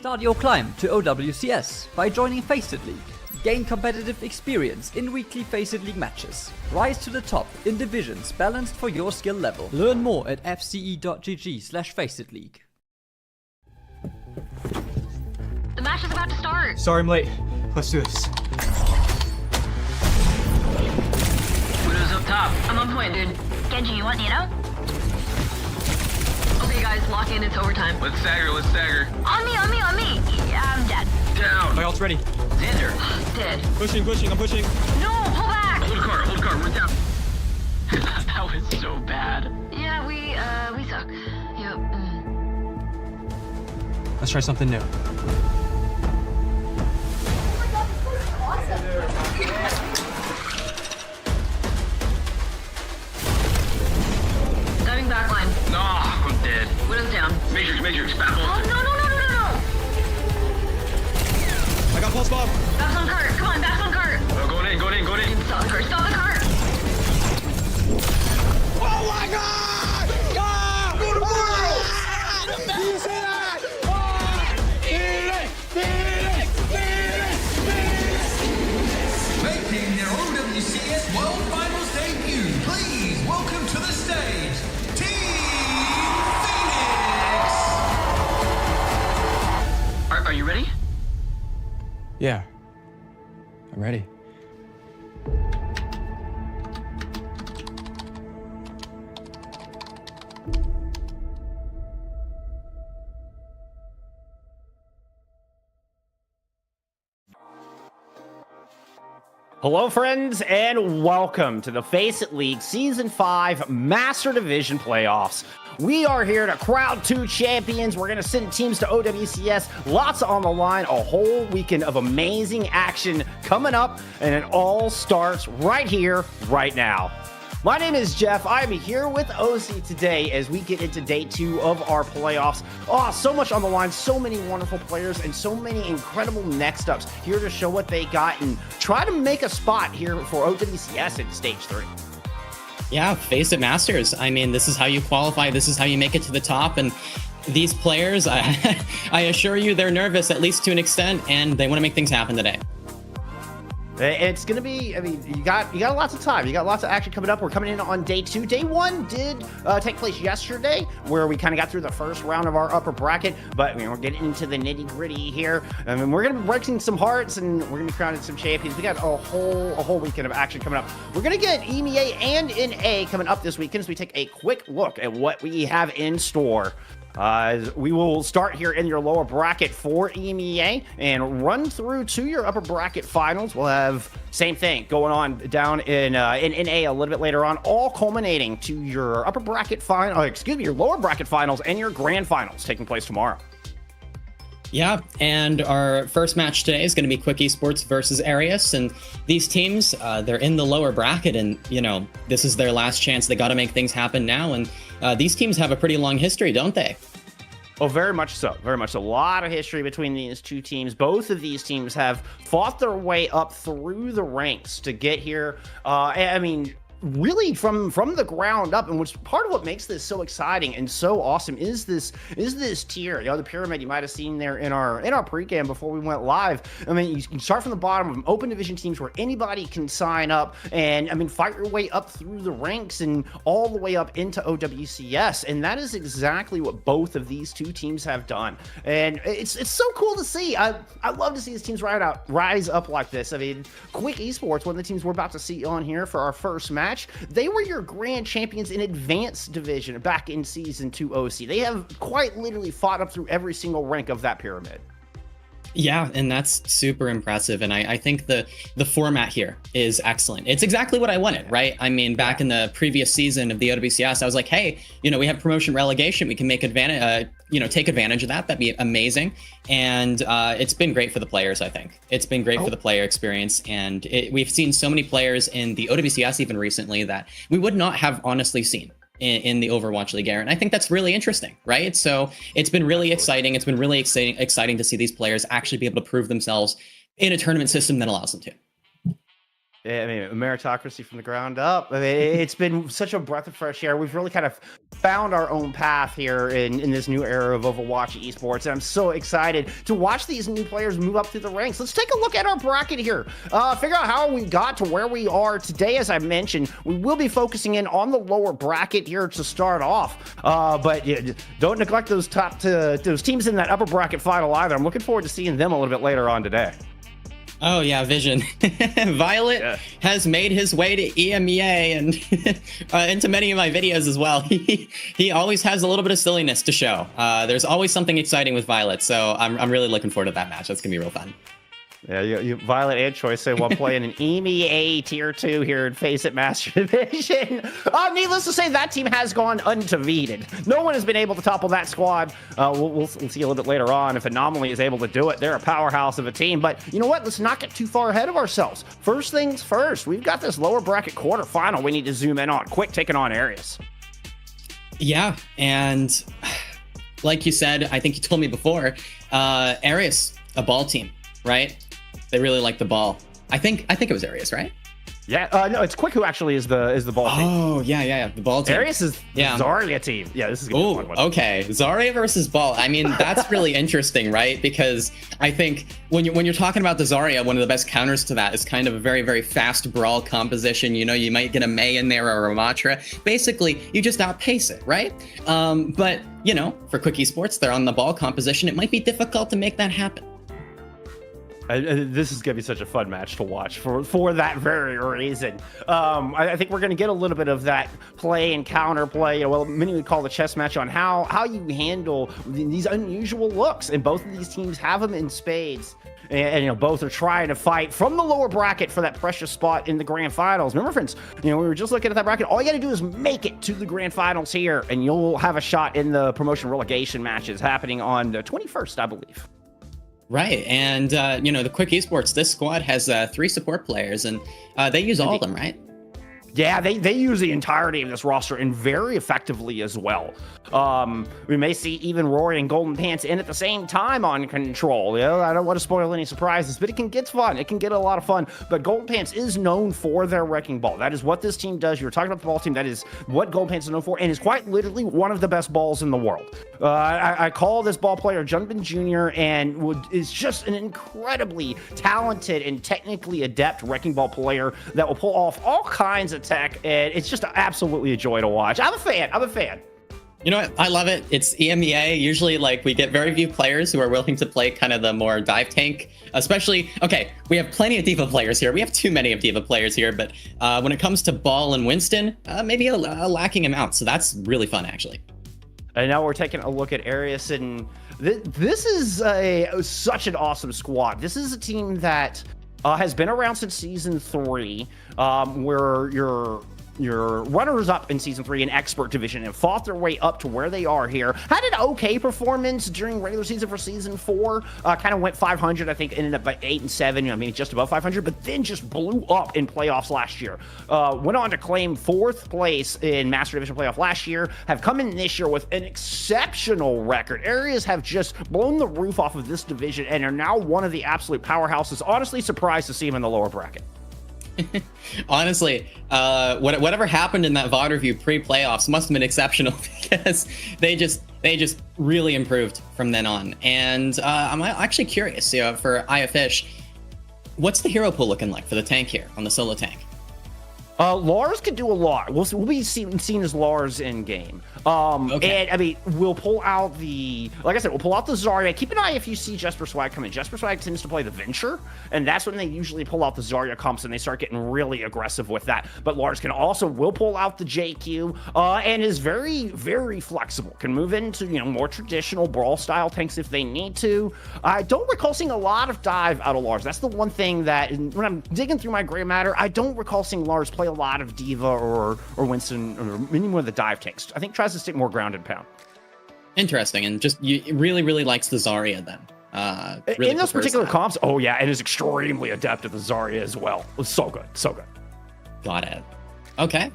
Start your climb to OWCS by joining FACEIT League. Gain competitive experience in weekly FACEIT League matches. Rise to the top in divisions balanced for your skill level. Learn more at fce.gg/FACEIT League. The match is about to start. Sorry I'm late. Let's do this. Widow's up top. I'm on point, dude. Genji, you want Nino? Okay, guys, lock in. It's overtime. Let's stagger. On me. Yeah, I'm dead. Down. My ult's ready. Xander. Dead. Pushing, I'm pushing. No, pull back. Hold car, we're down. That was so bad. Yeah, we suck. Yep. Let's try something new. Diving backline. No, I'm dead. Widow's down. Matrix, battle. Oh, no. I got pulse bomb. Back on cart. Come on, back on cart. Going in. Stop the cart. Oh my god! Ah! Go to world! Did you see that? Making their OWCS World Finals debut, please welcome to the stage, Team Phoenix! Are you ready? Yeah. I'm ready. Hello, friends, and welcome to the FACEIT League Season 5 Master Division Playoffs. We are here to crown 2 champions. We're going to send teams to OWCS. Lots on the line. A whole weekend of amazing action coming up, and it all starts right here, right now. My name is Jeff. I'm here with OC today as we get into day 2 of our playoffs. Oh, so much on the line, so many wonderful players, and so many incredible next ups here to show what they got and try to make a spot here for OWCS in stage 3. Yeah, FACEIT Masters. I mean, this is how you qualify. This is how you make it to the top. And these players, I assure you, they're nervous, at least to an extent, and they want to make things happen today. It's going to be, I mean, you got lots of time. You got lots of action coming up. We're coming in on day 2. Day 1 did take place yesterday, where we kind of got through the first round of our upper bracket, but we're getting into the nitty gritty here. I mean, we're going to be breaking some hearts, and we're going to be crowning some champions. We got a whole weekend of action coming up. We're going to get EMEA and NA coming up this weekend as we take a quick look at what we have in store. We will start here in your lower bracket for EMEA and run through to your upper bracket finals. We'll have same thing going on down in NA a little bit later on, all culminating to your upper bracket final, your lower bracket finals and your grand finals taking place tomorrow. Yeah, and our first match today is going to be Quick Esports versus Aras, and these teams, they're in the lower bracket, and, you know, this is their last chance. They got to make things happen now, and these teams have a pretty long history, don't they? Oh, very much so. Very much. A lot of history between these two teams. Both of these teams have fought their way up through the ranks to get here. I mean, really from the ground up, and which part of what makes this so exciting and so awesome is this tier, you know, the pyramid you might have seen there in our pregame before we went live. I mean, you can start from the bottom of open division teams where anybody can sign up and, I mean, fight your way up through the ranks and all the way up into OWCS, and that is exactly what both of these two teams have done, and it's so cool to see. I love to see these teams rise up like this. I mean, Quick Esports, one of the teams we're about to see on here for our first match, they were your grand champions in advanced division back in season 2 OC. They have quite literally fought up through every single rank of that pyramid. Yeah, and that's super impressive. And I think the format here is excellent. It's exactly what I wanted, right? I mean, back in the previous season of the OWCS, I was like, hey, you know, we have promotion relegation. We can make advantage, take advantage of that. That'd be amazing. And it's been great for the players, I think. It's been great for the player experience. And we've seen so many players in the OWCS even recently that we would not have honestly seen in the Overwatch League era. And I think that's really interesting, right? So it's been really exciting. It's been really exciting to see these players actually be able to prove themselves in a tournament system that allows them to. Yeah, I mean, meritocracy from the ground up. I mean, it's been such a breath of fresh air. We've really kind of found our own path here in this new era of Overwatch esports, and I'm so excited to watch these new players move up through the ranks. Let's take a look at our bracket here. Figure out how we got to where we are today. As I mentioned, we will be focusing in on the lower bracket here to start off, but yeah, don't neglect those those teams in that upper bracket final either. I'm looking forward to seeing them a little bit later on today. Oh yeah, Vision. Violet has made his way to EMEA and into many of my videos as well. He always has a little bit of silliness to show. There's always something exciting with Violet, so I'm really looking forward to that match. That's gonna be real fun. Yeah, you Violet and Choice say while playing an EMEA Tier 2 here in FACEIT Master Division. Needless to say, that team has gone undefeated. No one has been able to topple that squad. We'll see a little bit later on if Anomaly is able to do it. They're a powerhouse of a team. But you know what? Let's not get too far ahead of ourselves. First things first, we've got this lower bracket quarterfinal we need to zoom in on. Quick, taking on Aras. Yeah, and like you said, I think you told me before, Aras, a ball team, right? They really like the ball. I think it was Aras, right? Yeah, no, it's Quick who actually is the ball team. Oh, yeah, the ball team. Aras is the Zarya team. Yeah, this is gonna be a fun one. Okay, Zarya versus ball. I mean, that's really interesting, right? Because I think when you're talking about the Zarya, one of the best counters to that is kind of a very, very fast brawl composition. You know, you might get a Mei in there or a Ramatra. Basically, you just outpace it, right? But you know, for Quick Esports, they're on the ball composition. It might be difficult to make that happen. This is going to be such a fun match to watch for that very reason. I think we're going to get a little bit of that play and counter play. Well, many would call the chess match on how you handle these unusual looks. And both of these teams have them in spades. And you know, both are trying to fight from the lower bracket for that precious spot in the grand finals. Remember, friends, you know, we were just looking at that bracket. All you got to do is make it to the grand finals here, and you'll have a shot in the promotion relegation matches happening on the 21st, I believe. Right, and you know, the Quick Esports, this squad has 3 support players, and they use all of them, right? Yeah, they use the entirety of this roster and very effectively as well. We may see even Rory and Golden Pants in at the same time on Control. You know, I don't want to spoil any surprises, but it can get fun. It can get a lot of fun. But Golden Pants is known for their wrecking ball. That is what this team does. You were talking about the ball team. That is what Golden Pants is known for, and is quite literally one of the best balls in the world. I call this ball player Junbin Jr. and is just an incredibly talented and technically adept wrecking ball player that will pull off all kinds of tech, and it's just absolutely a joy to watch. I'm a fan. You know what? I love it. It's EMEA. Usually, like, we get very few players who are willing to play kind of the more dive tank, especially, okay, we have plenty of D.Va players here. We have too many of D.Va players here, but when it comes to Ball and Winston, maybe a lacking amount. So that's really fun, actually. And now we're taking a look at Aras, and this is such an awesome squad. This is a team that has been around since Season 3, where your runners-up in Season 3 in Expert Division and fought their way up to where they are here. Had an okay performance during regular season for Season 4. Kind of went 500, I think, ended up by 8-7, I mean, just above 500, but then just blew up in playoffs last year. Went on to claim 4th place in Master Division playoff last year, have come in this year with an exceptional record. Areas have just blown the roof off of this division and are now one of the absolute powerhouses. Honestly, surprised to see them in the lower bracket. Honestly, whatever happened in that VOD review pre-playoffs must have been exceptional because they just really improved from then on. And I'm actually curious, you know, for IFish, what's the hero pool looking like for the tank here on the solo tank? Lars could do a lot. We'll be seen as Lars in game. Okay. And I mean, we'll pull out like I said, we'll pull out the Zarya. Keep an eye if you see Jesper Swag come in. Jesper Swag tends to play the Venture, and that's when they usually pull out the Zarya comps and they start getting really aggressive with that. But Lars will pull out the JQ, and is very, very flexible. Can move into, you know, more traditional brawl style tanks if they need to. I don't recall seeing a lot of dive out of Lars. That's the one thing that when I'm digging through my gray matter, I don't recall seeing Lars play a lot of D.Va or Winston or any more of the dive tanks. I think tries to stick more ground and pound. Interesting, and just really likes the Zarya then. Really in those particular comps, oh yeah, and is extremely adept at the Zarya as well. It was so good. Got it. Okay.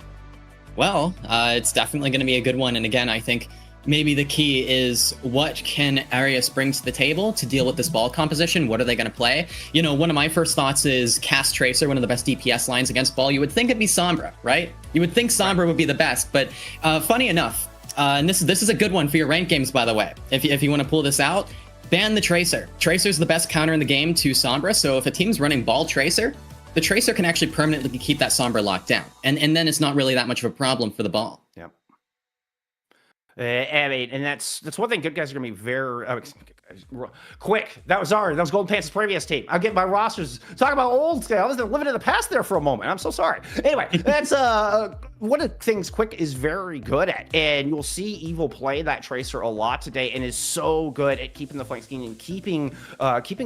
Well, it's definitely going to be a good one, and again, I think maybe the key is what can Arias bring to the table to deal with this ball composition? What are they going to play? You know, one of my first thoughts is Cast Tracer, one of the best DPS lines against ball. You would think it'd be Sombra, right? You would think Sombra would be the best, but funny enough, and this is a good one for your ranked games, by the way. If you want to pull this out, ban the Tracer. Tracer's the best counter in the game to Sombra, so if a team's running ball Tracer, the Tracer can actually permanently keep that Sombra locked down. And then it's not really that much of a problem for the ball. Yep. I mean, and that's one thing good guys are going to be very quick. That was Golden Pants' previous team. I'll get my rosters. Talk about old scale. I was living in the past there for a moment. I'm so sorry. Anyway, that's one of the things Quick is very good at, and you'll see Evil play that Tracer a lot today, and is so good at keeping the flank scheme and keeping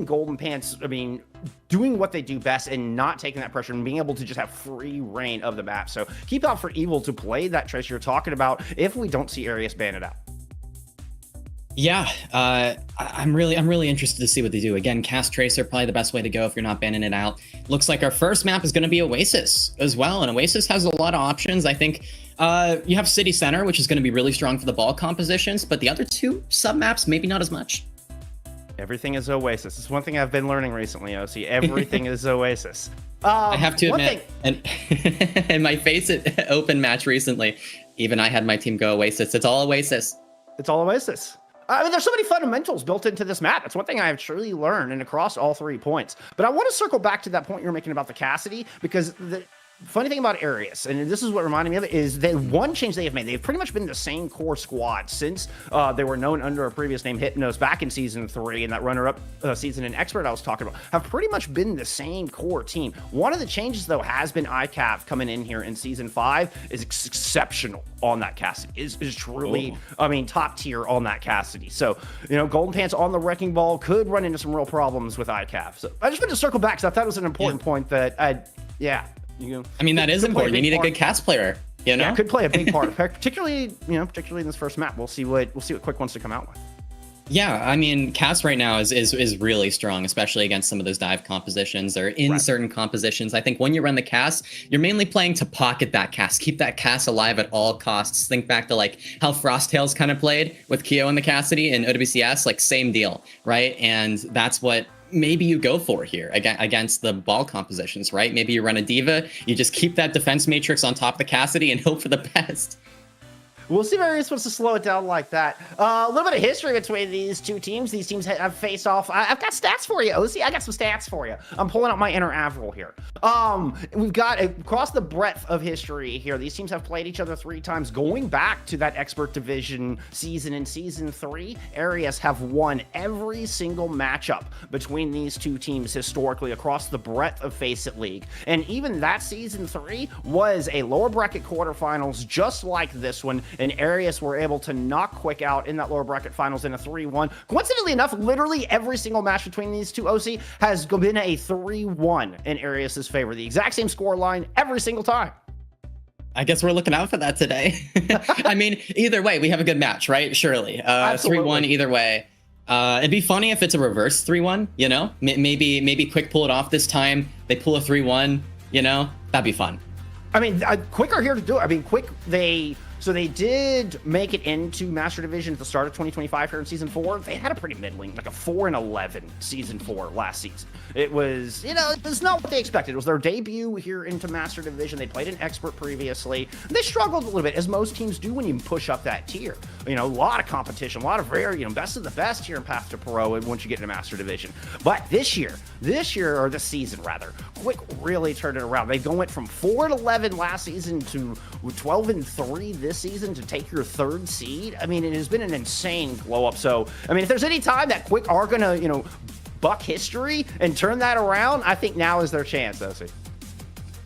Golden Pants. I mean, doing what they do best and not taking that pressure and being able to just have free reign of the map. So keep out for Evil to play that Tracer you're talking about if we don't see Arias ban it out. Yeah, I'm really interested to see what they do. Again, Cast Tracer, probably the best way to go if you're not banning it out. Looks like our first map is going to be Oasis as well, and Oasis has a lot of options. I think you have City Center, which is going to be really strong for the ball compositions, but the other two sub-maps, maybe not as much. Everything is Oasis. It's one thing I've been learning recently, OC. Everything is Oasis. I have to admit, and in my FACEIT open match recently, even I had my team go Oasis. It's all Oasis. It's all Oasis. I mean, there's so many fundamentals built into this map. That's one thing I have truly learned and across all 3 points. But I want to circle back to that point you were making about the Cassidy, because the funny thing about Arias, and this is what reminded me of it, is that one change they have made. They've pretty much been the same core squad since they were known under a previous name, Hypnos, back in Season 3, and that runner-up season in Expert I was talking about, have pretty much been the same core team. One of the changes, though, has been ICAV coming in here in Season 5 is exceptional on that Cassidy. Is truly, I mean, top tier on that Cassidy. So, you know, Golden Pants on the Wrecking Ball could run into some real problems with ICAV. So I just wanted to circle back, because I thought it was an important point that, I mean, that is important. You need a good cast player, you know? Yeah, could play a big part, particularly in this first map. We'll see what Quick wants to come out with. Yeah, I mean, cast right now is really strong, especially against some of those dive compositions or in certain compositions. I think when you run the cast, you're mainly playing to pocket that cast, keep that cast alive at all costs. Think back to like how Frosttails kind of played with Keo and the Cassidy in OWCS, like same deal, right? And that's what maybe you go for here against the ball compositions, right? Maybe you run a Diva, you just keep that defense matrix on top of the Cassidy and hope for the best. We'll see if Arias wants to slow it down like that. A little bit of history between these two teams. These teams have faced off. I've got stats for you, OC. I got some stats for you. I'm pulling out my inner Avril here. We've got across the breadth of history here. These teams have played each other 3 times. Going back to that Expert Division season in Season 3, Arias have won every single matchup between these two teams historically across the breadth of FACEIT League. And even that Season 3 was a lower bracket quarterfinals just like this one. And Arias were able to knock Quick out in that lower bracket finals in a 3-1. Coincidentally enough, literally every single match between these two, OC, has been a 3-1 in Arias' favor. The exact same score line every single time. I guess we're looking out for that today. I mean, either way, we have a good match, right? Surely. 3-1 either way. It'd be funny if it's a reverse 3-1, you know? Maybe Quick pull it off this time. They pull a 3-1, you know? That'd be fun. I mean, Quick are here to do it. I mean, Quick, they did make it into Master Division at the start of 2025 here in Season 4. They had a pretty middling, like a 4-11 Season 4 last season. It was, you know, it's not what they expected. It was their debut here into Master Division. They played an Expert previously. They struggled a little bit, as most teams do when you push up that tier. You know, a lot of competition, a lot of very, you know, best of the best here in Path to Pro once you get into Master Division. But this season rather, Quick really turned it around. They went from 4-11 last season to 12-3 this season to take your 3rd seed. I mean, it has been an insane glow up. So, I mean, if there's any time that Quick are gonna, you know, buck history and turn that around, I think now is their chance, OC.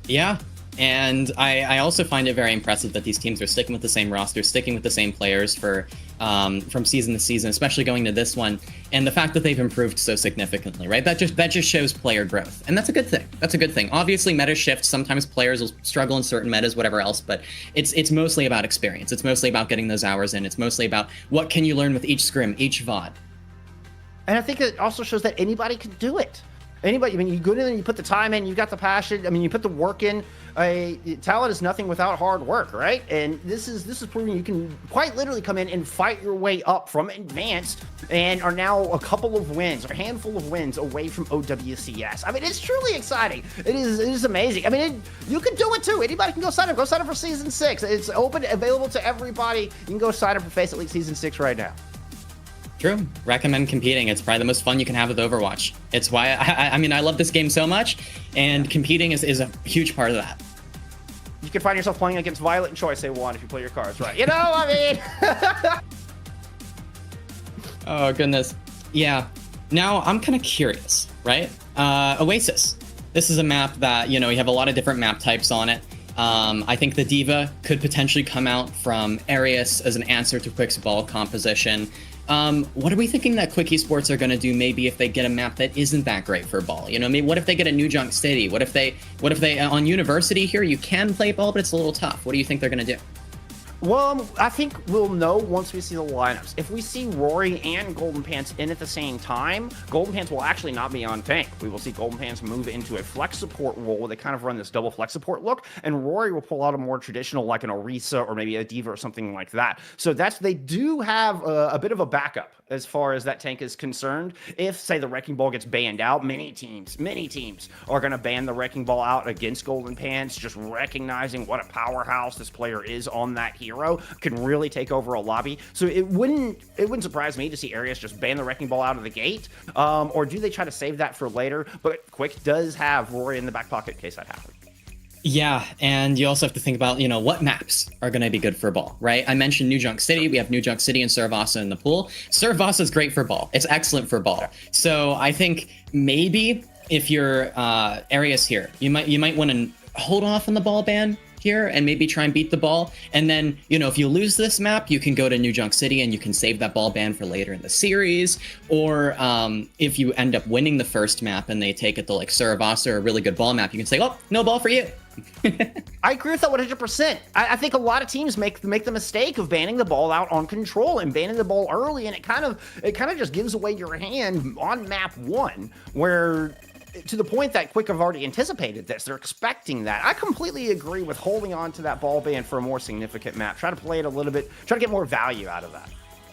Yeah. And I also find it very impressive that these teams are sticking with the same roster, sticking with the same players for from season to season, especially going to this one. And the fact that they've improved so significantly, right? That just shows player growth. And that's a good thing. That's a good thing. Obviously, meta shift. Sometimes players will struggle in certain metas, whatever else, but it's mostly about experience. It's mostly about getting those hours in. It's mostly about what can you learn with each scrim, each VOD. And I think it also shows that anybody can do it. Anybody, I mean, you go in and you put the time in, you got the passion. I mean, you put the work in. Talent is nothing without hard work, right? And this is proving you can quite literally come in and fight your way up from advanced, and are now a couple of wins, or a handful of wins away from OWCS. I mean, it's truly exciting. It is amazing. I mean, you can do it too. Anybody can go sign up. Go sign up for Season 6. It's open, available to everybody. You can go sign up for FACEIT League Season 6 right now. True. Recommend competing. It's probably the most fun you can have with Overwatch. It's why I mean, I love this game so much, and competing is a huge part of that. You can find yourself playing against Violet and Choice A1 if you play your cards right. You know, I mean. Oh, goodness. Yeah. Now, I'm kind of curious, right? Oasis. This is a map that, you have a lot of different map types on it. I think the D.Va could potentially come out from Aras as an answer to Quick's ball composition. What are we thinking that Quick Esports are going to do maybe if they get a map that isn't that great for ball? I mean, what if they get a New Junk City? What if they on University here, you can play ball, but it's a little tough. What do you think they're going to do? Well, I think we'll know once we see the lineups. If we see Rory and Golden Pants in at the same time, Golden Pants will actually not be on tank. We will see Golden Pants move into a flex support role where they kind of run this double flex support look, and Rory will pull out a more traditional, like an Orisa or maybe a D.Va or something like that. So they do have a bit of a backup as far as that tank is concerned. If, say, the Wrecking Ball gets banned out, many teams are going to ban the Wrecking Ball out against Golden Pants, just recognizing what a powerhouse this player is on that hero, can really take over a lobby. So it wouldn't surprise me to see Aras just ban the Wrecking Ball out of the gate, or do they try to save that for later? But Quick does have Rory in the back pocket in case that happens. Yeah, and you also have to think about, what maps are going to be good for ball, right? I mentioned New Junk City. We have New Junk City and Saravasa in the pool. Saravasa is great for ball. It's excellent for ball. So I think maybe if you're Aras here, you might want to hold off on the ball ban here and maybe try and beat the ball. And then, if you lose this map, you can go to New Junk City and you can save that ball ban for later in the series. Or if you end up winning the first map and they take it to like Saravasa or a really good ball map, you can say, oh, no ball for you. I agree with that 100%. I think a lot of teams make the mistake of banning the ball out on control and banning the ball early, and it kind of just gives away your hand on map 1, where to the point that Quick have already anticipated this. They're expecting that. I completely agree with holding on to that ball ban for a more significant map. Try to play it a little bit, try to get more value out of that.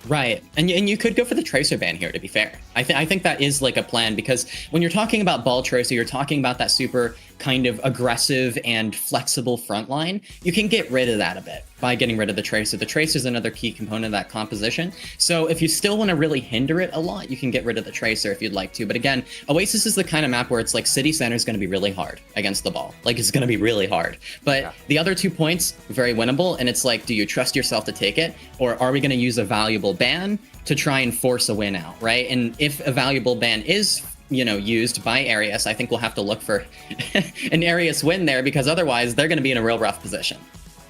Right. And you could go for the Tracer ban here, to be fair. I think that is like a plan, because when you're talking about ball Tracer, you're talking about that super kind of aggressive and flexible front line. You can get rid of that a bit by getting rid of the Tracer. The Tracer is another key component of that composition. So if you still want to really hinder it a lot, you can get rid of the Tracer if you'd like to. But again, Oasis is the kind of map where it's like City Center is going to be really hard against the ball. Like, it's going to be really hard. But the other 2 points, very winnable. And it's like, do you trust yourself to take it? Or are we going to use a valuable ban to try and force a win out, right? And if a valuable ban is used by Aras, I think we'll have to look for an Aras win there, because otherwise they're going to be in a real rough position.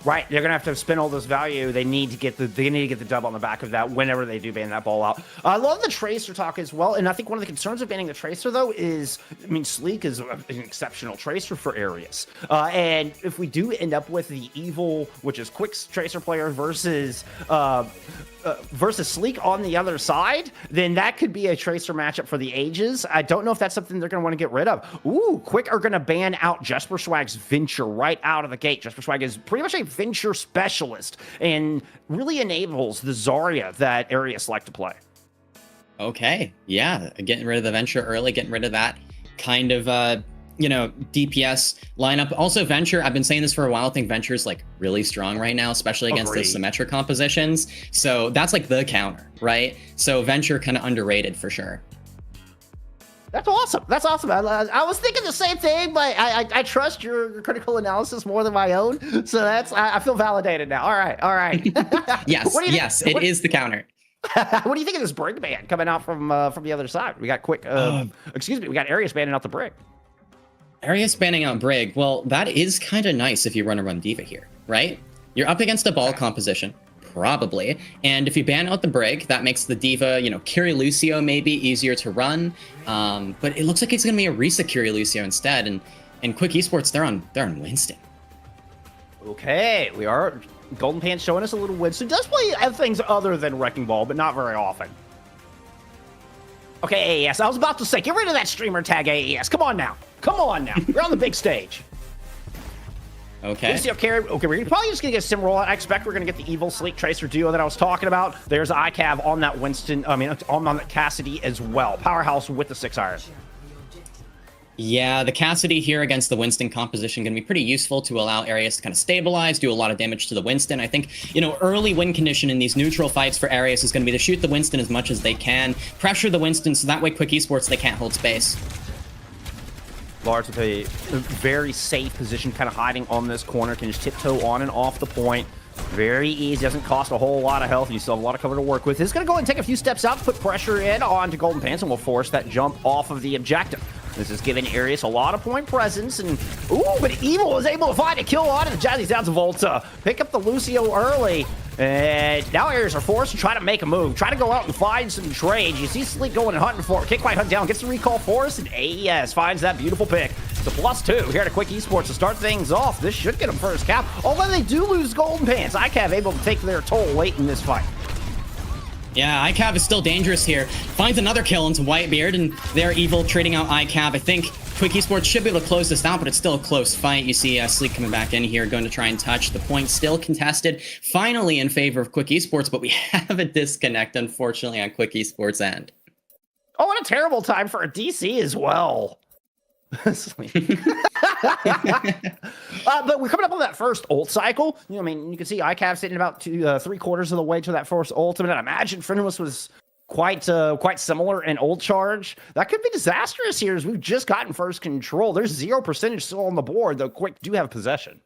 Right, they're gonna have to spend all this value. They need to get the dub on the back of that whenever they do ban that ball out. I love the Tracer talk as well, and I think one of the concerns of banning the Tracer though is, I mean, Sleek is an exceptional Tracer for Aras, and if we do end up with the evil, which is Quick's Tracer player versus Sleek on the other side, then that could be a Tracer matchup for the ages. I don't know if that's something they're going to want to get rid of. Ooh, Quick are going to ban out Jesper Swag's Venture right out of the gate. Jesper Swag is pretty much a Venture specialist and really enables the Zarya that Aras like to play. Okay, yeah, getting rid of the Venture early, getting rid of that kind of DPS lineup. Also, Venture, I've been saying this for a while, I think Venture's like really strong right now, especially against the symmetric compositions. So that's like the counter, right? So Venture kind of underrated for sure. That's awesome. That's awesome. I was thinking the same thing, but I trust your critical analysis more than my own. So I feel validated now. All right. Yes, it is the counter. What do you think of this Brig ban coming out from the other side? We got we got Aras banning out the Brig. Aras banning out Brig. Well, that is kind of nice if you run D.Va here, right? You're up against a ball composition, probably. And if you ban out the Brig, that makes the D.Va, Kiri Lucio maybe easier to run. But it looks like it's going to be a Risa Kiri Lucio instead. And Quick Esports, they're on Winston. Okay, we are. Golden Pants showing us a little Winston. Does play things other than Wrecking Ball, but not very often. Okay, AES. I was about to say, get rid of that streamer tag, AES. Come on now. Come on now. We're on the big stage. Okay. Okay, we're probably just going to get a sim rollout. I expect we're going to get the Evil Sleek Tracer duo that I was talking about. There's ICAV on that on that Cassidy as well. Powerhouse with the 6 iron. Yeah, the Cassidy here against the Winston composition going to be pretty useful to allow Aras to kind of stabilize, do a lot of damage to the Winston. I think, you know, early win condition in these neutral fights for Aras is going to be to shoot the Winston as much as they can, pressure the Winston so that way Quick Esports, they can't hold space. Lars with a very safe position, kind of hiding on this corner, can just tiptoe on and off the point. Very easy, doesn't cost a whole lot of health. You still have a lot of cover to work with. He's going to go and take a few steps out, put pressure in onto Golden Pants, and will force that jump off of the objective. This is giving Ares a lot of point presence, and but Evil is able to find a kill on it. The Jazzy's down to Volta. Pick up the Lucio early. And now Ares are forced to try to make a move, try to go out and find some trades. You see Sleek going and hunting for it. Kick Fight hunt down, gets the recall for us, and AES finds that beautiful pick. It's a +2 here to Quick Esports to start things off. This should get them first cap, although they do lose Golden Pants. ICAV able to take their toll late in this fight. Yeah, ICAV is still dangerous here. Finds another kill into Whitebeard, and they're Evil trading out ICAV. I think Quick Esports should be able to close this out, but it's still a close fight. You see Sleek coming back in here, going to try and touch. The point still contested, finally in favor of Quick Esports, but we have a disconnect, unfortunately, on Quick Esports' end. Oh, and a terrible time for a DC as well. But we're coming up on that first ult cycle. You know, I mean, you can see ICAV sitting about 3/4 of the way to that first ultimate. I imagine Frenulous was quite similar in ult charge. That could be disastrous here as we've just gotten first control. There's 0% still on the board, though Quick do have possession.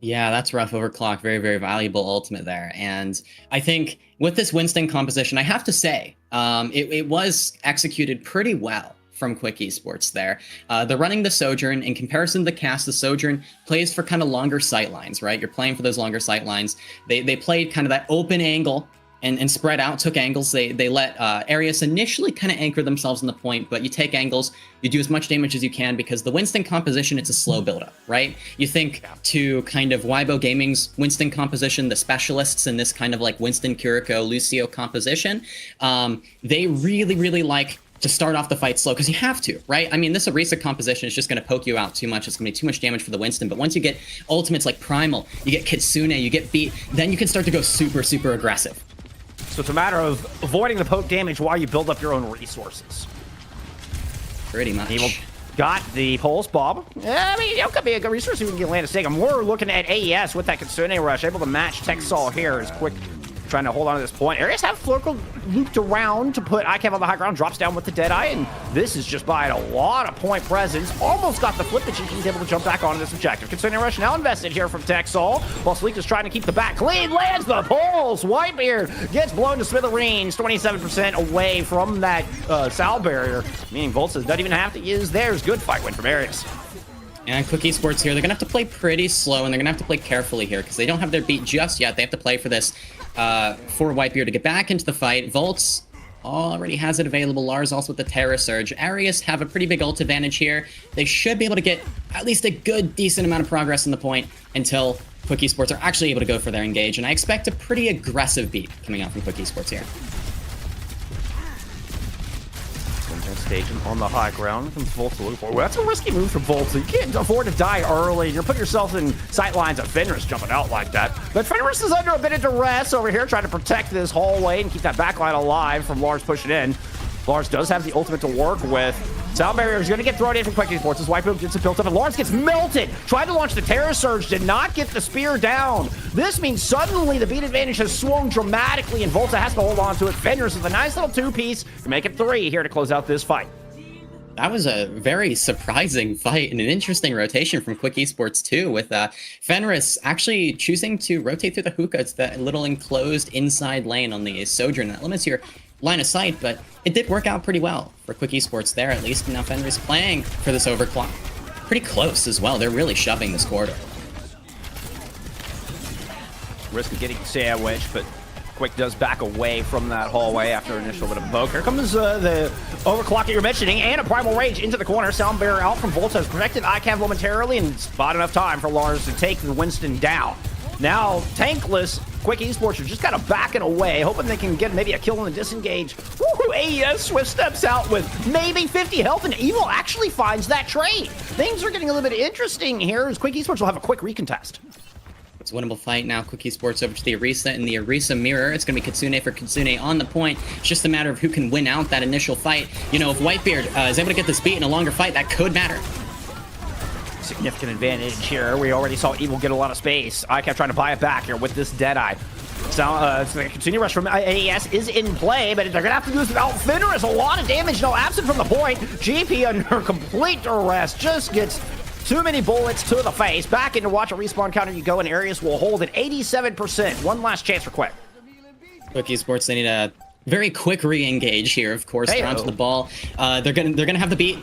Yeah, that's rough overclock. Very, very valuable ultimate there. And I think with this Winston composition, I have to say, it was executed pretty well from Quick Esports there. They're running the Sojourn. In comparison to the cast, the Sojourn plays for kind of longer sight lines, right? You're playing for those longer sight lines. They played kind of that open angle and spread out, took angles. They let Ares initially kind of anchor themselves in the point, but you take angles, you do as much damage as you can because the Winston composition, it's a slow buildup, right? You think to kind of Weibo Gaming's Winston composition, the specialists in this kind of like Winston, Kiriko, Lucio composition, they really, really like to start off the fight slow because you have to, right? I mean, this Arisa composition is just going to poke you out too much. It's going to be too much damage for the Winston. But once you get ultimates like Primal, you get Kitsune, you get Beat, then you can start to go super, super aggressive. So it's a matter of avoiding the poke damage while you build up your own resources. Pretty much. Evil got the Pulse Bob. I mean, it could be a good resource if we can get land a stake. I'm more looking at AES with that Kitsune rush, able to match Texal here as Quick trying to hold on to this point. Ares have Flurkle looped around to put ICAV on the high ground, drops down with the Deadeye, and this is just buying a lot of point presence. Almost got the flip, but he's able to jump back onto this objective. Kitsune rush now invested here from Texal, while Sleek is trying to keep the back clean, lands the pulse. Whitebeard gets blown to smithereens, 27% away from that Sal barrier, meaning Volta doesn't even have to use theirs. Good fight win from Ares. And Quick Esports here, they're going to have to play pretty slow, and they're going to have to play carefully here because they don't have their beat just yet. They have to play for this, for Whitebeard to get back into the fight. Volts already has it available. Lars also with the Terra Surge. Arius have a pretty big ult advantage here. They should be able to get at least a good, decent amount of progress in the point until Quick Esports are actually able to go for their engage. And I expect a pretty aggressive beat coming out from Quick Esports here. Station on the high ground from Volta. Well, that's a risky move from Volta. You can't afford to die early. You're putting yourself in sight lines of Fenris jumping out like that. But Fenris is under a bit of duress over here, trying to protect this hallway and keep that backline alive from Lars pushing in. Lars does have the ultimate to work with. Sound barrier is going to get thrown in from Quick Esports. His Whitebeard gets it built up, and Lars gets melted. Tried to launch the Terra Surge, did not get the spear down. This means suddenly the beat advantage has swung dramatically, and Volta has to hold on to it. Fenris with a nice little two-piece to make it 3 here to close out this fight. That was a very surprising fight and an interesting rotation from Quick Esports too, with Fenris actually choosing to rotate through the hookah. It's that little enclosed inside lane on the Sojourn that limits your line of sight, but it did work out pretty well for Quick Esports there, at least. Now Fenris playing for this overclock. Pretty close as well. They're really shoving this corridor. Risk of getting sandwiched, but Quick does back away from that hallway after an initial bit of poke. Here comes the overclock that you're mentioning, and a Primal Rage into the corner. Sound barrier out from Volta has protected ICAV momentarily, and spot enough time for Lars to take the Winston down. Now, Tankless Quick Esports are just kind of backing away, hoping they can get maybe a kill in the disengage. Woo-hoo, AES Swift steps out with maybe 50 health, and Evil actually finds that trade. Things are getting a little bit interesting here as Quick Esports will have a quick recontest. It's a winnable fight now. Quickie Sports over to the Arisa in the Arisa mirror. It's going to be Kitsune for Kitsune on the point. It's just a matter of who can win out that initial fight. You know, if Whitebeard is able to get this beat in a longer fight, that could matter. Significant advantage here. We already saw Evil get a lot of space. ICAP trying to buy it back here with this Deadeye. So, continue rush from AES is in play, but they're going to have to do this without Fenris. A lot of damage, no absent from the point. GP under complete duress just gets too many bullets to the face. Back into watch a respawn counter you go, and Ares will hold at 87%. One last chance for Quick. Quickie Sports, they need a very quick re-engage here, of course. They're onto the ball. They're gonna have the beat.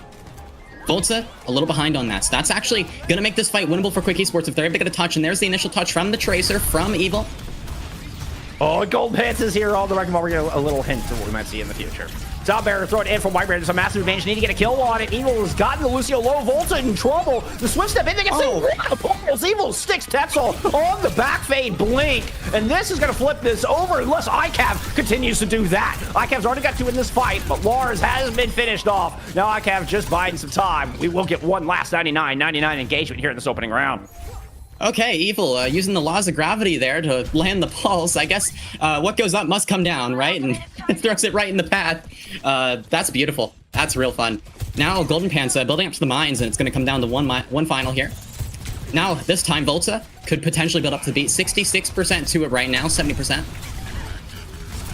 Volta a little behind on that. So that's actually gonna make this fight winnable for Quickie Sports if they're able to get a touch. And there's the initial touch from the Tracer from Evil. Oh, Gold Pants is here on the record. We're getting a little hint of what we might see in the future. Sound Barrier throw it in from Whitebeard. There's a massive advantage. Need to get a kill on it. Evil has gotten the Lucio low. Volta in trouble. The swift step in. They get pulls. Evil sticks Tetzel on the back fade blink. And this is going to flip this over unless ICAV continues to do that. ICAV's already got two in this fight, but Lars has been finished off. Now ICAV just biding some time. We will get one last 99 engagement here in this opening round. Okay, Evil using the laws of gravity there to land the pulse. I guess what goes up must come down, right? And throws it right in the path. That's beautiful. That's real fun. Now Golden Pants building up to the mines, and it's going to come down to one final here. Now, this time, Volta could potentially build up to the beat. 66% to it right now, 70%.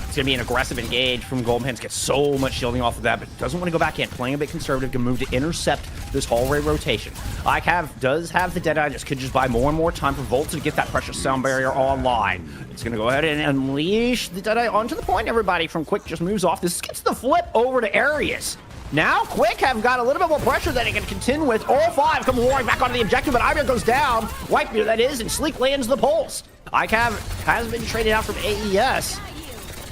It's going to be an aggressive engage from Golden Pants. Gets so much shielding off of that, but doesn't want to go back in. Playing a bit conservative, can move to intercept this hallway rotation. ICAV does have the Deadeye, just could just buy more and more time for Volta to get that precious sound barrier online. It's going to go ahead and unleash the Deadeye onto the point. Everybody from Quick just moves off. This gets the flip over to Arius. Now Quick have got a little bit more pressure that they can contend with. All five come roaring back onto the objective, but Iber goes down. Whitebeard, that is, and Sleek lands the pulse. ICAV has been traded out from AES.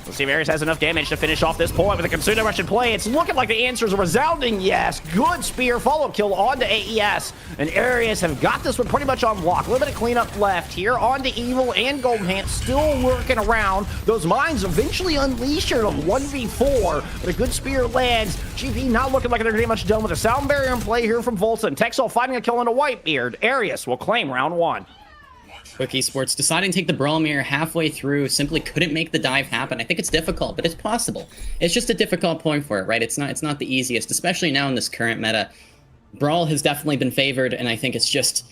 Let's see if Ares has enough damage to finish off this point with a Kitsune rush in play. It's looking like the answer is a resounding yes. Good spear follow-up kill onto AES. And Ares have got this one pretty much on block. A little bit of cleanup left here onto Evil and Golden Pants still working around. Those mines eventually unleash here to 1v4. But a good spear lands. GP not looking like they're pretty much done with a sound barrier in play here from Volta. And Texel finding a kill into Whitebeard. Ares will claim round one. Quickie Sports deciding to take the Brawl Mirror halfway through, simply couldn't make the dive happen. I think it's difficult, but it's possible. It's just a difficult point for it, right? It's not the easiest, especially now in this current meta. Brawl has definitely been favored, and I think it's just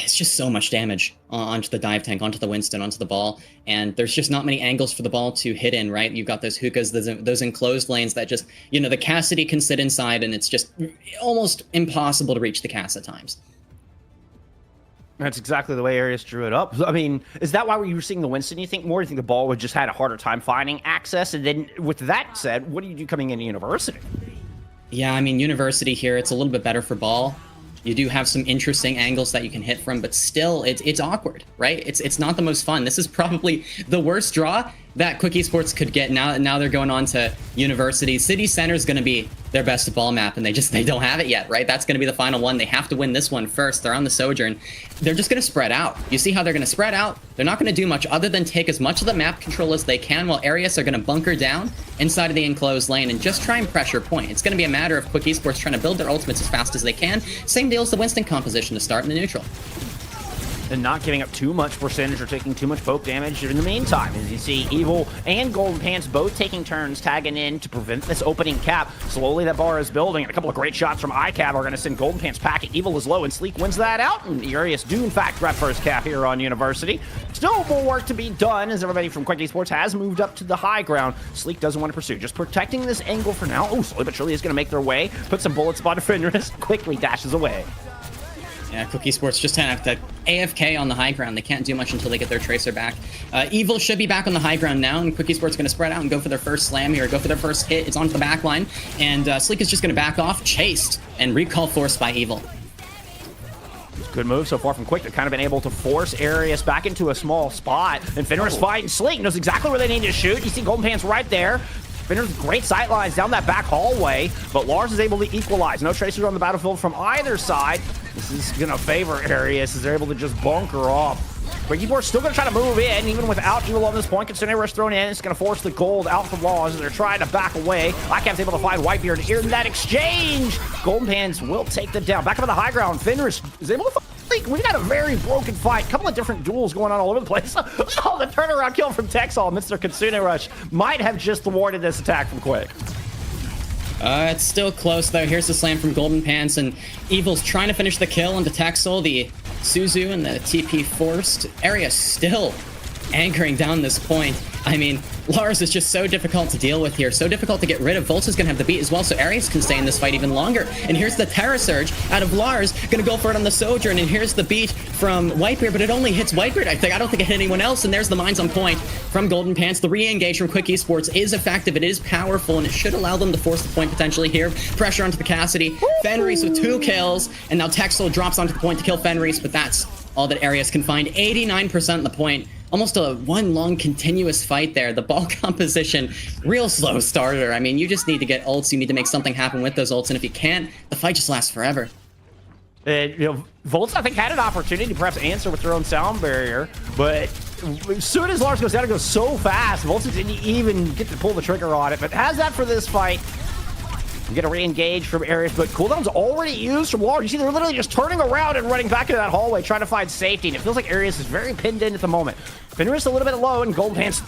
so much damage onto the dive tank, onto the Winston, onto the ball, and there's just not many angles for the ball to hit in, right? You've got those hookahs, those enclosed lanes that just, you know, the Cassidy can sit inside, and it's just almost impossible to reach the Cass at times. That's exactly the way Arius drew it up. I mean, is that why you were seeing the Winston, you think, more? Do you think the ball would just had a harder time finding access? And then with that said, what do you do coming into University? Yeah, I mean, University here, it's a little bit better for ball. You do have some interesting angles that you can hit from, but still, it's awkward, right? It's not the most fun. This is probably the worst draw that Quickie Sports could get. Now they're going on to University. City Center is going to be their best ball map, and they don't have it yet, right? That's going to be the final one. They have to win this one first. They're on the Sojourn. They're just going to spread out. You see how they're going to spread out? They're not going to do much other than take as much of the map control as they can, while Arius are going to bunker down inside of the enclosed lane and just try and pressure point. It's going to be a matter of Quickie Sports trying to build their ultimates as fast as they can. Same deal as the Winston composition to start in the neutral. And not giving up too much percentage or taking too much poke damage in the meantime. As you see, Evil and Golden Pants both taking turns tagging in to prevent this opening cap. Slowly that bar is building, and a couple of great shots from ICAV are going to send Golden Pants packing. Evil is low, and Sleek wins that out, and Arius do in fact grab first cap here on University. Still more work to be done, as everybody from Quickie Sports has moved up to the high ground. Sleek doesn't want to pursue, just protecting this angle for now. Oh, slowly but surely is going to make their way, put some bullets upon Defenders, quickly dashes away. Yeah, Quickie Sports just have to AFK on the high ground. They can't do much until they get their Tracer back. Evil should be back on the high ground now, and Quickie Sports going to spread out and go for their first slam here, go for their first hit. It's onto the back line, and Sleek is just going to back off, chased, and recall forced by Evil. Good move so far from Quick. They've kind of been able to force Arius back into a small spot, and Fenris fighting Sleek, knows exactly where they need to shoot. You see Golden Pants right there. Fenris great sight lines down that back hallway, but Lars is able to equalize. No Tracers on the battlefield from either side. This is going to favor Arius as they're able to just bunker off. Quickie Sports still going to try to move in, even without Evil on this point. Kitsune Rush thrown in. It's going to force the gold out from Laws as they're trying to back away. ICAP's able to find Whitebeard here in that exchange. Golden Pants will take them down. Back up on the high ground. Fenris is able to we got a very broken fight. A couple of different duels going on all over the place. Oh, the turnaround kill from Texal amidst their Kitsune Rush might have just thwarted this attack from Quick. It's still close, though. Here's the slam from Golden Pants, and Evil's trying to finish the kill into Texel. The Suzu and the TP forced. Area still anchoring down this point. I mean, Lars is just so difficult to deal with here, so difficult to get rid of. Volts is going to have the beat as well, so Ares can stay in this fight even longer. And here's the Terra Surge out of Lars, going to go for it on the Sojourn, and here's the beat from Whitebeard, but it only hits Whitebeard, I think. I don't think it hit anyone else, and there's the mines on point from Golden Pants. The re-engage from Quick Esports is effective, it is powerful, and it should allow them to force the point potentially here. Pressure onto the Cassidy. Fenris with 2 kills, and now Texel drops onto the point to kill Fenris, but that's all that Arias can find. 89% the point. Almost a one long continuous fight there. The ball composition, real slow starter. I mean, you just need to get ults. You need to make something happen with those ults. And if you can't, the fight just lasts forever. Volts, I think, had an opportunity to perhaps answer with their own sound barrier. But as soon as Lars goes down, it goes so fast. Volts didn't even get to pull the trigger on it. But has that for this fight. We get a re-engage from Ares, but cooldown's already used from Lars. You see, they're literally just turning around and running back into that hallway, trying to find safety, and it feels like Ares is very pinned in at the moment. Fenris a little bit low, and Golden Pants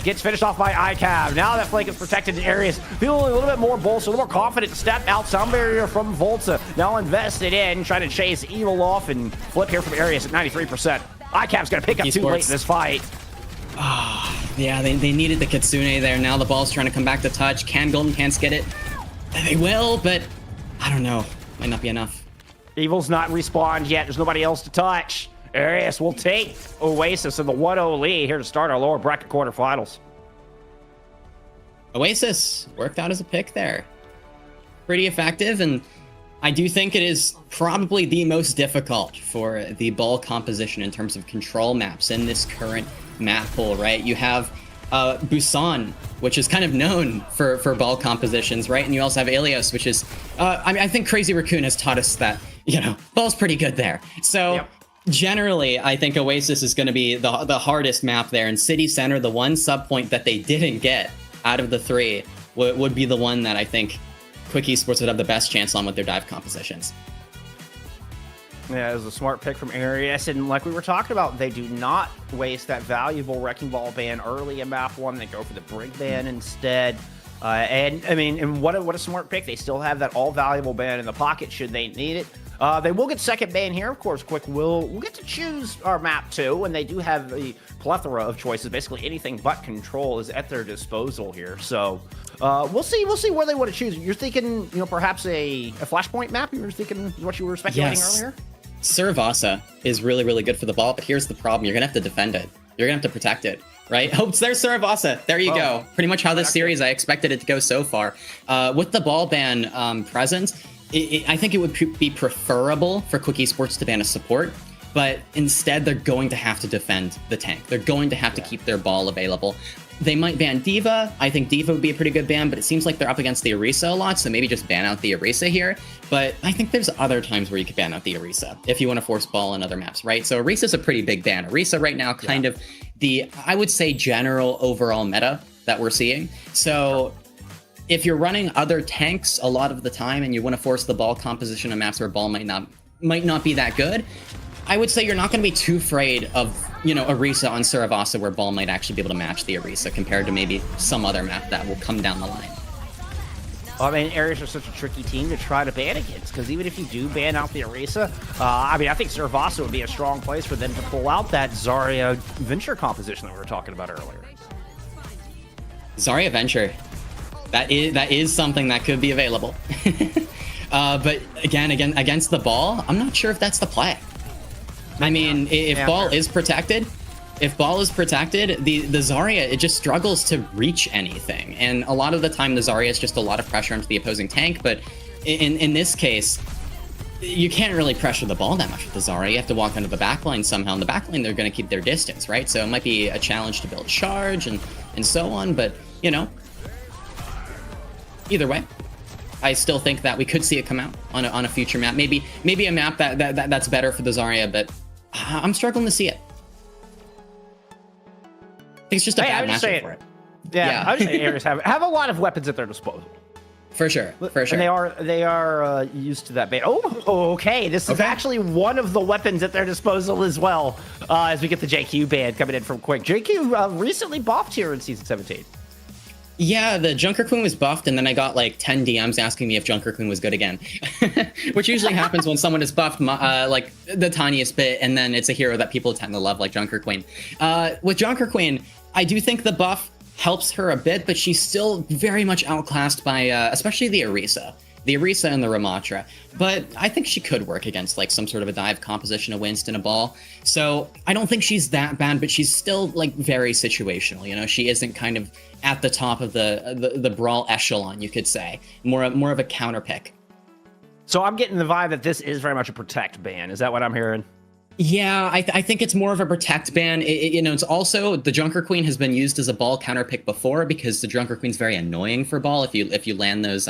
gets finished off by ICAV. Now that flank is protected in Ares, feeling a little bit more bolstered, a little more confident to step out. Sound barrier from Volta, now invested in, trying to chase Evil off and flip here from Ares at 93%. ICAV's going to pick up too late in this fight. Yeah, they needed the Kitsune there. Now the ball's trying to come back to touch. Can Golden Pants get it? They will, but I don't know. Might not be enough. Evil's not respawned yet. There's nobody else to touch. Arias will take Oasis in the 1-0 lead here to start our lower bracket quarterfinals. Oasis worked out as a pick there. Pretty effective, and I do think it is probably the most difficult for the ball composition in terms of control maps in this current map pool, right? You have Busan, which is kind of known for ball compositions, right? And you also have Ilios, which is, I mean, I think Crazy Raccoon has taught us that, you know, ball's pretty good there. So generally, I think Oasis is going to be the hardest map there. And City Center, the one sub point that they didn't get out of the 3 would be the one that I think Quick Esports would have the best chance on with their dive compositions. Yeah, it was a smart pick from Arias, and like we were talking about, they do not waste that valuable Wrecking Ball ban early in map 1. They go for the Brig ban instead. And I mean, and what a smart pick. They still have that all valuable ban in the pocket should they need it. They will get second ban here. Of course, Quick will get to choose our map too, and they do have a plethora of choices. Basically, anything but control is at their disposal here. So we'll see where they want to choose. You're thinking, you know, perhaps a Flashpoint map. You were thinking what you were speculating earlier. Suravasa is really, really good for the ball, but here's the problem. You're going to have to defend it. You're going to have to protect it, right? Oh, there's Suravasa. There you go. Pretty much how this series I expected it to go so far. With the ball ban present, I think it would be preferable for Quick Esports to ban a support, but instead they're going to have to defend the tank. They're going to have to keep their ball available. They might ban D.Va. I think D.Va would be a pretty good ban, but it seems like they're up against the Orisa a lot, so maybe just ban out the Orisa here. But I think there's other times where you could ban out the Orisa if you want to force ball in other maps, right? So Orisa's a pretty big ban. Orisa right now kind of the, I would say, general overall meta that we're seeing. So if you're running other tanks a lot of the time and you want to force the ball composition on maps where ball might not be that good, I would say you're not going to be too afraid of, you know, Orisa on Suravasa where ball might actually be able to match the Orisa compared to maybe some other map that will come down the line. I mean, Ares are such a tricky team to try to ban against, because even if you do ban out the Orisa, I mean, I think Suravasa would be a strong place for them to pull out that Zarya Venture composition that we were talking about earlier. Zarya Venture, that is something that could be available. But again, against the ball, I'm not sure if that's the play. I mean, if ball is protected, the Zarya, it just struggles to reach anything. And a lot of the time, the Zarya is just a lot of pressure onto the opposing tank. But in this case, you can't really pressure the ball that much with the Zarya. You have to walk onto the backline somehow. In the backline, they're going to keep their distance, right? So it might be a challenge to build charge and so on. But, you know, either way, I still think that we could see it come out on a future map. Maybe a map that's better for the Zarya, but I'm struggling to see it. think it's just a Hey, bad I'm just matchup saying- for it. Yeah, I would say Ares have a lot of weapons at their disposal. For sure. And they are used to that bait. Oh, okay. This is actually one of the weapons at their disposal as well. As we get the JQ ban coming in from Quick. JQ recently buffed here in season 17. Yeah, the Junker Queen was buffed, and then I got like 10 DMs asking me if Junker Queen was good again, which usually happens when someone is buffed like the tiniest bit, and then it's a hero that people tend to love, like Junker Queen. With Junker Queen, I do think the buff helps her a bit, but she's still very much outclassed by especially the Arisa and the Ramatra. But I think she could work against like some sort of a dive composition, a Winston, a ball. So I don't think she's that bad, but she's still like very situational. You know, she isn't kind of at the top of the brawl echelon, you could say. More of a counter pick. So I'm getting the vibe that this is very much a protect ban. Is that what I'm hearing? Yeah, I think it's more of a protect ban. You know, it's also the Junker Queen has been used as a ball counter pick before because the Junker Queen's very annoying for ball. If you land those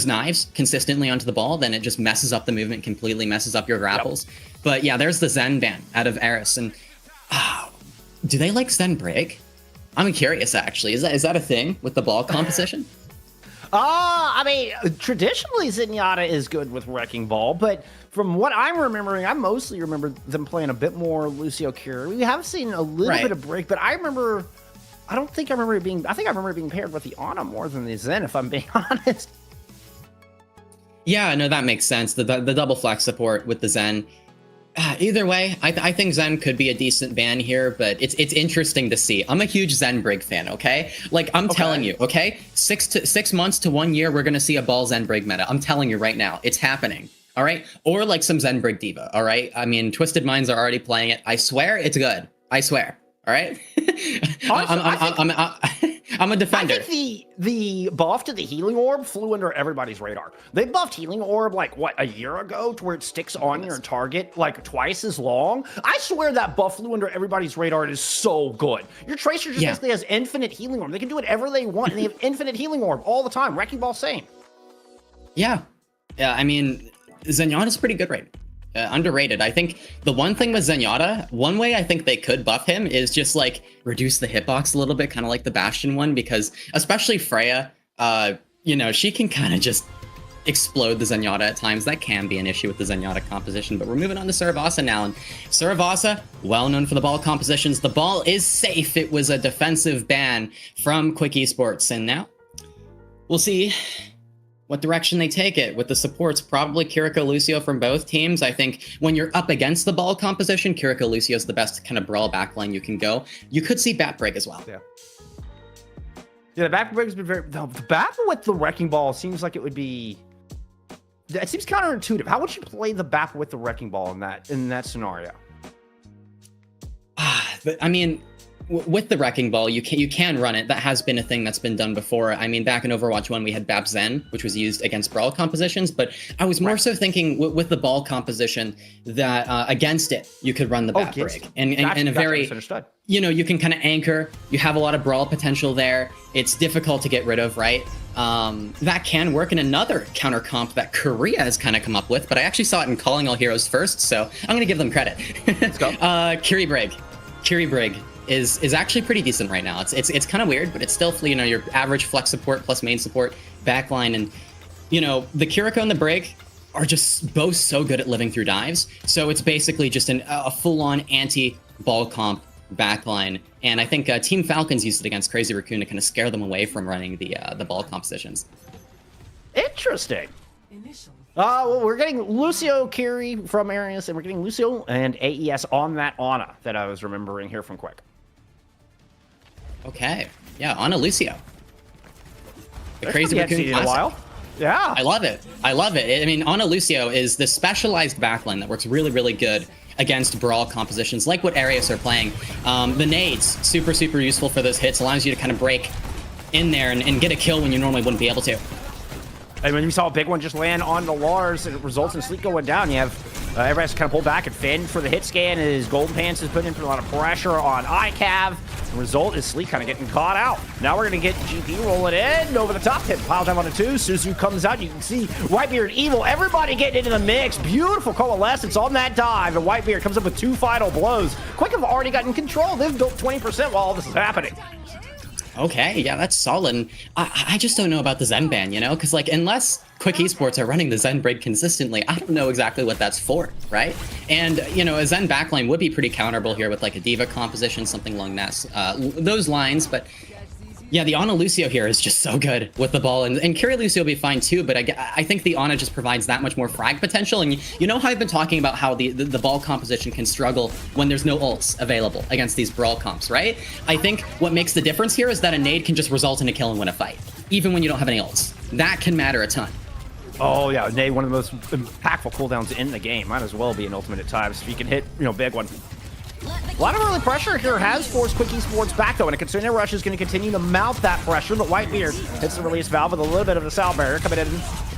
knives consistently onto the ball, then it just messes up the movement completely, messes up your grapples. Yep. But yeah, there's the Zen ban out of Aras, and do they like Zen break? I'm curious actually. Is that a thing with the ball composition? I mean, traditionally Zenyatta is good with Wrecking Ball, but from what I'm remembering, I mostly remember them playing a bit more Lucio Curie. We have seen a little bit of break, but I remember it being paired with the Ana more than the Zen, if I'm being honest. Yeah, no, that makes sense. The double flex support with the Zen. Either way, I think Zen could be a decent ban here, but it's interesting to see. I'm a huge Zen Brig fan, okay? Like, I'm telling you, okay? 6 months to 1 year, we're going to see a ball Zen Brig meta. I'm telling you right now, it's happening, all right? Or like some Zen Brig Diva, all right? I mean, Twisted Minds are already playing it. I swear it's good. I swear, all right? I'm a defender. I think the buff to the Healing Orb flew under everybody's radar. They buffed Healing Orb like, what, a year ago to where it sticks on your target like twice as long? I swear that buff flew under everybody's radar. It is so good. Your Tracer just basically has infinite Healing Orb. They can do whatever they want, and they have infinite Healing Orb all the time. Wrecking Ball, same. Yeah, I mean, Zenyatta's pretty good right now. Underrated. I think the one thing with Zenyatta, one way I think they could buff him is just like reduce the hitbox a little bit, kind of like the Bastion one, because especially Freya, you know, she can kind of just explode the Zenyatta at times. That can be an issue with the Zenyatta composition, but we're moving on to Saravasa now, and Saravasa, well known for the ball compositions. The ball is safe. It was a defensive ban from Quick Esports, and now we'll see what direction they take it with the supports. Probably Kiriko Lucio from both teams. I think when you're up against the ball composition, Kiriko Lucio is the best kind of brawl backline you can go. You could see Bat Break as well. Yeah, the Bat Break has been very... The battle with the Wrecking Ball seems like it would be... It seems counterintuitive. How would you play the battle with the Wrecking Ball in that scenario? I mean, with the Wrecking Ball, you can run it. That has been a thing that's been done before. I mean, back in Overwatch 1, we had Bab Zen, which was used against brawl compositions, but I was more so thinking with the ball composition that against it, you could run the Bat Break. And a very, you know, you can kind of anchor. You have a lot of brawl potential there. It's difficult to get rid of, right? That can work in another counter comp that Korea has kind of come up with, but I actually saw it in Calling All Heroes first, so I'm going to give them credit. Let's go. Curie Brig is actually pretty decent right now. It's kind of weird, but it's still, you know, your average flex support plus main support backline, and you know the Kiriko and the Brig are just both so good at living through dives. So it's basically just a full-on anti-ball comp backline, and I think Team Falcons used it against Crazy Raccoon to kind of scare them away from running the ball compositions. Interesting. Well, we're getting Lucio Curie from Arius, and we're getting Lucio and AES on that Ana that I was remembering here from Quick. Okay, yeah, Ana Lucio. The Crazy Raccoon Raccoon in a while. Yeah, I love it. I mean, Ana Lucio is the specialized backline that works really, really good against brawl compositions like what Arius are playing. The nades, super useful for those hits, allows you to kind of break in there and get a kill when you normally wouldn't be able to. And when you saw a big one just land on the Lars and it results in Sleep going down, you have Everybody has to kind of pull back and fend for the hit scan as Golden Pants is putting in a lot of pressure on ICAV. The result is Sleek kind of getting caught out. Now we're going to get GP rolling in over the top. Hit pile time on the 2. Suzu comes out. You can see Whitebeard, Evil, everybody getting into the mix. Beautiful coalescence on that dive. And Whitebeard comes up with 2 final blows. Quick have already gotten control. They've built 20% while all this is happening. Okay, yeah, that's solid. And I just don't know about the Zen ban, you know? Because, like, unless Quick Esports are running the Zen break consistently, I don't know exactly what that's for, right? And, you know, a Zen backline would be pretty counterable here with, like, a Diva composition, something along those lines. But, yeah, the Ana Lucio here is just so good with the ball. And Kiri Lucio will be fine, too. But I think the Ana just provides that much more frag potential. And you know how I've been talking about how the ball composition can struggle when there's no ults available against these brawl comps, right? I think what makes the difference here is that a nade can just result in a kill and win a fight, even when you don't have any ults. That can matter a ton. Oh, yeah, nade, one of the most impactful cooldowns in the game. Might as well be an ultimate at times if you can hit, you know, big one. A lot of early pressure here has forced Quick Esports back, though, and a Kitsune Rush is going to continue to mount that pressure. But Whitebeard hits the release valve with a little bit of a sound barrier coming in.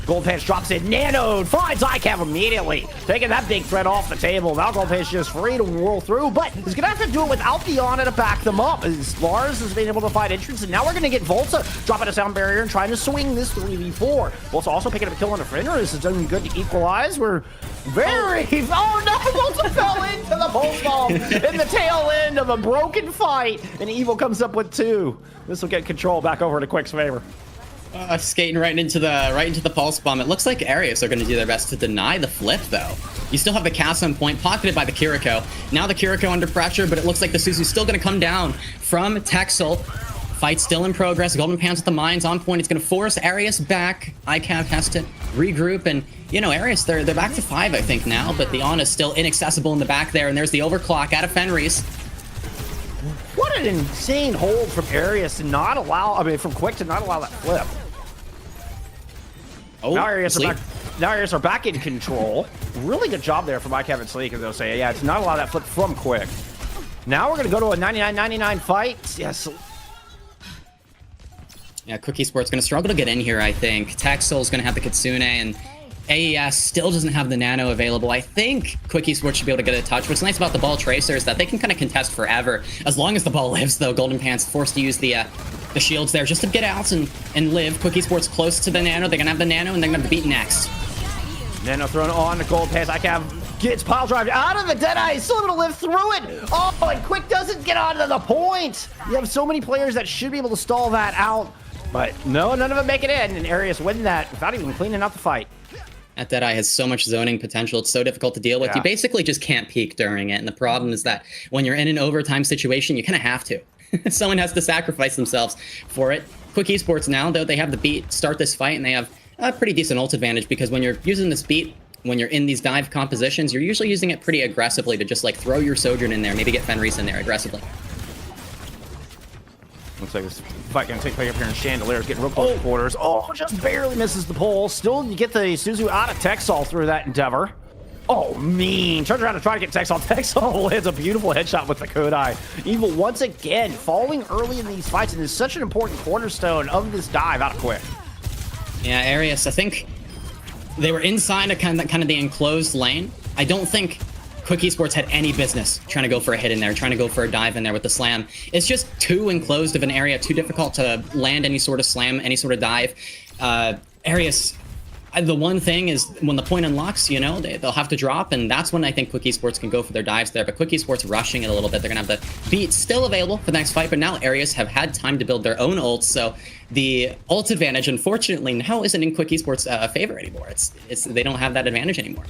Gold Pants drops in. Nano finds ICAV immediately, taking that big threat off the table. Now Gold Pants just free to whirl through, but he's going to have to do it without the Ana to back them up, as Lars has been able to find entrance, and now we're going to get Volta dropping a sound barrier and trying to swing this 3v4. Volta also picking up a kill on the Fenris. It's doing good to equalize. We're very... Oh, no! Volta fell into the pulse bomb in the tail end of a broken fight, and Evil comes up with 2. This will get control back over to Quick's favor. Skating right into the pulse bomb. It looks like Aras are going to do their best to deny the flip, though. You still have the cast on point, pocketed by the Kiriko. Now the Kiriko under pressure, but it looks like the Suzu's still going to come down from Texel. Fight still in progress. Golden Pants with the mines on point. It's going to force Aras back. ICAV has to regroup, and you know, Aras, they're back to 5, I think, now, but the Ana's still inaccessible in the back there, and there's the overclock out of Fenris. What an insane hold from Aras to not allow, from Quick to not allow that flip. Oh, now Aras are back in control. Really good job there from ICAV and Sleek, as they'll say. Yeah, it's not allow that flip from Quick. Now we're going to go to a 99-99 fight. Yes. Yeah, Quick Esports going to struggle to get in here, I think. Texel's going to have the Kitsune, and AES still doesn't have the Nano available. I think Quick Esports should be able to get a touch. What's nice about the ball tracer is that they can kind of contest forever. As long as the ball lives, though, Golden Pants forced to use the shields there just to get out and live. Quick Esports close to the Nano. They're going to have the Nano, and they're going to beat next. Nano thrown on the Gold Pants. ICAV gets pile drive out of the Deadeye. He's still able to live through it. Oh, and Quick doesn't get onto the point. You have so many players that should be able to stall that out. But no, none of them make it in, and Aras win that without even cleaning out the fight. That Deadeye has so much zoning potential. It's so difficult to deal with. Yeah. You basically just can't peek during it. And the problem is that when you're in an overtime situation, you kind of have to. Someone has to sacrifice themselves for it. Quick Esports now, though, they have the beat, start this fight, and they have a pretty decent ult advantage because when you're using this beat, when you're in these dive compositions, you're usually using it pretty aggressively to just like throw your Sojourn in there, maybe get Fenris in there aggressively. Looks like this fight going to take place up here in Chandelier's getting real close quarters. Oh, just barely misses the pole. Still, you get the Suzu out of Texal through that endeavor. Oh, mean. Turns around to try to get Texal. Texal lands a beautiful headshot with the Kodai. Evil, once again, falling early in these fights, and is such an important cornerstone of this dive out of Quick. Yeah, Aras, I think they were inside a kind of the enclosed lane. I don't think Quick Esports had any business trying to go for a hit in there, trying to go for a dive in there with the slam. It's just too enclosed of an area, too difficult to land any sort of slam, any sort of dive. Aras, the one thing is when the point unlocks, you know, they'll have to drop, and that's when I think Quick Esports can go for their dives there. But Quick Esports rushing it a little bit. They're going to have the beat still available for the next fight, but now Aras have had time to build their own ults, so the ult advantage, unfortunately, now isn't in Quick Esports' favor anymore. They don't have that advantage anymore.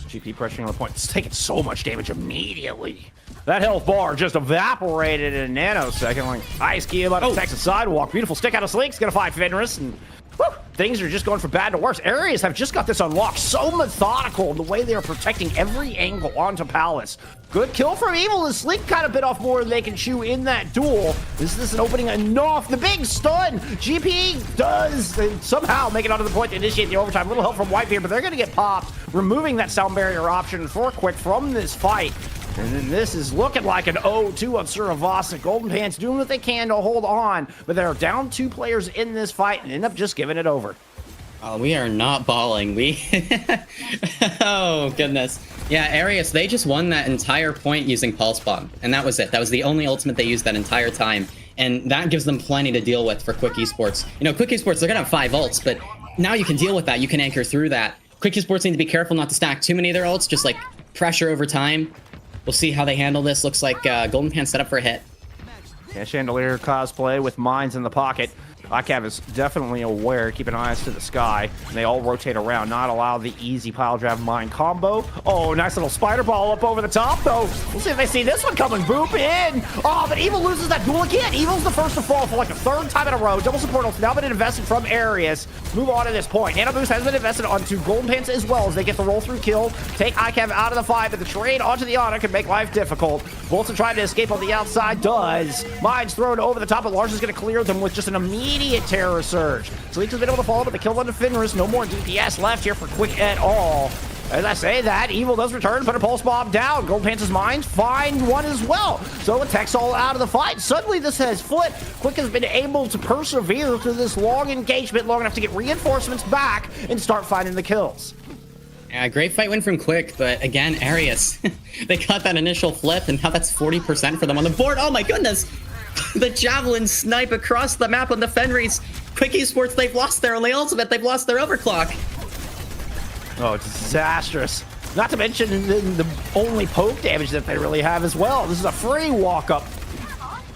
GP pressuring on the point. It's taking so much damage immediately. That health bar just evaporated in a nanosecond. Like Ice Key about to Texas sidewalk. Beautiful stick out of Sleek's gonna find Fenris, and whew, things are just going from bad to worse. Areas have just got this unlocked. So methodical in the way they are protecting every angle onto Palace. Good kill from Evil, as Sleek kind of bit off more than they can chew in that duel. Is this an opening enough? The big stun! GP does somehow make it onto the point to initiate the overtime. A little help from Whitebeard, but they're going to get popped, removing that sound barrier option for Quick from this fight. And then this is looking like an 0-2 on Suravasa. Golden Pants doing what they can to hold on, but they're down 2 players in this fight and end up just giving it over. Oh, we are not balling. We oh goodness. Yeah, Aras, they just won that entire point using Pulse Bomb, and that was it. That was the only ultimate they used that entire time, and that gives them plenty to deal with for Quick Esports. You know, Quick Esports, they're gonna have 5 ults, but now you can deal with that. You can anchor through that. Quick Esports need to be careful not to stack too many of their ults, just like pressure over time. We'll see how they handle this. Looks like Golden Pan set up for a hit. Yeah, Chandelier cosplay with mines in the pocket. ICAV is definitely aware, keeping eyes to the sky. And they all rotate around, not allow the easy pile drive mine combo. Oh, nice little spider ball up over the top, though. We'll see if they see this one coming. Boop in. Oh, but Evil loses that duel again. Evil's the first to fall for like the 3rd time in a row. Double support ults now been invested from Aras. Move on to this point. Nano Boost has been invested onto Golden Pants as well as they get the roll through kill. Take ICAV out of the fight, but the trade onto the Ana can make life difficult. Bolton trying to escape on the outside does. Mines thrown over the top, but Lars is going to clear them with just an immediate terror surge. Sleek has been able to follow, but the kill onto Fenris. No more DPS left here for Quick at all. As I say that, Evil does return, put a pulse bomb down. Gold Pants' mines find one as well. So it takes all out of the fight. Suddenly this has flipped. Quick has been able to persevere through this long engagement, long enough to get reinforcements back and start finding the kills. Yeah, great fight win from Quick, but again, Aras, they got that initial flip, and now that's 40% for them on the board. Oh my goodness! The Javelin snipe across the map on the Fenris. Quick Esports, they've lost their only ultimate, they've lost their overclock. Oh, disastrous. Not to mention the only poke damage that they really have as well. This is a free walk-up.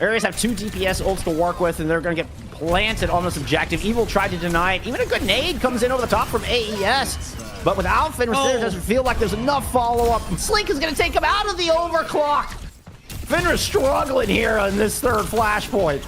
Ares have 2 DPS ults to work with, and they're going to get planted on this objective. Evil tried to deny it. Even a good nade comes in over the top from AES. But without Fenris there, it doesn't feel like there's enough follow-up. And Slink is going to take him out of the overclock. Fenris struggling here on this 3rd flashpoint.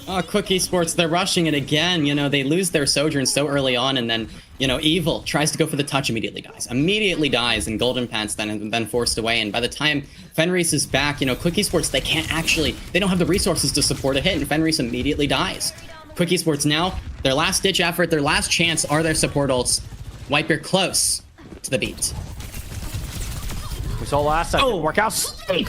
Oh, Quick Esports, they're rushing it again. You know, they lose their Sojourn so early on, and then, you know, Evil tries to go for the touch, immediately dies, and Golden Pants then forced away. And by the time Fenris is back, you know, Quick Esports, they don't have the resources to support a hit, and Fenris immediately dies. Quick Esports now, their last-ditch effort, their last chance are their support ults. Wiper close to the beat. We saw last time work out. Snake,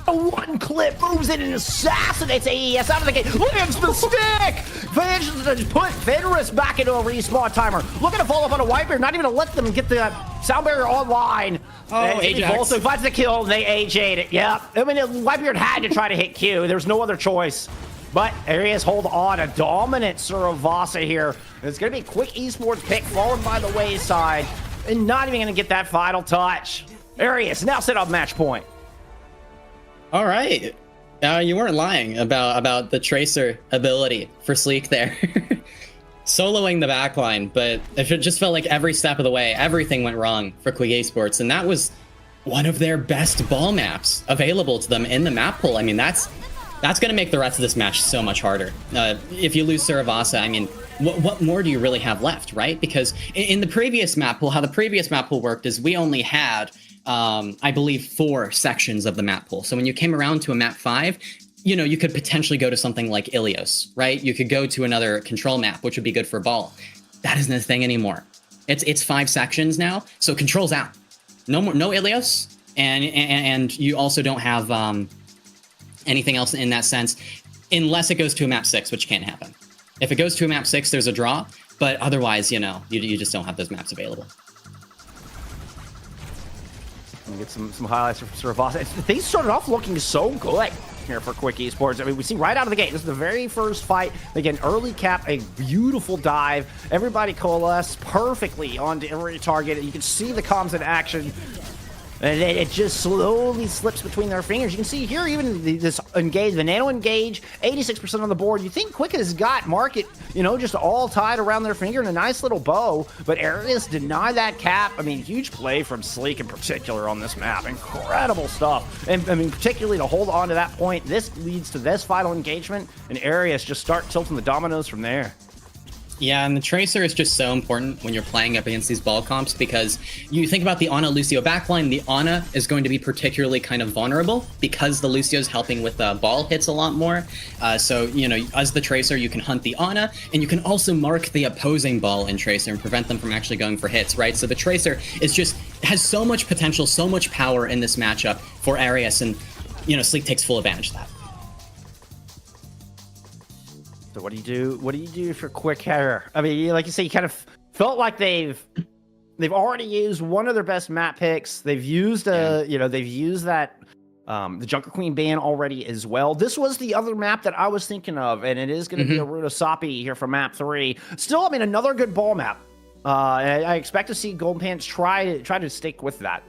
one clip moves in and assassinates AES out of the gate. Lands the stick. Manages to put Fenris back into a respawn timer. Looking to follow up on a Wiper, not even to let them get the sound barrier online. Oh, Ajax also finds the kill, and they AJ'd it. Yeah, I mean, Wiper had to try to hit Q. There's no other choice. But Ares hold on, a dominant Suravasa here. It's going to be Quick Esports pick, followed by the wayside, and not even going to get that final touch. Ares now set up match point. All right. You weren't lying about the Tracer ability for Sleek there. Soloing the backline, but it just felt like every step of the way, everything went wrong for Quick Esports, and that was one of their best ball maps available to them in the map pool. I mean, that's going to make the rest of this match so much harder. If you lose Suravasa, I mean, what more do you really have left, right? Because in the previous map pool, how the previous map pool worked is we only had, I believe, 4 sections of the map pool. So when you came around to a map 5, you know, you could potentially go to something like Ilios, right? You could go to another control map, which would be good for ball. That isn't a thing anymore. It's 5 sections now, so control's out. No Ilios, and you also don't have anything else in that sense, unless it goes to a map 6, which can't happen. If it goes to a map 6, there's a draw, but otherwise, you know, you just don't have those maps available. We'll get some highlights from Suravasa. Things started off looking so good here for Quick Esports. I mean, we see right out of the gate, this is the very first fight. They get an early cap, a beautiful dive. Everybody coalesced perfectly onto every target. You can see the comms in action. And it just slowly slips between their fingers. You can see here, even this engage, the nano engage, 86% on the board. You think Quick has got market, you know, just all tied around their finger in a nice little bow, but Ares denied that cap. I mean, huge play from Sleek in particular on this map. Incredible stuff. And I mean, particularly to hold on to that point, this leads to this final engagement, and Ares just start tilting the dominoes from there. Yeah, and the Tracer is just so important when you're playing up against these ball comps, because you think about the Ana Lucio backline, the Ana is going to be particularly kind of vulnerable because the Lucio's helping with ball hits a lot more. So, you know, as the Tracer, you can hunt the Ana, and you can also mark the opposing ball in Tracer and prevent them from actually going for hits, right? So the Tracer has so much potential, so much power in this matchup for Ares, and, you know, Sleek takes full advantage of that. So what do you do? What do you do for Quick here? I mean, like you say, you kind of felt like they've already used one of their best map picks. They've used they've used that the Junker Queen ban already as well. This was the other map that I was thinking of, and it is going to be a Runosapi here for map 3. Still, I mean, another good ball map. I expect to see Golden Pants try to stick with that.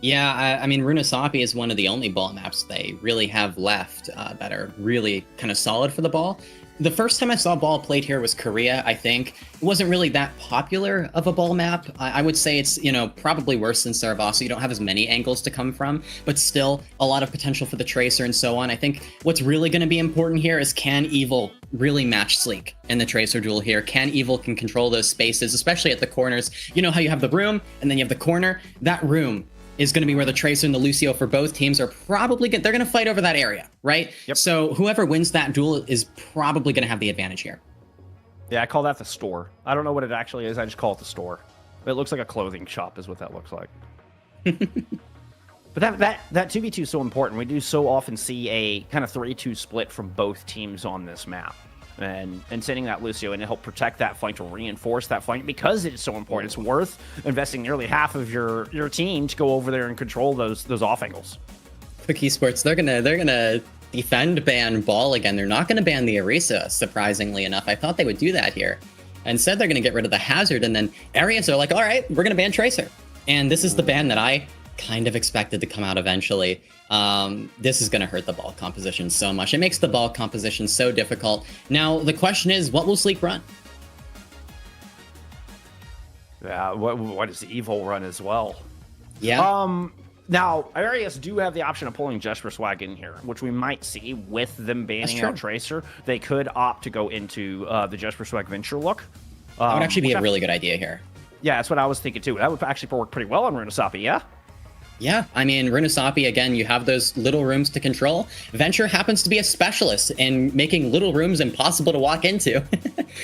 Yeah, I mean, Runosapi is one of the only ball maps they really have left that are really kind of solid for the ball. The first time I saw ball played here was Korea, I think. It wasn't really that popular of a ball map. I would say it's, probably worse than Saragossa. You don't have as many angles to come from, but still a lot of potential for the Tracer and so on. I think what's really going to be important here is can Evil really match Sleek in the Tracer duel here? Can Evil can control those spaces, especially at the corners? You know how you have the room and then you have the corner? That room is going to be where the Tracer and the Lucio for both teams are probably they're going to fight over that area, right? Yep. So whoever wins that duel is probably going to have the advantage here. Yeah, I call that the store. I don't know what it actually is. I just call it the store. It looks like a clothing shop is what that looks like. But that 2v2 is so important. We do so often see a kind of 3-2 split from both teams on this map. And sending that Lucio in to help protect that flank, to reinforce that flank, because it's so important. It's worth investing nearly half of your team to go over there and control those off angles. Quick Esports, they're gonna defend ban ball again. They're not gonna ban the Arisa, surprisingly enough. I thought they would do that here. Instead, they're gonna get rid of the hazard, and then Aras are like, all right, we're gonna ban Tracer. And this is the ban that I kind of expected to come out eventually. This is going to hurt the ball composition so much. It makes the ball composition so difficult. Now, the question is, what will Sleek run? Yeah, what does Evil run as well? Yeah. Now, Aras do have the option of pulling Jesper Swag in here, which we might see with them banning out Tracer. They could opt to go into the Jesper Swag Venture look. That would actually be a really good idea here. Yeah, that's what I was thinking too. That would actually work pretty well on Runosapi, yeah? Yeah, I mean, Runosapi, again, you have those little rooms to control. Venture happens to be a specialist in making little rooms impossible to walk into.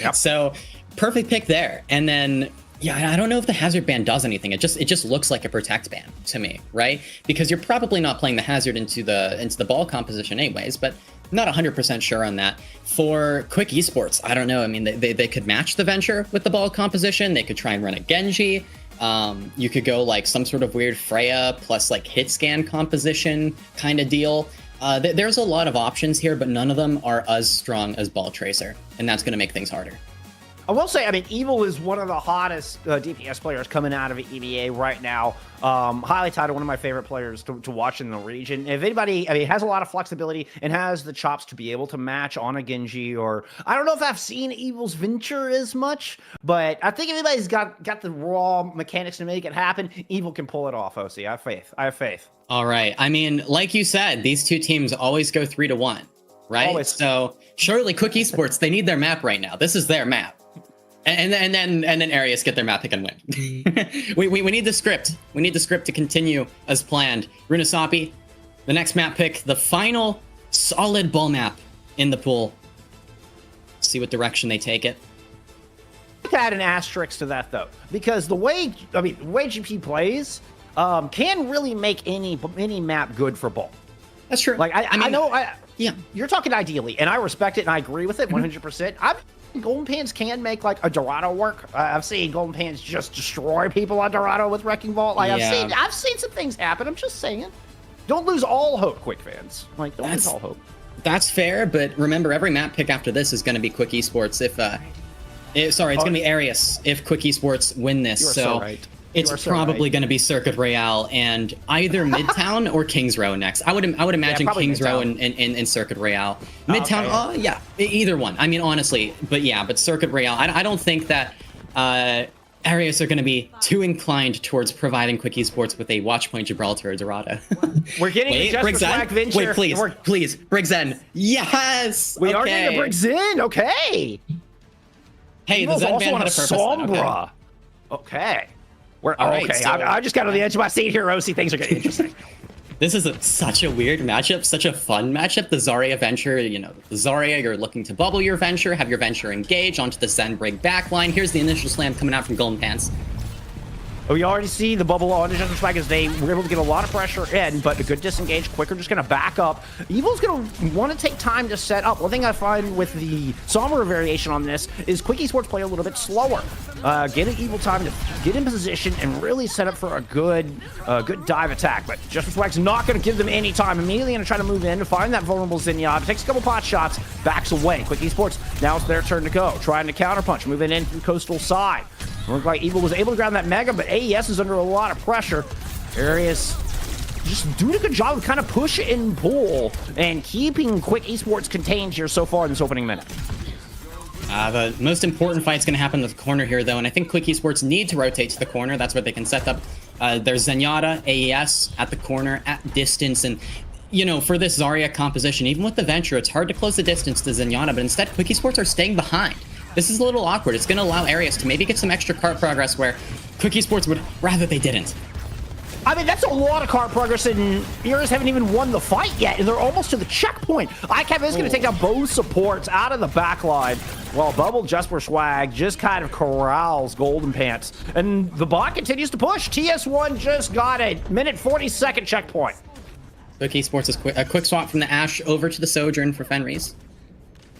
Yep. So, perfect pick there. And then, yeah, I don't know if the hazard ban does anything. It just looks like a protect ban to me, right? Because you're probably not playing the hazard into the ball composition anyways, but not 100% sure on that. For Quick Esports, I don't know. I mean, they could match the Venture with the ball composition. They could try and run a Genji. You could go like some sort of weird Freya plus like hit scan composition kind of deal. There's a lot of options here, but none of them are as strong as Ball Tracer, and that's going to make things harder. I will say, I mean, Evil is one of the hottest DPS players coming out of EVA right now. Highly touted, one of my favorite players to watch in the region. If anybody, I mean, has a lot of flexibility and has the chops to be able to match on a Genji, or I don't know if I've seen Evil's Venture as much, but I think if anybody's got the raw mechanics to make it happen, Evil can pull it off, OC. I have faith. I have faith. All right. I mean, like you said, these two teams always go 3-1, right? Always. So surely Quick Esports, they need their map right now. This is their map. And then Aras get their map pick and win. we need the script. We need the script to continue as planned. Runosapi, the next map pick, the final solid ball map in the pool. See what direction they take it. Add an asterisk to that though, because the way GP plays can really make any map good for ball. That's true. Like I know yeah, you're talking ideally, and I respect it and I agree with it 100%. Golden Pants can make like a Dorado work. I've seen Golden Pants just destroy people on Dorado with Wrecking Ball. Like yeah. I've seen some things happen. I'm just saying, don't lose all hope, Quick fans. Like don't lose all hope. That's fair, but remember, every map pick after this is going to be Quick Esports. It's going to be Aras if Quick Esports win this. You are so right. It's probably going to be Circuit Royale and either Midtown or Kings Row next. I would imagine Kings Row and Circuit Royale. Midtown, yeah, either one. I mean, honestly, but Circuit Royale. I don't think that Aras are going to be too inclined towards providing Quick Esports with a Watchpoint Gibraltar or Dorado. We're getting the Jesper Swag Venture. Wait, please, Briggs in. Yes, we are getting a Briggs in. Okay. Hey, the Zen ban had a purpose. Sombra. Okay. I just got on the edge of my seat here, OC. Things are getting interesting. This is such a weird matchup, such a fun matchup. The Zarya Venture, the Zarya, you're looking to bubble your Venture, have your Venture engage onto the Zen Brig backline. Here's the initial slam coming out from Golden Pants. We already see the bubble on Jesper Swag as they were able to get a lot of pressure in, but a good disengage. Quicker just going to back up. Evil's going to want to take time to set up. One thing I find with the Sombra variation on this is Quick Esports play a little bit slower. Get an Evil time to get in position and really set up for a good dive attack. But Jesper Swag's not going to give them any time. Immediately going to try to move in to find that vulnerable Zenyatta. Takes a couple pot shots, backs away. Quick Esports, now it's their turn to go. Trying to counterpunch, moving in from coastal side. Looked like Evil was able to grab that Mega, but AES is under a lot of pressure. Arius just doing a good job of kind of push and pull and keeping Quick Esports contained here so far in this opening minute. The most important fight's going to happen in the corner here, though, and I think Quick Esports need to rotate to the corner. That's where they can set up their Zenyatta, AES at the corner, at distance, and you know, for this Zarya composition, even with the Venture, it's hard to close the distance to Zenyatta, but instead Quick Esports are staying behind. This is a little awkward. It's going to allow Arias to maybe get some extra cart progress where Quick Esports would rather they didn't. I mean, that's a lot of cart progress, and Aras haven't even won the fight yet, and they're almost to the checkpoint. ICAV is going to take down both supports out of the backline, while Bubble Jesper Swag just kind of corrals Golden Pants. And the bot continues to push. TS1 just got a minute 40-second checkpoint. Quick Esports is a quick swap from the Ashe over to the Sojourn for Fenris.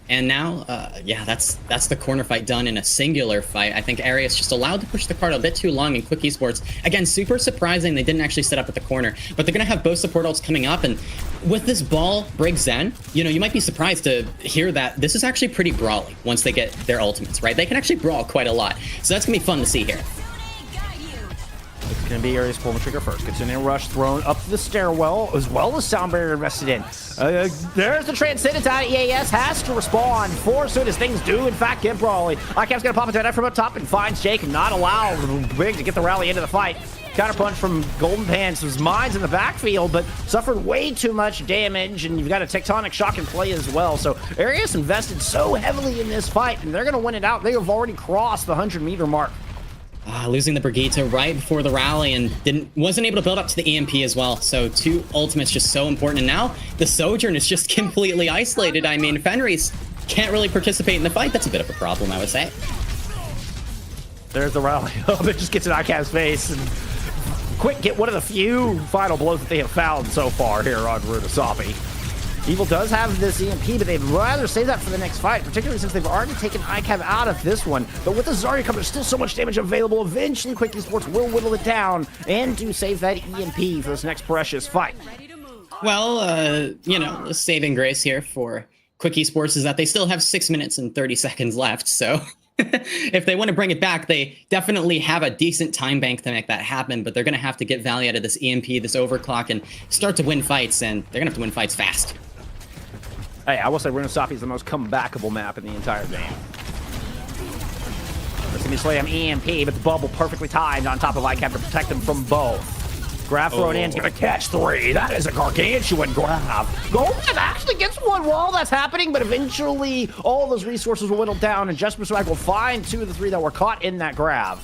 And now, yeah, that's the corner fight done in a singular fight. I think Arias just allowed to push the card a bit too long in Quick Esports. Again, super surprising they didn't actually set up at the corner, but they're going to have both support ults coming up. And with this ball break Zen, you know, you might be surprised to hear that this is actually pretty brawly once they get their ultimates, right? They can actually brawl quite a lot. So that's going to be fun to see here. It's going to be Arias pulling the trigger first. Gets in a rush thrown up the stairwell, as well as Sound Barrier invested in. There's the Transcendence out of EAS. Has to respond for soon as things do, in fact, get brawly. ICAP's going to pop into that from up top and finds Jake. Not allowed Big to get the rally into the fight. Counterpunch from Golden Pants. His mind's in the backfield, but suffered way too much damage, and you've got a Tectonic Shock in play as well. So Arias invested so heavily in this fight, and they're going to win it out. They have already crossed the 100-meter mark. Losing the Brigitte right before the rally and wasn't able to build up to the EMP as well. So two ultimates just so important. And now the Sojourn is just completely isolated. I mean, Fenris can't really participate in the fight. That's a bit of a problem, I would say. There's the rally. It just gets in ICAP's face. And Quick get one of the few final blows that they have found so far here on Rudasapi. Evil does have this EMP, but they'd rather save that for the next fight, particularly since they've already taken ICAV out of this one. But with the Zarya coming, there's still so much damage available. Eventually, Quick Esports will whittle it down and do save that EMP for this next precious fight. Well, you know, the saving grace here for Quick Esports is that they still have 6 minutes and 30 seconds left. So if they want to bring it back, they definitely have a decent time bank to make that happen. But they're going to have to get value out of this EMP, this overclock, and start to win fights. And they're going to have to win fights fast. Hey, I will say Runasapi is the most comebackable map in the entire game. Let's see Slam EMP, but the bubble perfectly timed on top of ICAP to protect them from both. Grab thrown in, gonna catch three. That is a gargantuan grab. Golden actually gets one while that's happening, but eventually all those resources will whittle down, and Jesper Swag will find 2 of the 3 that were caught in that grab.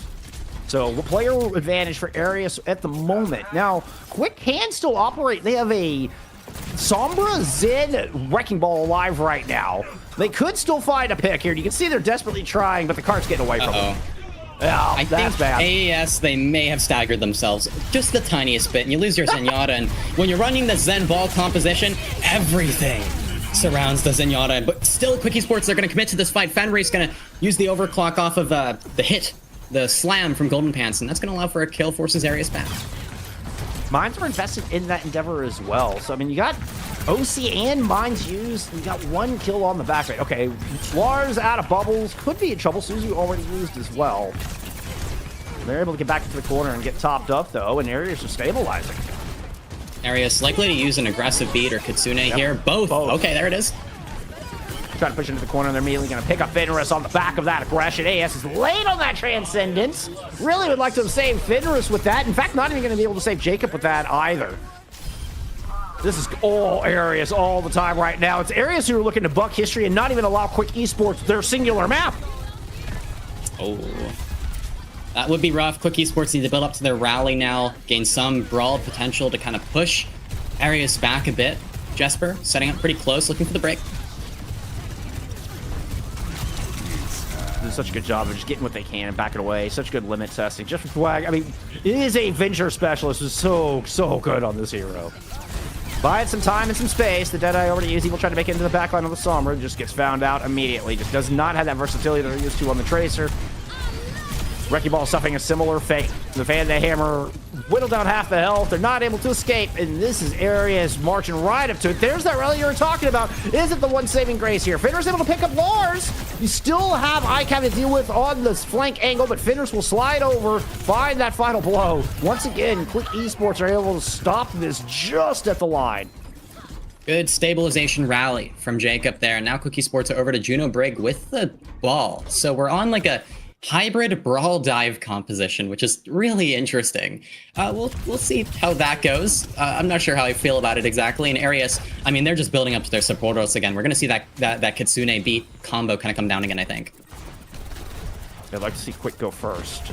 So player advantage for Arias at the moment. Now, Quick can still operate. They have a Sombra, Zen, Wrecking Ball alive right now. They could still find a pick here. You can see they're desperately trying, but the cart's getting away from them. Yeah, I think bad. AES, they may have staggered themselves just the tiniest bit, and you lose your Zenyatta, and when you're running the Zen ball composition, everything surrounds the Zenyatta, but still Quick Esports, they're going to commit to this fight. Fenris going to use the overclock off of the hit, the slam from Golden Pants, and that's going to allow for a kill, forces Arias back. Mines were invested in that endeavor as well. So, I mean, you got OC and Mines used. You got 1 kill on the back rate. Okay, Lars out of bubbles. Could be in trouble. Suzu already used as well. They're able to get back into the corner and get topped up, though, and Arias are stabilizing. Arias likely to use an aggressive beat or Kitsune here. Both. Okay, there it is. Trying to push into the corner, and they're immediately going to pick up Fenris on the back of that aggression. AS is late on that Transcendence. Really would like to have saved Fenris with that. In fact, not even going to be able to save Jacob with that either. This is all Arias all the time right now. It's Arias who are looking to buck history and not even allow Quick Esports their singular map. Oh, that would be rough. Quick Esports need to build up to their rally now, gain some brawl potential to kind of push Arias back a bit. Jesper setting up pretty close, looking for the break. does such a good job of just getting what they can and backing away. Such good limit testing. Just for Swag, I mean, it is a Venture specialist who's so good on this hero. Buying some time and some space. The Deadeye already used. Evil tried to make it into the backline of the Sombra. Just gets found out immediately. Just does not have that versatility that they're used to on the Tracer. Wrecking Ball suffering a similar fate. The Fan the Hammer whittled down half the health. They're not able to escape, and this is Ares marching right up to it. There's that rally you were talking about. Is it the one saving grace here? Fenrir's able to pick up Lars. You still have ICAV to deal with on this flank angle, but Fenris will slide over, find that final blow. Once again, Quick Esports are able to stop this just at the line. Good stabilization rally from Jacob there. Now Cookie Sports are over to Juno Brig with the ball. So we're on like a hybrid brawl dive composition, which is really interesting. We'll see how that goes. I'm not sure how I feel about it exactly. And Arias, I mean, they're just building up to their supporters again. We're going to see that Kitsune beat combo kind of come down again, I think. I'd like to see Quick go first.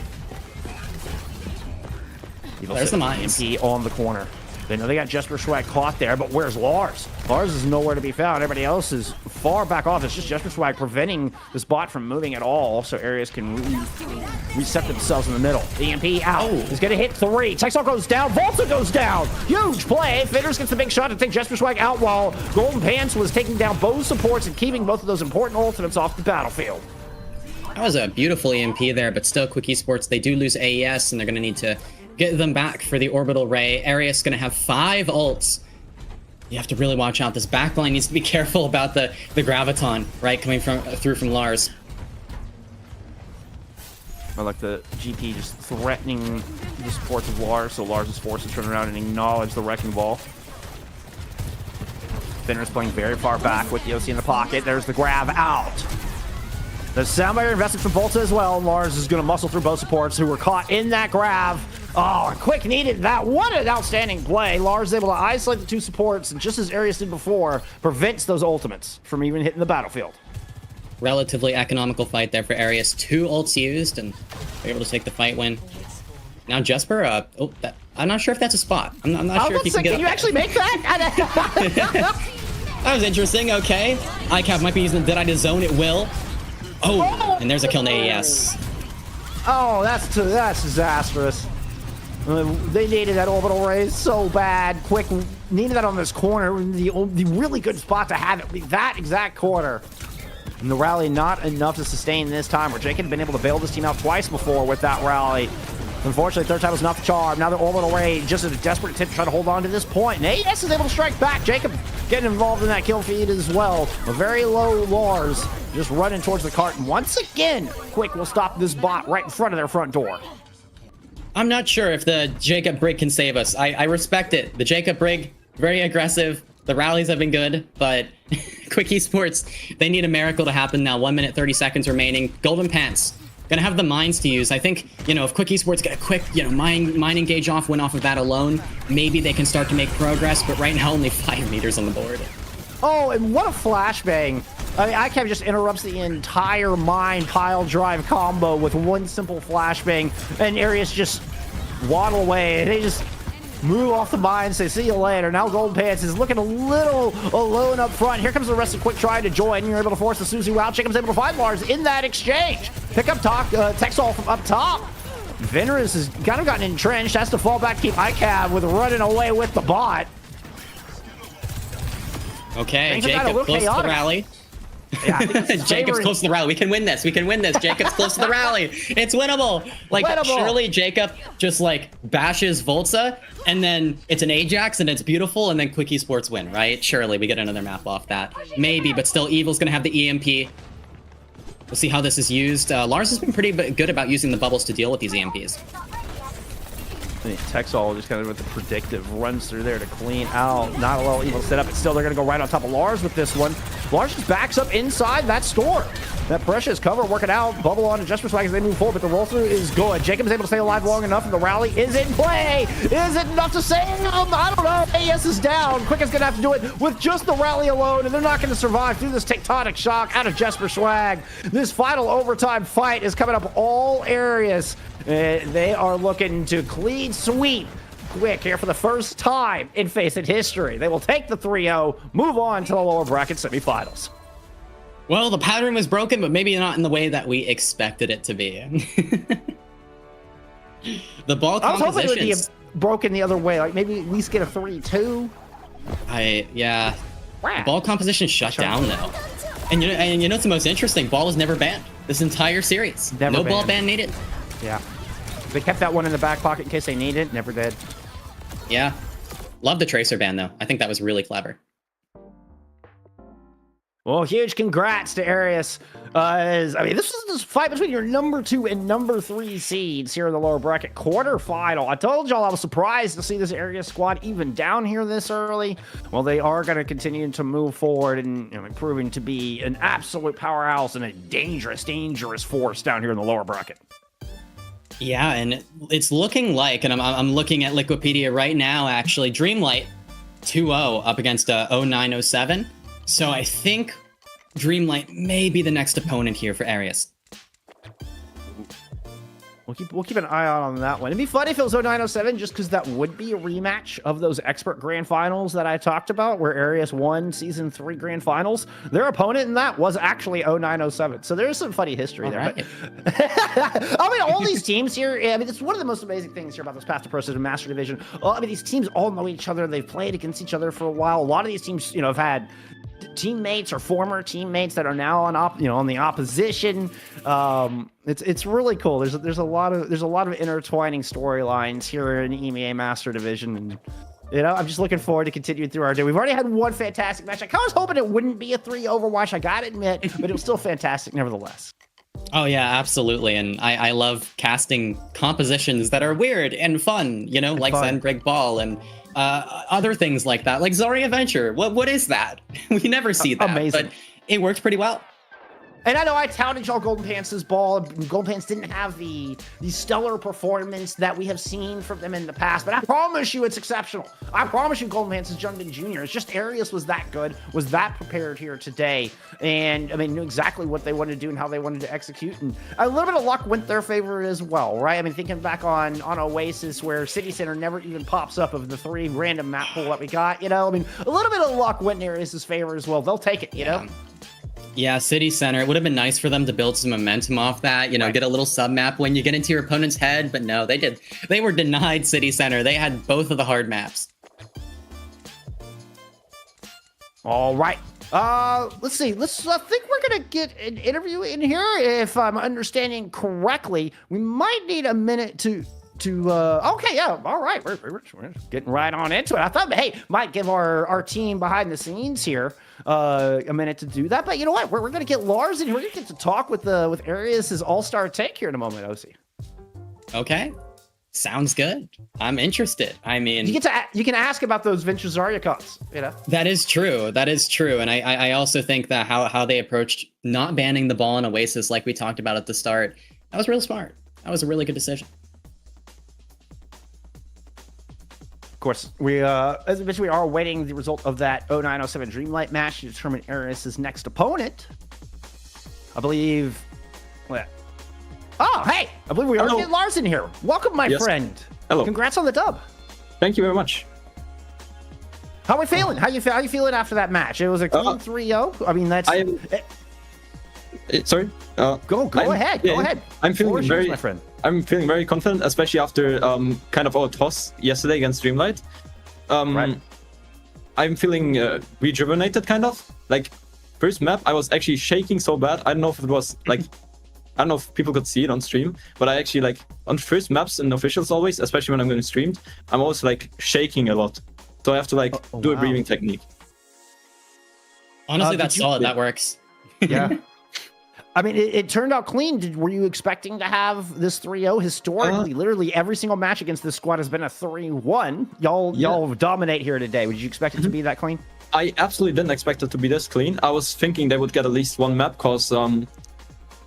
There's the mines. EMP on the corner. They know they got Jesper Swag caught there, but where's Lars? Lars is nowhere to be found. Everybody else is far back off. It's just Jesper Swag preventing this bot from moving at all, so areas can reset themselves in the middle. EMP out. He's going to hit 3. Texel goes down. Volta goes down. Huge play. Fidders gets the big shot to take Jesper Swag out while Golden Pants was taking down both supports and keeping both of those important ultimates off the battlefield. That was a beautiful EMP there, but still Quick Esports, they do lose AES, and they're going to need to get them back for the orbital ray. Arias going to have 5 ults. You have to really watch out. This backline needs to be careful about the graviton, right, coming through from Lars. I like the GP just threatening the supports of Lars, so Lars is forced to turn around and acknowledge the Wrecking Ball. Finner's playing very far back with the OC in the pocket. There's the grab out. The Soundbiter invested from Volta as well. Lars is going to muscle through both supports who were caught in that grab. Oh, Quick needed that. What an outstanding play. Lars is able to isolate the 2 supports, and just as Arias did before, prevents those ultimates from even hitting the battlefield. Relatively economical fight there for Arias. 2 ults used, and they're able to take the fight win. Now Jesper, I'm not sure if that's a spot. I'm not sure if you can get Can you actually make that? That was interesting. Okay. ICAV might be using the Deadeye to zone. It will. Oh, and there's a kill in AES. Oh, that's disastrous. They needed that orbital raise so bad. Quick needed that on this corner. The really good spot to have it be that exact corner. And the rally not enough to sustain this time, where Jake had been able to bail this team out twice before with that rally. Unfortunately, third time was not the charm. Now the orbital ray just a desperate attempt to try to hold on to this point. And AES is able to strike back. Jacob getting involved in that kill feed as well. A very low Lars just running towards the cart. And once again, Quick will stop this bot right in front of their front door. I'm not sure if the Jacob Brig can save us. I respect it. The Jacob Brig, very aggressive. The rallies have been good, but Quick Esports, they need a miracle to happen now. 1 minute, 30 seconds remaining. Golden Pants. Gonna have the mines to use. I think, if Quick Esports get a quick, mine engage off, win off of that alone, maybe they can start to make progress, but right now only 5 meters on the board. Oh, and what a flashbang. I mean, ICAV just interrupts the entire mine pile drive combo with one simple flashbang, and Arias just waddle away, and they just move off the mine, say, see you later. Now Golden Pants is looking a little alone up front. Here comes the rest of Quick trying to join. You're able to force the Suzu out. Jacob's able to find Lars in that exchange. Pick up Texol from up top. Venerus has kind of gotten entrenched. Has to fall back, keep ICAV with running away with the bot. Okay, Jacob close to the rally. Yeah, Jacob's close to the rally. We can win this. Jacob's close to the rally. It's winnable. Surely Jacob just bashes Volta, and then it's an Ajax, and it's beautiful, and then Quick Esports win, right? Surely we get another map off that. Maybe, but still, Evil's gonna have the EMP. We'll see how this is used. Lars has been pretty good about using the bubbles to deal with these EMPs. Texol just kind of with the predictive runs through there to clean out. Not a little evil setup, but still they're going to go right on top of Lars with this one. Lars just backs up inside that store. That precious cover working out. Bubble on to Jesper Swag as they move forward, but the roll through is good. Jacob's able to stay alive long enough, and the rally is in play. Is it enough to save him? I don't know. AS is down. Quick is going to have to do it with just the rally alone, and they're not going to survive through this tectonic shock out of Jesper Swag. This final overtime fight is coming up all areas. They are looking to clean sweep Quick here for the first time in FACEIT history. They will take the 3-0, move on to the lower bracket semifinals. Well, the pattern was broken, but maybe not in the way that we expected it to be. The ball I was hoping it would be compositions. broken the other way, like maybe at least get a 3-2. Yeah. Wow. The ball composition shut down though. And you know what's the most interesting? Ball was never banned this entire series. Never no ball banned. ban needed. Yeah. They kept that one in the back pocket in case they need it. Never did. Yeah. Love the tracer ban though. I think that was really clever. Well, huge congrats to Aras. I mean, this was this fight between your number 2 and number 3 seeds here in the lower bracket quarterfinal. I told y'all I was surprised to see this Aras squad even down here this early. Well, they are going to continue to move forward and proving to be an absolute powerhouse and a dangerous, dangerous force down here in the lower bracket. Yeah, and it's looking like, and I'm looking at Liquipedia right now, actually, Dreamlight 2-0 up against 0907. So I think Dreamlight may be the next opponent here for Aras. We'll keep an eye out on that one. It'd be fun if it was 0907, just because that would be a rematch of those expert grand finals that I talked about, where Aras won season 3 grand finals. Their opponent in that was actually 0907. So there's some funny history there. Right. But I mean, all these teams here, I mean, it's one of the most amazing things here about this Path to Pro System Master Division. I mean, these teams all know each other. They've played against each other for a while. A lot of these teams, have had teammates or former teammates that are now on the opposition. It's really cool. There's a lot of intertwining storylines here in EMEA Master Division, and I'm just looking forward to continuing through our day. We've already had one fantastic match. I kind of was hoping it wouldn't be a 3 Overwatch, I gotta admit, but it was still fantastic nevertheless. Oh yeah, absolutely. And I love casting compositions that are weird and fun, like fun. Zen Ball and other things like that, like Zarya Venture. What is that? We never see that. Amazing. But it works pretty well. And I know I touted y'all Golden Pants' ball. Golden Pants didn't have the stellar performance that we have seen from them in the past, but I promise you it's exceptional. I promise you Golden Pants is Jungden Jr. It's just Aras was that good, was that prepared here today, and I mean, knew exactly what they wanted to do and how they wanted to execute, and a little bit of luck went their favor as well, right? I mean, thinking back on Oasis, where City Center never even pops up of the 3 random map pool that we got, I mean, a little bit of luck went in Aras' favor as well. They'll take it, know? Yeah, City Center. It would have been nice for them to build some momentum off that, get a little sub map when you get into your opponent's head, but no, they did. They were denied City Center. They had both of the hard maps. All right. Let's see. I think we're going to get an interview in here. If I'm understanding correctly, we might need a minute to okay, yeah, all right, we're getting right on into it. I thought, hey, might give our team behind the scenes here a minute to do that, but you know what, we're gonna get Lars in here. We're gonna get to talk with Aras' all-star take here in a moment. OC. Okay, sounds good. I'm interested. I mean, you can ask about those Venture Zarya cuts. That is true, and I also think that how they approached not banning the ball in Oasis like we talked about at the start, that was real smart. That was a really good decision. Of course, we as I mentioned, we are awaiting the result of that 0907 Dreamlight match to determine Aras' next opponent. I believe. Oh, hey! I believe we already get Lars in here. Welcome, my friend. Hello. Congrats on the dub. Thank you very much. How are we feeling? How you feeling after that match? It was a clean 3-0. I mean, that's. Sorry. Go ahead. Go ahead. I'm feeling very, my friend. I'm feeling very confident, especially after kind of our toss yesterday against Dreamlight. Right. I'm feeling rejuvenated, kind of. Like, first map, I was actually shaking so bad. I don't know if it was like, I don't know if people could see it on stream, but I actually like on first maps and officials always, especially when I'm going to stream, I'm always like shaking a lot. So I have to like do a breathing technique. Honestly, that's solid. That works. Yeah. I mean, it turned out clean. Were you expecting to have this 3-0? Historically, literally every single match against this squad has been a 3-1. Y'all dominate here today. Would you expect it to be that clean? I absolutely didn't expect it to be this clean. I was thinking they would get at least one map because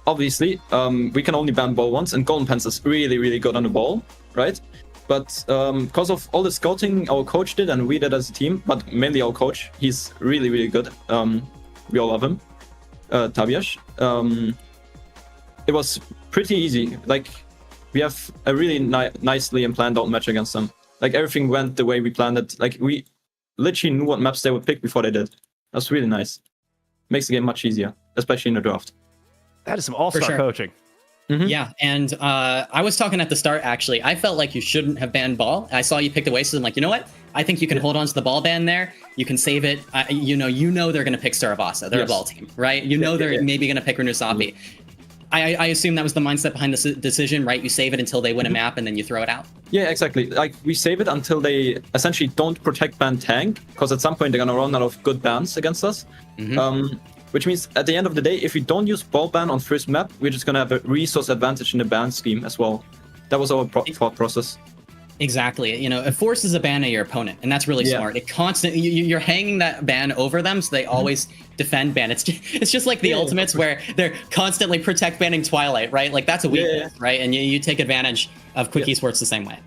obviously we can only ban ball once, and Golden Pants is really, really good on the ball, right? But because of all the scouting our coach did and we did as a team, but mainly our coach, he's really, really good. We all love him. Tabiash. It was pretty easy. Like, we have a really nicely and planned out match against them. Like, everything went the way we planned it. Like, we literally knew what maps they would pick before they did. That's really nice. Makes the game much easier. especially in the draft. That is some all-star sure. coaching. Yeah, and I was talking at the start, actually. I felt like you shouldn't have banned ball. I saw you picked Oasis. I'm like, you know what? I think you can hold on to the ball ban there. You can save it. You know they're going to pick Staravasa. They're a ball team, right? You know they're maybe going to pick Renusapi. I assume that was the mindset behind this decision, right? You save it until they win a map, and then you throw it out. Yeah, exactly. Like, we save it until they essentially don't protect ban tank, because at some point they're going to run out of good bans against us. Which means at the end of the day, if we don't use ball ban on first map, we're just going to have a resource advantage in the ban scheme as well. That was our thought process. Exactly. You know, it forces a ban at your opponent, and that's really smart. It constantly you're hanging that ban over them, so they always defend ban. It's just like the ultimates where they're constantly protect banning Twilight, right? Like that's a weakness, right? And you take advantage of Quick Esports the same way.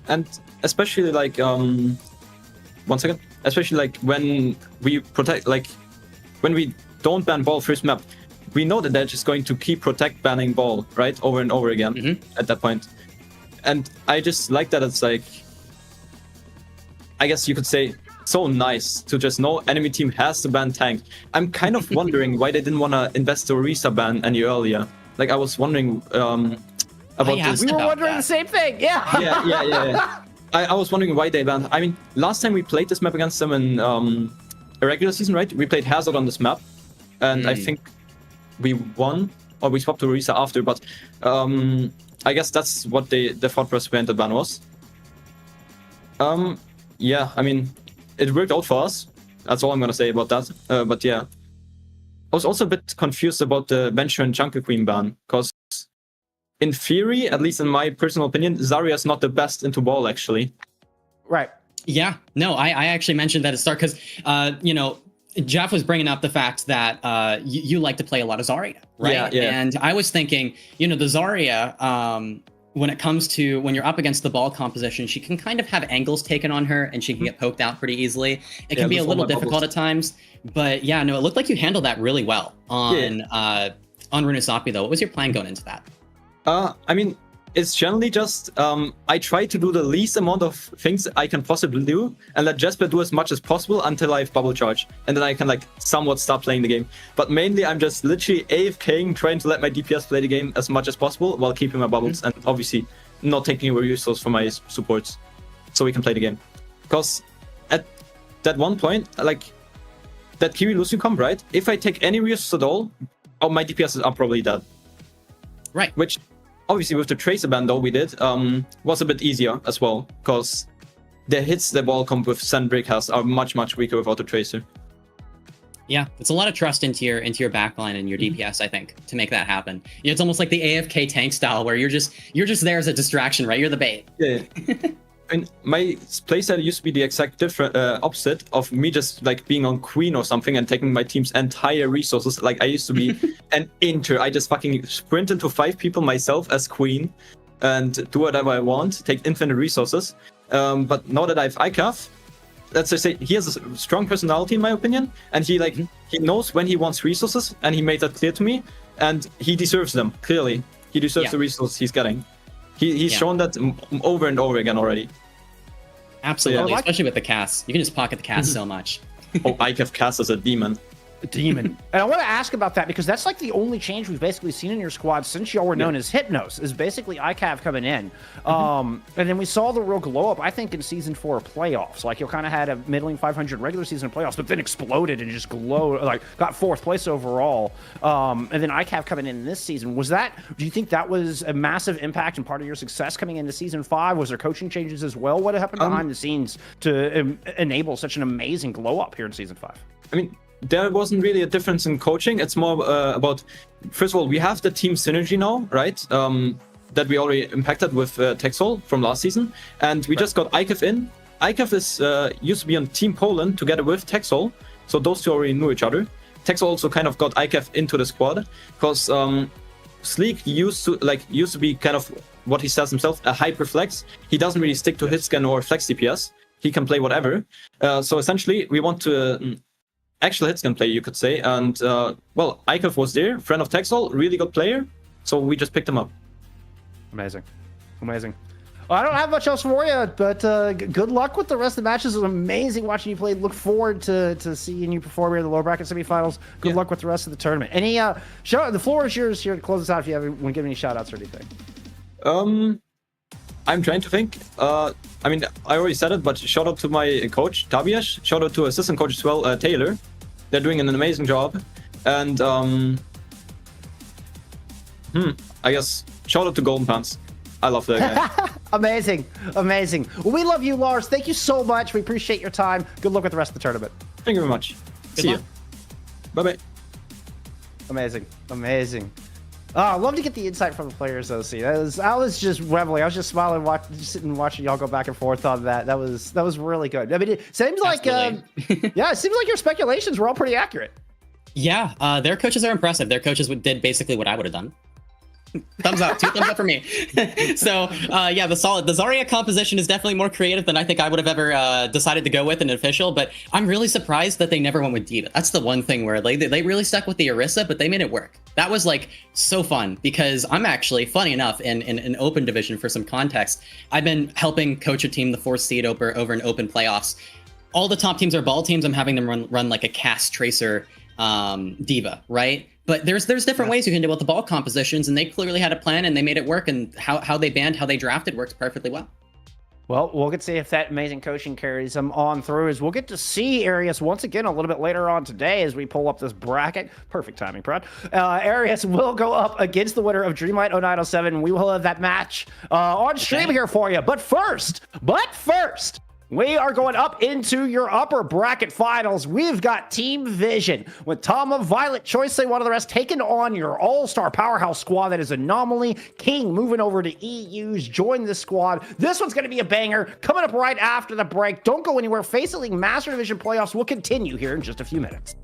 And especially like 1 second, especially like when we protect, like when we don't ban ball first map, we know that they're just going to keep protect banning ball, right, over and over again at that point. And I just like that it's like, I guess you could say, so nice to just know enemy team has to ban tank. I'm kind of wondering why they didn't want to invest the Orisa ban any earlier. Like, I was wondering about this. We were wondering the same thing. Yeah. I was wondering why they banned. I mean, last time we played this map against them in a regular season, right? We played Hazard on this map, and I think we won, or we swapped to Orisa after, but I guess that's what the thought process behind the ban was. Yeah, I mean, it worked out for us. That's all I'm gonna say about that. But yeah, I was also a bit confused about the Venture and Jungle Queen ban, because in theory, at least in my personal opinion, Zarya is not the best into ball, actually. Right. Yeah. No, I actually mentioned that at the start because, you know, Jeff was bringing up the fact that you like to play a lot of Zarya, right? Yeah. And I was thinking, you know, the Zarya, when it comes to when you're up against the ball composition, she can kind of have angles taken on her, and she can get poked out pretty easily. It can be a little difficult at times, but yeah, no, it looked like you handled that really well on Renusapi, though. What was your plan going into that? I mean, it's generally just I try to do the least amount of things I can possibly do and let Jesper do as much as possible until I have bubble charge, and then I can like somewhat start playing the game. But mainly I'm just literally AFKing, trying to let my DPS play the game as much as possible while keeping my bubbles and obviously not taking away resources from my supports so we can play the game. Because at that one point, like that Kiwi Lucian comp, right? If I take any resources at all, my DPS are probably dead. Right. Which obviously with the Tracer ban though we did, was a bit easier as well, because the hits the ball comp with Sandbrick has are much weaker without the Tracer. Yeah, it's a lot of trust into your backline and your DPS, I think, to make that happen. You know, it's almost like the AFK tank style where you're just there as a distraction, right? You're the bait. Yeah. And my playstyle used to be the exact opposite of me just like being on Queen or something and taking my team's entire resources. Like I used to be an inter. I just fucking sprint into 5 people myself as Queen and do whatever I want, take infinite resources. But now that I have ICAF, let's just say he has a strong personality in my opinion, and he like he knows when he wants resources, and he made that clear to me, and he deserves them. Clearly, he deserves the resources he's getting. He's shown that over and over again already. Absolutely, especially with the cast. You can just pocket the cast so much. Oh, ICAF cast as a demon. And I want to ask about that because that's like the only change we've basically seen in your squad since y'all were known as Hypnos, is basically ICAV coming in. And then we saw the real glow up, I think, in Season 4 playoffs. Like, you kind of had a middling 500 regular season playoffs, but then exploded and just glowed, like, got 4th place overall. And then ICAV coming in this season. Do you think that was a massive impact and part of your success coming into Season 5? Was there coaching changes as well? What happened behind the scenes to enable such an amazing glow up here in Season 5? I mean, there wasn't really a difference in coaching. It's more about, first of all, we have the team synergy now, right? That we already impacted with Texol from last season. And we just got ICAF in. ICAF is used to be on Team Poland together with Texol. So those two already knew each other. Texol also kind of got ICAF into the squad because Sleek used to be kind of what he says himself, a hyper flex. He doesn't really stick to hit scan or flex DPS. He can play whatever. So essentially, we want to actual hits can play, you could say. And well, ICAF was there, friend of Texol, really good player. So we just picked him up. Amazing. I don't have much else for you, but good luck with the rest of the matches. It was amazing watching you play. Look forward to seeing you perform here in the lower bracket semifinals. Good luck with the rest of the tournament. Any shout out? The floor is yours here to close us out. If you want to give any shout outs or anything. I'm trying to think. I mean, I already said it, but shout out to my coach, Tabiash. Shout out to assistant coach as well, Taylor. They're doing an amazing job. And I guess shout out to Golden Pants. I love that guy. Amazing. Well, we love you, Lars. Thank you so much. We appreciate your time. Good luck with the rest of the tournament. Thank you very much. See you. Bye-bye. Amazing. Oh, I love to get the insight from the players, though. See, I was just reveling. I was just smiling, just sitting and watching y'all go back and forth on that. That was really good. I mean, it seems like, it seems like your speculations were all pretty accurate. Yeah, their coaches are impressive. Their coaches did basically what I would have done. Thumbs up, 2 thumbs up for me. So yeah, the Zarya composition is definitely more creative than I think I would have ever decided to go with in an official, but I'm really surprised that they never went with D.Va. That's the one thing where they really stuck with the Orisa, but they made it work. That was like so fun because I'm actually, funny enough, in an open division. For some context, I've been helping coach a team, the 4th seed over in open playoffs. All the top teams are ball teams. I'm having them run like a cast tracer D.Va, right? But there's different ways you can deal with the ball compositions, and they clearly had a plan and they made it work, and how they banned, how they drafted worked perfectly well. Well, we'll get to see if that amazing coaching carries them on through, as we'll get to see Arias once again a little bit later on today as we pull up this bracket. Perfect timing, Prod. Arias will go up against the winner of Dreamlight 0907. We will have that match on stream here for you. But first, we are going up into your upper bracket finals. We've got Team Vision with Tama, Violet, Choice, Say One of the Rest taking on your all-star powerhouse squad that is Anomaly. King moving over to EU's. Join this squad. This one's going to be a banger. Coming up right after the break. Don't go anywhere. FACEIT League Master Division playoffs will continue here in just a few minutes.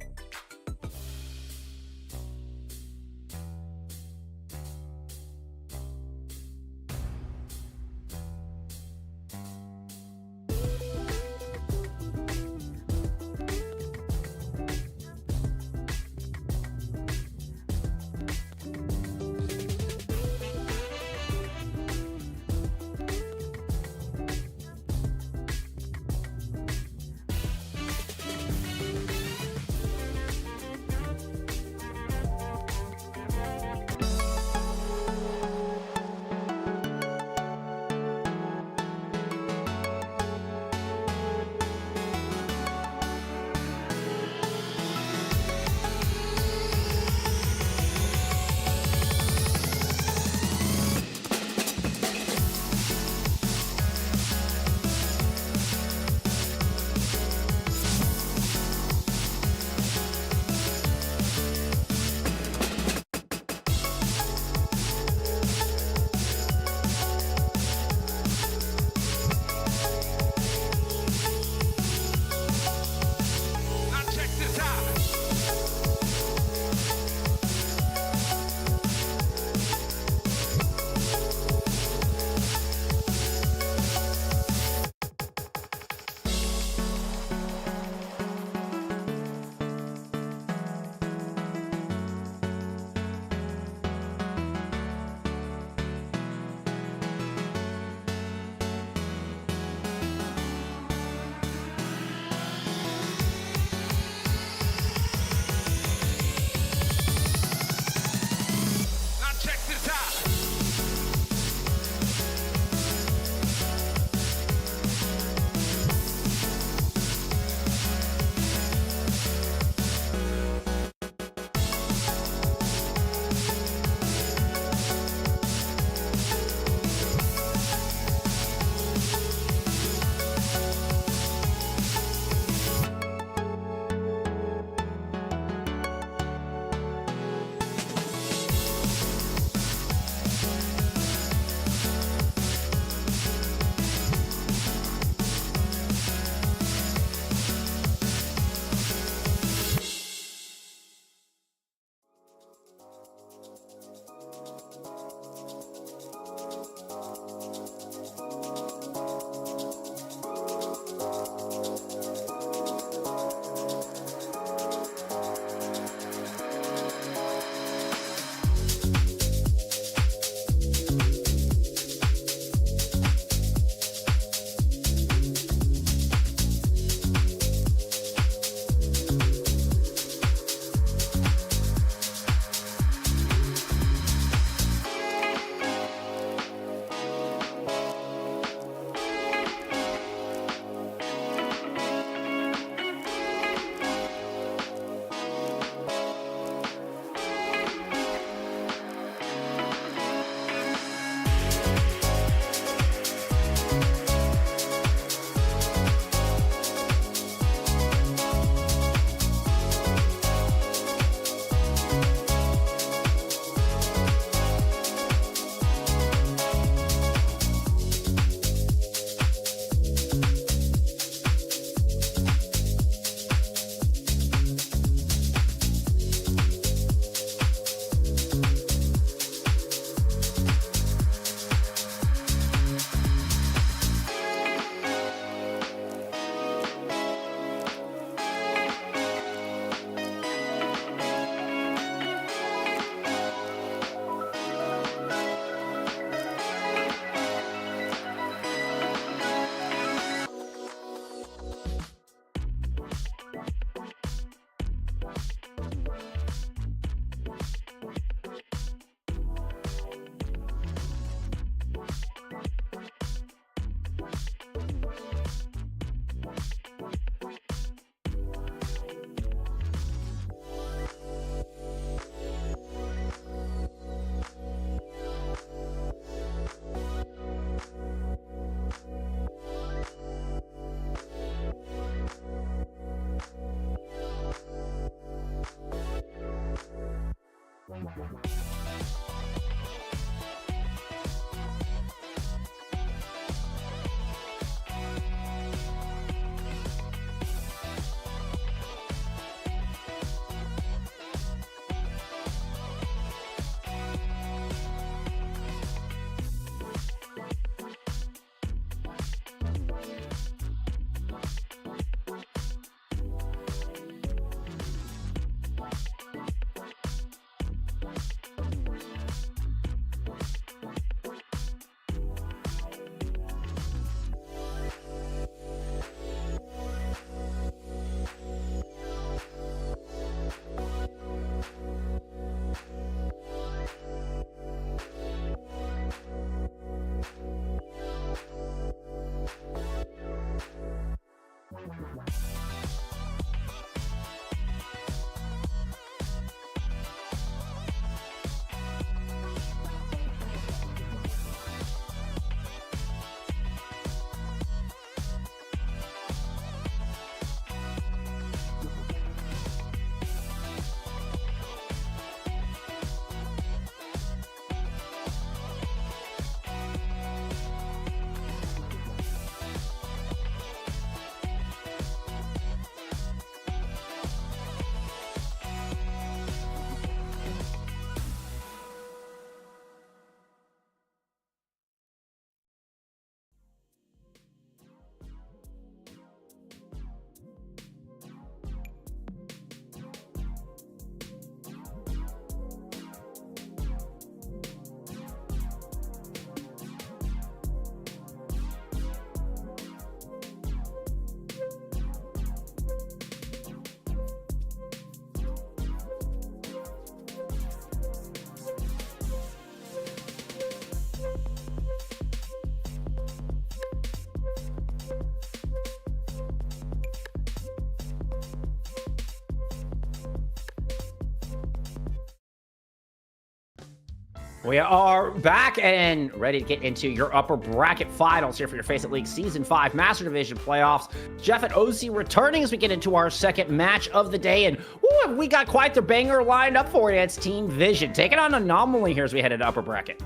We are back and ready to get into your upper bracket finals here for your FACEIT League Season 5 Master Division playoffs. Jeff and OC returning as we get into our second match of the day. And ooh, we got quite the banger lined up for you. It's Team Vision taking on Anomaly here as we head into upper bracket.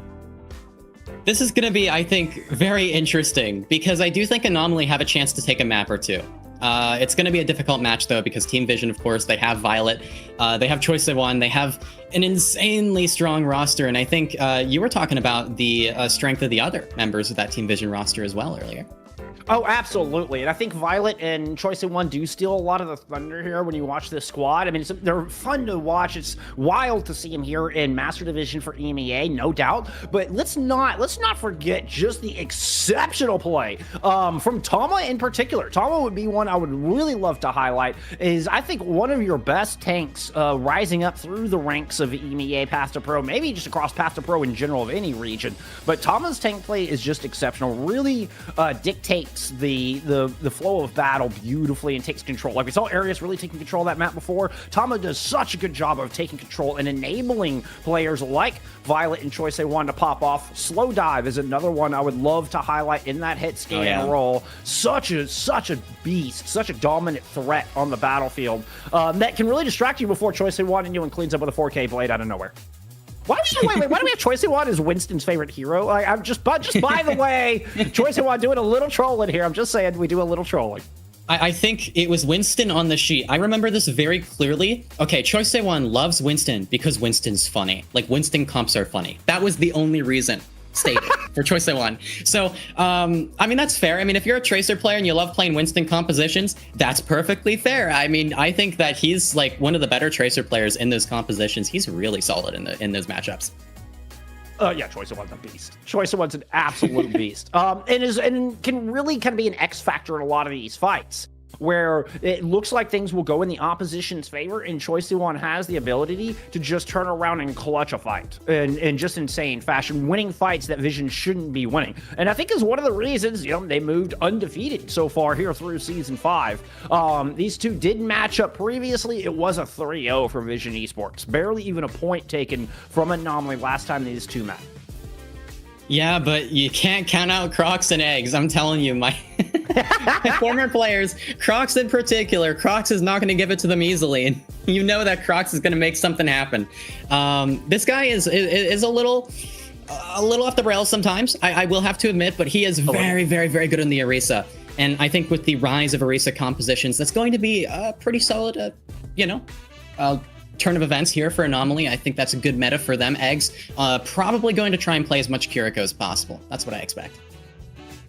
This is going to be, I think, very interesting because I do think Anomaly have a chance to take a map or two. It's going to be a difficult match, though, because Team Vision, of course, they have Violet, they have Choice of One, they have an insanely strong roster, and I think you were talking about the strength of the other members of that Team Vision roster as well earlier. Oh, absolutely. And I think Violet and Choice of One do steal a lot of the thunder here when you watch this squad. I mean, they're fun to watch. It's wild to see them here in Master Division for EMEA, no doubt. But let's not forget just the exceptional play from Tama in particular. Tama would be one I would really love to highlight. Is I think one of your best tanks rising up through the ranks of EMEA Path to Pro, maybe just across Path to Pro in general of any region. But Tama's tank play is just exceptional. Really dictates the flow of battle beautifully and takes control. Like we saw Aras really taking control of that map before. Tama does such a good job of taking control and enabling players like Violet and Choice A1 to pop off. Slow Dive is another one I would love to highlight in that hit scan role. Such a beast, such a dominant threat on the battlefild that can really distract you before Choice A1 and you and cleans up with a 4K blade out of nowhere. Why do we have Choice A1 as Winston's favorite hero? Like, I'm just by the way, Choice A1 doing a little trolling here. I'm just saying we do a little trolling. I think it was Winston on the sheet. I remember this very clearly. Okay, Choice A1 loves Winston because Winston's funny. Like, Winston comps are funny. That was the only reason stated for Choice A1. So, I mean, that's fair. I mean, if you're a Tracer player and you love playing Winston compositions, that's perfectly fair. I mean, I think that he's like one of the better Tracer players in those compositions. He's really solid in those matchups. Yeah, Choice of One's a beast. Choice of One's an absolute beast. And can really kind of be an X factor in a lot of these fights, where it looks like things will go in the opposition's favor, and Choice of One has the ability to just turn around and clutch a fight in just insane fashion, winning fights that Vision shouldn't be winning. And I think is one of the reasons, they moved undefeated so far here through Season 5. These two did match up previously. It was a 3-0 for Vision Esports. Barely even a point taken from Anomaly last time these two met. Yeah, but you can't count out Crocs and eggs. I'm telling you, my former players, Crocs in particular, Crocs is not going to give it to them easily, and you know that Crocs is going to make something happen. This guy is a little off the rails sometimes. I will have to admit, but he is very, very, very good in the Orisa. And I think with the rise of Orisa compositions, that's going to be a pretty solid, turn of events here for Anomaly. I think that's a good meta for them. Eggs probably going to try and play as much Kiriko as possible. That's what I expect.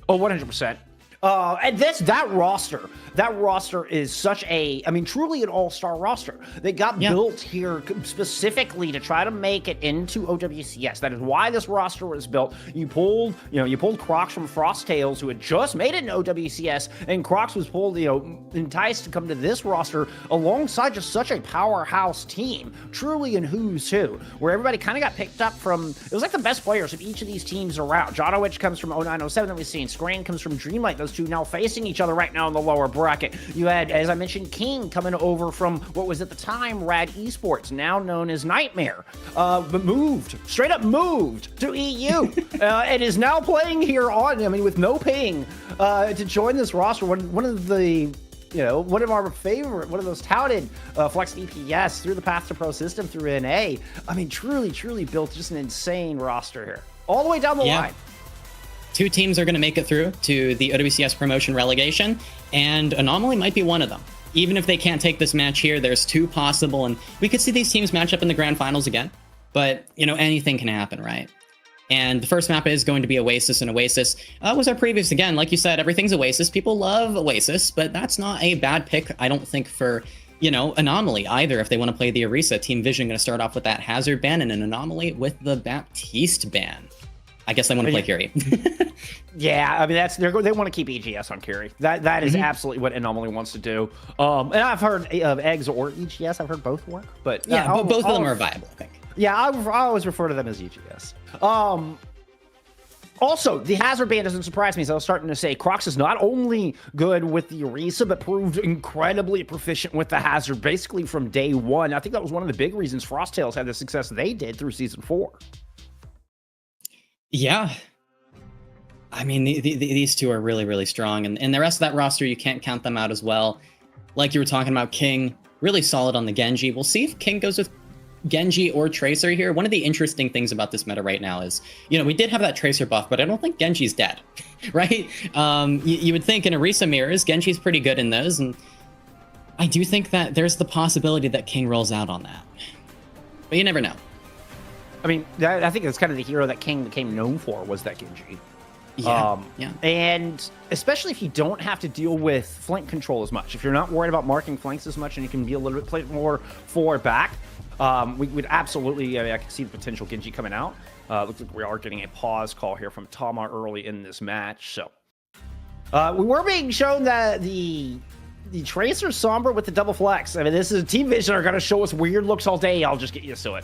Oh, 100%. And that roster is such a, I mean, truly an all-star roster. They got built here specifically to try to make it into OWCS. That is why this roster was built. You pulled Crocs from Frost Tales, who had just made it in OWCS, and Crocs was pulled, enticed to come to this roster alongside just such a powerhouse team, truly in who's who, where everybody kind of got picked up from, it was like the best players of each of these teams around. Jonowich comes from 0907 that we've seen. Screen comes from Dreamlight. Those two now facing each other right now in the lower bracket. You had, as I mentioned, King coming over from what was at the time Rad Esports, now known as Nightmare, but straight up moved to EU, and is now playing here with no ping, to join this roster. One of the, one of our favorite, one of those touted Flex DPS through the Path to Pro system through NA. I mean, truly built just an insane roster here, all the way down the line. Two teams are going to make it through to the OWCS promotion relegation, and Anomaly might be one of them. Even if they can't take this match here, there's two possible, and we could see these teams match up in the grand finals again. But, anything can happen, right? And the first map is going to be Oasis, and Oasis was our previous, again, like you said, everything's Oasis. People love Oasis, but that's not a bad pick, I don't think, for, Anomaly either. If they want to play the Orisa, Team Vision going to start off with that Hazard ban, and an Anomaly with the Baptiste ban. I guess they want to play Curie. Yeah, I mean they want to keep EGS on Curie. That is absolutely what Anomaly wants to do. And I've heard of Eggs or EGS. I've heard both work, but both of them are viable, I think. Yeah, I always refer to them as EGS. Also, the Hazard ban doesn't surprise me, as I was starting to say. Crocs is not only good with the Orisa, but proved incredibly proficient with the Hazard, basically from day one. I think that was one of the big reasons Frost Tales had the success they did through Season 4. Yeah. I mean, these two are really, really strong. And the rest of that roster, you can't count them out as well. Like you were talking about, King, really solid on the Genji. We'll see if King goes with Genji or Tracer here. One of the interesting things about this meta right now is, we did have that Tracer buff, but I don't think Genji's dead, right? You would think in Orisa mirrors, Genji's pretty good in those. And I do think that there's the possibility that King rolls out on that. But you never know. I mean, I think that's kind of the hero that King became known for, was that Genji. Yeah. And especially if you don't have to deal with flank control as much, if you're not worried about marking flanks as much and you can be a little bit play more forward back, we would absolutely, I can see the potential Genji coming out. Looks like we are getting a pause call here from Tama early in this match. So we were being shown that the Tracer Sombra with the double flex. I mean, this is Team Vision are going to show us weird looks all day. I'll just get used to it.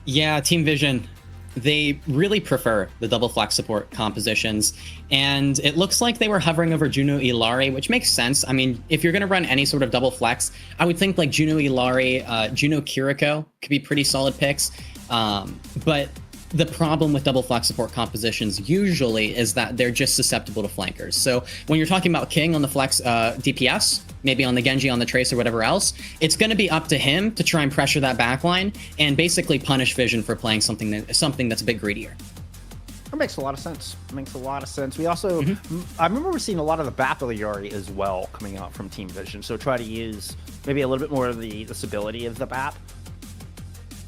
Yeah, Team Vision, they really prefer the double flex support compositions, and it looks like they were hovering over Juno Ilari, which makes sense. I mean, if you're going to run any sort of double flex, I would think like Juno Ilari, Juno Kiriko could be pretty solid picks, but the problem with double flex support compositions usually is that they're just susceptible to flankers. So when you're talking about King on the flex DPS, maybe on the Genji, on the Trace, or whatever else, it's going to be up to him to try and pressure that backline and basically punish Vision for playing something that's a bit greedier. That makes a lot of sense. We also, I remember seeing a lot of the Baptiste as well coming out from Team Vision. So try to use maybe a little bit more of the stability of the BAP.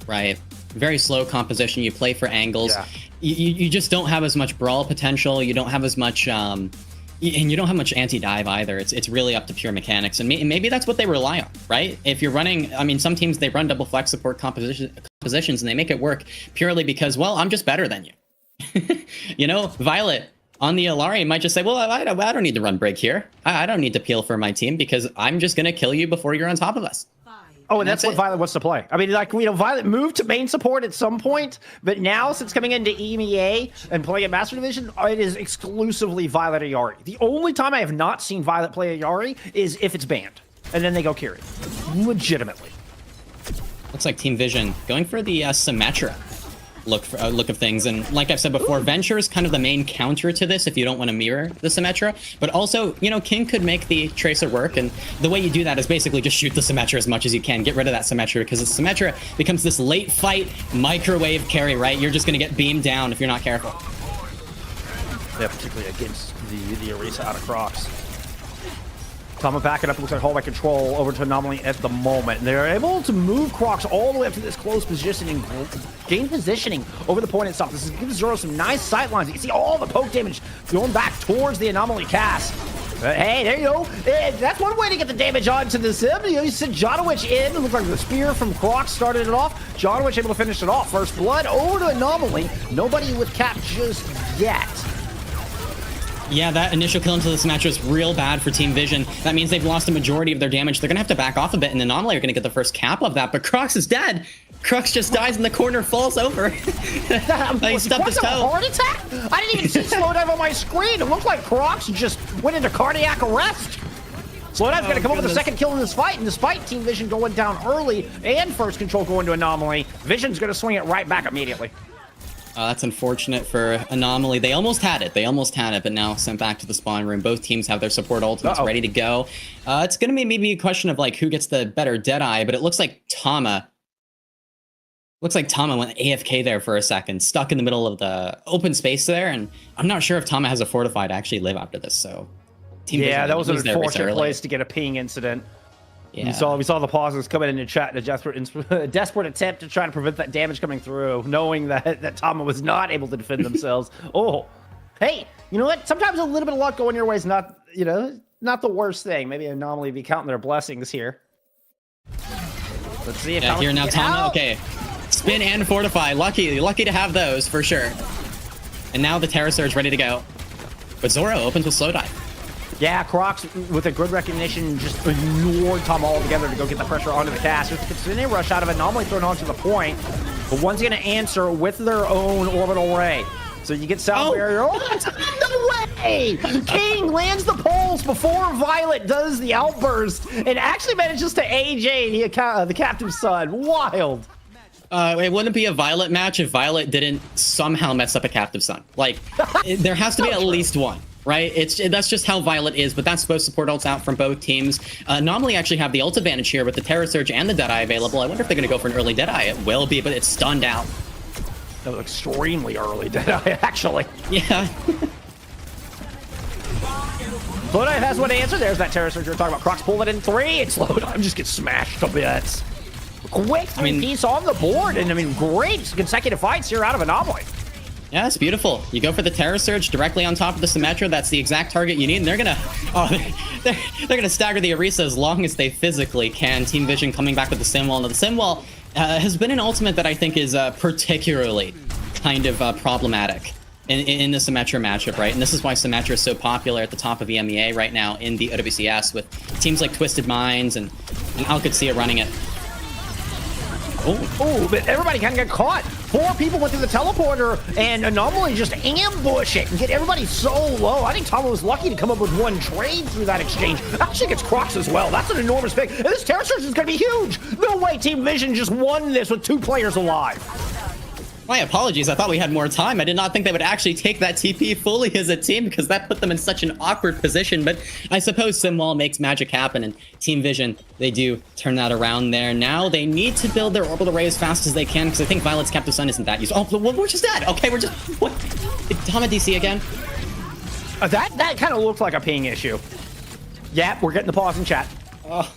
Right. Very slow composition. You play for angles. Yeah. You just don't have as much brawl potential. You don't have as much, and you don't have much anti-dive either. It's really up to pure mechanics, and maybe that's what they rely on, right? If you're running, I mean, some teams they run double flex support compositions, and they make it work purely because, well, I'm just better than you. Violet on the Ilari might just say, well, I don't need to run break here. I don't need to peel for my team because I'm just gonna kill you before you're on top of us. Oh, and that's what Violet wants to play. I mean, Violet moved to main support at some point, but now since coming into EMEA and playing at Master Division, it is exclusively Violet Ayari. The only time I have not seen Violet play Ayari is if it's banned, and then they go Kiri. Legitimately. Looks like Team Vision going for the Symmetra. look of things. And like I've said before, Venture is kind of the main counter to this if you don't want to mirror the Symmetra. But also, you know, King could make the Tracer work, and the way you do that is basically just shoot the Symmetra as much as you can. Get rid of that Symmetra, because the Symmetra becomes this late fight microwave carry, right? You're just going to get beamed down if you're not careful. Yeah, particularly against the Arisa out of Crocs. Tama backing up, looks like hallway control over to Anomaly at the moment. And they're able to move Crocs all the way up to this close positioning, gain positioning over the point itself. This gives Zoro some nice sight lines. You can see all the poke damage going back towards the Anomaly cast. Hey, there you go. That's one way to get the damage onto the Sim. You sent Janowicz in. It looked like the spear from Crocs started it off. Janowicz able to finish it off. First blood over to Anomaly. Nobody with cap just yet. Yeah, that initial kill into the Symmetra is real bad for Team Vision. That means they've lost a majority of their damage. They're going to have to back off a bit, and Anomaly are going to get the first cap of that. But Crocs is dead. Crocs just dies in the corner, falls over. He stubbed his toe. Heart attack? I didn't even see Slowdive on my screen. It looked like Crocs just went into cardiac arrest. Slowdive's going to come up with a second kill in this fight, and despite Team Vision going down early and first control going to Anomaly, Vision's going to swing it right back immediately. That's unfortunate for Anomaly. They almost had it. But now sent back to the spawn room. Both teams have their support ultimates ready to go. It's going to be maybe a question of like who gets the better Deadeye, but it looks like Tama. Looks like Tama went AFK there for a second, stuck in the middle of the open space there, and I'm not sure if Tama has a Fortify to actually live after this. So, yeah, that was an unfortunate place to get a ping incident. Yeah. We saw the pauses coming in the chat in a desperate attempt to try to prevent that damage coming through, knowing that Tama was not able to defend themselves. Oh, hey, you know what? Sometimes a little bit of luck going your way is not, not the worst thing. Maybe Anomaly be counting their blessings here. Let's see if here now Tama. Okay, spin and Fortify. Lucky to have those for sure. And now the Terra Surge ready to go. But Zoro opens with Slowdive. Yeah, Crocs with a good recognition just ignored Tama altogether to go get the pressure onto the cast. There's a Kitsune rush out of Anomaly thrown onto the point, but one's going to answer with their own orbital ray. So you get Sound Barrier. Oh, that's no way! King lands the pulse before Violet does the outburst and actually manages to AJ the captain's son. Wild. It wouldn't be a Violet match if Violet didn't somehow mess up a captive son. Like, there has to be at least one. Right? That's just how Violet is, but that's both support ults out from both teams. Anomaly actually have the ult advantage here with the Terra Surge and the Deadeye available. I wonder if they're going to go for an early Deadeye. It will be, but it's stunned out. That was extremely early Deadeye, actually. Yeah. Slowdive has one answer. There's that Terra Surge we were talking about. Crocs pull it in 3. It's Slowdive just gets smashed to bits. Quick piece on the board, and great consecutive fights here out of Anomaly. Yeah, it's beautiful. You go for the Terra Surge directly on top of the Symmetra. That's the exact target you need. And they're gonna stagger the Arisa as long as they physically can. Team Vision coming back with the Sim Wall. Now the Sim Wall has been an ultimate that I think is particularly kind of problematic in the Symmetra matchup, right? And this is why Symmetra is so popular at the top of EMEA right now in the OWCS with teams like Twisted Minds and Alcatsia running it. Oh, but everybody kind of got caught. 4 people went through the teleporter, and Anomaly just ambush it and get everybody so low. I think Tama was lucky to come up with one trade through that exchange. Actually gets Crocs as well. That's an enormous pick. And this Terra Surge is going to be huge. No way Team Vision just won this with 2 players alive. My apologies. I thought we had more time. I did not think they would actually take that TP fully as a team because that put them in such an awkward position. But I suppose Simwall makes magic happen, and Team Vision, they do turn that around there. Now they need to build their orbital array as fast as they can because I think Violet's Captive Sun isn't that useful. Oh, we're just dead. Okay, we're just... What? Tama DC again? That kind of looked like a ping issue. Yeah, we're getting the pause in chat. Oh.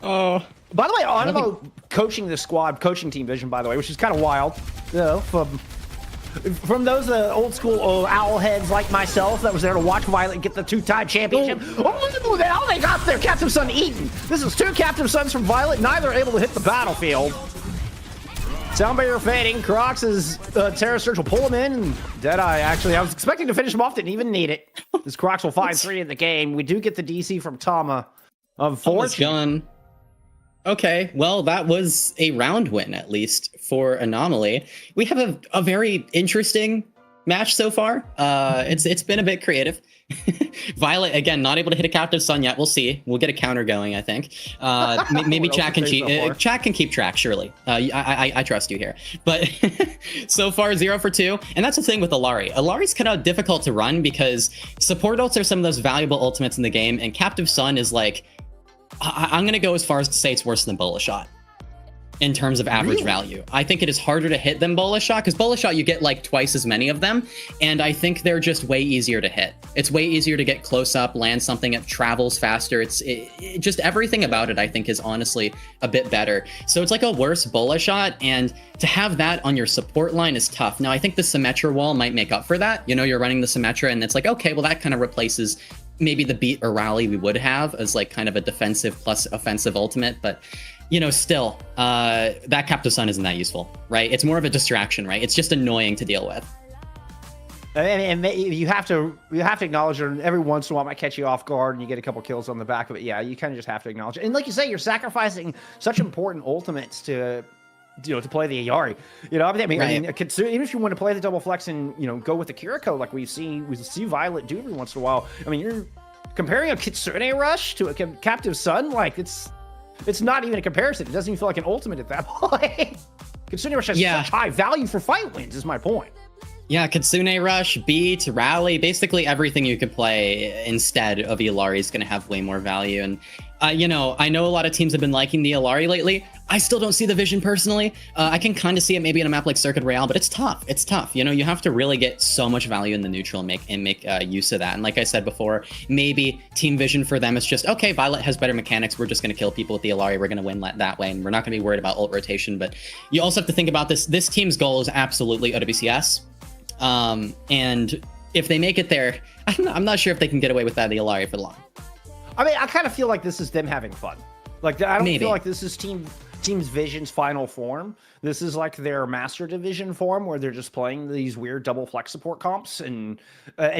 Oh. By the way, Animo coaching this squad, coaching Team Vision, by the way, which is kind of wild. You know, from those old school owl heads like myself that was there to watch Violet get the 2-time championship. Oh, now they got their Captive Son eaten. This is 2 Captive Sons from Violet, neither able to hit the battlefield. Sound barrier fading. Crocs' Terra Surge will pull him in. And Deadeye, actually, I was expecting to finish him off, didn't even need it. This Crocs will find 3 in the game. We do get the DC from Tama. Unfortunately. Okay, well, that was a round win, at least, for Anomaly. We have a very interesting match so far. It's been a bit creative. Violet again, not able to hit a captive sun yet. We'll see. We'll get a counter going, I think. Maybe chat can keep track. Surely, I trust you here. But so far 0 for 2, and that's the thing with Illari. Illari's kind of difficult to run because support ults are some of those valuable ultimates in the game, and captive sun is like, I'm gonna go as far as to say it's worse than Bola Shot in terms of average value. I think it is harder to hit than Bola Shot, because Bola Shot you get like twice as many of them, and I think they're just way easier to hit. It's way easier to get close up, land something, it travels faster. It just everything about it I think is honestly a bit better. So it's like a worse Bola Shot, and to have that on your support line is tough. Now I think the Symmetra wall might make up for that. You know, you're running the Symmetra and it's like, okay, well that kind of replaces maybe the beat or rally we would have as like kind of a defensive plus offensive ultimate, but you know, still, that captive sun isn't that useful, right? It's more of a distraction, right? It's just annoying to deal with. And you have to acknowledge it. Every once in a while, it might catch you off guard, and you get a couple kills on the back of it. Yeah, you kind of just have to acknowledge it. And like you say, you're sacrificing such important ultimates to, you know, to play the Ayari. You know, I mean, Right. even if you want to play the double flex and, you know, go with the Kiriko like we see Violet do every once in a while. I mean, you're comparing a Kitsune Rush to a captive sun, like it's not even a comparison. It doesn't even feel like an ultimate at that point. Kitsune Rush has such high value for fight wins, is my point. Yeah, Kitsune Rush, Beat, Rally, basically everything you could play instead of Illari is going to have way more value. And, you know, I know a lot of teams have been liking the Illari lately. I still don't see the vision personally. I can kind of see it maybe in a map like Circuit Royale, but it's tough. It's tough. You know, you have to really get so much value in the neutral and make use of that. And like I said before, maybe team vision for them is just, okay, Violet has better mechanics. We're just going to kill people with the Illari. We're going to win that way. And we're not going to be worried about ult rotation. But you also have to think about this. This team's goal is absolutely OWCS. And if they make it there, I'm not sure if they can get away with that, the Illari, for long. I mean, I kind of feel like this is them having fun. Like, I don't Maybe. feel like this is Team's Vision's final form. This is like their Master Division form, where they're just playing these weird double flex support comps and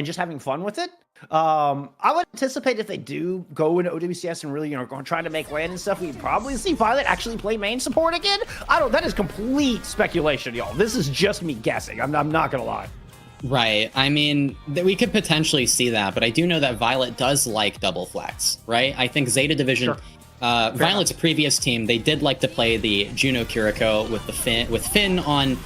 just having fun with it. I would anticipate if they do go into OWCS and really, you know, going trying to make land and stuff, we'd probably see Violet actually play main support again. That is complete speculation, y'all. This is just me guessing. I'm not gonna lie. Right. I mean, we could potentially see that, but I do know that Violet does like double flex, right? I think Zeta Division, Sure. Violet's previous team, they did like to play the Juno Kiriko with Finn on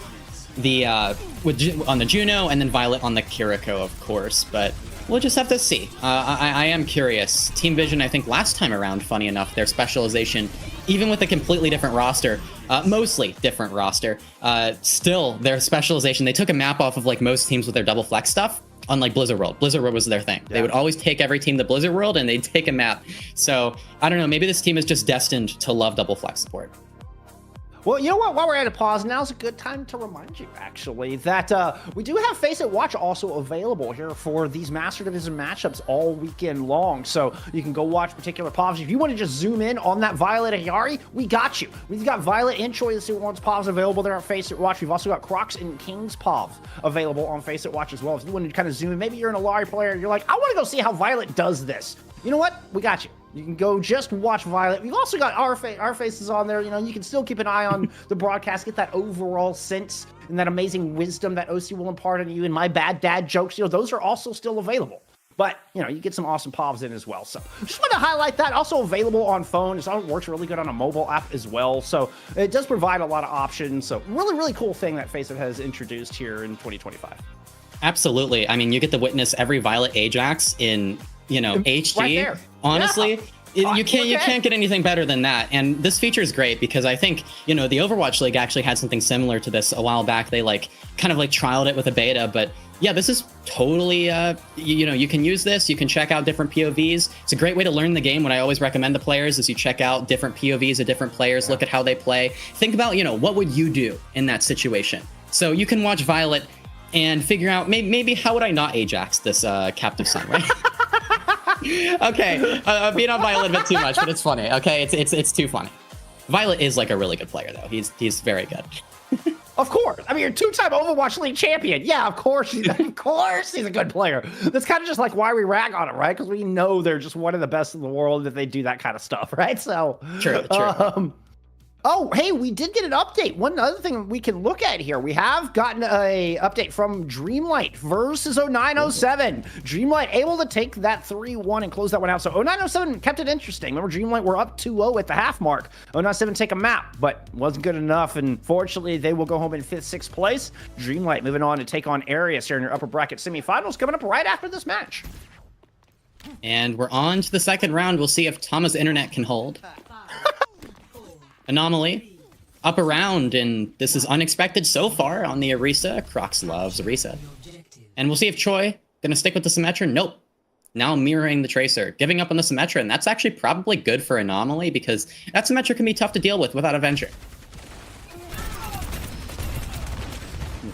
the on the Juno, and then Violet on the Kiriko, of course. But we'll just have to see. I am curious. Team Vision, I think last time around, funny enough, their specialization, even with a completely different roster, mostly different roster, still their specialization, they took a map off of like most teams with their double flex stuff. Unlike Blizzard World. Blizzard World was their thing. Yeah. They would always take every team to Blizzard World and they'd take a map. So I don't know, maybe this team is just destined to love double flex support. Well, you know what? While we're at a pause, now's a good time to remind you, actually, that we do have FACEIT Watch also available here for these Master Division matchups all weekend long. So you can go watch particular POVs. If you want to just zoom in on that Violet Ayari, we got you. We've got Violet and Choi, the Super One's POVs available there at FACEIT Watch. We've also got Crocs and King's POV available on FACEIT Watch as well. If you want to kind of zoom in, maybe you're an Ayari player and you're like, I want to go see how Violet does this. You know what? We got you. You can go just watch Violet. We've also got our faces on there. You know, you can still keep an eye on the broadcast, get that overall sense and that amazing wisdom that OC will impart on you, and my bad dad jokes. You know, those are also still available. But, you know, you get some awesome POVs in as well. So just want to highlight that. Also available on phone. It works really good on a mobile app as well. So it does provide a lot of options. So really, really cool thing that FACEIT has introduced here in 2025. Absolutely. I mean, you get to witness every Violet Ajax in, you know, HD. Right there. Honestly, Yeah. you can't get anything better than that. And this feature is great because I think, you know, the Overwatch League actually had something similar to this a while back. They kind of trialed it with a beta, but yeah, this is totally, you know, you can use this. You can check out different POVs. It's a great way to learn the game. What I always recommend to players is you check out different POVs of different players, look at how they play. Think about, you know, what would you do in that situation? So you can watch Violet and figure out maybe how would I not Ajax this captive son, right? Okay, being on Violet a bit too much, but it's funny. Okay, it's too funny. Violet is a really good player though. He's very good. Of course. I mean, you're two-time Overwatch League champion. Yeah, of course. He's a good player. That's kind of just like why we rag on him, right? Because we know they're just one of the best in the world if they do that kind of stuff, right? So True. Oh, hey, we did get an update. One other thing we can look at here. We have gotten a update from Dreamlight versus 0907. Dreamlight able to take that 3-1 and close that one out. So 0907 kept it interesting. Remember, Dreamlight were up 2-0 at the half mark. 0907 take a map, but wasn't good enough. And fortunately, they will go home in 5th, 6th place. Dreamlight moving on to take on Aras here in your upper bracket semifinals coming up right after this match. And we're on to the second round. We'll see if Tama's internet can hold. Anomaly up around, and this is unexpected so far on the Arisa. Crocs loves Arisa. And we'll see if Choi gonna stick with the Symmetra. Nope. Now mirroring the Tracer, giving up on the Symmetra, and that's actually probably good for Anomaly because that Symmetra can be tough to deal with without Avenger.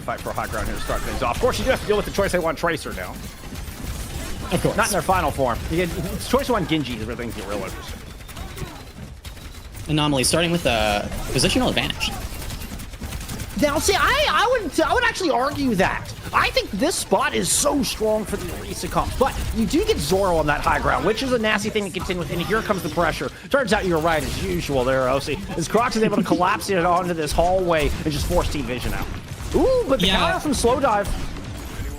Fight for high ground here to start things off. Of course, you do have to deal with the choice they want Tracer now. Of course. Not in their final form. It's choice one Genji is where things get real interesting. Anomaly starting with a positional advantage. Now, see, I would actually argue that. I think this spot is so strong for the Arisa comp, but you do get Zoro on that high ground, which is a nasty thing to contend with, and here comes the pressure. Turns out you're right as usual there, OC, as Crocs is able to collapse it onto this hallway and just force Team Vision out. Ooh, but the counter from Slow Dive.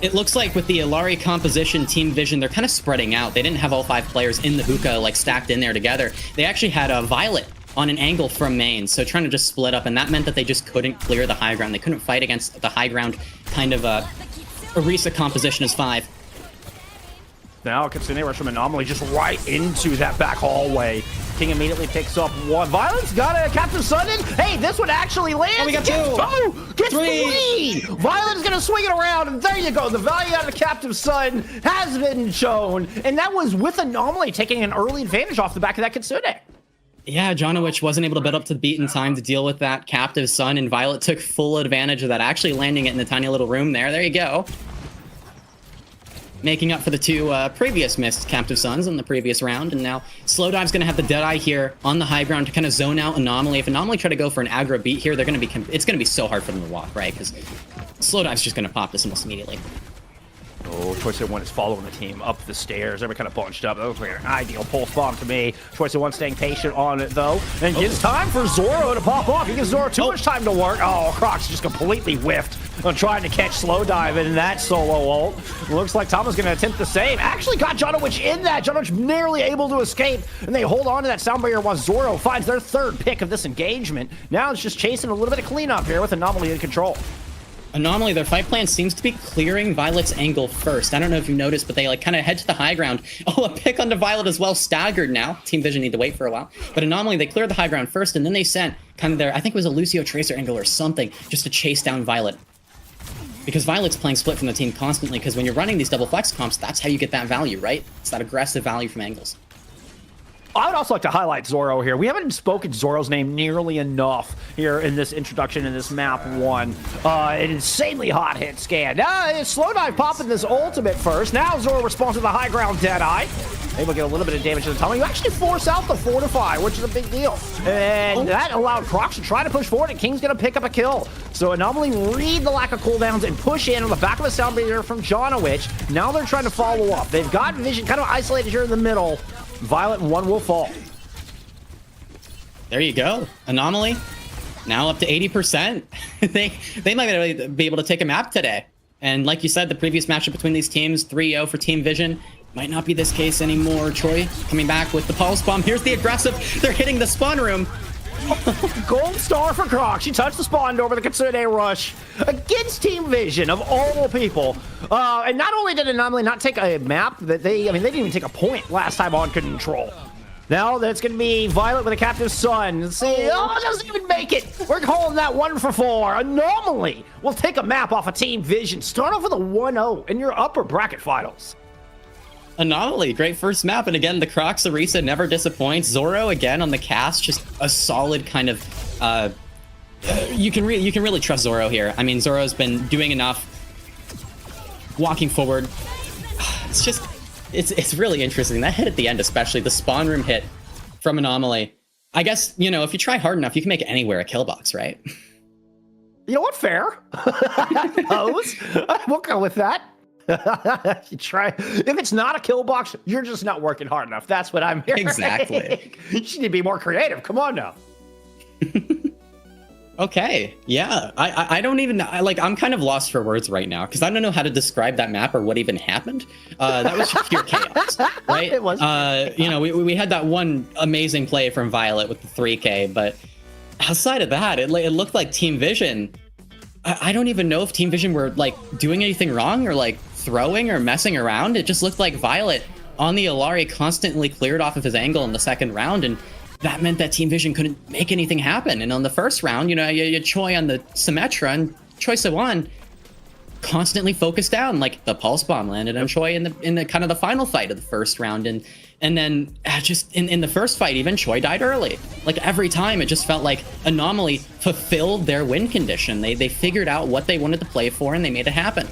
It looks like with the Illari composition, Team Vision, they're kind of spreading out. They didn't have all 5 players in the hookah, like, stacked in there together. They actually had a Violet on an angle from main, so trying to just split up, and that meant that they just couldn't clear the high ground. They couldn't fight against the high ground kind of Arisa composition as 5. Now Kitsune rush from Anomaly just right into that back hallway. King immediately picks up 1. Violet's got a Captive Sun in. Hey, this one actually lands. Oh, we got 2. Gets 3. Violet is going to swing it around, and there you go. The value out of the Captive Sun has been shown, and that was with Anomaly taking an early advantage off the back of that Kitsune. Yeah, Jonowich wasn't able to build up to the beat in time to deal with that Captive Sun, and Violet took full advantage of that, actually landing it in the tiny little room there. There you go. Making up for the 2 previous missed Captive Suns in the previous round, and now Slow Dive's going to have the Deadeye here on the high ground to kind of zone out Anomaly. If Anomaly try to go for an aggro beat here, they're going to be it's going to be so hard for them to walk, right? Because Slow Dive's just going to pop this almost immediately. Oh, Choice one is following the team up the stairs. Everybody kind of bunched up. That looks like an ideal pulse bomb to me. Choice one staying patient on it, though. And gives time for Zoro to pop off. He gives Zoro too much time to work. Oh, Crocs just completely whiffed on trying to catch Slow Dive in that solo ult. Looks like Tama's going to attempt the same. Actually got Jonowich in that. Jonowich nearly able to escape. And they hold on to that sound barrier while Zoro finds their 3rd pick of this engagement. Now it's just chasing a little bit of cleanup here with Anomaly in control. Anomaly, their fight plan seems to be clearing Violet's angle first. I don't know if you noticed, but they like kind of head to the high ground. Oh, a pick onto Violet as well, staggered now. Team Vision need to wait for a while. But Anomaly, they cleared the high ground first, and then they sent kind of their, I think it was a Lucio Tracer angle or something, just to chase down Violet. Because Violet's playing split from the team constantly, because when you're running these double flex comps, that's how you get that value, right? It's that aggressive value from angles. I would also like to highlight Zoro here. We haven't spoken Zoro's name nearly enough here in this introduction in this map 1. An insanely hot hit scan. Now, Slow Dive popping this ultimate first. Now Zoro responds to the high ground Deadeye. Able to get a little bit of damage to the tunnel. You actually force out the Fortify, which is a big deal. And that allowed Crocs to try to push forward, and King's going to pick up a kill. So Anomaly read the lack of cooldowns and push in on the back of a sound barrier from Jonowich. Now they're trying to follow up. They've got Vision kind of isolated here in the middle. Violet and 1 will fall. There you go. Anomaly, now up to 80%. they might be able to take a map today. And like you said, the previous matchup between these teams, 3-0 for Team Vision, might not be this case anymore. Choi coming back with the pulse bomb. Here's the aggressive. They're hitting the spawn room. Gold star for Croc. She touched the spawn door with a Kitsune rush against Team Vision of all people. And not only did Anomaly not take a map, that they didn't even take a point last time on Control. Now that's going to be Violet with a Captive Sun. Let's see, it doesn't even make it. We're calling that 1 for 4. Anomaly will take a map off of Team Vision. Start off with a 1-0 in your upper bracket finals. Anomaly, great first map, and again, the Crocs Arisa never disappoints. Zoro again on the cast, just a solid kind of. You can really trust Zoro here. I mean, Zoro's been doing enough, walking forward. It's just, it's really interesting. That hit at the end, especially the spawn room hit from Anomaly. I guess if you try hard enough, you can make anywhere a kill box, right? You know what? Fair. I suppose. We'll go with that. You try. If it's not a kill box, you're just not working hard enough. That's what I'm hearing. Exactly. You need to be more creative. Come on now. Okay, yeah. I don't even I'm kind of lost for words right now because I don't know how to describe that map or what even happened. That was just pure chaos, right? It was. You know, we had that one amazing play from Violet with the 3K, but outside of that, it looked like Team Vision. I don't even know if Team Vision were like doing anything wrong or like throwing or messing around. It just looked like Violet on the Illari constantly cleared off of his angle in the second round, and that meant that Team Vision couldn't make anything happen. And on the first round, you know, you Choi on the Symmetra and Choi Siwan constantly focused down. Like the pulse bomb landed on Choi in the kind of the final fight of the first round, and then just in the first fight, even Choi died early. Like every time, it just felt like Anomaly fulfilled their win condition. They figured out what they wanted to play for, and they made it happen.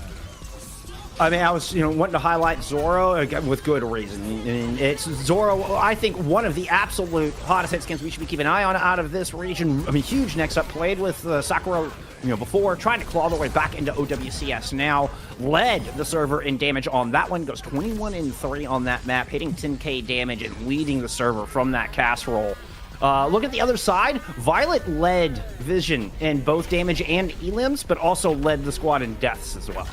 I mean, I was, wanting to highlight Zoro again with good reason. I mean, it's Zoro, I think, one of the absolute hottest hit skins we should be keeping an eye on out of this region. I mean, huge next up, played with Sakura, before, trying to claw their way back into OWCS now, led the server in damage on that one, goes 21-3 on that map, hitting 10k damage and leading the server from that casserole. Look at the other side. Violet led Vision in both damage and elims, but also led the squad in deaths as well.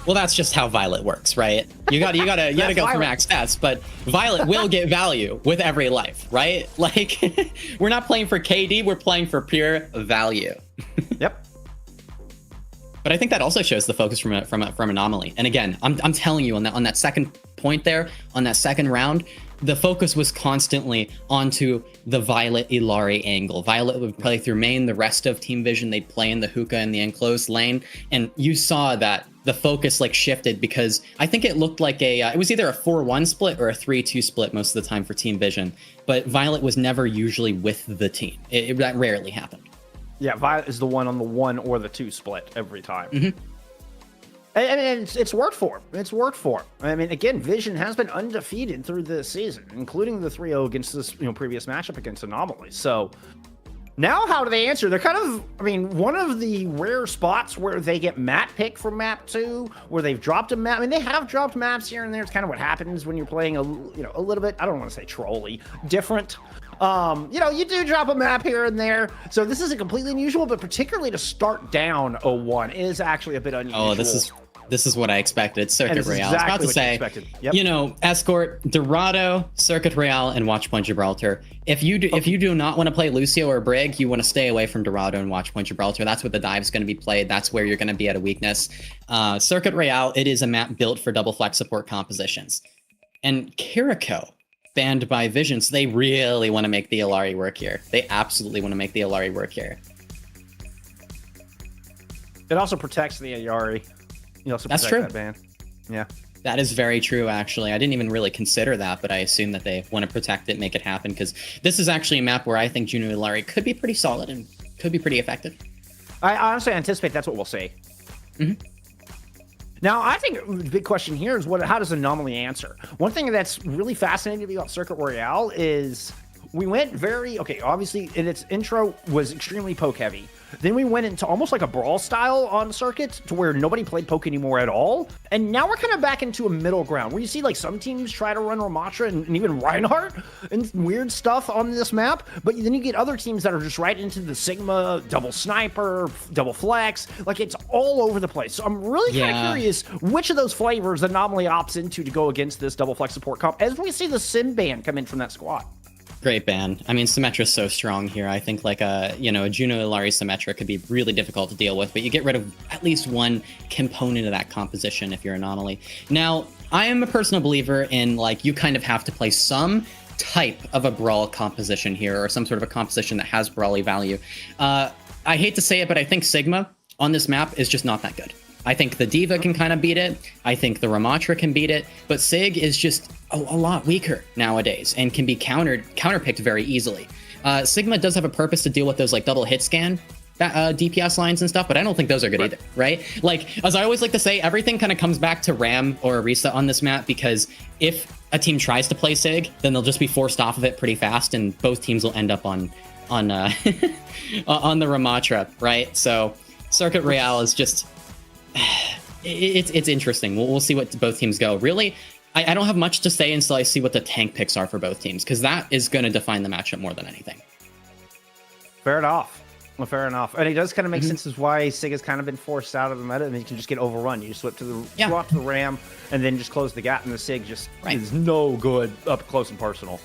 Well, that's just how Violet works, right? You gotta go for max stats, but Violet will get value with every life, right? Like, we're not playing for KD, we're playing for pure value. Yep. But I think that also shows the focus from Anomaly. And again, I'm telling you on that second point there, on that second round, the focus was constantly onto the Violet Illari angle. Violet would play through main, the rest of Team Vision, they'd play in the hookah in the enclosed lane, and you saw that the focus like shifted because I think it looked like it was either a 4-1 split or a 3-2 split most of the time for Team Vision, but Violet was never usually with the team. That rarely happened. Yeah, Violet is the one on the 1 or the 2 split every time. Mm-hmm. I mean, it's worked for him. It's worked for him. I mean, again, Vision has been undefeated through this season, including the 3-0 against this previous matchup against Anomaly. So now how do they answer? They're kind of, I mean, one of the rare spots where they get map pick from map 2, where they've dropped a map. I mean, they have dropped maps here and there. It's kind of what happens when you're playing a little bit, I don't want to say trolly, different. You do drop a map here and there. So this isn't completely unusual, but particularly to start down 0-1 is actually a bit unusual. Oh, this is what I expected. Circuit Royale. Exactly I was about to say, yep. Escort, Dorado, Circuit Royale, and Watchpoint Gibraltar. If you do not want to play Lucio or Brig, you want to stay away from Dorado and Watchpoint Gibraltar. That's where the dive's going to be played. That's where you're going to be at a weakness. Circuit Royale, it is a map built for double flex support compositions. And Kiriko, banned by Vision, so they really want to make the Illari work here. They absolutely want to make the Illari work here. It also protects the Illari. That's true. That ban. Yeah. That is very true, actually. I didn't even really consider that, but I assume that they want to protect it, make it happen, because this is actually a map where I think Juno Illari could be pretty solid and could be pretty effective. I honestly anticipate that's what we'll see. Mm-hmm. Now, I think the big question here is how does Anomaly answer? One thing that's really fascinating to me about Circuit Royale is we went obviously in its intro was extremely poke heavy. Then we went into almost like a brawl style on Circuit to where nobody played poke anymore at all. And now we're kind of back into a middle ground where you see like some teams try to run Ramatra and even Reinhardt and weird stuff on this map. But then you get other teams that are just right into the Sigma, double sniper, double flex. Like it's all over the place. So I'm really kind of curious which of those flavors Anomaly opts into to go against this double flex support comp as we see the Sim ban come in from that squad. Great ban. I mean, Symmetra's so strong here. I think like a Juno Illari Symmetra could be really difficult to deal with, but you get rid of at least one component of that composition if you're Anomaly. Now, I am a personal believer in like you kind of have to play some type of a brawl composition here or some sort of a composition that has brawly value. I hate to say it, but I think Sigma on this map is just not that good. I think the Diva can kind of beat it. I think the Ramatra can beat it, but Sig is just a lot weaker nowadays and can be counterpicked very easily. Sigma does have a purpose to deal with those like double hit scan DPS lines and stuff, but I don't think those are good either, right? Like, as I always like to say, everything kind of comes back to Ram or Orisa on this map, because if a team tries to play Sig, then they'll just be forced off of it pretty fast, and both teams will end up on the Ramatra, right? So Circuit Royale is just... It's interesting. We'll see what both teams go. Really, I don't have much to say until I see what the tank picks are for both teams, because that is going to define the matchup more than anything. Fair enough. Well, fair enough. And it does kind of make Mm-hmm. sense as why Sig has kind of been forced out of the meta, and then you can just get overrun. You swap to the swap to the Ram, and then just close the gap, and the Sig just is no good up close and personal.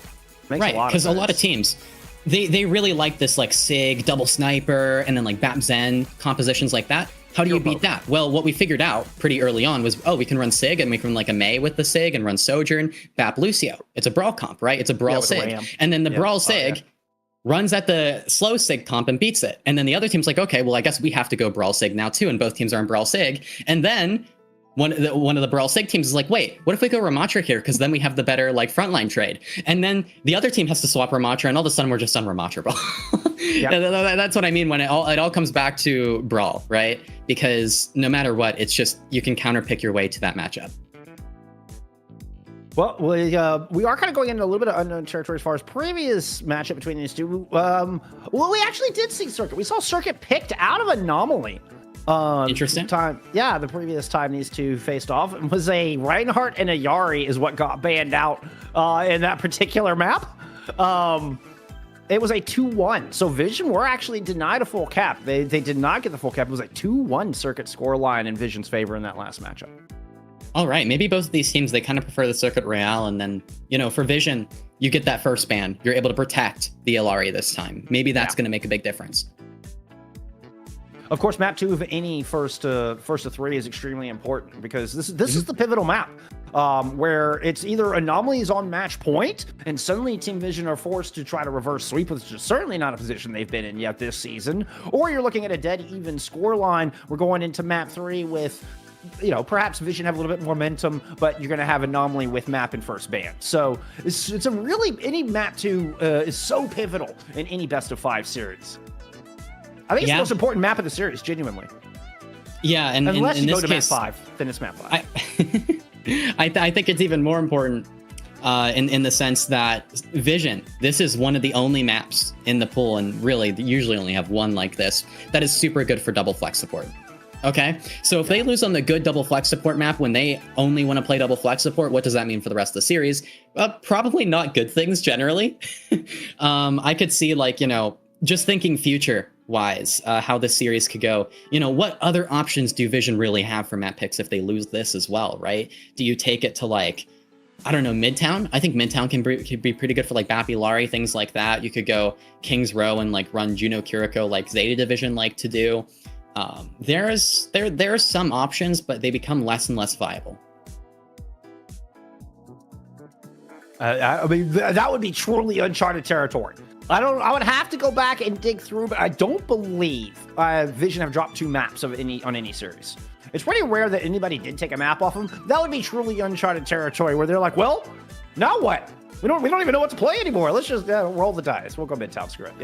Makes Right, because a lot of sense. teams, they really like this like Sig, double sniper, and then like Bap Zen compositions like that. How do you beat that? Well, what we figured out pretty early on was, we can run Sig, and we can run like a Mei with the Sig, and run Sojourn, Bap Lucio. It's a brawl comp, right? It's a brawl Sig. And then the brawl Sig runs at the slow Sig comp and beats it. And then the other team's like, okay, well, I guess we have to go brawl Sig now too. And both teams are in brawl Sig. And then one of the brawl Sig teams is like, wait, what if we go Ramatra here? Because then we have the better like frontline trade. And then the other team has to swap Ramatra, and all of a sudden we're just on Ramatra brawl. That's what I mean when it all comes back to brawl, right? Because no matter what, it's just you can counterpick your way to that matchup. Well, we are kind of going into a little bit of unknown territory as far as previous matchup between these two. Well, we actually did see Circuit. We saw Circuit picked out of Anomaly. Interesting. The previous time these two faced off, it was a Reinhardt and a Yari is what got banned out in that particular map. It was a 2-1. So Vision were actually denied a full cap. They did not get the full cap. It was a 2-1 Circuit scoreline in Vision's favor in that last matchup. All right, maybe both of these teams, they kind of prefer the Circuit Royale, and then, for Vision, you get that first ban. You're able to protect the Illari this time. Maybe that's going to make a big difference. Of course, map 2 of any first to 3 is extremely important because this is the pivotal map where it's either Anomalies on match point and suddenly Team Vision are forced to try to reverse sweep, which is certainly not a position they've been in yet this season, or you're looking at a dead even scoreline. We're going into map 3 with perhaps Vision have a little bit more momentum, but you're going to have Anomaly with map in first ban. So it's a really, any map 2 is so pivotal in any best of 5 series. I think it's the most important map of the series, genuinely. Yeah, and unless in you this go to case, map 5, then it's map 5. I think it's even more important in the sense that Vision, this is one of the only maps in the pool, and really usually only have one like this, that is super good for double flex support. Okay, so if they lose on the good double flex support map when they only want to play double flex support, what does that mean for the rest of the series? Probably not good things generally. I could see just thinking future wise, how this series could go. What other options do Vision really have for map picks if they lose this as well, right? Do you take it to I don't know, Midtown? I think Midtown could be pretty good for Bap Illari, things like that. You could go Kings Row and run Juno Kiriko like Zeta Division like to do. There are some options, but they become less and less viable. I mean, that would be truly uncharted territory. I would have to go back and dig through, but I don't believe Vision have dropped 2 maps on any series. It's pretty rare that anybody did take a map off them. That would be truly uncharted territory where they're like, well, now what? We don't even know what to play anymore. Let's just roll the dice. We'll go Midtown, screw it.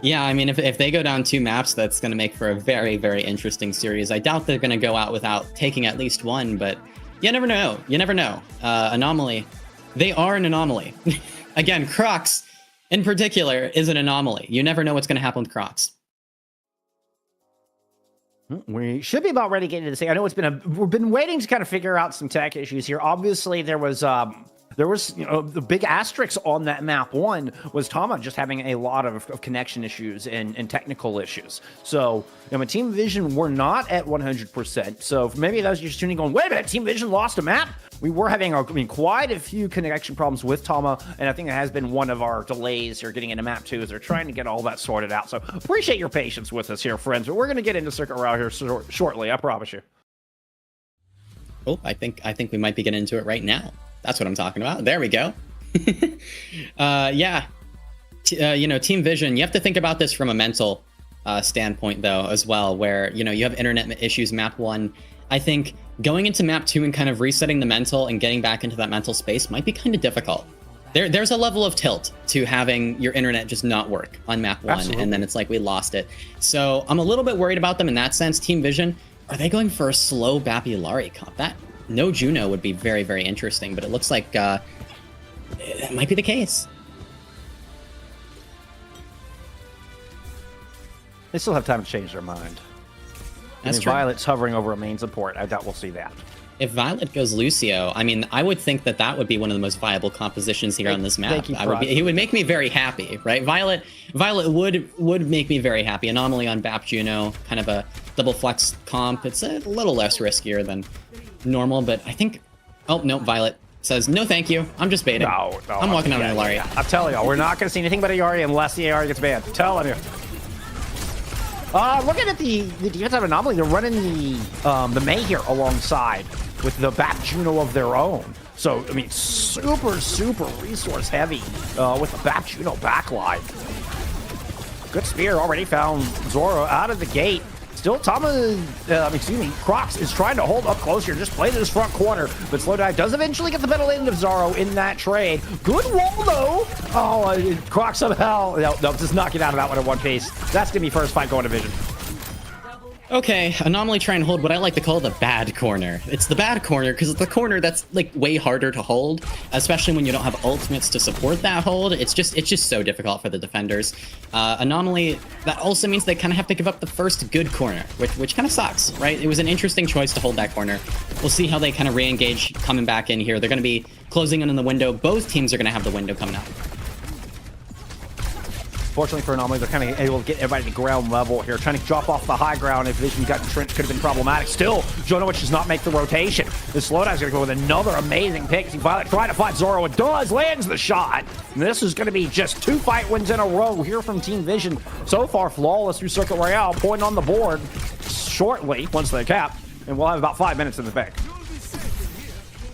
Yeah, I mean, if they go down 2 maps, that's going to make for a very, very interesting series. I doubt they're going to go out without taking at least one, but you never know. You never know. Anomaly, they are an anomaly. Again, Crocs in particular is an anomaly. You never know what's going to happen with Crocs. We should be about ready to get into this thing. I know we've been waiting to kind of figure out some tech issues here. Obviously, there was the big asterisk on that map 1 was Tama just having a lot of connection issues and technical issues. So, Team Vision were not at 100%. So maybe that was just tuning going, wait a minute, Team Vision lost a map? We were having, quite a few connection problems with Tama, and I think it has been one of our delays here getting into map 2 as they're trying to get all that sorted out. So appreciate your patience with us here, friends, but we're going to get into Circuit Route here shortly, I promise you. Oh, I think we might be getting into it right now. That's what I'm talking about. There we go. Team Vision, you have to think about this from a mental standpoint, though, as well, where, you have internet issues, map 1. I think going into map 2 and kind of resetting the mental and getting back into that mental space might be kind of difficult. There's a level of tilt to having your internet just not work on map 1. Absolutely. And then it's like we lost it. So I'm a little bit worried about them in that sense. Team Vision, are they going for a slow Bap Illari comp? That no Juno would be very, very interesting, but it looks like that might be the case. They still have time to change their mind. That's true. Violet's hovering over a main support. I doubt we'll see that. If Violet goes Lucio, I mean, I would think that that would be one of the most viable compositions here on this map. He would make me very happy, right? Violet would make me very happy. Anomaly on Bap Juno, kind of a double flex comp. It's a little less riskier than normal, but I think... Oh, no, Violet says, no thank you, I'm just baiting. No, I'm walking out on Ilaria. Yeah. I'm telling you, we're not going to see anything but Ilaria unless the Ilaria gets banned. I'm telling you. Looking at the defensive Anomaly, they're running the Mei here alongside with the Bat Juno of their own. So, I mean, super resource heavy with the Bat Juno backline. Good spear already found Zoro out of the gate. Still, Crocs is trying to hold up close here, just play this front corner, but Slowdive does eventually get the middle end of Zoro in that trade. Good roll, though. Oh, Crocs somehow, no, just knocking out of that one in one piece. That's going to be first fight going to Vision. Okay, Anomaly try and hold what I like to call the bad corner. It's the bad corner because it's the corner that's like way harder to hold, especially when you don't have ultimates to support that hold. It's just so difficult for the defenders. Anomaly, that also means they kind of have to give up the first good corner, which kind of sucks, right? It was an interesting choice to hold that corner. We'll see how they kind of re-engage coming back in here. They're going to be closing in on the window. Both teams are going to have the window coming up. Fortunately for Anomaly, they're kind of able to get everybody to ground level here. Trying to drop off the high ground if Vision got entrenched could have been problematic. Still, Jonowich does not make the rotation. The Slowdive's going to go with another amazing pick. Violet trying to fight Zoro. It does, lands the shot. And this is going to be just 2 fight wins in a row here from Team Vision. So far, flawless through Circuit Royale. Point on the board shortly once they cap. And we'll have about 5 minutes in the bank.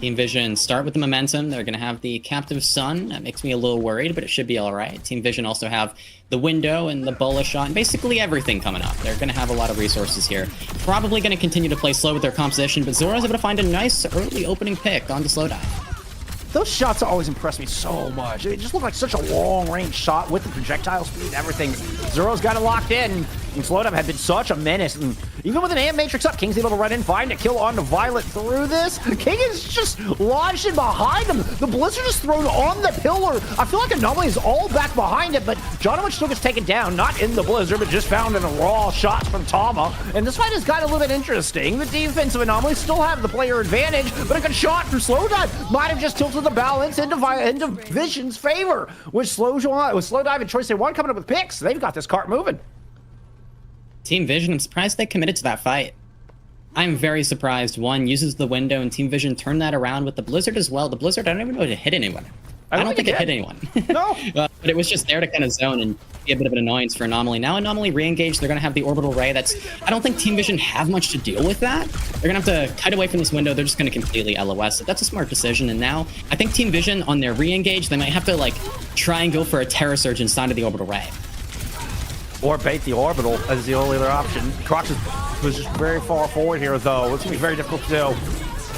Team Vision start with the momentum. They're going to have the Captive Sun. That makes me a little worried, but it should be all right. Team Vision also have the window and the bullish shot and basically everything coming up. They're going to have a lot of resources here. Probably going to continue to play slow with their composition, but Zoro's able to find a nice early opening pick onto Slowdive. Those shots always impress me so much. It just looked like such a long-range shot with the projectile speed and everything. Zoro's got it locked in, and Slowdive had been such a menace. And even with an Amp Matrix up, King's able to run in, find a kill onto Violet through this. King is just launched in behind him. The Blizzard is thrown on the pillar. I feel like Anomaly is all back behind it, but Jonowich still gets taken down, not in the Blizzard, but just found in a raw shot from Tama. And this fight has got a little bit interesting. The defensive Anomaly still have the player advantage, but a good shot from Slowdive might have just tilted the balance into Vision's favor. With Slowdive and Choice A1 coming up with picks, they've got this cart moving. Team Vision, I'm surprised they committed to that fight. I'm very surprised. One uses the window, and Team Vision turned that around with the Blizzard as well. The Blizzard, I don't even know if it hit anyone. I don't think it hit anyone. No. But it was just there to kind of zone and be a bit of an annoyance for Anomaly. Now Anomaly re-engaged. They're going to have the orbital ray. I don't think Team Vision have much to deal with that. They're going to have to kite away from this window. They're just going to completely LOS it. That's a smart decision. And now I think Team Vision on their re-engage, they might have to like try and go for a Terra Surge inside of the orbital ray. Or bait the orbital as the only other option. Crocs was just very far forward here, though. It's going to be very difficult to do.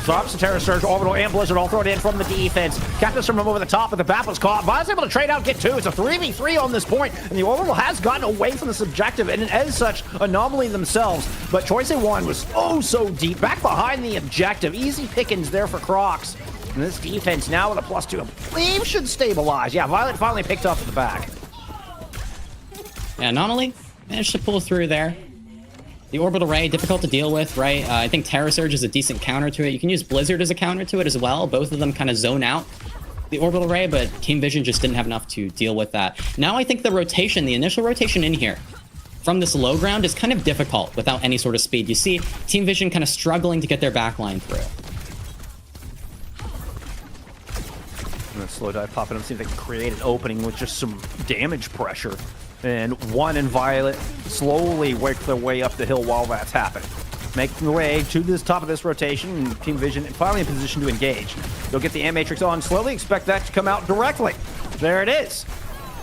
Drops the Terra Surge, Orbital, and Blizzard all thrown in from the defense. Captain's from over the top, but the Bap was caught. Violet's able to trade out, get 2. It's a 3v3 on this point, and the Orbital has gotten away from the subjective, and as such, Anomaly themselves. But Choice A1 was so deep, back behind the objective. Easy pickings there for Crocs. And this defense now with a +2, I believe should stabilize. Yeah, Violet finally picked up the back. Yeah, Anomaly managed to pull through there. The Orbital Ray, difficult to deal with, right? I think Terra Surge is a decent counter to it. You can use Blizzard as a counter to it as well. Both of them kind of zone out the Orbital Ray, but Team Vision just didn't have enough to deal with that. Now I think the rotation, the initial rotation in here from this low ground is kind of difficult without any sort of speed. You see Team Vision kind of struggling to get their backline through. And Slowdive popping up, see if they can create an opening with just some damage pressure. And One and Violet slowly work their way up the hill while that's happening. Making their way to this top of this rotation, and Team Vision finally in position to engage. They'll get the Amp Matrix on slowly, expect that to come out directly. There it is.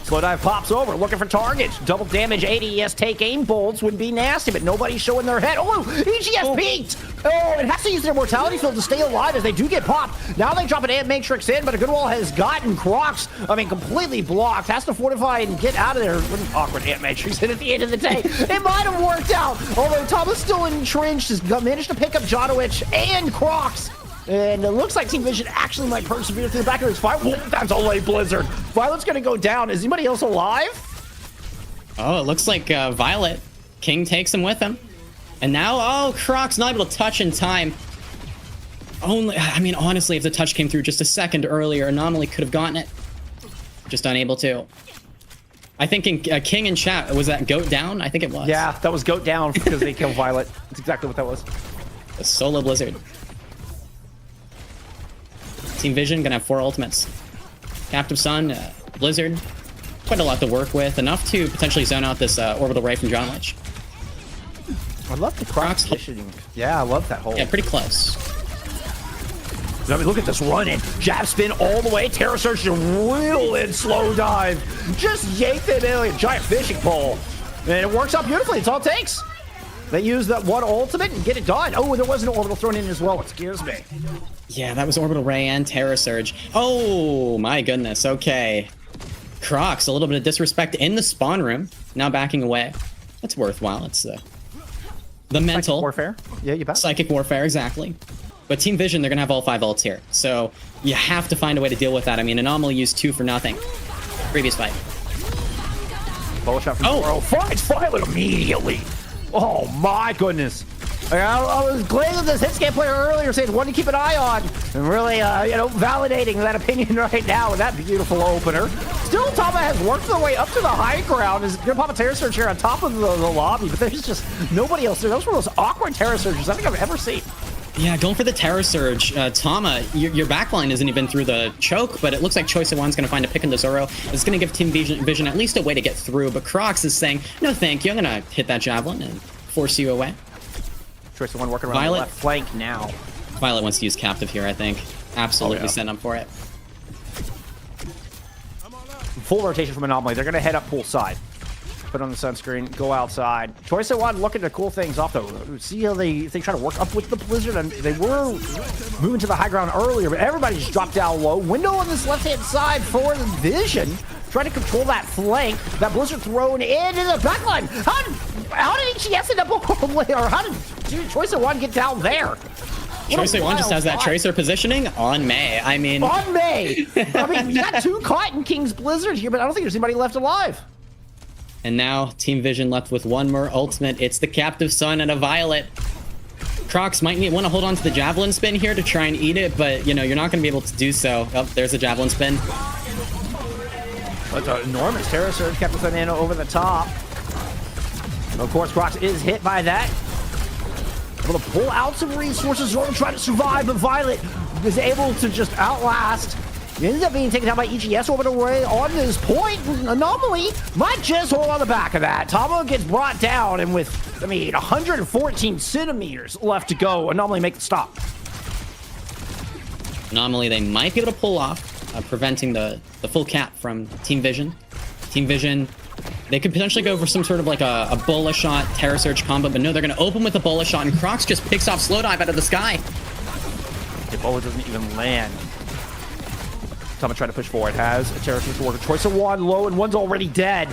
Slowdive pops over, looking for targets. Double damage ADS take aim bolts would be nasty, but nobody's showing their head. Oh, EGS peaked! Oh, it has to use their mortality field to stay alive as they do get popped. Now they drop an Amp Matrix in, but a good wall has gotten Crocs, completely blocked. Has to fortify and get out of there. What an awkward Amp Matrix in at the end of the day. It might have worked out, although Thomas still entrenched, has managed to pick up Jonowich and Crocs. And it looks like Team Vision actually might persevere through the back of this fight. Whoa, that's a late Blizzard. Violet's going to go down. Is anybody else alive? Oh, it looks like Violet. King takes him with him. And now, Crocs not able to touch in time. Only, I mean, honestly, if the touch came through just a second earlier, Anomaly could have gotten it. Just unable to. I think in King in chat, was that GOAT down? I think it was. Yeah, that was GOAT down because they killed Violet. That's exactly what that was. The solo Blizzard. Team Vision gonna have 4 ultimates. Captive Sun, Blizzard, quite a lot to work with. Enough to potentially zone out this orbital ray from John Lich. I love the cross positioning. Yeah, I love that hold. Yeah, pretty close. I mean, look at this run in. Jab spin all the way. Terra Surge to wheel in slow dive. Just yanked it in like a giant fishing pole. And it works out beautifully. It's all it takes. They use that one ultimate and get it done. Oh, and there was an orbital thrown in as well. It scares me. Yeah, that was Orbital Ray and Terra Surge. Oh, my goodness. Okay. Crocs, a little bit of disrespect in the spawn room. Now backing away. That's worthwhile. It's the mental. Psychic warfare. Yeah, you bet. Psychic warfare, exactly. But Team Vision, they're going to have all 5 ults here. So you have to find a way to deal with that. I mean, Anomaly used 2 for nothing. Previous fight. Bullet shot from Zoro. Finds Violet immediately. Oh, my goodness. I was glad that this Hitscan player earlier said one to keep an eye on. And really, validating that opinion right now with that beautiful opener. Still, Tama has worked their way up to the high ground. Is going to pop a Terra Surge here on top of the lobby. But there's just nobody else there. Those were those awkward Terra Surges I think I've ever seen. Yeah, going for the Terra Surge. Tama, your backline isn't even through the choke, but it looks like Choice of One's going to find a pick into Zoro. It's going to give Team Vision at least a way to get through, but Crocs is saying, no thank you, I'm going to hit that Javelin and force you away. Choice of One working around the left flank now. Violet wants to use Captive here, I think. Absolutely setting up for it. Full rotation from Anomaly. They're going to head up pool side. Put on the sunscreen, go outside. Choice of One looking to cool things off though. See how they try to work up with the Blizzard, and they were moving to the high ground earlier, but everybody just dropped down low. Window on this left-hand side for the Vision, trying to control that flank. That Blizzard thrown into the backline. How did EGS end up all the way, or how did Choice of One get down there? Choice of One just has that Tracer positioning on May. I mean... On May! I mean, you got 2 Cotton Kings Blizzard here, but I don't think there's anybody left alive. And now Team Vision left with 1 more ultimate. It's the Captive Sun and a Violet. Crocs might want to hold on to the Javelin Spin here to try and eat it, but, you know, you're not going to be able to do so. Oh, there's a Javelin Spin. That's an enormous Terra Surge. Captain Sun in over the top. Of course, Crocs is hit by that. Able to pull out some resources. Zoro trying to survive, but Violet is able to just outlast. He ends up being taken down by EGS Orbital Ray on this point. Anomaly might just hold on the back of that. Tama gets brought down, and with, 114 centimeters left to go, Anomaly make the stop. Anomaly, they might be able to pull off, preventing the full cap from Team Vision. Team Vision, they could potentially go for some sort of like a Bola Shot, Terra Surge combo, but no, they're going to open with a Bola Shot, and Crocs just picks off Slow Dive out of the sky. The Bola doesn't even land. Tama trying to push forward. Has a Terra Surge to work. Choice of One low, and one's already dead.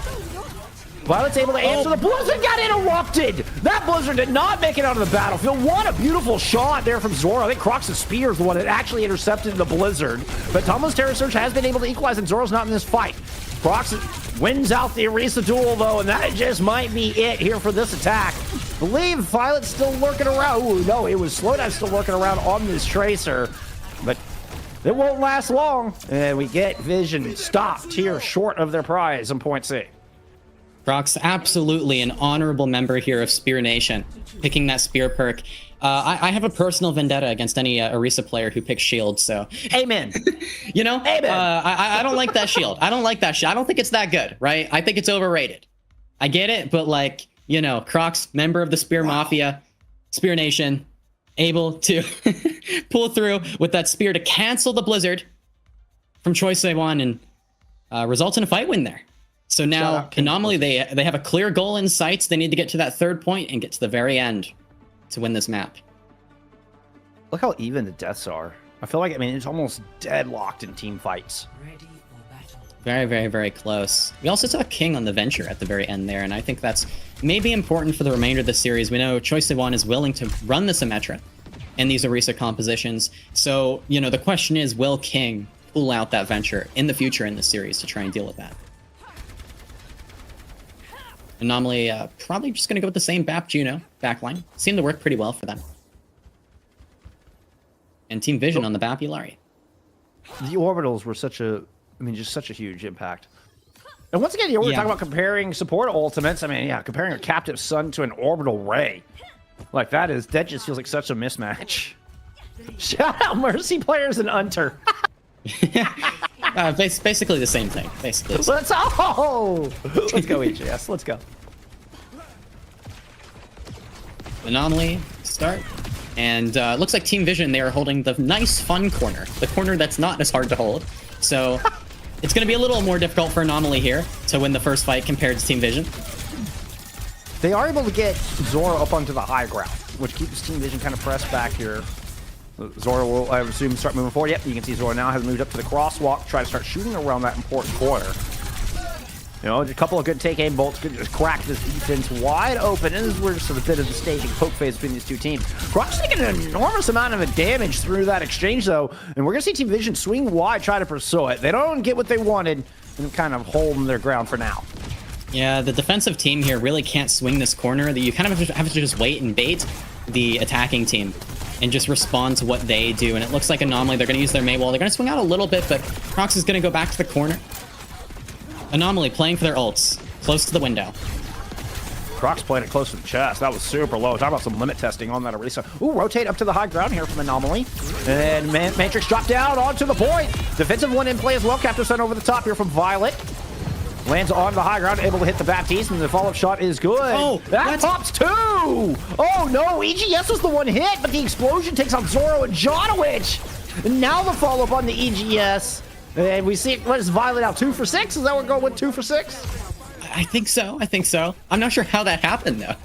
Violet's able to answer. The Blizzard got interrupted. That Blizzard did not make it out of the battlefield. What a beautiful shot there from Zoro. I think Crocs' Spear is the one that actually intercepted the Blizzard. But Tama's Terra Surge has been able to equalize, and Zoro's not in this fight. Crocs wins out the Arisa duel, though, and that just might be it here for this attack. I believe Violet's still lurking around. Ooh, no, it was Slowdive still lurking around on this Tracer. But it won't last long. And we get Vision stopped here short of their prize on point C. Crocs, absolutely an honorable member here of Spear Nation, picking that Spear perk. I have a personal vendetta against any Arisa player who picks Shield, so... Amen. You know? Amen. I don't like that Shield. I don't like that shit. I don't think it's that good, right? I think it's overrated. I get it, but like, you know, Crocs, member of the Spear Mafia, Spear Nation, able to pull through with that Spear to cancel the Blizzard from Choice they won and results in a fight win there. So now, Anomaly, they have a clear goal in sights. They need to get to that 3rd point and get to the very end to win this map. Look how even the deaths are. I feel like, it's almost deadlocked in team fights. Very, very, very close. We also saw King on the Venture at the very end there, and I think that's maybe important for the remainder of the series. We know Choi Se-won is willing to run the Symmetra in these Arisa compositions. So, you know, the question is, will King pull out that Venture in the future in the series to try and deal with that? Anomaly probably just going to go with the same BAP Juno backline. Seemed to work pretty well for them. And Team Vision on the Papillary. The orbitals were just such a huge impact. And once again, we're talking about comparing support ultimates. I mean, yeah, comparing a captive sun to an orbital ray. Like, that just feels like such a mismatch. Shout out Mercy players and Unter. Basically the same thing. Basically. Let's go, EGS. Let's go. Anomaly start. And looks like Team Vision, they are holding the nice, fun corner. The corner that's not as hard to hold. So it's going to be a little more difficult for Anomaly here to win the first fight compared to Team Vision. They are able to get Zoro up onto the high ground, which keeps Team Vision kind of pressed back here. Zoro will, I assume, start moving forward. Yep, you can see Zoro now has moved up to the crosswalk to try to start shooting around that important corner. You know, a couple of good take-aim bolts could just crack this defense wide open. And this is where just a bit of the staging poke phase between these two teams. Croc's taking an enormous amount of damage through that exchange, though. And we're going to see Team Vision swing wide, try to pursue it. They don't get what they wanted and kind of holding their ground for now. Yeah, the defensive team here really can't swing this corner. You kind of have to just wait and bait the attacking team and just respond to what they do. And it looks like Anomaly, they're going to use their Maywall. They're going to swing out a little bit, but Crocs is going to go back to the corner. Anomaly playing for their ults, close to the window. Crocs playing it close to the chest. That was super low. Talk about some limit testing on that already. So, ooh, rotate up to the high ground here from Anomaly. And Matrix drop down onto the point. Defensive one in play as well. Captive Sun over the top here from Violet. Lands on the high ground, able to hit the Baptiste, and the follow-up shot is good. Oh, that pops two! Oh no, EGS was the one hit, but the explosion takes out Zoro and Jonowich. And now the follow-up on the EGS. And we see, what is Violet now, 2 for 6? Is that what we're going with, 2 for 6? I think so. I'm not sure how that happened, though.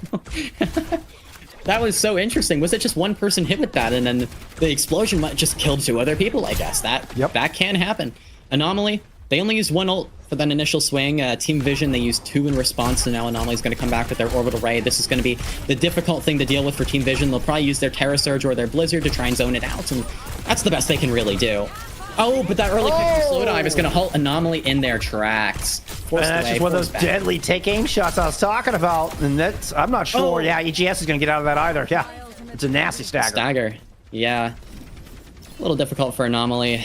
That was so interesting. Was it just one person hit with that, and then the explosion might just killed 2 other people, I guess. That can happen. Anomaly, they only used 1 ult for that initial swing. Team Vision, they used 2 in response, so now Anomaly's going to come back with their Orbital Ray. This is going to be the difficult thing to deal with for Team Vision. They'll probably use their Terra Surge or their Blizzard to try and zone it out, and that's the best they can really do. Oh, but that early pick from Slow Dive is going to halt Anomaly in their tracks. That's just one of those deadly take-aim shots I was talking about, and that's, I'm not sure. Yeah, EGS is going to get out of that either. Yeah, it's a nasty stagger. Stagger, yeah. A little difficult for Anomaly.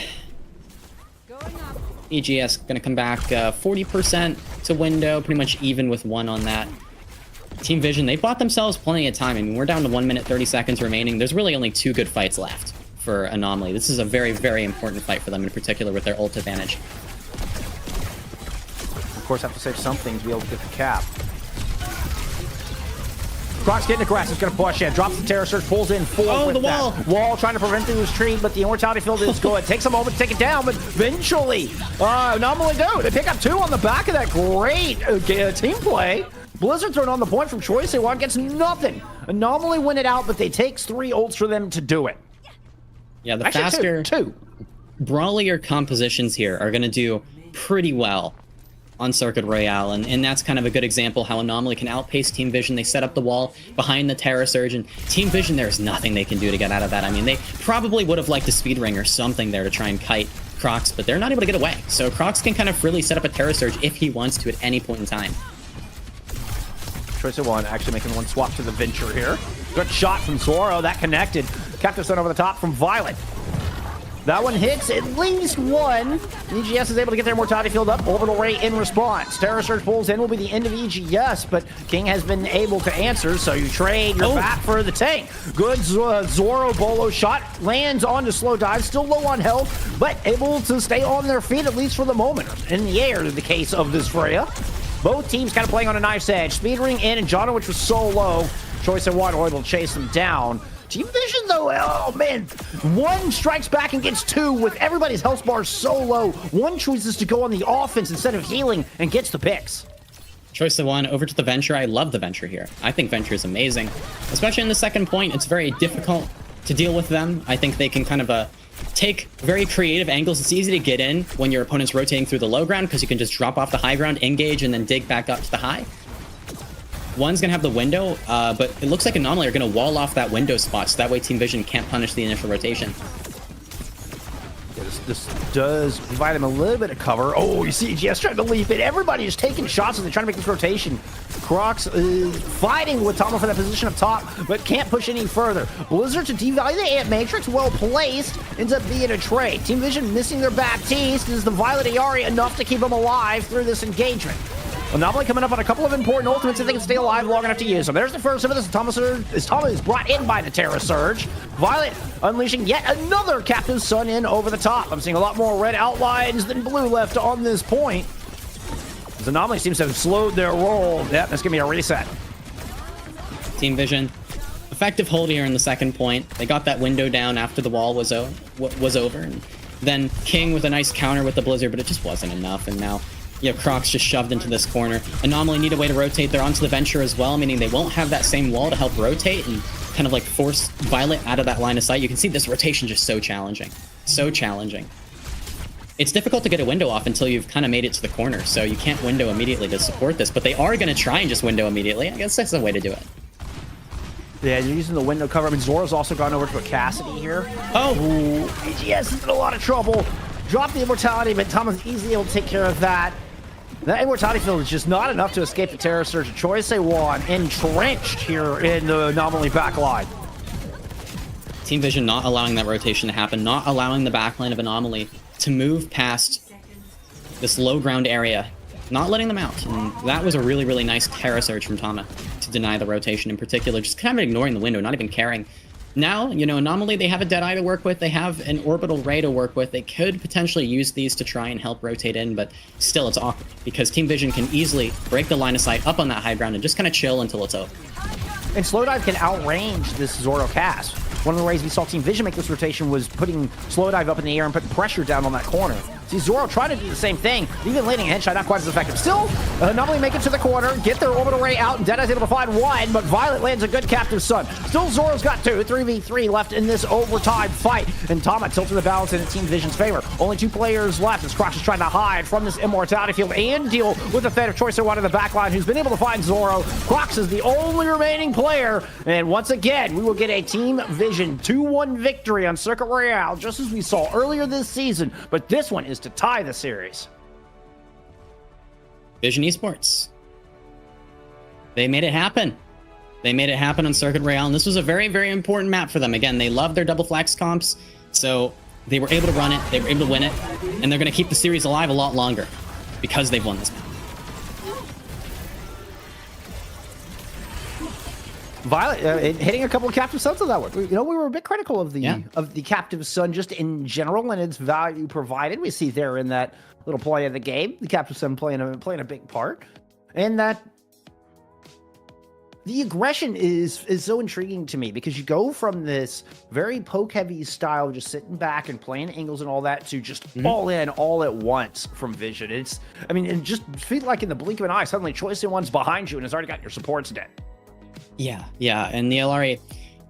EGS going to come back 40% to window, pretty much even with 1 on that. Team Vision, they bought themselves plenty of time. I mean, we're down to 1 minute, 30 seconds remaining. There's really only 2 good fights left for Anomaly. This is a very, very important fight for them, in particular with their ult advantage. Of course, have to save something to be able to get the cap. Croc's getting aggressive, going to push in, drops the Terror Surge, pulls in 4 with the wall. That. Wall trying to prevent the retreat, but the Immortality Field is good. Takes a moment to take it down, but eventually, Anomaly do. They pick up 2 on the back of that great team play. Blizzard thrown on the point from Choice. They want gets nothing. Anomaly win it out, but they takes 3 ults for them to do it. Yeah, the Actually, faster, two. brawlier compositions here are going to do pretty well on Circuit Royale, and that's kind of a good example how Anomaly can outpace Team Vision. They set up the wall behind the Terra Surge, and Team Vision, there's nothing they can do to get out of that. I mean, they probably would have liked a speed ring or something there to try and kite Crocs, but they're not able to get away. So Crocs can kind of really set up a Terra Surge if he wants to at any point in time. Choice of 1, actually making 1 swap to the Venture here. Good shot from Zoro, that connected. Captive Sun over the top from Violet. That one hits at least 1. EGS is able to get their Mortality Field up. Orbital Ray in response. Terror Surge pulls in, will be the end of EGS, but King has been able to answer, so you trade your back for the tank. Good Zoro Bolo shot. Lands onto Slow Dive, still low on health, but able to stay on their feet, at least for the moment. In the air, in the case of this Freya. Both teams kind of playing on a knife's edge. Speed ring in, and Jonowich was so low. Choice of 1 able to chase him down. Team Vision, though, oh man, 1 strikes back and gets 2 with everybody's health bars so low. 1 chooses to go on the offense instead of healing and gets the picks. Choice of 1 over to the Venture. I love the Venture here. I think Venture is amazing, especially in the second point. It's very difficult to deal with them. I think they can kind of take very creative angles. It's easy to get in when your opponent's rotating through the low ground because you can just drop off the high ground, engage, and then dig back up to the high. 1's going to have the window, but it looks like Anomaly are going to wall off that window spot, so that way Team Vision can't punish the initial rotation. Yeah, this does provide them a little bit of cover. Oh, you see EGS trying to leap it. Everybody is taking shots as they're trying to make this rotation. Crocs is fighting with Tama for that position up top, but can't push any further. Blizzard to devalue the Ant Matrix, well placed, ends up being a trade. Team Vision missing their Baptiste. Is the Violet Ayari enough to keep them alive through this engagement? Anomaly coming up on a couple of important ultimates if they can stay alive long enough to use them. There's the first of it as Thomas is brought in by the Terra Surge. Violet unleashing yet another Captive Sun in over the top. I'm seeing a lot more red outlines than blue left on this point. As Anomaly seems to have slowed their roll. Yep, that's going to be a reset. Team Vision, effective hold here in the second point. They got that window down after the wall was over. And then King with a nice counter with the Blizzard, but it just wasn't enough. And now you have Crocs just shoved into this corner. Anomaly need a way to rotate. They're onto the Venture as well, meaning they won't have that same wall to help rotate and kind of like force Violet out of that line of sight. You can see this rotation just so challenging. So challenging. It's difficult to get a window off until you've kind of made it to the corner, so you can't window immediately to support this, but they are going to try and just window immediately. I guess that's the way to do it. Yeah, you're using the window cover. I mean, Zora's also gone over to a Cassidy here. Oh! Ooh, AGS is in a lot of trouble. Drop the Immortality, but Thomas easily able to take care of that. That Immortality field is just not enough to escape the Terror Surge. Choice A1 entrenched here in the Anomaly backline. Team Vision not allowing that rotation to happen, not allowing the backline of Anomaly to move past this low ground area, not letting them out. And that was a really, really nice Terra Surge from Tama to deny the rotation in particular, just kind of ignoring the window, not even caring. Now, you know, Anomaly, they have a Deadeye to work with, they have an Orbital Ray to work with, they could potentially use these to try and help rotate in, but still it's awkward, because Team Vision can easily break the line of sight up on that high ground and just kind of chill until it's over. And Slowdive can outrange this Zoro cast. One of the ways we saw Team Vision make this rotation was putting Slowdive up in the air and putting pressure down on that corner. See, Zoro trying to do the same thing, even landing a headshot, not quite as effective. Still, Anomaly make it to the corner, get their Orbital Ray out, and Deadeye's able to find one, but Violet lands a good Captive Sun. Still, Zoro's got 3v3 left in this overtime fight, and Tama tilting the balance in Team Vision's favor. Only 2 players left as Crocs is trying to hide from this Immortality field and deal with the fate of Choice one in the backline, who's been able to find Zoro. Crocs is the only remaining player, and once again, we will get a Team Vision 2-1 victory on Circuit Royale, just as we saw earlier this season, but this one is to tie the series. Vision Esports. They made it happen. They made it happen on Circuit Royale, and this was a very, very important map for them. Again, they love their double flax comps, so they were able to run it, they were able to win it, and they're going to keep the series alive a lot longer because they've won this map. Violet hitting a couple of Captive Suns on that one. You know, we were a bit critical of the Captive Sun just in general and its value provided. We see there in that little play of the game, the Captive Sun playing a big part, and that the aggression is so intriguing to me because you go from this very poke-heavy style, just sitting back and playing angles and all that, to just all in, all at once from Vision. It's, I mean, it just feels like in the blink of an eye, suddenly Choice One's behind you and has already got your supports dead. Yeah, and the LRA,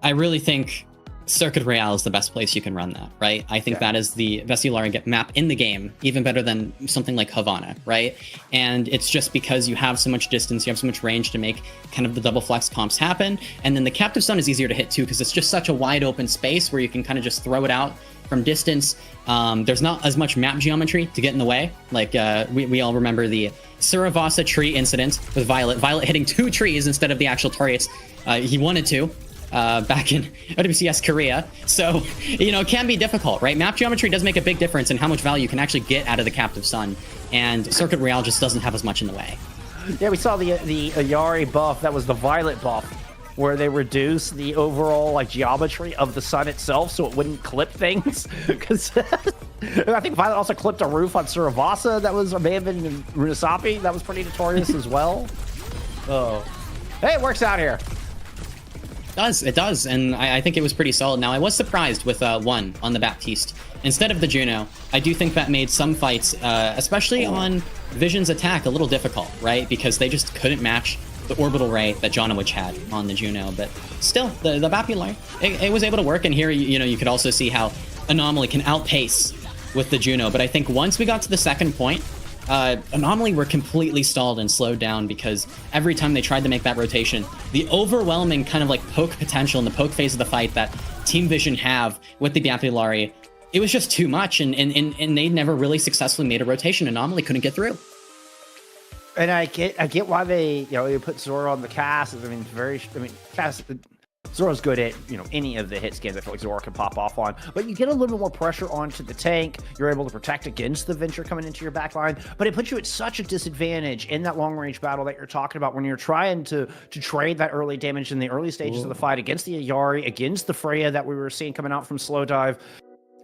I really think Circuit Royale is the best place you can run that, right? I think that is the best LRA map in the game, even better than something like Havana, right? And it's just because you have so much distance, you have so much range to make kind of the double flex comps happen. And then the Captive Sun is easier to hit too, because it's just such a wide open space where you can kind of just throw it out from distance. There's not as much map geometry to get in the way. Like we all remember the Suravasa tree incident with Violet hitting 2 trees instead of the actual targets he wanted to back in OWCS Korea. So, you know, it can be difficult, right? Map geometry does make a big difference in how much value you can actually get out of the Captive Sun, and Circuit Royale just doesn't have as much in the way. Yeah, we saw the Ayari buff. That was the Violet buff, where they reduce the overall like geometry of the sun itself so it wouldn't clip things. Because I think Violet also clipped a roof on Suravasa that may have been Runasapi. That was pretty notorious as well. Oh, hey, it works out here. It does, and I think it was pretty solid. Now, I was surprised with 1 on the Baptiste. Instead of the Juno, I do think that made some fights, especially on Vision's attack, a little difficult, right? Because they just couldn't match the Orbital Ray that Jonowich had on the Juno. But still, the Baptiste, it was able to work. And here, you know, you could also see how Anomaly can outpace with the Juno. But I think once we got to the second point, Anomaly were completely stalled and slowed down, because every time they tried to make that rotation, the overwhelming kind of like poke potential in the poke phase of the fight that Team Vision have with the Baptiste, it was just too much, and they never really successfully made a rotation. Anomaly couldn't get through. And I get why they put Zoro on the cast. Cast. Zoro's good at, any of the hit scans I feel like Zoro can pop off on, but you get a little bit more pressure onto the tank. You're able to protect against the Venture coming into your backline, but it puts you at such a disadvantage in that long range battle that you're talking about when you're trying to trade that early damage in the early stages of the fight against the Ayari, against the Freya that we were seeing coming out from Slow Dive.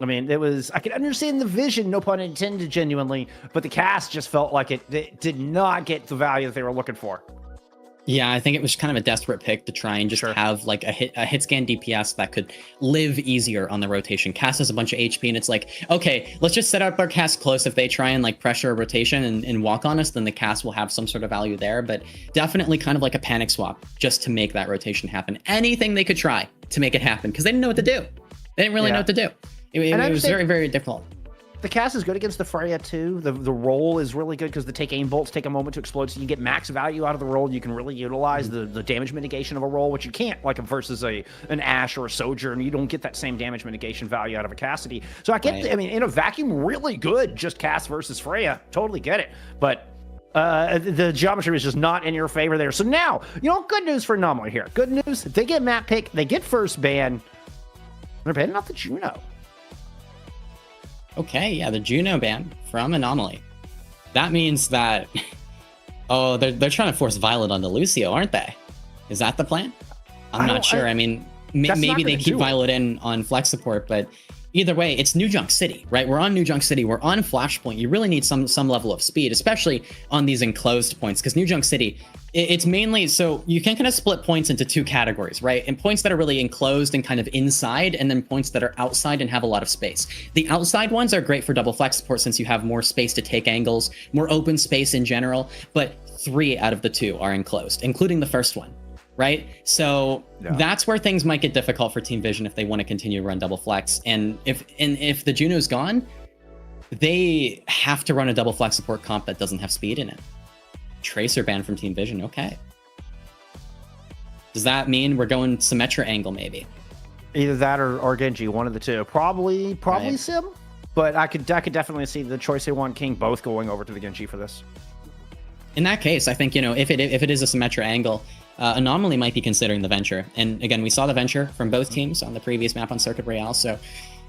I mean, I could understand the vision, no pun intended, genuinely, but the cast just felt like it did not get the value that they were looking for. Yeah, I think it was kind of a desperate pick to try and just have like a hit scan DPS that could live easier on the rotation. Cast has a bunch of HP, and it's like, okay, let's just set up our cast close. If they try and like pressure a rotation and walk on us, then the cast will have some sort of value there. But definitely kind of like a panic swap just to make that rotation happen. Anything they could try to make it happen because they didn't know what to do. They didn't really know what to do. It was very, very difficult. The cast is good against the Freya too. The roll is really good because the take aim bolts take a moment to explode, so you get max value out of the roll. You can really utilize the damage mitigation of a roll, which you can't like versus an Ashe or a Sojourn. You don't get that same damage mitigation value out of a Cassidy. So I get, in a vacuum, really good. Just cast versus Freya, totally get it. But the geometry is just not in your favor there. So now, good news for Anomaly here. Good news, they get map pick, they get first ban. They're banning off the Juno. Okay, yeah, the Juno ban from Anomaly. That means that, they're trying to force Violet onto Lucio, aren't they? Is that the plan? I'm not sure. Maybe they keep Violet in on flex support, but either way, it's New Junk City, right? We're on New Junk City. We're on Flashpoint. You really need some level of speed, especially on these enclosed points, because New Junk City, it's mainly, so you can kind of split points into two categories, right? And points that are really enclosed and kind of inside, and then points that are outside and have a lot of space. The outside ones are great for double flex support since you have more space to take angles, more open space in general, but 3 out of the 2 are enclosed, including the first one. Right? So that's where things might get difficult for Team Vision if they want to continue to run double flex. And if the Juno's gone, they have to run a double flex support comp that doesn't have speed in it. Tracer banned from Team Vision, okay. Does that mean we're going Symmetra angle maybe? Either that or Genji, one of the two. Probably Sim, but I could definitely see the choice they want King both going over to the Genji for this. In that case, I think, if it is a Symmetra angle, Anomaly might be considering the Venture. And again, we saw the Venture from both teams on the previous map on Circuit Royale, so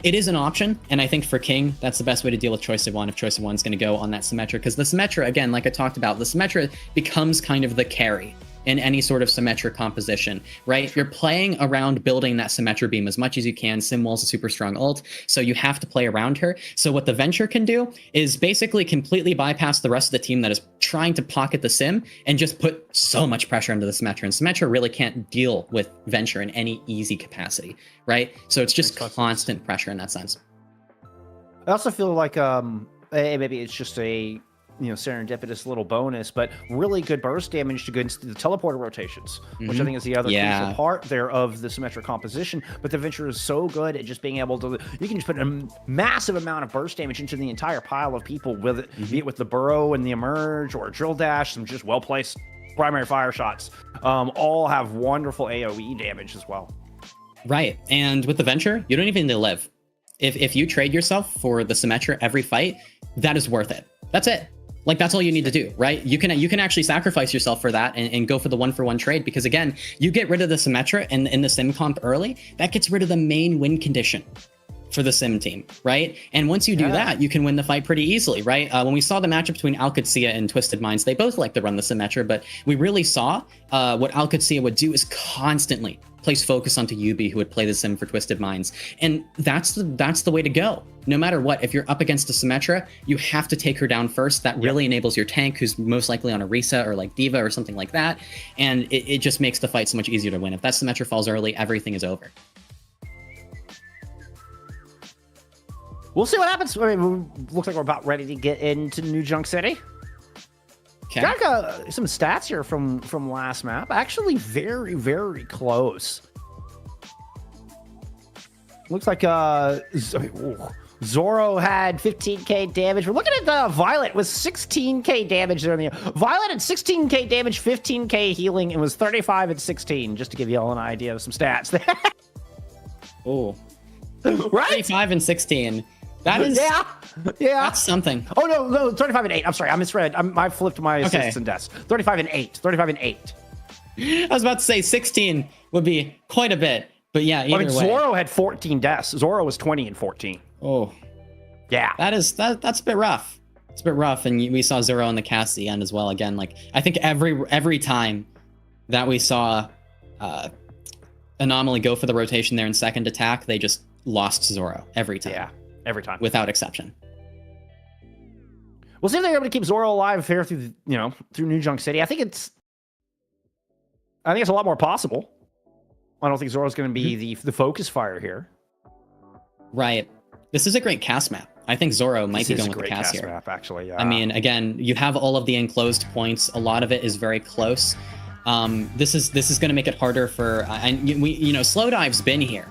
it is an option. And I think for King, that's the best way to deal with Choice of One if Choice of One's going to go on that Symmetra. Because the Symmetra, again, like I talked about, the Symmetra becomes kind of the carry in any sort of Symmetra composition, right? You're playing around building that Symmetra beam as much as you can. Simwall's a super strong ult, so you have to play around her. So what the Venture can do is basically completely bypass the rest of the team that is trying to pocket the Sim and just put so much pressure into the Symmetra. And Symmetra really can't deal with Venture in any easy capacity, right? So it's just constant pressure in that sense. I also feel like maybe it's just a serendipitous little bonus, but really good burst damage against the teleporter rotations, which I think is the other crucial part there of the Symmetra composition. But the Venture is so good at just being able to, you can just put a massive amount of burst damage into the entire pile of people with it, be it with the Burrow and the Emerge or Drill Dash, some just well-placed primary fire shots, all have wonderful AoE damage as well. Right, and with the Venture, you don't even need to live. If you trade yourself for the Symmetra every fight, that is worth it. That's it. Like, that's all you need to do, right? You can actually sacrifice yourself for that and go for the 1-for-1 trade, because again, you get rid of the Symmetra in the sim comp early, that gets rid of the main win condition for the sim team, right? And once you do that, you can win the fight pretty easily, right? When we saw the matchup between Alcatsia and Twisted Minds, they both like to run the Symmetra, but we really saw what Alcatsia would do is constantly place focus onto Yubi, who would play the sim for Twisted Minds. And that's the way to go. No matter what, if you're up against a Symmetra, you have to take her down first. That really enables your tank, who's most likely on a Risa or like Diva or something like that. And it just makes the fight so much easier to win. If that Symmetra falls early, everything is over. We'll see what happens. I mean, looks like we're about ready to get into New Junk City. Okay. Got some stats here from last map. Actually, very, very close. Looks like Zoro had 15k damage. We're looking at Violet with 16k damage there. Violet had 16k damage, 15k healing, and was 35 and 16, just to give you all an idea of some stats there. Oh. Right? 35 and 16. That is Yeah. that's something. Oh no, 35 and 8. I'm sorry, I misread. I flipped my assists Okay. and deaths. 35 and 8. 35 and 8. I was about to say 16 would be quite a bit, but yeah, either I mean, way. Zoro had 14 deaths. Zoro was 20 and 14. Oh, Yeah. that's a bit rough. It's a bit rough, and we saw Zoro in the cast at the end as well. Again, like I think every time that we saw Anomaly go for the rotation there in second attack, they just lost Zoro every time. Yeah. Every time. Without exception. We'll see if they're able to keep Zoro alive here through New Junk City. I think it's a lot more possible. I don't think Zoro's going to be the focus fire here. Right. This is a great cast map. I think Zoro might be This is going a with the great cast cast here. map, actually. Yeah. I mean, again, you have all of the enclosed points. A lot of it is very close. This is going to make it harder for. And Slow Dive's been here,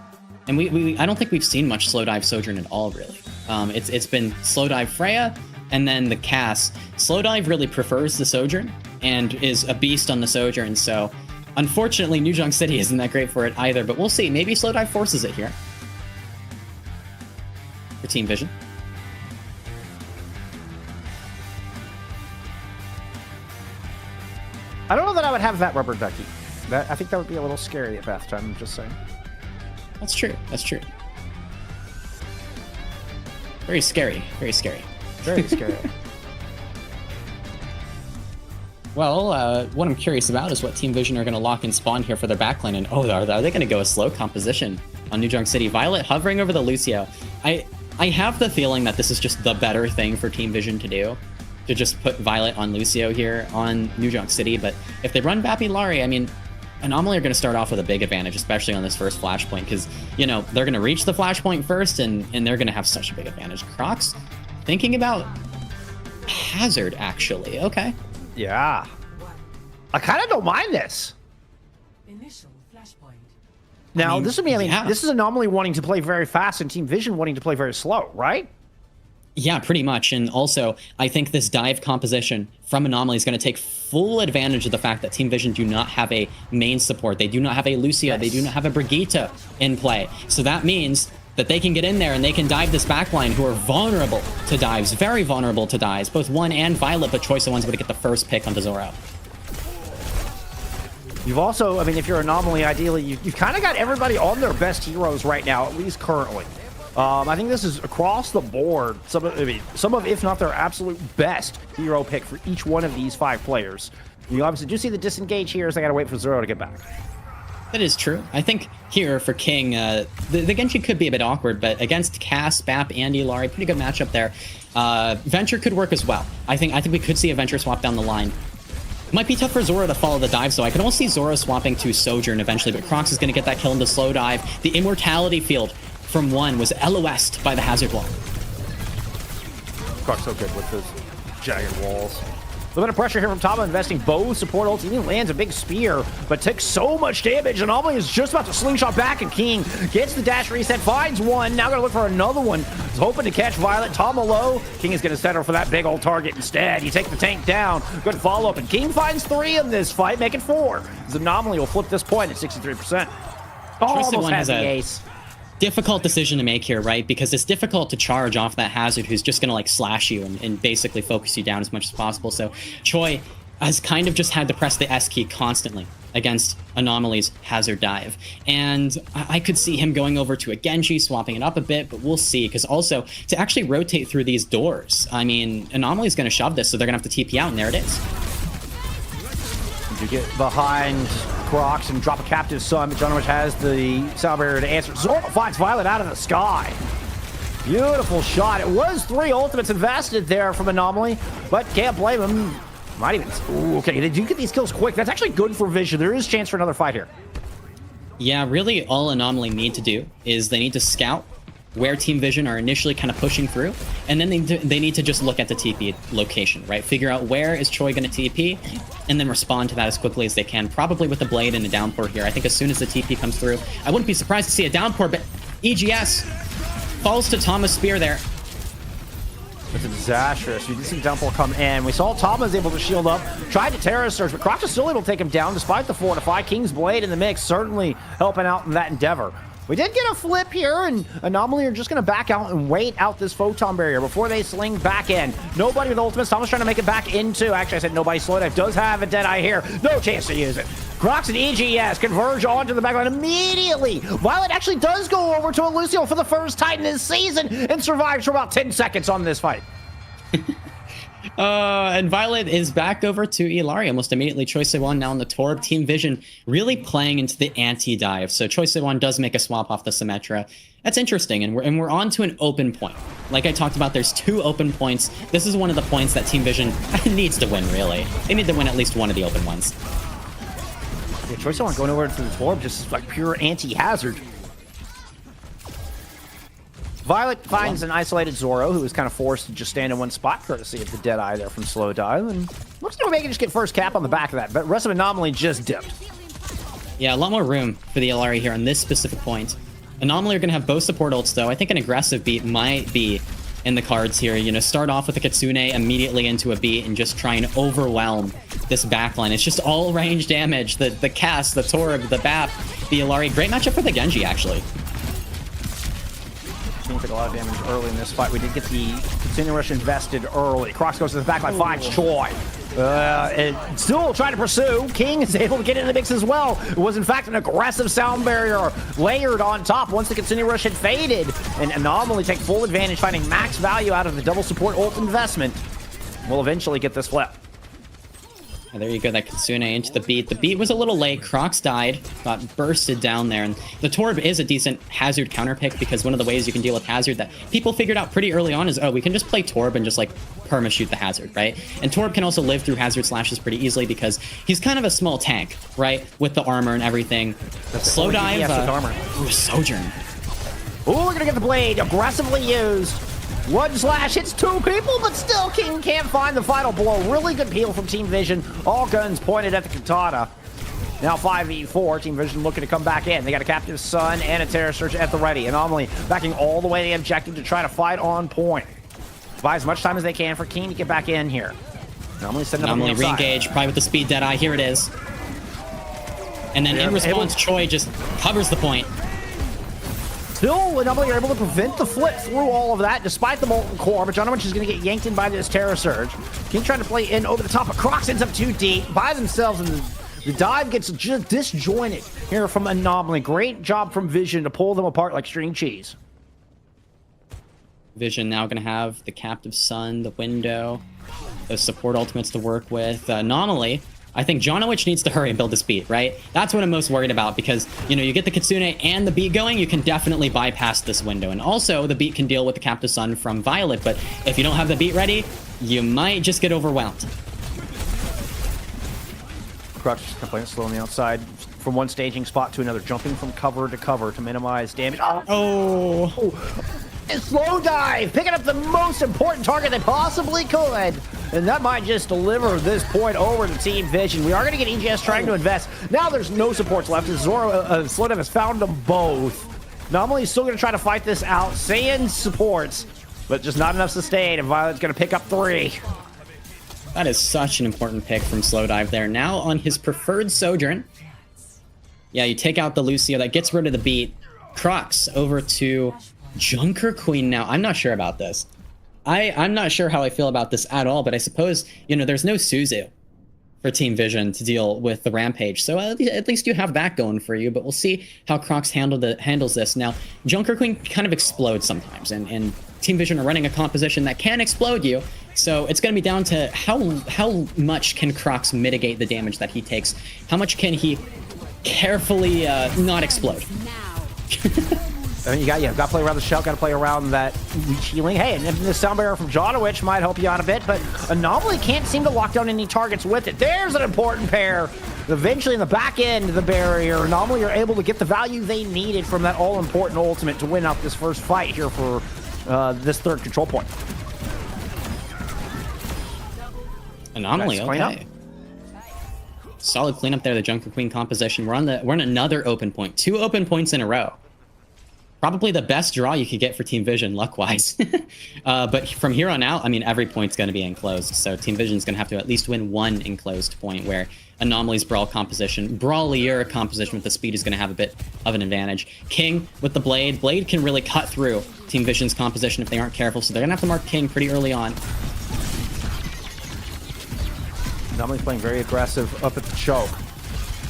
and we I don't think we've seen much Slow Dive Sojourn at all, really. It's been Slow Dive Freya, and then the cast. Slow Dive really prefers the Sojourn and is a beast on the Sojourn. So, unfortunately, New Junk City isn't that great for it either. But we'll see. Maybe Slow Dive forces it here for Team Vision. I don't know that I would have that rubber ducky. I think that would be a little scary at bath time. I'm just saying. That's true. That's true. Very scary. Very scary. Very scary. Well, what I'm curious about is what Team Vision are going to lock in spawn here for their backline. And are they going to go a slow composition on New Junk City? Violet hovering over the Lucio. I have the feeling that this is just the better thing for Team Vision to do, to just put Violet on Lucio here on New Junk City. But if they run Bappy Lari, I mean, Anomaly are going to start off with a big advantage, especially on this first flashpoint, because, they're going to reach the flashpoint first, and they're going to have such a big advantage. Crocs thinking about Hazard, actually. Okay. Yeah. I kind of don't mind this. Initial flashpoint. Now, this would be, yeah. this is Anomaly wanting to play very fast and Team Vision wanting to play very slow, right? Yeah, pretty much. And also, I think this dive composition from Anomaly is going to take full advantage of the fact that Team Vision do not have a main support. They do not have a Lucia. They do not have a Brigitte in play. So that means that they can get in there and they can dive this backline, who are vulnerable to dives, very vulnerable to dives. Both One and Violet, but Choice of One's going to get the first pick onto Zoro. You've also, if you're Anomaly, ideally, you've kind of got everybody on their best heroes right now, at least currently. I think this is across the board. Some of, if not their absolute best hero pick for each one of these 5 players. You obviously do see the disengage here, so I gotta wait for Zoro to get back. That is true. I think here for King, the Genji could be a bit awkward, but against Cass, Bap, Andy, Lari, pretty good matchup there. Venture could work as well. I think we could see a Venture swap down the line. Might be tough for Zoro to follow the dive, so I can almost see Zoro swapping to Sojourn eventually, but Crocs is going to get that kill into slow dive. The Immortality field from One was LOS'd by the Hazard wall. Crocs so good with those jagged walls. A little bit of pressure here from Tama, investing both support ults. He lands a big spear, but takes so much damage. Anomaly is just about to slingshot back, and King gets the dash reset, finds one. Now gonna look for another one. He's hoping to catch Violet. Tama low. King is gonna settle for that big old target instead. You take the tank down. Good follow up, and King finds 3 in this fight, make it 4. His Anomaly will flip this point at 63%. Almost One has has the a ace. difficult decision to make here, right? Because it's difficult to charge off that Hazard who's just going to slash you and basically focus you down as much as possible. So Choi has kind of just had to press the S key constantly against Anomaly's Hazard dive. And I could see him going over to a Genji, swapping it up a bit, but we'll see. Because also, to actually rotate through these doors, Anomaly's going to shove this, so they're going to have to TP out, and there it is. You get behind Crocs and drop a captive sun, but Jonovich has the sound barrier to answer. Zoro finds Violet out of the sky. Beautiful shot. It was 3 ultimates invested there from Anomaly, but can't blame him. Might even... Ooh, okay, they do get these kills quick. That's actually good for Vision. There is chance for another fight here. Yeah, really all Anomaly need to do is they need to scout where Team Vision are initially kind of pushing through, and then they need to just look at the TP location, right? Figure out where is Choi going to TP, and then respond to that as quickly as they can, probably with a blade and a downpour here. I think as soon as the TP comes through, I wouldn't be surprised to see a downpour, but EGS falls to Thomas' spear there. It's disastrous. You did see Downpour come in. We saw Thomas able to shield up, tried to Terror Surge, but Crocs is still able to take him down despite the fortify. King's Blade in the mix, certainly helping out in that endeavor. We did get a flip here, and Anomaly are just going to back out and wait out this photon barrier before they sling back in. Nobody with ultimates. Thomas trying to make it back into. Actually, I said nobody. Slowdive does have a Deadeye here. No chance to use it. Crocs and EGS converge onto the backline immediately. Violet actually does go over to Lucio for the first time this season and survives for about 10 seconds on this fight. And Violet is back over to Illari almost immediately. Choi Se-won now on the Torb. Team Vision really playing into the anti-dive. So Choi Se-won does make a swap off the Symmetra. That's interesting, and we're on to an open point. Like I talked about, there's 2 open points. This is one of the points that Team Vision needs to win, really. They need to win at least one of the open ones. Yeah, Choi Se-won going over to the Torb, just like pure anti-hazard. Violet finds an isolated Zoro, who is kind of forced to just stand in one spot, courtesy of the Deadeye there from Slowdive, and looks like they can just get first cap on the back of that, but rest of Anomaly just dipped. Yeah, a lot more room for the Illari here on this specific point. Anomaly are going to have both support ults, though. I think an aggressive beat might be in the cards here. You know, start off with a Kitsune immediately into a beat and just try and overwhelm this backline. It's just all range damage. The cast, the Torb, the Bap, the Illari. Great matchup for the Genji, actually. Took a lot of damage early in this fight. We did get the Kitsune Rush invested early. Crocs goes to the backline, finds Choi. And still trying to pursue. King is able to get in the mix as well. It was in fact an aggressive sound barrier layered on top once the Kitsune Rush had faded. And Anomaly take full advantage, finding max value out of the double support ult investment. We'll eventually get this flip. And there you go, that Kitsune into the beat. The beat was a little late. Crocs died, got bursted down there. And the Torb is a decent hazard counter pick because one of the ways you can deal with hazard that people figured out pretty early on is, oh, we can just play Torb and just like perma shoot the hazard, right? And Torb can also live through hazard slashes pretty easily because he's kind of a small tank, right? With the armor and everything. Slowdive, Sojourn. Ooh, we're gonna get the blade aggressively used. One slash hits 2 people, but still King can't find the final blow. Really good peel from Team Vision. All guns pointed at the Katana. Now 5v4. Team Vision looking to come back in. They got a Captive Sun and a Terror Surge at the ready. Anomaly backing all the way to the objective to try to fight on point. Buy as much time as they can for King to get back in here. Anomaly setting up on the outside. Re-engage, probably with the speed Deadeye. Here it is. And then in response, Choi just covers the point. Still, Anomaly are able to prevent the flip through all of that, despite the Molten Core, but Jonovich is going to get yanked in by this Terror Surge. King trying to play in over the top, but Crocs ends up too deep, by themselves, and the dive gets just disjointed here from Anomaly. Great job from Vision to pull them apart like string cheese. Vision now going to have the Captive Sun, the Window, those support ultimates to work with. Anomaly, I think Jonovich needs to hurry and build this beat, right? That's what I'm most worried about because, you know, you get the Kitsune and the beat going, you can definitely bypass this window. And also, the beat can deal with the Captive Sun from Violet, but if you don't have the beat ready, you might just get overwhelmed. Crutch playing slow on the outside from one staging spot to another, jumping from cover to cover to minimize damage. Oh! Slowdive, picking up the most important target they possibly could. And that might just deliver this point over to Team Vision. We are going to get EGS trying to invest. Now there's no supports left. Slowdive has found them both. Anomaly is still going to try to fight this out. Saiyan supports, but just not enough sustain. And Violet's going to pick up 3. That is such an important pick from Slowdive there. Now on his preferred Sojourn. Yeah, you take out the Lucio. That gets rid of the beat. Crocs over to Junker Queen now. I'm not sure about this. I'm not sure how I feel about this at all, but I suppose, you know, there's no Suzu for Team Vision to deal with the Rampage. So at least you have that going for you, but we'll see how Crocs handles this. Now, Junker Queen kind of explodes sometimes, and Team Vision are running a composition that can explode you. So it's going to be down to how much can Crocs mitigate the damage that he takes? How much can he carefully not explode? I mean, you got to play around the shell, got to play around that leech healing. Hey, and the sound barrier from Jonovich might help you out a bit, but Anomaly can't seem to lock down any targets with it. There's an important pair. Eventually, in the back end of the barrier, Anomaly are able to get the value they needed from that all-important ultimate to win out this first fight here for this third control point. Anomaly, okay. Solid cleanup there, the Junker Queen composition. We're on another open point. 2 open points in a row. Probably the best draw you could get for Team Vision, luck-wise. But from here on out, I mean, every point's going to be enclosed. So Team Vision's going to have to at least win one enclosed point where Anomaly's Brawl composition. Brawlier composition with the speed is going to have a bit of an advantage. King with the Blade. Blade can really cut through Team Vision's composition if they aren't careful, so they're going to have to mark King pretty early on. Anomaly's playing very aggressive up at the choke.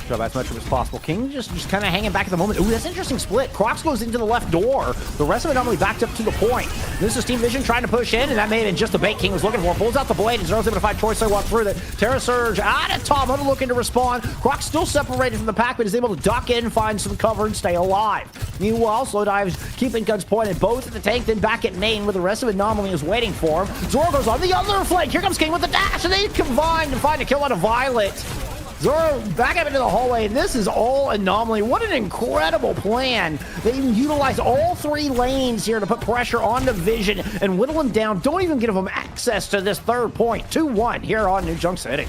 Shove as much as possible. King just kind of hanging back at the moment. Ooh, that's an interesting split. Crocs goes into the left door. The rest of Anomaly backed up to the point. This is Team Vision trying to push in, and that may have been just the bait King was looking for. Pulls out the blade, and Zero's able to find Choice. They walk through that. Terra Surge out of Tom, looking to respond. Crocs still separated from the pack, but is able to duck in, find some cover, and stay alive. Meanwhile, Slowdive's keeping guns pointed both at the tank, then back at main, where the rest of Anomaly is waiting for him. Zoro goes on the other flank. Here comes King with the dash, and they combine to find a kill out of Violet. Zoro back up into the hallway, and this is all Anomaly. What an incredible plan. They even utilize all 3 lanes here to put pressure on the Vision and whittle them down. Don't even give them access to this third point. 2-1 here on New Junk City.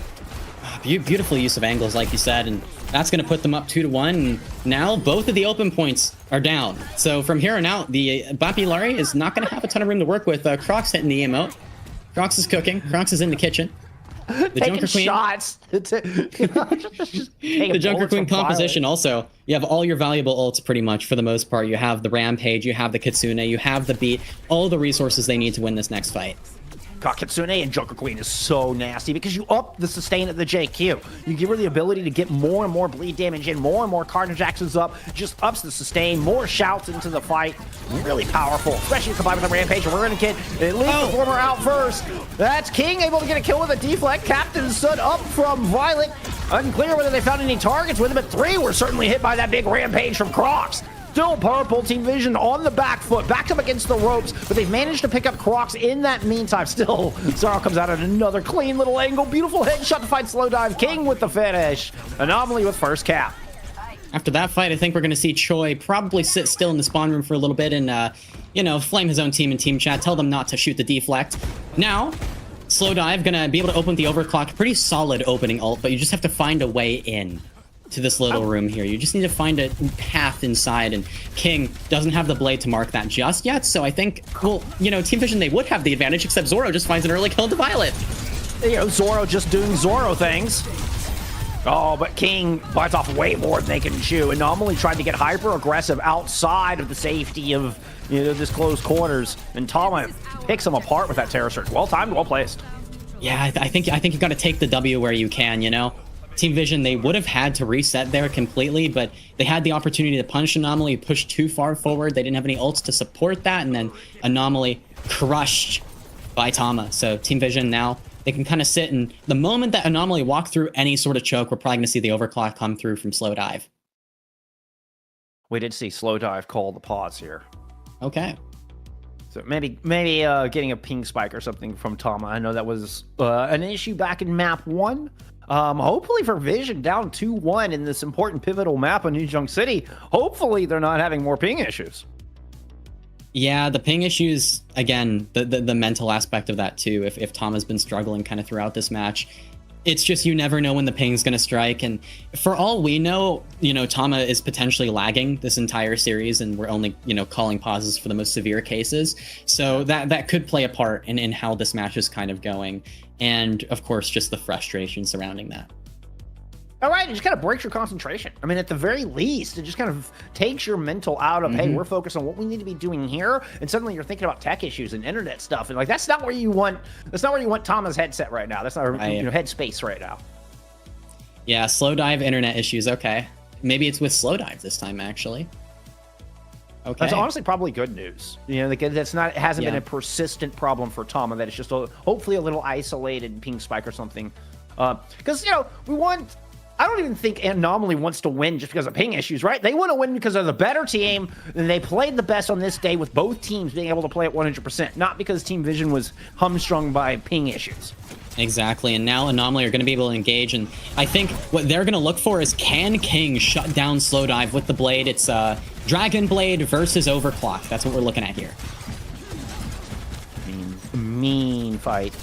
Beautiful use of angles, like you said, and that's going to put them up 2-1. And now both of the open points are down. So from here on out, the Bapi Larry is not going to have a ton of room to work with. Crocs hitting the emote. Crocs is cooking. Crocs is in the kitchen. The Junker Queen shots. The Junker Queen composition also, you have all your valuable ults pretty much for the most part. You have the Rampage, you have the Kitsune, you have the Beat, all the resources they need to win this next fight. God, Kitsune and Junker Queen is so nasty because you up the sustain at the JQ. You give her the ability to get more and more bleed damage in, more and more carnage axes up, just ups the sustain, more shouts into the fight. Really powerful, especially combined with the Rampage. We're in a kid. It leaves the former out first. That's King able to get a kill with a deflect. Captain stood up from Violet. Unclear whether they found any targets with him, but 3 were certainly hit by that big Rampage from Crocs. Still purple. Team Vision on the back foot, backed up against the ropes, but they've managed to pick up Crocs in that meantime. Still, Zoro comes out at another clean little angle. Beautiful headshot to fight Slowdive. King with the finish. Anomaly with first cap. After that fight, I think we're going to see Choi probably sit still in the spawn room for a little bit and, you know, flame his own team in team chat, tell them not to shoot the deflect. Now, Slowdive going to be able to open the overclock. Pretty solid opening ult, but you just have to find a way in to this little room here. You just need to find a path inside, and King doesn't have the blade to mark that just yet, so I think, well, you know, Team Vision, they would have the advantage, except Zoro just finds an early kill to Violet. You know, Zoro just doing Zoro things. Oh, but King bites off way more than they can chew. Anomaly tried to get hyper-aggressive outside of the safety of, you know, this close quarters, and Tama picks him apart with that Terror Surge. Well timed, well placed. Yeah, I think you got to take the W where you can, you know? Team Vision, they would have had to reset there completely, but they had the opportunity to punish Anomaly, push too far forward. They didn't have any ults to support that, and then Anomaly crushed by Tama. So Team Vision now, they can kind of sit, and the moment that Anomaly walk through any sort of choke, we're probably going to see the overclock come through from Slowdive. We did see Slowdive call the pause here. Okay. So maybe getting a ping spike or something from Tama. I know that was an issue back in map 1. Hopefully for Vision, down 2-1 in this important pivotal map on New Junk City, hopefully they're not having more ping issues. Yeah, the ping issues, again, the mental aspect of that too, if Tom has been struggling kind of throughout this match. It's just you never know when the ping's going to strike, and for all we know, you know, Tama is potentially lagging this entire series, and we're only, you know, calling pauses for the most severe cases. So that could play a part in how this match is kind of going, and of course, just the frustration surrounding that. All right, it just kind of breaks your concentration. I mean, at the very least, it just kind of takes your mental out of, hey, we're focused on what we need to be doing here, and suddenly you're thinking about tech issues and internet stuff, and like that's not where you want Tama's headset right now. That's not headspace right now. Yeah, Slowdive internet issues. Okay, maybe it's with Slowdive this time actually. Okay, that's honestly probably good news. You know, like it hasn't been a persistent problem for Tama. That it's just hopefully a little isolated ping spike or something. Because you know I don't even think Anomaly wants to win just because of ping issues, right? They want to win because they're the better team, and they played the best on this day with both teams being able to play at 100%, not because Team Vision was hamstrung by ping issues. Exactly, and now Anomaly are going to be able to engage, and I think what they're going to look for is, can King shut down Slowdive with the blade? It's Dragon Blade versus Overclock. That's what we're looking at here. Mean fight.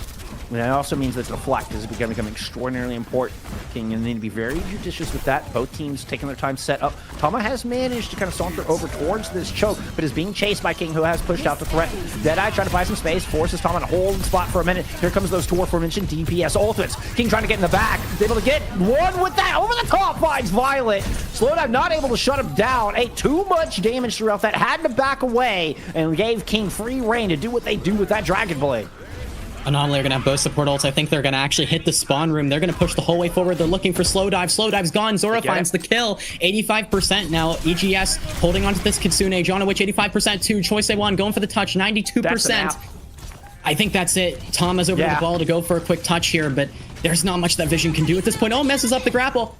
And that also means that deflect is going to become extraordinarily important. King, and they need to be very judicious with that. Both teams taking their time set up. Tama has managed to kind of saunter over towards this choke, but is being chased by King, who has pushed out the threat. Deadeye trying to buy some space, forces Tama to hold the spot for a minute. Here comes those two aforementioned DPS ultimates. King trying to get in the back, is able to get one with that over the top, finds Violet. Slowdive not able to shut him down. Ate too much damage throughout that, had to back away, and gave King free reign to do what they do with that Dragon Blade. Anomaly are going to have both support ults. I think they're going to actually hit the spawn room. They're going to push the whole way forward. They're looking for Slowdive. Slowdive's gone. Zora finds the kill. 85% now. EGS holding on to this Kitsune. John of Witch, 85% too. Choice A1 going for the touch, 92%. I think that's it. Tama's over the ball to go for a quick touch here, but there's not much that Vision can do at this point. Oh, messes up the grapple.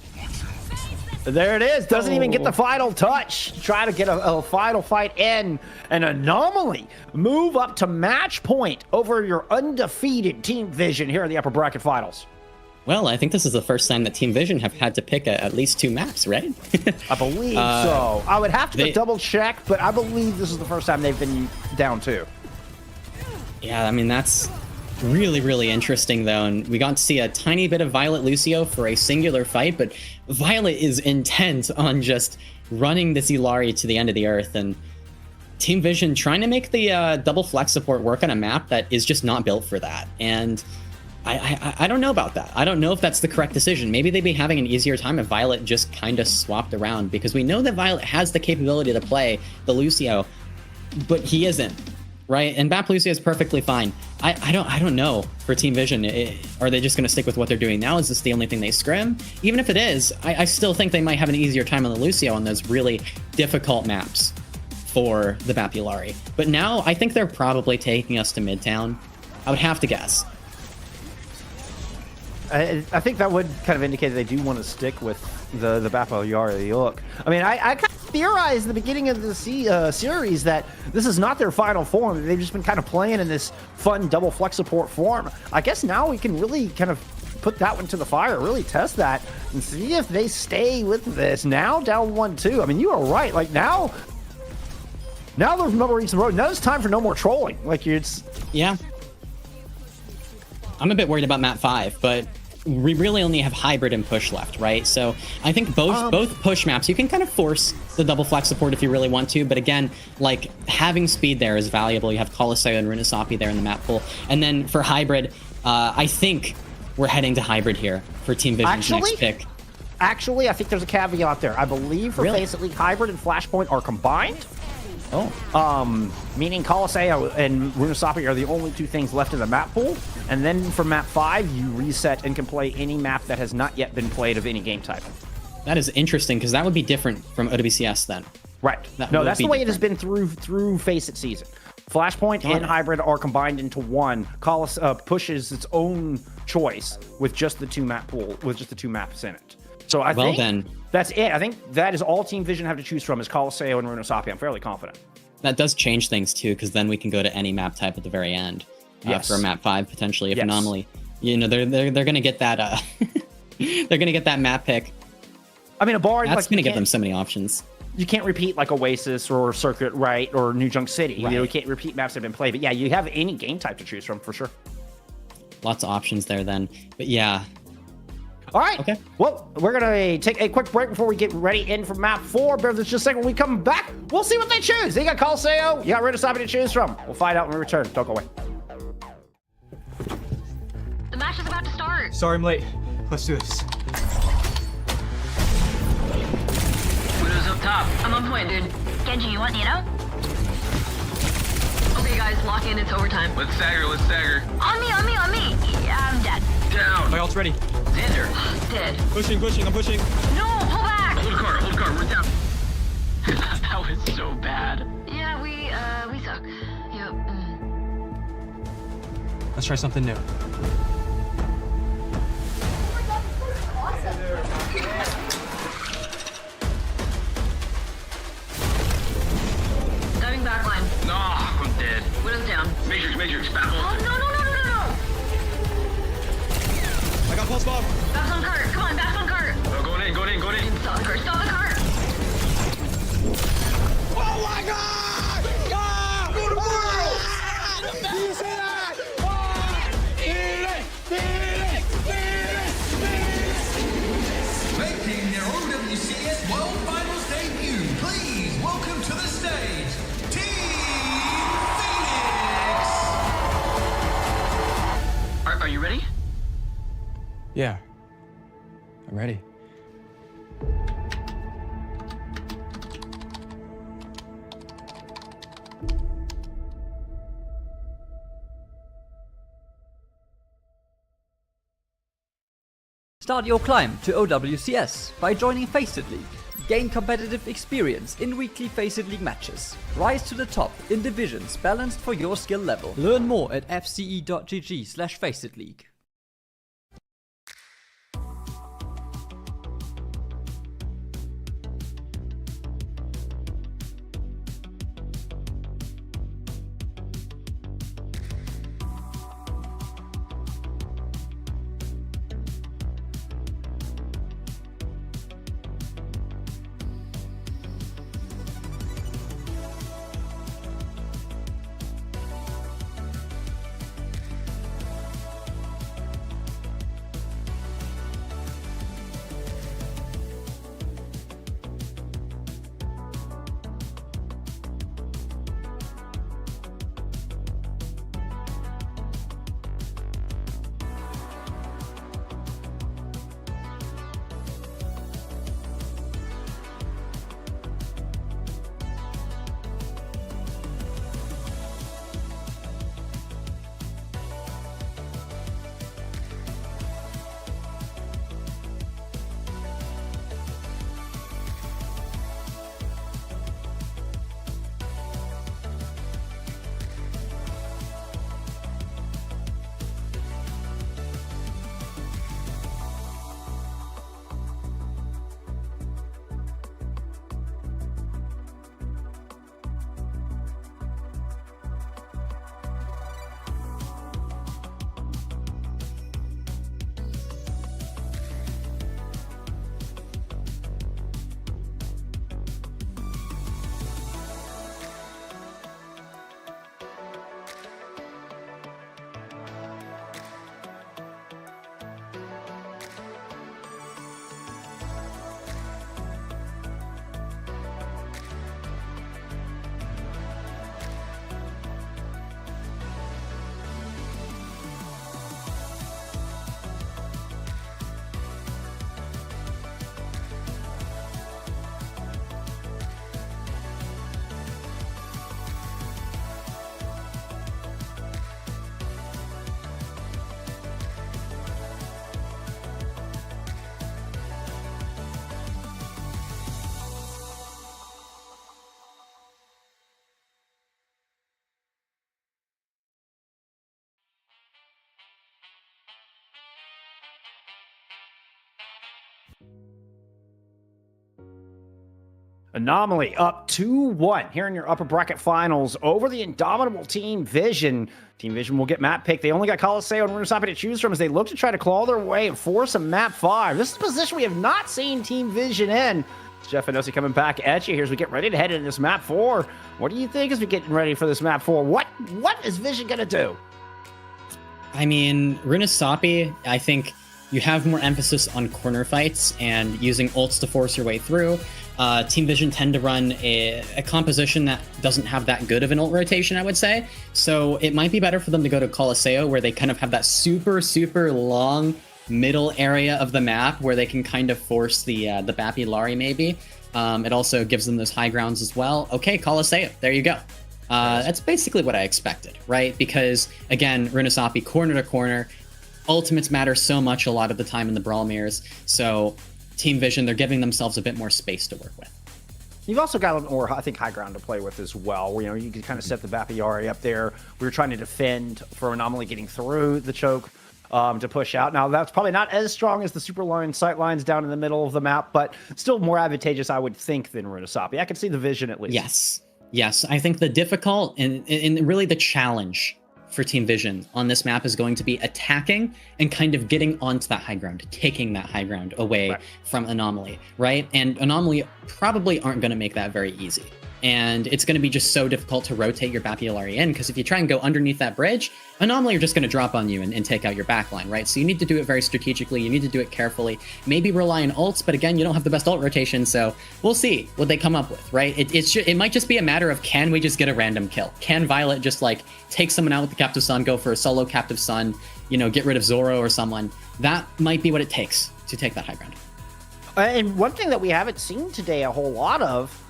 There it is. Doesn't even get the final touch. Try to get a final fight in. An Anomaly move up to match point over your undefeated Team Vision here in the upper bracket finals. Well, I think this is the first time that Team Vision have had to pick at least 2 maps, right? I believe so. I would have to double check, but I believe this is the first time they've been down 2. Yeah, I mean, that's really, really interesting, though. And we got to see a tiny bit of Violet Lucio for a singular fight, but Violet is intent on just running this Illari to the end of the earth. And Team Vision trying to make the double flex support work on a map that is just not built for that. And I don't know about that. I don't know if that's the correct decision. Maybe they'd be having an easier time if Violet just kind of swapped around, because we know that Violet has the capability to play the Lucio, but he isn't. Right, and Bap Lucio is perfectly fine. I don't know for Team Vision. Are they just going to stick with what they're doing now? Is this the only thing they scrim? Even if it is, I still think they might have an easier time on the Lucio on those really difficult maps for the Bap Illari. But now I think they're probably taking us to Midtown. I would have to guess. I think that would kind of indicate that they do want to stick with the Bap Illari look. I mean, I kind of theorized at the beginning of the series that this is not their final form. They've just been kind of playing in this fun double flex support form. I guess now we can really kind of put that one to the fire, really test that, and see if they stay with this. Now down 1-2. I mean, you are right. Like now there's no more reason road. Now it's time for no more trolling. Like it's I'm a bit worried about map 5, but we really only have hybrid and push left, right? So I think both push maps, you can kind of force the double flex support if you really want to, but again, like having speed there is valuable. You have Colosseo and Runasapi there in the map pool. And then for hybrid, I think we're heading to hybrid here for Team Vision's next pick. Actually, I think there's a caveat there. I believe for FACEIT League, hybrid and Flashpoint are combined. Meaning Colosseo and Runasapi are the only 2 things left in the map pool. And then for map 5, you reset and can play any map that has not yet been played of any game type. That is interesting, because that would be different from OWCS then. Right. No, that's the way it has been through FACEIT season. Flashpoint and hybrid are combined into one. Pushes its own choice with just the 2 map pool, with just the 2 maps in it. So I think that's it. I think that is all Team Vision have to choose from is Colosseo and Runasapi. I'm fairly confident. That does change things too, because then we can go to any map type at the very end for map 5 potentially. If Anomaly, you know, they're gonna get that they're gonna get that map pick. I mean, a Bard that's gonna give them so many options. You can't repeat like Oasis or Circuit, right, or New Junk City. Right. You know, you can't repeat maps that have been played. But yeah, you have any game type to choose from for sure. Lots of options there then. But yeah. All right. Okay. Well, we're going to take a quick break before we get ready in for map 4. Bear with us just a second. When we come back, we'll see what they choose. They got Colosseo. You got Runasapi to choose from. We'll find out when we return. Don't go away. The match is about to start. Sorry I'm late. Let's do this. Widow's up top. I'm on point, dude. Genji, you want Nino? Okay, guys, lock in. It's overtime. Let's stagger. On me. Yeah, I'm dead. Down. My ult's ready. Xander. Dead. Pushing, I'm pushing. No, pull back. Hold car, we're down. That was so bad. Yeah, we suck. Yep. Let's try something new. Diving backline. No, I'm dead. Widow's down. Matrix, battle. Oh, no. I got pulse bomb. Back on cart. Come on, back on cart. Oh, going in. Stop the cart. Oh my God! Ah! Go to world! Do you see that? Ah! World Finals debut. Please welcome to the stage, Team Phoenix. Are you ready? Yeah. I'm ready. Start your climb to OWCS by joining FACEIT League. Gain competitive experience in weekly FACEIT League matches. Rise to the top in divisions balanced for your skill level. Learn more at fce.gg/FACEIT League. Anomaly up 2-1 here in your upper bracket finals over the indomitable Team Vision. Team Vision will get map pick. They only got Coliseo and Runesapi to choose from as they look to try to claw their way and force a map 5. This is a position we have not seen Team Vision in. Jeff Anossi coming back at you here as we get ready to head into this map 4. What do you think as we getting ready for this map 4? What is Vision going to do? I mean, Runesapi, I think you have more emphasis on corner fights and using ults to force your way through. Team Vision tend to run a composition that doesn't have that good of an ult rotation, I would say. So it might be better for them to go to Coliseo, where they kind of have that super, super long middle area of the map where they can kind of force the Bappy Lari maybe. It also gives them those high grounds as well. Okay, Coliseo, there you go. That's basically what I expected, right? Because, again, Runesapi corner to corner. Ultimates matter so much a lot of the time in the Brawl Mirrors. So Team Vision, they're giving themselves a bit more space to work with. You've also got a little more, I think, high ground to play with as well. You know, you can kind of set the Bappy up there. We were trying to defend for Anomaly getting through the choke to push out. Now, that's probably not as strong as the super line sight lines down in the middle of the map, but still more advantageous, I would think, than Runesapi. I can see the Vision at least. Yes. I think the difficult and really the challenge for Team Vision on this map is going to be attacking and kind of getting onto that high ground, taking that high ground away from Anomaly, right? And Anomaly probably aren't going to make that very easy. And it's going to be just so difficult to rotate your Papillary in, because if you try and go underneath that bridge, Anomaly are just going to drop on you and take out your backline, right? So you need to do it very strategically. You need to do it carefully. Maybe rely on ults, but again, you don't have the best ult rotation, so we'll see what they come up with, right? It might just be a matter of, can we just get a random kill? Can Violet just like take someone out with the Captive Sun, go for a solo Captive Sun, you know, get rid of Zoro or someone? That might be what it takes to take that high ground. And one thing that we haven't seen today a whole lot of,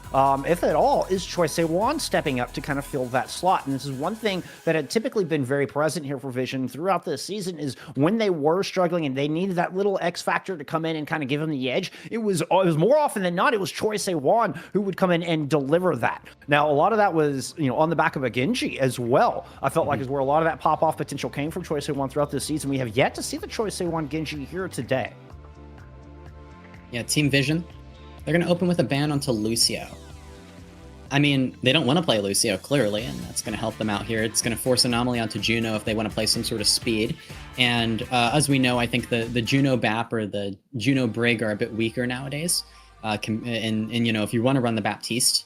if at all, is Choi Se-won stepping up to kind of fill that slot. And this is one thing that had typically been very present here for Vision throughout this season, is when they were struggling and they needed that little X factor to come in and kind of give them the edge, it was more often than not, it was Choi Se-won who would come in and deliver that. Now, a lot of that was, you know, on the back of a Genji as well. I felt like is where a lot of that pop-off potential came from Choi Se-won throughout this season. We have yet to see the Choi Se-won Genji here today. Yeah, Team Vision, they're going to open with a ban onto Lucio. I mean, they don't want to play Lucio, clearly, and that's going to help them out here. It's going to force Anomaly onto Juno if they want to play some sort of speed. And as we know, I think the Juno BAP or the Juno Brig are a bit weaker nowadays. And you know, if you want to run the Baptiste,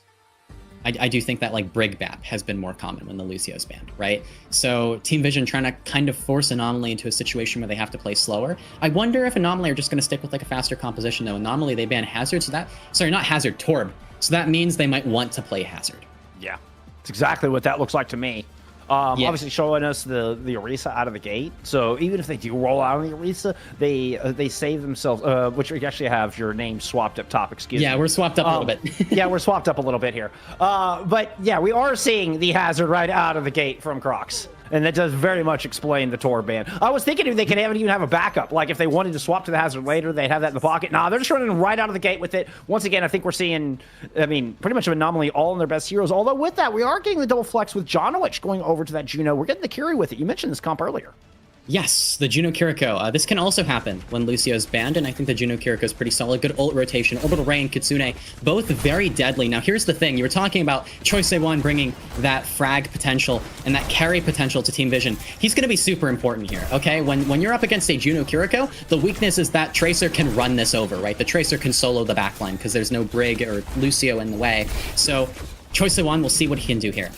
I do think that like Brig BAP has been more common when the Lucio's banned, right? So Team Vision trying to kind of force Anomaly into a situation where they have to play slower. I wonder if Anomaly are just going to stick with like a faster composition, though. Anomaly, they ban Hazard, so that... Sorry, not Hazard, Torb. So that means they might want to play Hazard. Yeah, it's exactly what that looks like to me. Obviously showing us the Orisa out of the gate. So even if they do roll out on the Orisa, they save themselves, which we actually have your name swapped up top, excuse me. Yeah, we're swapped up a little bit. Yeah, we're swapped up a little bit here. But yeah, we are seeing the Hazard right out of the gate from Crocs. And that does very much explain the Tor ban. I was thinking if they could even have a backup. Like if they wanted to swap to the Hazard later, they'd have that in the pocket. Nah, they're just running right out of the gate with it. Once again, I think we're seeing, I mean, pretty much an Anomaly all in their best heroes. Although with that, we are getting the double flex with Jonowich going over to that Juno. We're getting the Curie with it. You mentioned this comp earlier. Yes, the Juno Kiriko. This can also happen when Lucio's banned, and I think the Juno Kiriko is pretty solid. Good ult rotation. Orbital Ray and Kitsune, both very deadly. Now, here's the thing. You were talking about Choi Se-won bringing that frag potential and that carry potential to Team Vision. He's going to be super important here, okay? When you're up against a Juno Kiriko, the weakness is that Tracer can run this over, right? The Tracer can solo the backline because there's no Brig or Lucio in the way. So Choi Se-won will see what he can do here.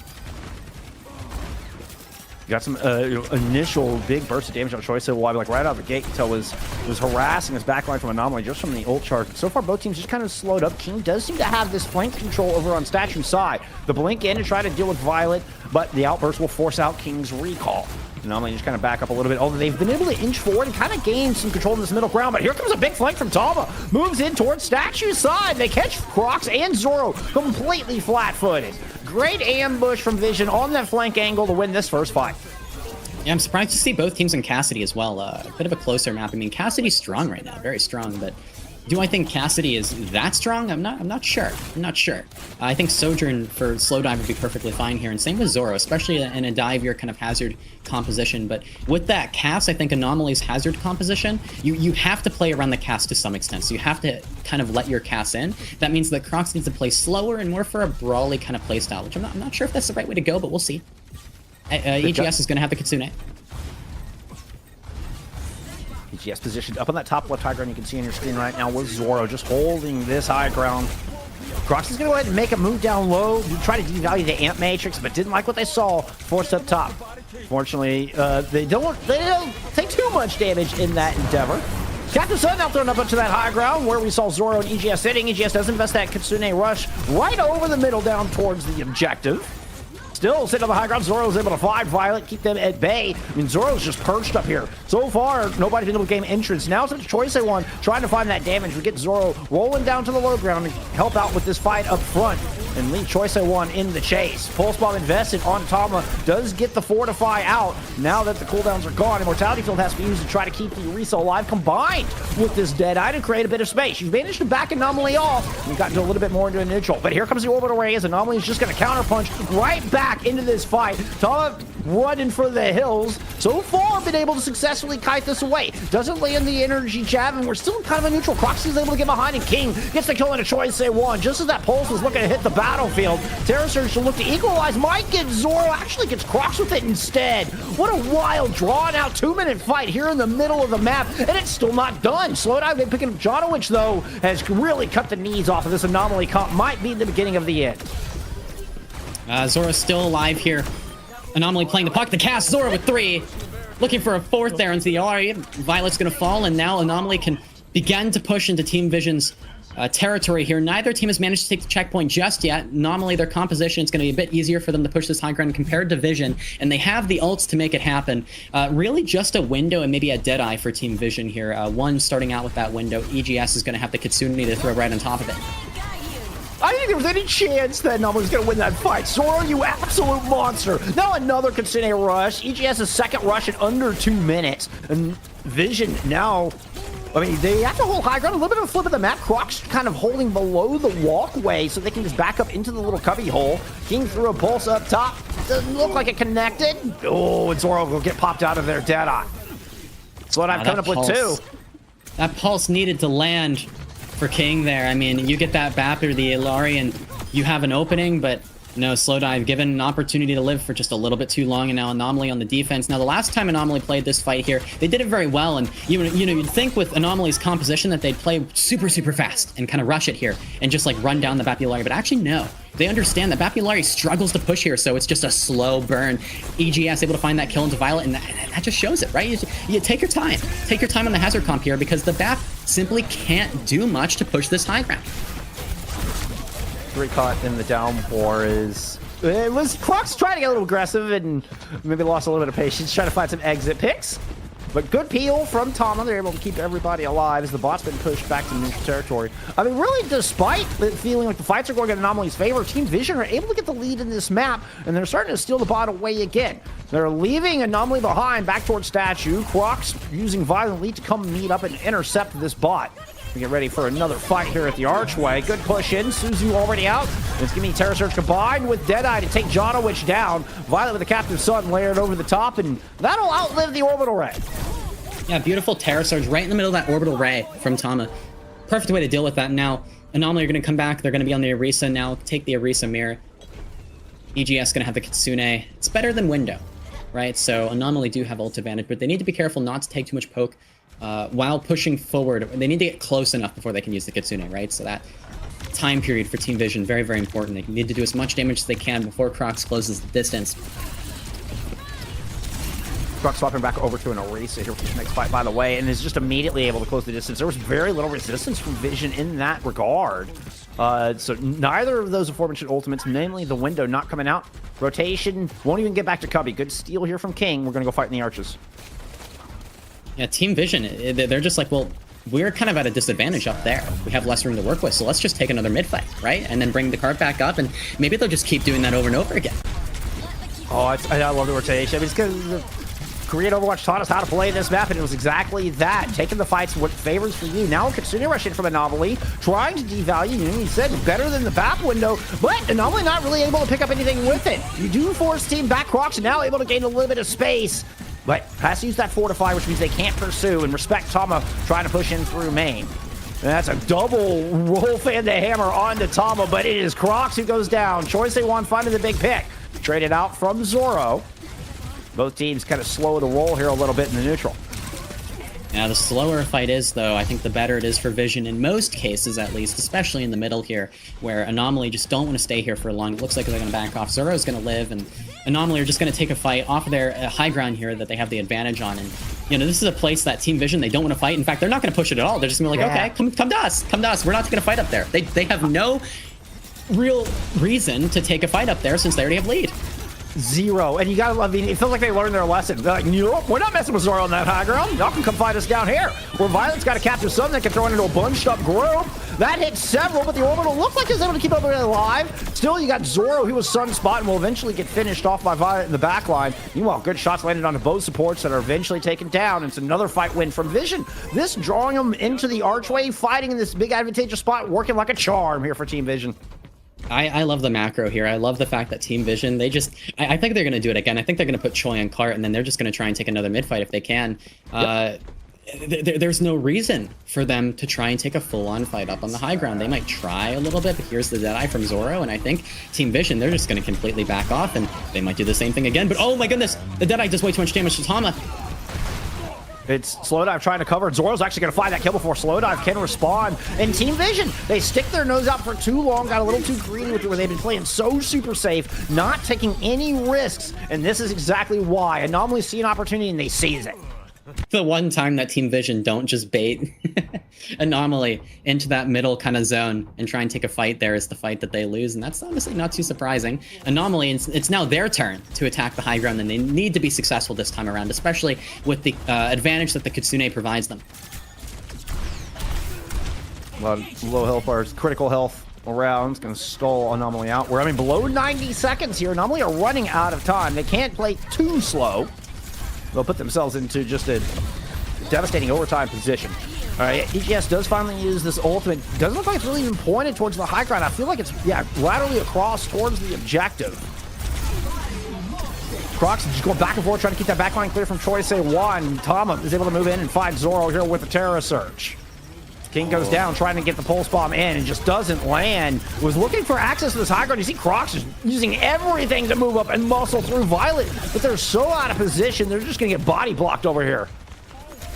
Got some initial big burst of damage on Choi Se-won, like right out of the gate. Until was harassing his backline from Anomaly just from the ult charge. So far, both teams just kind of slowed up. King does seem to have this flank control over on Statue's side. The blink in to try to deal with Violet, but the outburst will force out King's recall. Anomaly just kind of back up a little bit, although they've been able to inch forward and kind of gain some control in this middle ground. But here comes a big flank from Tama. Moves in towards Statue's side. They catch Crocs and Zoro completely flat-footed. Great ambush from Vision on that flank angle to win this first fight. Yeah, I'm surprised to see both teams in Cassidy as well. A bit of a closer map. I mean, Cassidy's strong right now, very strong, but do I think Cassidy is that strong? I'm not sure. I think Sojourn for slow dive would be perfectly fine here, and same with Zoro, especially in a dive your kind of Hazard composition. But with that cast, I think Anomaly's Hazard composition, you have to play around the cast to some extent. So you have to kind of let your cast in. That means that Crocs needs to play slower and more for a brawly kind of playstyle, which I'm not sure if that's the right way to go, but we'll see. EGS is going to have the Kitsune. EGS positioned up on that top left high ground you can see on your screen right now with Zoro just holding this high ground. Crocs is going to go ahead and make a move down low, try to devalue the amp matrix, but didn't like what they saw, forced up top. Fortunately, they don't take too much damage in that endeavor. Captain Sun now thrown up to that high ground where we saw Zoro and EGS sitting. EGS does invest that Kitsune rush right over the middle down towards the objective. Still sitting on the high ground. Zoro's able to find Violet, keep them at bay. I mean, Zoro's just perched up here. So far, nobody's been able to gain entrance. Now it's Choi Se-won trying to find that damage. We get Zoro rolling down to the low ground to help out with this fight up front and leave Choi Se-won in the chase. Pulse Bomb invested on Tama does get the Fortify out. Now that the cooldowns are gone, Immortality Field has to be used to try to keep the Orisa alive, combined with this Deadeye to create a bit of space. You've managed to back Anomaly off. You've gotten a little bit more into a neutral. But here comes the Orbital Ray as Anomaly is just going to counterpunch right back into this fight. Tama running for the hills. So far, been able to successfully kite this away. Doesn't land the energy jab, and we're still in kind of a neutral. Crocs is able to get behind, and King gets the kill into Choi Se-won. Just as that pulse was looking to hit the battlefield, Terra Surge to look to equalize. Might get Zoro, actually gets Crocs with it instead. What a wild, drawn-out 2-minute fight here in the middle of the map, and it's still not done. Slow dive, they picking up Jonowich, though, has really cut the knees off of this Anomaly comp. Might be the beginning of the end. Zora's still alive here. Anomaly playing the puck. The cast. Zora with 3. Looking for a 4th there into the Ari. Violet's going to fall, and now Anomaly can begin to push into Team Vision's territory here. Neither team has managed to take the checkpoint just yet. Anomaly, their composition, it's going to be a bit easier for them to push this high ground compared to Vision, and they have the ults to make it happen. Really just a window and maybe a Deadeye for Team Vision here. One starting out with that window. EGS is going to have the Kitsune to throw right on top of it. I didn't think there was any chance that Anomaly was going to win that fight. Zora, you absolute monster. Now another Kitsune rush. EGS's second rush in under 2 minutes. And Vision now, I mean, they have to hold high ground. A little bit of a flip of the map. Croc's kind of holding below the walkway so they can just back up into the little cubby hole. King threw a pulse up top. Doesn't look like it connected. Oh, and Zora will get popped out of there. Deadeye. That's what I'm coming up with too. That pulse needed to land for King there. I mean, you get that BAP or the Ilari and you have an opening, but no, Slowdive given an opportunity to live for just a little bit too long, and now Anomaly on the defense. Now, the last time Anomaly played this fight here, they did it very well, and you know, you'd think with Anomaly's composition that they'd play super, super fast and kind of rush it here and just like run down the Bapulari, but actually no. They understand that Bapulari struggles to push here, so it's just a slow burn. EGS able to find that kill into Violet, and that just shows it, right? You take your time. Take your time on the hazard comp here because the BAP simply can't do much to push this high ground. 3 caught in the downpour is... It was Croc's trying to get a little aggressive and maybe lost a little bit of patience, trying to find some exit picks. But good peel from Tama. They're able to keep everybody alive as the bot's been pushed back to neutral territory. I mean, really, despite it feeling like the fights are going in Anomaly's favor, Team Vision are able to get the lead in this map, and they're starting to steal the bot away again. They're leaving Anomaly behind back towards Statue. Croc's using Violent Lead to come meet up and intercept this bot. We get ready for another fight here at the archway. Good push in. Suzu already out. It's going to be Terror Surge combined with Deadeye to take Jonowitch down. Violet with the Captive Sun layered over the top, and that'll outlive the Orbital Ray. Yeah, beautiful Terror Surge right in the middle of that Orbital Ray from Tama. Perfect way to deal with that. Now, Anomaly are going to come back. They're going to be on the Arisa now. Take the Arisa mirror. EGS going to have the Kitsune. It's better than Window, right? So Anomaly do have ult advantage, but they need to be careful not to take too much poke. While pushing forward, they need to get close enough before they can use the Kitsune, right? So that time period for Team Vision, very, very important. They need to do as much damage as they can before Crocs closes the distance. Croc swapping back over to an Arisa here for this next fight, by the way, and is just immediately able to close the distance. There was very little resistance from Vision in that regard. So neither of those aforementioned ultimates, namely the Window, not coming out. Rotation won't even get back to Cubby. Good steal here from King. We're going to go fight in the Arches. Yeah, Team Vision, they're just like, well, we're kind of at a disadvantage up there. We have less room to work with, so let's just take another mid-fight, right? And then bring the cart back up, and maybe they'll just keep doing that over and over again. Oh, I love the rotation. I mean, it's because Korean Overwatch taught us how to play this map, and it was exactly that. Taking the fights, what favors for you. Now Kitsune rushing from Anomaly, trying to devalue. You know, he said better than the BAP window, but Anomaly not really able to pick up anything with it. You do force team back. Crocs now able to gain a little bit of space, but has to use that Fortify, which means they can't pursue, and respect Tama trying to push in through main. And that's a double roll fan to hammer onto Tama, but it is Crocs who goes down. Choice they won finding the big pick. Traded out from Zoro. Both teams kind of slow the roll here a little bit in the neutral. Yeah, the slower a fight is, though, I think the better it is for Vision in most cases, at least, especially in the middle here, where Anomaly just don't want to stay here for long. It looks like they're going to back off. Zoro's going to live, and Anomaly are just going to take a fight off of their high ground here that they have the advantage on. And, you know, this is a place that Team Vision, they don't want to fight. In fact, they're not going to push it at all. They're just going to be like, okay, come to us. Come to us. We're not going to fight up there. They have no real reason to take a fight up there since they already have lead. Zero. And you gotta love, I mean, it feels like they learned their lesson. They're like, nope, we're not messing with Zoro on that high ground. Y'all can come fight us down here. Where Violet's got a Captive Sun that can throw it into a bunched up group. That hits several, but the Orbital looked like he was able to keep everybody alive. Still, you got Zoro, who was Sunspot and will eventually get finished off by Violet in the back line. Meanwhile, good shots landed onto both supports that are eventually taken down. It's another fight win from Vision. This drawing them into the archway, fighting in this big advantageous spot, working like a charm here for Team Vision. I love the macro here. I love the fact that Team Vision, they just... I think they're going to do it again. I think they're going to put Choi on cart, and then they're just going to try and take another mid-fight if they can. Yep. There's no reason for them to try and take a full-on fight up on the high ground. They might try a little bit, but here's the Deadeye from Zoro, and I think Team Vision, they're just going to completely back off, and they might do the same thing again. But oh my goodness, the Deadeye does way too much damage to Tama. It's Slowdive trying to cover. Zoro's actually going to find that kill before Slowdive can respond. And Team Vision, they stick their nose out for too long, got a little too greedy with it, where they've been playing so super safe, not taking any risks. And this is exactly why. Anomaly see an opportunity and they seize it. The one time that Team Vision don't just bait Anomaly into that middle kind of zone and try and take a fight there is the fight that they lose, and that's honestly not too surprising. Anomaly, it's now their turn to attack the high ground, and they need to be successful this time around, especially with the advantage that the Kitsune provides them. A lot of low health bars, critical health around. It's going to stall Anomaly out. We're, below 90 seconds here. Anomaly are running out of time. They can't play too slow. They'll put themselves into just a devastating overtime position. All right, EGS does finally use this ultimate. Doesn't look like it's really even pointed towards the high ground. I feel like it's, laterally across towards the objective. Crocs just going back and forth, trying to keep that backline clear from Choi Se-Wan. Tama is able to move in and find Zoro here with the Terra Surge. King goes down, trying to get the pulse bomb in, and just doesn't land. Was looking for access to this high ground. You see Crocs is using everything to move up and muscle through Violet, but they're so out of position, they're just going to get body blocked over here.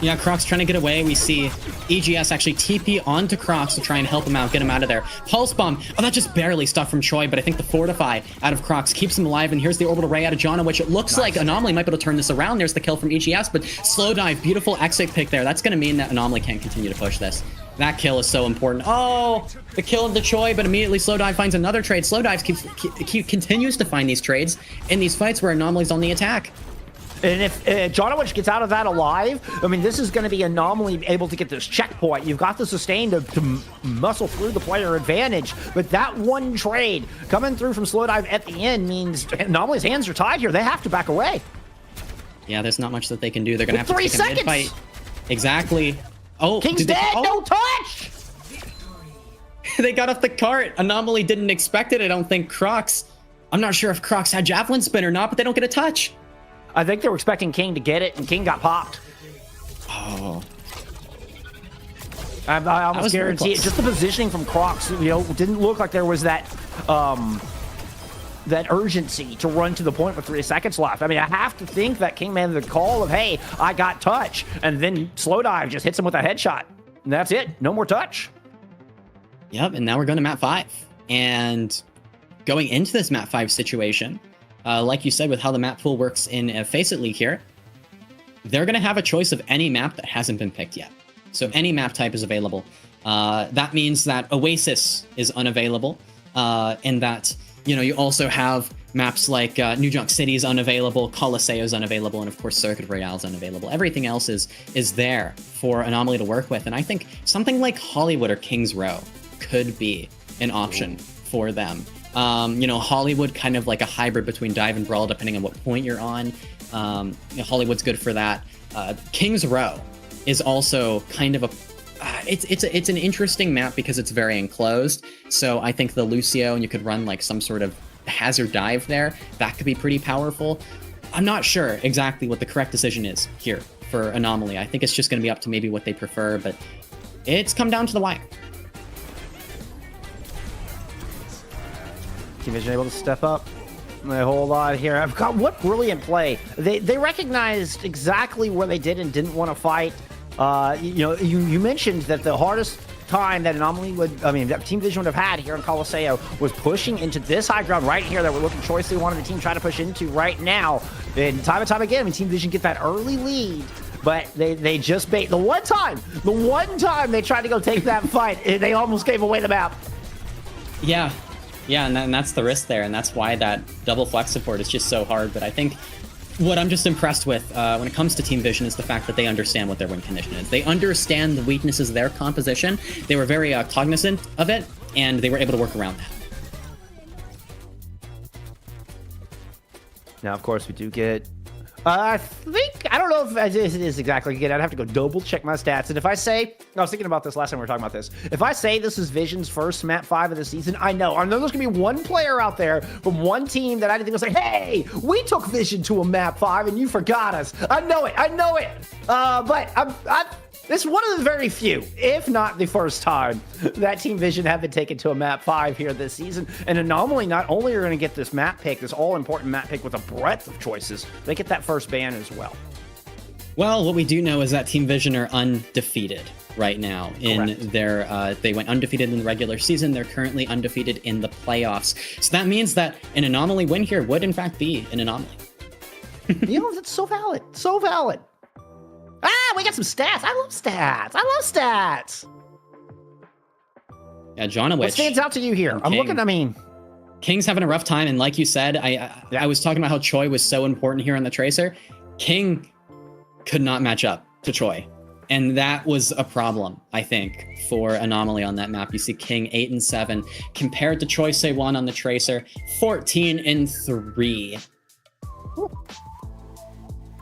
Yeah, Crocs trying to get away. We see EGS actually TP onto Crocs to try and help him out, get him out of there. Pulse Bomb. Oh, that just barely stuck from Choi, but I think the Fortify out of Crocs keeps him alive, and here's the Orbital Ray out of Jana, which it looks like Anomaly might be able to turn this around. There's the kill from EGS, but Slowdive, beautiful exit pick there. That's going to mean that Anomaly can't continue to push this. That kill is so important. Oh, the kill of the Choi, but immediately Slowdive finds another trade. Slowdive continues to find these trades in these fights where Anomaly's on the attack. And if Jonowich gets out of that alive, this is going to be Anomaly able to get this checkpoint. You've got the sustain to muscle through the player advantage, but that one trade coming through from Slowdive at the end means Anomaly's hands are tied here. They have to back away. Yeah, there's not much that they can do. They're going to have to 3 take seconds. a mid-fight. Exactly. Oh, King's dead. No touch. They got off the cart. Anomaly didn't expect it. I don't think Crocs. I'm not sure if Crocs had Javelin Spin or not, but they don't get a touch. I think they were expecting King to get it, and King got popped. Oh. I almost guarantee it. Just the positioning from Crocs, didn't look like there was that that urgency to run to the point with 3 seconds left. I have to think that King made the call of, hey, I got touch, and then Slowdive just hits him with a headshot. And that's it. No more touch. Yep, and now we're going to map 5. And going into this map 5 situation, like you said, with how the map pool works in a FACEIT League here, they're going to have a choice of any map that hasn't been picked yet. So any map type is available. That means that Oasis is unavailable, and that, you also have maps like New Junk City is unavailable, Colosseo is unavailable, and of course Circuit Royale is unavailable. Everything else is there for Anomaly to work with, and I think something like Hollywood or Kings Row could be an option for them. Hollywood kind of like a hybrid between dive and brawl, depending on what point you're on. Hollywood's good for that. Kings Row is also kind of a it's an interesting map because it's very enclosed. So I think the Lucio, and you could run like some sort of hazard dive there. That could be pretty powerful. I'm not sure exactly what the correct decision is here for Anomaly. I think it's just going to be up to maybe what they prefer, but it's come down to the wire. Team Vision able to step up a whole lot here. I've got what brilliant play. They recognized exactly where they did and didn't want to fight. You mentioned that the hardest time that Anomaly that Team Vision would have had here in Colosseo was pushing into this high ground right here that we're looking choice they wanted the team try to push into right now. And time again, Team Vision get that early lead, but they just bait. The one time they tried to go take that fight, they almost gave away the map. Yeah, and that's the risk there, and that's why that double flex support is just so hard. But I think what I'm just impressed with when it comes to Team Vision is the fact that they understand what their win condition is. They understand the weaknesses of their composition. They were very cognizant of it, and they were able to work around that. Now, of course, we do get... I don't know if it is exactly. Again, I'd have to go double check my stats. And if I say, I was thinking about this last time we were talking about this. If I say this is Vision's first map 5 of the season, I know there's going to be one player out there from one team that I didn't think was like, hey, we took Vision to a map 5 and you forgot us. I know it. But it's one of the very few, if not the first time, that Team Vision have been taken to a map 5 here this season. And Anomaly not only are going to get this map pick, this all-important map pick with a breadth of choices, they get that first ban as well. Well, what we do know is that Team Vision are undefeated right now in their they went undefeated in the regular season. They're currently undefeated in the playoffs. So that means that an Anomaly win here would in fact be an anomaly. You know, that's so valid. So valid. Ah, we got some stats. I love stats. I love stats. Yeah, Jonowich. What stands out to you here? I'm looking, I mean, King's having a rough time, and like you said, I was talking about how Choi was so important here on the Tracer. King could not match up to Choi, and that was a problem, I think, for Anomaly on that map. You see King 8-7 compared to Choi Se1 on the Tracer, 14-3.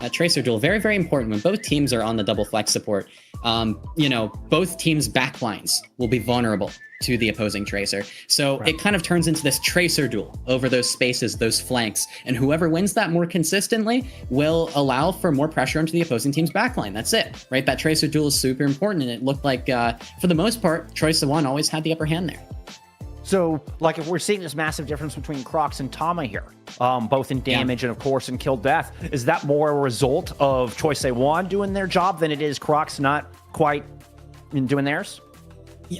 That Tracer duel, very, very important when both teams are on the double flex support. You know, both teams' backlines will be vulnerable to the opposing Tracer. So it kind of turns into this Tracer duel over those spaces, those flanks, and whoever wins that more consistently will allow for more pressure onto the opposing team's backline. That's it, right? That Tracer duel is super important, and it looked like, for the most part, Choi Se1 always had the upper hand there. So, like, if we're seeing this massive difference between Crocs and Tama here, both in damage and, of course, in kill death, is that more a result of Choi Se1 doing their job than it is Crocs not quite doing theirs?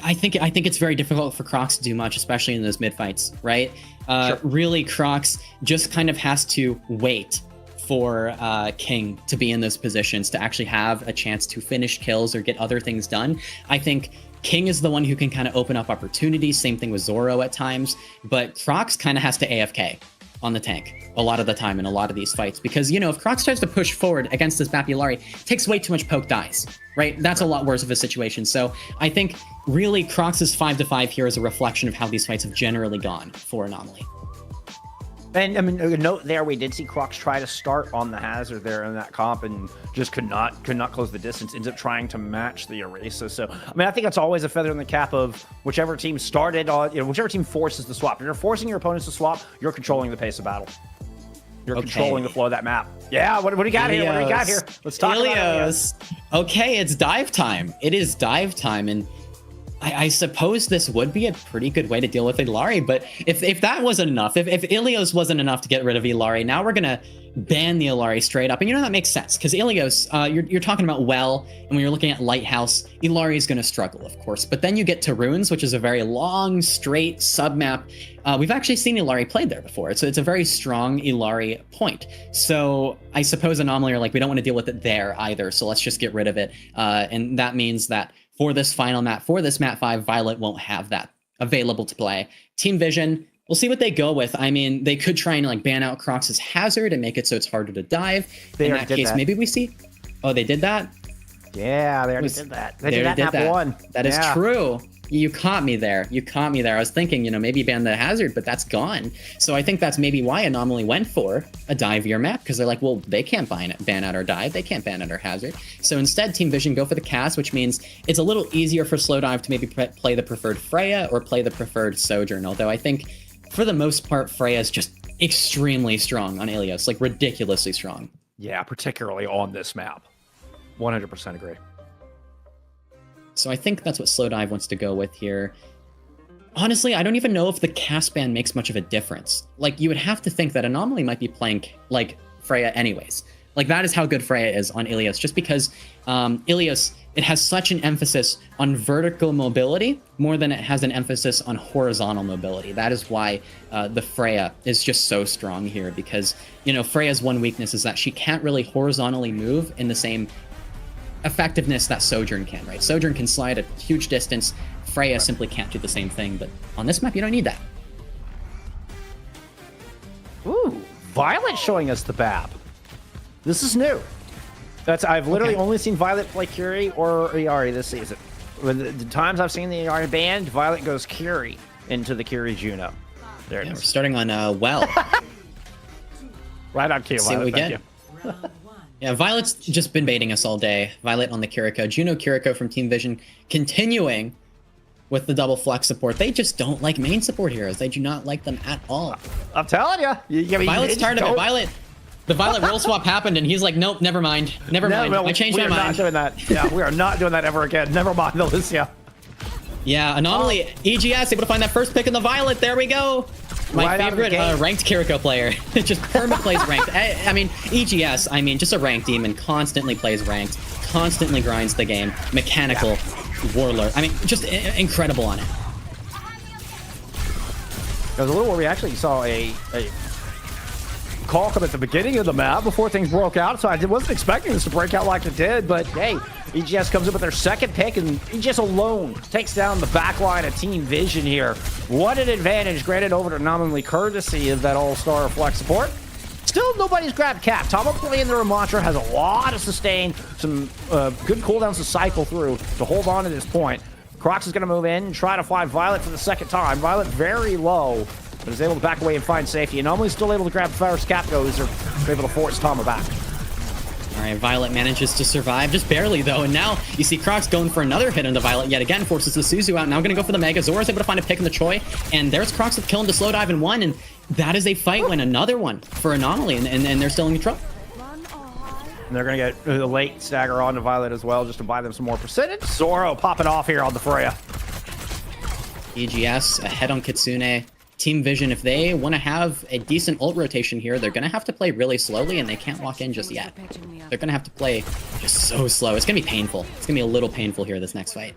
I think it's very difficult for Crocs to do much, especially in those mid fights, right? Really, Crocs just kind of has to wait for King to be in those positions to actually have a chance to finish kills or get other things done. I think King is the one who can kind of open up opportunities. Same thing with Zoro at times, but Crocs kind of has to AFK on the tank a lot of the time in a lot of these fights because, you know, if Crocs tries to push forward against this Bapulari, it takes way too much poke dies, right? That's a lot worse of a situation. So I think really Crocs' 5-5 here is a reflection of how these fights have generally gone for Anomaly. And I mean, a note there, we did see Crocs try to start on the hazard there in that comp and just could not close the distance, ends up trying to match the Arasa. So, I mean, I think that's always a feather in the cap of whichever team started on, you know, whichever team forces the swap. If you're forcing your opponents to swap, you're controlling the pace of battle. You're controlling the flow of that map. Yeah, what do we got here? What do we got here? Let's talk about Ilios. Okay, it's dive time. It is dive time, and I suppose this would be a pretty good way to deal with Illari, but if that wasn't enough, if Ilios wasn't enough to get rid of Illari, now we're gonna ban the Illari straight up. And you know that makes sense, because Ilios, you're talking about Well, and when you're looking at Lighthouse, Illari is gonna struggle, of course. But then you get to Ruins, which is a very long, straight sub-map. We've actually seen Illari played there before. It's a very strong Illari point. So I suppose Anomaly are like, we don't want to deal with it there either, so let's just get rid of it. And that means that for this final map, for this map 5, Violet won't have that available to play. Team Vision, we'll see what they go with. I mean, they could try and like ban out Crocs' hazard and make it so it's harder to dive. In that case, maybe we see. Oh, they did that? Yeah, they already did that. They did that in map 1. That is true. You caught me there. You caught me there. I was thinking, you know, maybe ban the hazard, but that's gone. So I think that's maybe why Anomaly went for a divier map, because they're like, well, they can't ban out our dive. They can't ban out our hazard. So instead, Team Vision go for the cast, which means it's a little easier for Slowdive to maybe play the preferred Freya or play the preferred Sojourn. Although I think for the most part, Freya is just extremely strong on Ilios, like ridiculously strong. Yeah, particularly on this map. 100% agree. So I think that's what Slowdive wants to go with here. Honestly, I don't even know if the cast ban makes much of a difference. Like, you would have to think that Anomaly might be playing, like, Freya anyways. Like, that is how good Freya is on Ilios, just because Ilios, it has such an emphasis on vertical mobility more than it has an emphasis on horizontal mobility. That is why the Freya is just so strong here, because, you know, Freya's one weakness is that she can't really horizontally move in the same effectiveness that Sojourn can, right? Sojourn can slide a huge distance. Freya simply can't do the same thing, but on this map, you don't need that. Ooh, Violet showing us the BAP. This is new. I've literally only seen Violet play Curie or Iari this season. The times I've seen the Iari banned, Violet goes Curie into the Curie Juno. There it is. We're starting on Well. Right on cue, See what we get. Yeah, Violet's just been baiting us all day. Violet on the Kiriko. Juno Kiriko from Team Vision continuing with the double flex support. They just don't like main support heroes. They do not like them at all. I'm telling you. Violet's tired of it. The Violet role swap happened, and he's like, nope, never mind. Never mind. I changed my mind. We're not doing that. Yeah, we are not doing that ever again. Never mind, Alicia. Yeah, Anomaly, EGS able to find that first pick in the Violet. There we go. My right out of the favorite gate. ranked Kiriko player. Just perma plays ranked. I mean, EGS, I mean, just a ranked demon, constantly plays ranked, constantly grinds the game, mechanical, warlord. I mean, just incredible on it. There was a little where we actually saw a call come at the beginning of the map before things broke out, so I wasn't expecting this to break out like it did, but hey, EGS comes in with their second pick, and EGS alone takes down the back line of Team Vision here. What an advantage granted over to Anomaly, courtesy of that all-star flex support. Still, nobody's grabbed Cap. Tama playing the Ramontra has a lot of sustain, some good cooldowns to cycle through to hold on to this point. Crocs is going to move in and try to find Violet for the second time. Violet very low, but is able to back away and find safety. Anomaly's still able to grab first. Cap goes, they're able to force Tama back. All right, Violet manages to survive, just barely though, and now you see Crocs going for another hit on the Violet yet again, forces the Suzu out, now gonna go for the Mega. Zora's able to find a pick in the Choi, and there's Crocs with kill him to slow dive in one, and that is a fight win, another one for Anomaly, and they're still in control. And they're going to get a late stagger on to Violet as well, just to buy them some more percentage. Zoro popping off here on the Freya. EGS ahead on Kitsune. Team Vision, if they want to have a decent ult rotation here, they're going to have to play really slowly, and they can't walk in just yet. They're going to have to play just so slow. It's going to be painful. It's going to be a little painful here this next fight.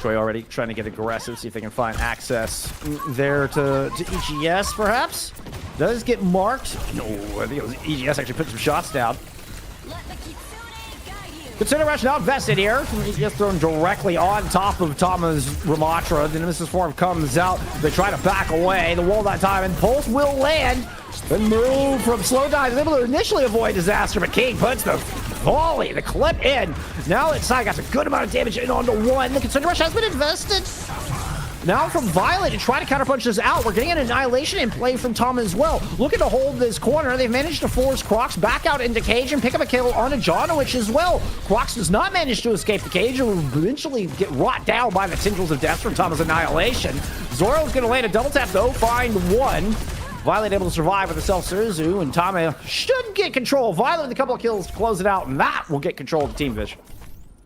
Troy already trying to get aggressive, see if they can find access there to EGS, perhaps. Does get marked. No, I think it was EGS actually put some shots down. Consider Rush now invested here. EGS thrown directly on top of Tama's Ramontra. The Nemesis form comes out. They try to back away. The wall that time, and Pulse will land. The move from Slow Dive is able to initially avoid disaster, but King puts the volley, the clip in. Now inside got a good amount of damage in onto one. The Consider Rush has been invested. Now from Violet to try to counterpunch this out. We're getting an Annihilation in play from Tom as well. Looking to hold this corner. They've managed to force Crocs back out into cage and pick up a kill on a Janowich as well. Crocs does not manage to escape the cage and will eventually get wrought down by the tendrils of death from Tom's Annihilation. Zoro's going to land a double tap though, find one. Violet able to survive with a self-Suzu, and Tama should get control. Violet with a couple of kills to close it out, and that will get control of the Team Vision.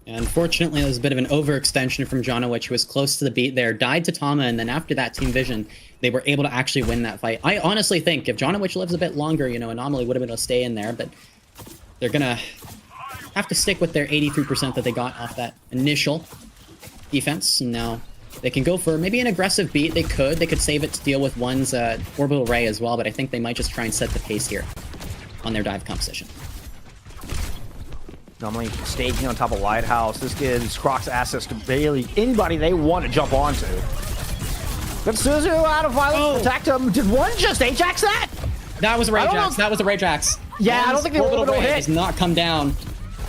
Unfortunately, it was a bit of an overextension from Janowich, who was close to the beat there, died to Tama, and then after that Team Vision, they were able to actually win that fight. I honestly think if Janowich lives a bit longer, you know, Anomaly would have been able to stay in there, but they're gonna have to stick with their 83% that they got off that initial defense, and now they can go for maybe an aggressive beat. They could save it to deal with one's orbital ray as well, but I think they might just try and set the pace here on their dive composition. Normally staging on top of Lighthouse. This gives Crocs access to barely anybody they want to jump onto. But Suzu out of Violet attacked him. Did one just Ajax that? That was a Rajax. That was a Rajax. Yeah, I don't think the orbital hit does not come down.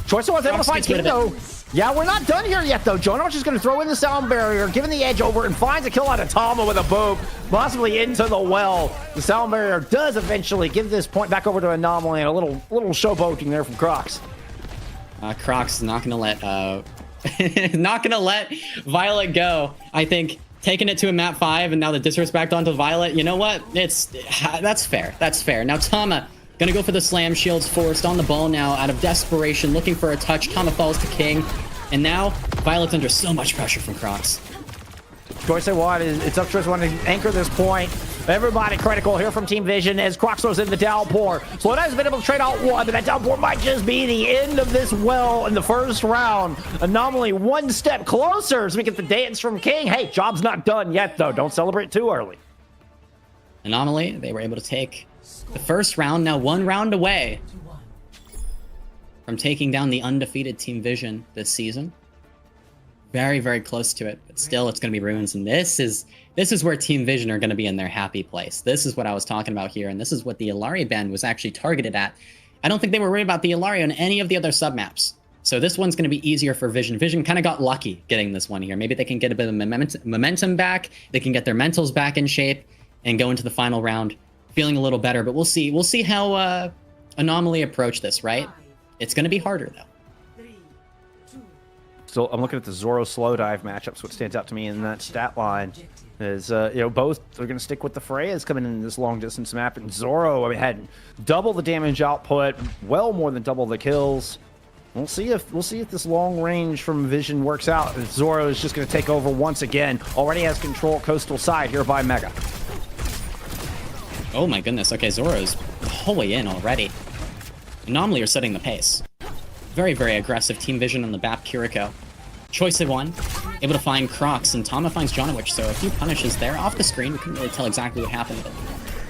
Choice was able to find King though. Yeah, we're not done here yet though. Janowich is going to throw in the sound barrier, giving the edge over, and finds a kill on Tama with a boom, possibly into the well. The sound barrier does eventually give this point back over to Anomaly, and a little showboating there from Crocs. Crocs not gonna let Violet go. I think taking it to a map 5 and now the disrespect onto Violet. You know what? That's fair. That's fair. Now Tama gonna go for the slam. Shields forced on the ball now out of desperation, looking for a touch. Tama falls to King, and now Violet's under so much pressure from Crocs. Choice I want is it's up to us one to anchor this point. Everybody critical here from Team Vision as Crocs throws in the downpour. Slow Dive's been able to trade out one, but that downpour might just be the end of this well in the first round. Anomaly one step closer as we get the dance from King. Hey, job's not done yet though. Don't celebrate too early. Anomaly, they were able to take the first round, now one round away from taking down the undefeated Team Vision this season. Very, very close to it, but still it's going to be Ruins, and this is where Team Vision are going to be in their happy place. This is what I was talking about here, and this is what the Illari ban was actually targeted at. I don't think they were worried about the Illari on any of the other submaps. So this one's going to be easier for Vision. Vision kind of got lucky getting this one here. Maybe they can get a bit of momentum back, they can get their mentals back in shape, and go into the final round feeling a little better, but we'll see. We'll see how Anomaly approach this, right? It's going to be harder, though. So I'm looking at the Zoro slow dive matchups. What stands out to me in that stat line is, both are going to stick with the Freya's coming in this long distance map. And Zoro, had double the damage output, well more than double the kills. We'll see if this long range from Vision works out. If Zoro is just going to take over once again. Already has control coastal side here by Mega. Oh my goodness. Okay, Zoro's the whole way in already. Anomaly are setting the pace. Very, very aggressive Team Vision on the BAP Kiriko. Choice of one, able to find Crocs, and Tama finds Jonowich, so a few punishes there off the screen. We couldn't really tell exactly what happened, but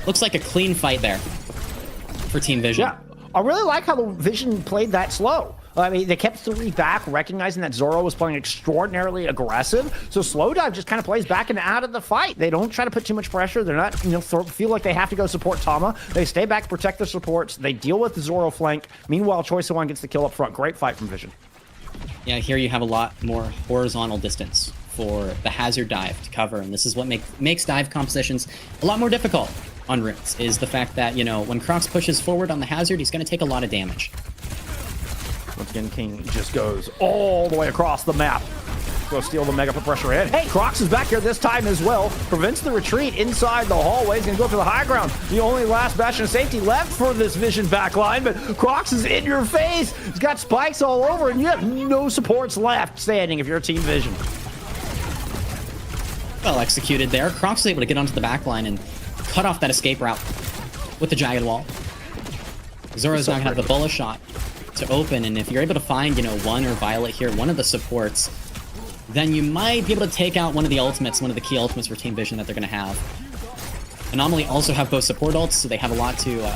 looks like a clean fight there for Team Vision. Yeah, I really like how the Vision played that slow. I mean, they kept 3 back, recognizing that Zoro was playing extraordinarily aggressive. So Slow Dive just kind of plays back and out of the fight. They don't try to put too much pressure. They're not, feel like they have to go support Tama. They stay back, protect their supports. They deal with the Zoro flank. Meanwhile, Choice of One gets the kill up front. Great fight from Vision. Yeah, here you have a lot more horizontal distance for the hazard dive to cover, and this is what makes dive compositions a lot more difficult on runes, is the fact that, when Crocs pushes forward on the hazard, he's going to take a lot of damage. Once again, King just goes all the way across the map. Go steal the Mega, put pressure in. Hey, Crocs is back here this time as well. Prevents the retreat inside the hallway. He's going to go to the high ground. The only last bastion of safety left for this Vision backline, but Crocs is in your face. He's got spikes all over, and you have no supports left standing if you're Team Vision. Well executed there. Crocs is able to get onto the backline and cut off that escape route with the Jagged Wall. Zoro's not going to have the bullet shot to open, and if you're able to find, One or Violet here, one of the supports, then you might be able to take out one of the ultimates, one of the key ultimates for Team Vision that they're going to have. Anomaly also have both support ults, so they have a lot to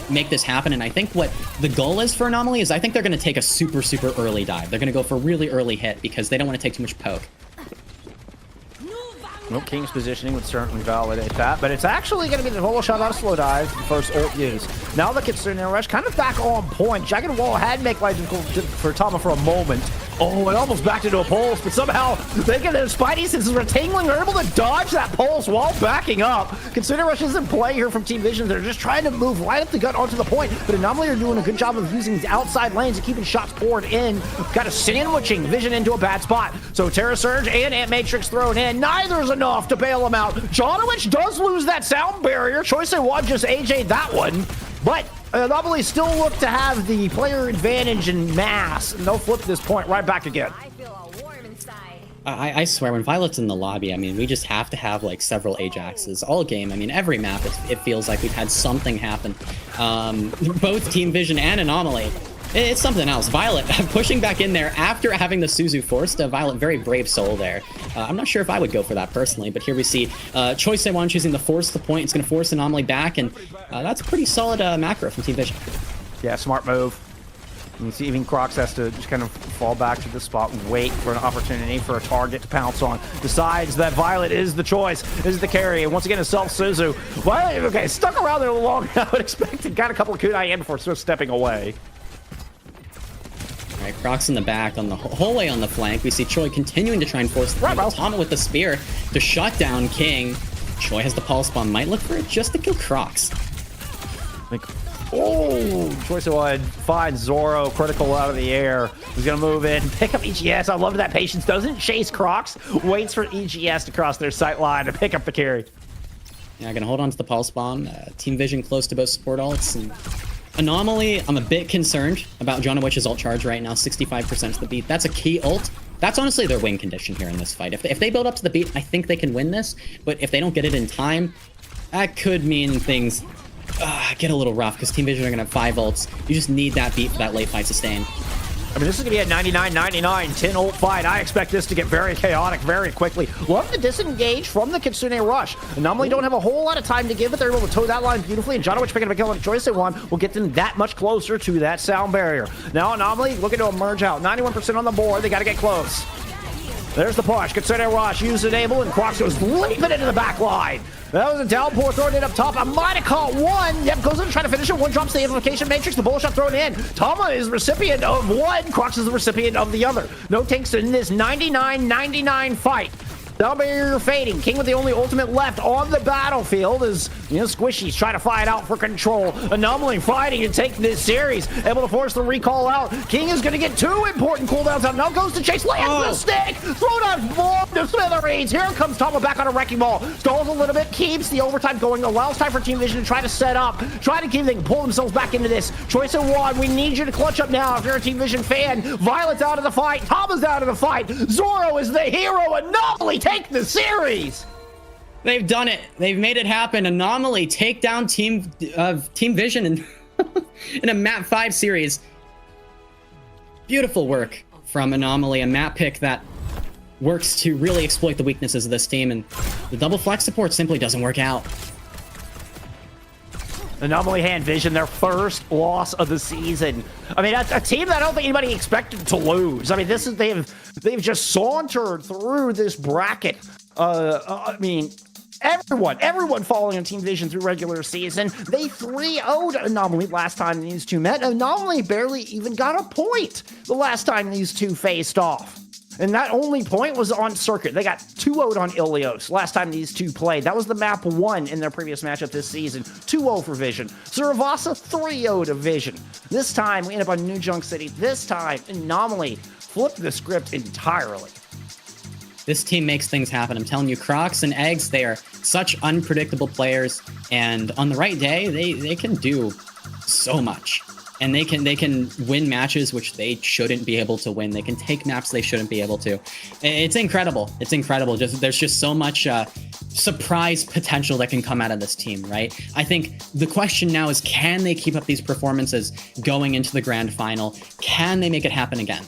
make this happen, and I think what the goal is for Anomaly is I think they're going to take a super, super early dive. They're going to go for a really early hit because they don't want to take too much poke. Well, King's positioning would certainly validate that, but it's actually going to be the Volo shot out of Slow Dive, the first ult used. Now the Kitsune Rush kind of back on point. Jagged Wall had make life difficult for Tama for a moment. Oh, it almost backed into a pulse, but somehow they get their Spidey senses retangling. They're able to dodge that pulse while backing up. Kitsune Rush is in play here from Team Vision. They're just trying to move right up the gut onto the point, but Anomaly are doing a good job of using the outside lanes and keeping shots poured in. Kind of sandwiching Vision into a bad spot. So Terra Surge and Ant Matrix thrown in. Neither is enough to bail him out. Jonowich does lose that sound barrier. Choice of One just AJ'd that one, but Anomaly still look to have the player advantage in mass, and they'll flip this point right back again. I feel all warm inside. I swear, when Violet's in the lobby, I mean, we just have to have like several Ajaxes all game. I mean, every map it feels like we've had something happen. Both Team Vision and Anomaly. It's something else. Violet pushing back in there after having the Suzu forced. Violet, very brave soul there. I'm not sure if I would go for that personally, but here we see Choice One choosing to force the point. It's going to force Anomaly back, and that's a pretty solid macro from Team Vision. Yeah, smart move. You see even Crocs has to just kind of fall back to the spot and wait for an opportunity for a target to pounce on. Decides that Violet is the choice, is the carry, and once again a self-Suzu. Violet, okay, stuck around there long I would expect. Got a couple of kunai in before sort of stepping away. All right, Crocs in the back on the whole way on the flank. We see Choi continuing to try and force the Tama with the spear to shut down King. Choi has the pulse bomb, might look for it just to kill Crocs. Choice of One finds Zoro, critical out of the air. He's gonna move in, pick up EGS. I love that patience. Doesn't chase Crocs, waits for EGS to cross their sight line to pick up the carry. Yeah, gonna hold on to the pulse bomb. Team Vision close to both support ults. And Anomaly, I'm a bit concerned about Jonowich's ult charge right now, 65% to the beat. That's a key ult. That's honestly their win condition here in this fight. If they build up to the beat, I think they can win this. But if they don't get it in time, that could mean things get a little rough, because Team Vision are going to have 5 ults. You just need that beat for that late fight sustain. I mean, this is going to be a 99-99, 10 ult fight. I expect this to get very chaotic very quickly. Love the disengage from the Kitsune Rush. Anomaly don't have a whole lot of time to give it. They're able to toe that line beautifully, and Jonowich picking up a kill on Choice of One will get them that much closer to that sound barrier. Now Anomaly looking to emerge out. 91% on the board. They got to get close. There's the push. Kitsune Rush, use enable, and Crocs goes leaping into the back line. That was a downpour thrown in up top. I might have caught one. Yep, goes in to try to finish it. One drops the amplification matrix. The bullet shot thrown in. Tama is recipient of one. Crocs is the recipient of the other. No takes in this 99-99 fight. That'll be your fading. King with the only ultimate left on the battlefield as, Squishy's trying to fight out for control. Anomaly fighting to take this series. Able to force the recall out. King is going to get 2 important cooldowns out. Now goes to Chase. Lands the stick. Slowdown bomb to smithereens. Here comes Tama back on a wrecking ball. Stalls a little bit. Keeps the overtime going. Allows time for Team Vision to try to set up. Try to keep them pull themselves back into this. Choice of one. We need you to clutch up now if you're a Team Vision fan. Violet's out of the fight. Tama's out of the fight. Zoro is the hero. Anomaly take the series. They've done it. They've made it happen. Anomaly take down Team Vision in, in a map 5 series. Beautiful work from Anomaly, a map pick that works to really exploit the weaknesses of this team, and the double flex support simply doesn't work out. Anomaly hand Vision, their first loss of the season. I mean, a team that I don't think anybody expected to lose. I mean, they've just sauntered through this bracket. I mean, everyone following on Team Vision through regular season. They 3-0'd Anomaly last time these two met. Anomaly barely even got a point the last time these two faced off. And that only point was on circuit. They got 2-0'd on Ilios last time these two played. That was the map 1 in their previous matchup this season. 2-0 for Vision. Suravasa 3-0 to Vision. This time, we end up on New Junk City. This time, Anomaly flipped the script entirely. This team makes things happen. I'm telling you, Crocs and Eggs, they are such unpredictable players. And on the right day, they can do so much. And they can win matches which they shouldn't be able to win. They can take maps they shouldn't be able to. It's incredible. It's incredible. There's just so much surprise potential that can come out of this team, right? I think the question now is, can they keep up these performances going into the grand final? Can they make it happen again?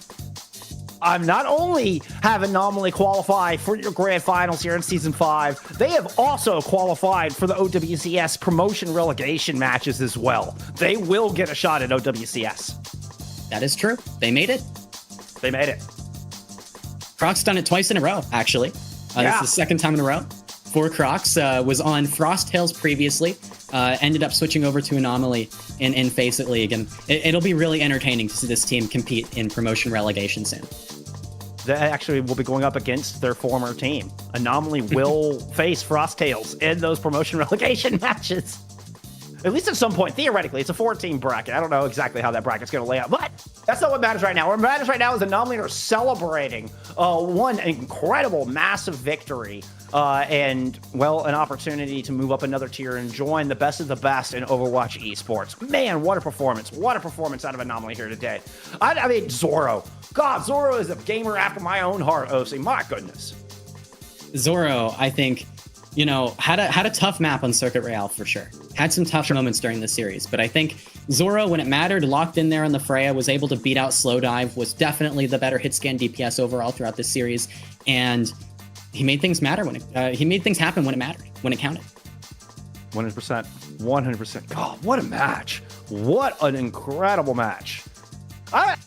Not only have Anomaly qualify for your grand finals here in Season 5, they have also qualified for the OWCS promotion relegation matches as well. They will get a shot at OWCS. That is true. They made it. They made it. Crocs done it twice in a row, actually. This is the second time in a row for Crocs. Was on Frost Tales previously. Ended up switching over to Anomaly in FACEIT League. And it'll be really entertaining to see this team compete in promotion relegation soon. They actually will be going up against their former team. Anomaly will face Frost Tales in those promotion relegation matches. At least at some point, theoretically. It's a 4-team bracket. I don't know exactly how that bracket's going to lay out, but that's not what matters right now. What matters right now is Anomaly are celebrating one incredible, massive victory and, well, an opportunity to move up another tier and join the best of the best in Overwatch esports. Man, what a performance. What a performance out of Anomaly here today. I mean, Zoro. God, Zoro is a gamer after my own heart, OC. My goodness. Zoro, I think, had a tough map on Circuit Royale for sure. Had some tough moments during the series, but I think Zoro, when it mattered, locked in there on the Freya, was able to beat out Slowdive, was definitely the better hit scan DPS overall throughout this series, and he made things matter he made things happen when it mattered, when it counted. 100%. 100%. God, what a match. What an incredible match. All right,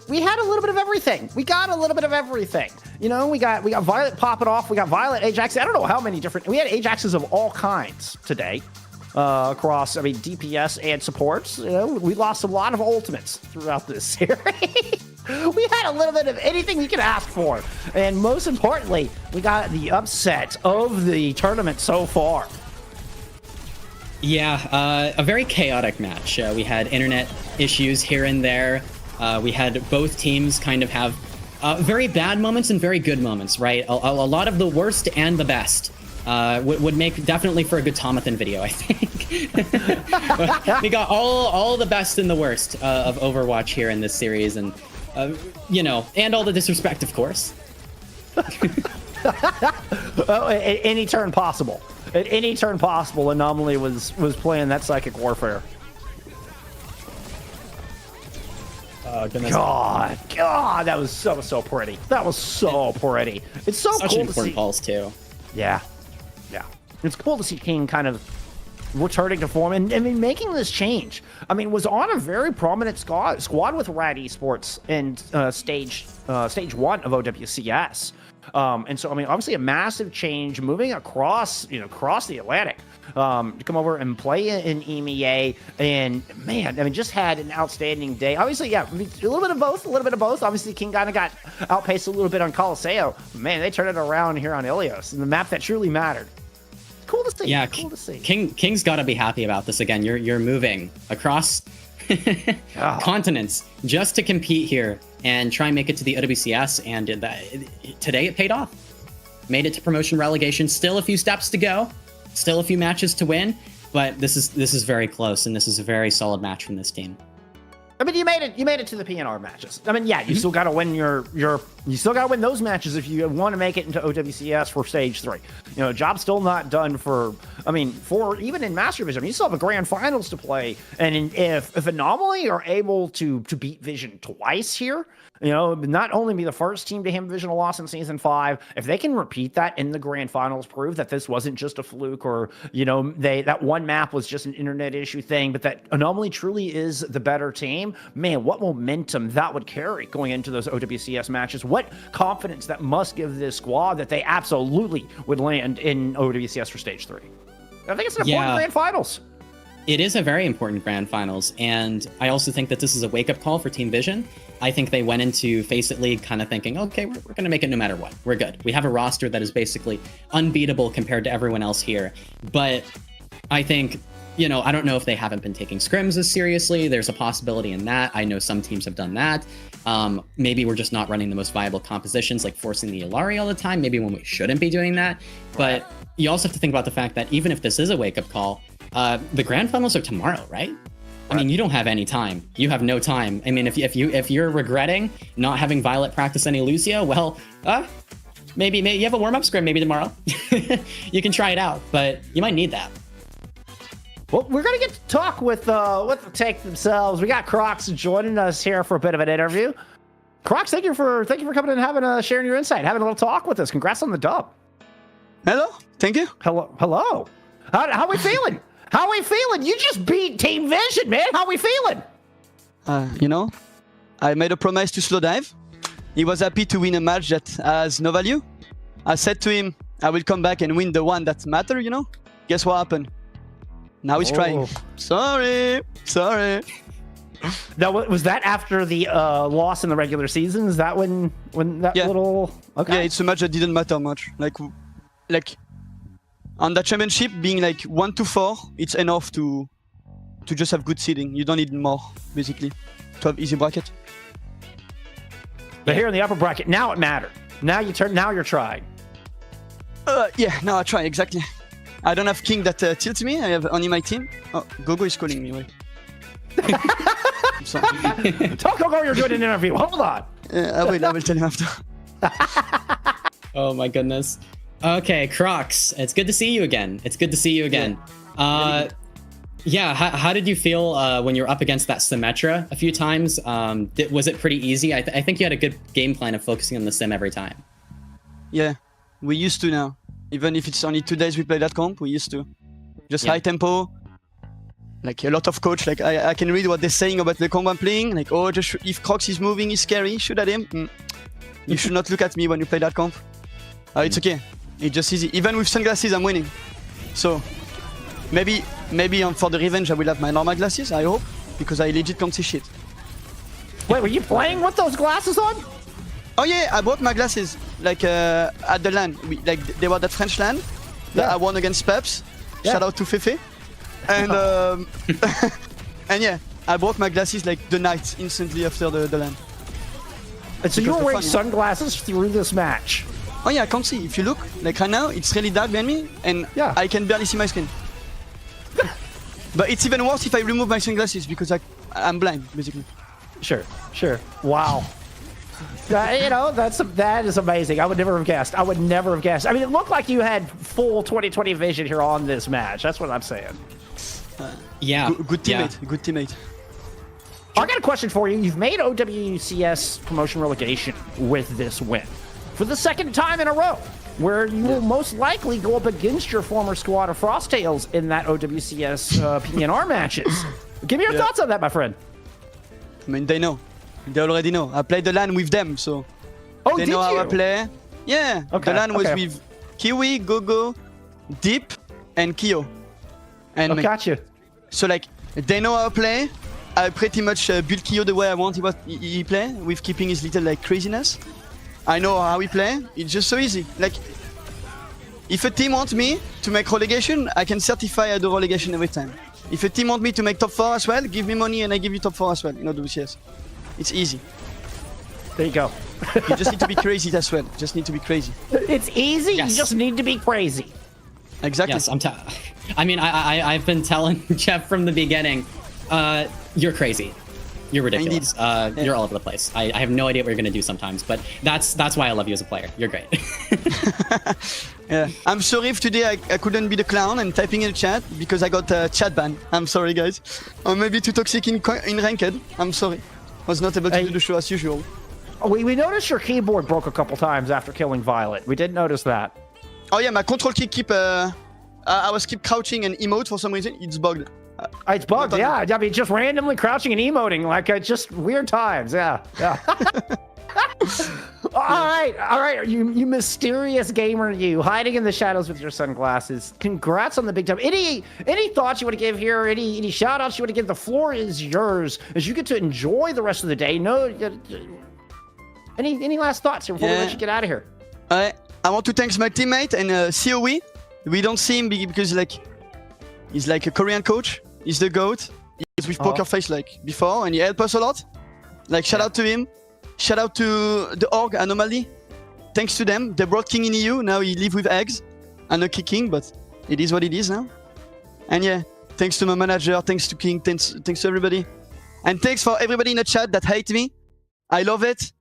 we had a little bit of everything. We got a little bit of everything. We got Violet popping off. We got Violet Ajax. I don't know how many different. We had Ajaxes of all kinds today across. DPS and supports. We lost a lot of ultimates throughout this series. We had a little bit of anything you could ask for, and most importantly, we got the upset of the tournament so far. Yeah, a very chaotic match. We had internet issues here and there. We had both teams kind of have very bad moments and very good moments, right? A lot of the worst and the best would make definitely for a good Tomathan video, I think. We got all the best and the worst of Overwatch here in this series, and and all the disrespect, of course. At any turn possible. At any turn possible, Anomaly was playing that psychic warfare. God, that was so pretty. That was so pretty. It's so such cool important to see. Balls too. Yeah. It's cool to see King kind of returning to form and making this change. Was on a very prominent squad with Rad Esports in stage 1 of OWCS. And so, obviously a massive change moving across the Atlantic. to come over and play in EMEA. And man, I mean, just had an outstanding day. Obviously, yeah, a little bit of both. Obviously, King kind of got outpaced a little bit on Colosseo. Man, they turned it around here on Ilios, and the map that truly mattered. Cool to see. Yeah, cool to see. King's got to be happy about this again. You're moving across continents just to compete here and try and make it to the OWCS, and today it paid off. Made it to promotion relegation. Still a few steps to go. Still a few matches to win, but this is very close, and this is a very solid match from this team. I mean, you made it to the PNR matches. I mean, yeah, you still got to win you still got to win those matches if you want to make it into OWCS for stage 3. You know, job's still not done for even in Master Division. I mean, you still have a grand finals to play, and if Anomaly are able to beat Vision twice here, you know, not only be the first team to hand Vision a loss in season 5, if they can repeat that in the grand finals, prove that this wasn't just a fluke, or you know, that one map was just an internet issue thing, but that Anomaly truly is the better team. Man, what momentum that would carry going into those OWCS matches. What confidence that must give this squad that they absolutely would land in OWCS for stage 3. I think it's an important grand finals. It is a very important grand finals, and I also think that this is a wake-up call for Team Vision. I think they went into FACEIT League kind of thinking, okay, we're going to make it no matter what. We're good. We have a roster that is basically unbeatable compared to everyone else here. But I think, you know, I don't know if they haven't been taking scrims as seriously. There's a possibility in that. I know some teams have done that. Maybe we're just not running the most viable compositions, like forcing the Illari all the time, maybe when we shouldn't be doing that. But you also have to think about the fact that even if this is a wake-up call, the grand finals are tomorrow, right? I mean, you don't have any time. You have no time. I mean, if you're regretting not having Violet practice any Lucio, well, maybe you have a warm-up scrim maybe tomorrow. You can try it out, but you might need that. Well, we're gonna get to talk with the Take themselves. We got Crocs joining us here for a bit of an interview. Crocs, thank you for coming and sharing your insight, having a little talk with us. Congrats on the dub. Hello, thank you. Hello. How we feeling? How we feeling? You just beat Team Vision, man. How we feeling? You know, I made a promise to Slow Dive. He was happy to win a match that has no value. I said to him, I will come back and win the one that matter, you know? Guess what happened? Now he's crying. Sorry. Now, was that after the loss in the regular season? Is that when that little... Okay. Yeah, it's a match that didn't matter much. Like on that championship, being like 1-4, it's enough to just have good seeding. You don't need more, basically, to have easy bracket. But here in the upper bracket, now it mattered. Now you're trying. Yeah, now I try, exactly. I don't have King that tilts me. I have only my team. Oh, Gogo is calling me. Wait. I'm sorry. Tell Gogo you're doing an interview. Hold on. I will tell him after. Oh my goodness. Okay, Crocs, it's good to see you again. Yeah, how did you feel when you were up against that Symmetra a few times? Was it pretty easy? I think you had a good game plan of focusing on the sim every time. Yeah, we used to now. Even if it's only 2 days we play that comp, we used to. Just high tempo. Like a lot of coach, like I can read what they're saying about the comp I'm playing. Like, oh, just if Crocs is moving, he's scary, shoot at him. You should not look at me when you play that comp. It's okay. It's just easy. Even with sunglasses, I'm winning. So maybe for the revenge, I will have my normal glasses, I hope, because I legit can't see shit. Wait, were you playing with those glasses on? Oh yeah, I brought my glasses, like at the LAN. They were that French LAN that I won against Peps. Yeah. Shout out to Fefe. And and yeah, I brought my glasses like the night instantly after the LAN. And so you were wearing sunglasses through this match? Oh yeah, I can't see. If you look, like right now, it's really dark behind me, and I can barely see my screen. But it's even worse if I remove my sunglasses because I'm blind, basically. Sure. Wow. You know, that is amazing. I would never have guessed. I mean, it looked like you had full 2020 vision here on this match. That's what I'm saying. Good teammate. Good teammate. I got a question for you. You've made OWCS promotion relegation with this win for the second time in a row, where you will most likely go up against your former squad of Frosttails in that OWCS PNR matches. Give me your thoughts on that, my friend. I mean, they know. They already know. I played the LAN with them, so they know how I play. Yeah, the LAN was with Kiwi, Gogo, Deep, and Kyo. And Oh, gotcha. so like they know how to play. I pretty much build Kyo the way I want he play, with keeping his little like craziness. I know how he play. It's just so easy. Like, if a team wants me to make relegation, I can certify I do relegation every time. If a team wants me to make top 4 as well, give me money and I give you top 4 as well. You know, WCS. It's easy. There you go. You just need to be crazy as well. Just need to be crazy. It's easy. Yes. You just need to be crazy. Exactly. Yes, I mean, I've been telling Jeff from the beginning, you're crazy. You're ridiculous. You're all over the place. I have no idea what you're gonna do sometimes, but that's why I love you as a player. You're great. Yeah. I'm sorry if today I couldn't be the clown and typing in the chat because I got chat ban. I'm sorry, guys. Or maybe too toxic in ranked. I'm sorry. Was not able to do the show as usual. We noticed your keyboard broke a couple times after killing Violet. We did notice that. Oh yeah, my control key keep. I was keep crouching and emote for some reason. It's bugged. It's bugged, yeah. I mean, just randomly crouching and emoting, like just weird times. Yeah. All right. You mysterious gamer, you hiding in the shadows with your sunglasses. Congrats on the big time. Any thoughts you want to give here? Any shout outs you want to give? The floor is yours as you get to enjoy the rest of the day. Any last thoughts before we let you get out of here? I want to thank my teammate and COE. We don't see him because he's like a Korean coach. He's the GOAT. He's with Poker Face like before, and he helped us a lot. Like, shout out to him. Shout out to the org Anomaly. Thanks to them, they brought King in EU. Now he live with eggs. I'm not kicking, but it is what it is now. And yeah, thanks to my manager. Thanks to King. Thanks to everybody. And thanks for everybody in the chat that hate me. I love it.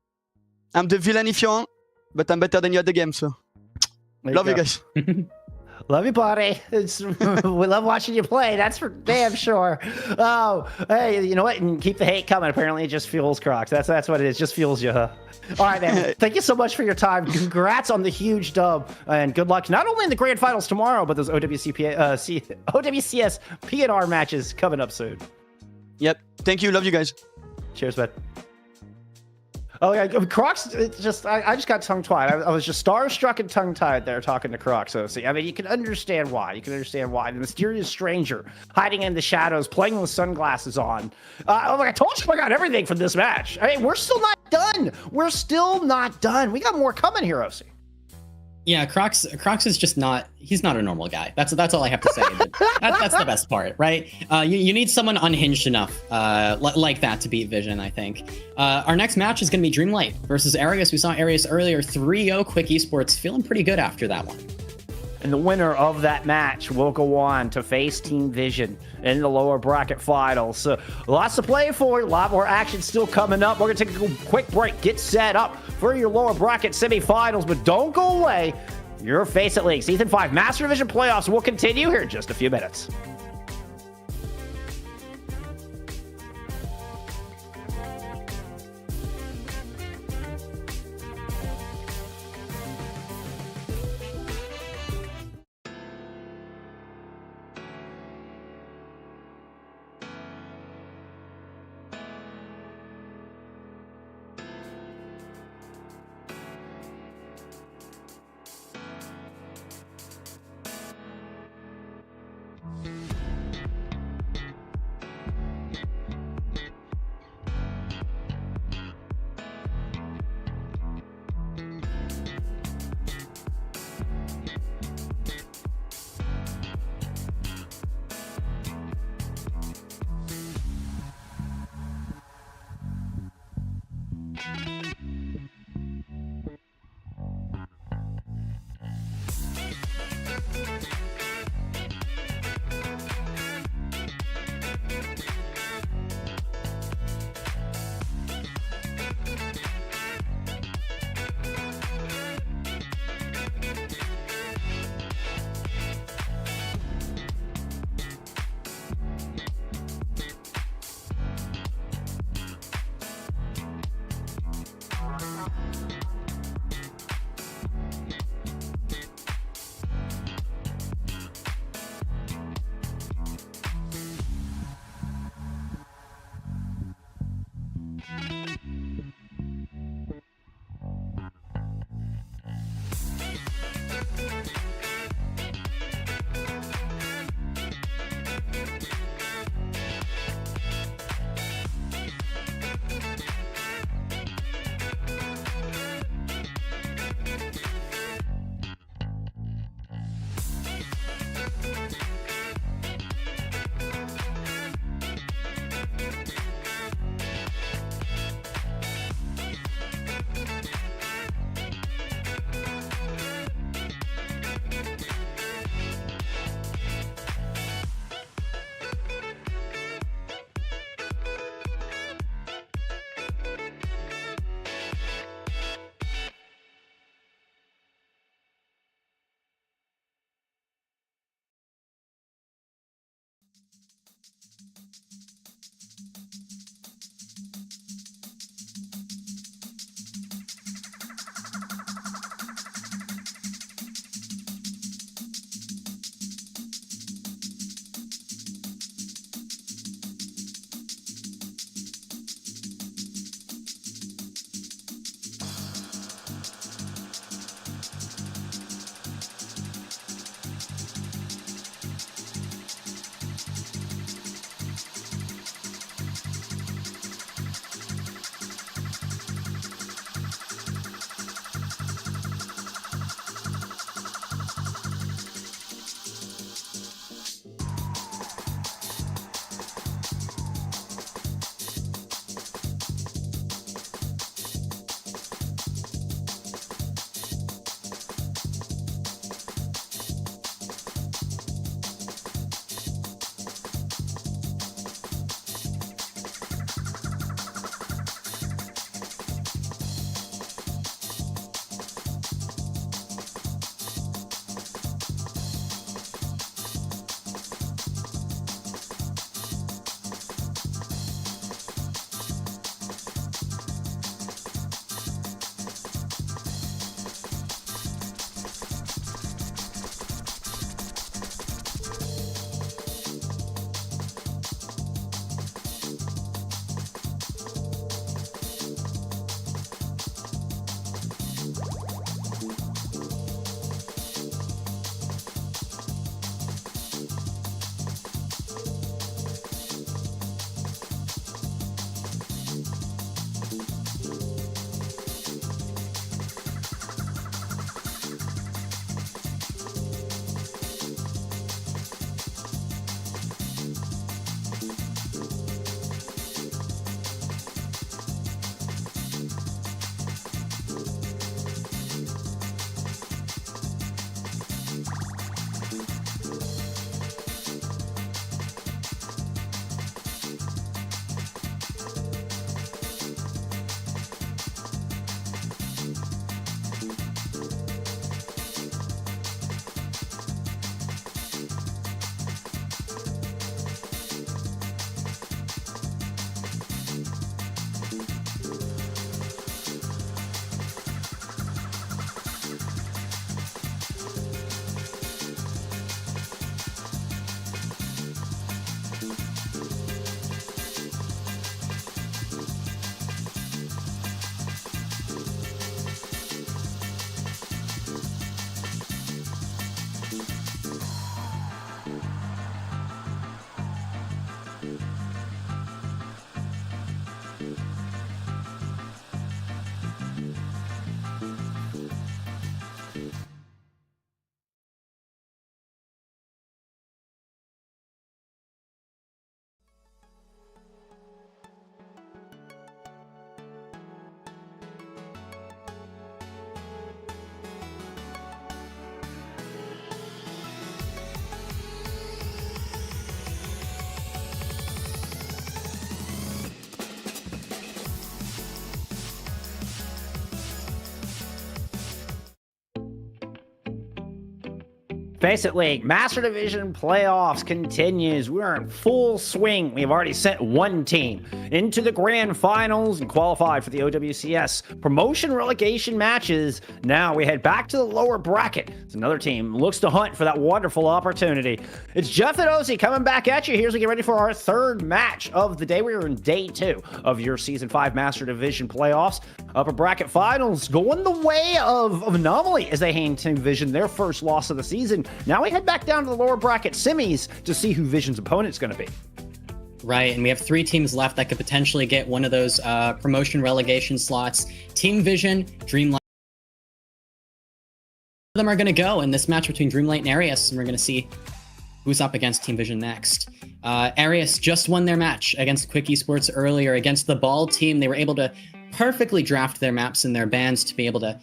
I'm the villain if you want, but I'm better than you at the game, so. Love you guys. Love you, buddy. We love watching you play. That's for damn sure. Oh, hey, you know what? And keep the hate coming. Apparently, it just fuels Crocs. That's what it is. Just fuels you. Huh? All right, man. Thank you so much for your time. Congrats on the huge dub, and good luck not only in the grand finals tomorrow, but those OWCS PNR matches coming up soon. Yep. Thank you. Love you guys. Cheers, bud. Oh yeah, Crocs. I just got tongue-tied. I was just starstruck and tongue-tied there talking to Crocs. So see, I mean, you can understand why. The mysterious stranger hiding in the shadows, playing with sunglasses on. I told you I got everything from this match. I mean, we're still not done. We got more coming here, OC. Yeah, Crocs is just not. He's not a normal guy. That's all I have to say. That's the best part, right? You need someone unhinged enough like that to beat Vision, I think. Our next match is going to be Dreamlight versus Aras. We saw Aras earlier, 3-0 Quick Esports, feeling pretty good after that one. And the winner of that match will go on to face Team Vision in the lower bracket finals. So lots to play for, a lot more action still coming up. We're going to take a quick break, get set up for your lower bracket semifinals, but don't go away. Your FACEIT League Season 5 Master Division playoffs will continue here in just a few minutes. FACEIT League Master Division playoffs continues. We are in full swing. We've already sent one team into the grand finals and qualified for the OWCS promotion relegation matches. Now we head back to the lower bracket. It's another team looks to hunt for that wonderful opportunity. It's Jeff and Ozzy coming back at you here as we get ready for our third match of the day. We are in day 2 of your Season 5 Master Division playoffs. Upper bracket finals going the way of Anomaly as they hand Team Vision their first loss of the season. Now we head back down to the lower bracket semis to see who Vision's opponent's going to be. Right, and we have 3 teams left that could potentially get one of those promotion relegation slots. Team Vision, Dreamlight. Them are going to go in this match between Dreamlight and Aras, and we're going to see who's up against Team Vision next. Aras just won their match against Quick Esports earlier against the Ball team. They were able to perfectly draft their maps and their bans to be able to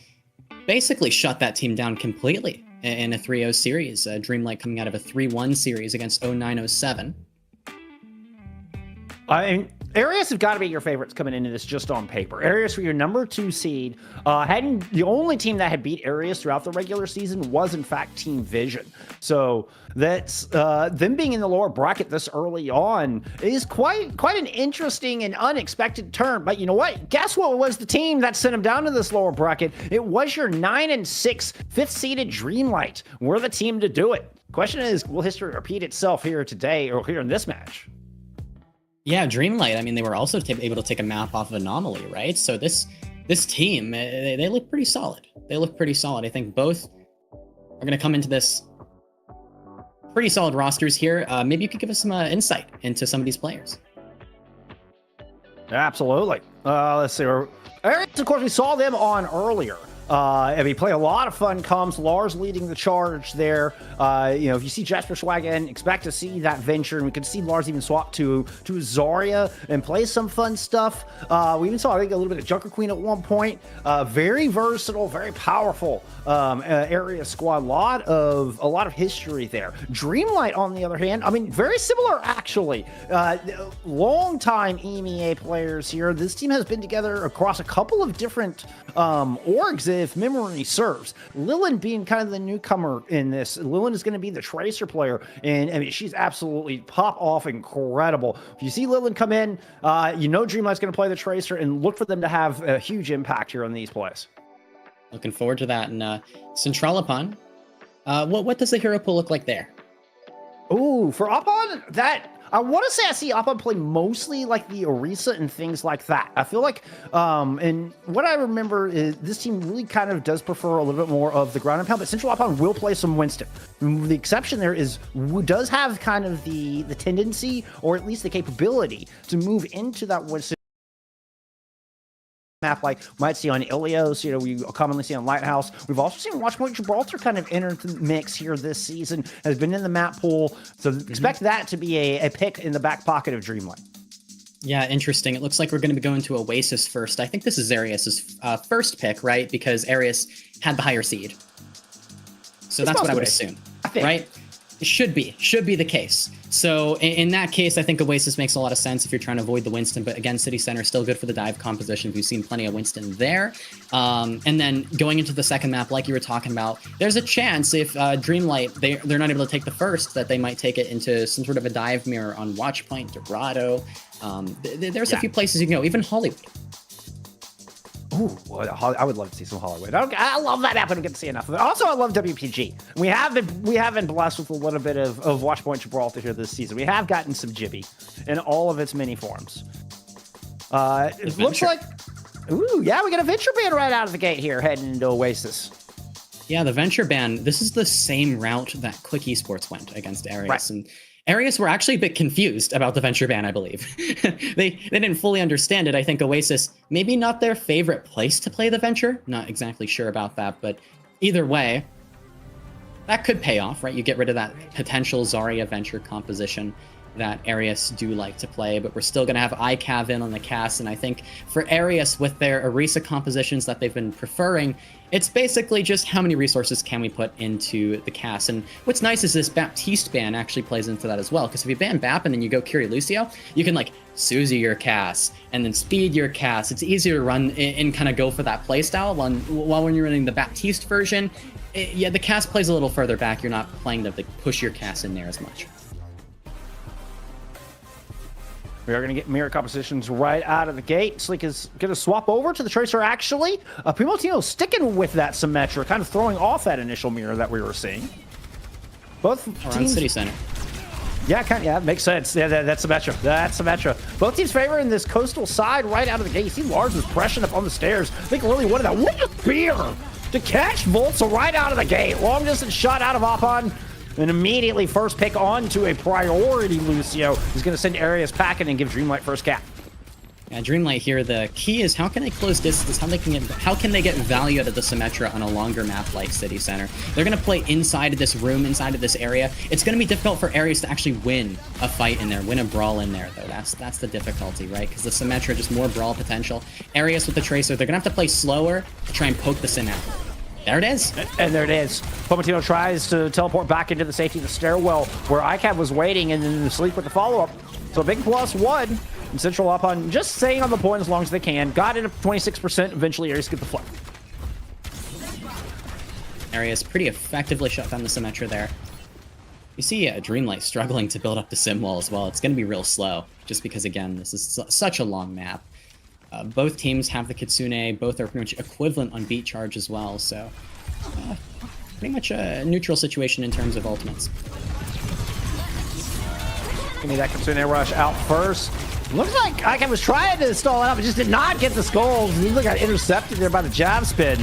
basically shut that team down completely in a 3-0 series. Dreamlight coming out of a 3-1 series against 0907. Aras have got to be your favorites coming into this just on paper. Aras were your number 2 seed. The only team that had beat Aras throughout the regular season was in fact Team Vision. So that's them being in the lower bracket this early on is quite an interesting and unexpected turn. But you know what? Guess what was the team that sent them down to this lower bracket? It was your 9-6 fifth seeded Dreamlight. We're the team to do it. Question is, will history repeat itself here today or here in this match? Yeah, Dreamlight, I mean, they were also able to take a map off of Anomaly, right? So this team, they look pretty solid. They look pretty solid. I think both are going to come into this pretty solid rosters here. Maybe you could give us some insight into some of these players. Absolutely. Let's see. Aras, of course, we saw them on earlier. And we play a lot of fun comms. Lars leading the charge there. If you see Jasper Swaggin, expect to see that venture. And we could see Lars even swap to Zarya and play some fun stuff. We even saw, I think, a little bit of Junker Queen at one point. Very versatile, very powerful area squad. A lot of history there. Dreamlight, on the other hand, I mean, very similar actually. Long-time EMEA players here. This team has been together across a couple of different orgs, if memory serves. Lillian being kind of the newcomer in this. Lillian is going to be the Tracer player, and I mean, she's absolutely pop off incredible. If you see Lillian come in, Dreamlight's going to play the Tracer, and look for them to have a huge impact here on these plays. Looking forward to that. And Centralopon, what does the hero pool look like there? Ooh, for Opon, that I want to say I see Opon play mostly like the Orisa and things like that. I feel like, and what I remember is this team really kind of does prefer a little bit more of the ground and pound, but Central Opon will play some Winston. The exception there is does have kind of the tendency, or at least the capability, to move into that Winston map like might see on Ilios, we commonly see on Lighthouse. We've also seen Watchpoint Gibraltar kind of enter the mix here this season, has been in the map pool, so expect that to be a pick in the back pocket of Dreamlight. Yeah, interesting. It looks like we're going to be going to Oasis first. I think this is Arias's first pick, right? Because Aras had the higher seed. So that's what I would assume, right? It should be the case. So in that case, I think Oasis makes a lot of sense if you're trying to avoid the Winston, but again, City Center is still good for the dive composition. We've seen plenty of Winston there. And then going into the second map, like you were talking about, there's a chance if Dreamlight, they're not able to take the first, that they might take it into some sort of a dive mirror on Watchpoint, Dorado. There's a few places you can go, even Hollywood. Ooh, I would love to see some Hollywood. I love that app. I don't get to see enough of it. Also, I love WPG. We have been blessed with a little bit of Watchpoint Gibraltar here this season. We have gotten some Jibby in all of its many forms. It looks like, we got a Venture ban right out of the gate here heading into Oasis. Yeah, the Venture ban. This is the same route that Quick Esports went against Aras, right. And Aras were actually a bit confused about the Venture ban, I believe. They didn't fully understand it. I think Oasis, maybe not their favorite place to play the Venture. Not exactly sure about that, but either way, that could pay off, right? You get rid of that potential Zarya Venture composition. that Aras do like to play, but we're still going to have ICAV in on the cast, and I think for Aras, with their Orisa compositions that they've been preferring, it's basically just how many resources can we put into the cast. And what's nice is this Baptiste ban actually plays into that as well, because if you ban Bap and then you go Curie Lucio, you can like Suzy your cast and then speed your cast. It's easier to run and kind of go for that playstyle, while when you're running the Baptiste version, yeah, the cast plays a little further back. You're not playing to like, push your cast in there as much. We are going to get mirror compositions right out of the gate. Sleek is going to swap over to the Tracer, actually. Primotino sticking with that Symmetra, kind of throwing off that initial mirror that we were seeing. Both teams... City Center. Yeah, makes sense. Yeah, that's Symmetra. That's Symmetra. Both teams favoring this coastal side right out of the gate. You see Lars was pressing up on the stairs. I think really wanted that. What a spear to catch Volta right out of the gate. Long distance shot out of Opon. And immediately first pick onto a priority Lucio. He's going to send Aras packing and give Dreamlight first cap. Yeah, Dreamlight here, the key is how can they close distance, how can they get value out of the Symmetra on a longer map like City Center. They're going to play inside of this room, inside of this area. It's going to be difficult for Ares to actually win a fight in there, win a brawl in there, though. That's the difficulty, right? Because the Symmetra, just more brawl potential. Ares with the Tracer, they're going to have to play slower to try and poke the Sim out. There it is. And there it is. Pomatino tries to teleport back into the safety of the stairwell where ICAV was waiting and then Sleep with the follow-up. So big +1. And Central up on just staying on the point as long as they can. Got it up 26%. Eventually, Ares get the flip. Ares pretty effectively shut down the Symmetra there. You see Dreamlight struggling to build up the sim wall as well. It's going to be real slow, just because, again, this is such a long map. Both teams have the Kitsune. Both are pretty much equivalent on beat charge as well, so pretty much a neutral situation in terms of ultimates. Give me that Kitsune rush out first. Looks like ICAV was trying to stall it out, but just did not get the skulls. He got intercepted there by the jab spin.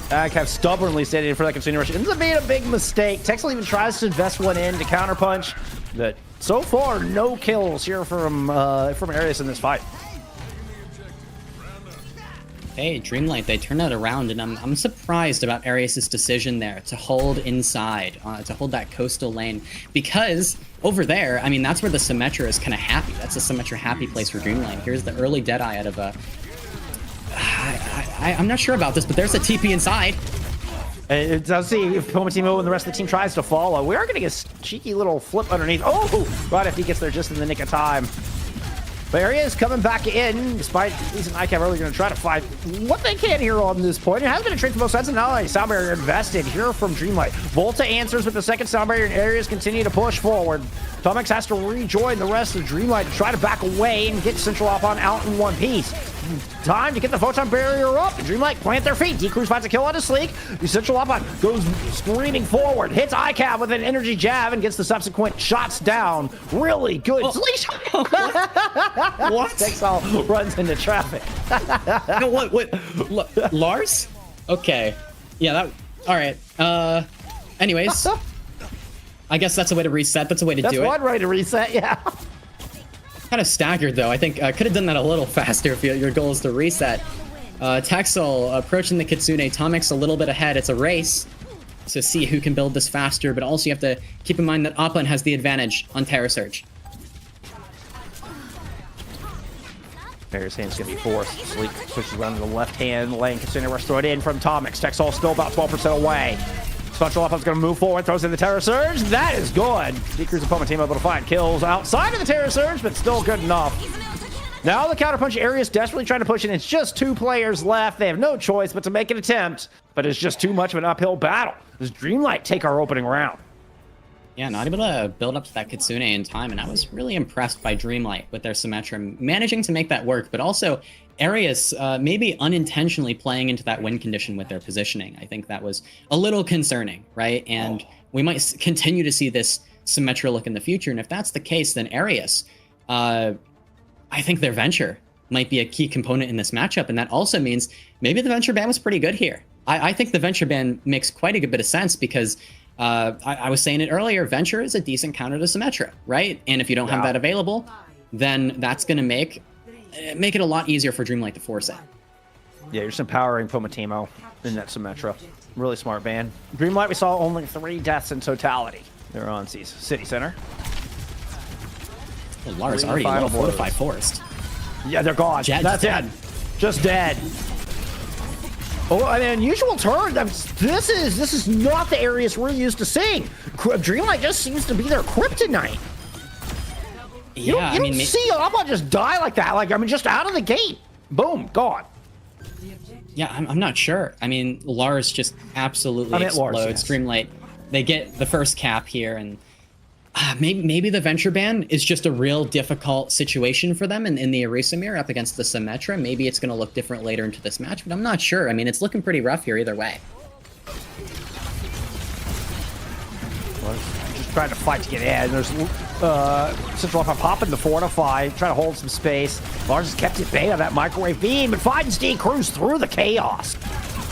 ICAV stubbornly standing for that Kitsune rush. It ends up being a big mistake. Texel even tries to invest one in to counterpunch, but so far no kills here from Ares in this fight. Hey, Dreamlight, they turned that around, and I'm surprised about Ares' decision there to hold inside, to hold that coastal lane, because over there, I mean, that's where the Symmetra is kind of happy. That's a Symmetra happy place for Dreamlight. Here's the early Deadeye out of a... I'm not sure about this, but there's a TP inside. Let's see if Pomatimo and the rest of the team tries to follow. We are going to get a cheeky little flip underneath. Oh, right if he gets there just in the nick of time. But Ares coming back in, despite Lee's and ICAV really going to try to fight what they can here on this point. It has been a trade for both sides, and now a sound barrier invested here from Dreamlight. Volta answers with the second sound barrier, and Ares continue to push forward. Tomix has to rejoin the rest of Dreamlight to try to back away and get Central Opon out in one piece. Time to get the photon barrier up. Dreamlight plant their feet. D-Cruise finds a kill on his Sleek. The Central Opon goes screaming forward, hits ICAV with an energy jab and gets the subsequent shots down. Really good. Oh. What? Texel runs into traffic. No, what? Lars? Okay. Yeah, that... Alright. Anyways. I guess that's a way to reset. That's a way to do it. That's one way to reset, yeah. Kind of staggered, though. I think I could have done that a little faster if your goal is to reset. Texel approaching the Kitsune. Tomix a little bit ahead. It's a race to see who can build this faster, but also you have to keep in mind that Opon has the advantage on Terra Surge. Barrier's hand's going to be forced. Sleek pushes around to the left-hand lane. Kitsune rush throw it in from Tomix. Texel still about 12% away. Central Opon's going to move forward, throws in the Terra Surge. That is good. D-Cruise and Poma team able to find kills outside of the Terra Surge, but still good enough. Now the counterpunch area is desperately trying to push in. It's just 2 players left. They have no choice but to make an attempt, but it's just too much of an uphill battle. Does Dreamlight take our opening round? Yeah, not able to build up to that Kitsune in time, and I was really impressed by Dreamlight with their Symmetra, managing to make that work, but also Ares maybe unintentionally playing into that win condition with their positioning. I think that was a little concerning, right? And we might continue to see this Symmetra look in the future, and if that's the case, then Ares, I think their Venture might be a key component in this matchup, and that also means maybe the Venture ban was pretty good here. I think the Venture ban makes quite a good bit of sense because I was saying it earlier, Venture is a decent counter to Symmetra, right? And if you don't have that available, then that's going to make it a lot easier for Dreamlight to force it. Yeah, you're just empowering Pomatimo in that Symmetra. Really smart ban. Dreamlight, we saw only 3 deaths in totality. They're on City Center. Well, Lars Three already final low fortified forest. Yeah, they're gone. Jed's That's dead. it. Just dead. Oh, an unusual turn. This is not the Ares we're used to seeing. Dreamlight just seems to be their kryptonite. You don't see Anomaly just die like that. Like, I mean, just out of the gate. Boom, gone. Yeah, I'm not sure. I mean, Lars just absolutely explodes. Lars, yes. Dreamlight, they get the first cap here, and maybe the Venture Ban is just a real difficult situation for them in the Arisamir up against the Symmetra. Maybe it's going to look different later into this match, but I'm not sure. I mean, it's looking pretty rough here either way. Just trying to fight to get in. There's Central Alpha popping the Fortify, trying to hold some space. Lars has kept it bait on that microwave beam, but finds D cruise through the chaos.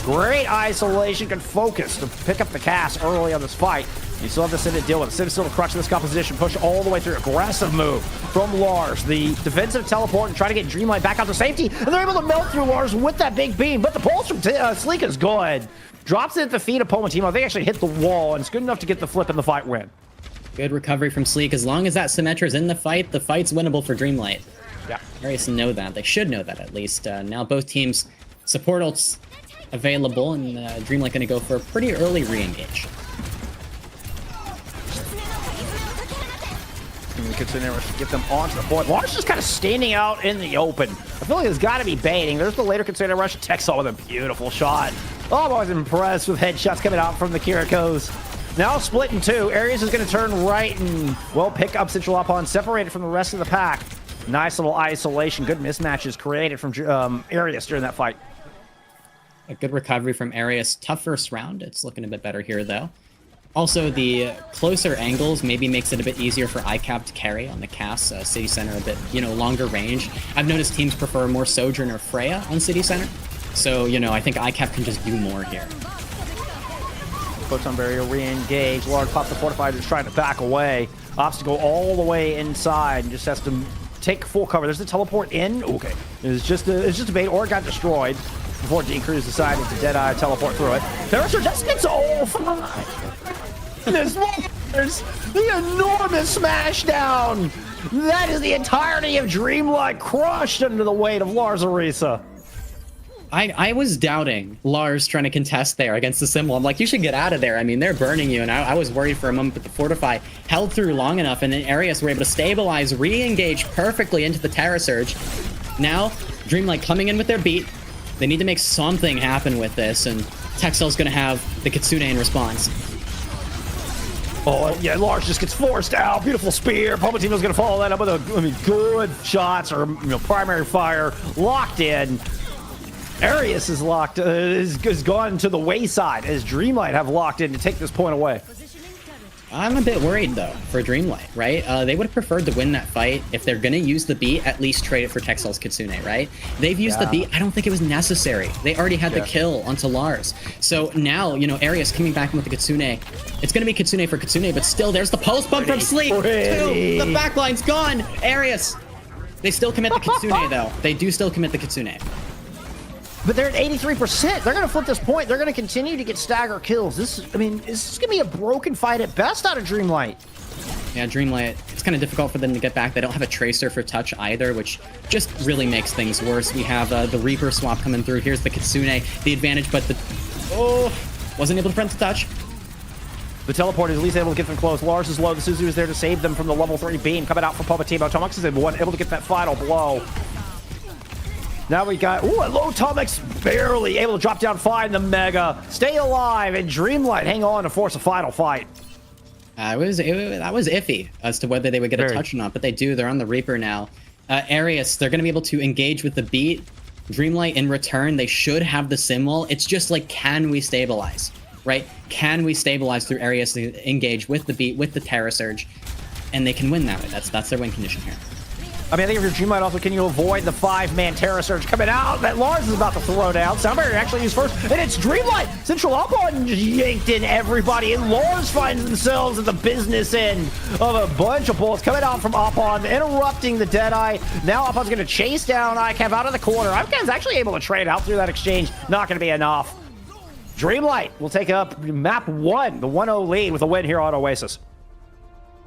Great isolation, can focus to pick up the cast early on this fight. You still have the Sim to deal with. Sim still to crutch this composition, push all the way through. Aggressive move from Lars. The defensive teleport and try to get Dreamlight back out to safety, and they're able to melt through Lars with that big beam. But the pulse from Sleek is good. Drops it at the feet of Pomatimo. They actually hit the wall, and it's good enough to get the flip and the fight win. Good recovery from Sleek. As long as that Symmetra's in the fight's winnable for Dreamlight. Yeah. Arias know that. They should know that at least. Now both teams support ults available, and Dreamlight going to go for a pretty early re-engage. Get them onto the point. Lars just kind of standing out in the open. I feel like it's got to be baiting. There's the later Container Rush. Texel with a beautiful shot. Oh, I'm always impressed with headshots coming out from the Kirikos. Now split in two. Ares is going to turn right and, well, pick up Central Upon, separated from the rest of the pack. Nice little isolation. Good mismatches created from Ares during that fight. A good recovery from Arias. Tough first round. It's looking a bit better here, though. Also, the closer angles maybe makes it a bit easier for ICAP to carry on the cast. City Center a bit, longer range. I've noticed teams prefer more Sojourn or Freya on City Center. So, I think ICAP can just do more here. Photon Barrier re-engage. Lars pops the Fortifier, just trying to back away. Opts to go all the way inside and just has to take full cover. There's the teleport in. Okay. It's just a bait, or it got destroyed before D-Cruz decided to Deadeye teleport through it. There's just gets all fine. There's the enormous smashdown. That is the entirety of Dreamlight crushed under the weight of Lars Arisa. I was doubting Lars trying to contest there against the symbol. I'm like, you should get out of there. I mean, they're burning you. And I was worried for a moment, but the Fortify held through long enough, and then Arias were able to stabilize, re-engage perfectly into the Terra Surge. Now, Dreamlight coming in with their beat. They need to make something happen with this, and Texel's going to have the Kitsune in response. Oh, yeah, Lars just gets forced out. Beautiful spear. Pomatino's going to follow that up with good shots or primary fire. Locked in. Arias is locked, is gone to the wayside as Dreamlight have locked in to take this point away. I'm a bit worried, though, for Dreamlight, right? They would have preferred to win that fight. If they're going to use the beat, at least trade it for Texel's Kitsune, right? They've used the beat. I don't think it was necessary. They already had the kill onto Lars. So now, Arias coming back in with the Kitsune. It's going to be Kitsune for Kitsune, but still, there's the post bump from Sleep. Two, the backline's gone. Arias. They still commit the Kitsune, though. They do still commit the Kitsune. But they're at 83%. They're going to flip this point. They're going to continue to get stagger kills. This is going to be a broken fight at best out of Dreamlight. Yeah, Dreamlight, it's kind of difficult for them to get back. They don't have a Tracer for touch either, which just really makes things worse. We have the Reaper swap coming through. Here's the Kitsune, the advantage, but wasn't able to prevent the touch. The teleport is at least able to get them close. Lars is low. The Suzu is there to save them from the level 3 beam coming out from Pomatimo. Tomux is able to get that final blow. Now we got, a low Tomix barely able to drop down, find the Mega, stay alive, and Dreamlight hang on to force a final fight. That was iffy as to whether they would get a touch or not, but they do. They're on the Reaper now. Arias, they're going to be able to engage with the beat. Dreamlight in return, they should have the symbol. It's just like, can we stabilize, right? Can we stabilize through Arias to engage with the beat, with the Terra Surge, and they can win that way. That's their win condition here. I mean, I think if you're Dreamlight also, can you avoid the 5-man Terra Surge coming out that Lars is about to throw down? Soundbarrier actually used first, and it's Dreamlight! Central Upon yanked in everybody, and Lars finds themselves at the business end of a bunch of bullets coming out from Upon, interrupting the Deadeye. Now Upon's going to chase down ICAV out of the corner. ICAV's actually able to trade out through that exchange. Not going to be enough. Dreamlight will take up map 1, the 1-0 lead with a win here on Oasis.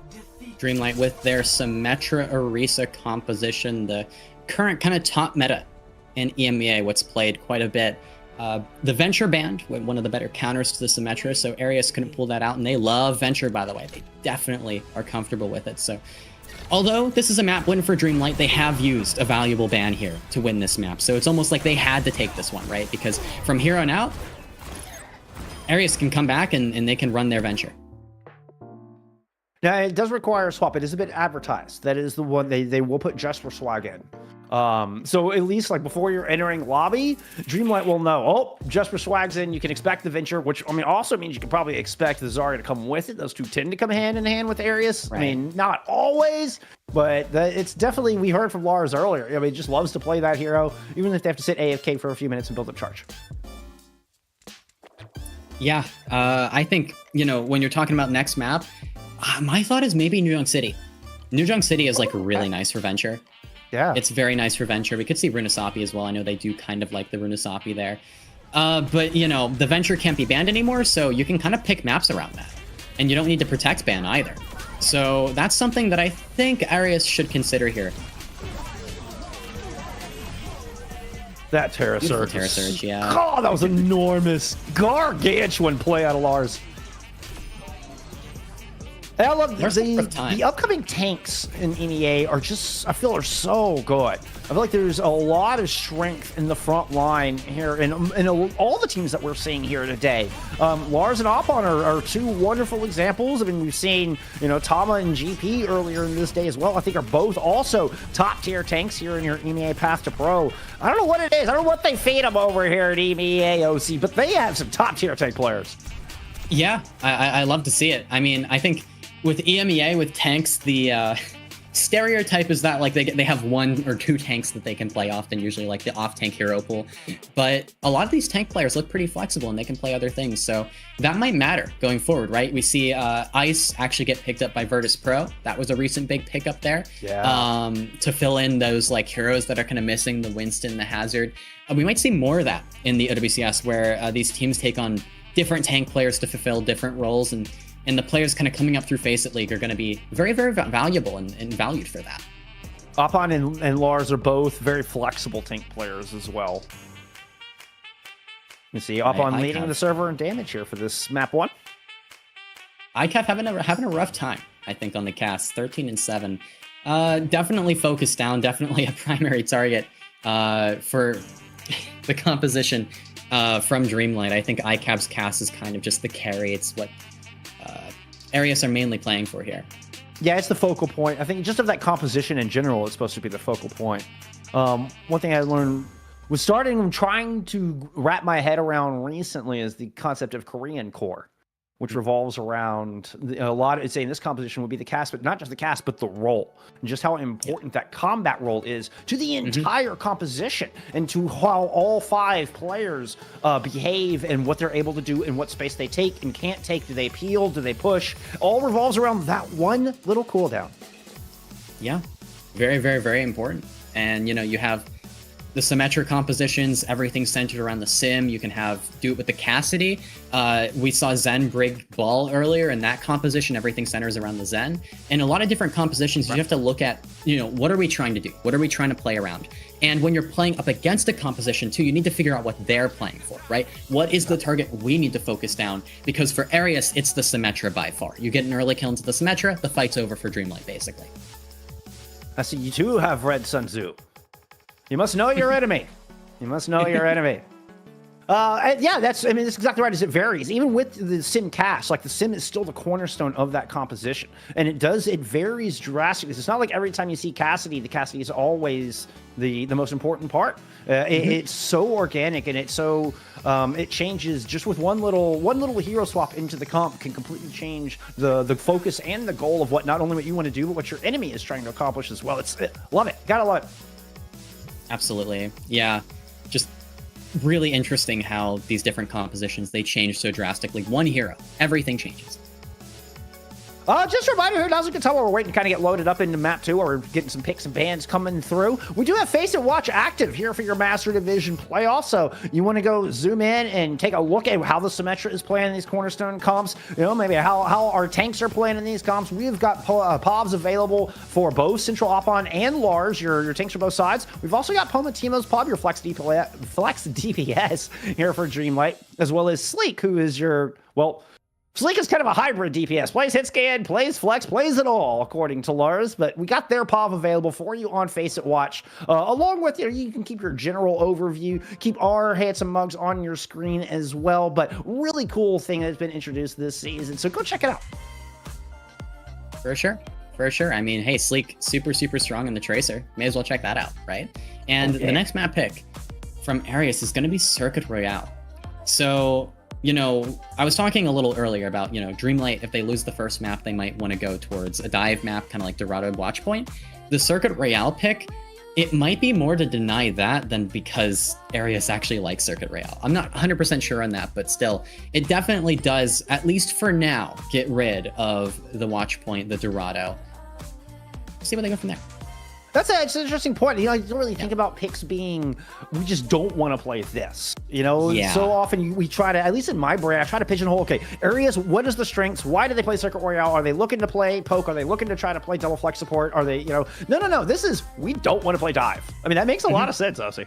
Defeated. Dreamlight with their Symmetra Orisa composition, the current kind of top meta in EMEA, what's played quite a bit. The Venture banned, one of the better counters to the Symmetra, so Aras couldn't pull that out, and they love Venture, by the way. They definitely are comfortable with it. So, although this is a map win for Dreamlight, they have used a valuable ban here to win this map. So it's almost like they had to take this one, right? Because from here on out, Aras can come back and they can run their Venture. Now, it does require a swap. It is a bit advertised. That is the one they will put just for swag in. So at least like before you're entering lobby, Dreamlight will know, oh, just for swag's in, you can expect the Venture, which I mean also means you can probably expect the Zarya to come with it. Those two tend to come hand in hand with Ares. Right. I mean, not always, but it's definitely, we heard from Lars earlier. I mean, he just loves to play that hero, even if they have to sit AFK for a few minutes and build up charge. Yeah, I think, you know, when you're talking about next map, my thought is maybe New Young City. New Young City is like really nice for Venture. Yeah. It's very nice for Venture. We could see Runasapi as well. I know they do kind of like the Runasapi there. But, you know, the Venture can't be banned anymore, so you can kind of pick maps around that. And you don't need to protect ban either. So that's something that I think Aras should consider here. That Terra Surge. Terra Surge, yeah. Oh, that was enormous. Gargantuan play out of Lars. I love the upcoming tanks in EMEA are just, I feel, are so good. I feel like there's a lot of strength in the front line here in all the teams that we're seeing here today. Lars and Opon are two wonderful examples. I mean, we've seen, you know, Tama and GP earlier in this day as well. I think are both also top tier tanks here in your EMEA path to pro. I don't know what it is. I don't know what they feed them over here at EMEA OC, but they have some top tier tank players. Yeah, I love to see it. I mean, I think with EMEA, with tanks, the stereotype is that like they have one or two tanks that they can play often, usually like the off-tank hero pool. But a lot of these tank players look pretty flexible and they can play other things. So that might matter going forward, right? We see Ice actually get picked up by Virtus Pro. That was a recent big pickup there. Yeah. To fill in those like heroes that are kind of missing, the Winston, the Hazard. We might see more of that in the OWCS where these teams take on different tank players to fulfill different roles, and the players kind of coming up through FACEIT League are going to be very, very valuable and valued for that. Opon and Lars are both very flexible tank players as well. You see Opon leading the server in damage here for this map 1. ICAF having a rough time, I think, on the cast. 13-7. Definitely focused down. Definitely a primary target for the composition from Dreamlight. I think ICAP's cast is kind of just the carry. It's what Aras are mainly playing for here. Yeah, it's the focal point. I think just of that composition in general, it's supposed to be the focal point. One thing I learned was trying to wrap my head around recently is the concept of Korean core, which revolves around a lot. It's saying this composition would be the cast, but not just the cast, but the role, and just how important that combat role is to the entire composition and to how all 5 players behave and what they're able to do and what space they take and can't take. Do they peel? Do they push? All revolves around that one little cooldown. Yeah, very, very, very important. And, you know, you have the Symmetra compositions, everything centered around the sim. You can do it with the Cassidy. We saw Zen Brig Ball earlier, and that composition, everything centers around the Zen. And a lot of different compositions, you have to look at, you know, what are we trying to do? What are we trying to play around? And when you're playing up against a composition too, you need to figure out what they're playing for, right? What is the target we need to focus down? Because for Aras, it's the Symmetra by far. You get an early kill into the Symmetra, the fight's over for Dreamlight, basically. I see you too have Red Sun Tzu. You must know your enemy. You must know your enemy. Yeah, that's exactly right. As it varies, even with the sim cast, like the sim is still the cornerstone of that composition, and it varies drastically. It's not like every time you see Cassidy, the Cassidy is always the most important part. It's so organic, and it's so it changes just with one little hero swap into the comp can completely change the focus and the goal of not only what you want to do, but what your enemy is trying to accomplish as well. Love it. Gotta love it. Absolutely. Yeah. Just really interesting how these different compositions, they change so drastically. One hero, everything changes. Just a reminder, who doesn't tell while we're waiting to kind of get loaded up into map 2 or getting some picks and bans coming through. We do have FACEIT Watch active here for your Master Division playoff. So you want to go zoom in and take a look at how the Symmetra is playing in these Cornerstone comps. You know, maybe how our tanks are playing in these comps. We've got POVs available for both Central Opon and Lars, your tanks for both sides. We've also got Pomatimo's POV, your Flex DPS here for Dreamlight, as well as Sleek, who is your, well, Sleek is kind of a hybrid DPS. Plays hit scan, plays flex, plays it all, according to Lars. But we got their POV available for you on FACEIT Watch. Along with, you can keep your general overview, keep our handsome mugs on your screen as well. But really cool thing that's been introduced this season. So go check it out. For sure. For sure. I mean, hey, Sleek, super, super strong in the Tracer. May as well check that out, right? And the next map pick from Aras is going to be Circuit Royale. So, you know, I was talking a little earlier about, you know, Dreamlight, if they lose the first map, they might want to go towards a dive map, kind of like Dorado Watchpoint. The Circuit Royale pick, it might be more to deny that than because Aras actually likes Circuit Royale. I'm not 100% sure on that, but still, it definitely does, at least for now, get rid of the Watchpoint, the Dorado. See where they go from there. It's an interesting point. You know, I don't really think about picks being, we just don't want to play this. You know, so often we try to, at least in my brain, I try to pigeonhole, okay, Areas, what is the strengths? Why do they play Circuit Royale? Are they looking to play poke? Are they looking to try to play double flex support? Are they, you know, no, this is, we don't want to play dive. I mean, that makes a lot of sense, Ossie.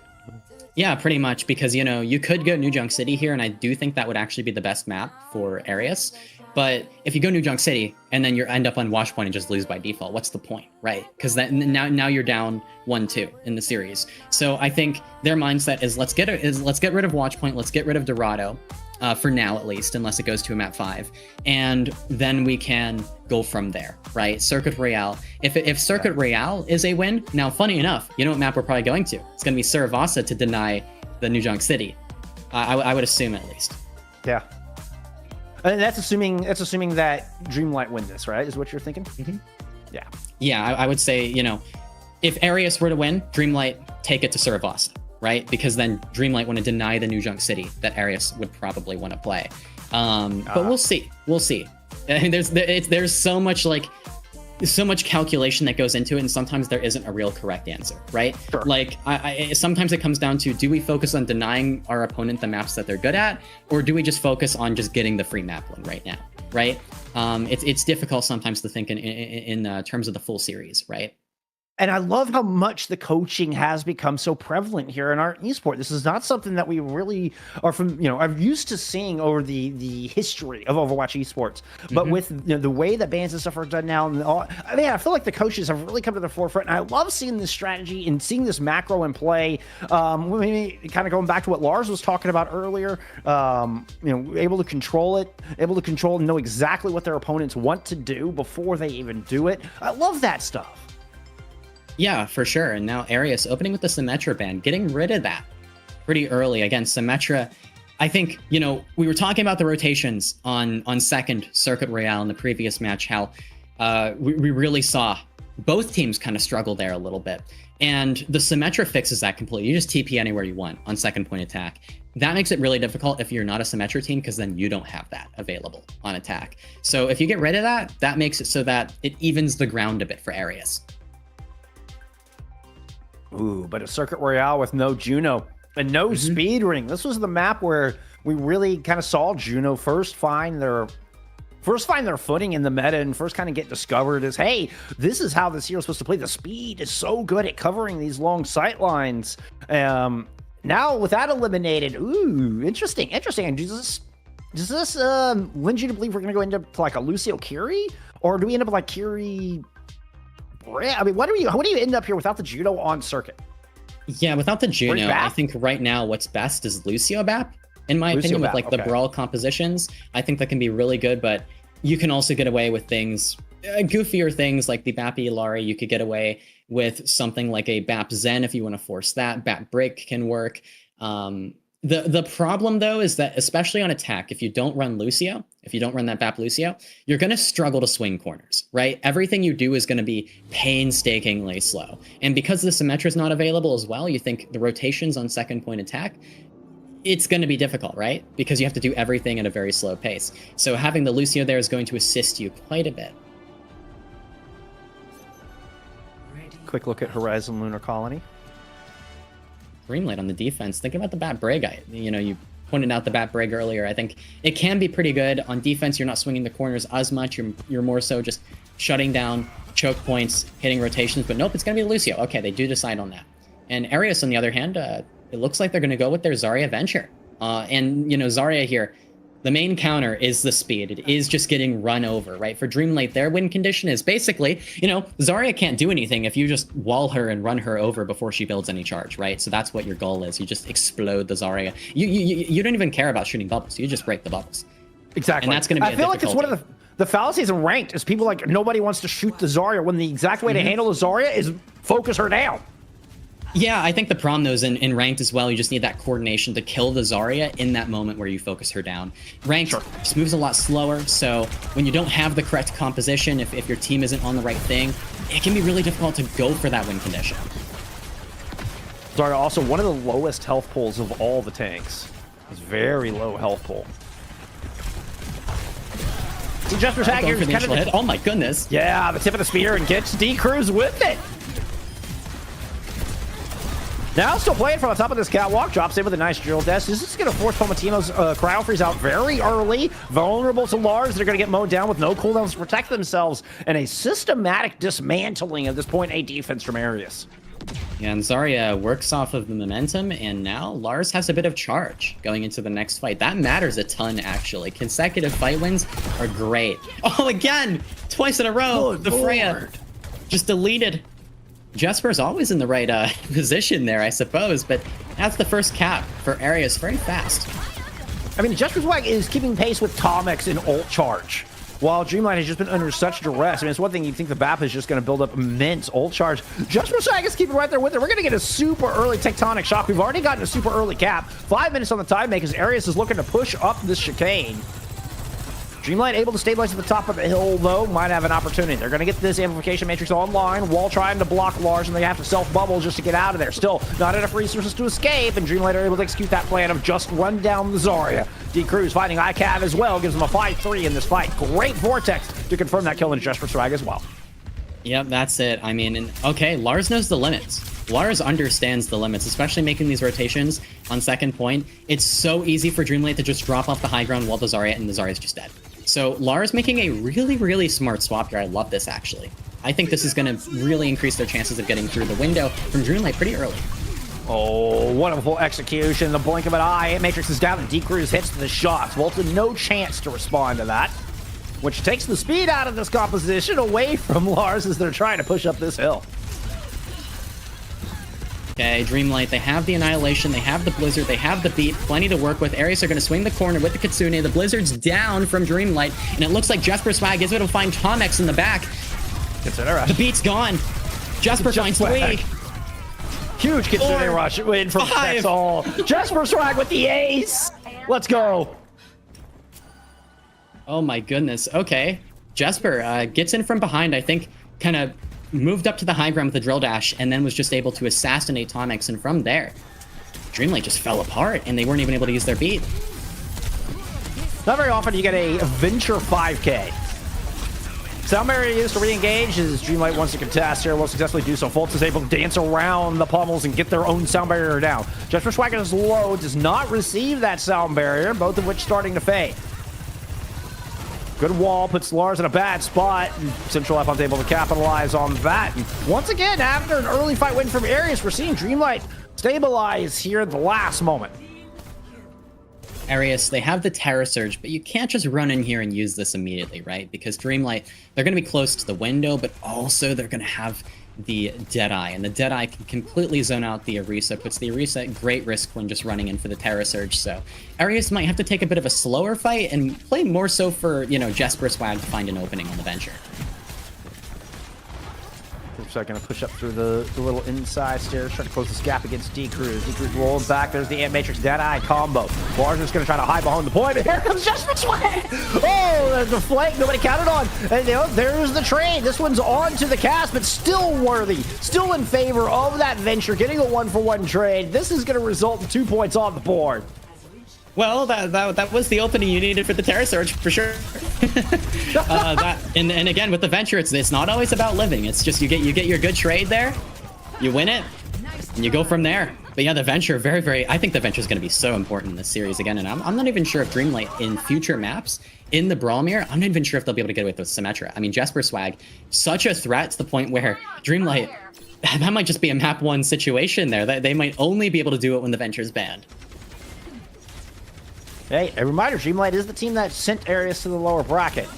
Yeah, pretty much, because, you know, you could go New Junk City here, and I do think that would actually be the best map for Areas. But if you go New Junk City and then you end up on Watchpoint and just lose by default, what's the point, right? Because now you're down 1-2 in the series. So I think their mindset is let's get rid of Watchpoint, let's get rid of Dorado, for now at least, unless it goes to a map 5, and then we can go from there, right? Circuit Royale. If Circuit Royale is a win, now funny enough, you know what map we're probably going to? It's going to be Saravasa to deny the New Junk City. I would assume at least. Yeah. And that's assuming that Dreamlight win this, right? Is what you're thinking? Mm-hmm. Yeah. Yeah, I would say, you know, if Areas were to win, Dreamlight take it to Saravasa, right? Because then Dreamlight want to deny the New Junk City that Areas would probably want to play. But we'll see. We'll see. And there's so much calculation that goes into it, and sometimes there isn't a real correct answer, right? Sure. Like, sometimes it comes down to, do we focus on denying our opponent the maps that they're good at, or do we just focus on just getting the free map win right now, right? It's difficult sometimes to think in terms of the full series, right? And I love how much the coaching has become so prevalent here in our esport. This is not something that we really are are used to seeing over the history of Overwatch esports. But with the way that bans and stuff are done now, and I feel like the coaches have really come to the forefront. And I love seeing this strategy and seeing this macro in play. Maybe kind of going back to what Lars was talking about earlier. Able to control it, and know exactly what their opponents want to do before they even do it. I love that stuff. Yeah, for sure. And now Areas opening with the Symmetra ban, getting rid of that pretty early. Again, Symmetra, I think, we were talking about the rotations on second Circuit Royale in the previous match, how we really saw both teams kind of struggle there a little bit. And the Symmetra fixes that completely. You just TP anywhere you want on second point attack. That makes it really difficult if you're not a Symmetra team, because then you don't have that available on attack. So if you get rid of that, that makes it so that it evens the ground a bit for Areas. Ooh, but a Circuit Royale with no Juno and no speed ring. This was the map where we really kind of saw Juno first find their footing in the meta and first kind of get discovered as, hey, this is how this hero's supposed to play. The speed is so good at covering these long sight lines. Now with that eliminated, ooh, interesting. Does this lend you to believe we're going to go into like a Lucio Kiri, or do we end up like Kiri? I mean, what do you end up here without the Juno on circuit? Yeah, without the Juno, I think right now what's best is Lucio Bap, in my opinion, with like the Brawl compositions. I think that can be really good, but you can also get away with things, goofier things like the Bap Ilari. You could get away with something like a Bap Zen if you want to force that. Bap Break can work. The problem, though, is that especially on attack, if you don't run Lucio, if you don't run that Bap Lucio, you're going to struggle to swing corners, right? Everything you do is going to be painstakingly slow. And because the Symmetra is not available as well, you think the rotations on second point attack, it's going to be difficult, right? Because you have to do everything at a very slow pace. So having the Lucio there is going to assist you quite a bit Quick look at Horizon Lunar Colony. Dreamlight on the defense. Think about the Bat Brig. You pointed out the Bat Brig earlier. I think it can be pretty good. On defense, you're not swinging the corners as much. You're more so just shutting down choke points, hitting rotations. But nope, it's going to be Lucio. Okay, they do decide on that. And Aras, on the other hand, it looks like they're going to go with their Zarya Venture. And, Zarya here, the main counter is the speed. It is just getting run over, right? For Dreamlight, their win condition is basically, Zarya can't do anything if you just wall her and run her over before she builds any charge, right? So that's what your goal is. You just explode the Zarya. You don't even care about shooting bubbles. You just break the bubbles. Exactly. And that's going to be I feel like it's one of the fallacies in ranked is people like nobody wants to shoot the Zarya when the exact way to handle the Zarya is focus her down. Yeah, I think the problem, though, is in ranked as well. You just need that coordination to kill the Zarya in that moment where you focus her down. Ranked just moves a lot slower, so when you don't have the correct composition, if your team isn't on the right thing, it can be really difficult to go for that win condition. Zarya also one of the lowest health pools of all the tanks. It's very low health pool. See, Jesper's hack here is kind of oh my goodness. Yeah, the tip of the spear and gets D-Cruz with it. Now still playing from the top of this catwalk, drops in with a nice drill dash. This is going to force Palmatino's cryo freeze out very early. Vulnerable to Lars. They're going to get mowed down with no cooldowns to protect themselves. And a systematic dismantling at this point A defense from Aras. Yeah, and Zarya works off of the momentum, and now Lars has a bit of charge going into the next fight. That matters a ton, actually. Consecutive fight wins are great. Oh, again! Twice in a row! Good the Freya Lord. Just deleted. Jesper's always in the right position there, I suppose, but that's the first cap for Aras very fast. I mean, Jesper's Swag is keeping pace with Tomix in ult charge, while Dreamlight has just been under such duress. I mean, it's one thing you'd think the BAP is just going to build up immense ult charge. Jesper's Swag is keeping right there with it. We're going to get a super early tectonic shock. We've already gotten a super early cap. 5 minutes on the time make as Aras is looking to push up this chicane. Dreamlight able to stabilize at the top of the hill, though, might have an opportunity. They're going to get this amplification matrix online. Wall trying to block Lars, and they have to self-bubble just to get out of there. Still, not enough resources to escape, and Dreamlight are able to execute that plan of just run down the Zarya. D-Cruz fighting ICAV as well, gives them a 5-3 in this fight. Great Vortex to confirm that kill in Jesper Swag as well. Yep, that's it. I mean, okay, Lars knows the limits. Lars understands the limits, especially making these rotations on second point. It's so easy for Dreamlight to just drop off the high ground while the Zarya, and the Zarya's just dead. So Lars making a really, really smart swap here. I love this, actually. I think this is going to really increase their chances of getting through the window from Dreamlight pretty early. Oh, wonderful execution. The blink of an eye. Matrix is down, and D-Cruz hits the shots. Volta, no chance to respond to that, which takes the speed out of this composition away from Lars as they're trying to push up this hill. Okay, Dreamlight, they have the Annihilation, they have the Blizzard, they have the Beat, plenty to work with. Ares are going to swing the corner with the Kitsune. The Blizzard's down from Dreamlight, and it looks like Jesper Swag is able to find Tomex in the back. The Beat's gone. Jesper finds three. Huge Kitsune rush win from Texall. Jesper Swag with the ace. Let's go. Oh my goodness. Okay. Jesper gets in from behind, I think, kind of moved up to the high ground with the drill dash, and then was just able to assassinate Tomex, and from there, Dreamlight just fell apart, and they weren't even able to use their beat. Not very often you get a Venture 5K. Sound barrier used to re-engage as Dreamlight wants to contest here, will successfully do so. Fultz is able to dance around the pummels and get their own sound barrier down. Jesper Swag is low, does not receive that sound barrier, both of which starting to fade. Good wall, puts Lars in a bad spot, and Central F able to capitalize on that. And once again, after an early fight win from Ares, we're seeing Dreamlight stabilize here at the last moment. Ares, they have the Terra Surge, but you can't just run in here and use this immediately, right? Because Dreamlight, they're going to be close to the window, but also they're going to have the Deadeye, and the Deadeye can completely zone out the Orisa, puts the Orisa at great risk when just running in for the Terra Surge. So Ares might have to take a bit of a slower fight and play more so for, Jesper Swag to find an opening on the Venture. So going to push up through the little inside stairs, trying to close this gap against D-Cruz. D-Cruz rolling back. There's the Ant Matrix Deadeye combo. Lars is going to try to hide behind the point. And here comes Jesper Swag. Oh, there's the flank nobody counted on. And there's the trade. This one's on to the cast, but still worthy. Still in favor of that Venture, getting a 1-for-1 trade. This is going to result in 2 points on the board. Well, that was the opening you needed for the Terra Surge, for sure. And again, with the Venture, it's not always about living. It's just you get your good trade there, you win it, and you go from there. But yeah, the Venture, very, I think the Venture is going to be so important in this series again. And I'm not even sure if Dreamlight in future maps in the Brawl Mirror, I'm not even sure if they'll be able to get away with Symmetra. I mean, Jesper Swag, such a threat to the point where Dreamlight, that might just be a map 1 situation there. They might only be able to do it when the Venture's banned. Hey, a reminder, Dreamlight is the team that sent Aras to the lower bracket.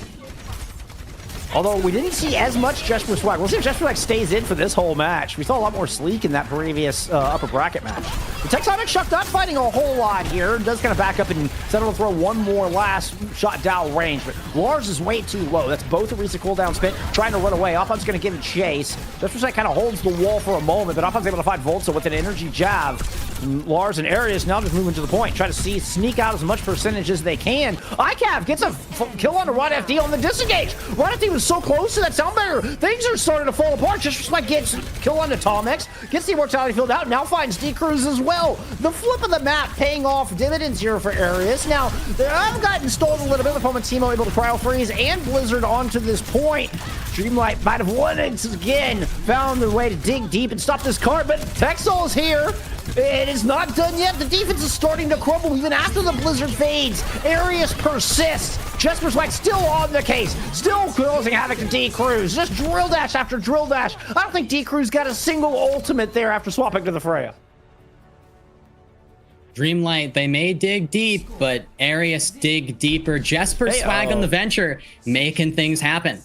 Although we didn't see as much Jesper Swag. We'll see if Jesper Swag stays in for this whole match. We saw a lot more Sleek in that previous upper bracket match. The Texonic Chuck not fighting a whole lot here. Does kind of back up and settle to throw one more last shot down range. But Lars is way too low. That's both a Risa cooldown spin, trying to run away. Oppon's going to give a chase. Jesper Swag kind of holds the wall for a moment, but Oppon's able to fight Volta with an energy jab. And Lars and Aras now just moving to the point, try to sneak out as much percentage as they can. ICAV gets a kill on the Rod FD on the disengage. Rod FD was so close to that sound barrier. Things are starting to fall apart. Just like gets kill on the Tomex, gets the immortality field out, now finds D-Cruz as well. The flip of the map paying off dividends here for Aras. Now, I've gotten stalled a little bit with Timo able to cryo freeze and Blizzard onto this point. Dreamlight might have won it again, found their way to dig deep and stop this card, but Texol is here. It is not done yet. The defense is starting to crumble even after the Blizzard fades. Aras persists. Jesper Swag still on the case, still causing havoc to D-Cruz. Just drill dash after drill dash. I don't think D-Cruz got a single ultimate there after swapping to the Freya. Dreamlight, they may dig deep, but Aras dig deeper. Jesper Swag on the Venture, making things happen.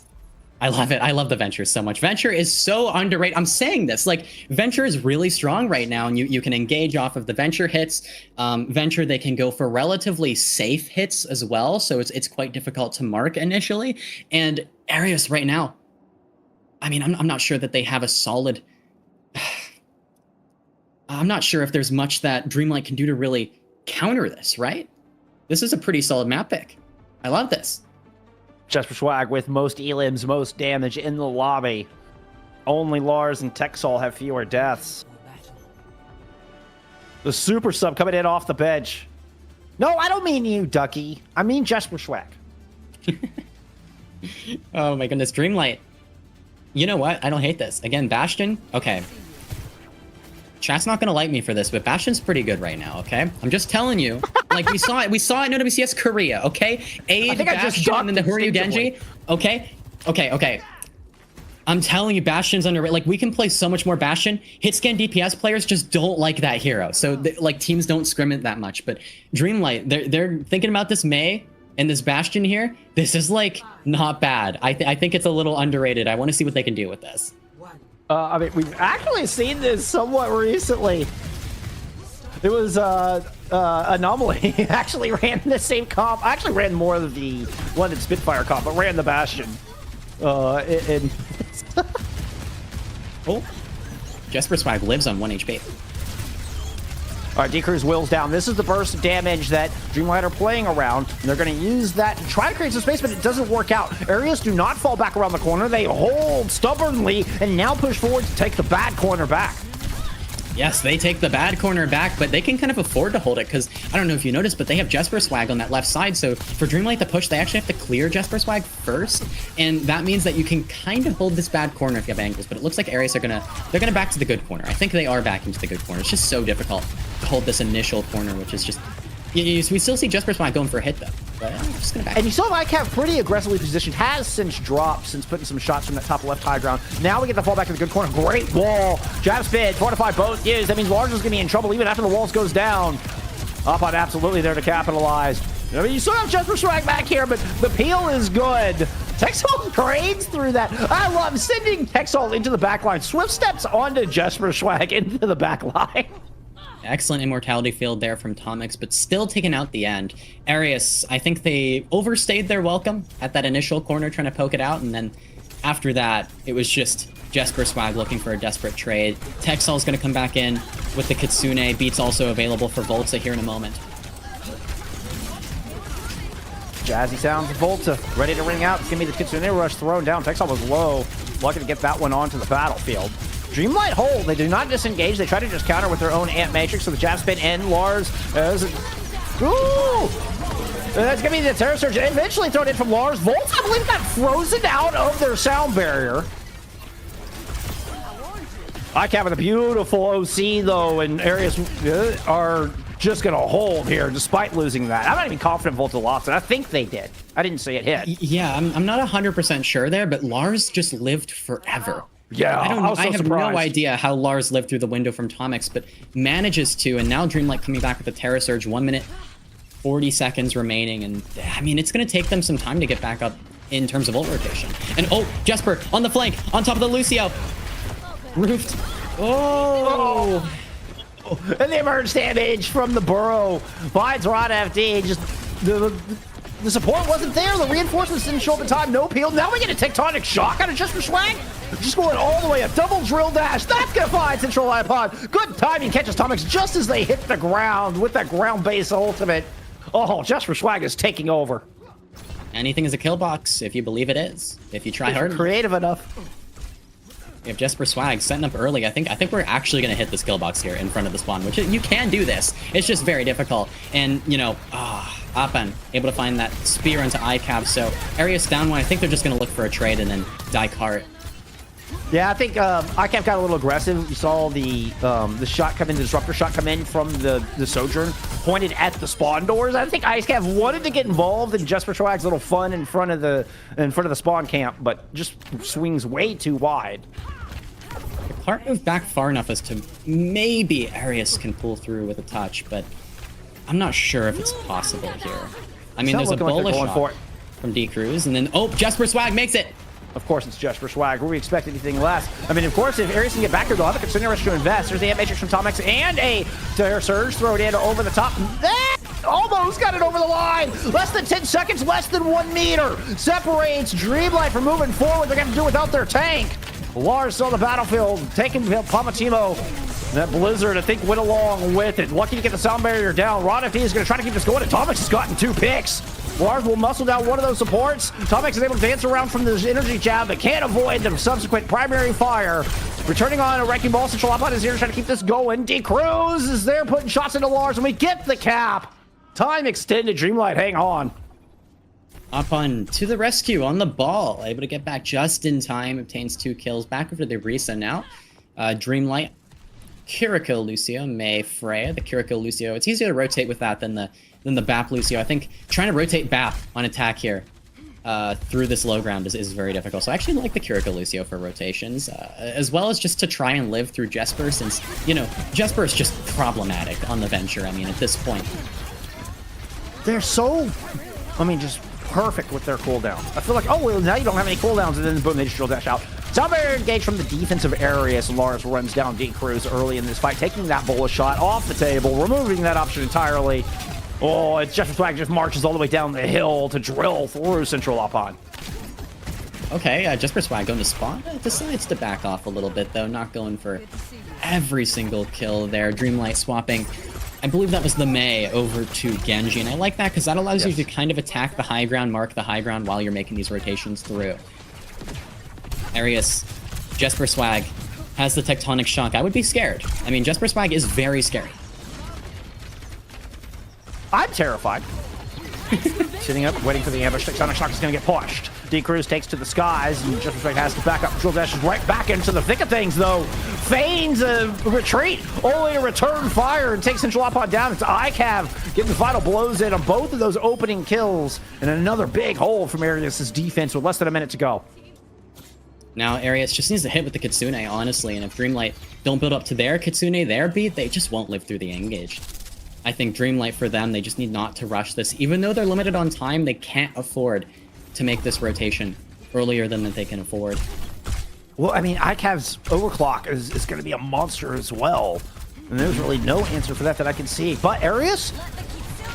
I love it. I love the Venture so much. Venture is so underrated. I'm saying this, like, Venture is really strong right now, and you can engage off of the Venture hits. Venture, they can go for relatively safe hits as well, so it's quite difficult to mark initially. And Aras right now, I mean, I'm not sure that they have a solid... I'm not sure if there's much that Dreamlight can do to really counter this, right? This is a pretty solid map pick. I love this. Jesper Swag with most elims, most damage in the lobby. Only Lars and Texol have fewer deaths. The super sub coming in off the bench. No, I don't mean you, Ducky. I mean Jesper Swag. Oh my goodness, Dreamlight. You know what? I don't hate this. Again, Bastion. Okay. Chat's not gonna like me for this, but Bastion's pretty good right now, okay? I'm just telling you. Like, we saw it in OWCS Korea, okay? Aid Bastion and the Horyu Genji. Okay. I'm telling you, Bastion's underrated. Like, we can play so much more Bastion. Hit scan DPS players just don't like that hero. So, like, teams don't scrim it that much. But Dreamlight, they're thinking about this Mei and this Bastion here. This is, like, not bad. I think it's a little underrated. I want to see what they can do with this. I mean, we've actually seen this somewhat recently. It was Anomaly. Actually ran the same comp. I actually ran more of the London Spitfire comp, but ran the Bastion. Oh, Jesper Swag lives on 1 HP. All right, D-Cruz wills down. This is the burst of damage that Dreamlight are playing around. And they're going to use that to try to create some space, but it doesn't work out. Aras do not fall back around the corner. They hold stubbornly and now push forward to take the bad corner back. Yes, they take the bad corner back, but they can kind of afford to hold it because I don't know if you noticed, but they have Jesper Swag on that left side. So for Dreamlight to push, they actually have to clear Jesper Swag first, and that means that you can kind of hold this bad corner if you have angles. But it looks like Aras they're gonna back to the good corner. I think they are back into the good corner. It's just so difficult to hold this initial corner, which is just. We still see Jesper Swag going for a hit though. But I'm just gonna back. And you saw ICAV pretty aggressively positioned, has since dropped since putting some shots from that top left high ground. Now we get the fall back to the good corner. Great wall. Jab spin, fortify both used. That means Lars is gonna be in trouble even after the walls goes down. Up on absolutely there to capitalize. I mean, you still have Jesper Swag back here, but the peel is good. Texol grades through that. I love sending Texol into the back line. Swift steps onto Jesper Swag into the back line. Excellent immortality field there from Tomix, but still taking out the end. Aras, I think they overstayed their welcome at that initial corner trying to poke it out, and then after that, it was just Jesper Swag looking for a desperate trade. Texol's going to come back in with the Kitsune. Beat's also available for Volta here in a moment. Jazzy sounds Volta, ready to ring out. It's going to be the Kitsune rush thrown down. Texol was low, lucky to get that one onto the battlefield. Dreamlight hold. They do not disengage. They try to just counter with their own Ant Matrix. So the jab spin and Lars Ooh! That's gonna be the Terror Surge eventually thrown in from Lars. Volts, I believe, got frozen out of their sound barrier. ICAP with a beautiful OC though, and Aras are just gonna hold here despite losing that. I'm not even confident Volta lost it. I think they did. I didn't see it hit. Yeah, I'm not 100% sure there, but Lars just lived forever. Yeah, I have no idea how Lars lived through the window from Tomix, but manages to, and now Dreamlight coming back with a Terror Surge, 1 minute, 40 seconds remaining, and I mean, it's going to take them some time to get back up in terms of ult rotation. And oh, Jesper on the flank, on top of the Lucio. Roofed. Oh! And the emerge damage from the Burrow finds Rod FD. Just the support wasn't there. The reinforcements didn't show up in time. No peel. Now we get a tectonic shock out of Jesper Swag. Just going all the way. A double drill dash. That's going to find Central iPod. Good timing catches Tomix just as they hit the ground with that ground base ultimate. Oh, Jesper Swag is taking over. Anything is a kill box if you believe it is. If you try hard. Creative enough. If Jesper Swag setting up early, I think we're actually going to hit the skill box here in front of the spawn, which you can do this. It's just very difficult. And, you know, Apan able to find that spear into ICAP. So Aras down one. I think they're just going to look for a trade and then die cart. Yeah, I think ICAP got a little aggressive. You saw the shot come in, the disruptor shot come in from the Sojourn, pointed at the spawn doors. I think ICAP wanted to get involved in Jesper Swag's little fun in front of the spawn camp, but just swings way too wide. Cart moved back far enough as to maybe Aras can pull through with a touch, but I'm not sure if it's possible here. I mean, there's a bullish shot from D Cruz, and then Jesper Swag makes it. Of course, it's Jesper Swag. Were we expect anything less? I mean, of course, if Ares can get back here, they'll have a considerable rush to invest. There's the Matrix from Tomix and a Terror Surge thrown in over the top. That almost got it over the line. Less than 10 seconds, less than 1 meter. Separates Dreamlight from moving forward. They're going to do without their tank. Lars on the battlefield, taking Pamatimo. That Blizzard, I think, went along with it. Lucky to get the sound barrier down. Rod FD is going to try to keep this going, and Tomix has gotten 2 picks. Lars will muscle down one of those supports. Tomix is able to dance around from this energy jab, but can't avoid the subsequent primary fire. Returning on a Wrecking Ball. Central IPod is here to try to keep this going. D Cruz is there putting shots into Lars, and we get the cap. Time extended. Dreamlight, hang on. Upon to the rescue on the ball. Able to get back just in time. Obtains 2 kills. Back over to the Risa now. Dreamlight. Kiriko Lucio. May Freya. The Kiriko Lucio. It's easier to rotate with that than the BAP Lucio. I think trying to rotate BAP on attack here through this low ground is very difficult. So I actually like the Kiriko Lucio for rotations, as well as just to try and live through Jesper, since, you know, Jesper is just problematic on the Venture. I mean, at this point. They're so, I mean, just perfect with their cooldown. I feel like, oh, well, now you don't have any cooldowns, and then boom, they just drill dash out. Sound barrier engaged from the defensive area as Lars runs down D Cruz early in this fight, taking that bullet shot off the table, removing that option entirely. Oh, it's Jesper Swag just marches all the way down the hill to drill through Central Upon. Okay, Jesper Swag going to spawn. Decides to back off a little bit, though, not going for every single kill there. Dreamlight swapping, I believe that was the May over to Genji, and I like that because that allows you to kind of attack the high ground, mark the high ground while you're making these rotations through. Arius, Jesper Swag has the Tectonic Shock. I would be scared. I mean, Jesper Swag is very scary. I'm terrified. Sitting up, waiting for the ambush. Tectonic Shock is going to get pushed. D Cruz takes to the skies, and Jesper Swag has to back up. Drill dashes right back into the thick of things, though. Feigns a retreat, only to return fire and take Central Upon down. It's ICAV getting the final blows in on both of those opening kills, and another big hold from Arias' defense with less than a minute to go. Now, Arias just needs to hit with the Kitsune, honestly, and if Dreamlight don't build up to their Kitsune, their beat, they just won't live through the engage. I think Dreamlight, for them, they just need not to rush this. Even though they're limited on time, they can't afford to make this rotation earlier than that they can afford. Well, I mean, ICAV's overclock is going to be a monster as well. And there's really no answer for that I can see. But Arias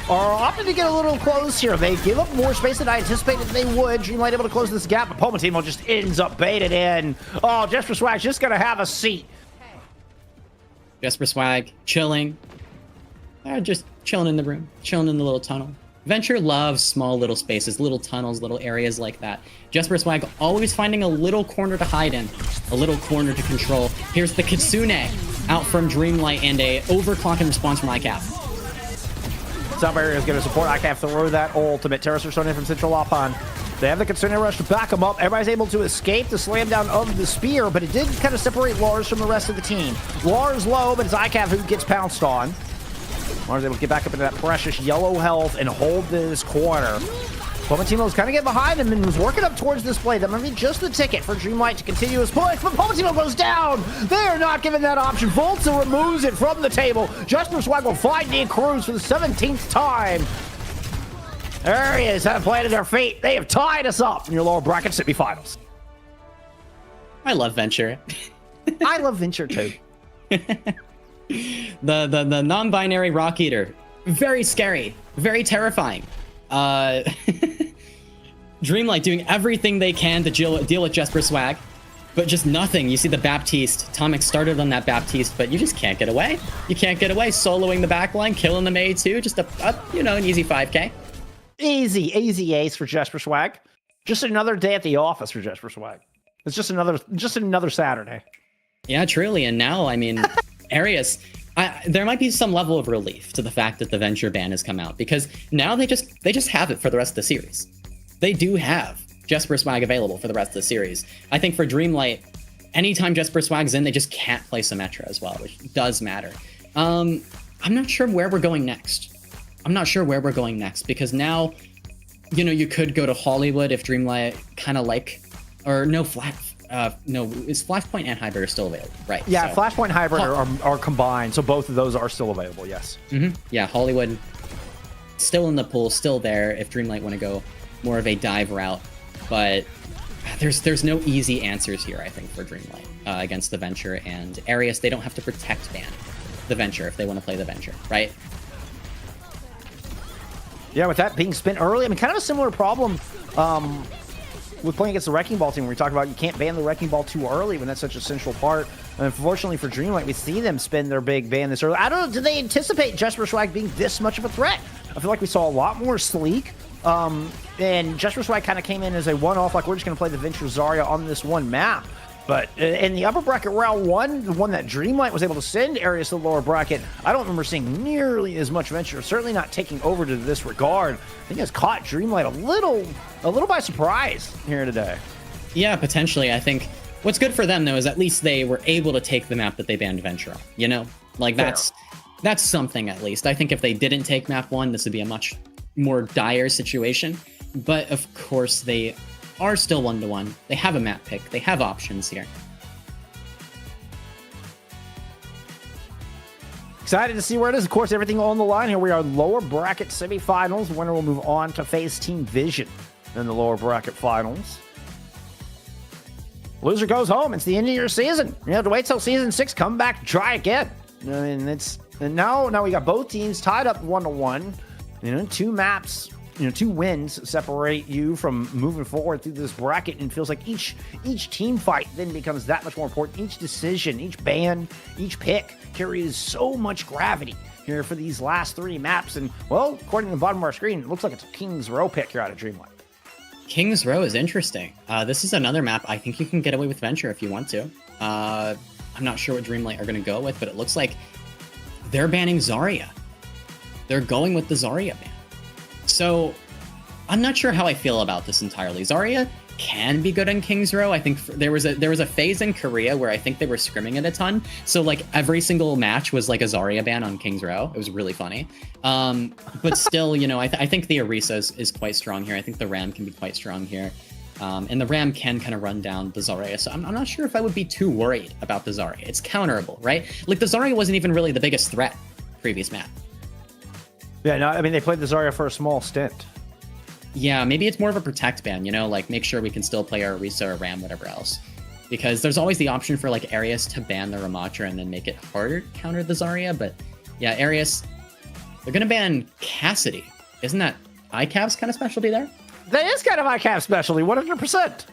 are opting to get a little close here. They give up more space than I anticipated they would. Dreamlight able to close this gap, but Pomatimo just ends up baited in. Oh, Jesper Swag's just going to have a seat. Jesper Swag chilling. They're just chilling in the room, chilling in the little tunnel. Venture loves small little spaces, little tunnels, little areas like that. Jesper Swag always finding a little corner to hide in, a little corner to control. Here's the Kitsune out from Dreamlight and a overclock in response from ICAP. Top area is going to support. I can't throw that ultimate. Terrorists are starting in from Central Lopan. They have the Concerning Rush to back him up. Everybody's able to escape the slam down of the spear, but it did kind of separate Lars from the rest of the team. Lars low, but it's ICAV who gets pounced on. Lars able to get back up into that precious yellow health and hold this corner. Pomatimo was kind of getting behind him and was working up towards this play. That might be just the ticket for Dreamlight to continue his push, but Pomatimo goes down. They are not given that option. Volta removes it from the table. Jesper Swag will find Nick Cruz for the 17th time. There he is, have planted their feet. They have tied us up in your lower bracket semifinals. I love Venture. I love Venture too. The non-binary Rock Eater. Very scary. Very terrifying. Dreamlight doing everything they can to deal with Jesper Swag, but just nothing. You see the Baptiste. Tomic started on that Baptiste, but you just can't get away. You can't get away. Soloing the backline, killing the Mei too. Just an easy 5K. Easy ace for Jesper Swag. Just another day at the office for Jesper Swag. It's just another Saturday. Yeah, truly. And now, I mean, Arias, there might be some level of relief to the fact that the Venture ban has come out, because now they just have it for the rest of the series. They do have Jesper Swag available for the rest of the series. I think for Dreamlight, anytime Jesper Swag's in, they just can't play Symmetra as well, which does matter. I'm not sure where we're going next. Because now, you could go to Hollywood if Dreamlight kind of is Flashpoint and Hybrid are still available, right? Yeah, so, Flashpoint and Hybrid are combined, so both of those are still available, yes. Mm-hmm. Yeah, Hollywood still in the pool, still there if Dreamlight want to go more of a dive route, but there's no easy answers here, I think, for Dreamlight against the Venture and Arias. They don't have to protect ban the Venture if they want to play the Venture, right? Yeah, with that being spent early, I mean, kind of a similar problem with playing against the Wrecking Ball team, where we talk about you can't ban the Wrecking Ball too early when that's such a central part. And unfortunately for Dreamlight, we see them spend their big ban this early. I don't know, did they anticipate Jesper Swag being this much of a threat? I feel like we saw a lot more Sleek. And Jesper Swag kind of came in as a one-off, like we're just going to play the Venture Zarya on this one map. But in the upper bracket round one, the one that Dreamlight was able to send Arias to the lower bracket, I don't remember seeing nearly as much Venture, certainly not taking over to this regard. I think it's caught Dreamlight a little by surprise here today. Yeah, potentially. I think what's good for them, though, is at least they were able to take the map that they banned Venture on, Like, that's something, at least. I think if they didn't take map one, this would be a much more dire situation. But, of course, they are still 1-1. They have a map pick. They have options here. Excited to see where it is. Of course, everything on the line here. We are lower bracket semifinals. The winner will move on to face Team Vision in the lower bracket finals. Loser goes home. It's the end of your season. You have to wait till season 6. Come back, try again. I mean, now we got both teams tied up 1-1. 2 maps. 2 wins separate you from moving forward through this bracket, and it feels like each team fight then becomes that much more important. Each decision, each ban, each pick carries so much gravity here for these last 3 maps. And, well, according to the bottom of our screen, it looks like it's a King's Row pick here out of Dreamlight. King's Row is interesting. This is another map I think you can get away with Venture if you want to. I'm not sure what Dreamlight are going to go with, but it looks like they're banning Zarya. They're going with the Zarya ban. So, I'm not sure how I feel about this entirely. Zarya can be good in King's Row. I think there was a phase in Korea where I think they were scrimming it a ton. So, like, every single match was like a Zarya ban on King's Row. It was really funny. But still, I think the Arisa is quite strong here. I think the Ram can be quite strong here. And the Ram can kind of run down the Zarya. So I'm not sure if I would be too worried about the Zarya. It's counterable, right? Like, the Zarya wasn't even really the biggest threat previous map. Yeah, no, I mean, they played the Zarya for a small stint. Yeah, maybe it's more of a protect ban, like make sure we can still play our Arisa or Ram, whatever else. Because there's always the option for like Arias to ban the Ramatra and then make it harder to counter the Zarya. But yeah, Arias, they're going to ban Cassidy. Isn't that ICAV's kind of specialty there? That is kind of ICAV's specialty, 100%.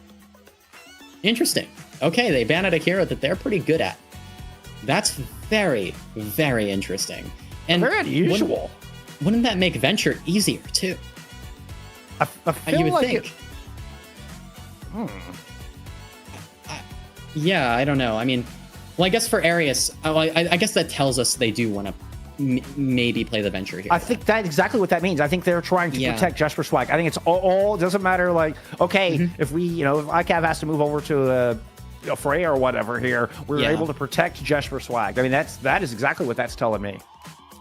Interesting. Okay, they banned a hero that they're pretty good at. That's very, very interesting. And very unusual. Wouldn't that make Venture easier, too? I feel you would like think. Yeah, I don't know. I mean, well, I guess for Arias, I guess that tells us they do want to maybe play the Venture here. I think that's exactly what that means. I think they're trying to protect Jesper Swag. I think it's all it doesn't matter. Like, okay, if we, if ICAV has to move over to Freya or whatever here, we're able to protect Jesper Swag. I mean, that is exactly what that's telling me.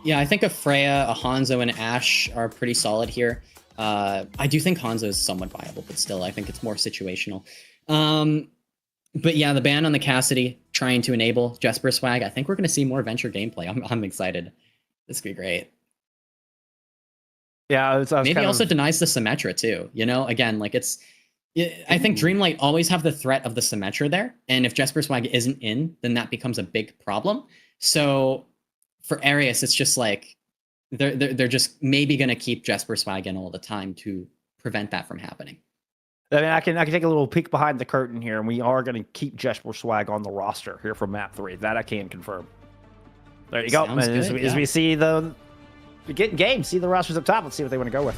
Yeah, I think a Freya, a Hanzo, and Ashe are pretty solid here. I do think Hanzo is somewhat viable, but still, I think it's more situational. But yeah, the ban on the Cassidy trying to enable Jesper Swag. I think we're going to see more Venture gameplay. I'm excited. This could be great. Yeah, maybe also denies the Symmetra too. Again, like I think Dreamlight always have the threat of the Symmetra there, and if Jesper Swag isn't in, then that becomes a big problem. So for Aras, it's just like they're just maybe going to keep Jesper Swag in all the time to prevent that from happening. I mean, I can take a little peek behind the curtain here, and we are going to keep Jesper Swag on the roster here for map 3. That I can confirm. There you go. As we see we get in game, see the rosters up top. Let's see what they want to go with.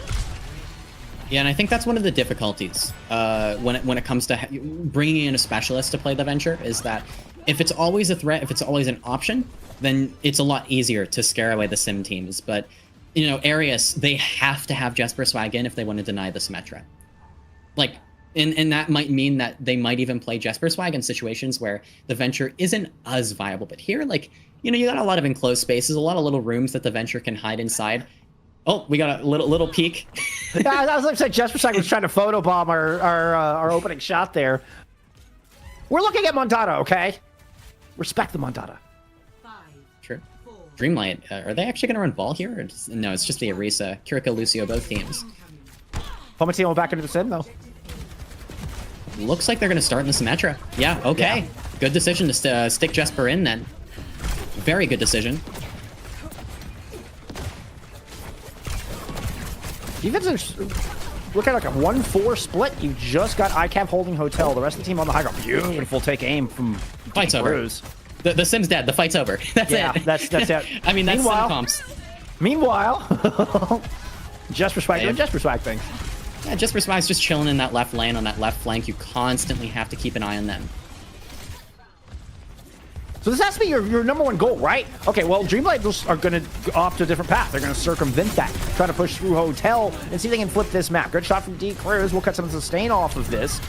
Yeah, and I think that's one of the difficulties when it comes to bringing in a specialist to play the Venture, is that if it's always a threat, if it's always an option, then it's a lot easier to scare away the sim teams. But Aras, they have to have Jesper Swag in if they want to deny the Symmetra. Like, and that might mean that they might even play Jesper Swag in situations where the Venture isn't as viable. But here, like, you got a lot of enclosed spaces, a lot of little rooms that the Venture can hide inside. Oh, we got a little peek. Yeah, I was like, Jesper Swag was trying to photobomb our opening shot there. We're looking at Mondada, okay? Respect the Mondada. True. Dreamlight, are they actually going to run ball here? Or no, it's just the Arisa, Kiriko, Lucio, both teams. Home team will back into the sim, though. Looks like they're going to start in the Symmetra. Yeah, okay. Yeah. Good decision to stick Jesper in then. Very good decision. Defense look at like a 1-4 split. You just got ICAV holding hotel. The rest of the team on the high ground. Beautiful take aim from Fight's over. The sim's dead. The fight's over. That's it. That's it. I mean, that's sim comps. Meanwhile, Jesper Swag doing Jesper Swag things. Yeah, Jesper Swag's just chilling in that left lane on that left flank. You constantly have to keep an eye on them. So this has to be your number one goal, right? Okay, well, Dreamlight are going to go off to a different path. They're going to circumvent that, try to push through Hotel, and see if they can flip this map. Good shot from D. Cruz. We'll cut some sustain off of this.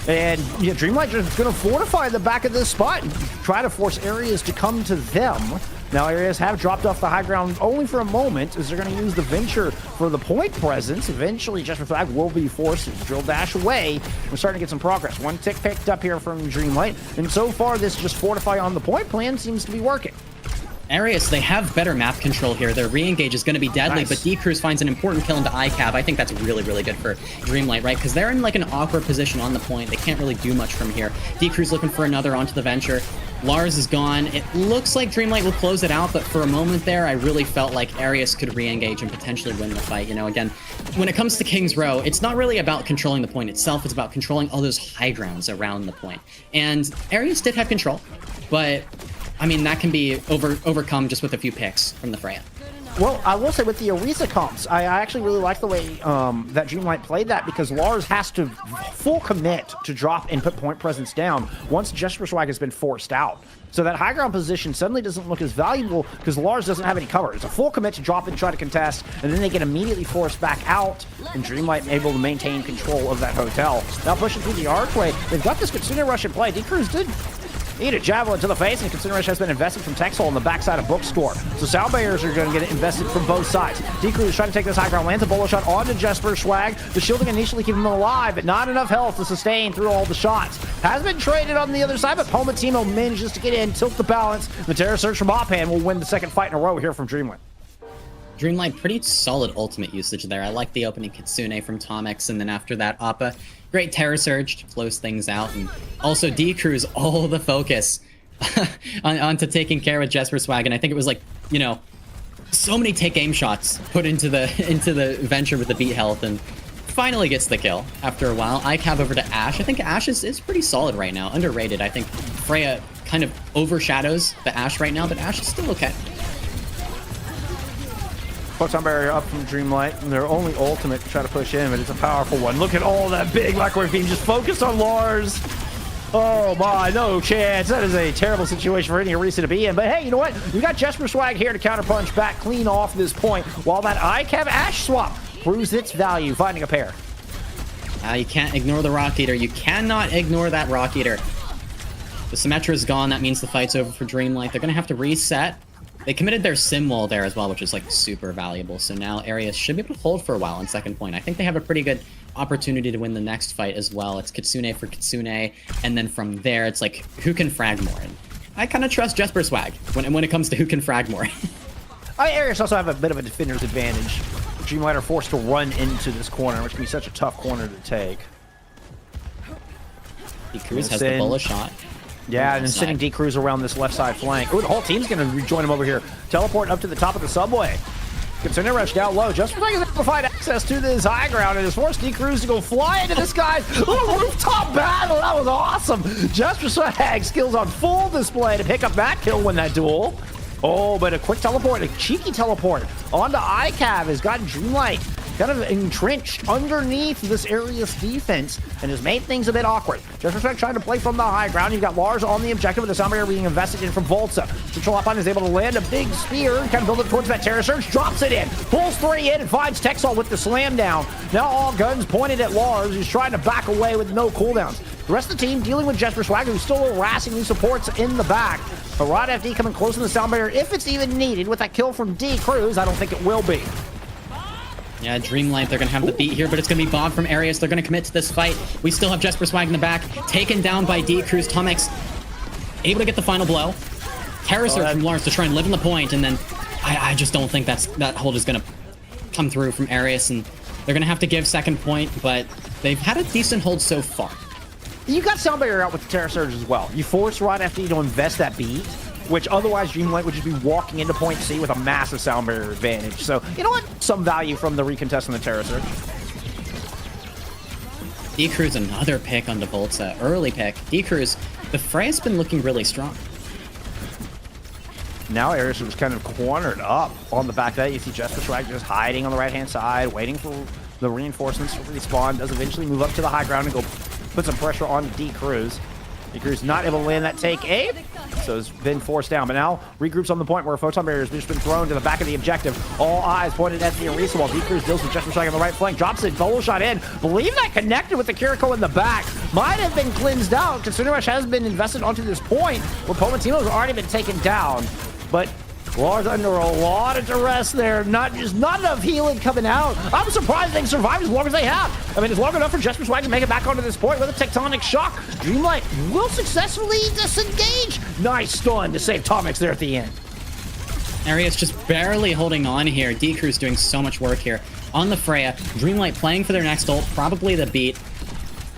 And Dreamlight is going to fortify the back of this spot and try to force areas to come to them. Now, areas have dropped off the high ground only for a moment, as they're going to use the Venture for the point presence. Eventually, Jesper Swag will be forced to drill dash away. We're starting to get some progress. One tick picked up here from Dreamlight, and so far, this just fortify on the point plan seems to be working. Aras, they have better map control here. Their re-engage is going to be deadly, but D-Cruz finds an important kill into ICAV. I think that's really, really good for Dreamlight, right? Because they're in like an awkward position on the point. They can't really do much from here. D-Cruz looking for another onto the Venture. Lars is gone. It looks like Dreamlight will close it out, but for a moment there, I really felt like Aras could re-engage and potentially win the fight. Again, when it comes to King's Row, it's not really about controlling the point itself. It's about controlling all those high grounds around the point. And Aras did have control, but I mean, that can be overcome just with a few picks from the Freya. Well, I will say with the Arisa comps, I actually really like the way that Dreamlight played that, because Lars has to full commit to drop and put point presence down once Jesper Swag has been forced out. So that high ground position suddenly doesn't look as valuable because Lars doesn't have any cover. It's a full commit to drop and try to contest, and then they get immediately forced back out, and Dreamlight able to maintain control of that hotel. Now pushing through the archway, they've got this Kitsune Rush in play. D-Cruz did eat a javelin to the face, and Kitsune Rush has been invested from Texhole on the backside of Bookstore. So Sound Bearers are going to get invested from both sides. D-Cruz is trying to take this high ground, lands a bolo shot onto Jesper Swag. The shielding initially keep him alive, but not enough health to sustain through all the shots. Has been traded on the other side, but Pomatimo manages to get in, tilt the balance. The Terror Surge from Offhand will win the second fight in a row here from Dreamlight. Dreamlight, pretty solid ultimate usage there. I like the opening Kitsune from Tomix, and then after that, Appa. Great Terror Surge to close things out, and also D-Cruz, all the focus onto taking care of Jesper Swag, and I think it was like, so many take aim shots put into the Venture with the beat health, and finally gets the kill after a while. ICAV over to Ashe. I think Ashe is pretty solid right now, underrated. I think Freya kind of overshadows the Ashe right now, but Ashe is still okay. Photon barrier up from Dreamlight, and their only ultimate to try to push in, but it's a powerful one. Look at all that big microwave beam just focused on Lars. Oh my, no chance. That is a terrible situation for any Arisa to be in. But hey, you know what? We got Jesper Swag here to counterpunch back clean off this point, while that ICAV Ash swap proves its value, finding a pair. You can't ignore the Rock Eater. You cannot ignore that Rock Eater. The Symmetra is gone. That means the fight's over for Dreamlight. They're going to have to reset. They committed their Sim Wall there as well, which is like super valuable. So now Aras should be able to hold for a while on second point. I think they have a pretty good opportunity to win the next fight as well. It's Kitsune for Kitsune, and then from there, it's like, who can frag more? And I kind of trust Jesper Swag when it comes to who can frag more. Aras also have a bit of a defender's advantage. Dreamlight are forced to run into this corner, which can be such a tough corner to take. Cruz has the bullet shot. Yeah, and then sending D-Cruz around this left side flank. Ooh, the whole team's going to rejoin him over here. Teleport up to the top of the subway. Kitsune rush down low. Just for able to find access to this high ground and has forced D-Cruz to go fly into this guy's rooftop battle. That was awesome. Just for Swag, skills on full display to pick up that kill, win that duel. Oh, but a quick teleport, a cheeky teleport onto ICAV has got Dreamlight kind of entrenched underneath this area's defense and has made things a bit awkward. Just Respect trying to play from the high ground. You've got Lars on the objective with the Soundbarrier being invested in from Volta. Central Upon is able to land a big spear and kind of build it towards that Terror Surge, drops it in, pulls 3 in and finds Texal with the slam down. Now all guns pointed at Lars, who's trying to back away with no cooldowns. The rest of the team dealing with Jesper Swag, who's still harassing these supports in the back. But Rod FD coming close to the sound barrier if it's even needed with that kill from D Cruz. I don't think it will be. Yeah, Dreamlight, they're going to have the beat here, but it's going to be Bob from Aras. They're going to commit to this fight. We still have Jesper Swag in the back, taken down by D Cruz. Tomix able to get the final blow. Terror Surge from Lars to try and live in the point, and then I just don't think that hold is going to come through from Aras, and they're going to have to give second point, but they've had a decent hold so far. You got Sound Barrier out with the Terror Surge as well. You force Rod FD to invest that beat, which otherwise Dreamlight would just be walking into point C with a massive Sound Barrier advantage. So, you know what? Some value from the recontest on the Terror Surge. D-Cruz, another pick on the Volta. Early pick. D-Cruz, the fray has been looking really strong. Now Aras was kind of cornered up on the back of that. You see Jesper Swag just hiding on the right-hand side, waiting for the reinforcements to respawn. Does eventually move up to the high ground and go put some pressure on D-Cruz. D-Cruz not able to land that take A, so has been forced down. But now regroups on the point where a Photon Barrier has just been thrown to the back of the objective. All eyes pointed at the Arisa while D-Cruz deals with Jesper Swag on the right flank. Drops it, bubble shot in. Believe that connected with the Kiriko in the back. Might have been cleansed out. Consider Rush has been invested onto this point where Pomatino's already been taken down. But Lars under a lot of duress there. Not enough healing coming out. I'm surprised they survived as long as they have. I mean, it's long enough for Jesper Swag to make it back onto this point with a tectonic shock. Dreamlight will successfully disengage. Nice stun to save Tomix there at the end. Arias just barely holding on here. D-Cruz doing so much work here on the Freya. Dreamlight playing for their next ult, probably the beat.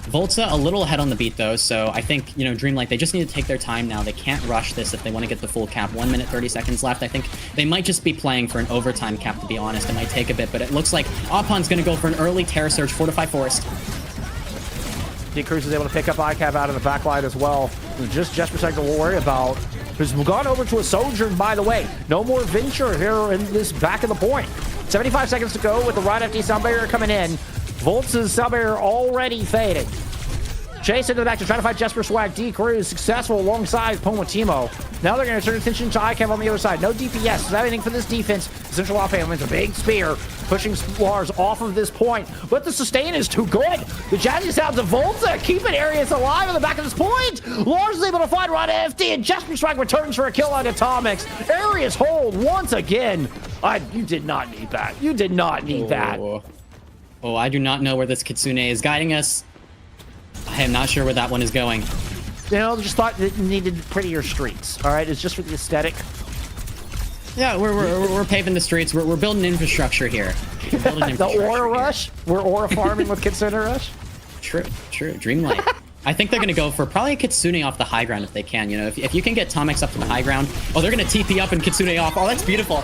Volta a little ahead on the beat though, so I think, you know, Dreamlight, they just need to take their time now. They can't rush this if they want to get the full cap. 1 minute, 30 seconds left. I think they might just be playing for an overtime cap, to be honest. It might take a bit, but it looks like Oppon's going to go for an early Terror Surge, Fortify Forest. D-Cruz is able to pick up ICAV out of the backline as well. Just Jesper Swag to worry about. Who's gone over to a Sojourn, by the way. No more Venture here in this back of the point. 75 seconds to go with the Rod FD Sound Barrier coming in. Volts' Sound Barrier already fading. Chase into the back to try to fight Jesper Swag. D-Cruz successful alongside Pomatimo. Now they're going to turn attention to ICAV on the other side. No DPS. Is that anything for this defense? Central Offhand wins a big spear, pushing Lars off of this point. But the sustain is too good. The jazzy sounds of Volta keeping Arias alive on the back of this point. Lars is able to find Rod FD, and Jesper Swag returns for a kill on Atomix. Arias hold once again. You did not need that. You did not need that. Oh, I do not know where this Kitsune is guiding us. I am not sure where that one is going. You know, just thought it needed prettier streets. All right, it's just for the aesthetic. Yeah, we're paving the streets. We're building infrastructure here. The Aura Rush. We're Aura farming with Kitsune Rush. True. Dreamlight. I think they're going to go for probably a Kitsune off the high ground if they can. You know, if you can get Tomix up to the high ground. Oh, they're going to TP up and Kitsune off. Oh, that's beautiful.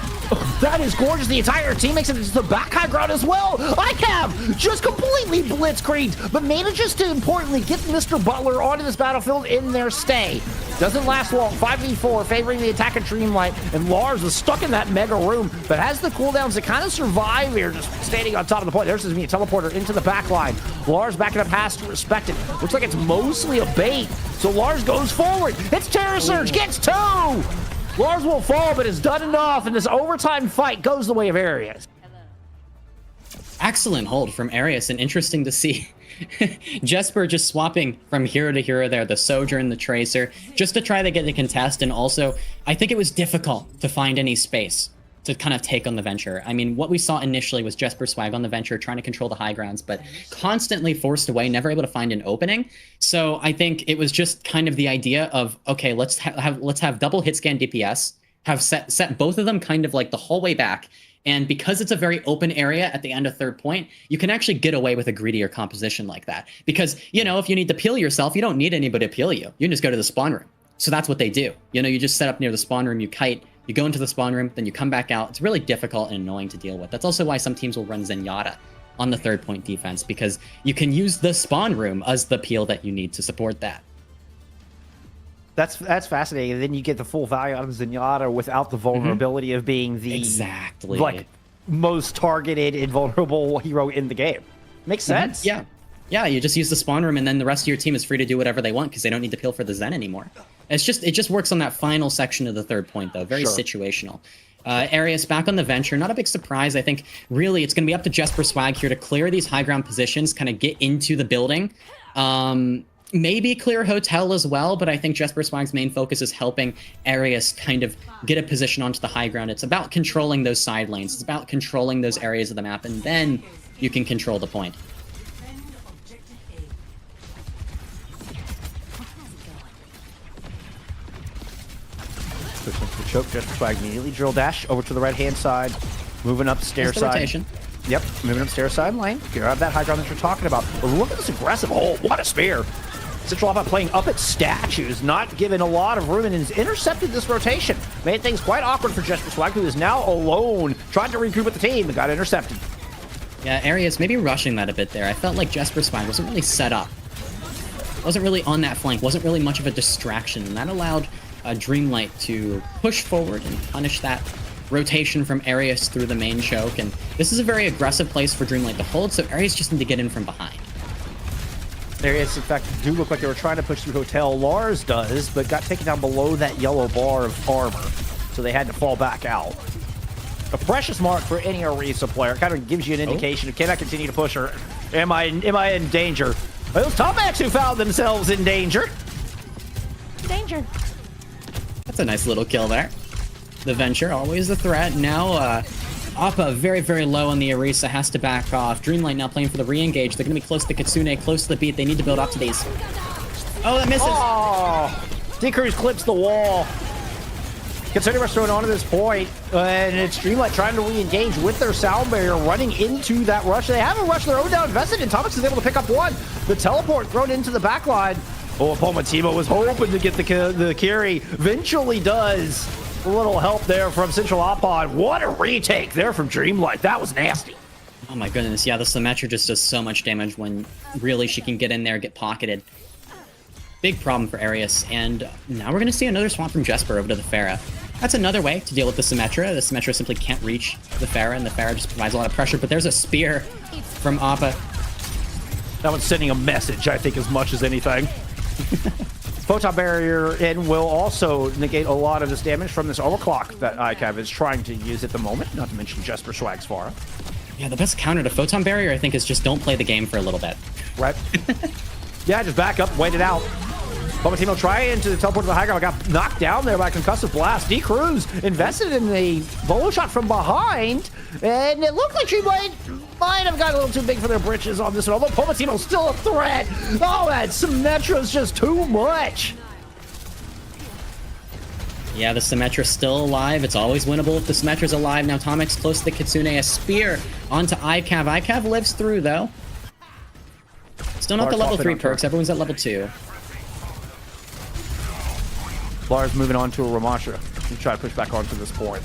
That is gorgeous. The entire team makes it to the back high ground as well. ICAV just completely blitzkrieged, but manages to importantly get Mr. Butler onto this battlefield in their stay. Doesn't last long. 5v4 favoring the attack of Dreamlight, and Lars was stuck in that mega room, but has the cooldowns to kind of survive here, just standing on top of the point. There's his teleporter into the back line. Lars backing up has to respect it. Looks like it's mostly a bait. So Lars goes forward. It's Terror Surge, gets 2! Lars will fall, but has done enough, and this overtime fight goes the way of Ares. Excellent hold from Arius, and interesting to see Jesper just swapping from hero to hero there, the Sojourn, the Tracer, just to try to get the contest. And also, I think it was difficult to find any space to kind of take on the Venture. I mean, what we saw initially was Jesper Swag on the Venture, trying to control the high grounds, but constantly forced away, never able to find an opening. So I think it was just kind of the idea of, okay, let's have double hit scan DPS, have set both of them kind of like the whole way back. And because it's a very open area at the end of third point, you can actually get away with a greedier composition like that. Because, you know, if you need to peel yourself, you don't need anybody to peel you. You can just go to the spawn room. So that's what they do. You know, you just set up near the spawn room, you kite, you go into the spawn room, then you come back out. It's really difficult and annoying to deal with. That's also why some teams will run Zenyatta on the third point defense, because you can use the spawn room as the peel that you need to support that. That's fascinating. And then you get the full value out of Zenyatta without the vulnerability of being the like most targeted and vulnerable hero in the game. Makes sense. Yeah. Yeah, you just use the spawn room, and then the rest of your team is free to do whatever they want because they don't need to peel for the Zen anymore. It just works on that final section of the third point, though. Very situational. Arius back on the Venture. Not a big surprise. I think really it's going to be up to Jesper Swag here to clear these high ground positions, kind of get into the building. Maybe clear Hotel as well, but I think Jesper Swag's main focus is helping Arius kind of get a position onto the high ground. It's about controlling those side lanes. It's about controlling those areas of the map, and then you can control the point. Switch into the choke, Jesper Swag immediately drill dash over to the right-hand side, moving up stair side. Rotation. Yep, moving up stair side lane. Grab that high ground that you're talking about. But look at this aggressive. Oh, what a spear. Central Alpha playing up at statues, not given a lot of room, and has intercepted this rotation. Made things quite awkward for Jesper Swag, who is now alone, trying to regroup with the team, but got intercepted. Yeah, Arius maybe rushing that a bit there. I felt like Jesper Swag wasn't really set up. Wasn't really on that flank, wasn't really much of a distraction, and that allowed Dreamlight to push forward and punish that rotation from Arius through the main choke. And this is a very aggressive place for Dreamlight to hold, so Arius just need to get in from behind. Arius, in fact, do look like they were trying to push through Hotel. Lars does, but got taken down below that yellow bar of armor, so they had to fall back out. A precious mark for any Orisa player. Kind of gives you an indication of, can I continue to push her? Am I in danger? Those Tomax who found themselves in danger. Danger. That's a nice little kill there. The Venture, always a threat. Now, Appa very, very low on the Orisa, has to back off. Dreamlight now playing for the re-engage. They're going to be close to Kitsune, close to the beat. They need to build up to these. Oh, that misses. Oh, D-Cruz clips the wall. Kitsune was thrown onto this point, and it's Dreamlight trying to re-engage with their sound barrier, running into that rush. They have a rush of their own down invested, and Thomas is able to pick up one. The teleport thrown into the backline. Oh, Pomatimo was hoping to get the carry. Eventually does. A little help there from Central Alpha. What a retake there from Dreamlight. That was nasty. Oh my goodness, yeah, the Symmetra just does so much damage when really she can get in there, get pocketed. Big problem for Arius, and now we're going to see another swap from Jesper over to the Pharah. That's another way to deal with the Symmetra. The Symmetra simply can't reach the Pharah, and the Pharah just provides a lot of pressure, but there's a spear from Appa. That one's sending a message, I think, as much as anything. Photon barrier in will also negate a lot of this damage from this overclock that ICAV is trying to use at the moment, not to mention Jesper Swag's Pharah. Yeah, the best counter to Photon barrier, I think, is just don't play the game for a little bit. Right. Yeah, just back up, wait it out. Pomatino trying to teleport to the high ground, got knocked down there by concussive blast. D-Cruz invested in the bolo shot from behind, and it looked like she might have gotten a little too big for their britches on this one, although Pomatino's still a threat. Oh, that Symmetra's just too much. Yeah, the Symmetra's still alive. It's always winnable if the Symmetra's alive. Now Tomic's close to the Kitsune. A spear onto ICAV. ICAV lives through, though. Still not the level 3 perks. Everyone's at level 2. Lars moving on to a Ramasha to try to push back onto this point.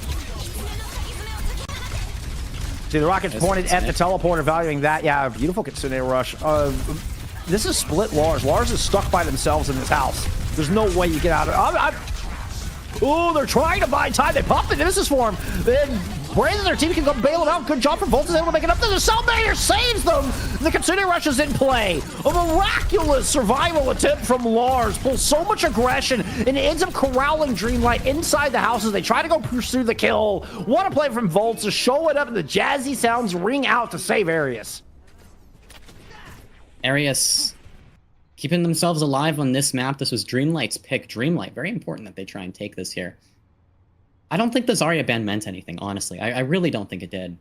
See, the rocket's pointed at the teleporter, valuing that. Yeah, beautiful Kitsune rush. This is split Lars. Lars is stuck by themselves in this house. There's no way you get out of it. Oh, they're trying to buy time. They pop the Nemesis for him. Then Brain and their team can go bail them out. Good job from Volt is able to make it up there. The Cellmaker saves them. The Kitsune Rush is in play. A miraculous survival attempt from Lars. Pulls so much aggression and ends up corralling Dreamlight inside the house as they try to go pursue the kill. What a play from Volt to show it up, and the jazzy sounds ring out to save Arias. Arias keeping themselves alive on this map. This was Dreamlight's pick. Dreamlight, very important that they try and take this here. I don't think the Zarya ban meant anything, honestly. I really don't think it did.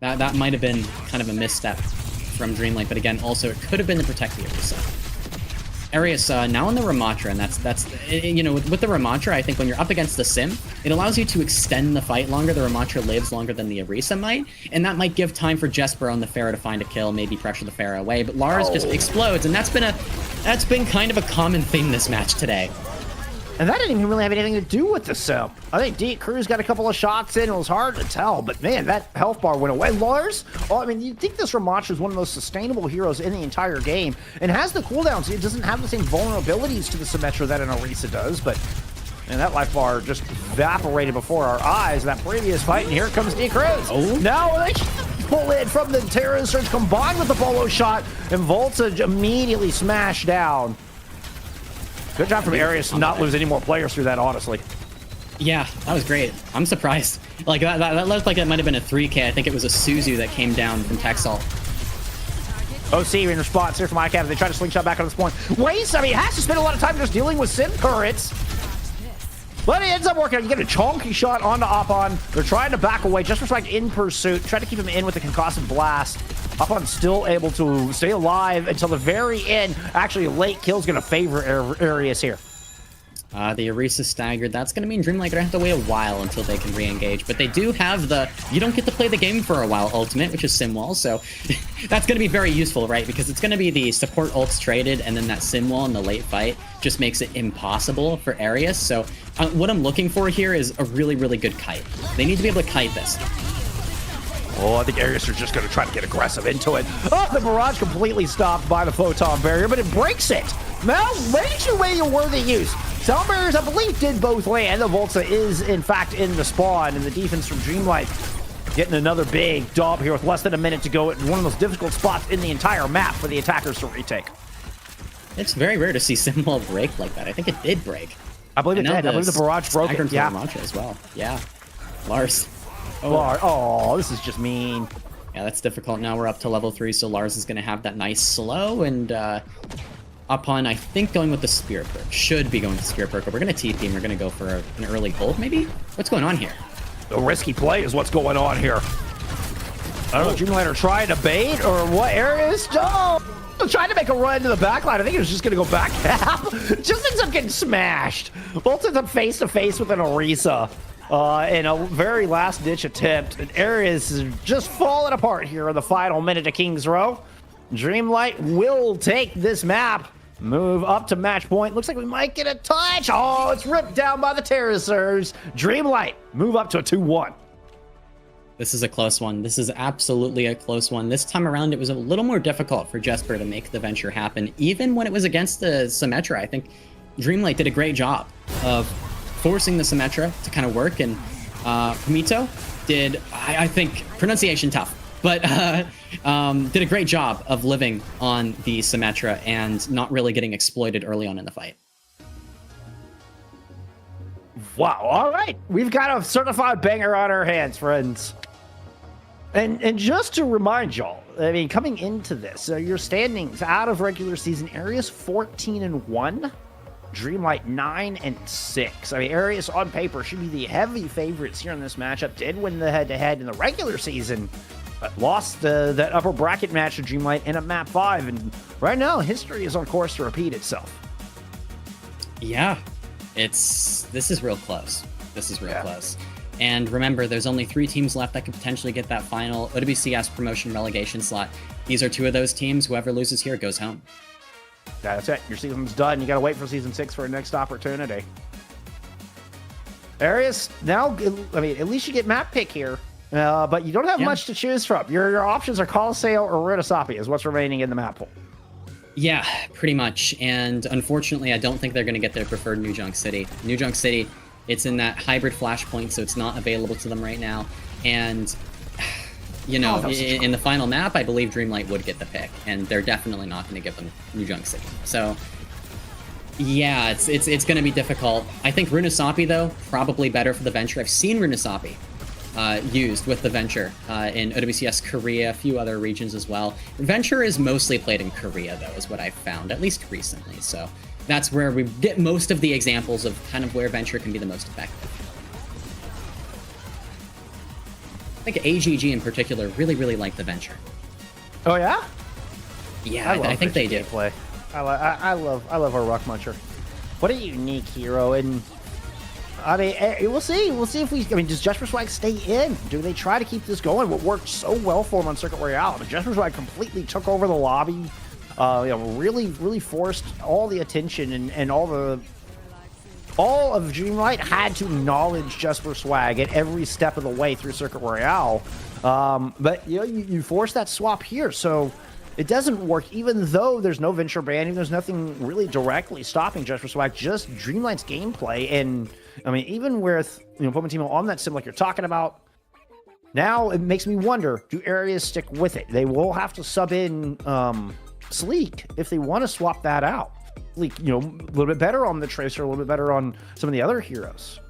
That might have been kind of a misstep from Dreamlight, but again, also it could have been to protect the Orisa. Arias now on the Ramatra, and that's you know, with the Ramatra, I think when you're up against the Sim, it allows you to extend the fight longer. The Ramatra lives longer than the Orisa might, and that might give time for Jesper on the Pharah to find a kill, maybe pressure the Pharah away, but Lars just explodes, and that's been kind of a common theme this match today. And that didn't even really have anything to do with the Sim. I think Deep Cruz got a couple of shots in. It was hard to tell, but man, that health bar went away. Lars, well, I mean, you'd think this Ramatra is one of the most sustainable heroes in the entire game and has the cooldowns. It doesn't have the same vulnerabilities to the Symmetra that an Orisa does, but man, that life bar just evaporated before our eyes in that previous fight, and here comes Deep Cruz. Oh. Now they pull in from the Terra Surge combined with the Bolo shot, and Voltage immediately smashed down. Good job from Arias to not lose any more players through that, honestly. Yeah, that was great. I'm surprised. Like, that looked like it might have been a 3K. I think it was a Suzu that came down from Texalt. OC in response here from ICAP. They try to slingshot back on this point. Waste, I mean, has to spend a lot of time just dealing with Sim turrets. But it ends up working out. You get a chonky shot onto Opon. They're trying to back away. Just Respect in pursuit. Try to keep him in with the concussive blast. Opon's still able to stay alive until the very end. Actually, a late kill is going to favor Arias here. The Orisa staggered. That's going to mean Dreamlight are going to have to wait a while until they can re-engage. But they do have the you don't get to play the game for a while ultimate, which is Simwall. So that's going to be very useful, right? Because it's going to be the support ults traded, and then that Simwall in the late fight just makes it impossible for Arias. So what I'm looking for here is a really, really good kite. They need to be able to kite this. Oh, I think Arias are just going to try to get aggressive into it. Oh, the barrage completely stopped by the photon barrier, but it breaks it. Now, makes you weigh your worthy use. Sound barriers, I believe, did both land. The Volta is, in fact, in the spawn, and the defense from Dreamlight getting another big dub here with less than a minute to go at one of the most difficult spots in the entire map for the attackers to retake. It's very rare to see Simwall break like that. I think it did break. I believe it did. I believe the barrage broke it. Yeah. As well. Yeah. Lars. Oh, this is just mean. Yeah, that's difficult. Now we're up to level 3, so Lars is going to have that nice slow, and Upon, I think, going with the Spirit Perk. Should be going with the Spirit Perk, but we're going to TP and we're going to go for an early gold, maybe? What's going on here? The risky play is what's going on here. I don't know if Dreamlight are trying to bait or what Aras. Oh! Trying to make a run to the backline. I think it was just going to go back half. Just ends up getting smashed. Both ends up face to face with an Orisa in a very last ditch attempt. And Aras is just falling apart here in the final minute of King's Row. Dreamlight will take this map. Move up to match point. Looks like we might get a touch. Oh, it's ripped down by the Terra Surge. Dreamlight move up to a 2-1. This is a close one. This is absolutely a close one. This time around, it was a little more difficult for Jesper to make the venture happen. Even when it was against the Symmetra, I think Dreamlight did a great job of forcing the Symmetra to kind of work. And Pumito did, I think, pronunciation tough, but did a great job of living on the Symmetra and not really getting exploited early on in the fight. Wow, all right. We've got a certified banger on our hands, friends. And just to remind y'all, I mean, coming into this, your standings out of regular season, Arias 14-1, Dreamlight 9-6. I mean, Arias on paper should be the heavy favorites here in this matchup. Did win the head-to-head in the regular season, but lost that upper bracket match to Dreamlight in a map 5. And right now, history is on course to repeat itself. Yeah, this is real close. This is real close. And remember, there's only 3 teams left that could potentially get that final OWCS promotion relegation slot. These are 2 of those teams. Whoever loses here goes home. That's it. Your season's done. You got to wait for season 6 for a next opportunity. Arias, now, I mean, at least you get map pick here, but you don't have much to choose from. Your options are Colosseo or Ritasapi is what's remaining in the map pool. Yeah, pretty much. And unfortunately, I don't think they're going to get their preferred New Junk City. New Junk City, it's in that hybrid flashpoint, so it's not available to them right now. And, you know, in the final map, I believe Dreamlight would get the pick, and they're definitely not going to give them New Junk City. So, yeah, it's going to be difficult. I think Runasapi, though, probably better for the Venture. I've seen Runasapi used with the Venture in OWCS Korea, a few other regions as well. Venture is mostly played in Korea, though, is what I've found, at least recently. So that's where we get most of the examples of kind of where Venture can be the most effective. I think AGG in particular really like the Venture. Oh yeah? Yeah, I think they do. Play. I love our Rock Muncher. What a unique hero, and I mean, we'll see. We'll see if we. I mean, does Jesper Swag stay in? Do they try to keep this going? What worked so well for him on Circuit Royale? I mean, Jesper Swag completely took over the lobby. You know, really forced all the attention and all of Dreamlight had to acknowledge Jesper Swag at every step of the way through Circuit Royale. But you know, you force that swap here, so it doesn't work. Even though there's no Venture ban, even there's nothing really directly stopping Jesper Swag, just Dreamlight's gameplay. And I mean, even with Pomatimo on that sim like you're talking about, now it makes me wonder: do areas stick with it? They will have to sub in Sleek if they want to swap that out. Sleek, a little bit better on the Tracer, a little bit better on some of the other heroes.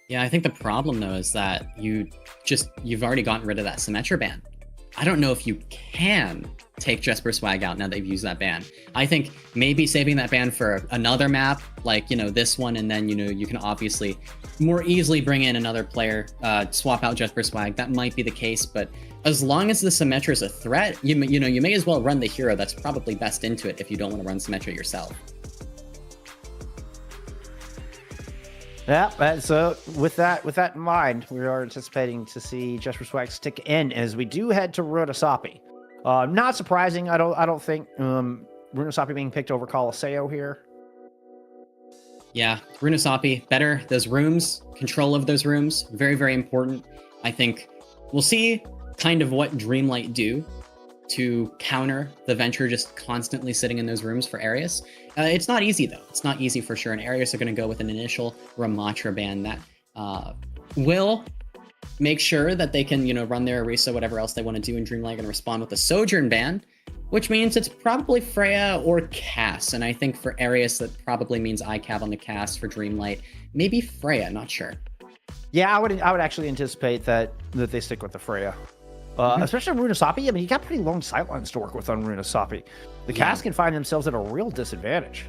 Yeah, I think the problem though is that you've already gotten rid of that Symmetra ban. I don't know if you can take Jesper Swag out now that you've used that ban. I think maybe saving that ban for another map, like, this one, and then, you can obviously more easily bring in another player, swap out Jesper Swag. That might be the case, but as long as the Symmetra is a threat, you may as well run the hero that's probably best into it if you don't want to run Symmetra yourself. Yeah, so with that in mind, we are anticipating to see Jesper Swag stick in as we do head to Runasapi. Not surprising, I don't think Runasapi being picked over Colosseo here. Yeah, Runasapi, better. Those rooms, control of those rooms, very important. I think we'll see kind of what Dreamlight do to counter the Venture just constantly sitting in those rooms for Aras. It's not easy, though. It's not easy for sure. And Aras are going to go with an initial Ramatra ban that will make sure that they can, run their Orisa, whatever else they want to do in Dreamlight, and respond with a Sojourn ban, which means it's probably Freya or Cass. And I think for Aras, that probably means ICAV on the Cass. For Dreamlight, maybe Freya, not sure. Yeah, I would actually anticipate that they stick with the Freya. Especially Runasapi. I mean, you got pretty long sightlines to work with on Runasapi. The Cass can find themselves at a real disadvantage.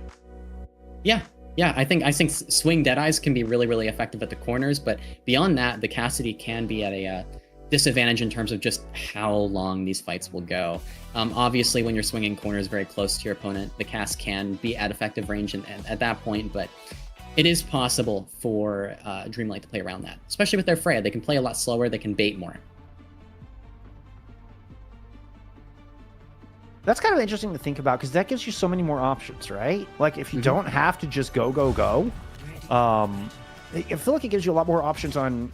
Yeah, I think Swing Deadeyes can be really effective at the corners, but beyond that, the Cassidy can be at a disadvantage in terms of just how long these fights will go. Obviously, when you're swinging corners very close to your opponent, the Cass can be at effective range at that point, but it is possible for Dreamlight to play around that, especially with their Freya. They can play a lot slower, they can bait more. That's kind of interesting to think about because that gives you so many more options, right? Like if you don't have to just go. I feel like it gives you a lot more options on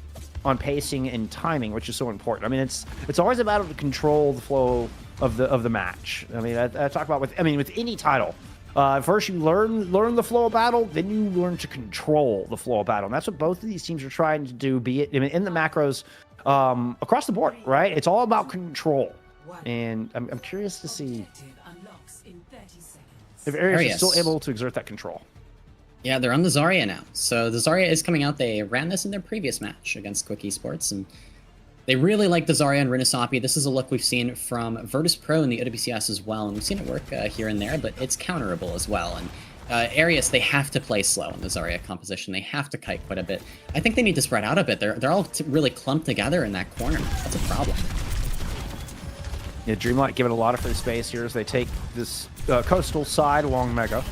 pacing and timing, which is so important. I mean, it's always about to control the flow of the match. I mean, I talk about with any title. First you learn the flow of battle, then you learn to control the flow of battle. And that's what both of these teams are trying to do, be it in the macros across the board, right? It's all about control. And I'm curious to see if Ares is still able to exert that control. Yeah, they're on the Zarya now. So the Zarya is coming out. They ran this in their previous match against Quick Esports, and they really like the Zarya and Runasapi. This is a look we've seen from Virtus Pro in the OWCS as well, and we've seen it work here and there, but it's counterable as well. And Ares, they have to play slow in the Zarya composition. They have to kite quite a bit. I think they need to spread out a bit. They're all really clumped together in that corner. That's a problem. Yeah, Dreamlight giving a lot of free space here as they take this coastal side along Mega.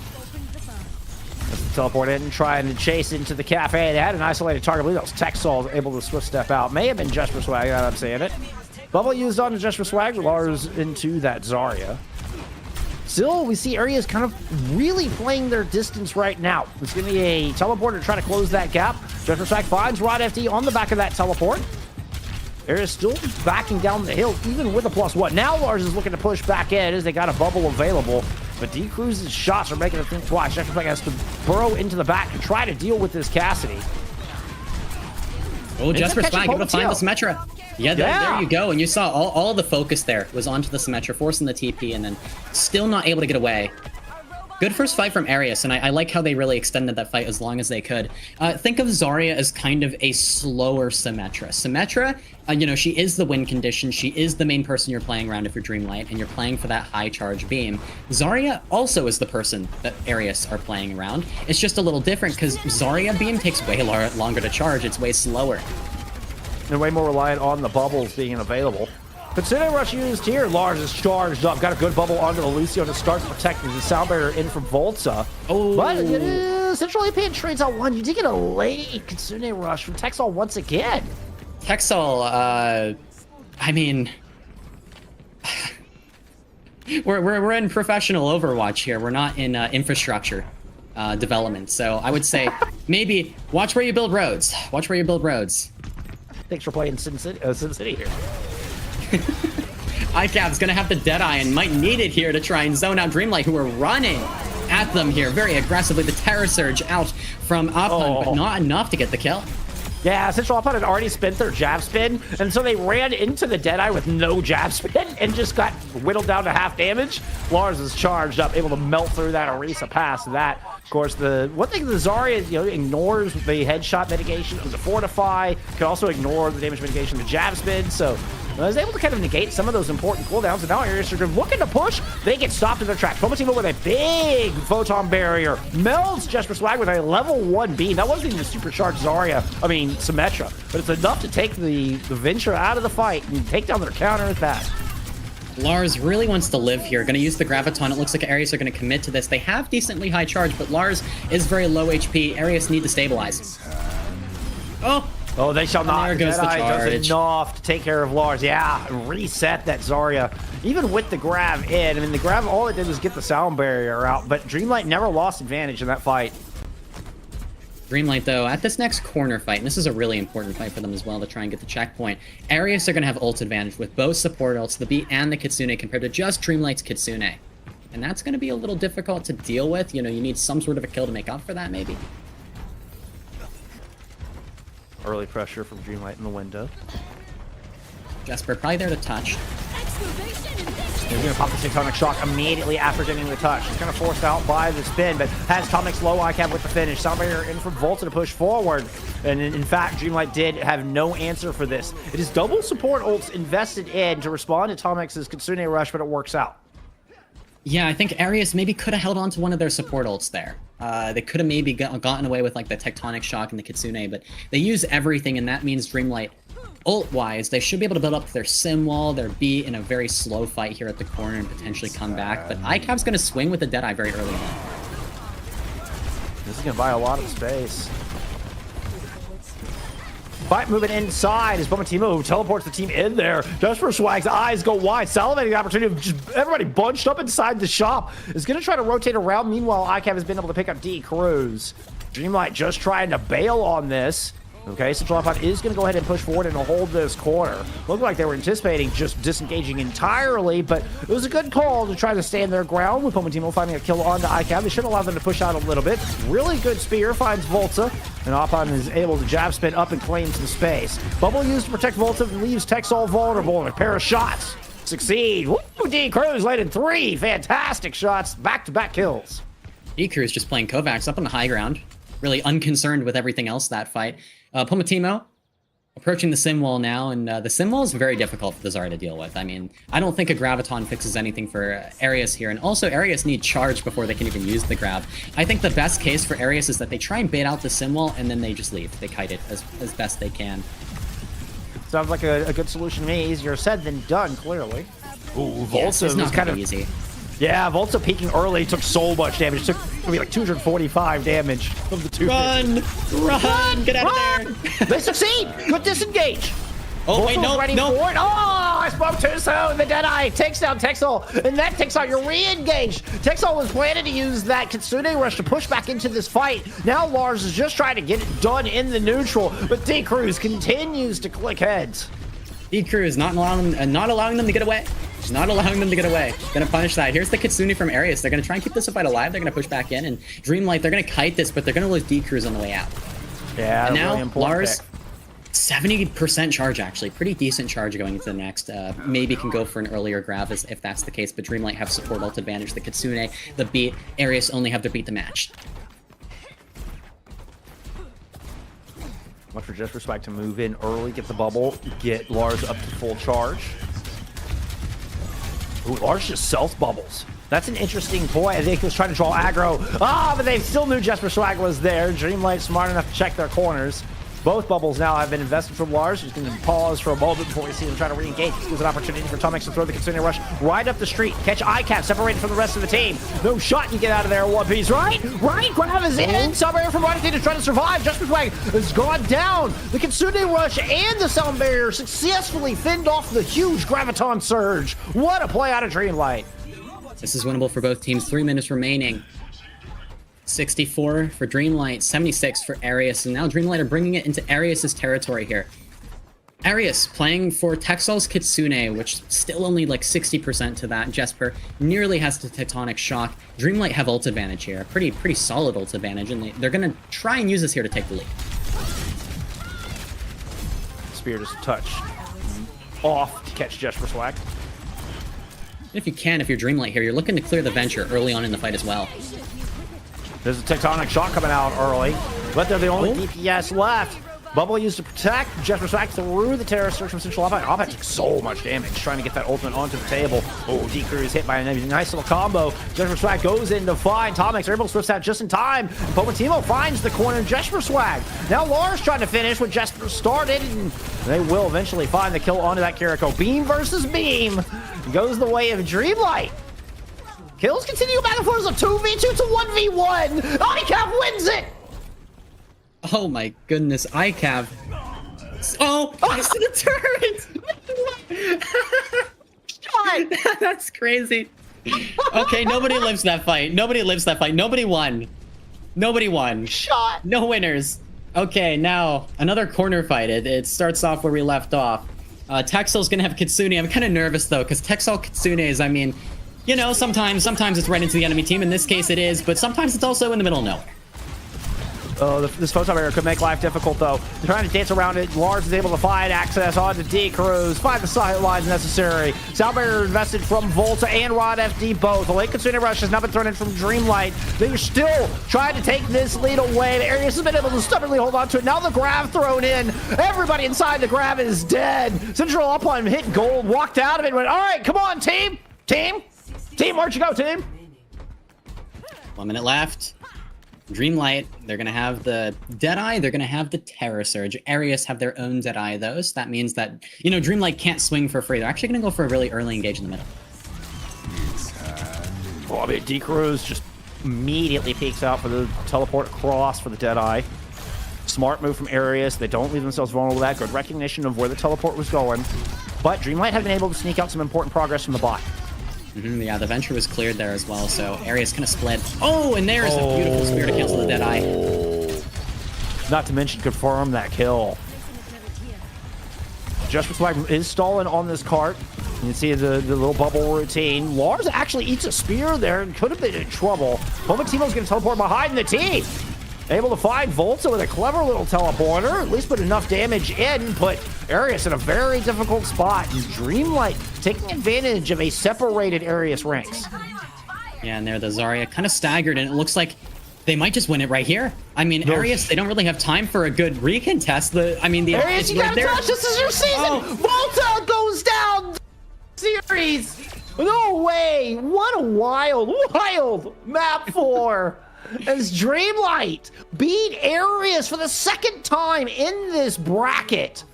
As they teleport in and try and chase into the cafe. They had an isolated target. I believe that was Texal able to swift step out. May have been Jesper Swag, I'm saying it. Bubble used on to Jesper Swag. Lars into that Zarya. Still, we see Ares kind of really playing their distance right now. It's going to be a teleporter to try to close that gap. Jesper Swag finds Rod FD on the back of that teleport. Ares still backing down the hill, even with a +1. Now Lars is looking to push back in as they got a bubble available. But D-Cruz's shots are making it think twice. Jesper Swag has to burrow into the back and try to deal with this Cassidy. Oh, Jesper Swag able to find this Metra. Yeah, there you go. And you saw all the focus there was onto the Symmetra, forcing the TP, and then still not able to get away. Good first fight from Aras, and I like how they really extended that fight as long as they could. Think of Zarya as kind of a slower Symmetra. Symmetra, you know, she is the win condition. She is the main person you're playing around if you're Dreamlight, and you're playing for that high charge beam. Zarya also is the person that Aras are playing around. It's just a little different because Zarya beam takes way longer to charge. It's way slower. They're way more reliant on the bubbles being available. Kitsune Rush used here. Lars is charged up. Got a good bubble onto the Lucio to start protecting the sound barrier in from Volta. Oh. But it is Central AP trades out one. You did get a late Kitsune Rush from Texal once again. Texal, I mean, we're in professional Overwatch here. We're not in infrastructure development. So I would say maybe watch where you build roads. Watch where you build roads. Thanks for playing Sin City here. ICAV's gonna have the Deadeye and might need it here to try and zone out Dreamlight, who are running at them here very aggressively. The Terror Surge out from Apan, but not enough to get the kill. Yeah, Central Apan had already spent their jab spin, and so they ran into the Deadeye with no jab spin and just got whittled down to half damage. Lars is charged up, able to melt through that Orisa past that. Of course, the one thing the Zarya ignores the headshot mitigation of the Fortify, can also ignore the damage mitigation of the jab spin, so I was able to kind of negate some of those important cooldowns, and now Ares are looking to push. They get stopped in their tracks. Promotimo with a big photon barrier. Melds Jesper Swag with a level 1 beam. That wasn't even a supercharged Symmetra, but it's enough to take the Venture out of the fight and take down their counter with that. Lars really wants to live here. Going to use the Graviton. It looks like Ares are going to commit to this. They have decently high charge, but Lars is very low HP. Ares need to stabilize. Oh, they shall not. There goes the charge. Does enough to take care of Lars. Yeah, reset that Zarya. Even with the grab in, I mean, the grab, all it did was get the sound barrier out, but Dreamlight never lost advantage in that fight. Dreamlight, though, at this next corner fight, and this is a really important fight for them as well to try and get the checkpoint, Ares are going to have ult advantage with both support ults, the Beat and the Kitsune, compared to just Dreamlight's Kitsune. And that's going to be a little difficult to deal with. You know, you need some sort of a kill to make up for that, maybe. Early pressure from Dreamlight in the window. Jesper probably there to touch. He's going to pop the Tectonic Shock immediately after getting the touch. He's kind of forced out by the spin, but has Tomic's low ICAP with the finish. Sound barrier in from Volta to push forward. And in fact, Dreamlight did have no answer for this. It is double support ults invested in to respond to Tomic's Kitsune Rush, but it works out. Yeah, I think Ares maybe could have held on to one of their support ults there. They could have maybe gotten away with like the Tectonic Shock and the Kitsune, but they use everything, and that means Dreamlight, ult-wise, they should be able to build up their Sim Wall, their B in a very slow fight here at the corner and potentially come back. But ICAP's going to swing with the Deadeye very early on. This is going to buy a lot of space. Fight moving inside as Promotimo teleports the team in there. Just for Swag's eyes go wide, salivating the opportunity of just everybody bunched up inside the shop. Is going to try to rotate around. Meanwhile, ICAP has been able to pick up D Cruz. Dreamlight just trying to bail on this. Okay, Central Apan is going to go ahead and push forward and hold this corner. Looked like they were anticipating just disengaging entirely, but it was a good call to try to stand their ground with Promotimo finding a kill onto ICAP. They should allow them to push out a little bit. Really good spear finds Volta, and Apan is able to jab spin up and claim some space. Bubble used to protect Volta leaves Texal vulnerable, and a pair of shots succeed. Woo! D Cruz landed 3 fantastic shots, back-to-back kills. D Cruz just playing Kovacs up on the high ground, really unconcerned with everything else that fight. Promotimo approaching the Sim Wall now, and the Sim Wall is very difficult for the Zarya to deal with. I mean, I don't think a Graviton fixes anything for Ares here, and also Ares need charge before they can even use the grab. I think the best case for Ares is that they try and bait out the Sim Wall, and then they just leave. They kite it as best they can. Sounds like a good solution to me. Easier said than done, clearly. Ooh, Volta it's not kind of easy. Yeah, Volta peeking early took so much damage. It took maybe like 245 damage from the 2. Run! Get out of there! They succeed! Good disengage! Oh, wait, no, no. For it. Oh, I spoke too soon. The Deadeye takes down Texal, and that takes out your re-engage. Texal was planning to use that Kitsune Rush to push back into this fight. Now Lars is just trying to get it done in the neutral, but D Cruz continues to click heads. D Cruz not allowing them to get away. Not allowing them to get away. Gonna punish that. Here's the Kitsune from Ares. They're gonna try and keep this fight alive. They're gonna push back in, and Dreamlight, they're gonna kite this, but they're gonna lose D Cruz on the way out. Yeah, and now really Lars 70% charge, actually. Pretty decent charge going into the next. Maybe can go for an earlier grab if that's the case, but Dreamlight have support ult advantage. The Kitsune, the beat, Ares only have to beat the match. Much for Just Respect to move in early, get the bubble, get Lars up to full charge. Ooh, Lars just self-bubbles. That's an interesting point. I think he was trying to draw aggro. But they still knew Jesper Swag was there. Dreamlight smart enough to check their corners. Both bubbles now have been invested from Lars, who's going to pause for a moment before we see him try to re-engage. This gives an opportunity for Tomix to throw the Kitsune Rush right up the street. Catch ICAP, separated from the rest of the team. No shot you get out of there in one piece, right? Right, grab is in. Somewhere from Roddy is trying to survive. Jesper Swag has gone down. The Kitsune Rush and the Sound Barrier successfully fended off the huge Graviton Surge. What a play out of Dreamlight. This is winnable for both teams. 3 minutes remaining. 64 for Dreamlight, 76 for Aras, and now Dreamlight are bringing it into Arias' territory here. Aras playing for Texel's Kitsune, which still only like 60% to that. Jesper nearly has the Tectonic Shock. Dreamlight have ult advantage here, a pretty solid ult advantage, and they're gonna try and use this here to take the lead. Spear just touch off to catch Jesper Swag. If you can, if you're Dreamlight here, you're looking to clear the Venture early on in the fight as well. There's a Tectonic Shock coming out early, but they're the only DPS left. Bubble used to protect. Jesper Swag through the Terror Surge from Central Alpha. Alpha took so much damage trying to get that ultimate onto the table. Oh, D-Crew is hit by a nice little combo. Jesper Swag goes in to find Tomix. Able to switch out just in time. Pomatimo finds the corner. Jesper Swag. Now Lars trying to finish what Jesper started, and they will eventually find the kill onto that Kiriko. Beam versus Beam goes the way of Dreamlight. Kills continue back and forth of 2v2 to 1v1. ICAV wins it. Oh my goodness, ICAV. Oh, nice to the turret. God, that's crazy. Okay, nobody lives that fight. Nobody lives that fight. Nobody won. Nobody won. Shot. No winners. Okay, now another corner fight. It starts off where we left off. Texel's gonna have Kitsune. I'm kind of nervous though, because Texel Kitsune is, I mean, you know, sometimes it's right into the enemy team. In this case, it is, but sometimes it's also in the middle of nowhere. Oh, this photon barrier could make life difficult, though. They're trying to dance around it. Lars is able to find access onto D-Crews, find the sight lines necessary. Sound barrier invested from Volta and Rod FD both. The late Kitsune Rush has now been thrown in from Dreamlight. They're still trying to take this lead away. Arias has been able to stubbornly hold on to it. Now the grab thrown in. Everybody inside the grab is dead. Central up on hit gold, walked out of it, went, all right, come on, team. Team, where'd you go, team? 1 minute left. Dreamlight, they're going to have the Deadeye, they're going to have the Terror Surge. Arias have their own Deadeye, though, so that means that, you know, Dreamlight can't swing for free. They're actually going to go for a really early engage in the middle. Well, I mean, D-Crews just immediately peeks out for the teleport across for the Deadeye. Smart move from Arias. They don't leave themselves vulnerable to that. Good recognition of where the teleport was going. But Dreamlight have been able to sneak out some important progress from the bot. Yeah, the Venture was cleared there as well, so Arias kind of split. Oh, and there's a beautiful spear to cancel the Deadeye. Not to mention confirm that kill. Jesper Swag is stalling on this cart. You can see the little bubble routine. Lars actually eats a spear there and could have been in trouble. Pomatimo's going to teleport behind the team. Able to find Volta with a clever little teleporter. At least put enough damage in. Put Arias in a very difficult spot. And Dreamlight taking advantage of a separated Arias ranks. Yeah, and there the Zarya kind of staggered, and it looks like they might just win it right here. I mean, Arias, they don't really have time for a good recontest. The Arias, you gotta touch. This is your season. Volta goes down. Series. No way. What a wild map 4. As Dreamlight beat Arias for the second time in this bracket.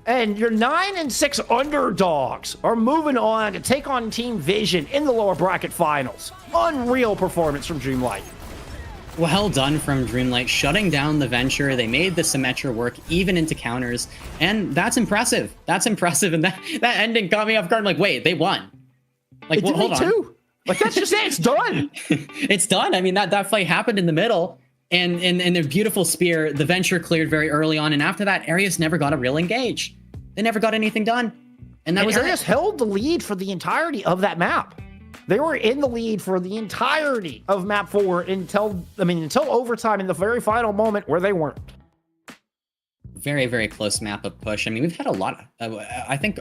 And your 9 and 6 underdogs are moving on to take on Team Vision in the lower bracket finals. Unreal performance from Dreamlight. Well done from Dreamlight, shutting down the Venture. They made the Symmetra work even into counters, and that's impressive. That's impressive, and that ending caught me off guard. I'm like, wait, they won. Like, well, hold on. Too. Like, that's just it. It's done. It's done. I mean, that fight happened in the middle, and their beautiful spear, the Venture cleared very early on, and after that, Arias never got a real engage. They never got anything done. And that was Arias held the lead for the entirety of that map. They were in the lead for the entirety of map 4 until overtime in the very final moment where they weren't. very, very close map of push. I mean, we've had a lot of, I think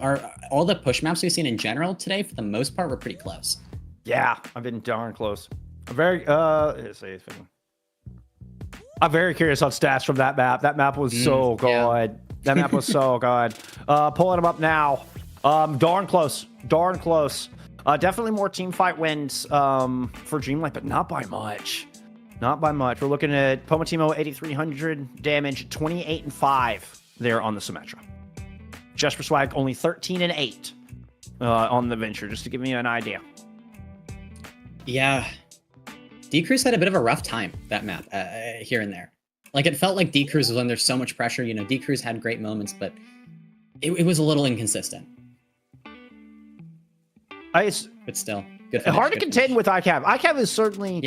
all the push maps we've seen in general today, for the most part, were pretty close. Yeah, I've been darn close. I'm very, let's see if I can... I'm very curious on stats from that map. That map was so good. Yeah. That map was so good. Pulling them up now. Darn close. Darn close. Definitely more team fight wins for Dreamlight, but not by much. Not by much. We're looking at Pomotimo 8,300 damage, 28-5 there on the Symmetra. Just for Swag, only 13-8 on the Venture, just to give you an idea. Yeah. D-Cruz had a bit of a rough time, that map, here and there. Like, it felt like D-Cruz was under so much pressure. You know, D-Cruz had great moments, but it was a little inconsistent. But still, good finish, hard to contend with ICAV. ICAV is certainly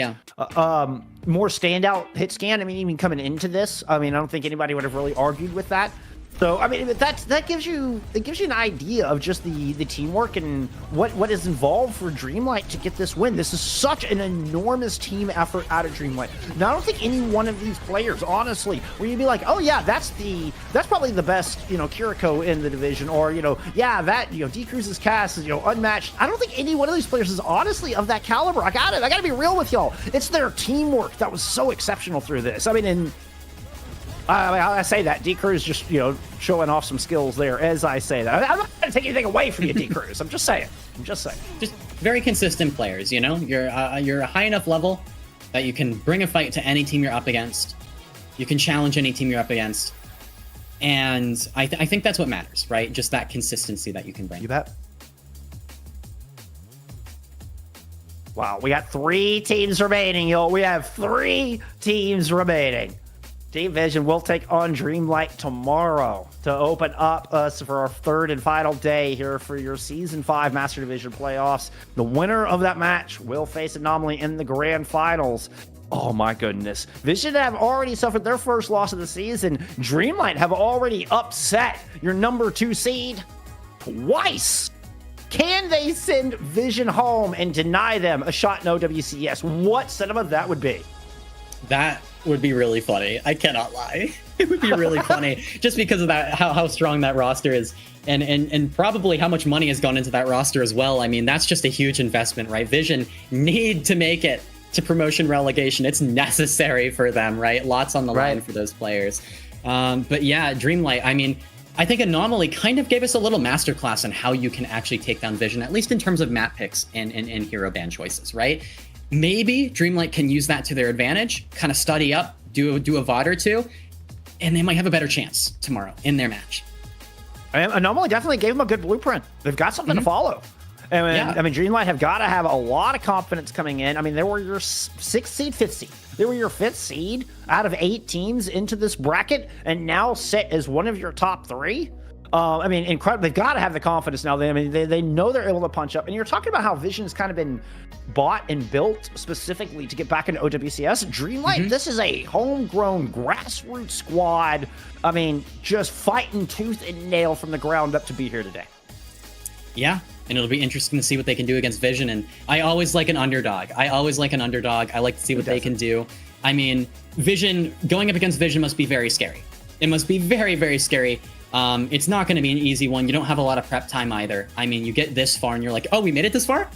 more standout hit scan. I mean, even coming into this, I mean, I don't think anybody would have really argued with that. So, I mean, that gives you an idea of just the teamwork and what is involved for Dreamlight to get this win. This is such an enormous team effort out of Dreamlight. Now, I don't think any one of these players, honestly, where you'd be like, oh yeah, that's probably the best, you know, Kiriko in the division, or, you know, yeah, that, you know, D-Cruz's cast is, you know, unmatched. I don't think any one of these players is honestly of that caliber. I gotta be real with y'all. It's their teamwork that was so exceptional through this. I mean, I say that D-Cruz just, you know, showing off some skills there as I say that. I'm not going to take anything away from you, D-Cruz. I'm just saying. Just very consistent players, you know? You're a high enough level that you can bring a fight to any team you're up against. You can challenge any team you're up against. And I think that's what matters, right? Just that consistency that you can bring. You bet. Wow, we got 3 teams remaining, yo. We have 3 teams remaining. Team Vision will take on Dreamlight tomorrow to open up us for our 3rd and final day here for your Season 5 Master Division playoffs. The winner of that match will face Anomaly in the grand finals. Oh my goodness. Vision have already suffered their first loss of the season. Dreamlight have already upset your number 2 seed twice. Can they send Vision home and deny them a shot in OWCS? What cinema that would be? That would be really funny. I cannot lie. It would be really funny just because of that, how strong that roster is, and probably how much money has gone into that roster as well. I mean, that's just a huge investment, right? Vision need to make it to promotion relegation. It's necessary for them, right? Lots on the line for those players. But yeah, Dreamlight, I mean, I think Anomaly kind of gave us a little masterclass on how you can actually take down Vision, at least in terms of map picks and hero ban choices, right? Maybe Dreamlight can use that to their advantage, kind of study up, do a VOD or two, and they might have a better chance tomorrow in their match. Anomaly definitely gave them a good blueprint. They've got something to follow. I mean, Dreamlight have got to have a lot of confidence coming in. I mean, they were your 6th seed, 5th seed. They were your 5th seed out of 8 teams into this bracket, and now set as one of your top 3. I mean, incredible. They've got to have the confidence now. They know they're able to punch up. And you're talking about how Vision has kind of been bought and built specifically to get back into OWCS. Dreamlight, this is a homegrown grassroots squad. I mean, just fighting tooth and nail from the ground up to be here today. Yeah, and it'll be interesting to see what they can do against Vision. And I always like an underdog. I like to see what they can do. I mean, Vision, going up against Vision must be very scary. It must be very, very scary. It's not going to be an easy one. You don't have a lot of prep time either. I mean, you get this far and you're like, oh, we made it this far?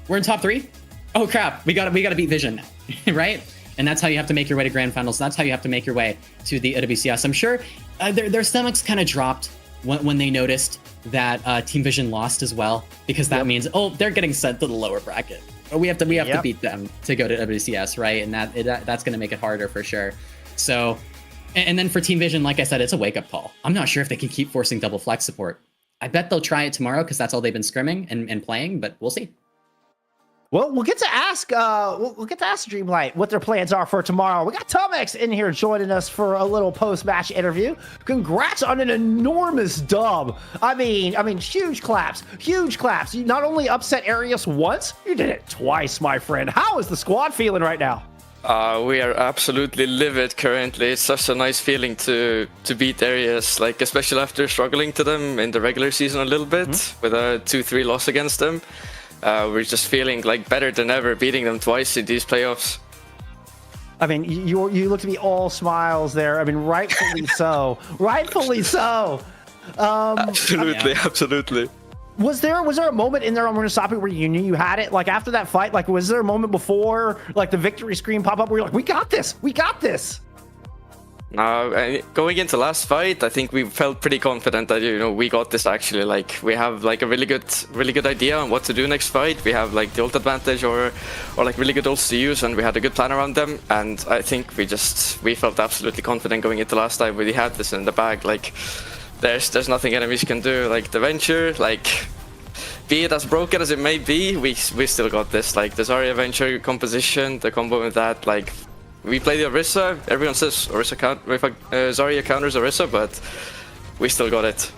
We're in top 3? Oh crap, we gotta beat Vision now, right? And that's how you have to make your way to grand finals. That's how you have to make your way to the WCS. I'm sure their stomachs kind of dropped when they noticed that Team Vision lost as well, because that means, oh, they're getting sent to the lower bracket. We have to beat them to go to WCS, right? And that's going to make it harder for sure. So, and then for Team Vision, like I said, it's a wake-up call. I'm not sure if they can keep forcing double flex support. I bet they'll try it tomorrow because that's all they've been scrimming and playing, but we'll see. Well, we'll get to ask Dreamlight what their plans are for tomorrow. We got Tomex in here joining us for a little post-match interview. Congrats on an enormous dub. I mean, huge claps. You not only upset Arius once, you did it twice, my friend. How is the squad feeling right now? We are absolutely livid currently. It's such a nice feeling to beat Arius, like especially after struggling to them in the regular season a little bit with a 2-3 loss against them. We're just feeling like better than ever, beating them twice in these playoffs. I mean, you look to be all smiles there. I mean, rightfully so. Rightfully so. Absolutely, absolutely. Was there a moment in there on Murasaki where you knew you had it? Like after that fight, like was there a moment before like the victory screen pop up where you're like, we got this, we got this? No, going into last fight, I think we felt pretty confident that we got this. Actually, like we have like a really good idea on what to do next fight. We have like the ult advantage or like really good ults to use, and we had a good plan around them. And I think we felt absolutely confident going into last time. We had this in the bag. Like there's nothing enemies can do. Like the Venture, like be it as broken as it may be, we still got this. Like the Zarya Venture composition, the combo with that, like. We play the Orisa, everyone says Zarya counters Orisa, but we still got it.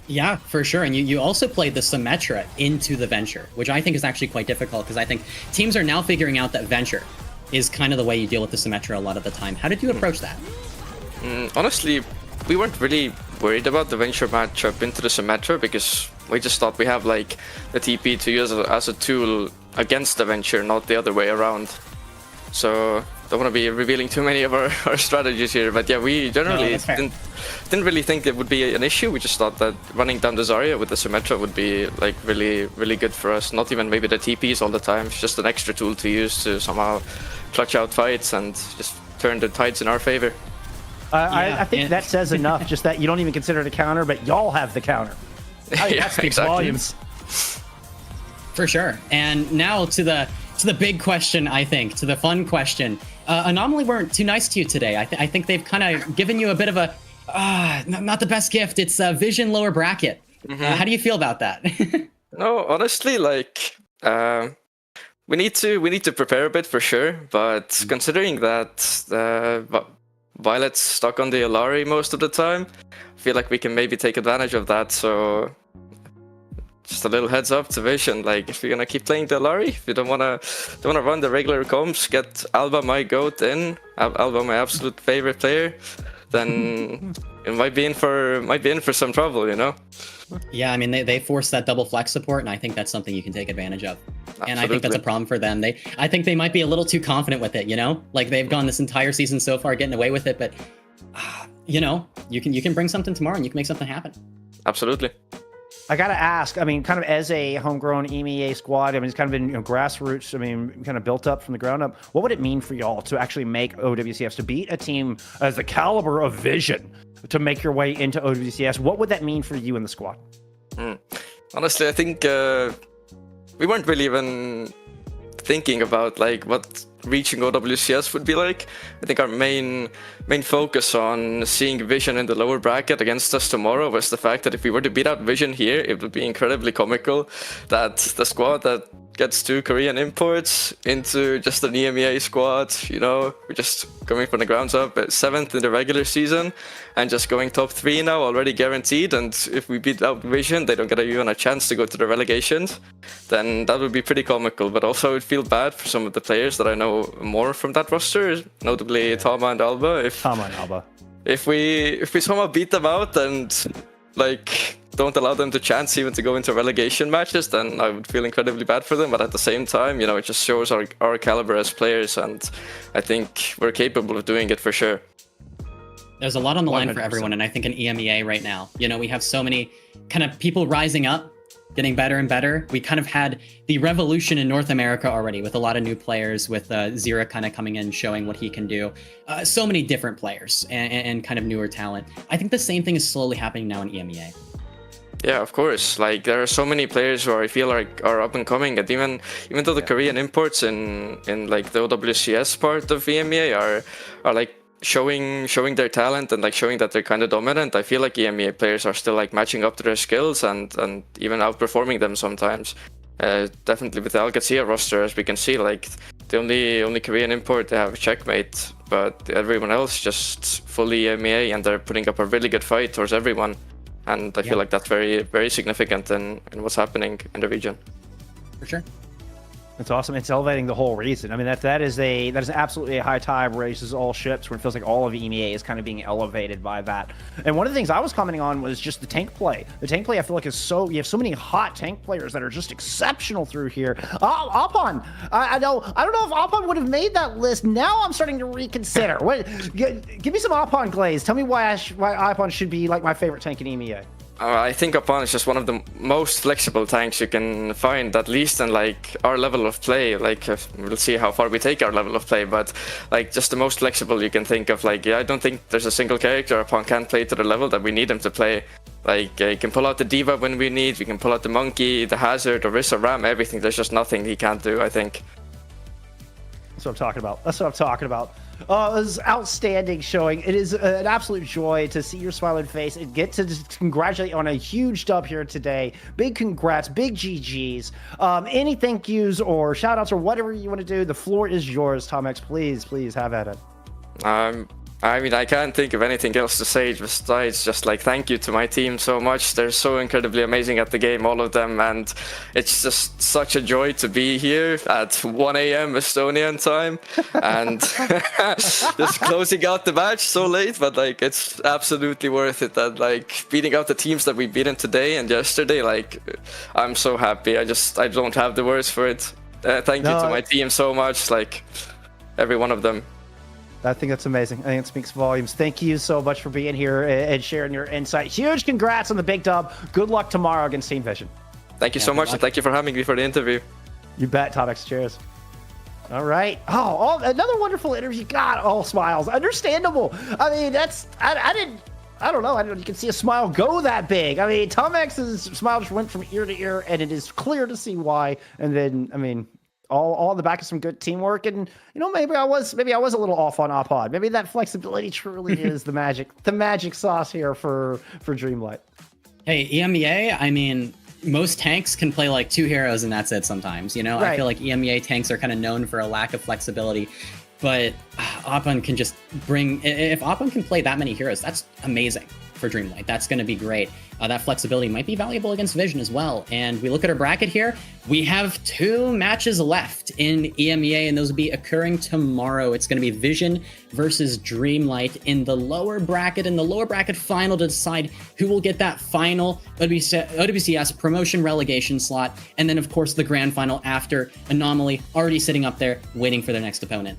Yeah, for sure. And you also played the Symmetra into the Venture, which I think is actually quite difficult because I think teams are now figuring out that Venture is kind of the way you deal with the Symmetra a lot of the time. How did you approach that? Honestly, we weren't really worried about the Venture matchup into the Symmetra because we just thought we have like the TP to use as a tool against the Venture, not the other way around. So don't want to be revealing too many of our strategies here, but yeah, we generally didn't really think it would be an issue. We just thought that running down the Zarya with the Symmetra would be like really good for us. Not even maybe the TPs all the time. It's just an extra tool to use to somehow clutch out fights and just turn the tides in our favor. I think that says enough. Just that you don't even consider it a counter, but y'all have the counter. That speaks volumes. For sure. And now to the big question, I think, to the fun question. Anomaly weren't too nice to you today. I think they've kind of given you a bit of a, not the best gift. It's a Vision lower bracket. How do you feel about that? No, honestly, like, we need to prepare a bit for sure. But considering that Violet's stuck on the Illari most of the time, I feel like we can maybe take advantage of that. So just a little heads up to Vision, like if you're gonna keep playing the Illari, if you don't wanna run the regular comps, get Alba, my goat, in Alba, my absolute favorite player, then it might be in for some trouble, Yeah, I mean they force that double flex support, and I think that's something you can take advantage of. Absolutely. And I think that's a problem for them. I think they might be a little too confident with it, Like they've gone this entire season so far getting away with it, but you can bring something tomorrow and you can make something happen. Absolutely. I gotta ask, I mean, kind of as a homegrown EMEA squad, I mean, it's kind of been grassroots, I mean, kind of built up from the ground up. What would it mean for y'all to actually make OWCS, to beat a team as the caliber of Vision, to make your way into OWCS? What would that mean for you and the squad? Honestly, I think we weren't really even thinking about like what reaching OWCS would be like. I think our main focus on seeing Vision in the lower bracket against us tomorrow was the fact that if we were to beat out Vision here, it would be incredibly comical that the squad that gets 2 Korean imports into just an EMEA squad, we're just coming from the grounds up at 7th in the regular season and just going top 3 now, already guaranteed. And if we beat out Vision, they don't get even a chance to go to the relegations, then that would be pretty comical. But also I would feel bad for some of the players that I know more from that roster, notably Tama and Alba. If we somehow beat them out and like don't allow them the chance even to go into relegation matches, then I would feel incredibly bad for them. But at the same time, it just shows our caliber as players, and I think we're capable of doing it for sure. There's a lot on the line 100%. for everyone, and I think in EMEA right now, we have so many kind of people rising up, getting better and better. We kind of had the revolution in North America already with a lot of new players, with Zira kind of coming in, showing what he can do. So many different players and kind of newer talent. I think the same thing is slowly happening now in EMEA. Yeah, of course. Like there are so many players who I feel like are up and coming, and even though the Korean imports in like the OWCS part of EMEA are like showing their talent and like showing that they're kind of dominant, I feel like EMEA players are still like matching up to their skills and even outperforming them sometimes. Definitely with the Al Ghazia roster, as we can see, like the only Korean import they have Checkmate, but everyone else just fully EMEA, and they're putting up a really good fight towards everyone. And I feel like that's very, very significant in what's happening in the region. For sure. That's awesome. It's elevating the whole region. I mean, that is absolutely a high tide raises all ships, where it feels like all of EMEA is kind of being elevated by that. And one of the things I was commenting on was just the tank play. The tank play, I feel like, you have so many hot tank players that are just exceptional through here. Oppon, I don't know if Oppon would have made that list. Now I'm starting to reconsider. Give me some Oppon glaze. Tell me why Oppon should be like my favorite tank in EMEA. I think Oppon is just one of the most flexible tanks you can find, at least in like our level of play. Like we'll see how far we take our level of play, but like just the most flexible you can think of. Like I don't think there's a single character Oppon can't play to the level that we need him to play. Like he can pull out the D.Va when we need, we can pull out the Monkey, the Hazard, the Orisa, Ram, everything. There's just nothing he can't do, I think. That's what I'm talking about. That's what I'm talking about. It was outstanding showing. It is an absolute joy to see your smiling face and get to congratulate you on a huge dub here today. Big congrats, big GGs. Any thank yous or shout outs or whatever you want to do, the floor is yours, Tom X. Please have at it. I mean, I can't think of anything else to say besides just like thank you to my team so much. They're so incredibly amazing at the game, all of them, and it's just such a joy to be here at 1 a.m. Estonian time and just closing out the match so late, but like it's absolutely worth it. And like beating out the teams that we beaten today and yesterday, like I'm so happy. I don't have the words for it. Thank you to my team so much, like every one of them. I think that's amazing. I think it speaks volumes. Thank you so much for being here and sharing your insight. Huge congrats on the big dub. Good luck tomorrow against Team Vision. Thank you so much, and thank you for having me for the interview. You bet, Tomex. Cheers. All right. Oh, another wonderful interview. God, all smiles. Understandable. I mean, I don't know. You can see a smile go that big. I mean, Tomex's smile just went from ear to ear, and it is clear to see why. And then, I mean, all on the back of some good teamwork, and maybe I was a little off on Oppon. Maybe that flexibility truly is the magic sauce here for Dreamlight. Hey, EMEA, I mean, most tanks can play like 2 heroes and that's it sometimes, Right. I feel like EMEA tanks are kind of known for a lack of flexibility, but Oppon can just if Oppon can play that many heroes, that's amazing for Dreamlight. That's going to be great. That flexibility might be valuable against Vision as well. And we look at our bracket here, we have 2 matches left in EMEA, and those will be occurring tomorrow. It's going to be Vision versus Dreamlight in the lower bracket final to decide who will get that final OWCS promotion relegation slot. And then, of course, the grand final after Anomaly already sitting up there waiting for their next opponent.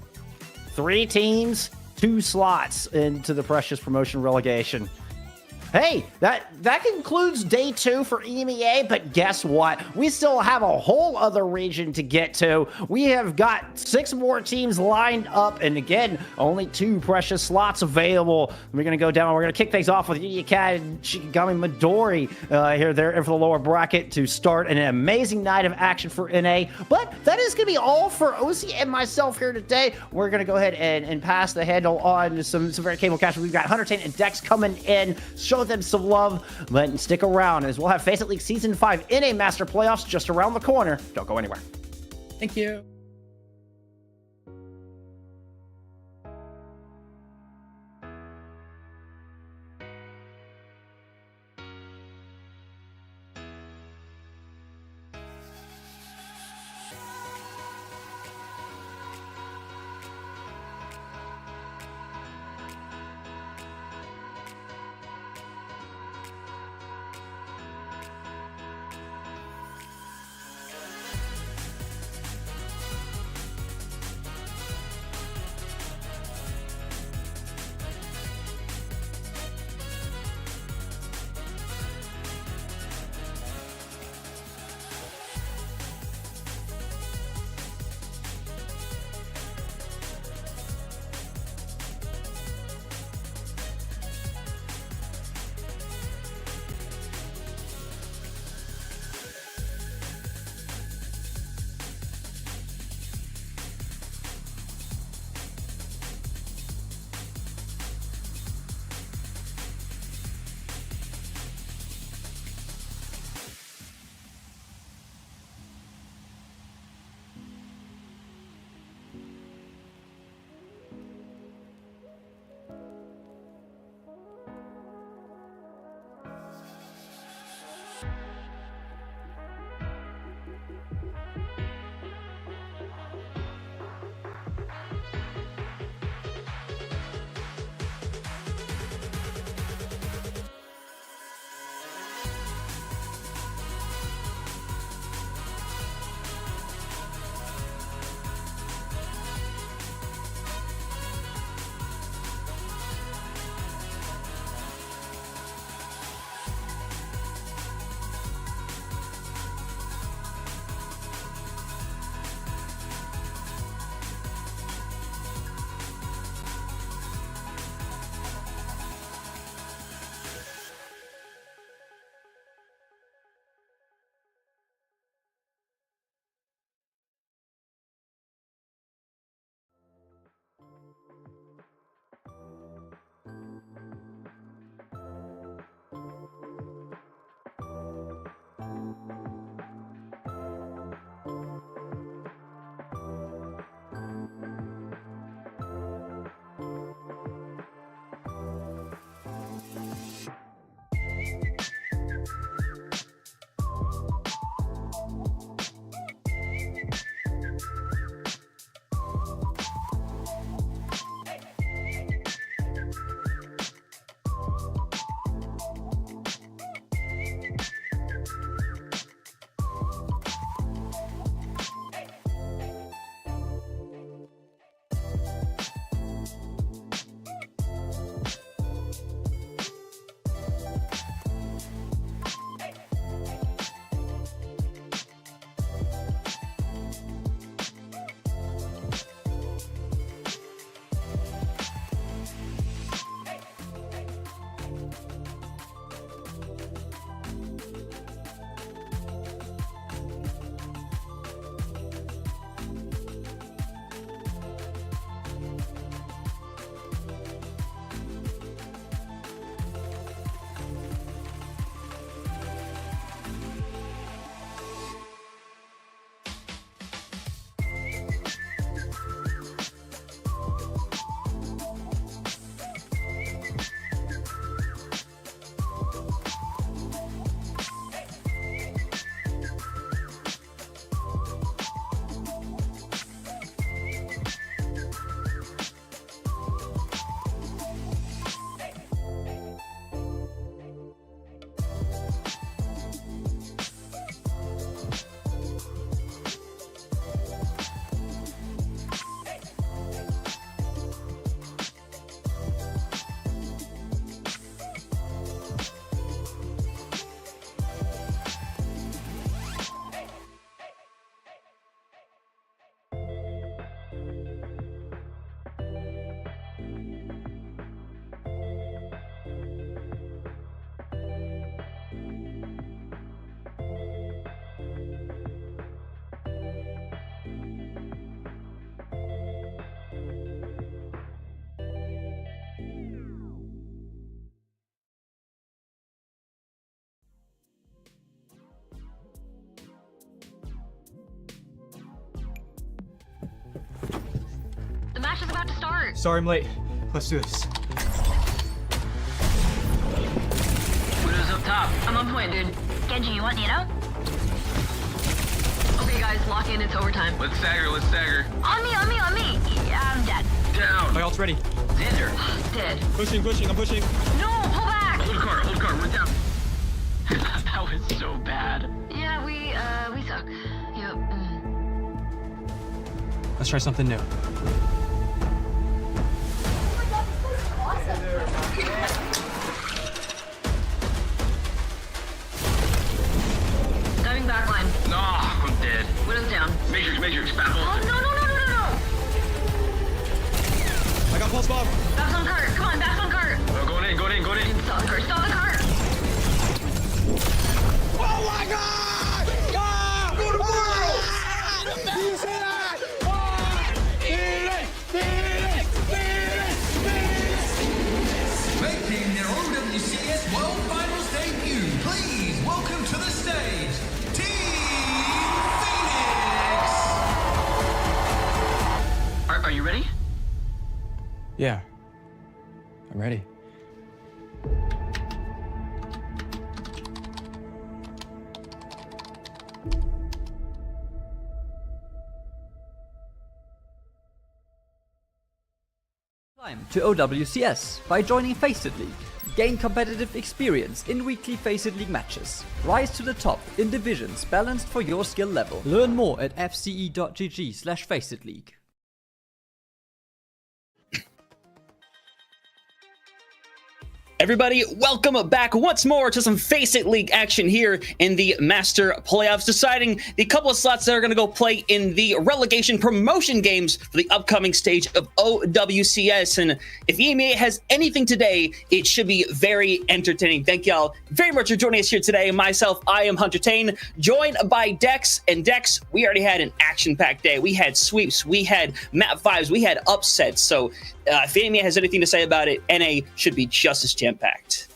3 teams, 2 slots into the precious promotion relegation. Hey, that concludes day 2 for EMEA, but guess what? We still have a whole other region to get to. We have got 6 more teams lined up, and again, only 2 precious slots available. We're going to go down. We're going to kick things off with Cat and Shikigami Midori there for the lower bracket to start an amazing night of action for NA. But that is going to be all for OC and myself here today. We're going to go ahead and pass the handle on some very cable cast. We've got Hunter and Dex coming in. Show them some love, but stick around as we'll have FACEIT League Season 5 NA Master Playoffs just around the corner. Don't go anywhere. Thank you. match is about to start. Sorry I'm late. Let's do this. Widow's up top. I'm on point, dude. Genji, you want Nito? Okay, guys, lock in. It's overtime. Let's stagger, let's stagger. On me, on me, on me. Yeah, I'm dead. Down. My ult's ready. Xander. Dead. Pushing, I'm pushing. No, pull back. Hold car, we're down. That was so bad. Yeah, we suck. Yep. Let's try something new. Diving back line. No, I'm dead. Widow's down. Matrix, battle. Oh, no. I got pulse bomb. Back on cart. Come on, back on cart. Oh, going in. Stop the cart. Oh my God! Ah! Go to world! Do you see that? Making their OWCS World Finals debut, please welcome to the stage, Team Phoenix! Are you ready? Yeah. I'm ready. Climb to OWCS by joining FACEIT League. Gain competitive experience in weekly FACEIT League matches. Rise to the top in divisions balanced for your skill level. Learn more at fce.gg/FACEIT League. Everybody, welcome back once more to some FACEIT League action here in the Master Playoffs, deciding the couple of slots that are going to go play in the relegation promotion games for the upcoming stage of OWCS. And if EMEA has anything today, it should be very entertaining. Thank y'all very much for joining us here today. Myself, I am Hunter Tane, joined by Dex. And Dex, we already had an action-packed day. We had sweeps, we had map 5s, we had upsets. So if EMEA has anything to say about it, NA should be just as jam-packed.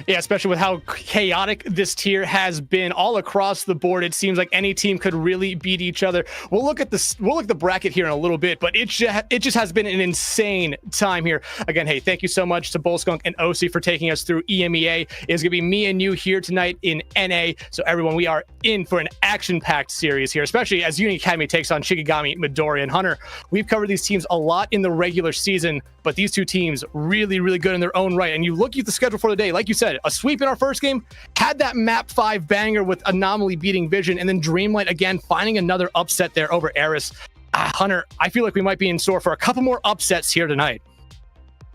Yeah, especially with how chaotic this tier has been all across the board. It seems like any team could really beat each other. We'll look at this. We'll look at the bracket here in a little bit, but it just has been an insane time here. Again, hey, thank you so much to Bullskunk and OC for taking us through EMEA. It's gonna be me and you here tonight in NA. So everyone, we are in for an action-packed series here, especially as Uni Academy takes on Shikigami, Midori, and Hunter. We've covered these teams a lot in the regular season, but these two teams really, really good in their own right. And you look at the schedule for the day, like you said, a sweep in our first game, had that map 5 banger with Anomaly beating Vision, and then Dreamlight again finding another upset there over Aras. Hunter, I feel like we might be in store for a couple more upsets here tonight.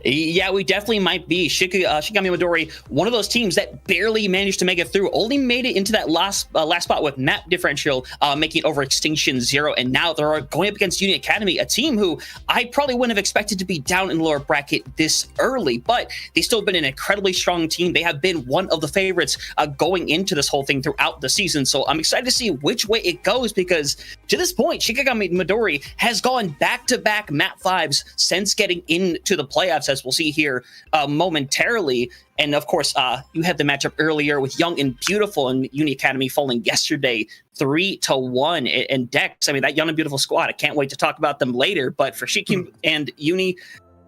Yeah, we definitely might be. Shikigami Midori, one of those teams that barely managed to make it through, only made it into that last spot with map differential, making it over Extinction 0, and now they're going up against Uni Academy, a team who I probably wouldn't have expected to be down in the lower bracket this early, but they've still been an incredibly strong team. They have been one of the favorites going into this whole thing throughout the season, so I'm excited to see which way it goes, because to this point, Shikigami Midori has gone back-to-back map 5s since getting into the playoffs, as we'll see here momentarily. And of course, you had the matchup earlier with Young and Beautiful and Uni Academy falling yesterday 3-1. And Dex, I mean, that Young and Beautiful squad, I can't wait to talk about them later. But for Shiki and Uni,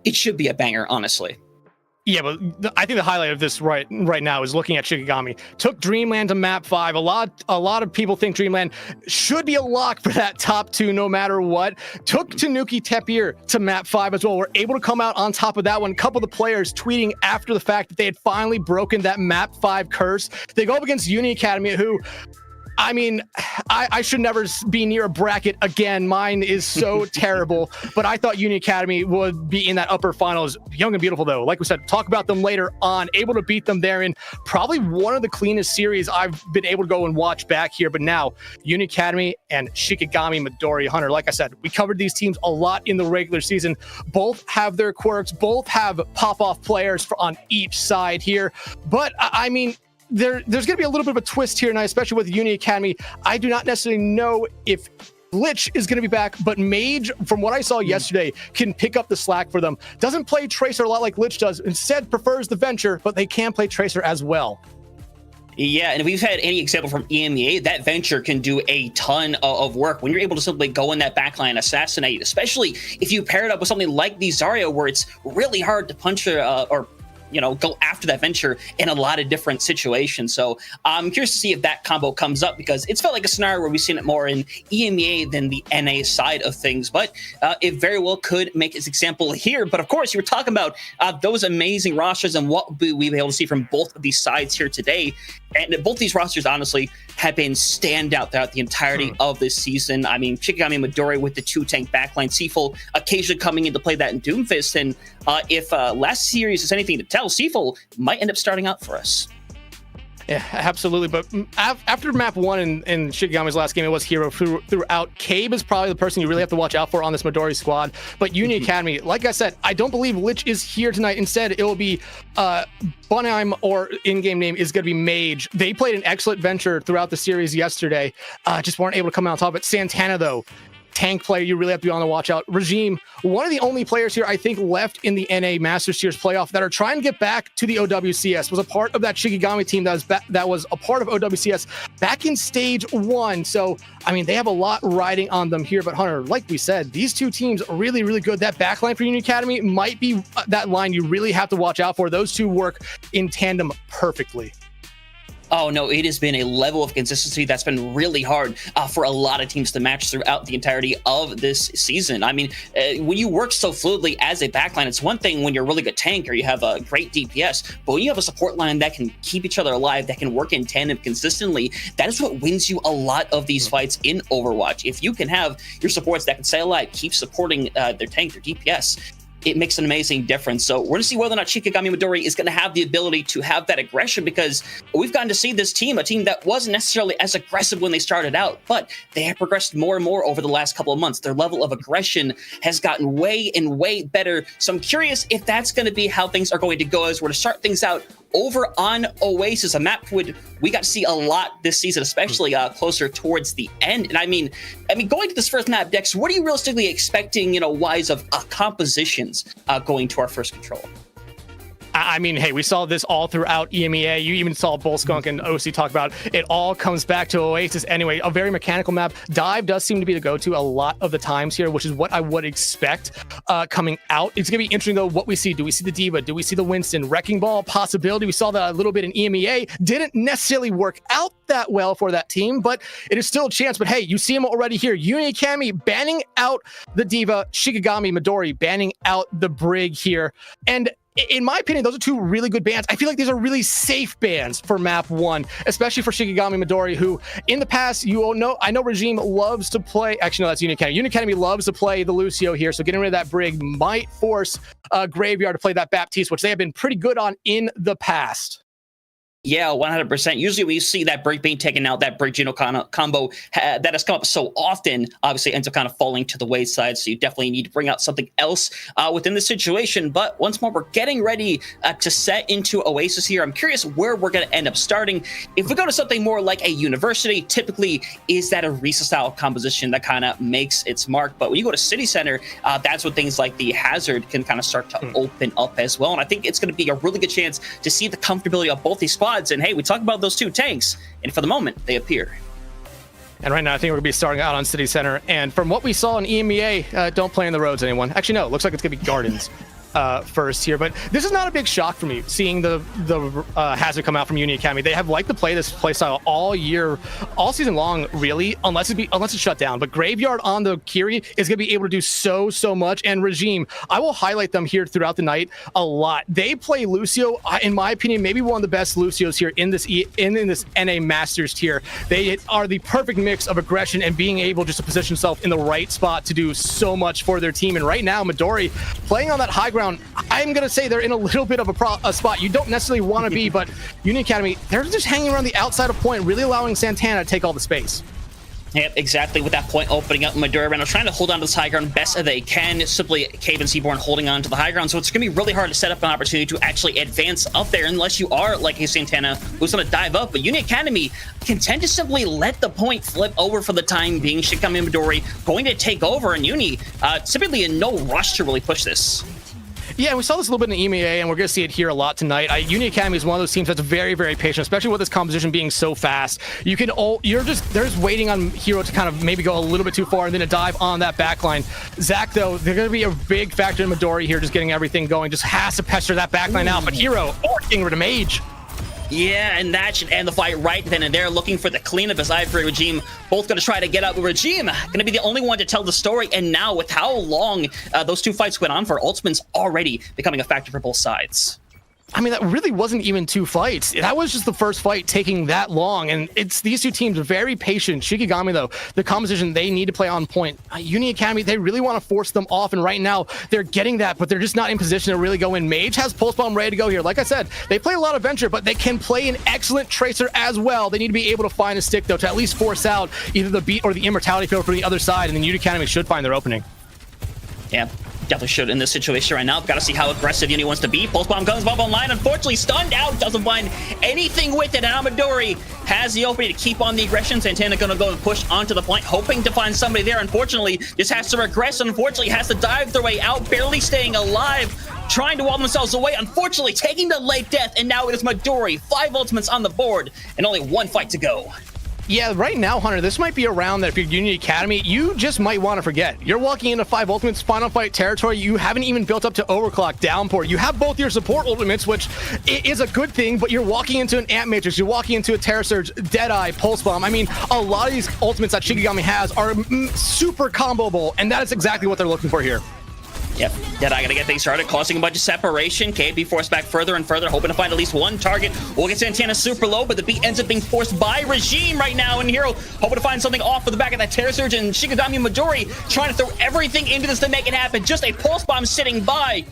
it should be a banger, honestly. Yeah, but I think the highlight of this right now is looking at Shikigami. Took Dreamland to map 5. A lot of people think Dreamland should be a lock for that top 2 no matter what. Took Tanuki Tepir to map 5 as well. We're able to come out on top of that one. A couple of the players tweeting after the fact that they had finally broken that map 5 curse. They go up against Uni Academy, who, I mean, I should never be near a bracket again. Mine is so terrible, but I thought Uni Academy would be in that upper finals. Young and Beautiful, though, like we said, talk about them later on. Able to beat them there in probably one of the cleanest series I've been able to go and watch back here. But now, Uni Academy and Shikigami Midori, Hunter, like I said, we covered these teams a lot in the regular season. Both have their quirks, both have pop-off players on each side here. But, I mean, there's going to be a little bit of a twist here tonight, especially with Uni Academy. I do not necessarily know if Lich is going to be back, but Mage, from what I saw yesterday, can pick up the slack for them. Doesn't play Tracer a lot like Lich does. Instead, prefers the Venture, but they can play Tracer as well. Yeah, and if we've had any example from EMEA, that venture can do a ton of work when you're able to simply go in that backline, assassinate, especially if you pair it up with something like the Zarya, where it's really hard to punch or go after that venture in a lot of different situations. So I'm curious to see if that combo comes up, because it's felt like a scenario where we've seen it more in EMEA than the NA side of things, but it very well could make its example here. But of course, you were talking about those amazing rosters and what we've been able to see from both of these sides here today. And both these rosters, honestly, have been standout throughout the entirety of this season. I mean, Shikigami and Midori with the 2-tank backline, Seaful occasionally coming in to play that in Doomfist. And if last series is anything to tell, Seaful might end up starting out for us. Yeah, absolutely. But after map 1 in Shikigami's last game, it was hero throughout. Cabe is probably the person you really have to watch out for on this Midori squad. But Uni Academy, like I said, I don't believe Lich is here tonight. Instead, it will be Bunheim, or in-game name is going to be Mage. They played an excellent venture throughout the series yesterday. Just weren't able to come out on top. But Santana, though, tank player you really have to be on the watch out. Regime, one of the only players here I think left in the NA Master Series playoff that are trying to get back to the OWCS, was a part of that Shikigami team that was a part of OWCS back in stage 1. So I mean, they have a lot riding on them here. But Hunter, like we said, these two teams are really, really good. That backline for Uni Academy might be that line you really have to watch out for. Those two work in tandem perfectly. Oh, no, it has been a level of consistency that's been really hard for a lot of teams to match throughout the entirety of this season. I mean, when you work so fluidly as a backline, it's one thing when you're a really good tank or you have a great DPS, but when you have a support line that can keep each other alive, that can work in tandem consistently, that is what wins you a lot of these fights in Overwatch. If you can have your supports that can stay alive, keep supporting their tank, their DPS, it makes an amazing difference. So we're going to see whether or not Shikigami Midori is going to have the ability to have that aggression, because we've gotten to see this team, a team that wasn't necessarily as aggressive when they started out, but they have progressed more and more over the last couple of months. Their level of aggression has gotten way and way better. So I'm curious if that's going to be how things are going to go as we're to start things out over on Oasis, a map we got to see a lot this season, especially closer towards the end. And I mean, going to this first map, Dex, what are you realistically expecting, wise of compositions going to our first control? I mean, hey, we saw this all throughout EMEA. You even saw Bullskunk and OC talk about it. It all comes back to Oasis anyway. A very mechanical map. Dive does seem to be the go-to a lot of the times here, which is what I would expect coming out. It's going to be interesting, though, what we see. Do we see the Diva? Do we see the Winston? Wrecking Ball, possibility. We saw that a little bit in EMEA. Didn't necessarily work out that well for that team, but it is still a chance. But hey, you see him already here. Uni Academy banning out the Diva. Shikigami Midori banning out the Brig here. And in my opinion, those are two really good bans. I feel like these are really safe bans for map 1, especially for Shikigami Midori, who in the past, I know Regime loves to play. Actually, no, that's Uni Academy. Uni Academy loves to play the Lucio here, so getting rid of that Brig might force Graveyard to play that Baptiste, which they have been pretty good on in the past. Yeah, 100%. Usually when you see that Brig being taken out, that Brig Geno combo that has come up so often, obviously ends up kind of falling to the wayside. So you definitely need to bring out something else within the situation. But once more, we're getting ready to set into Oasis here. I'm curious where we're going to end up starting. If we go to something more like a university, typically is that a Risa style composition that kind of makes its mark. But when you go to City Center, that's when things like the Hazard can kind of start to open up as well. And I think it's going to be a really good chance to see the comfortability of both these squads. And hey, we talk about those two tanks, and for the moment, they appear. And right now, I think we're going to be starting out on City Center. And from what we saw in EMEA, don't play in the roads, anyone. Actually, no, it looks like it's going to be Gardens first here. But this is not a big shock for me, seeing the Hazard come out from Uni Academy. They have liked to play this playstyle all season long, really, unless it's shut down. But Graveyard on the Kiri is going to be able to do so much. And Regime, I will highlight them here throughout the night a lot. They play Lucio, in my opinion, maybe one of the best Lucios here in this NA Masters tier. They are the perfect mix of aggression and being able just to position himself in the right spot to do so much for their team. And right now, Midori playing on that high ground, I'm going to say they're in a little bit of a spot you don't necessarily want to be, but Uni Academy, they're just hanging around the outside of point, really allowing Santana to take all the space. Yep, exactly. With that point opening up, Midori are trying to hold on to this high ground best as they can. Simply Cave and Seaborn holding on to the high ground. So it's going to be really hard to set up an opportunity to actually advance up there unless you are like a Santana who's going to dive up. But Uni Academy can tend to simply let the point flip over for the time being. Shikigami Midori going to take over, and Uni typically in no rush to really push this. Yeah, we saw this a little bit in the EMEA, and we're going to see it here a lot tonight. Uni Academy is one of those teams that's very, very patient, especially with this composition being so fast. They're just waiting on Hero to kind of maybe go a little bit too far and then a dive on that backline. Zach, though, they're going to be a big factor in Midori here, just getting everything going. Just has to pester that backline out, but Hero getting rid of Mage. Yeah, and that should end the fight right then and there, looking for the cleanup as Ivory Regime both going to try to get up. Regime going to be the only one to tell the story, and now with how long those two fights went on for, Ultimate's already becoming a factor for both sides. I mean, that really wasn't even 2 fights. That was just the first fight taking that long, and it's these two teams very patient. Shikigami, though, the composition, they need to play on point. Uni Academy, they really want to force them off, and right now they're getting that, but they're just not in position to really go in. Mage has Pulse Bomb ready to go here. Like I said, they play a lot of Venture, but they can play an excellent Tracer as well. They need to be able to find a stick, though, to at least force out either the beat or the Immortality field for the other side, and then Uni Academy should find their opening. Yeah, definitely should in this situation right now. Got to see how aggressive Uni wants to be. Pulse Bomb comes up online. Unfortunately, stunned out. Doesn't find anything with it. And Amadori has the opening to keep on the aggression. Santana going to go and push onto the point, hoping to find somebody there. Unfortunately, just has to regress. Unfortunately, has to dive their way out, barely staying alive, trying to wall themselves away. Unfortunately, taking the late death. And now it is Midori. 5 ultimates on the board and only 1 fight to go. Yeah, right now, Hunter, this might be a round that if you're Uni Academy, you just might want to forget. You're walking into 5 ultimates, final fight territory. You haven't even built up to overclock, downpour. You have both your support ultimates, which is a good thing, but you're walking into an Amp Matrix. You're walking into a Terror Surge, Deadeye, Pulse Bomb. I mean, a lot of these ultimates that Shikigami has are super comboable, and that is exactly what they're looking for here. Yep, Deadeye gonna get things started, causing a bunch of separation. KB forced back further and further, hoping to find at least 1 target. We'll get Santana super low, but the beat ends up being forced by Regime right now, and Hero hoping to find something off of the back of that Terror Surge, and Shikigami Midori trying to throw everything into this to make it happen. Just a Pulse Bomb sitting by.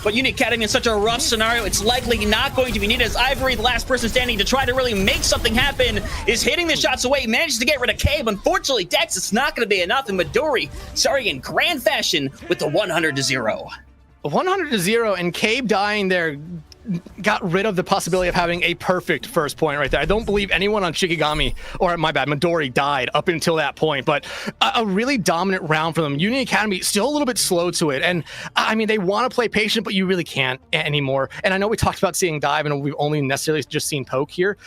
But Uni Academy in such a rough scenario, it's likely not going to be needed, as Ivory, the last person standing to try to really make something happen, is hitting the shots away, manages to get rid of Cabe. Unfortunately, Dex, it's not going to be enough, and Midori starting in grand fashion with the 100-0. 100-0, and Cabe dying there got rid of the possibility of having a perfect first point right there. I don't believe anyone on Shikigami, or my bad, Midori died up until that point, but a really dominant round for them. Uni Academy still a little bit slow to it, and I mean, they want to play patient, but you really can't anymore. And I know we talked about seeing dive, and we've only necessarily just seen poke here.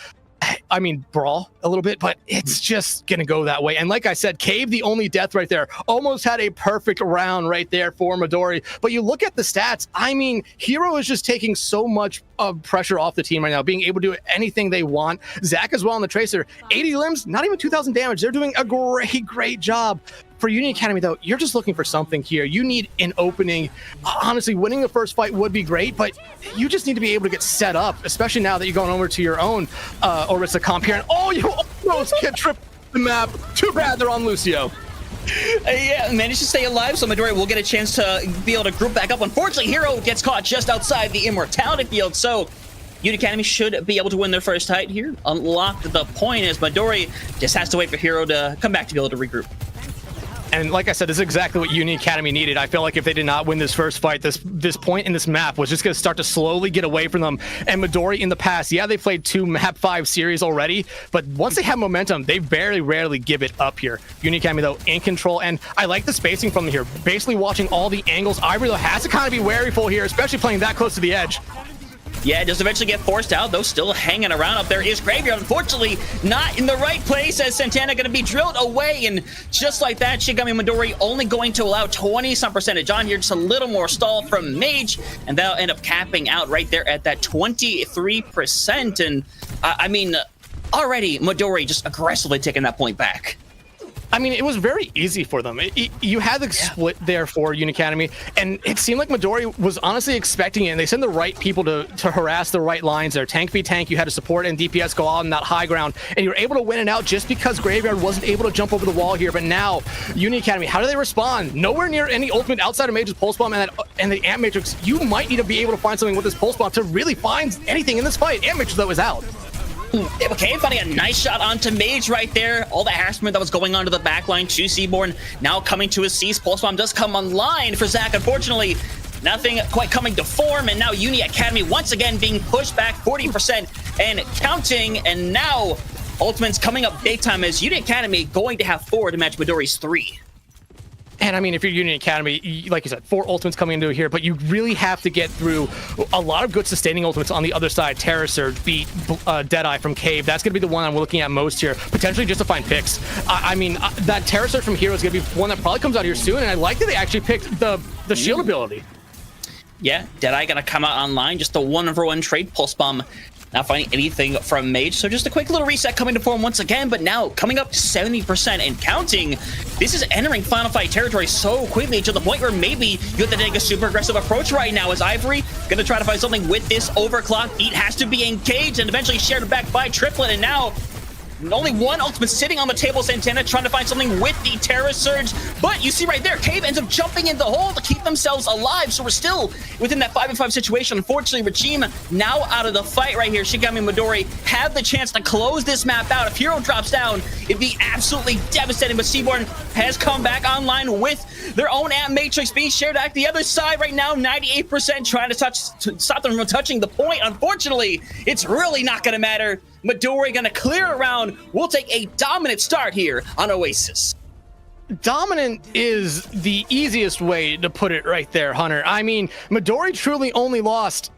I mean, brawl a little bit, but it's just gonna go that way. And like I said, Cave, the only death right there, almost had a perfect round right there for Midori. But you look at the stats, I mean, Hero is just taking so much pressure off the team right now, being able to do anything they want. Zach as well on the Tracer, 80 limbs, not even 2,000 damage. They're doing a great job. For Uni Academy, though, you're just looking for something here. You need an opening. Honestly, winning the first fight would be great, but you just need to be able to get set up, especially now that you're going over to your own Orisa comp here. And oh, you almost get tripped the map. Too bad they're on Lucio. Yeah, managed to stay alive, so Midori will get a chance to be able to group back up. Unfortunately, Hero gets caught just outside the Immortality field, so Uni Academy should be able to win their first fight here. Unlock the point as Midori just has to wait for Hero to come back to be able to regroup. And like I said, this is exactly what Uni Academy needed. I feel like if they did not win this first fight, this point in this map was just going to start to slowly get away from them. And Midori in the past, yeah, they played 2 map 5 series already, but once they have momentum, they rarely give it up here. Uni Academy, though, in control, and I like the spacing from here. Basically watching all the angles. Ivory, though, has to kind of be waryful here, especially playing that close to the edge. Yeah, it does eventually get forced out, though still hanging around up there is Graveyard. Unfortunately, not in the right place as Santana going to be drilled away. And just like that, Shikigami Midori only going to allow 20-some percentage on here. Just a little more stall from Mage. And that'll end up capping out right there at that 23%. And I mean, already Midori just aggressively taking that point back. I mean, it was very easy for them. You had the split there for Uni Academy, and it seemed like Midori was honestly expecting it, and they sent the right people to harass the right lines there. Tank v tank, you had to support and DPS go out on that high ground, and you were able to win it out just because Graveyard wasn't able to jump over the wall here. But now, Uni Academy, how do they respond? Nowhere near any ultimate outside of Mage's Pulse Bomb and the Amp Matrix. You might need to be able to find something with this Pulse Bomb to really find anything in this fight. Amp Matrix, though, is out. Okay, finding a nice shot onto Mage right there. All the harassment that was going on to the backline to Seaborn now coming to his cease. Pulse Bomb does come online for Zach. Unfortunately, nothing quite coming to form. And now Uni Academy once again being pushed back 40% and counting. And now Ultimate's coming up big time as Uni Academy going to have 4 to match Midori's 3. And I mean, if you're Union Academy, like you said, 4 ultimates coming into here, but you really have to get through a lot of good sustaining ultimates on the other side. Terra Surge beat Deadeye from Cave. That's going to be the one I'm looking at most here, potentially just to find picks. I mean, that Terra Surge from Hero is going to be one that probably comes out here soon, and I like that they actually picked the shield ability. Yeah, Deadeye going to come out online, just a 1-for-1 trade pulse bomb. Not finding anything from Mage, so just a quick little reset coming to form once again, but now coming up 70% and counting. This is entering final fight territory so quickly to the point where maybe you have to take a super aggressive approach right now as Ivory gonna try to find something with this overclock. Beat has to be engaged and eventually shared back by Triplet, and now only one ultimate sitting on the table. Santana trying to find something with the Terra Surge, but you see right there, Cave ends up jumping in the hole to keep themselves alive, so we're still within that 5v5 situation. Unfortunately, Regime now out of the fight right here. Shikigami Midori have the chance to close this map out. If Hero drops down, it'd be absolutely devastating, but Seaborn has come back online with their own Amp Matrix being shared at the other side right now. 98% trying to stop them from touching the point. Unfortunately, it's really not going to matter. Midori gonna clear around. We'll take a dominant start here on Oasis. Dominant is the easiest way to put it right there, Hunter. I mean, Midori truly only lost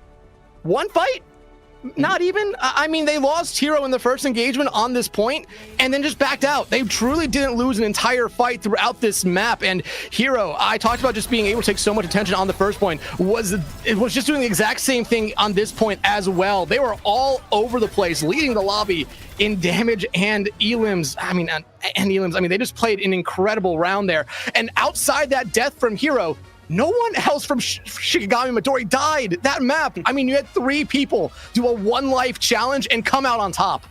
1 fight? Not even. I mean, they lost Hero in the first engagement on this point and then just backed out. They truly didn't lose an entire fight throughout this map. And Hero, I talked about just being able to take so much attention on the first point, was just doing the exact same thing on this point as well. They were all over the place, leading the lobby in damage and elims. I mean, they just played an incredible round there. And outside that death from Hero, no one else from Shikigami Midori died. That map, I mean, you had 3 people do a 1-life challenge and come out on top.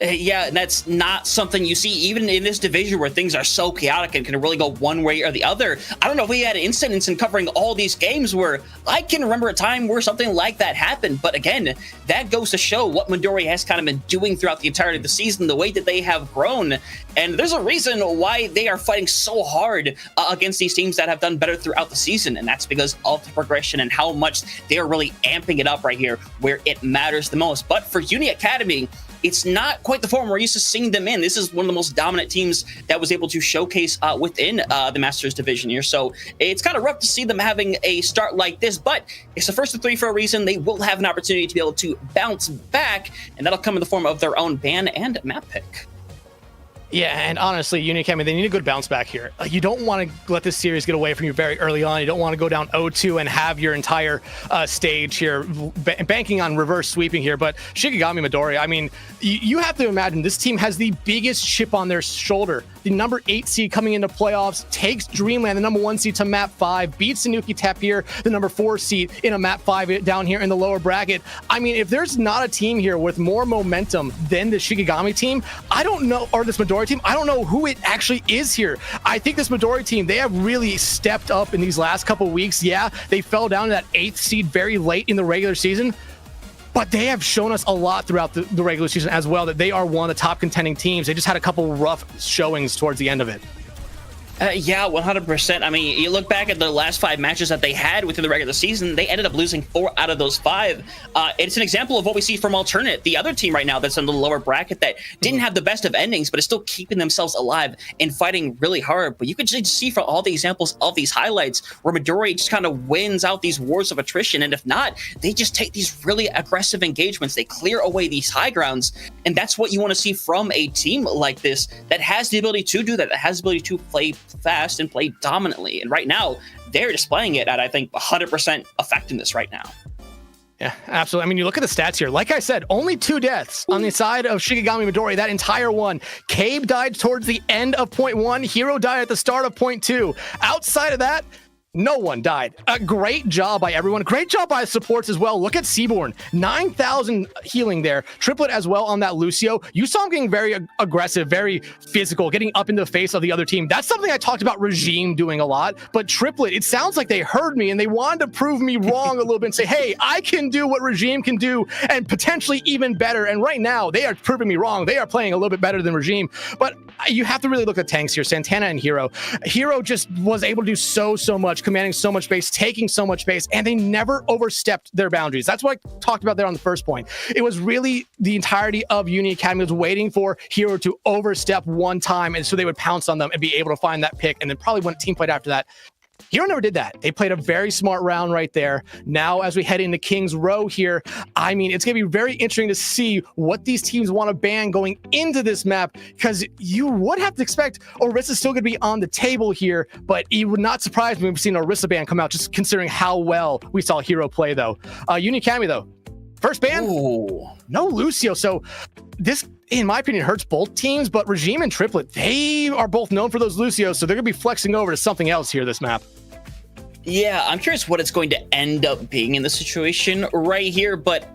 Yeah, and that's not something you see even in this division where things are so chaotic and can really go one way or the other. I don't know if we had incidents in covering all these games where I can remember a time where something like that happened. But again, that goes to show what Midori has kind of been doing throughout the entirety of the season, the way that they have grown. And there's a reason why they are fighting so hard against these teams that have done better throughout the season. And that's because of the progression and how much they are really amping it up right here where it matters the most. But for Uni Academy, it's not quite the form we're used to seeing them in. This is one of the most dominant teams that was able to showcase within the Masters division here. So it's kind of rough to see them having a start like this, but it's the first of 3 for a reason. They will have an opportunity to be able to bounce back, and that'll come in the form of their own ban and map pick. Yeah, and honestly, Uni Academy, they need a good bounce back here. You don't want to let this series get away from you very early on. You don't want to go down 0-2 and have your entire stage here banking on reverse sweeping here. But Shikigami Midori, I mean, you have to imagine this team has the biggest chip on their shoulder. The number 8 seed coming into playoffs takes Dreamland, the number 1 seed, to map 5, beats Sanuki Tapir, the number 4 seed, in a map 5 down here in the lower bracket. I mean, if there's not a team here with more momentum than the Shikigami team, I don't know, or this Midori team, I don't know who it actually is here. I think this Midori team, they have really stepped up in these last couple weeks. Yeah, they fell down to that 8th seed very late in the regular season, but they have shown us a lot throughout the regular season as well, that they are one of the top contending teams. They just had a couple rough showings towards the end of it. Yeah, 100%. I mean, you look back at the last 5 matches that they had within the regular season, they ended up losing 4 out of those 5. It's an example of what we see from Alternate, the other team right now that's in the lower bracket that didn't have the best of endings, but is still keeping themselves alive and fighting really hard. But you can just see from all the examples of these highlights where Midori just kind of wins out these wars of attrition. And if not, they just take these really aggressive engagements. They clear away these high grounds. And that's what you want to see from a team like this that has the ability to do that has the ability to play fast and play dominantly. And right now, they're displaying it at, I think, 100% effectiveness right now. Yeah, absolutely. I mean, you look at the stats here. Like I said, only 2 deaths on the side of Shikigami Midori, that entire one. Cabe died towards the end of point 1. Hero died at the start of point 2. Outside of that, no one died. A great job by everyone. Great job by the supports as well. Look at Seaborn. 9,000 healing there. Triplet as well on that Lucio. You saw him getting very aggressive, very physical, getting up into the face of the other team. That's something I talked about Regime doing a lot. But Triplet, it sounds like they heard me and they wanted to prove me wrong a little bit and say, hey, I can do what Regime can do and potentially even better. And right now, they are proving me wrong. They are playing a little bit better than Regime. But you have to really look at tanks here. Santana and Hero. Hero just was able to do so much, commanding so much space, taking so much space, and they never overstepped their boundaries. That's what I talked about there on the first point. It was really the entirety of Uni Academy was waiting for Hero to overstep one time, and so they would pounce on them and be able to find that pick, and then probably win a team fight after that. Hero never did that. They played a very smart round right there. Now, as we head into King's Row here, I mean, it's going to be very interesting to see what these teams want to ban going into this map, because you would have to expect Orisa's still going to be on the table here, but it would not surprise me if we've seen an Orisa ban come out, just considering how well we saw Hero play, though. Uni Academy, though. First ban? Ooh. No Lucio. So this, in my opinion, hurts both teams, but Regime and Triplet, they are both known for those Lucios, so they're going to be flexing over to something else here this map. Yeah, I'm curious what it's going to end up being in this situation right here, but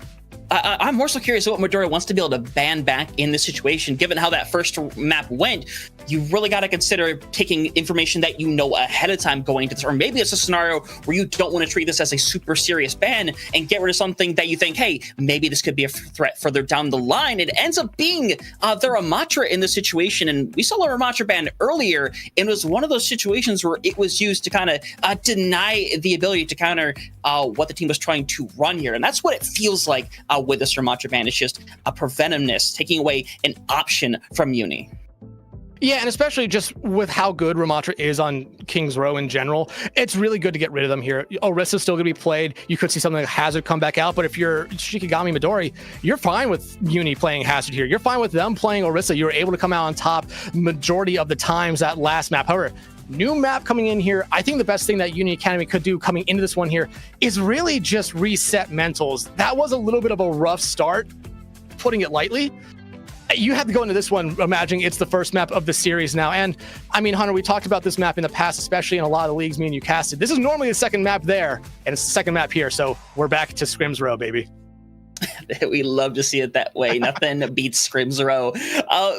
I'm more so curious what Midori wants to be able to ban back in this situation. Given how that first map went, you really got to consider taking information that you know ahead of time going to this, or maybe it's a scenario where you don't want to treat this as a super serious ban and get rid of something that you think, hey, maybe this could be a threat further down the line. It ends up being the Ramatra in this situation, and we saw the Ramatra ban earlier. It was one of those situations where it was used to kind of deny the ability to counter what the team was trying to run here, and that's what it feels like with this Ramatra ban. It's just a preventiveness, taking away an option from Uni. Yeah, and especially just with how good Ramatra is on King's Row in general, it's really good to get rid of them here. Orisa's still going to be played. You could see something like Hazard come back out, but if you're Shikigami Midori, you're fine with Uni playing Hazard here. You're fine with them playing Orisa. You were able to come out on top majority of the times that last map. However, new map coming in here, I think the best thing that Uni Academy could do coming into this one here is really just reset mentals. That was a little bit of a rough start, putting it lightly. You have to go into this one imagining it's the first map of the series now. And I mean, Hunter, we talked about this map in the past, especially in a lot of the leagues me and you casted. This is normally the second map there, and it's the second map here. So we're back to Scrims Row, baby. We love to see it that way. Nothing beats Scrims Row.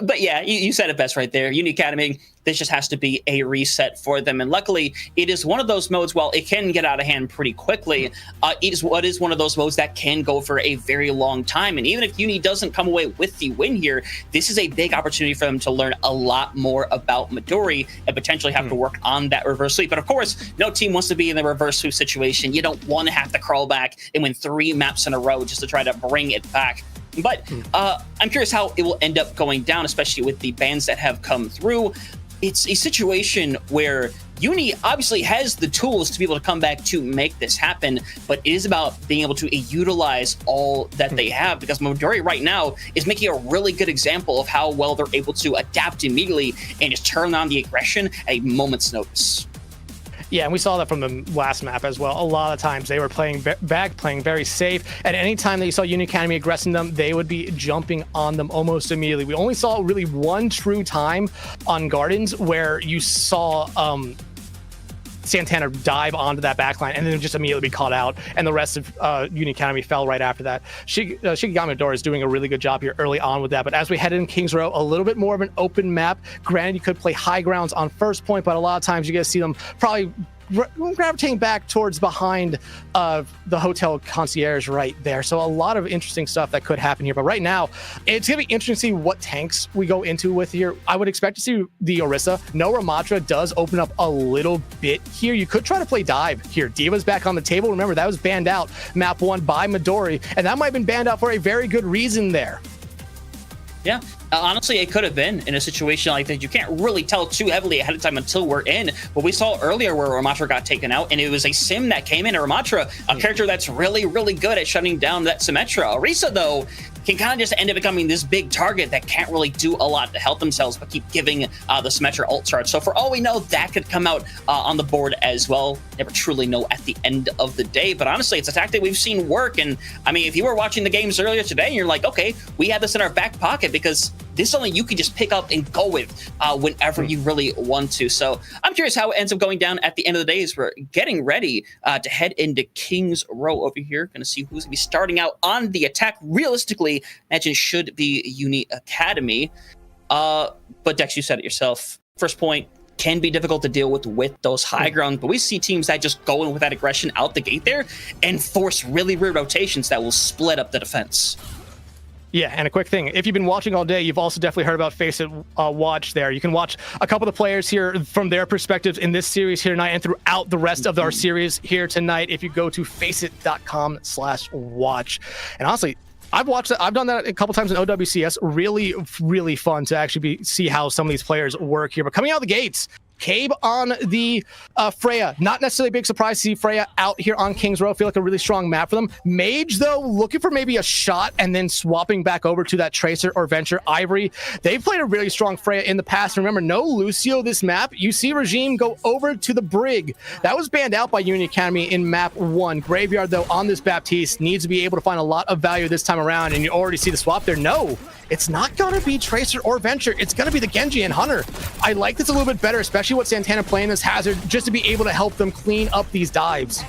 But yeah, you said it best right there. Uni Academy, this just has to be a reset for them. And luckily, it is one of those modes, while it can get out of hand pretty quickly, it is one of those modes that can go for a very long time. And even if Uni doesn't come away with the win here, this is a big opportunity for them to learn a lot more about Midori and potentially have to work on that reverse sweep. But of course, no team wants to be in the reverse sweep situation. You don't want to have to crawl back and win 3 maps in a row just to try to bring it back. But I'm curious how it will end up going down, especially with the bans that have come through. It's a situation where Uni obviously has the tools to be able to come back to make this happen, but it is about being able to utilize all that they have, because Midori right now is making a really good example of how well they're able to adapt immediately and just turn on the aggression at a moment's notice. Yeah, and we saw that from the last map as well. A lot of times they were playing back, playing very safe. At any time that you saw Uni Academy aggressing them, they would be jumping on them almost immediately. We only saw really one true time on Gardens where you saw Santana dive onto that backline and then just immediately be caught out, and the rest of Uni Academy fell right after that. Shikigami Midori is doing a really good job here early on with that, but as we head in King's Row, a little bit more of an open map. Granted, you could play high grounds on first point, but a lot of times you guys see them probably gravitating back towards behind the hotel concierge right there. So a lot of interesting stuff that could happen here. But right now, it's going to be interesting to see what tanks we go into with here. I would expect to see the Orisa. No Ramatra does open up a little bit here. You could try to play dive here. Diva's back on the table. Remember, that was banned out map 1 by Midori, and that might have been banned out for a very good reason there. Yeah, honestly, it could have been in a situation like that. You can't really tell too heavily ahead of time until we're in. But we saw earlier where Ramatra got taken out, and it was a sim that came in. Ramatra, a character that's really, really good at shutting down that Symmetra. Orisa, though, can kind of just end up becoming this big target that can't really do a lot to help themselves, but keep giving the Symmetra ult charge. So for all we know, that could come out on the board as well. Never truly know at the end of the day, but honestly, it's a tactic we've seen work. And I mean, if you were watching the games earlier today and you're like, okay, we have this in our back pocket, because this is something you can just pick up and go with whenever you really want to. So I'm curious how it ends up going down at the end of the day as we're getting ready to head into King's Row over here. Going to see who's going to be starting out on the attack. Realistically, imagine it should be Uni Academy. But Dex, you said it yourself. First point can be difficult to deal with those high grounds, but we see teams that just go in with that aggression out the gate there and force really weird rotations that will split up the defense. Yeah, and a quick thing. If you've been watching all day, you've also definitely heard about FACEIT Watch there. You can watch a couple of the players here from their perspectives in this series here tonight and throughout the rest of our series here tonight if you go to faceit.com/watch. And honestly, I've done that a couple times in OWCS. Really, really fun to actually see how some of these players work here. But coming out of the gates, Cabe on the Freya. Not necessarily a big surprise to see Freya out here on Kings Row. Feel like a really strong map for them. Mage, though, looking for maybe a shot and then swapping back over to that Tracer or Venture. Ivory, they've played a really strong Freya in the past. Remember, no Lucio this map. You see Regime go over to the Brig. That was banned out by Uni Academy in map 1. Graveyard, though, on this Baptiste needs to be able to find a lot of value this time around, and you already see the swap there. No, it's not going to be Tracer or Venture. It's going to be the Genji and Hunter. I like this a little bit better, especially with Santana playing this Hazard, just to be able to help them clean up these dives.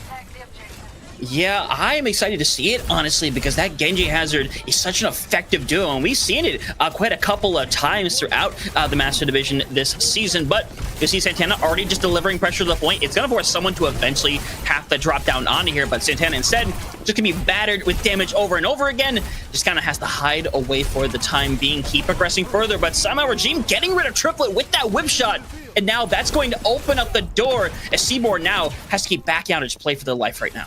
Yeah, I am excited to see it, honestly, because that Genji Hazard is such an effective duo, and we've seen it quite a couple of times throughout the Master Division this season. But you see Santana already just delivering pressure to the point. It's going to force someone to eventually have to drop down onto here, but Santana instead just going to be battered with damage over and over again. Just kind of has to hide away for the time being, keep progressing further, but somehow Regime getting rid of Triplet with that whip shot. And now that's going to open up the door as Seaborn now has to keep backing out and just play for their life right now.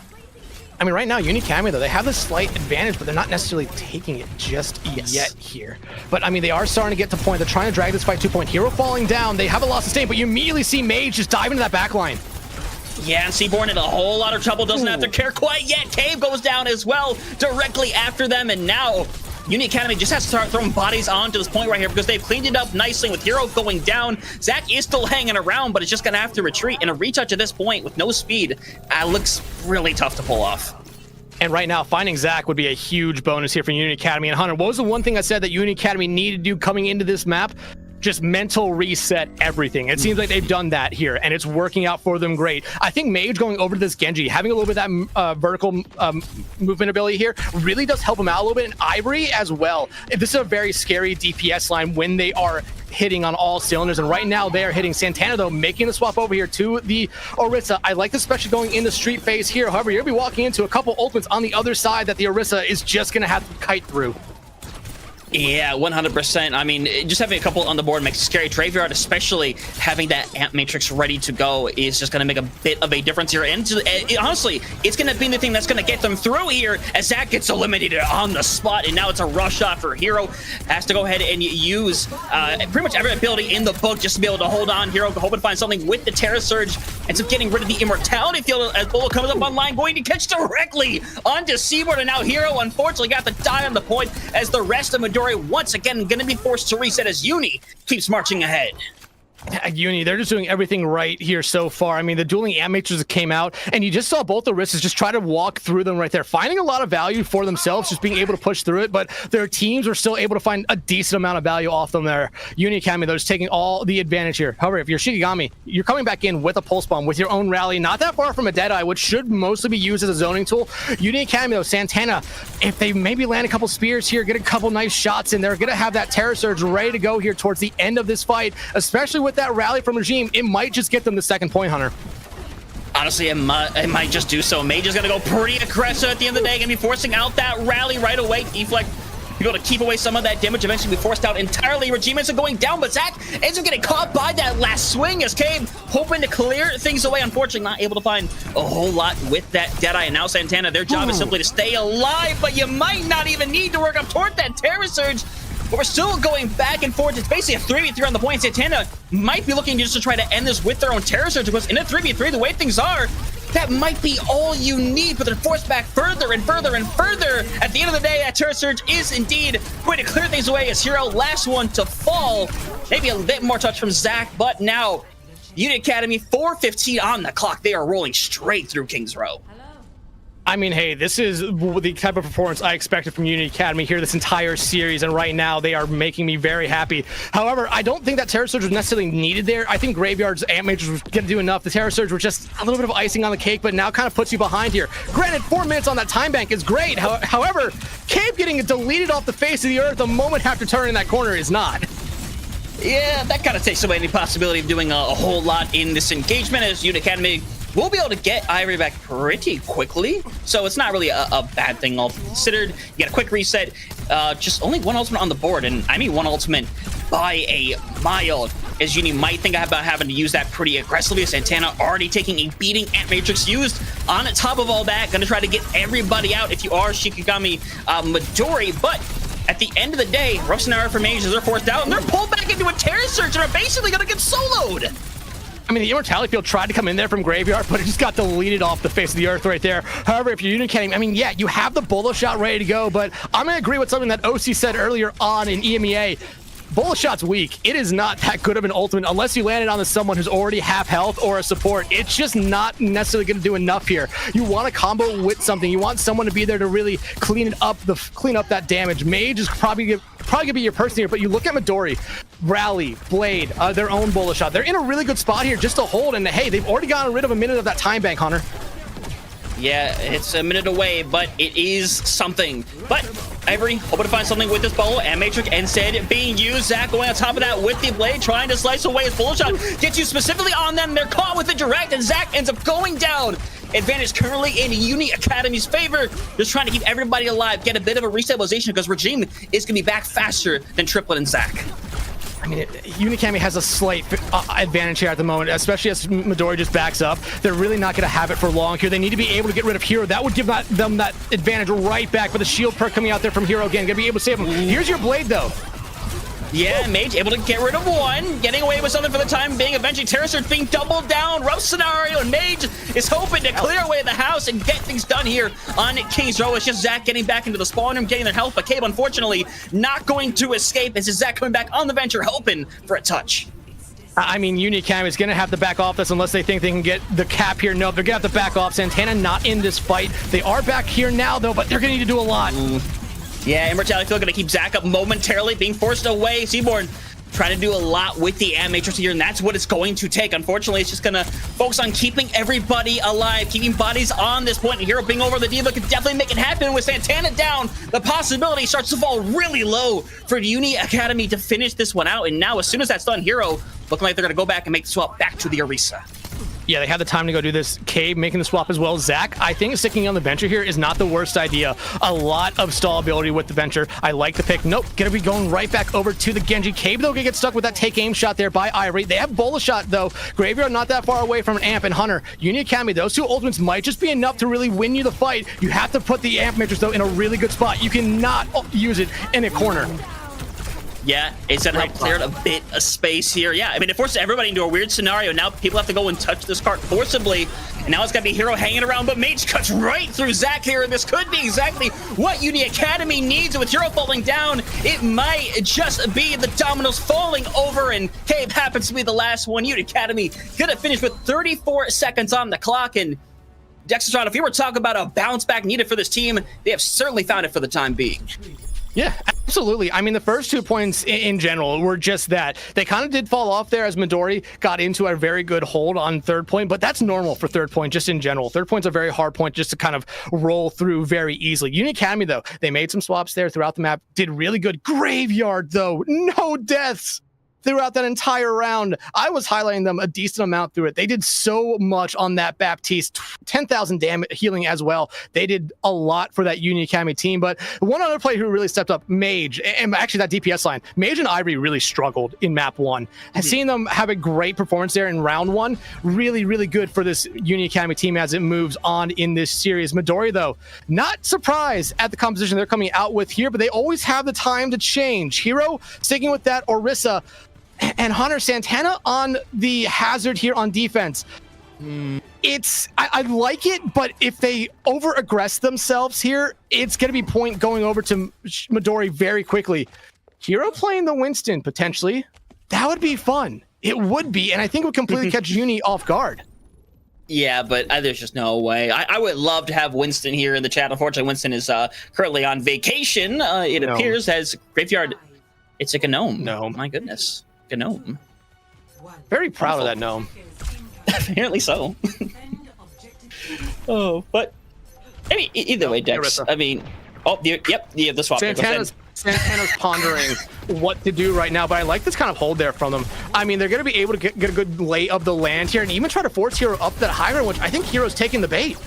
I mean, right now, Uni Academy, though, they have this slight advantage, but they're not necessarily taking it just yet here. But, I mean, they are starting to get to point. They're trying to drag this fight to point. Hero falling down. They have a loss of sustain, but you immediately see Mage just dive into that back line. Yeah, and Seaborn in a whole lot of trouble. Doesn't have to care quite yet. Cave goes down as well, directly after them, and now Uni Academy just has to start throwing bodies onto this point right here because they've cleaned it up nicely with Hero going down. Zach is still hanging around, but it's just going to have to retreat. And a retouch at this point with no speed looks really tough to pull off. And right now, finding Zach would be a huge bonus here for Uni Academy. And Hunter, what was the one thing I said that Uni Academy needed to do coming into this map? Just mental reset everything. It seems like they've done that here, and it's working out for them great. I think Mage going over to this Genji, having a little bit of that vertical movement ability here, really does help him out a little bit. And Ivory as well. This is a very scary DPS line when they are hitting on all cylinders, and right now they are hitting. Santana, though, making the swap over here to the Orisa. I like this, especially going in the street phase here. However, you're going to be walking into a couple ultimates on the other side that the Orisa is just going to have to kite through. Yeah, 100%. I mean, just having a couple on the board makes it scary. Graveyard, especially having that Amp Matrix ready to go, is just going to make a bit of a difference here. And honestly, it's going to be the thing that's going to get them through here as Zach gets eliminated on the spot. And now it's a rush shot for Hero. Has to go ahead and use pretty much every ability in the book just to be able to hold on. Hero hoping to find something with the Terra Surge. Ends up getting rid of the Immortality Field as Bolo comes up online, going to catch directly onto Seaboard. And now Hero, unfortunately, got to die on the point as the rest of Midori once again going to be forced to reset as Uni keeps marching ahead. Uni, they're just doing everything right here so far. I mean, the dueling Amp Matrix came out, and you just saw both the Risks just try to walk through them right there, finding a lot of value for themselves, just being able to push through it, but their teams were still able to find a decent amount of value off them there. Uni Academy, they're just taking all the advantage here. However, if you're Shikigami, you're coming back in with a Pulse Bomb, with your own rally, not that far from a Deadeye, which should mostly be used as a zoning tool. Uni Academy, though, Santana, if they maybe land a couple spears here, get a couple nice shots in, they're going to have that Terror Surge ready to go here towards the end of this fight, especially with that rally from Regime. It might just get them the second point, Hunter. Honestly, it might just do so. Mage is going to go pretty aggressive at the end of the day, going to be forcing out that rally right away. Deflect, be able to keep away some of that damage, eventually be forced out entirely. Regime ends up going down, but Zach ends up getting caught by that last swing as Cave hoping to clear things away. Unfortunately, not able to find a whole lot with that Deadeye. And now Santana, their job is simply to stay alive, but you might not even need to work up toward that Terror Surge. But we're still going back and forth. It's basically a 3v3 on the point. Santana might be looking just to try to end this with their own Terror Surge, because in a 3v3, the way things are, that might be all you need, but they're forced back further and further and further. At the end of the day, that Terror Surge is indeed going to clear things away as Hero, last one to fall. Maybe a bit more touch from Zach, but now Uni Academy, 4:15 on the clock. They are rolling straight through Kings Row. I mean, hey, this is the type of performance I expected from Uni Academy here this entire series, and right now they are making me very happy. However, I don't think that Terror Surge was necessarily needed there. I think Graveyard's Amp Matrix was going to do enough. The Terror Surge were just a little bit of icing on the cake, but now kind of puts you behind here. Granted, 4 minutes on that time bank is great. However, Cave getting deleted off the face of the earth the moment after turning that corner is not. Yeah, that kind of takes away any possibility of doing a whole lot in this engagement, as Uni Academy will be able to get Ivory back pretty quickly. So it's not really a bad thing all considered. You get a quick reset. just only one ultimate on the board, and I mean one ultimate by a mile. As Uni might think about having to use that pretty aggressively. Santana already taking a beating. Ant Matrix used on top of all that. Gonna try to get everybody out if you are Shikigami Midori, but at the end of the day, rough scenario for mages, they're forced out and they're pulled back into a Terror Surge and are basically gonna get soloed. I mean, the Immortality Field tried to come in there from Graveyard, but it just got deleted off the face of the earth right there. However, if you're Unicanning, I mean, yeah, you have the Bullet Shot ready to go, but I'm gonna agree with something that OC said earlier on in EMEA. Bullet Shot's weak. It is not that good of an ultimate unless you land it on someone who's already half health or a support. It's just not necessarily going to do enough here. You want to combo with something. You want someone to be there to really clean up that damage. Mage is probably gonna be your person here, but you look at Midori, Rally, Blade, their own Bullet Shot. They're in a really good spot here just to hold, and hey, they've already gotten rid of a minute of that time bank, Hunter. Yeah, it's a minute away, but it is something. But Ivory hoping to find something with this bubble, and Matrix instead being used. Zach going on top of that with the blade, trying to slice away his Bullet Shot. Gets you specifically on them. They're caught with it direct, and Zach ends up going down. Advantage currently in Uni Academy's favor. Just trying to keep everybody alive, get a bit of a restabilization because Regime is going to be back faster than Triplet and Zach. I mean, Unicami has a slight advantage here at the moment, especially as Midori just backs up. They're really not going to have it for long here. They need to be able to get rid of Hero. That would give them that advantage right back. But the shield perk coming out there from Hero again, going to be able to save him. Here's your blade, though. Yeah, Mage able to get rid of one, getting away with something for the time being. Eventually, Terror Surge being doubled down. Rough scenario, and Mage is hoping to clear away the house and get things done here on King's Row. It's just Zach getting back into the spawn room, getting their health, but Cabe, unfortunately, not going to escape. This is Zach coming back on the Venture, hoping for a touch. I mean, Unicam is going to have to back off this unless they think they can get the cap here. No, they're going to have to back off. Santana not in this fight. They are back here now, though, but they're going to need to do a lot. Yeah, Immortality Field going to keep Zach up momentarily, being forced away. Seaborn trying to do a lot with the Ant Matrix here, and that's what it's going to take. Unfortunately, it's just going to focus on keeping everybody alive, keeping bodies on this point. And Hero being over the Diva could definitely make it happen with Santana down. The possibility starts to fall really low for Uni Academy to finish this one out. And now, as soon as that's done, Hero looking like they're going to go back and make the swap back to the Orisa. Yeah, they have the time to go do this. Cabe making the swap as well. Zach, I think sticking on the Venture here is not the worst idea. A lot of stall ability with the Venture. I like the pick. Nope, gonna be going right back over to the Genji. Cabe, though, gonna get stuck with that take aim shot there by Ivory. They have Bullet Shot, though. Graveyard not that far away from an Amp and Hunter. Uni Academy, those two ultimates might just be enough to really win you the fight. You have to put the Amp Matrix, though, in a really good spot. You cannot use it in a corner. Yeah, it's gonna help clear a bit of space here. Yeah, I mean, it forces everybody into a weird scenario. Now people have to go and touch this cart forcibly, and now it's gonna be Hero hanging around, but Mage cuts right through Zach here, and this could be exactly what Uni Academy needs. With Hero falling down, it might just be the dominoes falling over, and Cabe happens to be the last one. Uni Academy gonna finish with 34 seconds on the clock, and Dexatron, if you were talking about a bounce back needed for this team, they have certainly found it for the time being. Yeah, absolutely. I mean, the first 2 points in general were just that. They kind of did fall off there as Midori got into a very good hold on third point, but that's normal for third point just in general. Third point's a very hard point just to kind of roll through very easily. Uni Academy, though, they made some swaps there throughout the map, did really good. Graveyard, though, no deaths throughout that entire round. I was highlighting them a decent amount through it. They did so much on that Baptiste, 10,000 damage healing as well. They did a lot for that Uni Academy team, but one other player who really stepped up, Mage, and actually that DPS line, Mage and Ivory really struggled in map 1. I've seen them have a great performance there in round 1. Really, really good for this Uni Academy team as it moves on in this series. Midori, though, not surprised at the composition they're coming out with here, but they always have the time to change. Hero sticking with that Orisa, and Hunter. Santana on the hazard here on defense. I like it, but if they over-aggress themselves here, it's going to be point going over to Midori very quickly. Hero playing the Winston, potentially. That would be fun. It would be, and I think it would completely catch Uni off guard. Yeah, but there's just no way. I would love to have Winston here in the chat. Unfortunately, Winston is currently on vacation, it appears, as Graveyard. It's a gnome. No. My goodness. Gnome. Very proud of that gnome. Apparently so. Oh, but I mean, either way, Dex. I mean, the swap. Santana's pondering what to do right now, but I like this kind of hold there from them. I mean, they're going to be able to get a good lay of the land here and even try to force Hero up that high ground, which I think Hero's taking the bait.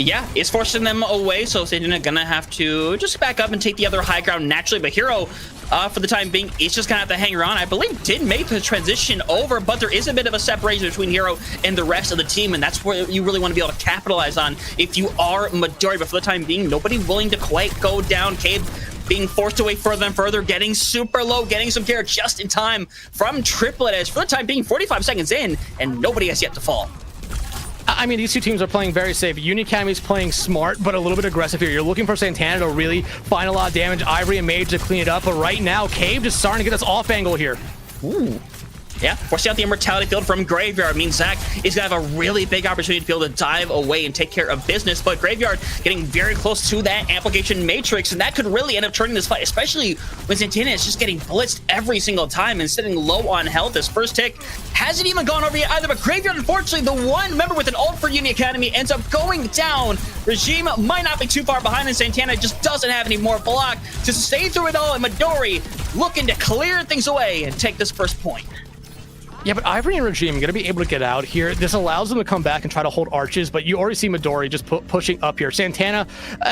Yeah, it's forcing them away, so Santana gonna have to just back up and take the other high ground naturally. But Hero, for the time being, is just gonna have to hang around. I believe did make the transition over, but there is a bit of a separation between Hero and the rest of the team, and that's where you really want to be able to capitalize on if you are Midori. But for the time being, nobody willing to quite go down. Cave being forced away further and further, getting super low, getting some care just in time from Triplet, as for the time being 45 seconds in, and nobody has yet to fall. I mean, these two teams are playing very safe. Uni Academy's playing smart, but a little bit aggressive here. You're looking for Santana to really find a lot of damage. Ivory and Mage to clean it up, but right now, Cave just starting to get us off angle here. Ooh. Yeah, forcing out the immortality field from Graveyard means Zach is gonna have a really big opportunity to be able to dive away and take care of business, but Graveyard getting very close to that amplification matrix, and that could really end up turning this fight, especially when Santana is just getting blitzed every single time and sitting low on health. His first tick hasn't even gone over yet either, but Graveyard, unfortunately, the one member with an ult for Uni Academy ends up going down. Regime might not be too far behind, and Santana just doesn't have any more block to sustain through it all, and Midori looking to clear things away and take this first point. Yeah, but Ivory and Regime are going to be able to get out here. This allows them to come back and try to hold arches, but you already see Midori just pushing up here. Santana,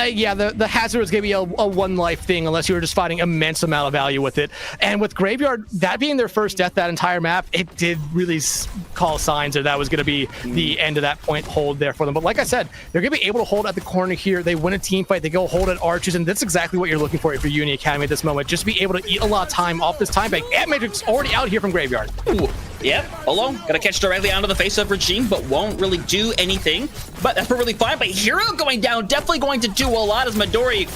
yeah, the hazard is going to be a one-life thing unless you were just fighting immense amount of value with it. And with Graveyard, that being their first death that entire map, it did really call signs that was going to be the end of that point hold there for them. But like I said, they're going to be able to hold at the corner here. They win a team fight. They go hold at arches, and that's exactly what you're looking for Uni Academy at this moment. Just be able to eat a lot of time off this time bank. And Matrix already out here from Graveyard. Ooh. Yep, alone, gonna catch directly onto the face of Regime, but won't really do anything. But that's perfectly fine. But Hero going down, definitely going to do a lot as Midori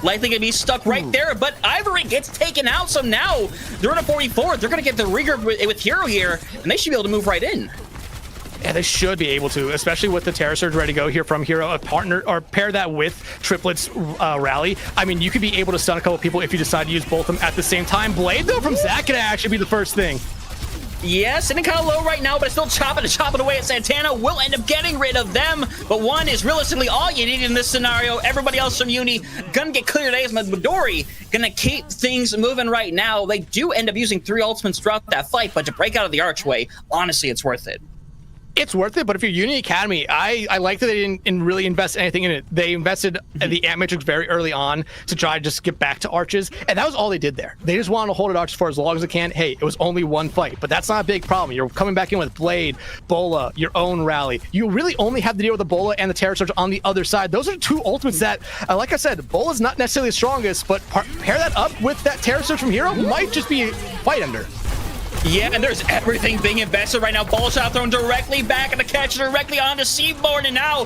likely gonna be stuck right there. But Ivory gets taken out, so now they're in a 44. They're gonna get the regroup with Hero here, and they should be able to move right in. Yeah, they should be able to, especially with the Terror Surge ready to go here from Hero, a partner, or pair that with Triplet's rally. I mean, you could be able to stun a couple people if you decide to use both of them at the same time. Blade, though, from Zach could actually be the first thing. Yeah, sitting kind of low right now, but it's still chopping away at Santana. Will end up getting rid of them, but one is realistically all you need in this scenario. Everybody else from Uni gonna get cleared as Midori gonna keep things moving right now. They do end up using 3 ultimates throughout that fight, but to break out of the archway, honestly, it's worth it. It's worth it, but if you're Uni Academy, I like that they didn't really invest anything in it. They invested the Ant Matrix very early on to try to just get back to arches, and that was all they did there. They just wanted to hold it arches for as long as they can. Hey, it was only one fight, but that's not a big problem. You're coming back in with Blade, Bola, your own rally. You really only have to deal with the Bola and the Terror Surge on the other side. Those are 2 ultimates that, like I said, Bola's not necessarily the strongest, but pair that up with that Terror Surge from Hero might just be fight under. Yeah, and there's everything being invested right now. Ball shot thrown directly back, and the catch directly onto Seaborn, and now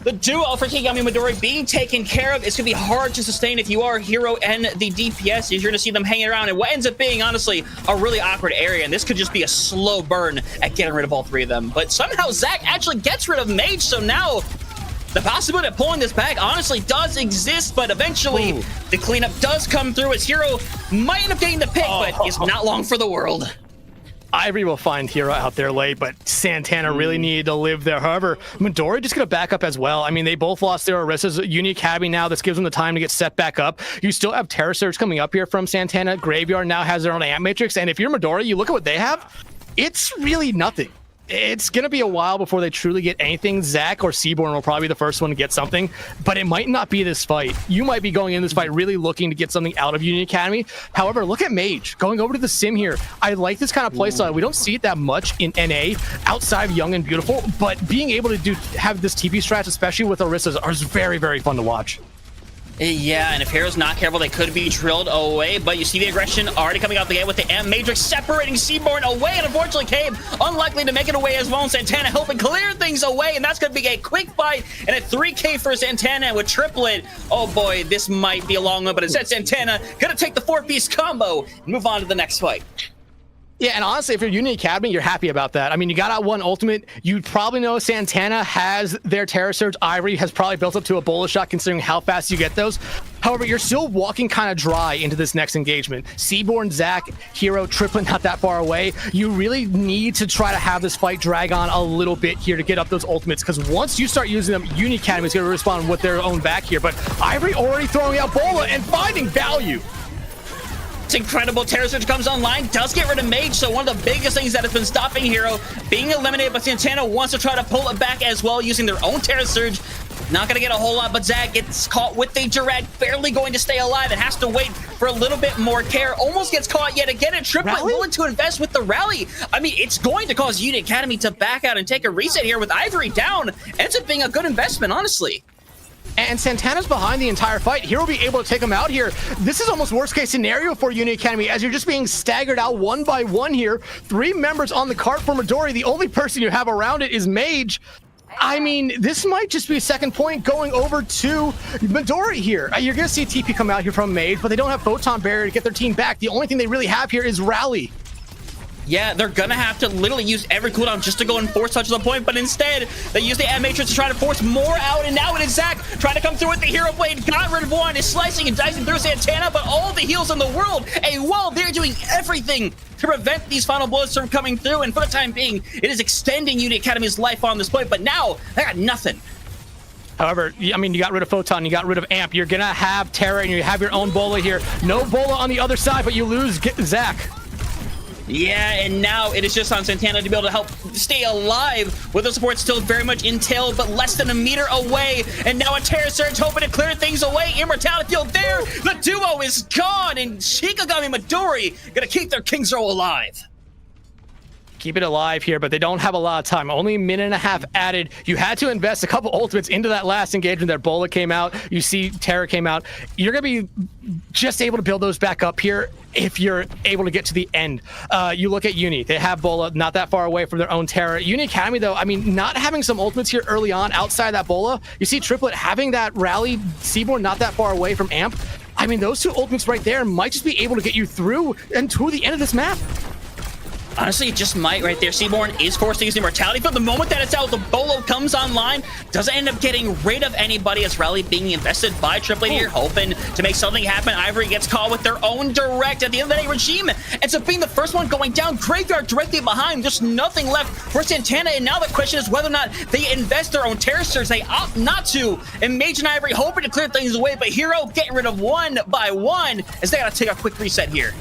the duo for Kigami Midori being taken care of. It's going to be hard to sustain if you are Hero and the DPS. You're going to see them hanging around, and what ends up being, honestly, a really awkward area, and this could just be a slow burn at getting rid of all 3 of them. But somehow Zach actually gets rid of Mage, so now the possibility of pulling this back honestly does exist, but eventually the cleanup does come through as Hero might end up getting the pick, but it's not long for the world. Ivory will find Hero out there late, but Santana really needed to live there. However, Midori just gonna back up as well. I mean, they both lost their Arisas. Uni Academy now, this gives them the time to get set back up. You still have Terror Surge coming up here from Santana. Graveyard now has their own Ant Matrix, and if you're Midori, you look at what they have, it's really nothing. It's going to be a while before they truly get anything. Zach or Seaborn will probably be the first one to get something, but it might not be this fight. You might be going in this fight really looking to get something out of Uni Academy. However, look at Mage going over to the sim here. I like this kind of playstyle. We don't see it that much in NA outside of Young and Beautiful, but being able to have this TP strat, especially with Arisas, is very, very fun to watch. Yeah, and if Hero's not careful, they could be drilled away, but you see the aggression already coming out the gate with the M Matrix separating Seaborn away, and unfortunately Cave unlikely to make it away as well, and Santana helping clear things away, and that's going to be a quick fight, and a 3K for Santana with Triplet. Oh boy, this might be a long one, but instead Santana gonna take the 4-piece combo and move on to the next fight. Yeah, and honestly, if you're Uni Academy, you're happy about that. I mean, you got out one ultimate. You probably know Santana has their Terror Surge. Ivory has probably built up to a Bola shot considering how fast you get those. However, you're still walking kind of dry into this next engagement. Seaborn, Zach, Hero, Triplet not that far away. You really need to try to have this fight drag on a little bit here to get up those ultimates, because once you start using them, Uni Academy is going to respond with their own back here. But Ivory already throwing out Bola and finding value. It's incredible. Terror Surge comes online, does get rid of Mage, so one of the biggest things that has been stopping Hero being eliminated, but Santana wants to try to pull it back as well using their own Terror Surge. Not going to get a whole lot, but Zach gets caught with the Durag, barely going to stay alive and has to wait for a little bit more care. Almost gets caught yet again, and Triplet willing to invest with the rally. I mean, it's going to cause Unity Academy to back out and take a reset here with Ivory down. Ends up being a good investment, honestly. And Santana's behind the entire fight. Hero will be able to take him out here. This is almost worst case scenario for Unity Academy, as you're just being staggered out one by one here. 3 members on the cart for Midori. The only person you have around it is Mage. I mean, this might just be a second point going over to Midori here. You're going to see TP come out here from Mage, but they don't have Photon Barrier to get their team back. The only thing they really have here is Rally. Yeah, they're gonna have to literally use every cooldown just to go and force touch the point, but instead, they use the M-Matrix to try to force more out, and now it is Zach trying to come through with the Hero Blade, got rid of one, is slicing and dicing through Santana, but all the heals in the world, and while they're doing everything to prevent these final bullets from coming through, and for the time being, it is extending Unity Academy's life on this point, but now, they got nothing. However, I mean, you got rid of Photon, you got rid of Amp, you're gonna have Terra, and you have your own Bola here. No Bola on the other side, but you lose Zach. Yeah, and now it is just on Santana to be able to help stay alive with the support still very much in tail, but less than a meter away. And now a Terror Surge hoping to clear things away. Immortality Field there. The duo is gone, and Shikigami Midori gonna keep their King's Row alive. Keep it alive here, but they don't have a lot of time. Only a minute and a half added. You had to invest a couple ultimates into that last engagement there. Bola came out. You see Terra came out. You're going to be just able to build those back up here if you're able to get to the end. You look at Uni. They have Bola not that far away from their own Terra. Uni Academy, though, I mean, not having some ultimates here early on outside that Bola. You see Triplet having that rally. Seaborn not that far away from Amp. I mean, those 2 ultimates right there might just be able to get you through and to the end of this map. Honestly, it just might right there. Seaborn is forced to use the Immortality Field. The moment that it's out, the Bolo comes online. Doesn't end up getting rid of anybody as Rally being invested by Triplet here, hoping to make something happen. Ivory gets caught with their own direct. At the end of the day, Regime ends up being the first one going down. Graveyard directly behind. There's nothing left for Santana, and now the question is whether or not they invest their own Terror Surge. They opt not to, and Mage and Ivory hoping to clear things away, but Hero getting rid of one by one as they gotta take a quick reset here.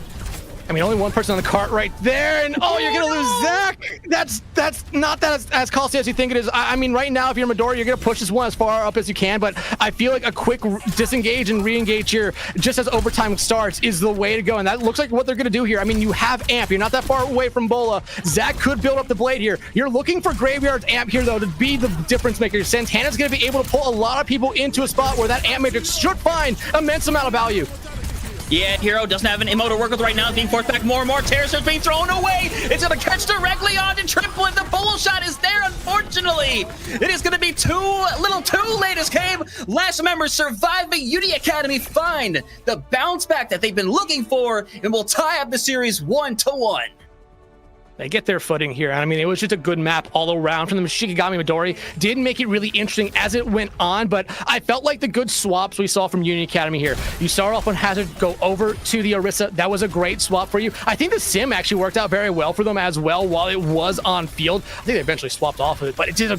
I mean, only one person on the cart right there, and oh, you're gonna lose Zach. That's not that as costly as you think it is. I mean, right now, if you're Midori, you're gonna push this one as far up as you can, but I feel like a quick disengage and re-engage here, just as overtime starts, is the way to go, and that looks like what they're gonna do here. I mean, you have Amp. You're not that far away from Bola. Zach could build up the blade here. You're looking for Graveyard's Amp here, though, to be the difference maker. Santana's gonna be able to pull a lot of people into a spot where that Amp Matrix should find immense amount of value. Yeah, Hero doesn't have an ammo to work with right now, being forced back more and more. Terror Surge being thrown away. It's going to catch directly onto Triplet. The Bolo shot is there, unfortunately. It is going to be too late as came. Last member surviving. Unity Academy find the bounce back that they've been looking for and will tie up the series 1-1. They get their footing here. I mean, it was just a good map all around from the Shikigami Midori. Didn't make it really interesting as it went on, but I felt like the good swaps we saw from Unity Academy here. You start off on Hazard, go over to the Orisa. That was a great swap for you. I think the Sim actually worked out very well for them as well while it was on field. I think they eventually swapped off of it, but it did a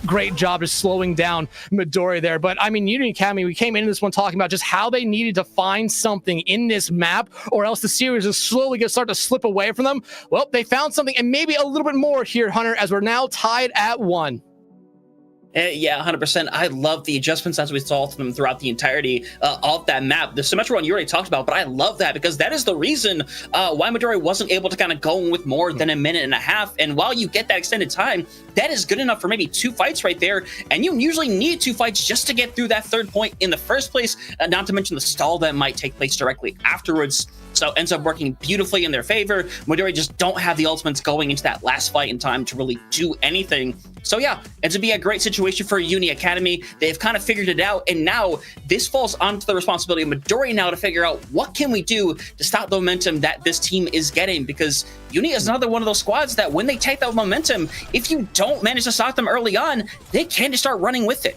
great job of slowing down Midori there. But I mean, Unity Academy, we came into this one talking about just how they needed to find something in this map or else the series is slowly going to start to slip away from them. Well, they found something and maybe a little bit more here, Hunter, as we're now tied at 1. Yeah, 100%. I love the adjustments as we saw them throughout the entirety of that map. The symmetrical one you already talked about, but I love that because that is the reason why Midori wasn't able to kind of go with more than a minute and a half. And while you get that extended time, that is good enough for maybe 2 fights right there. And you usually need 2 fights just to get through that 3rd point in the first place, not to mention the stall that might take place directly afterwards. So ends up working beautifully in their favor. Midori just don't have the ultimates going into that last fight in time to really do anything. So yeah, ends up being a great situation for Uni Academy. They've kind of figured it out, and now this falls onto the responsibility of Midori now to figure out what can we do to stop the momentum that this team is getting, because Uni is another one of those squads that when they take that momentum, if you don't manage to stop them early on, they can just start running with it.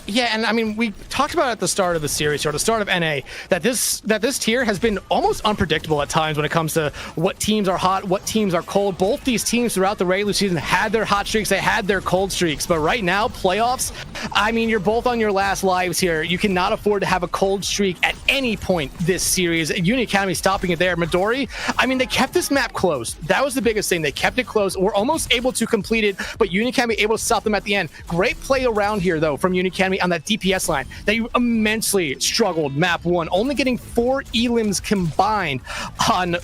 Yeah, and I mean, we talked about at the start of the series, or the start of NA, that this tier has been almost unpredictable at times when it comes to what teams are hot, what teams are cold. Both these teams throughout the regular season had their hot streaks, they had their cold streaks, but right now, playoffs, I mean, you're both on your last lives here. You cannot afford to have a cold streak at any point this series. Uni Academy stopping it there. Midori, I mean, they kept this map close. That was the biggest thing. They kept it close. We're almost able to complete it, but Uni Academy able to stop them at the end. Great play around here, though, from Uni Academy. Academy on that DPS line. They immensely struggled map 1, only getting 4 elims combined on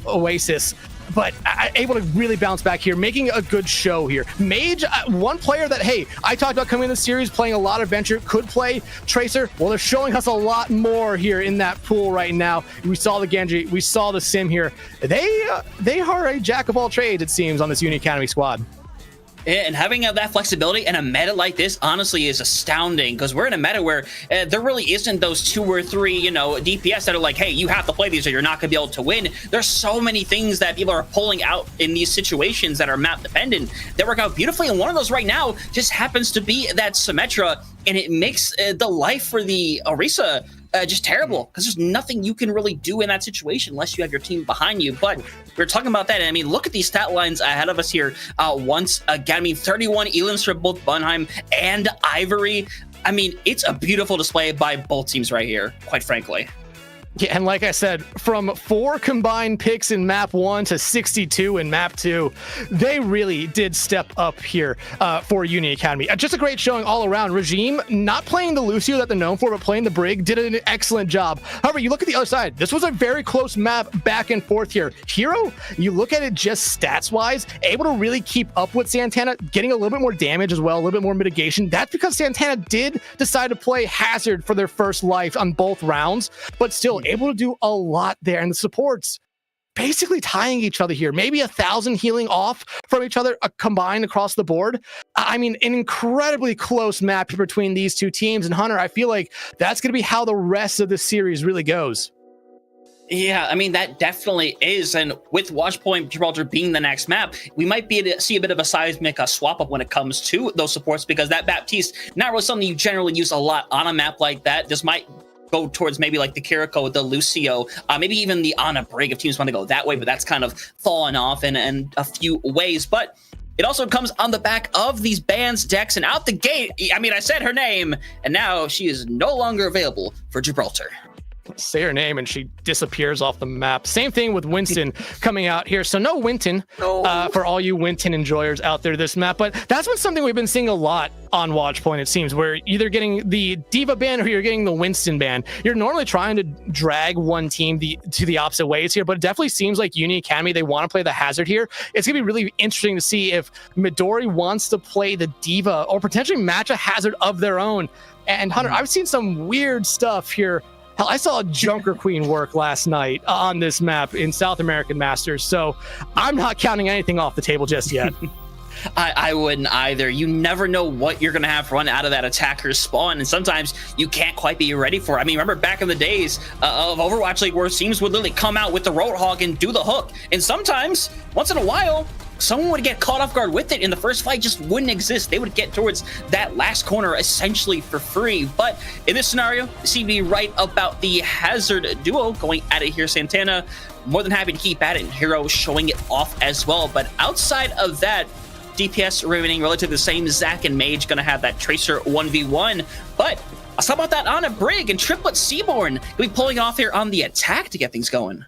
Oasis. But able to really bounce back here, making a good show here. Mage, one player that, hey, I talked about coming in the series, playing a lot of Venture, could play Tracer. Well, they're showing us a lot more here in that pool right now. We saw the Genji, we saw the Sim here. They are a jack of all trades, it seems, on this Uni Academy squad. And having that flexibility in a meta like this, honestly, is astounding, because we're in a meta where there really isn't those 2 or 3, DPS that are like, hey, you have to play these or you're not going to be able to win. There's so many things that people are pulling out in these situations that are map dependent that work out beautifully, and one of those right now just happens to be that Symmetra, and it makes the life for the Orisa just terrible, because there's nothing you can really do in that situation unless you have your team behind you. But we're talking about that, and I mean, look at these stat lines ahead of us here. Once again, I mean, 31 elims for both Bunheim and Ivory. I mean, it's a beautiful display by both teams right here, quite frankly. Yeah, and like I said, from 4 combined picks in map 1 to 62 in map 2, they really did step up here for Uni Academy. Just a great showing all around. Regime, not playing the Lucio that they're known for, but playing the Brig, did an excellent job. However, you look at the other side, this was a very close map back and forth here. Hero, you look at it just stats-wise, able to really keep up with Santana, getting a little bit more damage as well, a little bit more mitigation. That's because Santana did decide to play Hazard for their first life on both rounds, but still able to do a lot there, and the supports basically tying each other here, maybe 1,000 healing off from each other combined across the board. I mean, an incredibly close map between these two teams, and Hunter, I feel like that's going to be how the rest of the series really goes. Yeah, I mean, that definitely is. And with Watchpoint Gibraltar being the next map, we might be able to see a bit of a seismic swap up when it comes to those supports, because that Baptiste, not really something you generally use a lot on a map like that. This might go towards maybe like the Kiriko, the Lucio, maybe even the Ana Brig if teams want to go that way, but that's kind of fallen off in a few ways. But it also comes on the back of these bans decks, and out the gate, I mean, I said her name, and now she is no longer available for Gibraltar. Say her name and she disappears off the map. Same thing with Winston coming out here. So no Winton for all you Winton enjoyers out there this map. But that's been something we've been seeing a lot on Watchpoint, it seems, where either getting the Diva ban or you're getting the Winston ban. You're normally trying to drag one team to the opposite ways here, but it definitely seems like Uni Academy, they want to play the Hazard here. It's going to be really interesting to see if Midori wants to play the Diva or potentially match a Hazard of their own. And Hunter, I've seen some weird stuff here. Hell, I saw a Junker Queen work last night on this map in South American Masters, so I'm not counting anything off the table just yet. I wouldn't either. You never know what you're going to have run out of that attacker's spawn, and sometimes you can't quite be ready for it. I mean, remember back in the days of Overwatch League where teams would literally come out with the Roadhog and do the hook, and sometimes, once in a while, someone would get caught off guard with it, and the first fight just wouldn't exist. They would get towards that last corner essentially for free. But in this scenario, it seemed to be right about the Hazard duo going at it here. Santana more than happy to keep at it, and Hero showing it off as well. But outside of that, DPS remaining relatively the same. Zac and Mage gonna have that Tracer 1v1. But how about that Ana Brig and Triplet Seaborn? Gonna be pulling off here on the attack to get things going.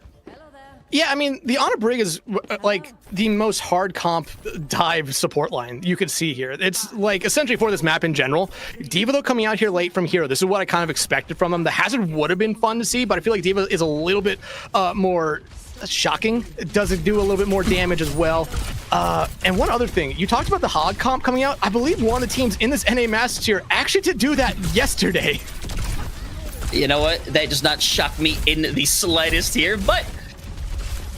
Yeah, I mean, the Ana Brig is like the most hard comp dive support line you could see here. It's like essentially for this map in general. Diva, though, coming out here late from Hero, this is what I kind of expected from them. The Hazard would have been fun to see, but I feel like Diva is a little bit more shocking. It does do a little bit more damage as well. And one other thing, you talked about the Hog comp coming out. I believe one of the teams in this NA Masters tier actually did do that yesterday. You know what? That does not shock me in the slightest here, but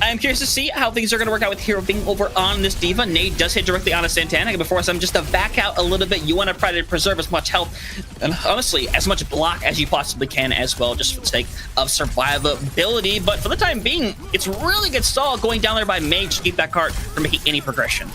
I'm curious to see how things are going to work out with Hero being over on this Diva. Nade does hit directly on a Santana. Before us, I'm just to back out a little bit. You want to try to preserve as much health and honestly as much block as you possibly can as well, just for the sake of survivability. But for the time being, it's really good stall going down there by Mage to keep that cart from making any progression.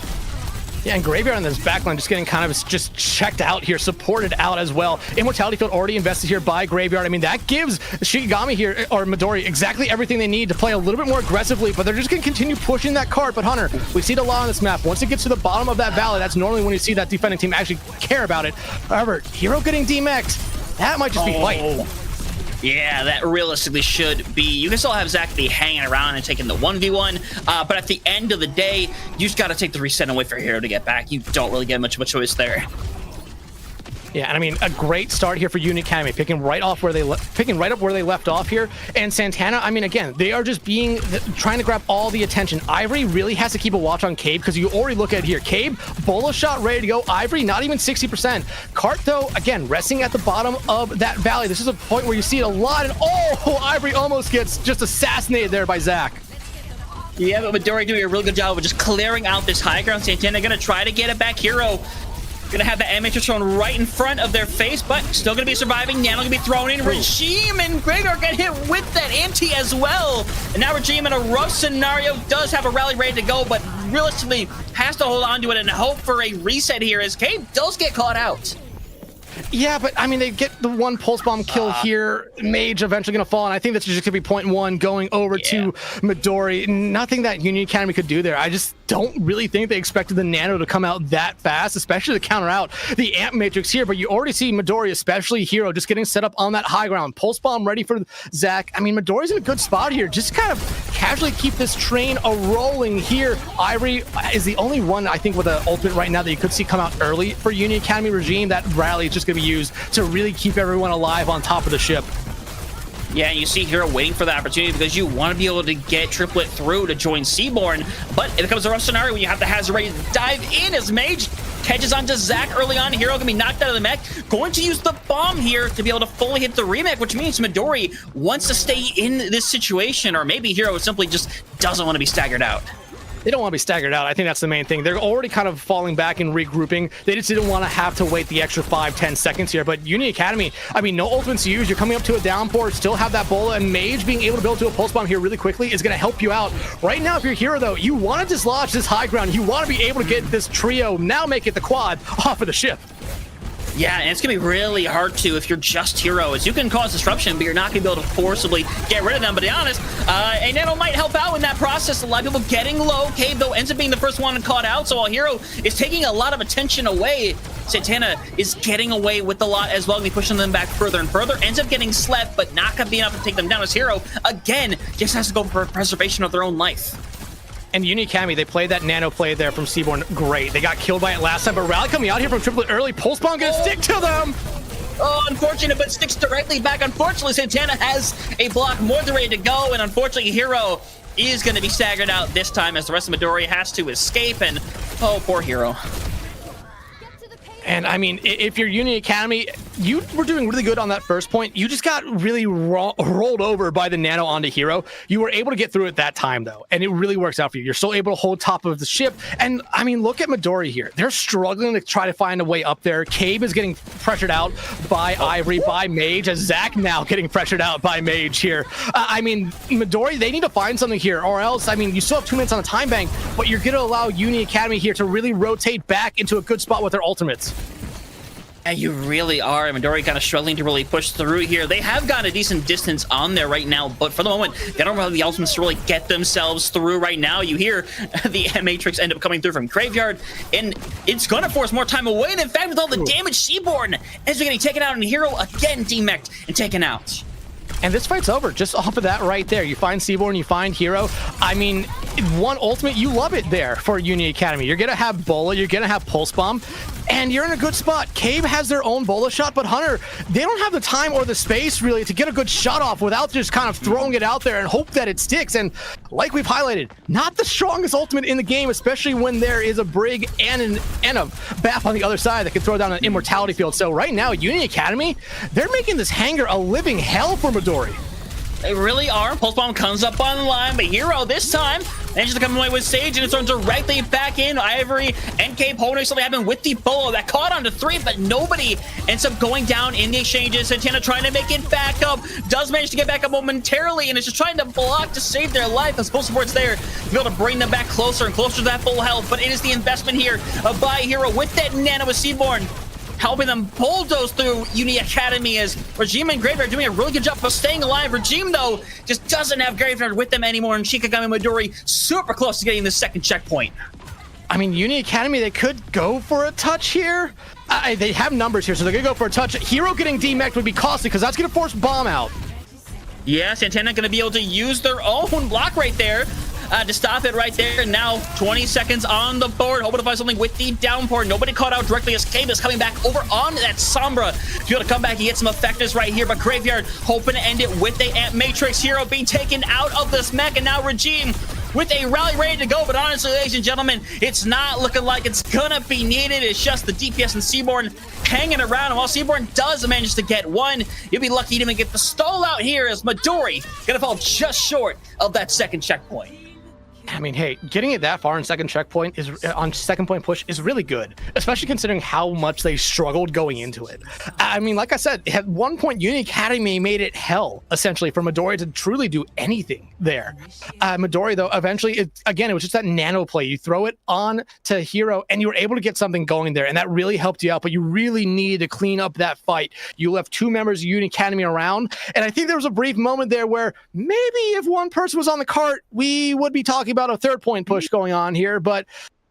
Yeah, and Graveyard on this backline just getting kind of just checked out here, supported out as well. Immortality Field already invested here by Graveyard. I mean, that gives Shikigami here, or Midori, exactly everything they need to play a little bit more aggressively, but they're just going to continue pushing that cart. But Hunter, we see it a lot on this map. Once it gets to the bottom of that valley, that's normally when you see that defending team actually care about it. However, Hero getting DMX'd, that might just be fight. Yeah, that realistically should be. You can still have Zac be hanging around and taking the 1v1, but at the end of the day, you just got to take the reset and wait for Hero to get back. You don't really get much of a choice there. Yeah, and I mean, a great start here for Uni Academy, picking right up where they left off here. And Santana, I mean, again, they are just trying to grab all the attention. Ivory really has to keep a watch on Cabe, because you already look at here. Cabe, bullet shot ready to go. Ivory, not even 60%. Cart, though, again, resting at the bottom of that valley. This is a point where you see it a lot, and oh, Ivory almost gets just assassinated there by Zach. Yeah, but Midori doing a really good job of just clearing out this high ground. Santana gonna try to get it back. Hero gonna have the animatrix thrown right in front of their face, but still gonna be surviving. Nano gonna be thrown in. Regime and Gregor get hit with that anti as well. And now Regime in a rough scenario does have a rally ready to go, but realistically has to hold on to it and hope for a reset here as Cabe does get caught out. Yeah, but I mean, they get the one pulse bomb kill here. Mage eventually going to fall, and I think that's just going to be point one going over to Midori. Nothing that Union Academy could do there. I just don't really think they expected the Nano to come out that fast, especially to counter out the Amp Matrix here. But you already see Midori, especially Hero, just getting set up on that high ground. Pulse bomb ready for Zach. I mean, Midori's in a good spot here. Just kind of casually keep this train a-rolling here. Ivory is the only one, I think, with an ultimate right now that you could see come out early for Union Academy Regime. That rally is just going to be used to really keep everyone alive on top of the ship. Yeah, you see Hero waiting for the opportunity because you want to be able to get Triplet through to join Seaborn, but it becomes a rough scenario when you have the Hazard ready to dive in as Mage catches onto Zach early on. Hero gonna be knocked out of the mech, going to use the bomb here to be able to fully hit the remake, which means Midori wants to stay in this situation, or maybe Hero simply just doesn't want to be staggered out. They don't want to be staggered out. I think that's the main thing. They're already kind of falling back and regrouping. They just didn't want to have to wait the extra 5-10 seconds here. But Union Academy, I mean, no ultimates to use. You're coming up to a downpour, still have that bola, and Mage being able to build to a pulse bomb here really quickly is going to help you out. Right now, if you're Hero, though, you want to dislodge this high ground. You want to be able to get this trio, now make it the quad, off of the ship. Yeah, and it's going to be really hard to if you're just Hero, as you can cause disruption, but you're not going to be able to forcibly get rid of them. But to be honest, a Nano might help out in that process. A lot of people getting low. Cabe, though, ends up being the first one caught out, so while Hero is taking a lot of attention away, Santana is getting away with a lot as well, and pushing them back further and further. Ends up getting slept, but not going to be enough to take them down as Hero, again, just has to go for preservation of their own life. And Uni Academy, they played that Nano play there from Seaborn great. They got killed by it last time, but Rally coming out here from Triplet early. Pulse bomb gonna stick to them. Oh, unfortunate, but sticks directly back. Unfortunately, Santana has a block more than ready to go, and unfortunately, Hero is going to be staggered out this time as the rest of Midori has to escape, and oh, poor Hero. And I mean, if you're Union Academy, you were doing really good on that first point. You just got really rolled over by the Nano onto Hero. You were able to get through it that time, though, and it really works out for you. You're still able to hold top of the ship. And I mean, look at Midori here. They're struggling to try to find a way up there. Cabe is getting pressured out by Ivory, by Mage, as Zach now getting pressured out by Mage here. I mean, Midori, they need to find something here, or else, I mean, you still have 2 minutes on the time bank, but you're going to allow Union Academy here to really rotate back into a good spot with their ultimates. And you really are. Midori kind of struggling to really push through here. They have got a decent distance on there right now, but for the moment, they don't have the ultimates to really get themselves through right now. You hear the Matrix end up coming through from Graveyard, and it's going to force more time away. And in fact, with all the damage, Seaborn ends up getting taken out, and Hero again demeched and taken out. And this fight's over just off of that right there. You find Seaborn, you find Hero. I mean, one ultimate, you love it there for Union Academy. You're going to have Bola, you're going to have Pulse Bomb, and you're in a good spot. Cabe has their own Bola shot, but Hunter, they don't have the time or the space really to get a good shot off without just kind of throwing it out there and hope that it sticks. And like we've highlighted, not the strongest ultimate in the game, especially when there is a Brig and a Bap on the other side that can throw down an Immortality Field. So right now, Union Academy, they're making this hangar a living hell for Midori. They really are. Pulse Bomb comes up online, but Hero this time manages to come away with Sage, and it's thrown directly back in. Ivory and Cabe holding something happened with the Bolo that caught onto 3, but nobody ends up going down in the exchanges. Santana trying to make it back up, does manage to get back up momentarily, and is just trying to block to save their life as full support's there to be able to bring them back closer and closer to that full health. But it is the investment here by Hero with that Nano with Seaborn, helping them bulldoze through Uni Academy as Regime and Graveyard doing a really good job of staying alive. Regime, though, just doesn't have Graveyard with them anymore, and Shikigami Midori super close to getting the second checkpoint. I mean, Uni Academy, they could go for a touch here. They have numbers here, so they're going to go for a touch. Hero getting demeched would be costly because that's going to force Bomb out. Yeah, Santana going to be able to use their own block right there. to stop it right there. Now 20 seconds on the board, hoping to find something with the downpour. Nobody caught out directly as Cave is coming back over on that Sombra to be able to come back and get some effectives right here, but Graveyard hoping to end it with a Amp Matrix. Hero being taken out of this mech, and now Regime with a rally ready to go. But honestly, ladies and gentlemen, it's not looking like it's gonna be needed. It's just the DPS and Seaborn hanging around. And while Seaborn does manage to get one, you'll be lucky to even get the stall out here, as Midori gonna fall just short of that second checkpoint. I mean, hey, getting it that far in second checkpoint is on second point push is really good, especially considering how much they struggled going into it. I mean, like I said, at one point, Uni Academy made it hell, essentially, for Midori to truly do anything there. Midori, though, eventually, it was just that nano play. You throw it on to Hero, and you were able to get something going there, and that really helped you out, but you really needed to clean up that fight. You left 2 members of Uni Academy around, and I think there was a brief moment there where maybe if one person was on the cart, we would be talking about a third point push going on here, but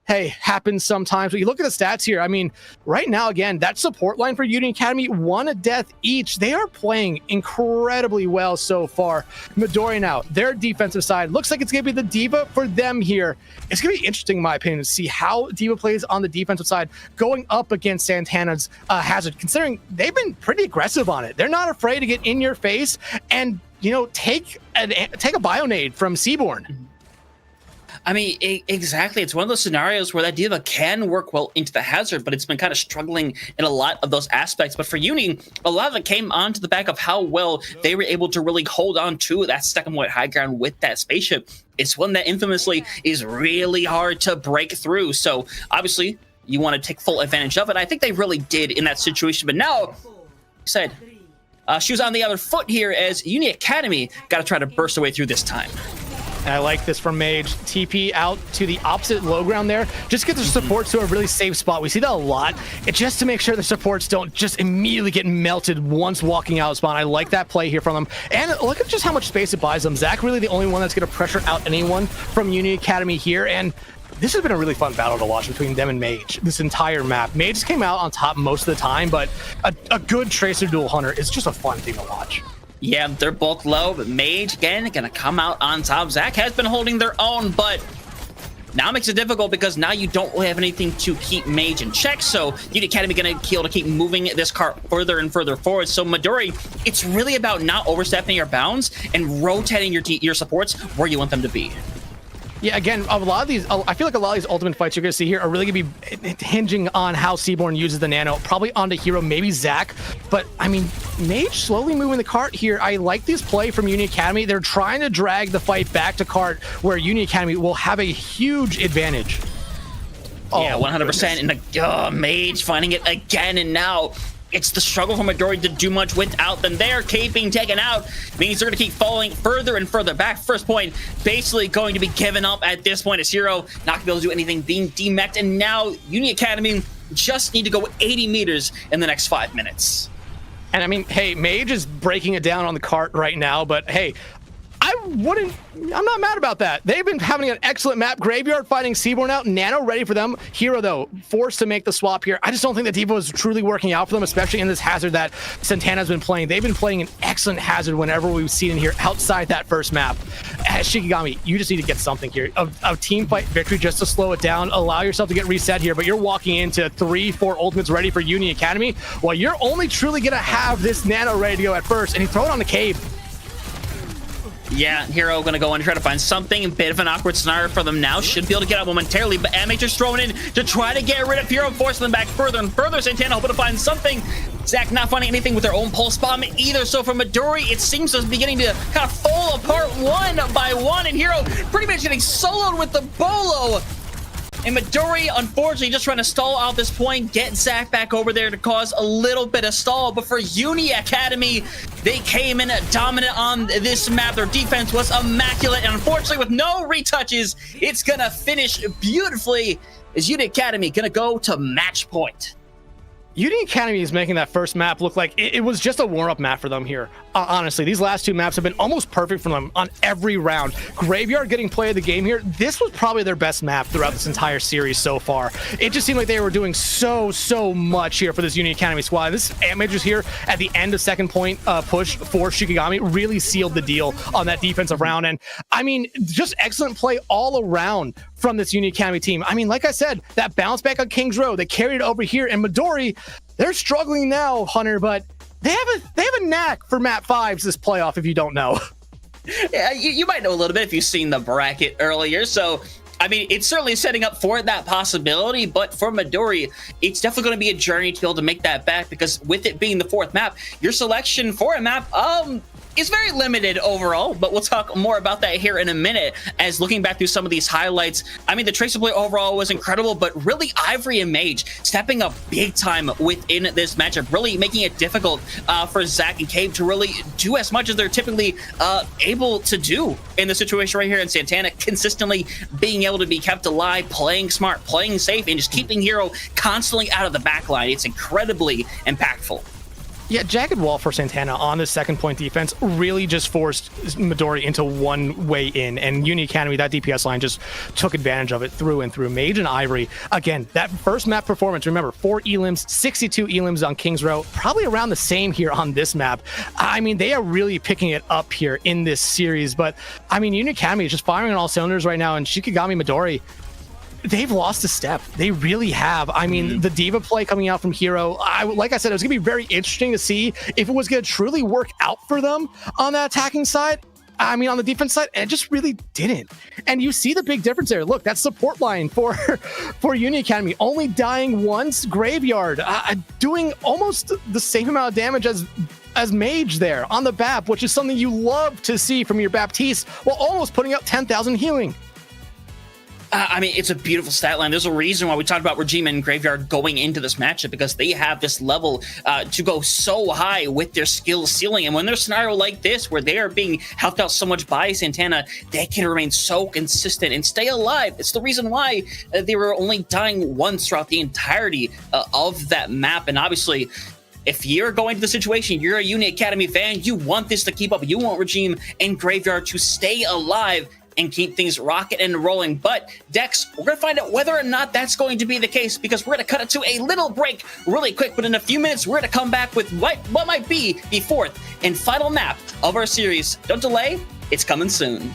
hey, happens sometimes. But you look at the stats here, I mean, right now, again, that support line for Uni Academy, 1 death each. They are playing incredibly well so far. Midori now, their defensive side, looks like it's going to be the Diva for them here. It's going to be interesting, in my opinion, to see how Diva plays on the defensive side going up against Santana's Hazard, considering they've been pretty aggressive on it. They're not afraid to get in your face and, you know, take a Bionade from Seaborn. I mean, exactly. It's one of those scenarios where that Diva can work well into the Hazard, but it's been kind of struggling in a lot of those aspects. But for Uni, a lot of it came onto the back of how well they were able to really hold on to that second point high ground with that spaceship. It's one that infamously is really hard to break through. So obviously, you want to take full advantage of it. I think they really did in that situation. But now, said, she was on the other foot here as Uni Academy got to try to burst away through this time. And I like this from Mage. TP out to the opposite low ground there. Just get the supports to a really safe spot. We see that a lot. It's just to make sure the supports don't just immediately get melted once walking out of spawn. I like that play here from them. And look at just how much space it buys them. Zach really the only one that's going to pressure out anyone from Uni Academy here. And this has been a really fun battle to watch between them and Mage this entire map. Mage came out on top most of the time, but a good Tracer Dual Hunter is just a fun thing to watch. Yeah, they're both low, but Mage, again, gonna come out on top. Zach has been holding their own, but now it makes it difficult because now you don't really have anything to keep Mage in check, so Uni Academy gonna be able to keep moving this cart further and further forward. So Midori, it's really about not overstepping your bounds and rotating your supports where you want them to be. Yeah, again, a lot of these, I feel like a lot of these ultimate fights you're going to see here are really going to be hinging on how Seaborn uses the nano, probably onto Hero, maybe Zach. But, I mean, Mage slowly moving the cart here. I like this play from Uni Academy. They're trying to drag the fight back to cart where Uni Academy will have a huge advantage. Yeah, 100%. And the Mage finding it again, and now it's the struggle for Midori to do much without them there. Cave being taken out means they're going to keep falling further and further back. First point basically going to be given up at this point as Hero not going to be able to do anything, being demeched. And now Uni Academy just need to go 80 meters in the next 5 minutes. And I mean, hey, Mage is breaking it down on the cart right now, but hey, I'm not mad about that. They've been having an excellent map. Graveyard fighting Seaborn out. Nano ready for them. Hero, though, forced to make the swap here. I just don't think that Diva is truly working out for them, especially in this Hazard that Santana's been playing. They've been playing an excellent Hazard whenever we've seen it here outside that first map. Shikigami, you just need to get something here. A team fight victory just to slow it down. Allow yourself to get reset here, but you're walking into 3-4 ultimates ready for Uni Academy. Well, you're only truly going to have this Nano ready to go at first, and you throw it on the Cave. Yeah, Hero gonna go and try to find something. A bit of an awkward scenario for them now. Should be able to get out momentarily, but Amateur's thrown in to try to get rid of Hero, forcing them back further and further. Santana hoping to find something. Zach not finding anything with their own pulse bomb either. So for Midori, it seems to be beginning to kind of fall apart one by one, and Hero pretty much getting soloed with the bolo. And Midori, unfortunately, just trying to stall out this point, get Zach back over there to cause a little bit of stall. But for Uni Academy, they came in dominant on this map. Their defense was immaculate. And unfortunately, with no retouches, it's going to finish beautifully as Uni Academy going to go to match point. Uni Academy is making that first map look like it was just a warm-up map for them here. honestly, these last two maps have been almost perfect for them on every round. Graveyard getting play of the game here. This was probably their best map throughout this entire series so far. It just seemed like they were doing so much here for this Uni Academy squad. This Amp Majors here at the end of second point push for Shikigami really sealed the deal on that defensive round. And I mean, just excellent play all around from this Uni Academy team. I mean, like I said, that bounce back on Kings Row, they carried it over here. And Midori, they're struggling now, Hunter, but they have a knack for map 5s this playoff, if you don't know. Yeah, you might know a little bit if you've seen the bracket earlier. So, I mean, it's certainly setting up for that possibility, but for Midori, it's definitely going to be a journey to be able to make that back, because with it being the 4th map, your selection for a map is very limited overall, but we'll talk more about that here in a minute. As looking back through some of these highlights, I mean, the Tracer play overall was incredible, but really Ivory and Mage stepping up big time within this matchup, really making it difficult for Zach and Cave to really do as much as they're typically able to do in the situation right here. And Santana consistently being able to be kept alive, playing smart, playing safe, and just keeping Hero constantly out of the backline. It's incredibly impactful. Yeah, Jagged Wall for Santana on the second point defense really just forced Midori into one way in, and Uni Academy, that DPS line just took advantage of it through and through. Mage and Ivory, again, that first map performance, remember, 4 elims, 62 elims on Kings Row, probably around the same here on this map. I mean, they are really picking it up here in this series, but I mean, Uni Academy is just firing on all cylinders right now, and Shikigami Midori, they've lost a step. They really have. I mean, the Diva play coming out from Hero, like I said, it was going to be very interesting to see if it was going to truly work out for them on that attacking side. I mean, on the defense side, it just really didn't. And you see the big difference there. Look, that support line for Uni Academy, only dying once. Graveyard doing almost the same amount of damage as Mage there on the BAP, which is something you love to see from your Baptiste, while almost putting up 10,000 healing. I mean, it's a beautiful stat line. There's a reason why we talked about Regime and Graveyard going into this matchup, because they have this level to go so high with their skill ceiling. And when there's a scenario like this, where they are being helped out so much by Santana, they can remain so consistent and stay alive. It's the reason why they were only dying once throughout the entirety of that map. And obviously, if you're going to the situation, you're a Uni Academy fan, you want this to keep up. You want Regime and Graveyard to stay alive and keep things rocking and rolling. But Dex, we're gonna find out whether or not that's going to be the case, because we're gonna cut it to a little break really quick, but in a few minutes, we're gonna come back with what might be the 4th and final map of our series. Don't delay, it's coming soon.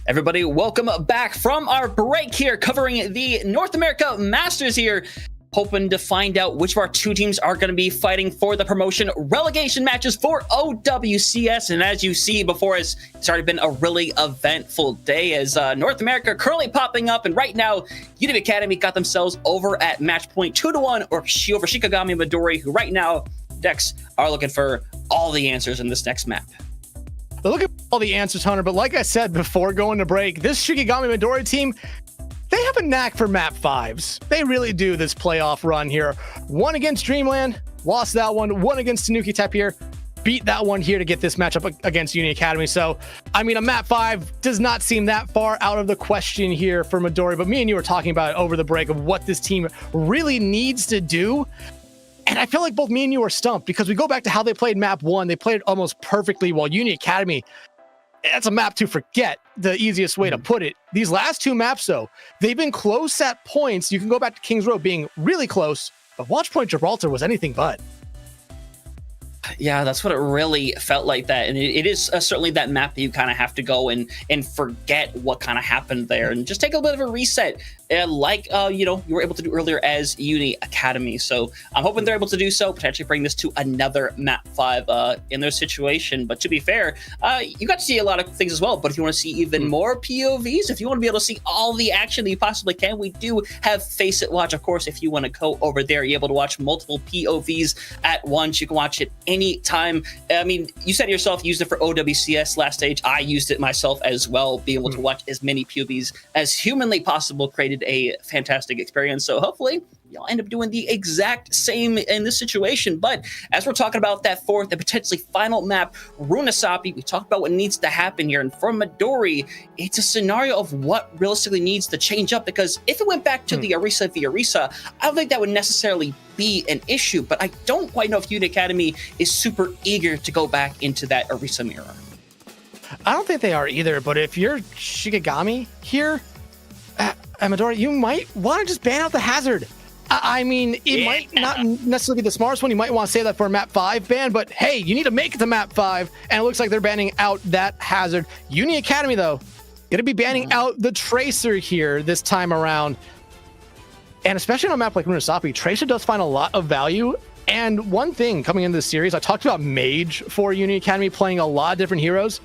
Everybody, welcome back from our break here, covering the North America Masters here. Hoping to find out which of our two teams are going to be fighting for the promotion relegation matches for OWCS. And as you see before us, it's already been a really eventful day as North America currently popping up. And right now, Unity Academy got themselves over at match point 2-1 over Shikigami Midori, who right now, Dex, are looking for all the answers in this next map. They're looking for all the answers, Hunter, but like I said before going to break, this Shikigami Midori team, they have a knack for map 5s. They really do this playoff run here. One against Dreamland, lost that one. One against Tanuki Tapir, beat that one here to get this matchup against Unity Academy. So, I mean, a map 5 does not seem that far out of the question here for Midori, but me and you were talking about it over the break of what this team really needs to do. And I feel like both me and you are stumped because we go back to how they played map 1. They played it almost perfectly, while Unity Academy, that's a map to forget, the easiest way to put it. These last two maps, though, they've been close at points. You can go back to Kings Row being really close, but Watch Point Gibraltar was anything but. Yeah, that's what it really felt like that. And it is certainly that map that you kind of have to go and forget what kind of happened there and just take a bit of a reset, like you were able to do earlier as Unity Academy. So I'm hoping they're able to do so, potentially bring this to another map 5 in their situation. But to be fair, you got to see a lot of things as well. But if you want to see even more POVs, if you want to be able to see all the action that you possibly can, we do have FACEIT Watch. Of course, if you want to go over there, you're able to watch multiple POVs at once. You can watch it any time. I mean, you said yourself, used it for OWCS last stage. I used it myself as well, being able to watch as many POVs as humanly possible created a fantastic experience. So hopefully you'll end up doing the exact same in this situation. But as we're talking about that fourth and potentially final map, Runasapi, we talked about what needs to happen here. And for Midori, it's a scenario of what realistically needs to change up, because if it went back to the Arisa v Arisa, I don't think that would necessarily be an issue, but I don't quite know if Unity Academy is super eager to go back into that Arisa mirror. I don't think they are either, but if you're Shikigami here, Midori, you might want to just ban out the hazard. I mean, it might not necessarily be the smartest one. You might want to say that for a map 5 ban, but hey, you need to make it to map 5, and it looks like they're banning out that hazard. Unity Academy, though, going to be banning out the Tracer here this time around. And especially on a map like Runasapi, Tracer does find a lot of value. And one thing coming into this series, I talked about Mage for Unity Academy playing a lot of different heroes.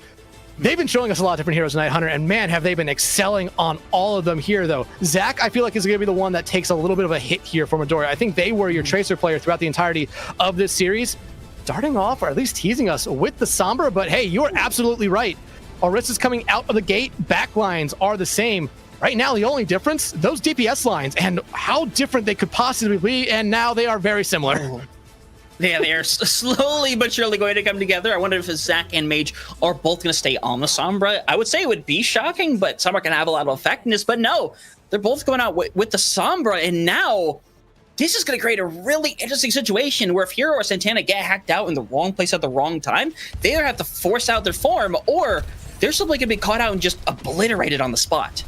They've been showing us a lot of different heroes tonight, Hunter, and man, have they been excelling on all of them here, though. Zach, I feel like is going to be the one that takes a little bit of a hit here for Midori. I think they were your Tracer player throughout the entirety of this series, starting off, or at least teasing us with the Sombra, but hey, you are absolutely right. Arisa's coming out of the gate, backlines are the same. Right now, the only difference, those DPS lines, and how different they could possibly be, and now they are very similar. Yeah, they are slowly but surely going to come together. I wonder if Zach and Mage are both going to stay on the Sombra. I would say it would be shocking, but Sombra can have a lot of effectiveness. But no, they're both going out with the Sombra, and now this is going to create a really interesting situation where if Hero or Santana get hacked out in the wrong place at the wrong time, they either have to force out their form, or they're simply going to be caught out and just obliterated on the spot.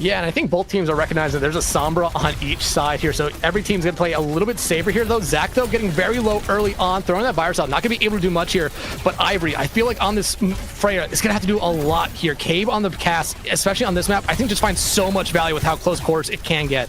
Yeah, and I think both teams are recognizing that there's a Sombra on each side here, so every team's going to play a little bit safer here, though. Zach, though, getting very low early on, throwing that virus out, not going to be able to do much here, but Ivory, I feel like on this Freya, is going to have to do a lot here. Cave on the cast, especially on this map, I think just finds so much value with how close quarters it can get.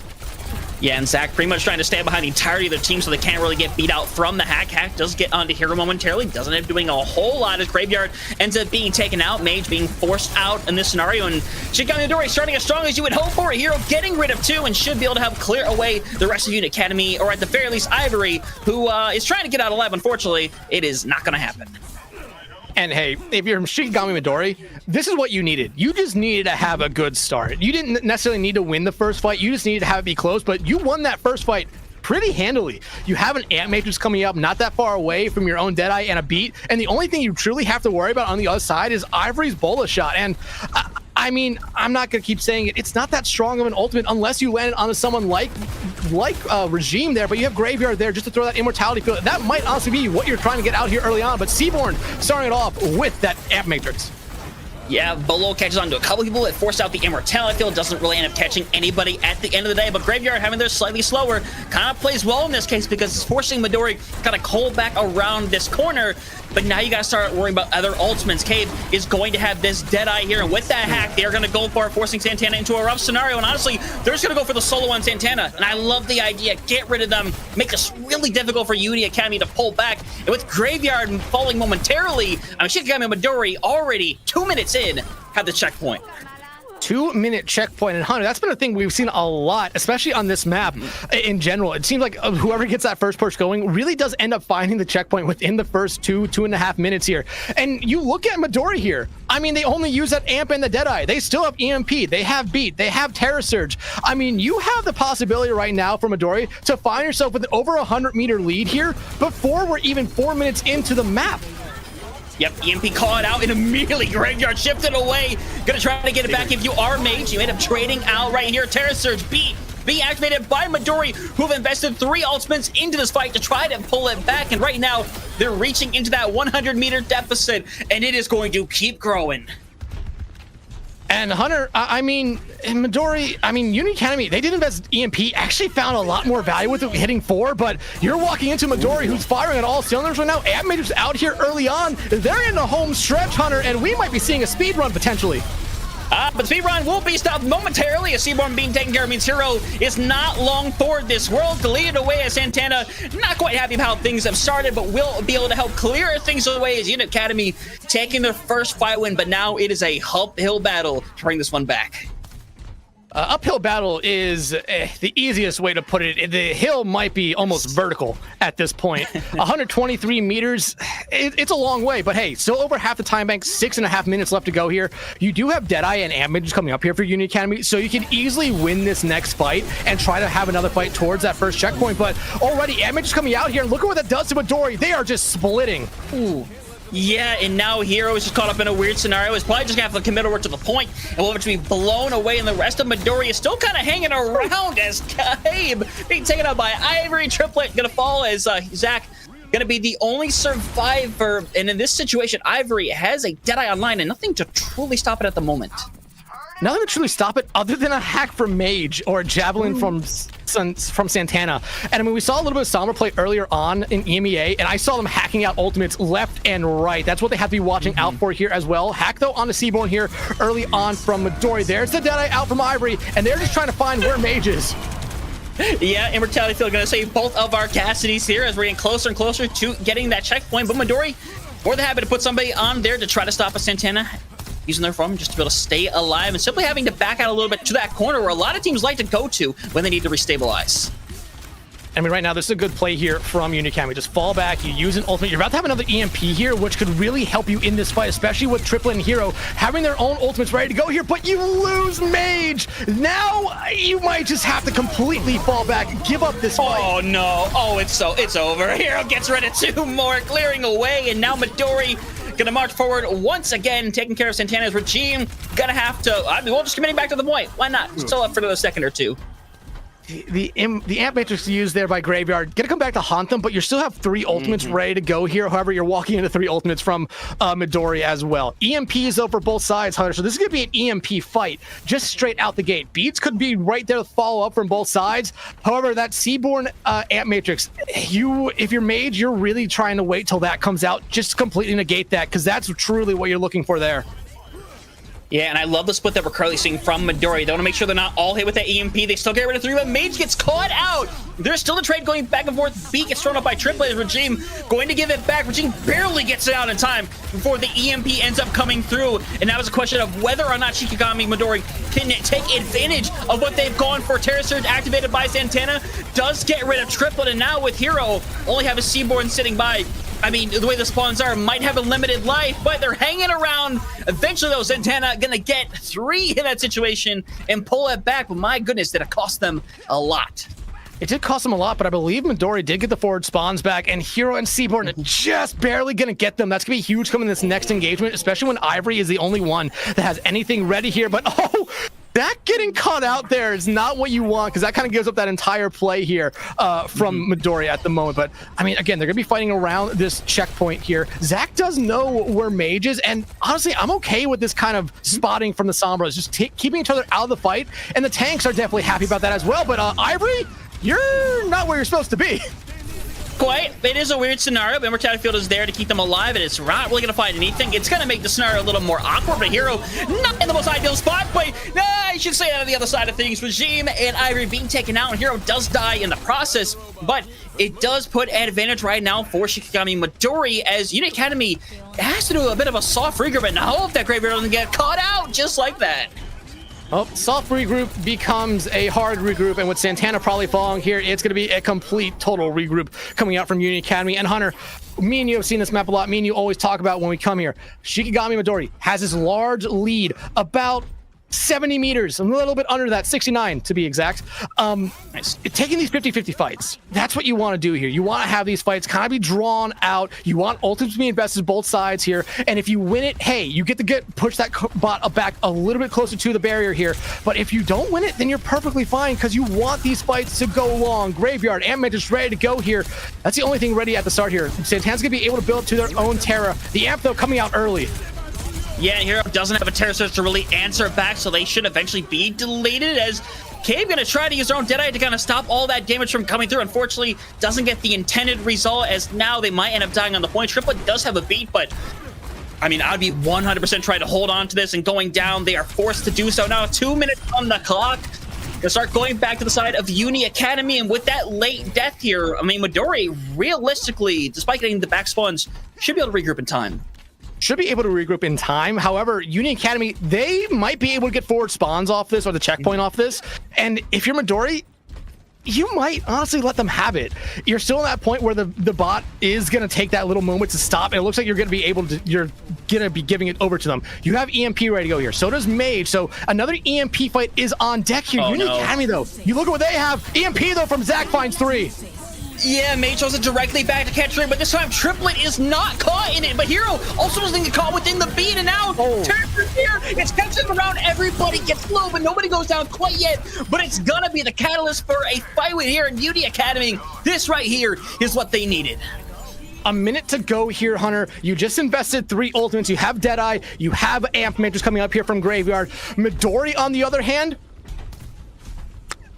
Yeah, and Zach pretty much trying to stand behind the entirety of their team so they can't really get beat out from the hack. Hack does get onto Hero momentarily, doesn't end up doing a whole lot as Graveyard ends up being taken out, Mage being forced out in this scenario, and Shikami Midori starting as strong as you would hope for. Hero getting rid of 2 and should be able to help clear away the rest of Unit Academy, or at the very least Ivory, who is trying to get out alive. Unfortunately, it is not going to happen. And hey, if you're Shikigami Midori, this is what you needed. You just needed to have a good start. You didn't necessarily need to win the first fight. You just needed to have it be close, but you won that first fight pretty handily. You have an Ant Matrix coming up not that far away from your own Deadeye and a beat, and the only thing you truly have to worry about on the other side is Ivory's Bola shot. And I mean, I'm not going to keep saying it. It's not that strong of an ultimate unless you land it onto someone like Regime there, but you have Graveyard there just to throw that immortality field. That might honestly be what you're trying to get out here early on, but Seaborn starting it off with that Amp Matrix. Yeah, Bolo catches on to a couple people that forced out the immortality field, doesn't really end up catching anybody at the end of the day, but Graveyard having their slightly slower kind of plays well in this case because it's forcing Midori kind of cold back around this corner, but now you gotta start worrying about other ultimates. Cave is going to have this Deadeye here, and with that hack, they are gonna go for it, forcing Santana into a rough scenario, and honestly, they're just gonna go for the solo on Santana, and I love the idea. Get rid of them, make this really difficult for Unity Academy to pull back, and with Graveyard falling momentarily, I mean, Shikigami Midori already 2 minutes in, had the checkpoint. 2-minute checkpoint, and Hunter, that's been a thing we've seen a lot, especially on this map in general. It seems like whoever gets that first push going really does end up finding the checkpoint within the first 2.5 minutes here. And you look at Midori here, I mean, they only use that Amp and the Deadeye. They still have EMP, they have Beat, they have Terra Surge. I mean, you have the possibility right now for Midori to find yourself with an over 100-meter lead here before we're even 4 minutes into the map. Yep, EMP call it out and immediately Graveyard shifted away. Gonna try to get it back if you are Mage. You end up trading out right here. Terra Surge being activated by Midori, who have invested 3 ultimates into this fight to try to pull it back. And right now, they're reaching into that 100-meter deficit, and it is going to keep growing. And Hunter, I mean, Midori, I mean, Unity Academy, they did invest EMP, actually found a lot more value with it hitting 4, but you're walking into Midori, who's firing at all cylinders right now. Amp Matrix out here early on. They're in the home stretch, Hunter, and we might be seeing a speed run potentially. But speedrun will be stopped momentarily as Seaborn being taken care of means Hero is not long for this world. Deleted away as Santana, not quite happy about how things have started, but will be able to help clear things away as Unit Academy taking their first fight win, but now it is a uphill battle to bring this one back. Uphill battle is the easiest way to put it. The hill might be almost vertical at this point. 123 meters, it's a long way, but hey, still over half the time bank, 6.5 minutes left to go here. You do have Deadeye and Amp Matrix coming up here for Unity Academy, so you can easily win this next fight and try to have another fight towards that first checkpoint, but already Amp Matrix coming out here, and look at what that does to Midori. They are just splitting. Ooh. Yeah, and now Hero is just caught up in a weird scenario. He's probably just gonna have to commit over to the point and will eventually be blown away, and the rest of Midori is still kind of hanging around as Cabe being taken out by Ivory. Triplet gonna fall as Zach gonna be the only survivor, and in this situation, Ivory has a Deadeye online and nothing to truly stop it at the moment. Nothing to truly stop it other than a hack from Mage or a Javelin from Santana. And I mean, we saw a little bit of Sombra play earlier on in EMEA, and I saw them hacking out ultimates left and right. That's what they have to be watching out for here as well. Hack, though, onto Seaborn here early on from Midori. There's the Deadeye out from Ivory, and they're just trying to find where Mage is. Yeah, Immortality Field gonna save both of our Cassidys here as we're getting closer and closer to getting that checkpoint, but Midori more than happy to put somebody on there to try to stop a Santana, using their form just to be able to stay alive and simply having to back out a little bit to that corner where a lot of teams like to go to when they need to restabilize. I mean, right now, this is a good play here from Unity Academy. Just fall back, you use an ultimate. You're about to have another EMP here, which could really help you in this fight, especially with Triplet and Hero having their own ultimates ready to go here, but you lose Mage. Now, you might just have to completely fall back and give up this fight. Oh, no. Oh, it's over. Hero gets rid of 2 more, clearing away, and now Midori gonna march forward once again, taking care of Santana's Regime. Gonna have to, I mean, we'll just committing back to the point. Why not? Still up for another second or two. the Amp Matrix used there by Graveyard, gonna come back to haunt them, but you still have 3 ultimates ready to go here. However, you're walking into 3 ultimates from Midori as well. EMPs over both sides, Hunter, so this is gonna be an EMP fight, just straight out the gate. Beats could be right there to follow up from both sides. However, that Seaborn Amp Matrix, if you're mage, you're really trying to wait till that comes out, just completely negate that, because that's truly what you're looking for there. Yeah, and I love the split that we're currently seeing from Midori. They want to make sure they're not all hit with that EMP. They still get rid of 3, but Mage gets caught out. There's still the trade going back and forth. Beat gets thrown up by Triplet. Regime going to give it back. Regime barely gets it out in time before the EMP ends up coming through. And now it's a question of whether or not Shikigami Midori can take advantage of what they've gone for. Terror Surge activated by Santana does get rid of Triplet, and now with Hero only have a Seaborn sitting by. I mean, the way the spawns are, might have a limited life, but they're hanging around. Eventually, though, Santana gonna get 3 in that situation and pull it back. But my goodness, did it cost them a lot. It did cost them a lot, but I believe Midori did get the forward spawns back, and Hero and Seaborn are just barely gonna get them. That's gonna be huge coming in this next engagement, especially when Ivory is the only one that has anything ready here. But that getting caught out there is not what you want, because that kind of gives up that entire play here from Midori at the moment. But I mean, again, they're gonna be fighting around this checkpoint here. Zach does know where Mage is, and honestly, I'm okay with this kind of spotting from the Sombras, just keeping each other out of the fight, and the tanks are definitely happy about that as well. But Ivory, you're not where you're supposed to be. Quite. It is a weird scenario. Immortality Field is there to keep them alive, and it's not really going to find anything. It's going to make the scenario a little more awkward, but Hero not in the most ideal spot, but I should say that on the other side of things. Regime and Ivory being taken out, and Hero does die in the process, but it does put advantage right now for Shikigami Midori, as Unit Academy has to do a bit of a soft regroup, and I hope that Graveyard doesn't get caught out just like that. Oh, soft regroup becomes a hard regroup, and with Santana probably falling here, it's going to be a complete, total regroup coming out from Union Academy. And Hunter, me and you have seen this map a lot. Me and you always talk about when we come here. Shikigami Midori has this large lead, about 70 meters, a little bit under that, 69 to be exact. Taking these 50-50 fights, that's what you want to do here. You want to have these fights kind of be drawn out. You want ultimates to be invested both sides here, and if you win it, hey, you get to push that bot back a little bit closer to the barrier here. But if you don't win it, then you're perfectly fine, because you want these fights to go long. Graveyard, Ant-Man just ready to go here. That's the only thing ready at the start here. Santana's gonna be able to build up to their own Terra. The Amp, though, coming out early. Yeah, and Hero doesn't have a Terror Surge to really answer back, so they should eventually be deleted, as Cave gonna try to use their own Deadeye to kind of stop all that damage from coming through. Unfortunately, doesn't get the intended result, as now they might end up dying on the point. Triplet does have a beat, but I mean, I'd be 100% trying to hold on to this, and going down, they are forced to do so. Now 2 minutes on the clock. They'll start going back to the side of Uni Academy, and with that late death here, I mean, Midori, realistically, despite getting the back spawns, should be able to regroup in time. Should be able to regroup in time. However, Union Academy, they might be able to get forward spawns off this, or the checkpoint off this. And if you're Midori, you might honestly let them have it. You're still at that point where the bot is going to take that little moment to stop, and it looks like you're going to be giving it over to them. You have EMP ready to go here. So does Mage. So another EMP fight is on deck here. Union Academy, though, you look at what they have. EMP, though, from Zach finds 3. Yeah, Mage throws it directly back to catch Ring, but this time Triplet is not caught in it. But Hero also doesn't get caught within the beat, and now Terror's here. It's catching around. Everybody gets low, but nobody goes down quite yet. But it's gonna be the catalyst for a fight with here in Beauty Academy. This right here is what they needed. A minute to go here, Hunter. You just invested 3 ultimates. You have Deadeye. You have Amp Matrix coming up here from Graveyard. Midori, on the other hand,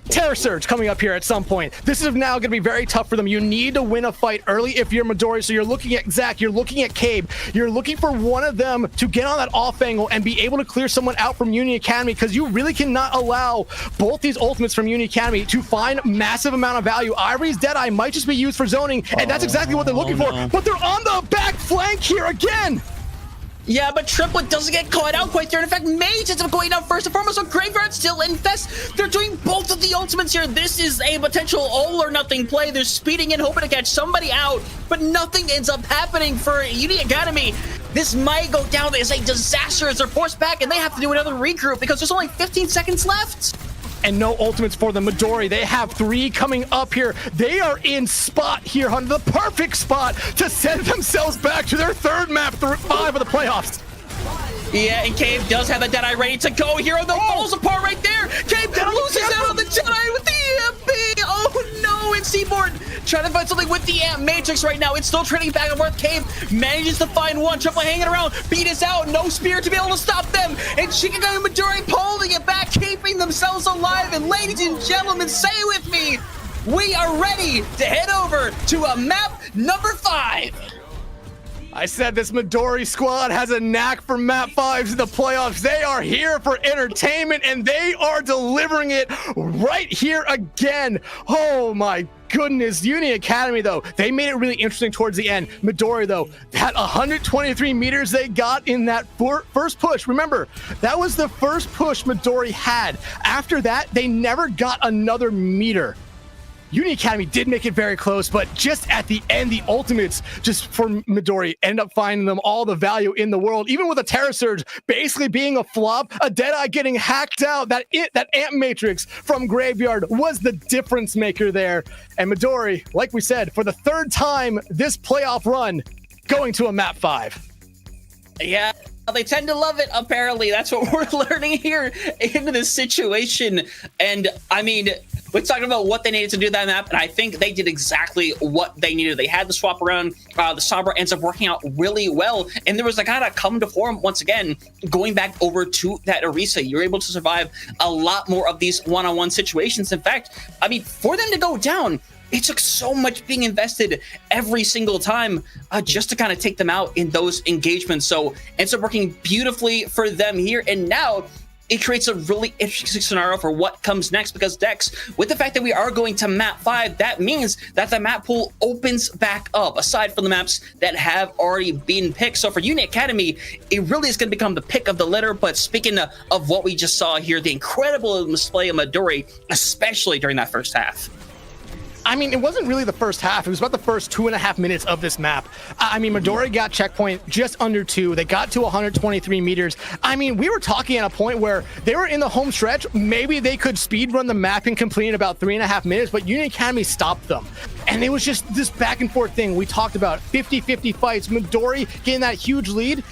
Terror Surge coming up here at some point. This is now going to be very tough for them. You need to win a fight early if you're Midori. So you're looking at Zach, you're looking at Cabe, you're looking for one of them to get on that off angle and be able to clear someone out from Union Academy, because you really cannot allow both these ultimates from Union Academy to find massive amount of value. Ivory's Deadeye might just be used for zoning, and that's exactly what they're looking for. But they're on the back flank here again. Yeah, but Triplet doesn't get caught out quite there. In fact, Mage ends up going down first and foremost, so Graveyard still infest. They're doing both of the ultimates here. This is a potential all or nothing play. They're speeding in, hoping to catch somebody out, but nothing ends up happening for Uni Academy. This might go down as a disaster as they're forced back, and they have to do another regroup because there's only 15 seconds left. And no ultimates for the Midori. They have 3 coming up here. They are in spot here, Hunter, the perfect spot to send themselves back to their 3rd map through 5 of the playoffs. Yeah, and Cave does have the Deadeye ready to go here, and the falls apart right there. Cave then loses out on the Deadeye with the EMP. Oh no, and Seaborn trying to find something with the Amp Matrix right now. It's still trading back and forth. Cave manages to find one. Triple hanging around. Beat is out. No spear to be able to stop them. And Shikigami Midori pulling it back, keeping themselves alive. And ladies and gentlemen, say with me, we are ready to head over to a map number 5. I said this Midori squad has a knack for map 5s in the playoffs. They are here for entertainment, and they are delivering it right here again. Oh my goodness. Uni Academy, though, they made it really interesting towards the end. Midori, though, that 123 meters they got in that first push. Remember, that was the first push Midori had. After that, they never got another meter. Uni Academy did make it very close, but just at the end, the ultimates just for Midori end up finding them all the value in the world, even with a Terra Surge basically being a flop, a Deadeye getting hacked out. That Amp Matrix from Graveyard was the difference maker there. And Midori, like we said, for the 3rd time this playoff run, going to a map 5. Yeah, they tend to love it, apparently. That's what we're learning here in this situation. And I mean, we're talking about what they needed to do that map, and I think they did exactly what they needed. They had the swap around. The Sombra ends up working out really well, and there was a kind of come to form once again, going back over to that Orisa. You're able to survive a lot more of these one-on-one situations. In fact, I mean, for them to go down, it took so much being invested every single time just to kind of take them out in those engagements. So it ends up working beautifully for them here, and now it creates a really interesting scenario for what comes next, because Dex, with the fact that we are going to map 5, that means that the map pool opens back up, aside from the maps that have already been picked. So for Uni Academy, it really is going to become the pick of the litter. But speaking of what we just saw here, the incredible display of Midori, especially during that first half. I mean, it wasn't really the first half. It was about the first 2.5 minutes of this map. I mean, Midori got checkpoint just under 2. They got to 123 meters. I mean, we were talking at a point where they were in the home stretch. Maybe they could speed run the map and complete in about 3.5 minutes, but Uni Academy stopped them. And it was just this back and forth thing we talked about. 50-50 fights. Midori getting that huge lead.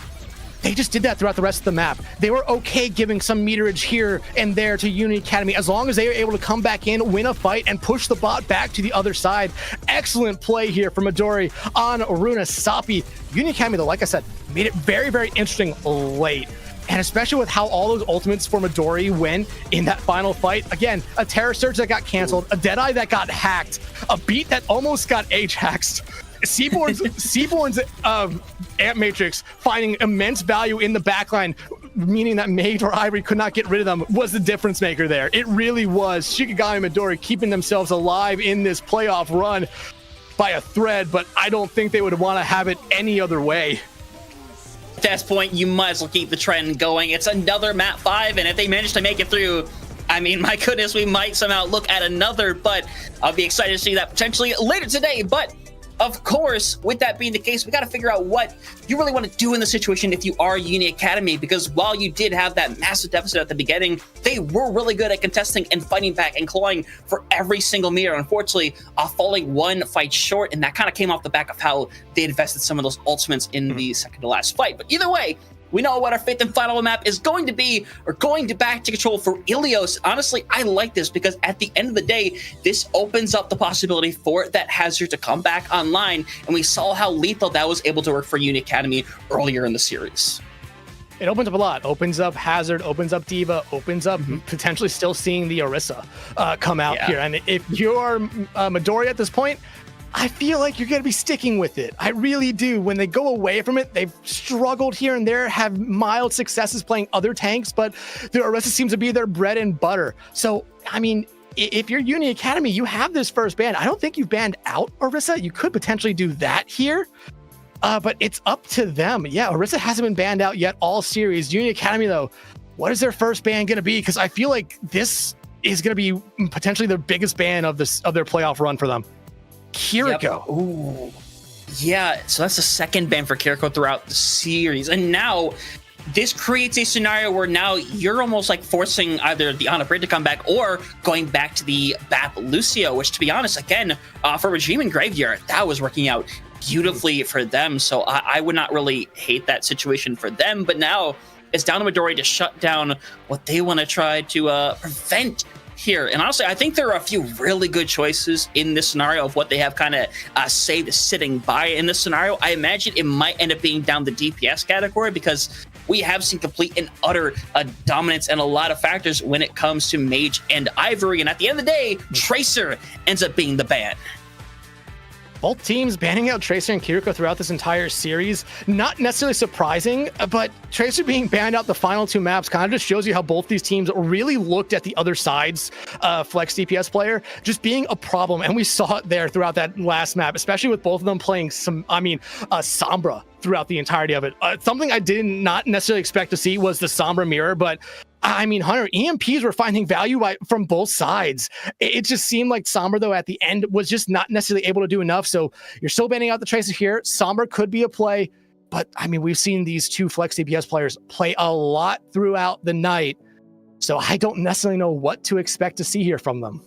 They just did that throughout the rest of the map. They were okay giving some meterage here and there to Uni Academy as long as they were able to come back in, win a fight, and push the bot back to the other side. Excellent play here from Midori on Runa Sapi. Uni Academy, though, like I said, made it very, very interesting late. And especially with how all those ultimates for Midori went in that final fight. Again, a Terra Surge that got canceled, a Deadeye that got hacked, a beat that almost got H-hacked. Seaborn's Amp Matrix finding immense value in the backline, meaning that Mage or Ivory could not get rid of them, was the difference maker there. It really was. Shikigami and Midori keeping themselves alive in this playoff run by a thread, but I don't think they would want to have it any other way. At this point, you might as well keep the trend going. It's another map 5, and if they manage to make it through, I mean, my goodness, we might somehow look at another, but I'll be excited to see that potentially later today. But of course, with that being the case, we got to figure out what you really want to do in the situation if you are Uni Academy, because while you did have that massive deficit at the beginning, they were really good at contesting and fighting back and clawing for every single meter. Unfortunately, falling one fight short, and that kind of came off the back of how they invested some of those ultimates in the second to last fight. But either way, we know what our 5th and final map is going to be, or going to back to control for Ilios. Honestly, I like this because at the end of the day, this opens up the possibility for that Hazard to come back online, and we saw how lethal that was able to work for Uni Academy earlier in the series. It opens up a lot. Opens up Hazard, opens up Diva, opens up potentially still seeing the Orisa come out here. And if you're Midori at this point, I feel like you're going to be sticking with it. I really do. When they go away from it, they've struggled here and there, have mild successes playing other tanks, but the Orisa seems to be their bread and butter. So, I mean, if you're Uni Academy, you have this first ban. I don't think you've banned out Orisa. You could potentially do that here, but it's up to them. Yeah, Orisa hasn't been banned out yet all series. Uni Academy, though, what is their first ban going to be? Because I feel like this is going to be potentially the biggest ban of their playoff run for them. Kiriko. Yep. Ooh. Yeah, so that's the second ban for Kiriko throughout the series. And now this creates a scenario where now you're almost like forcing either the Ana Brit to come back or going back to the BAP Lucio, which, to be honest, again, for Regime and Graveyard, that was working out beautifully for them. So I would not really hate that situation for them. But now It's down to Midori to shut down what they want to try to prevent here. And honestly, I think there are a few really good choices in this scenario of what they have kind of saved sitting by in this scenario. I imagine it might end up being down the DPS category because we have seen complete and utter dominance and a lot of factors when it comes to Mage and Ivory. And at the end of the day, Tracer ends up being the ban. Both teams banning out Tracer and Kiriko throughout this entire series, not necessarily surprising, but Tracer being banned out the final 2 maps kind of just shows you how both these teams really looked at the other side's flex DPS player just being a problem. And we saw it there throughout that last map, especially with both of them playing Sombra throughout the entirety of it. Something I did not necessarily expect to see was the Sombra mirror, but I mean, Hunter, EMPs were finding value from both sides. It just seemed like Sombra, though, at the end was just not necessarily able to do enough. So you're still banning out the Tracer here. Sombra could be a play, but I mean, we've seen these 2 flex DPS players play a lot throughout the night. So I don't necessarily know what to expect to see here from them.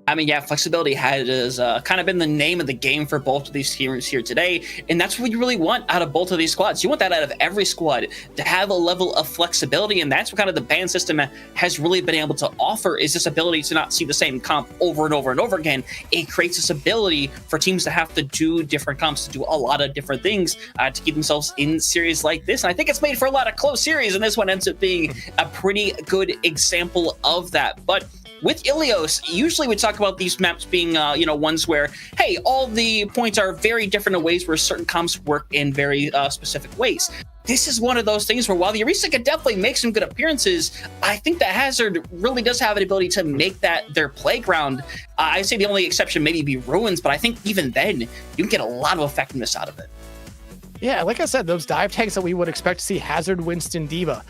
I mean, yeah, flexibility has kind of been the name of the game for both of these teams here today, and that's what you really want out of both of these squads. You want that out of every squad, to have a level of flexibility, and that's what kind of the ban system has really been able to offer, is this ability to not see the same comp over and over and over again. It creates this ability for teams to have to do different comps, to do a lot of different things to keep themselves in series like this, and I think it's made for a lot of close series, and this one ends up being a pretty good example of that. But with Ilios, usually we talk about these maps being, ones where, hey, all the points are very different in ways where certain comps work in very specific ways. This is one of those things where while the Orisa could definitely make some good appearances, I think that Hazard really does have an ability to make that their playground. I say the only exception maybe be Ruins, but I think even then, you can get a lot of effectiveness out of it. Yeah, like I said, those dive tags that we would expect to see Hazard, Winston, Diva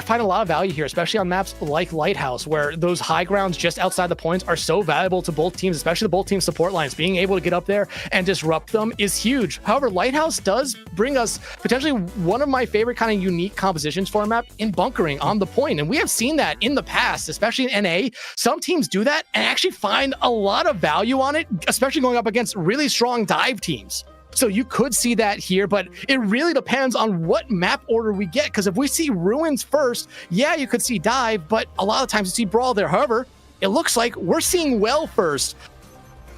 find a lot of value here, especially on maps like Lighthouse, where those high grounds just outside the points are so valuable to both teams, especially the both team support lines. Being able to get up there and disrupt them is huge. However, Lighthouse does bring us potentially one of my favorite kind of unique compositions for a map in bunkering on the point. And we have seen that in the past, especially in NA. Some teams do that and actually find a lot of value on it, especially going up against really strong dive teams. So you could see that here, but it really depends on what map order we get. Because if we see Ruins first, yeah, you could see Dive, but a lot of times you see Brawl there. However, it looks like we're seeing Well first.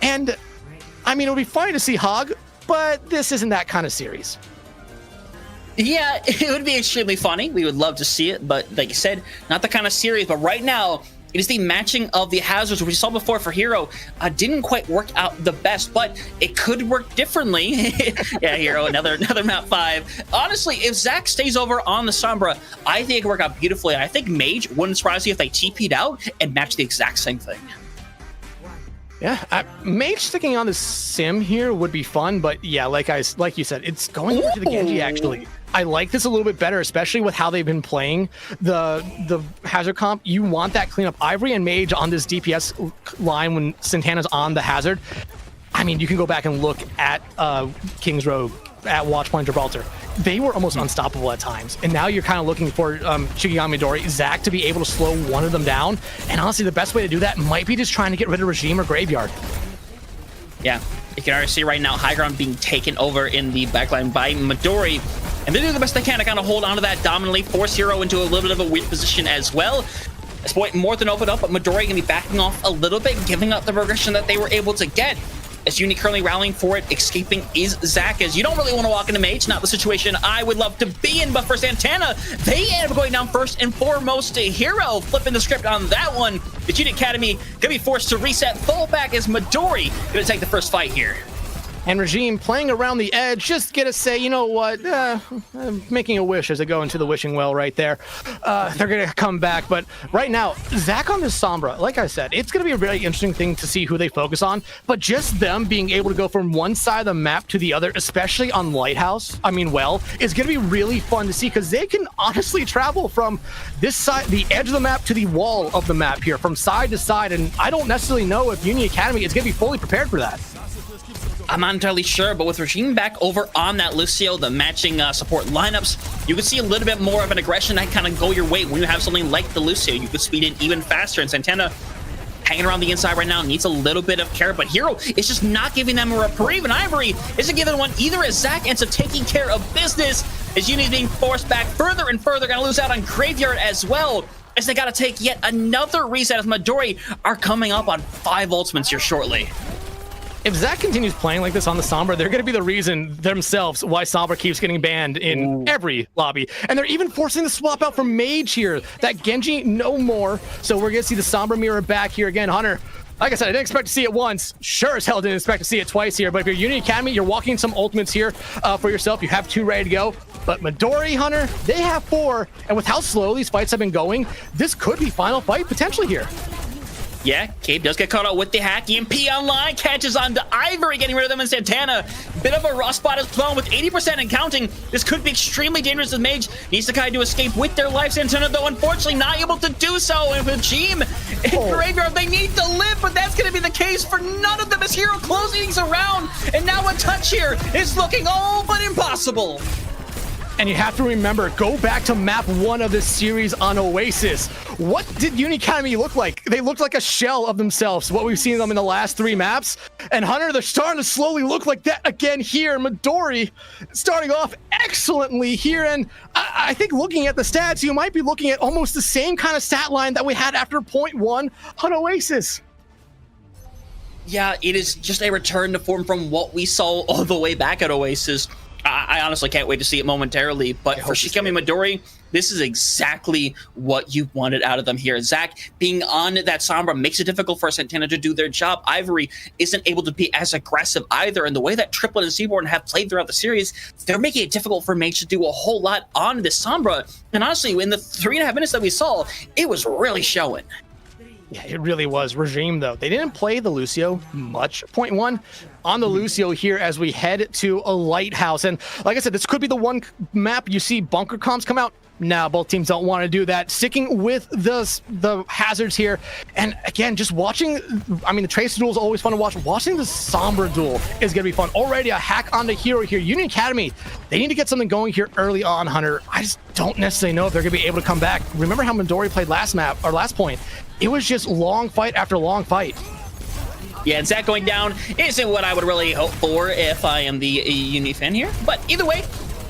And, I mean, it would be funny to see Hog, but this isn't that kind of series. Yeah, it would be extremely funny. We would love to see it, but like you said, not the kind of series. But right now, it is the matching of the hazards, which we saw before for Hero. Didn't quite work out the best, but it could work differently. Yeah, Hero, another map 5. Honestly, if Zach stays over on the Sombra, I think it could work out beautifully. And I think Mage wouldn't surprise you if they TP'd out and matched the exact same thing. Yeah, Mage sticking on the sim here would be fun, but yeah, like you said, it's going over to the Genji actually. I like this a little bit better, especially with how they've been playing the Hazard comp. You want that cleanup. Ivory and Mage on this DPS line when Santana's on the Hazard. I mean, you can go back and look at King's Row, at Watchpoint Gibraltar. They were almost unstoppable at times. And now you're kind of looking for Shikigami Midori, Zach to be able to slow one of them down. And honestly, the best way to do that might be just trying to get rid of Regime or Graveyard. Yeah, you can already see right now high ground being taken over in the backline by Midori. And they're doing the best they can to kind of hold on to that dominantly, force Hero into a little bit of a weird position as well. This point more than opened up, but Midori can be backing off a little bit, giving up the progression that they were able to get. As Uni currently rallying for it, escaping is Zach, as you don't really want to walk into Mage, not the situation I would love to be in, but for Santana, they end up going down first and foremost to Hero, flipping the script on that one. The Uni Academy gonna be forced to reset, fall back as Midori gonna take the first fight here. And Regime playing around the edge, just gonna say, you know what, making a wish as they go into the wishing well right there. They're gonna come back, but right now, Zach on this Sombra, like I said, it's gonna be a very interesting thing to see who they focus on, but just them being able to go from one side of the map to the other, especially on Lighthouse, is gonna be really fun to see, because they can honestly travel from this side, the edge of the map, to the wall of the map here, from side to side, and I don't necessarily know if Uni Academy is gonna be fully prepared for that. I'm not entirely sure, but with Regime back over on that Lucio, the matching support lineups, you can see a little bit more of an aggression that kind of go your way when you have something like the Lucio. You could speed in even faster, and Santana hanging around the inside right now needs a little bit of care, but Hero is just not giving them a reprieve, and Ivory isn't giving one either, as Zach ends up taking care of business. as Uni is being forced back further and further, gonna lose out on Graveyard as well, as they gotta take yet another reset as Midori are coming up on 5 ultimates here shortly. If Zach continues playing like this on the Sombra, they're going to be the reason themselves why Sombra keeps getting banned in every lobby. And they're even forcing the swap out for Mage here. That Genji, no more. So we're going to see the Sombra mirror back here again. Hunter, like I said, I didn't expect to see it once. Sure as hell didn't expect to see it twice here. But if you're Unity Academy, you're walking some ultimates here for yourself. You have 2 ready to go. But Midori, Hunter, they have 4. And with how slow these fights have been going, this could be final fight potentially here. Yeah, Cape does get caught out with the hack. EMP online, catches on to Ivory, getting rid of them in Santana. Bit of a rough spot as well with 80% and counting. This could be extremely dangerous as Mage needs to kind of escape with their life. Santana, though, unfortunately not able to do so. And with Jim and Graveyard, they need to live, but that's going to be the case for none of them as Hero closing things around. And now a touch here is looking all but impossible. And you have to remember, go back to map 1 of this series on Oasis. What did Uni Academy look like? They looked like a shell of themselves, what we've seen them in the last 3 maps. And Hunter, they're starting to slowly look like that again here. Midori starting off excellently here. And I think looking at the stats, you might be looking at almost the same kind of stat line that we had after point 1 on Oasis. Yeah, it is just a return to form from what we saw all the way back at Oasis. I honestly can't wait to see it momentarily, but for Shikami Midori, this is exactly what you wanted out of them here. Zach being on that Sombra makes it difficult for Santana to do their job. Ivory isn't able to be as aggressive either, and the way that Triplet and Seaborn have played throughout the series, they're making it difficult for Mage to do a whole lot on this Sombra. And honestly, in the 3.5 minutes that we saw, it was really showing. Yeah, it really was. Regime, though, they didn't play the Lucio much. Point 1 on the Lucio here as we head to a lighthouse. And like I said, this could be the one map you see bunker comms come out. Now, both teams don't want to do that. Sticking with the hazards here. And again, just watching, I mean, the Tracer duel is always fun to watch. Watching the Sombra duel is going to be fun. Already a hack on the Hero here. Union Academy, they need to get something going here early on, Hunter. I just don't necessarily know if they're going to be able to come back. Remember how Midori played last map, or last point? It was just long fight after long fight. Yeah, and Zach going down isn't what I would really hope for if I am the Uni fan here. But either way,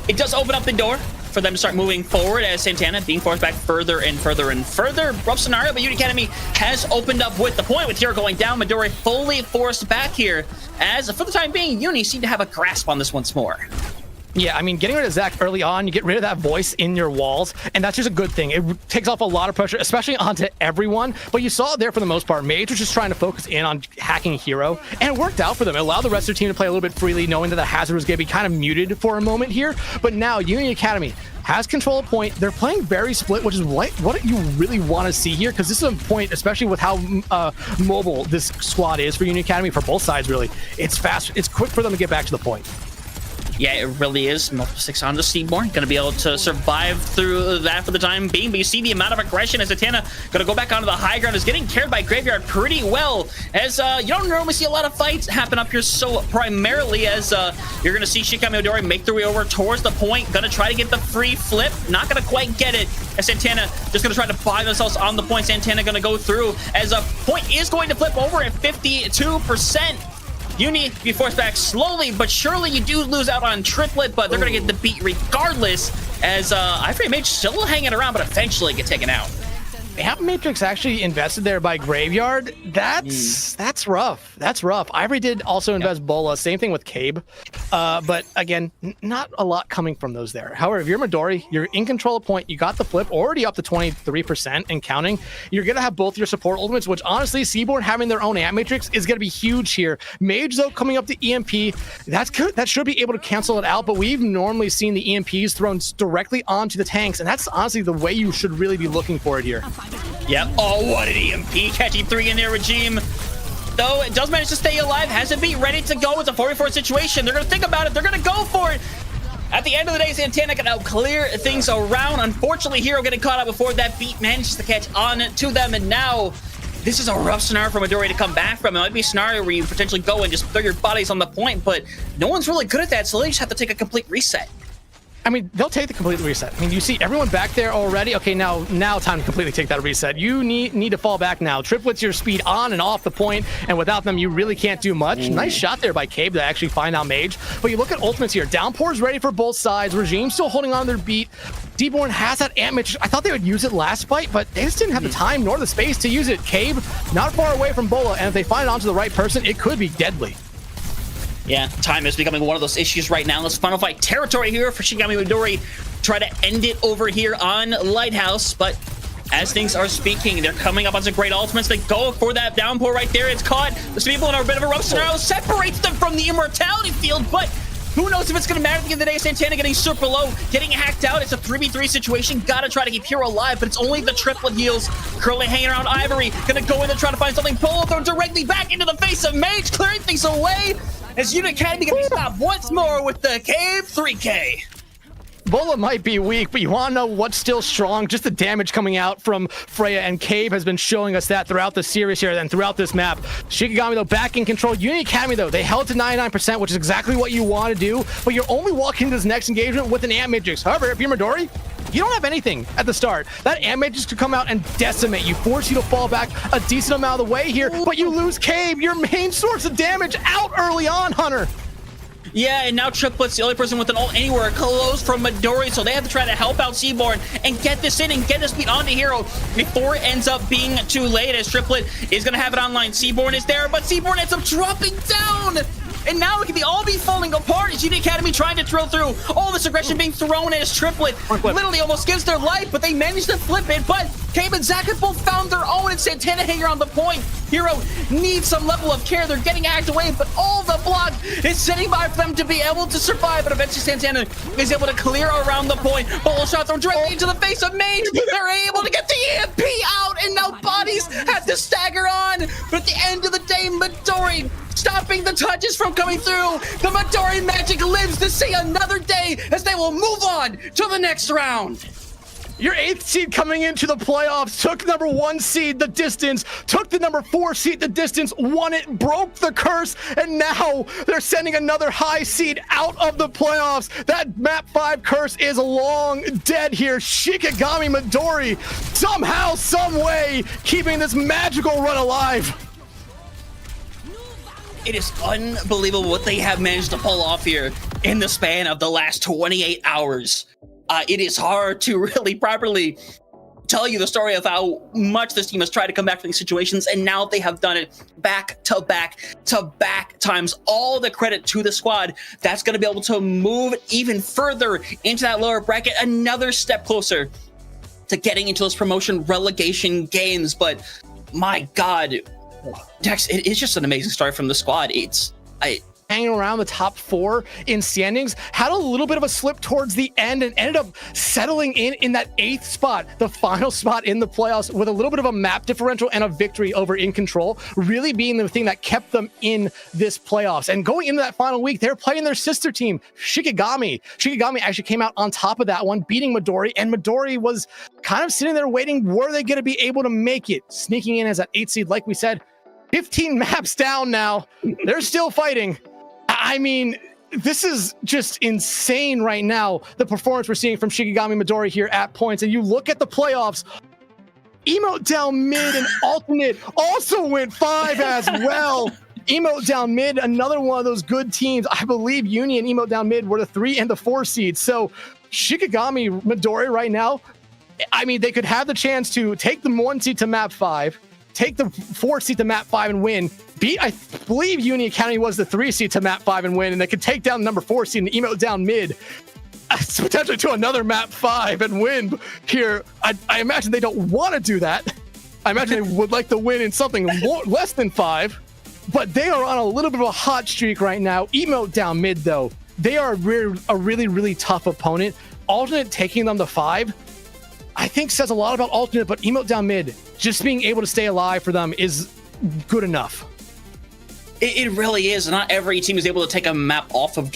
it does open up the door for them to start moving forward as Santana being forced back further and further and further. Rough scenario, but Uni Academy has opened up with the point with Hero going down. Midori fully forced back here as, for the time being, Uni seem to have a grasp on this once more. Yeah, I mean, getting rid of Zach early on, you get rid of that voice in your walls, and that's just a good thing. It takes off a lot of pressure, especially onto everyone. But you saw it there for the most part. Mage was just trying to focus in on hacking Hero, and it worked out for them. It allowed the rest of their team to play a little bit freely, knowing that the hazard was going to be kind of muted for a moment here. But now, Uni Academy has control of point. They're playing very split, which is what you really want to see here, because this is a point, especially with how mobile this squad is for Uni Academy, for both sides, really. It's fast. It's quick for them to get back to the point. Yeah, it really is. Multiple 6 on to Seaborn. Going to be able to survive through that for the time being. But you see the amount of aggression as Atana going to go back onto the high ground. Is getting carried by Graveyard pretty well. As you don't normally see a lot of fights happen up here. So primarily as you're going to see Shikami Midori make their way over towards the point. Going to try to get the free flip. Not going to quite get it. As Santana just going to try to buy themselves on the point. Santana going to go through as a point is going to flip over at 52%. Uni be forced back slowly, but surely you do lose out on Triplet, but they're going to get the beat regardless, as Ivory Mage still hanging around, but eventually get taken out. Amp Matrix actually invested there by Graveyard. That's rough. That's rough. Ivory did also invest Bola. Same thing with Cabe. But again, not a lot coming from those there. However, if you're Midori, you're in control of point. You got the flip already up to 23% and counting. You're going to have both your support ultimates, which honestly, Seaborn having their own Amp Matrix is going to be huge here. Mage, though, coming up to EMP, that's good. That should be able to cancel it out, but we've normally seen the EMPs thrown directly onto the tanks, and that's honestly the way you should really be looking for it here. Yep. Oh, what an EMP. Catching 3 in there, Regime. Though it does manage to stay alive. Has it be ready to go. It's a 44 situation. They're going to think about it. They're going to go for it. At the end of the day, Santana can out clear things around. Unfortunately, Hero getting caught out before that beat manages to catch on to them. And now this is a rough scenario for Midori to come back from. It might be a scenario where you potentially go and just throw your bodies on the point, but no one's really good at that. So they just have to take a complete reset. I mean, they'll take the complete reset. I mean, you see everyone back there already. Okay, now time to completely take that reset. You need to fall back now. Triplets your speed on and off the point, and without them, you really can't do much. Nice shot there by Cabe to actually find out Mage. But you look at ultimates here. Downpour's ready for both sides. Regime still holding on their beat. D-Born has that Ant Mage. I thought they would use it last fight, but they just didn't have the time nor the space to use it. Cabe, not far away from Bola, and if they find it onto the right person, it could be deadly. Yeah, time is becoming one of those issues right now. Let's final fight territory here for Shikigami Midori. Try to end it over here on Lighthouse, but as things are speaking, they're coming up on some great ultimates. They go for that downpour right there. It's caught. The people in a bit of a rough scenario separates them from the immortality field, but who knows if it's going to matter at the end of the day. Santana getting super low, getting hacked out. It's a 3v3 situation. Gotta try to keep Hero alive, but it's only the triplet heals. Curly hanging around Ivory. Gonna go in there, try to find something. Polo thrown directly back into the face of Mage, clearing things away. As Unit Academy gonna be stopped once more with the Cave 3K. Bola might be weak, but you want to know what's still strong? Just the damage coming out from Freya, and Cave has been showing us that throughout the series here and throughout this map. Shikigami, though, back in control. Unity Academy, though, they held to 99%, which is exactly what you want to do, but you're only walking into this next engagement with an Ant Matrix. However, if you're Midori, you don't have anything at the start. That Ant Matrix could come out and decimate you, force you to fall back a decent amount of the way here, but you lose Cave, your main source of damage, out early on, Hunter. Yeah, and now Triplet's the only person with an ult anywhere close from Midori, so they have to try to help out Seaborn and get this in and get this beat onto Hero before it ends up being too late, as Triplet is going to have it online. Seaborn is there, but Seaborn ends up dropping down! And now it can all be falling apart as Unity Academy trying to drill through. All this aggression being thrown at his Triplet. Literally almost gives their life, but they managed to flip it. But Cabe and Zach have both found their own, and Santana hanging on the point. Hero needs some level of care. They're getting hacked away, but all the block is sitting by for them to be able to survive. But eventually Santana is able to clear around the point. Bolo shot thrown directly into the face of Mage. They're able to get the EMP out, and now bodies have to stagger on. But at the end of the day, Midori stopping the touches from coming through. The Midori magic lives to see another day as they will move on to the next round. Your 8th seed coming into the playoffs took number 1 seed the distance, took the number 4 seed the distance, won it, broke the curse, and now they're sending another high seed out of the playoffs. That map 5 curse is long dead here. Shikigami Midori somehow, some way, keeping this magical run alive. It is unbelievable what they have managed to pull off here in the span of the last 28 hours. It is hard to really properly tell you the story of how much this team has tried to come back from these situations, and now they have done it back to back to back times. All the credit to the squad that's going to be able to move even further into that lower bracket, another step closer to getting into those promotion relegation games. But my God, Dex, it is just an amazing start from the squad. Hanging around the top 4 in standings, had a little bit of a slip towards the end and ended up settling in that 8th spot, the final spot in the playoffs, with a little bit of a map differential and a victory over In Control, really being the thing that kept them in this playoffs. And going into that final week, they're playing their sister team, Shikigami. Shikigami actually came out on top of that one, beating Midori, and Midori was kind of sitting there waiting, were they going to be able to make it? Sneaking in as that 8th seed, like we said, 15 maps down now. They're still fighting. I mean, this is just insane right now, the performance we're seeing from Shikigami Midori here at points. And you look at the playoffs, Emote down mid and alternate also went 5 as well. Emote down mid, another one of those good teams. I believe Uni and Emote down mid were the 3 and the 4 seeds. So Shikigami Midori right now, I mean, they could have the chance to take the 1 seed to map 5, take the 4 seed to map 5 and win. Beat, I believe Uni Academy was the 3 seed to map 5 and win, and they could take down the number 4 seed and Emote down mid, potentially to another map 5 and win here. I imagine they don't want to do that. I imagine they would like to win in something less than 5, but they are on a little bit of a hot streak right now. Emote down mid, though, they are a really, really tough opponent. Alternate taking them to 5, I think says a lot about Alternate, but Emote down mid, just being able to stay alive for them is good enough. It really is. Not every team is able to take a map off of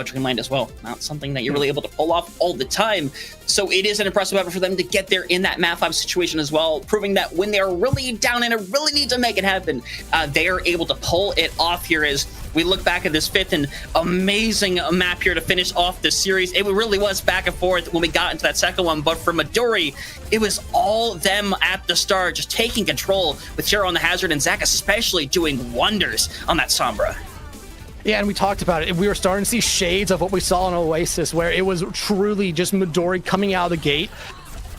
Dreamland as well. Not something that you're really able to pull off all the time. So it is an impressive effort for them to get there in that map 5 situation as well, proving that when they're really down and really need to make it happen, they are able to pull it off here. As we look back at this 5th and amazing map here to finish off this series. It really was back and forth when we got into that second one, but for Midori, it was all them at the start, just taking control with Hero on the Hazard, and Zach especially doing wonders on that Sombra. Yeah, and we talked about it. We were starting to see shades of what we saw in Oasis, where it was truly just Midori coming out of the gate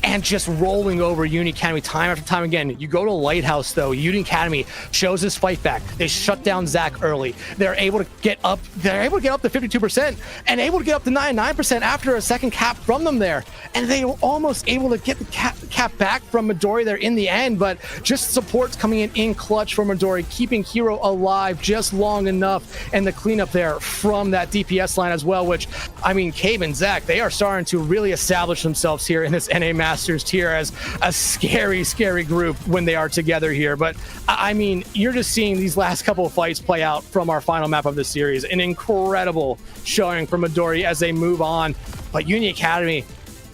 and just rolling over Uni Academy time after time again. You go to Lighthouse, though. Uni Academy shows this fight back. They shut down Zach early. They're able to get up. They're able to get up to 52% and able to get up to 99% after a second cap from them there. And they were almost able to get the cap back from Midori there in the end, but just supports coming in clutch for Midori, keeping Hero alive just long enough, and the cleanup there from that DPS line as well, which, I mean, Cave and Zach, they are starting to really establish themselves here in this NA Masters tier as a scary group when they are together here. But I mean, you're just seeing these last couple of fights play out from our final map of the series. An incredible showing from Midori as they move on. But Uni Academy,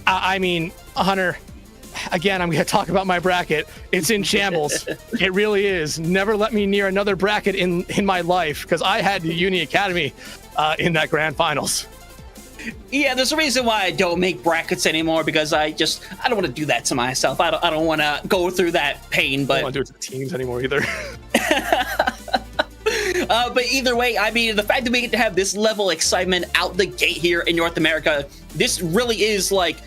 I mean, Hunter, again, I'm going to talk about my bracket. It's in shambles. It really is. Never let me near another bracket in my life, because I had Uni Academy in that grand finals. Yeah, there's a reason why I don't make brackets anymore, because I don't want to do that to myself. I don't want to go through that pain. But I don't want to do it to teams anymore either. But either way, I mean, the fact that we get to have this level of excitement out the gate here in North America, this really is like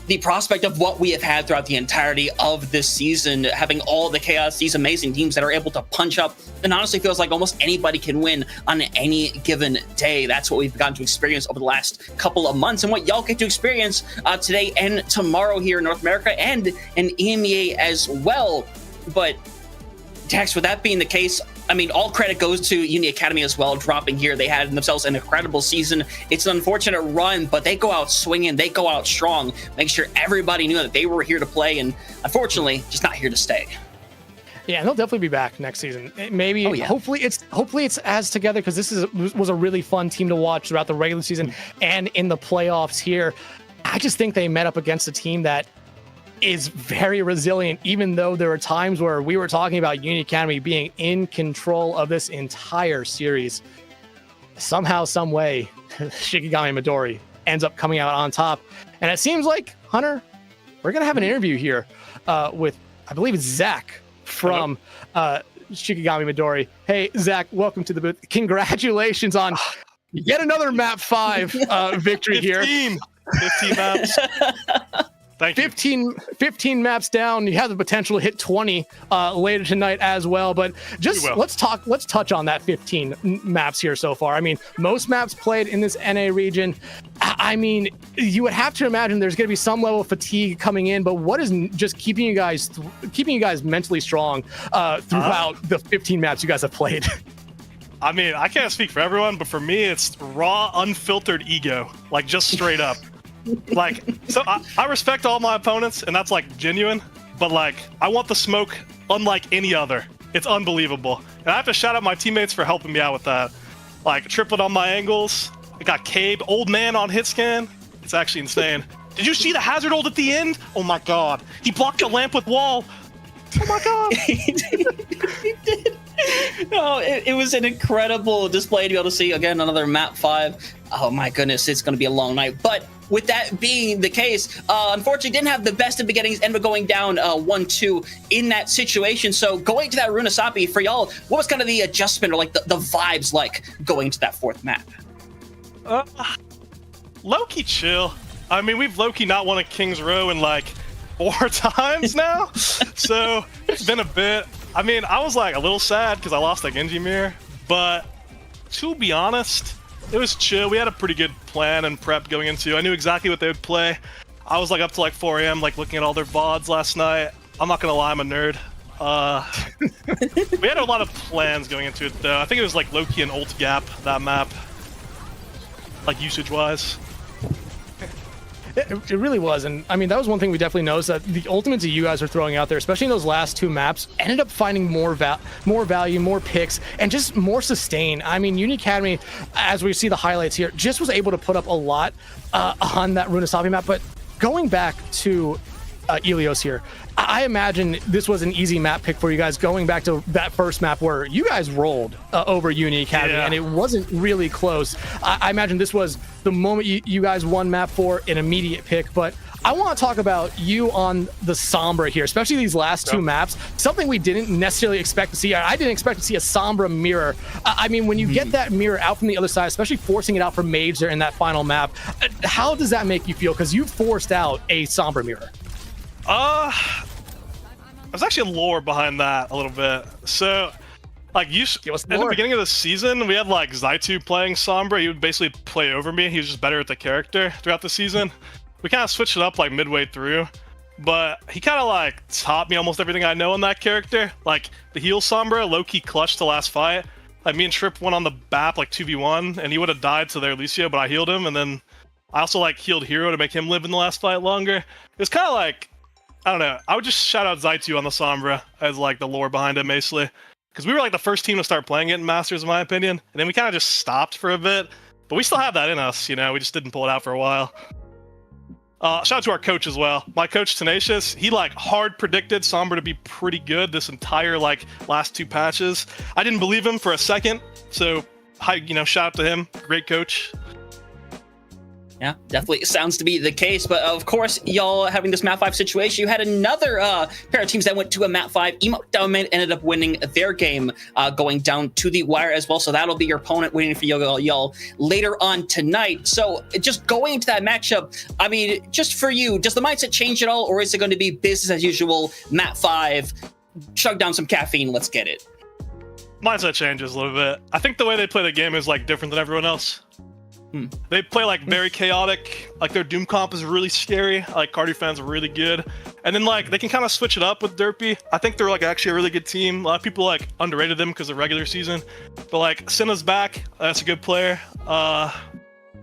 the prospect of what we have had throughout the entirety of this season, having all the chaos, these amazing teams that are able to punch up, and honestly feels like almost anybody can win on any given day. That's what we've gotten to experience over the last couple of months, and what y'all get to experience today and tomorrow here in North America and in EMEA as well. But Tex, with that being the case, I mean, all credit goes to Uni Academy as well, dropping here. They had themselves an incredible season. It's an unfortunate run, but they go out swinging. They go out strong. Make sure everybody knew that they were here to play, and unfortunately, just not here to stay. Yeah, and they'll definitely be back next season. Maybe, oh, yeah. hopefully it's as together, because this was a really fun team to watch throughout the regular season and in the playoffs here. I just think they met up against a team that is very resilient, even though there were times where we were talking about Uni Academy being in control of this entire series. Somehow, some way, Shikigami Midori ends up coming out on top. And it seems like, Hunter, we're going to have an interview here with, I believe it's Zach from Shikigami Midori. Hey, Zach, welcome to the booth. Congratulations on yet another Map 5 victory 15. Here. 15 maps. Thank you. 15 maps down. You have the potential to hit 20 later tonight as well. But just let's touch on that 15 maps here so far. I mean, most maps played in this NA region. I mean, you would have to imagine there's going to be some level of fatigue coming in. But what is just keeping you guys mentally strong throughout the 15 maps you guys have played? I mean, I can't speak for everyone, but for me, it's raw, unfiltered ego, like just straight up. Like, so I respect all my opponents, and that's like genuine, but like, I want the smoke unlike any other. It's unbelievable. And I have to shout out my teammates for helping me out with that. Like, triplet on my angles. I got Cabe, old man on hit scan. It's actually insane. Did you see the hazard ult at the end? Oh my god. He blocked the lamp with wall. Oh my god. He did. No, it was an incredible display to be able to see, again, another map 5. Oh my goodness, it's going to be a long night. But with that being the case, unfortunately didn't have the best of beginnings, ended up going down 1-2 in that situation. So going to that Runasapi, for y'all, what was kind of the adjustment or like the vibes like going to that 4th map? Low-key chill. I mean, we've low-key not won a King's Row in like 4 times now. So it's been a bit. I mean, I was like a little sad because I lost like Genji Mirror, but to be honest, it was chill. We had a pretty good plan and prep going into. I knew exactly what they would play. I was like up to like 4 a.m. like looking at all their VODs last night. I'm not gonna lie, I'm a nerd. We had a lot of plans going into it though. I think it was like low-key an ult gap, that map, like usage-wise. It really was, and I mean, that was one thing we definitely noticed, that the ultimates that you guys are throwing out there, especially in those last 2 maps, ended up finding more value, more picks, and just more sustain. I mean, Uni Academy, as we see the highlights here, just was able to put up a lot on that Runasapi map. But going back to Ilios here. I imagine this was an easy map pick for you guys, going back to that first map where you guys rolled over Uni Academy, and it wasn't really close. I imagine this was the moment you guys won map 4, an immediate pick. But I want to talk about you on the Sombra here, especially these last 2 maps. Something we didn't necessarily expect to see. I didn't expect to see a Sombra mirror. I mean, when you get that mirror out from the other side, especially forcing it out from Mage there in that final map, how does that make you feel? Because you forced out a Sombra mirror. There's actually lore behind that a little bit. So, like, in the beginning of the season, we had like Zaitu playing Sombra. He would basically play over me. He was just better at the character throughout the season. We kind of switched it up like midway through, but he kind of like taught me almost everything I know on that character. Like the heal Sombra, low-key clutched the last fight. Like me and Trip went on the BAP like 2v1, and he would have died to their Lucio, but I healed him, and then I also like healed Hero to make him live in the last fight longer. It's kind of like, I don't know. I would just shout out Zaitu on the Sombra as like the lore behind it, basically. Because we were like the first team to start playing it in Masters, in my opinion. And then we kind of just stopped for a bit. But we still have that in us, you know? We just didn't pull it out for a while. Shout out to our coach as well. My coach, Tenacious, he like hard predicted Sombra to be pretty good this entire like last 2 patches. I didn't believe him for a second. So, shout out to him. Great coach. Yeah, definitely sounds to be the case. But of course, y'all having this map 5 situation, you had another pair of teams that went to a map 5. Emo Downman ended up winning their game, going down to the wire as well. So that'll be your opponent waiting for y'all later on tonight. So just going into that matchup, I mean, just for you, does the mindset change at all? Or is it going to be business as usual, map 5, chug down some caffeine, let's get it? Mindset changes a little bit. I think the way they play the game is like different than everyone else. They play like very chaotic, like their Doom comp is really scary, like Cardi fans are really good, and then like they can kind of switch it up with Derpy. I think they're like actually a really good team. A lot of people like underrated them because of regular season, but like Senna's back, that's a good player. I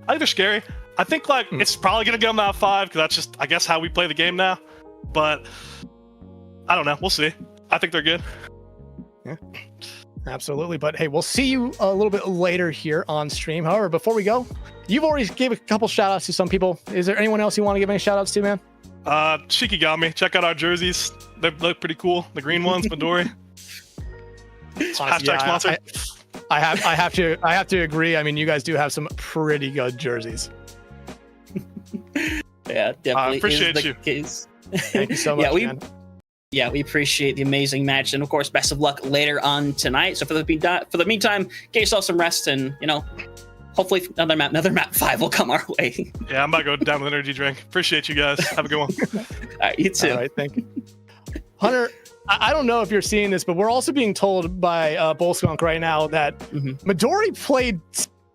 think they're scary. I think like it's probably gonna go map 5 because that's just, I guess, how we play the game now, but I don't know, we'll see. I think they're good. Yeah. Absolutely, but hey, we'll see you a little bit later here on stream. However, before we go, you've already gave a couple shout outs to some people. Is there anyone else you want to give any shout outs to, man? Shikigami, check out our jerseys. They look pretty cool. The green ones, Midori. Hashtag sponsor. I have to agree. I mean, you guys do have some pretty good jerseys. Yeah, definitely. Appreciate is the you. Case. Thank you so much, man. Yeah, we appreciate the amazing match, and of course, best of luck later on tonight. So for the meantime, get yourself some rest, and hopefully another map 5 will come our way. Yeah, I'm about to go down with an energy drink. Appreciate you guys. Have a good one. All right, you too. All right, thank you, Hunter. I don't know if you're seeing this, but we're also being told by Bullskunk right now that Midori played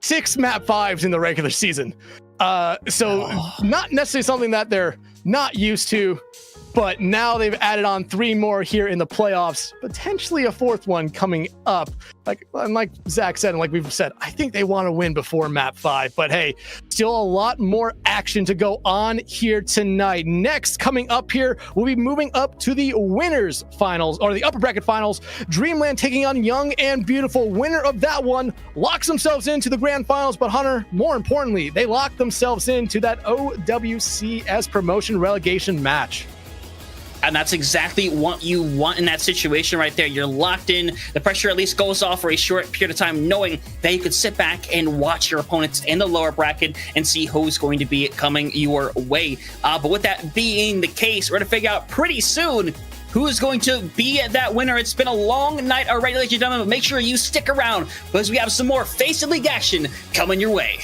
6 map 5s in the regular season. So not necessarily something that they're not used to. But now they've added on 3 more here in the playoffs, potentially a 4th one coming up. Like Zach said, and like we've said, I think they want to win before map 5. But hey, still a lot more action to go on here tonight. Next, coming up here, we'll be moving up to the winners finals, or the upper bracket finals. Dreamland taking on Young and Beautiful. Winner of that one locks themselves into the grand finals. But Hunter, more importantly, they lock themselves into that OWCS promotion relegation match. And that's exactly what you want in that situation right there. You're locked in. The pressure at least goes off for a short period of time, knowing that you could sit back and watch your opponents in the lower bracket and see who's going to be coming your way. But with that being the case, we're going to figure out pretty soon who's going to be that winner. It's been a long night already, ladies and gentlemen, but make sure you stick around because we have some more FACEIT League action coming your way.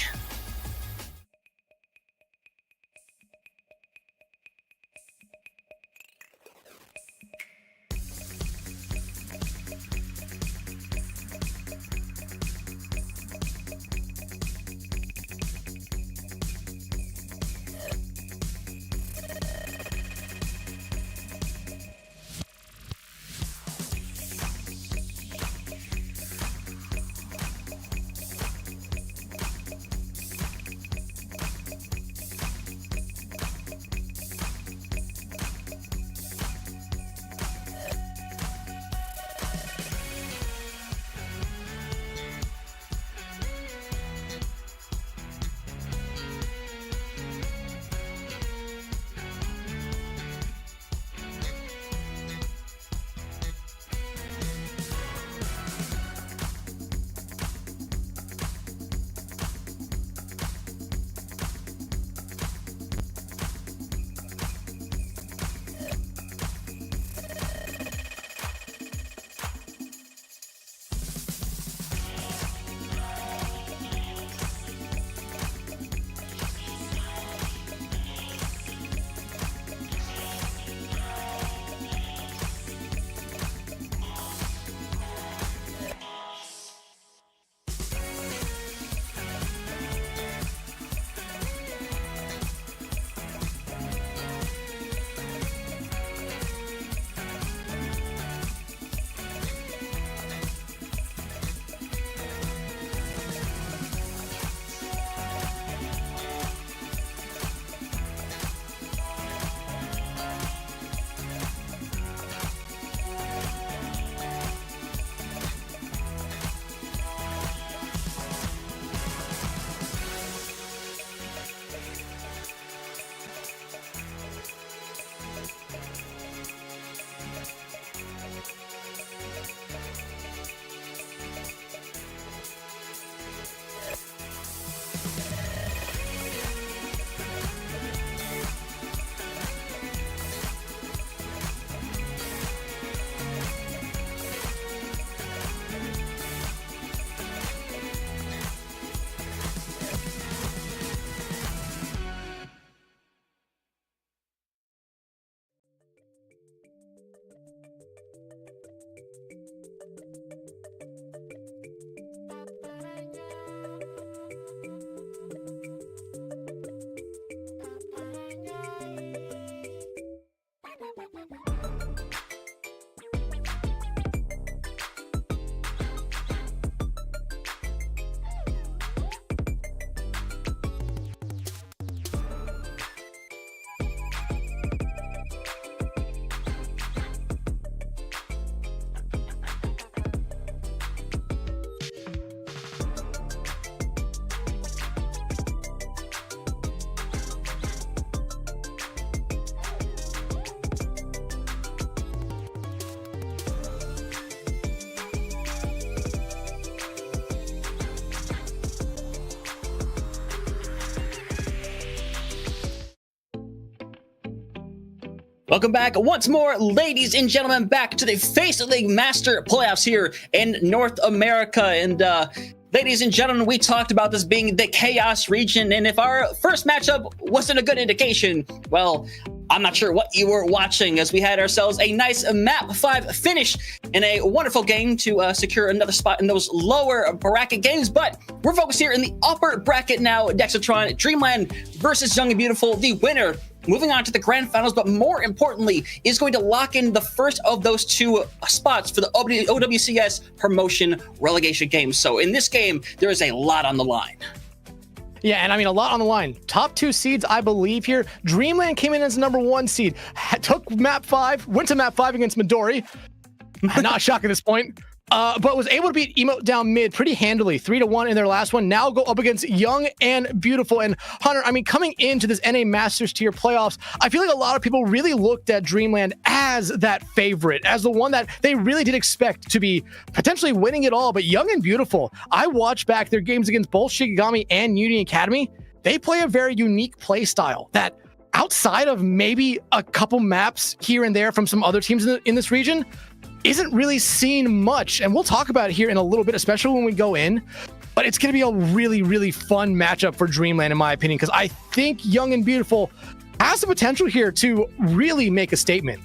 Welcome back once more, ladies and gentlemen, back to the FACEIT League Master Playoffs here in North America. And ladies and gentlemen, we talked about this being the Chaos region, and if our first matchup wasn't a good indication, well, I'm not sure what you were watching, as we had ourselves a nice map 5 finish in a wonderful game to secure another spot in those lower bracket games. But we're focused here in the upper bracket now. Dexatron, Dreamland versus Young and Beautiful. The winner moving on to the grand finals, but more importantly, is going to lock in the first of those 2 spots for the OWCS promotion relegation game. So in this game, there is a lot on the line. Yeah, and I mean, a lot on the line. Top 2 seeds, I believe here. Dreamland came in as number 1 seed. Took map 5, went to map 5 against Midori. Not shocked at this point. But was able to beat Emote down mid pretty handily, 3-1 in their last one. Now go up against Young and Beautiful. And Hunter, I mean, coming into this NA Masters tier playoffs, I feel like a lot of people really looked at Dreamland as that favorite, as the one that they really did expect to be potentially winning it all. But Young and Beautiful, I watched back their games against both Shikigami and Union Academy. They play a very unique play style that, outside of maybe a couple maps here and there from some other teams in this region, isn't really seen much. And we'll talk about it here in a little bit, especially when we go in. But it's going to be a really, really fun matchup for Dreamland, in my opinion, because I think Young and Beautiful has the potential here to really make a statement.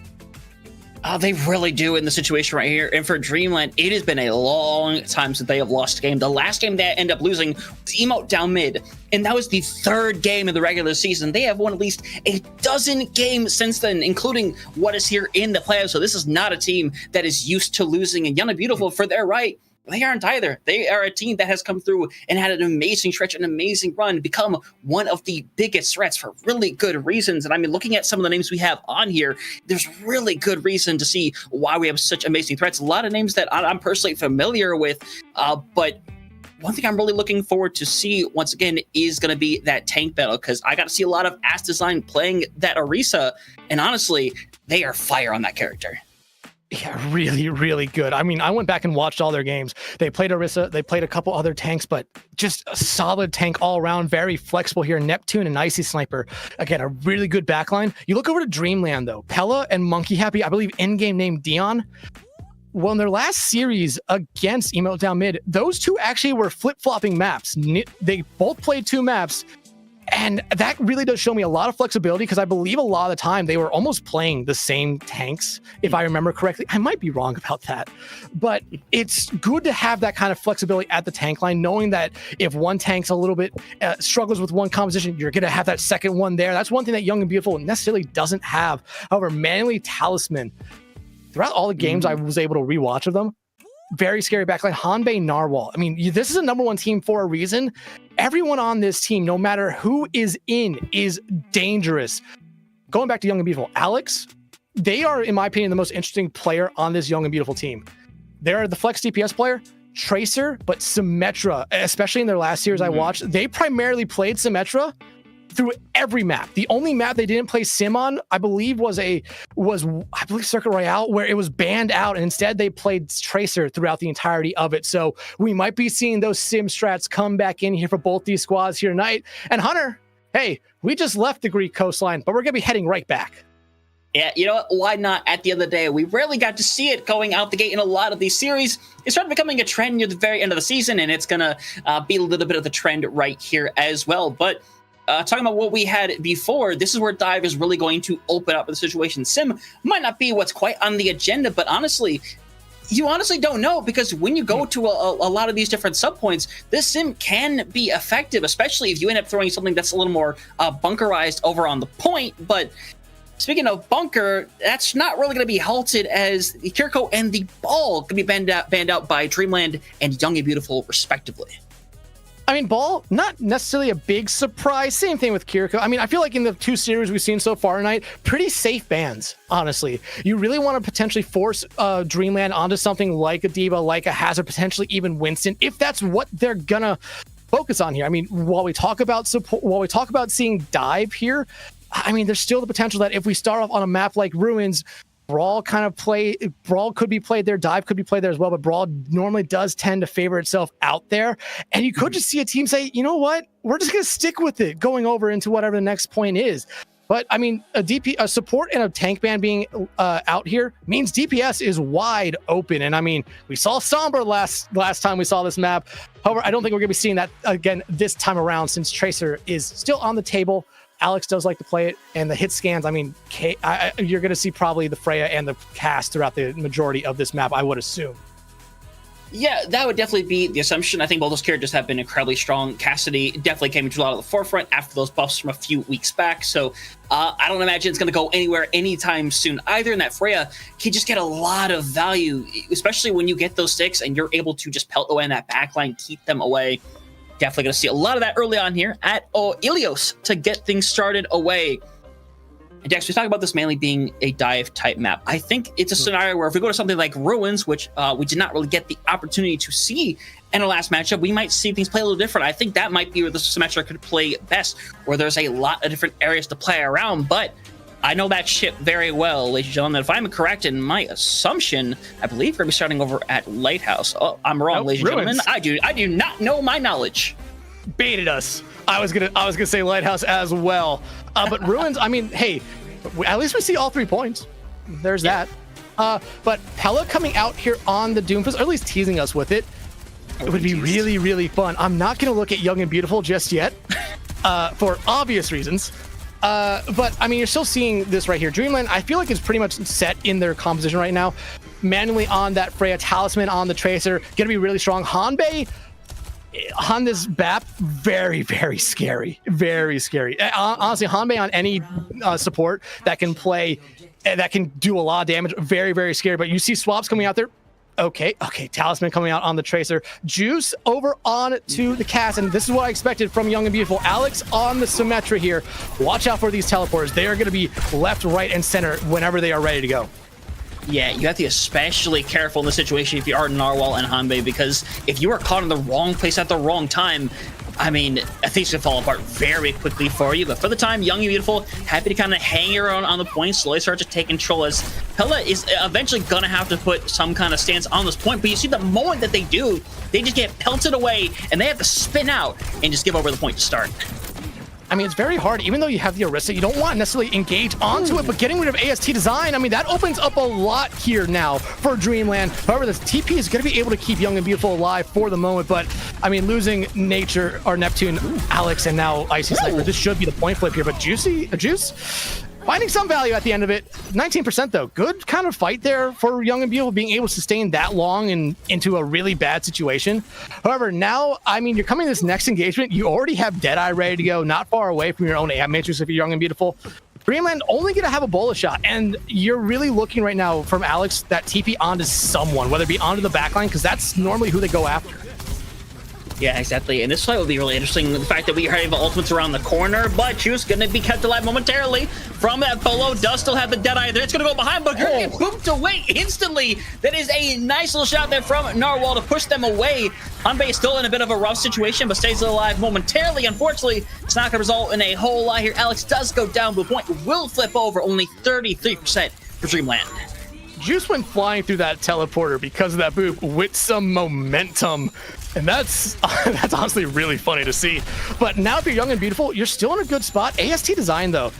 They really do in the situation right here. And for Dreamland, it has been a long time since they have lost a game. The last game they ended up losing was Emote down mid, and that was the 3rd game of the regular season. They have won at least a dozen games since then, including what is here in the playoffs. So this is not a team that is used to losing. And Young and Beautiful, for their right, they aren't either. They are a team that has come through and had an amazing stretch, an amazing run, become one of the biggest threats for really good reasons. And I mean, looking at some of the names we have on here, there's really good reason to see why we have such amazing threats. A lot of names that I'm personally familiar with, but one thing I'm really looking forward to see once again is going to be that tank battle, because I got to see a lot of Ass Design playing that Arisa, and honestly, they are fire on that character. Yeah, really, really good. I mean, I went back and watched all their games. They played Arisa, they played a couple other tanks, but just a solid tank all around, very flexible here. Neptune and Icy Sniper. Again, a really good backline. You look over to Dreamland, though. Pella and Monkey Happy, I believe in-game name Dion. Well, in their last series against Emote down mid, those 2 actually were flip-flopping maps. They both played 2 maps. And that really does show me a lot of flexibility, because I believe a lot of the time they were almost playing the same tanks, if I remember correctly. I might be wrong about that, but it's good to have that kind of flexibility at the tank line, knowing that if one tank's a little bit struggles with one composition, you're going to have that second one there. That's one thing that Young and Beautiful necessarily doesn't have. However, Manually Talisman, throughout all the games I was able to rewatch of them, very scary backline. Hanbei Narwhal. I mean, this is a number 1 team for a reason. Everyone on this team, no matter who is in, is dangerous. Going back to Young and Beautiful, Alex, they are, in my opinion, the most interesting player on this Young and Beautiful team. They're the flex DPS player, Tracer, but Symmetra, especially in their last series I watched, they primarily played Symmetra through every map. The only map they didn't play Sim on, I believe, was Circuit Royale, where it was banned out, and instead they played Tracer throughout the entirety of it. So we might be seeing those Sim strats come back in here for both these squads here tonight. And Hunter, hey, we just left the Greek coastline, but we're gonna be heading right back. Yeah, you know what? Why not? At the end of the day, we rarely got to see it going out the gate in a lot of these series. It started becoming a trend near the very end of the season, and it's gonna be a little bit of the trend right here as well. But talking about what we had before, this is where Dive is really going to open up the situation. Sim might not be what's quite on the agenda, but honestly, you honestly don't know, because when you go to a lot of these different subpoints, this sim can be effective, especially if you end up throwing something that's a little more bunkerized over on the point. But speaking of bunker, that's not really going to be halted, as the Kiriko and the Ball can be banned out by Dreamland and Young and Beautiful, respectively. I mean, Ball, not necessarily a big surprise. Same thing with Kiriko. I mean, I feel like in the 2 series we've seen so far tonight, pretty safe bans, honestly. You really want to potentially force Dreamland onto something like a D.Va, like a Hazard, potentially even Winston, if that's what they're gonna focus on here. I mean, while we talk about seeing Dive here, I mean, there's still the potential that if we start off on a map like Ruins, Brawl could be played there, Dive could be played there as well, but Brawl normally does tend to favor itself out there. And you could just see a team say, you know what, we're just going to stick with it going over into whatever the next point is. But I mean, a support and a tank ban being out here means DPS is wide open. And I mean, we saw Sombra last time we saw this map. However, I don't think we're going to be seeing that again this time around, since Tracer is still on the table. Alex does like to play it, and the hit scans, I mean, you're going to see probably the Freya and the cast throughout the majority of this map, I would assume. Yeah, that would definitely be the assumption. I think both those characters have been incredibly strong. Cassidy definitely came into a lot of the forefront after those buffs from a few weeks back. So I don't imagine it's going to go anywhere anytime soon either. And that Freya can just get a lot of value, especially when you get those sticks and you're able to just pelt away in that backline, keep them away. Definitely going to see a lot of that early on here at Ilios to get things started away. And Dex, we talk about this mainly being a dive type map. I think it's a scenario where if we go to something like Ruins, which we did not really get the opportunity to see in our last matchup, we might see things play a little different. I think that might be where the Symmetra could play best, where there's a lot of different areas to play around. But I know that ship very well, ladies and gentlemen. If I'm correct in my assumption, I believe we're going to be starting over at Lighthouse. Oh, I'm wrong, ladies and gentlemen. I do not know my knowledge. Baited us. I was gonna say Lighthouse as well, but Ruins. I mean, hey, at least we see all 3 points. There's that. But Pella coming out here on the Doomfist, or at least teasing us with it, it would be really, really fun. I'm not gonna look at Young and Beautiful just yet, for obvious reasons. But I mean, you're still seeing this right here. Dreamland, I feel like it's pretty much set in their composition right now. Manually on that Freya, Talisman on the Tracer, gonna be really strong. Hanbei on this BAP, very, very scary. Very scary. Honestly, Hanbei on any support that can play, that can do a lot of damage, very, very scary. But you see swaps coming out there. Okay, Talisman coming out on the Tracer. Juice over on to the cast, and this is what I expected from Young and Beautiful. Alex on the Symmetra here. Watch out for these teleporters. They are going to be left, right, and center whenever they are ready to go. Yeah, you have to be especially careful in the situation if you are Narwhal and Hanbei, because if you are caught in the wrong place at the wrong time, I mean, things can fall apart very quickly for you. But for the time, Young and Beautiful, happy to kind of hang around on the point, slowly start to take control, as Pella is eventually going to have to put some kind of stance on this point. But you see the moment that they do, they just get pelted away, and they have to spin out and just give over the point to start. I mean, it's very hard. Even though you have the Orisa, you don't want to necessarily engage onto it, but getting rid of AST design, I mean, that opens up a lot here now for Dreamland. However, this TP is going to be able to keep Young and Beautiful alive for the moment, but I mean, losing Nature or Neptune, Alex, and now Icy Sniper, this should be the point flip here, but Juice finding some value at the end of it. 19% though, good kind of fight there for Young and Beautiful, being able to sustain that long and into a really bad situation. However, now, I mean, you're coming to this next engagement, you already have Deadeye ready to go, not far away from your own amp matrix if you're Young and Beautiful. Dreamland only going to have a bola shot, and you're really looking right now from Alex that TP onto someone, whether it be onto the backline, because that's normally who they go after. Yeah, exactly. And this fight will be really interesting. The fact that we have ultimates around the corner, but Juice going to be kept alive momentarily from that Polo. Does still have the Deadeye there. It's going to go behind, but get booped away instantly. That is a nice little shot there from Narwhal to push them away. Hanbei is still in a bit of a rough situation, but stays alive momentarily. Unfortunately, it's not going to result in a whole lot here. Alex does go down, but the point will flip over. Only 33% for Dreamland. Juice went flying through that teleporter because of that boop with some momentum. And that's honestly really funny to see. But now if you're Young and Beautiful, you're still in a good spot. AST design, though,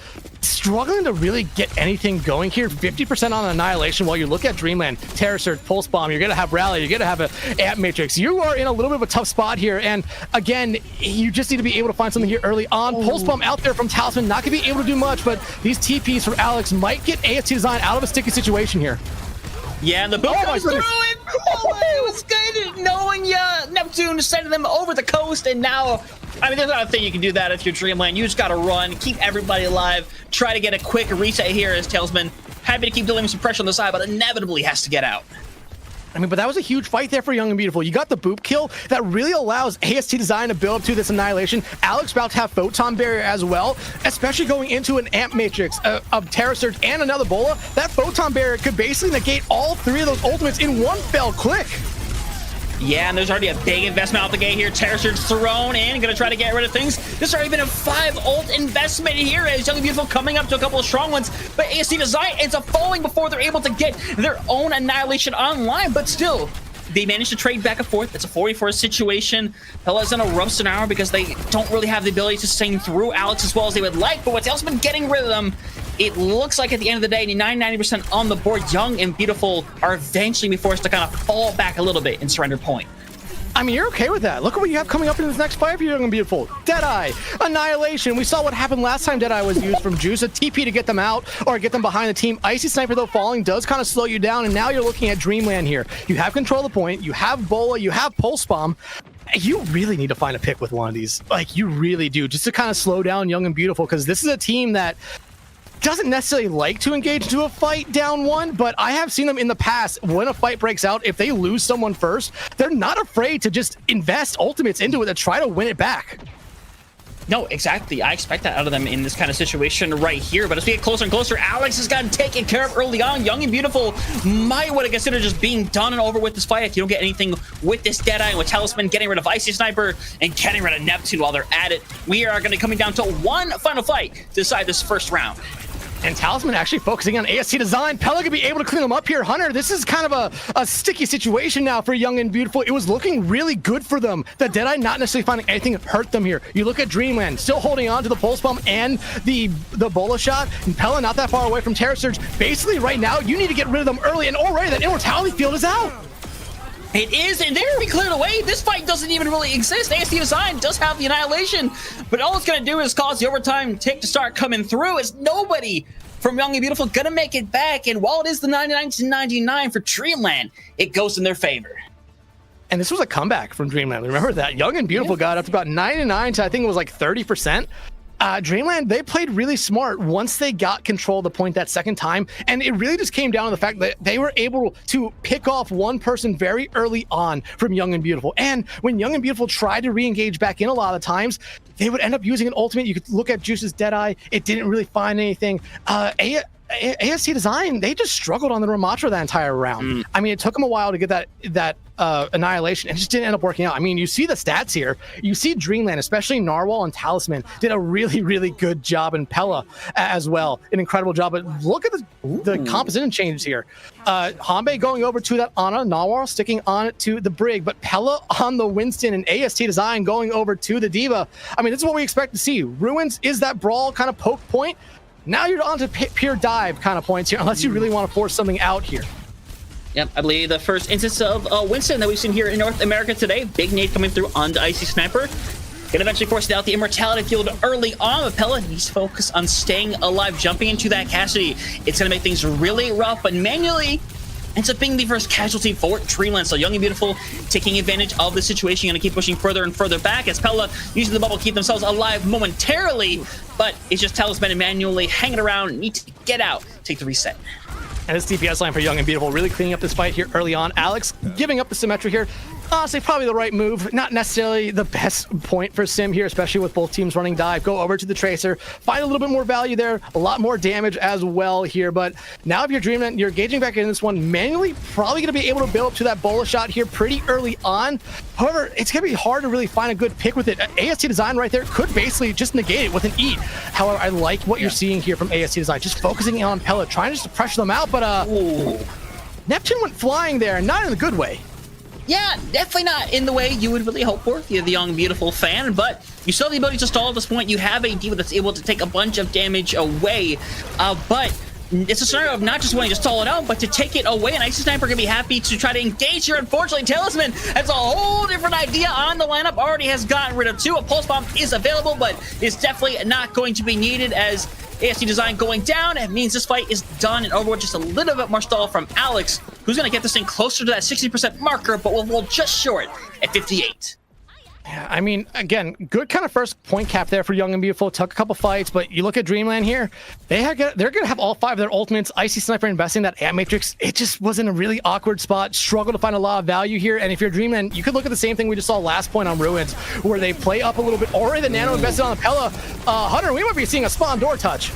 struggling to really get anything going here. 50% on Annihilation, while you look at Dreamland, Terror Surge, Pulse Bomb, you're going to have Rally, you're going to have an Amp Matrix. You are in a little bit of a tough spot here. And again, you just need to be able to find something here early on. Pulse Bomb out there from Talisman, not going to be able to do much, but these TPs from Alex might get AST design out of a sticky situation here. Yeah, and the boot goes through it. Oh, it was good knowing Neptune sending them over the coast, and now, I mean, there's not a thing you can do that if you're Dreamland. You just got to run, keep everybody alive, try to get a quick reset here as Talisman. Happy to keep dealing with some pressure on the side, but inevitably has to get out. I mean, but that was a huge fight there for Young and Beautiful. You got the boop kill that really allows AST design to build up to this Annihilation. Alex about to have Photon Barrier as well, especially going into an Amp Matrix of Terror Surge and another Bola. That Photon Barrier could basically negate all 3 of those ultimates in one fell click. Yeah, and there's already a big investment out the gate here. Terror Surge thrown in, gonna try to get rid of things. There's already been a 5 ult investment here as Young and Beautiful coming up to a couple of strong ones, but AST design ends up falling before they're able to get their own Annihilation online. But still, they managed to trade back and forth. It's a 40-4 situation. Pella's in a rough scenario because they don't really have the ability to sustain through Alex as well as they would like, but with Talisman getting rid of them, it looks like at the end of the day, 90% on the board, Young and Beautiful are eventually be forced to kind of fall back a little bit and surrender point. I mean, you're okay with that. Look at what you have coming up in this next fight for Young and Beautiful. Deadeye, Annihilation. We saw what happened last time Deadeye was used from Juice, a TP to get them out or get them behind the team. Icy Sniper, though, falling does kind of slow you down, and now you're looking at Dreamland here. You have control of the point, you have Bola, you have Pulse Bomb. You really need to find a pick with one of these. Like, you really do, just to kind of slow down Young and Beautiful, because this is a team that doesn't necessarily like to engage into a fight down one, but I have seen them in the past when a fight breaks out, if they lose someone first, they're not afraid to just invest ultimates into it to try to win it back. No, exactly. I expect that out of them in this kind of situation right here. But as we get closer and closer, Alex has gotten taken care of early on. Young and Beautiful might want to consider just being done and over with this fight if you don't get anything with this Deadeye and with Talisman getting rid of Icy Sniper and getting rid of Neptune while they're at it. We are going to be coming down to one final fight to decide this first round. And Talisman actually focusing on AST design. Pella could be able to clean them up here. Hunter, this is kind of a sticky situation now for Young and Beautiful. It was looking really good for them. The Deadeye not necessarily finding anything hurt them here. You look at Dreamland, still holding on to the Pulse Bomb and the Bola shot. And Pella not that far away from Terror Surge. Basically, right now, you need to get rid of them early. And already that Immortality field is out. It is, and they're going to be cleared away. This fight doesn't even really exist. AST Design does have the Annihilation, but all it's going to do is cause the overtime tick to start coming through as nobody from Young and Beautiful going to make it back. And while it is the 99-99 for Dreamland, it goes in their favor. And this was a comeback from Dreamland. Remember that? Young and Beautiful got up to about 99 to I think it was like 30%. Dreamland, they played really smart once they got control of the point that second time, and it really just came down to the fact that they were able to pick off one person very early on from Young and Beautiful. And when Young and Beautiful tried to re-engage back in a lot of the times, they would end up using an ultimate. You could look at Juice's Deadeye. It didn't really find anything. AST Design, they just struggled on the Ramatra that entire round. I mean, it took them a while to get that Annihilation, and it just didn't end up working out. I mean, you see the stats here. You see Dreamland, especially Narwhal and Talisman, did a really, really good job, and Pella as well. An incredible job. But look at the composition changes here. Hanbei going over to that Ana, Narwhal sticking on it to the Brig, but Pella on the Winston and AST Design going over to the Diva. I mean, this is what we expect to see. Ruins is that brawl kind of poke point. Now you're on to pure dive kind of points here, unless you really want to force something out here. Yep, I believe the first instance of Winston that we've seen here in North America today. Big nade coming through onto Icy Sniper. Gonna eventually force out the Immortality field early on. But Pella needs to focus on staying alive, jumping into that Cassidy. It's gonna make things really rough, but manually ends up being the first casualty for Dreamland. So Young and Beautiful taking advantage of the situation, gonna keep pushing further and further back as Pella using the bubble to keep themselves alive momentarily, but it's just Talisman and manually hanging around, need to get out, take the reset. And this DPS line for Young and Beautiful really cleaning up this fight here early on. Alex giving up the Symmetra here. Honestly, probably the right move. Not necessarily the best point for Sim here, especially with both teams running dive. Go over to the Tracer, find a little bit more value there, a lot more damage as well here. But now if you're Dreamland, you're engaging back in this one manually, probably going to be able to build up to that Bola shot here pretty early on. However, it's going to be hard to really find a good pick with it. AST Design right there could basically just negate it with an eat. However, I like what you're seeing here from AST Design, just focusing on Pellet, trying just to pressure them out, but Neptune went flying there, not in a good way. Yeah, definitely not in the way you would really hope for if you're the Young Beautiful fan, but you still have the ability to stall at this point. You have a Diva that's able to take a bunch of damage away, but it's a scenario of not just wanting to stall it out, but to take it away, and Icy Sniper can be happy to try to engage here. Unfortunately, Talisman has a whole different idea on the lineup, already has gotten rid of two. A Pulse Bomb is available, but it's definitely not going to be needed as AST Design going down. It means this fight is done, and Overwatch just a little bit more stall from Alex, who's going to get this thing closer to that 60% marker, but will fall just short at 58. Yeah, I mean, again, good kind of first point cap there for Young and Beautiful. Took a couple fights, but you look at Dreamland here, they're going to have all 5 of their ultimates. Icy Sniper investing that Ant Matrix, it just was in a really awkward spot. Struggle to find a lot of value here, and if you're Dreamland, you could look at the same thing we just saw last point on Ruins, where they play up a little bit. Already the Nano invested on the Pella. Hunter, we might be seeing a spawn door touch.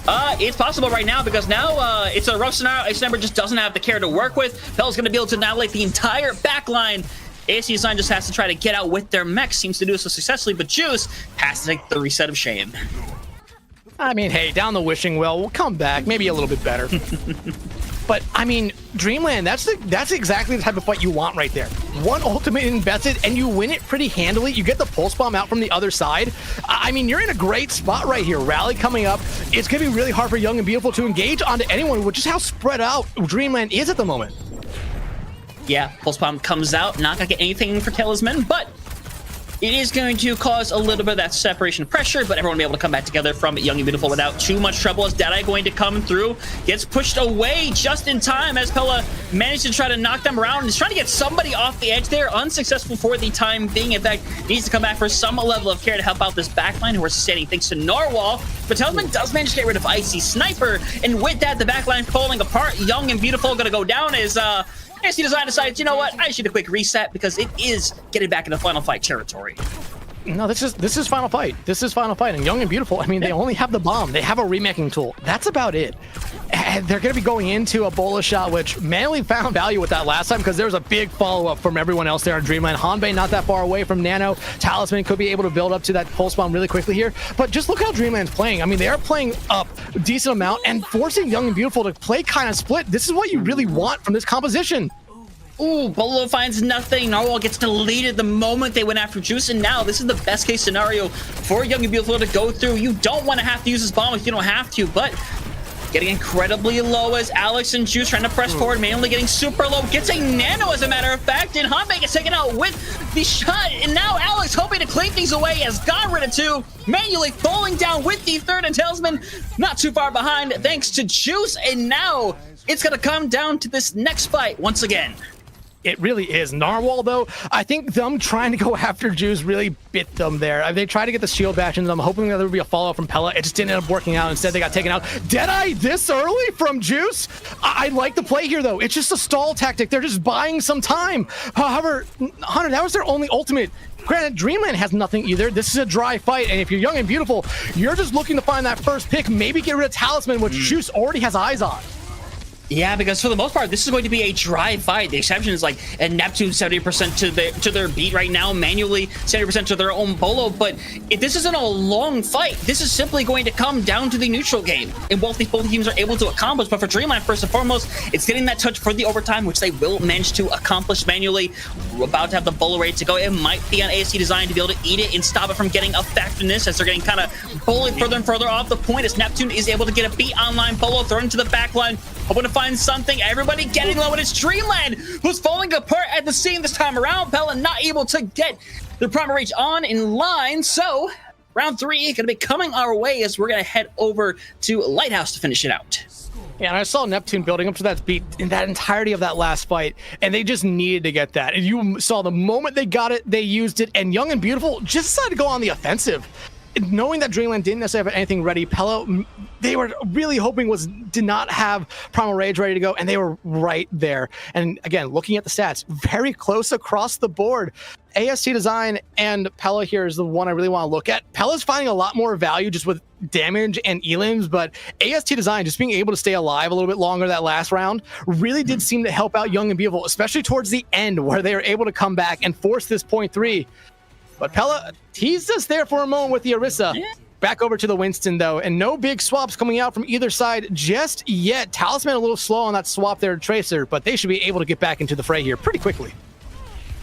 It's possible right now because now it's a rough scenario. Ice Sniper just doesn't have the care to work with. Pella's going to be able to annihilate the entire backline. AST Design just has to try to get out with their mech. Seems to do so successfully, but Juice has to take the reset of shame. I mean, hey, down the wishing well. We'll come back. Maybe a little bit better. But I mean, Dreamland, that's exactly the type of fight you want right there. One ultimate invested and you win it pretty handily. You get the pulse bomb out from the other side. I mean, you're in a great spot right here. Rally coming up. It's going to be really hard for Young and Beautiful to engage onto anyone, which is how spread out Dreamland is at the moment. Yeah, pulse bomb comes out. Not going to get anything for Talisman, but it is going to cause a little bit of that separation pressure, but everyone will be able to come back together from Young and Beautiful without too much trouble. As Deadeye going to come through, gets pushed away just in time as Pella managed to try to knock them around. He's trying to get somebody off the edge there, unsuccessful for the time being. In fact, needs to come back for some level of care to help out this backline who are sustaining thanks to Narwhal. But Talisman does manage to get rid of Icy Sniper, and with that, the backline falling apart. Young and Beautiful going to go down as FACEIT Design decides, you know what, I should do a quick reset because it is getting back into Final Fight territory. No, this is Final Fight. This is Final Fight. And Young and Beautiful, I mean, they only have the bomb. They have a remaking tool. That's about it. And they're going to be going into a Bola shot, which Manly found value with that last time because there was a big follow-up from everyone else there in Dreamland. Hanbei not that far away from Nano. Talisman could be able to build up to that pulse bomb really quickly here. But just look how Dreamland's playing. I mean, they are playing up a decent amount and forcing Young and Beautiful to play kind of split. This is what you really want from this composition. Ooh, Bolo finds nothing. Narwhal gets deleted the moment they went after Juice, and now this is the best case scenario for Young and Beautiful to go through. You don't want to have to use this bomb if you don't have to, but getting incredibly low as Alex and Juice trying to press forward, mainly getting super low. Gets a nano, as a matter of fact, and Hanbei gets taken out with the shot, and now Alex hoping to clean things away has gotten rid of two, manually falling down with the third, and Talisman not too far behind thanks to Juice, and now it's going to come down to this next fight once again. It really is. Narwhal, though, I think them trying to go after Juice really bit them there. They tried to get the shield bash into them, hoping that there would be a follow-up from Pella. It just didn't end up working out. Instead, they got taken out. Deadeye this early from Juice? I like the play here, though. It's just a stall tactic. They're just buying some time. However, Hunter, that was their only ultimate. Granted, Dreamland has nothing either. This is a dry fight, and if you're Young and Beautiful, you're just looking to find that first pick, maybe get rid of Talisman, which Juice already has eyes on. Yeah, because for the most part, this is going to be a dry fight. The exception is like a Neptune 70% to their beat right now, manually 70% to their own Bolo. But if this isn't a long fight, this is simply going to come down to the neutral game. And both teams are able to accomplish. But for Dreamland, first and foremost, it's getting that touch for the overtime, which they will manage to accomplish manually. We're about to have the Bolo ready to go. It might be on ASC Design to be able to eat it and stop it from getting effectiveness as they're getting kind of bullied further and further off the point as Neptune is able to get a beat online. Bolo thrown into the back line. Hoping to find something. Everybody getting low, and it's Dreamland who's falling apart at the scene this time around. Pella not able to get the Primal Rage on in line. So round 3 going to be coming our way as we're going to head over to Lighthouse to finish it out. Yeah, and I saw Neptune building up to that beat in that entirety of that last fight, and they just needed to get that. And you saw the moment they got it, they used it, and Young and Beautiful just decided to go on the offensive. Knowing that Dreamland didn't necessarily have anything ready, Pella, they were really hoping did not have Primal Rage ready to go, and they were right there. And again, looking at the stats, very close across the board. ASC Design and Pella here is the one I really want to look at. Pella's finding a lot more value just with damage and elims, but AST Design just being able to stay alive a little bit longer that last round really did seem to help out Young and Beautiful, especially towards the end where they were able to come back and force this point 3. But Pella teased us there for a moment with the Orisa. Back over to the Winston, though, and no big swaps coming out from either side just yet. Talisman a little slow on that swap there, Tracer, but they should be able to get back into the fray here pretty quickly.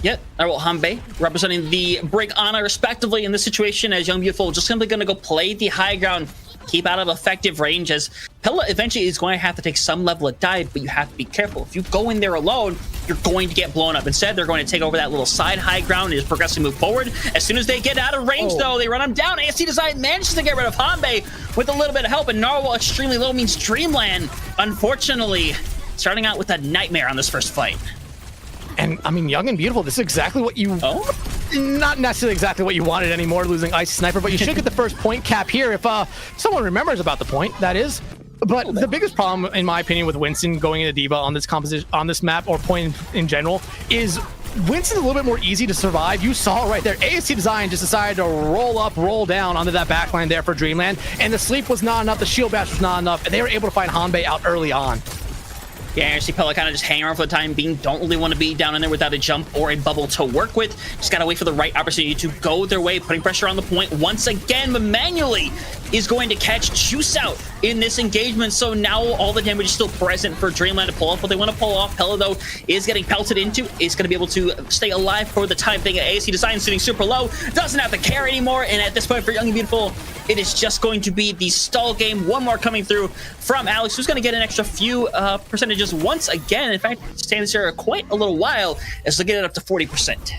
Yep, Narwhal Hanbei representing the Break Honor respectively in this situation as Young Beautiful just simply going to go play the high ground, keep out of effective range as Pella eventually is going to have to take some level of dive, but you have to be careful. If you go in there alone, you're going to get blown up. Instead, they're going to take over that little side high ground and just progressively move forward. As soon as they get out of range, though, they run them down. ASC Design manages to get rid of Hanbei with a little bit of help, and Narwhal extremely low means Dreamland, unfortunately, starting out with a nightmare on this first fight. And I mean, Young and Beautiful, this is exactly what you... Not necessarily exactly what you wanted anymore, losing Ice Sniper, but you should get the first point cap here if someone remembers about the point, that is. But the biggest problem, in my opinion, with Winston going into Diva on this composition, on this map, or point in general, is Winston's a little bit more easy to survive. You saw it right there. ASC Design just decided to roll up, roll down onto that backline there for Dreamland, and the sleep was not enough, the shield bash was not enough, and they were able to find Hanbei out early on. Yeah, I see Pella kind of just hanging around for the time being. Don't really want to be down in there without a jump or a bubble to work with. Just got to wait for the right opportunity to go their way, putting pressure on the point once again. But manually is going to catch Juice out in this engagement. So now all the damage is still present for Dreamland to pull off what they want to pull off. Pella, though, is getting pelted into, is going to be able to stay alive for the time being. AC Design sitting super low, doesn't have to care anymore. And at this point for Young and Beautiful, it is just going to be the stall game. One more coming through from Alex, who's going to get an extra few percentages once again. In fact, stands here quite a little while as they get it up to 40%.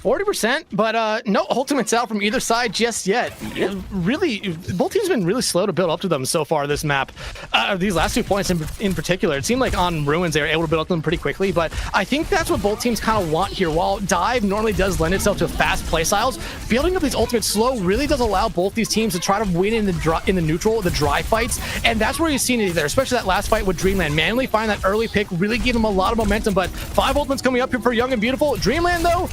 40%, but no ultimates out from either side just yet. Really, both teams have been really slow to build up to them so far this map. These last 2 points in particular, it seemed like on Ruins they were able to build up to them pretty quickly, but I think that's what both teams kind of want here. While Dive normally does lend itself to fast play styles, building up these ultimates slow really does allow both these teams to try to win in the neutral, the dry fights, and that's where you've seen it there, especially that last fight with Dreamland. Manually find that early pick, really gave them a lot of momentum, but 5 ultimates coming up here for Young and Beautiful. Dreamland, though,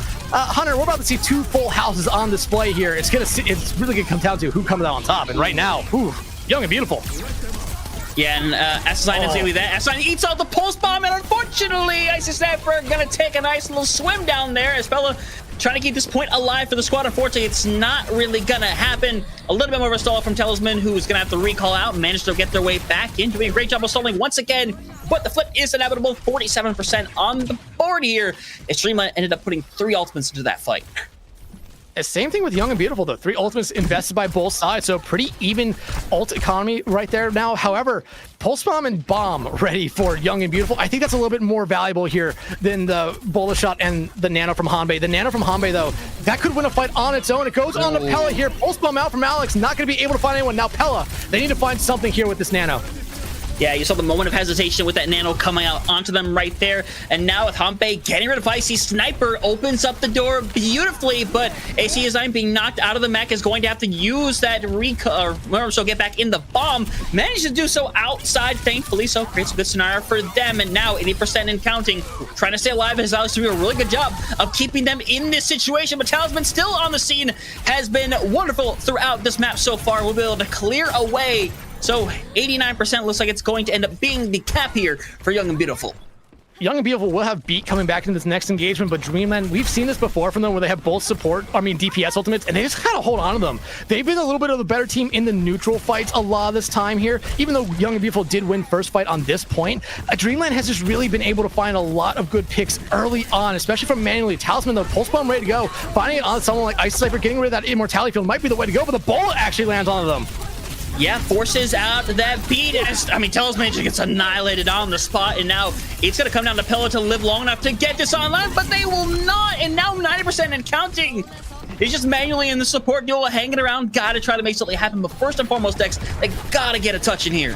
Hunter, we're about to see 2 full houses on display here. It's really gonna come down to who comes out on top. And right now, Young and Beautiful. Yeah, and S9 is gonna be that. S9 eats out the pulse bomb, and unfortunately, Icy Sniper gonna take a nice little swim down there as Bella trying to keep this point alive for the squad. Unfortunately, it's not really gonna happen. A little bit more of a stall from Talisman, who is gonna have to recall out and manage to get their way back in, doing a great job of stalling once again. But the flip is inevitable. 47% on the board here. Streamline ended up putting 3 ultimates into that fight. Same thing with Young and Beautiful, though. 3 ultimates invested by both sides, so pretty even ult economy right there now. However, Pulse Bomb and Bomb ready for Young and Beautiful. I think that's a little bit more valuable here than the Bola Shot and the Nano from Hanbei. The Nano from Hanbei, though, that could win a fight on its own. It goes on to Pella here. Pulse Bomb out from Alex. Not going to be able to find anyone. Now Pella, they need to find something here with this Nano. Yeah, you saw the moment of hesitation with that Nano coming out onto them right there. And now with Hanbei getting rid of Icy Sniper, opens up the door beautifully, but AC Design being knocked out of the mech is going to have to use that so get back in the bomb. Managed to do so outside, thankfully, so creates a good scenario for them. And now 80% and counting, trying to stay alive as Alex doing a really good job of keeping them in this situation. But Talisman still on the scene, has been wonderful throughout this map so far. We'll be able to clear away. So 89% looks like it's going to end up being the cap here for Young and Beautiful. Young and Beautiful will have Beat coming back into this next engagement, but Dreamland, we've seen this before from them where they have both DPS ultimates, and they just kind of hold on to them. They've been a little bit of the better team in the neutral fights a lot of this time here, even though Young and Beautiful did win first fight on this point. Dreamland has just really been able to find a lot of good picks early on, especially from manually. Talisman, though, Pulse Bomb ready to go. Finding it on someone like Ice Sniper, getting rid of that Immortality Field might be the way to go, but the bullet actually lands onto them. Yeah, forces out that Beat. Talisman just gets annihilated on the spot, and now it's going to come down to Pella to live long enough to get this online, but they will not, and now 90% and counting. It's just manually in the support duel hanging around, gotta try to make something happen, but first and foremost, Dex, they gotta get a touch in here.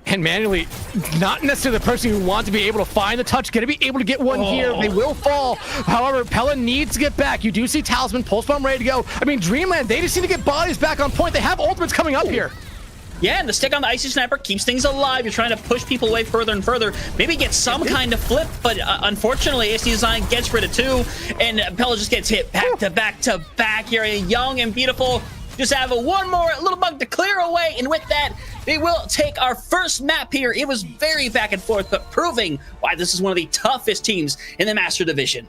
And manually, not necessarily the person who wants to be able to find the touch, going to be able to get one here. They will fall. However, Pella needs to get back. You do see Talisman, Pulse Bomb ready to go. Dreamland, they just need to get bodies back on point. They have ultimates coming up here. Yeah, and the stick on the Icy Sniper keeps things alive. You're trying to push people away further and further. Maybe get some kind of flip, but unfortunately, AC Design gets rid of 2, and Pella just gets hit back to back to back here. Young and Beautiful just have one more little bug to clear away, and with that, they will take our first map here. It was very back and forth, but proving why this is one of the toughest teams in the Master Division.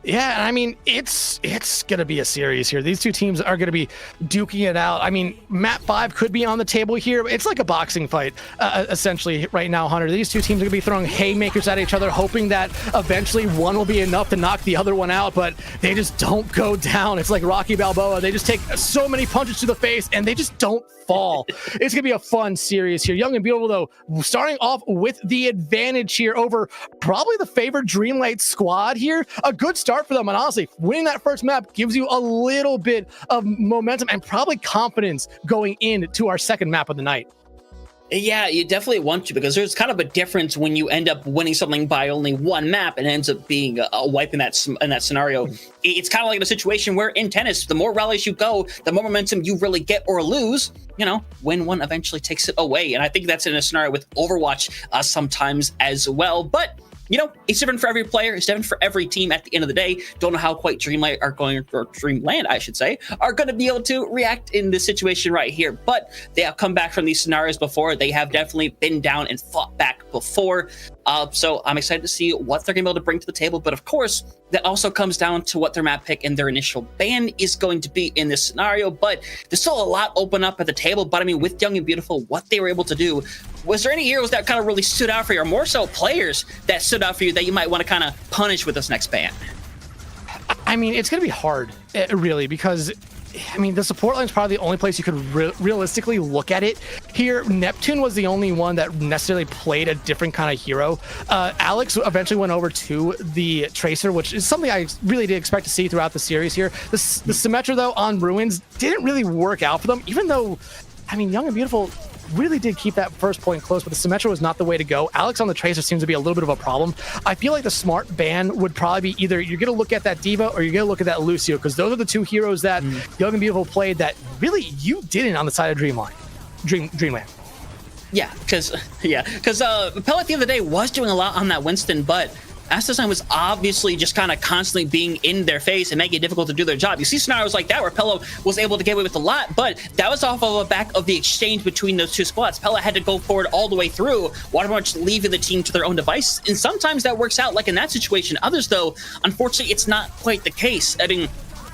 Yeah, it's going to be a series here. These 2 teams are going to be duking it out. Map 5 could be on the table here. It's like a boxing fight, essentially, right now, Hunter. These 2 teams are going to be throwing haymakers at each other, hoping that eventually one will be enough to knock the other one out, but they just don't go down. It's like Rocky Balboa. They just take so many punches to the face, and they just don't fall. It's going to be a fun series here. Young and Beautiful, though, starting off with the advantage here over probably the favored Dreamlight squad here. A good start for them, and honestly, winning that first map gives you a little bit of momentum and probably confidence going into our second map of the night. Yeah, you definitely want to, because there's kind of a difference when you end up winning something by only 1 map and it ends up being a wipe in that scenario. It's kind of like in a situation where in tennis, the more rallies you go, the more momentum you really get or lose. When one eventually takes it away. And I think that's in a scenario with Overwatch sometimes as well. But it's different for every player. It's different for every team at the end of the day. Don't know how quite Dreamland, I should say, are going to be able to react in this situation right here. But they have come back from these scenarios before. They have definitely been down and fought back before. So I'm excited to see what they're going to be able to bring to the table. But of course, that also comes down to what their map pick and their initial ban is going to be in this scenario. But there's still a lot open up at the table. But I mean, with Young and Beautiful, what they were able to do, was there any heroes that kind of really stood out for you, or more so players that stood out for you that you might want to kind of punish with this next ban? I mean, it's going to be hard, really, because I mean, the support line is probably the only place you could realistically look at it here. Neptune was the only one that necessarily played a different kind of hero. Alex eventually went over to the Tracer, which is something I really did expect to see throughout the series here. The Symmetra, though, on Ruins didn't really work out for them, even though, I mean, Young and Beautiful really did keep that first point close, but the Symmetra was not the way to go. Alex on the Tracer seems to be a little bit of a problem. I feel like the smart ban would probably be either you're going to look at that D.Va or you're going to look at that Lucio, because those are the two heroes that Young and Beautiful played that really you didn't on the side of Dreamland. Yeah, because Pella at the end of the day was doing a lot on that Winston, but Astasign was obviously just kind of constantly being in their face and making it difficult to do their job. You see scenarios like that where Pella was able to get away with a lot, but that was off of the back of the exchange between those two squads. Pella had to go forward all the way through, Watermarch leaving the team to their own device, and sometimes that works out, like in that situation. Others, though, unfortunately, it's not quite the case. I mean,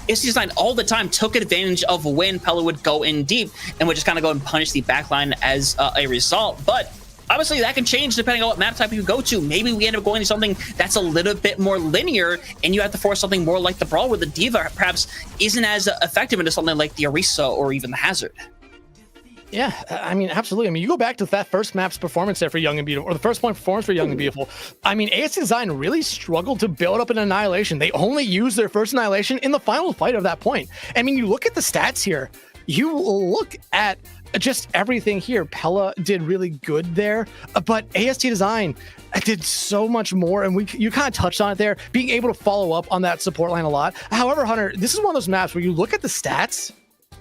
Astasign all the time took advantage of when Pella would go in deep and would just kind of go and punish the backline as a result, but obviously, that can change depending on what map type you go to. Maybe we end up going to something that's a little bit more linear, and you have to force something more like the Brawl, where the D.Va perhaps isn't as effective into something like the Orisa or even the Hazard. Yeah, I mean, absolutely. I mean, you go back to that first map's performance there for Young and Beautiful, or the first point performance for Young and Beautiful. I mean, AS Design really struggled to build up an Annihilation. They only used their first Annihilation in the final fight of that point. I mean, you look at the stats here, you look at just everything here. Pella did really good there, but AST Design did so much more, and you kind of touched on it there, being able to follow up on that support line a lot. However, Hunter, this is one of those maps where you look at the stats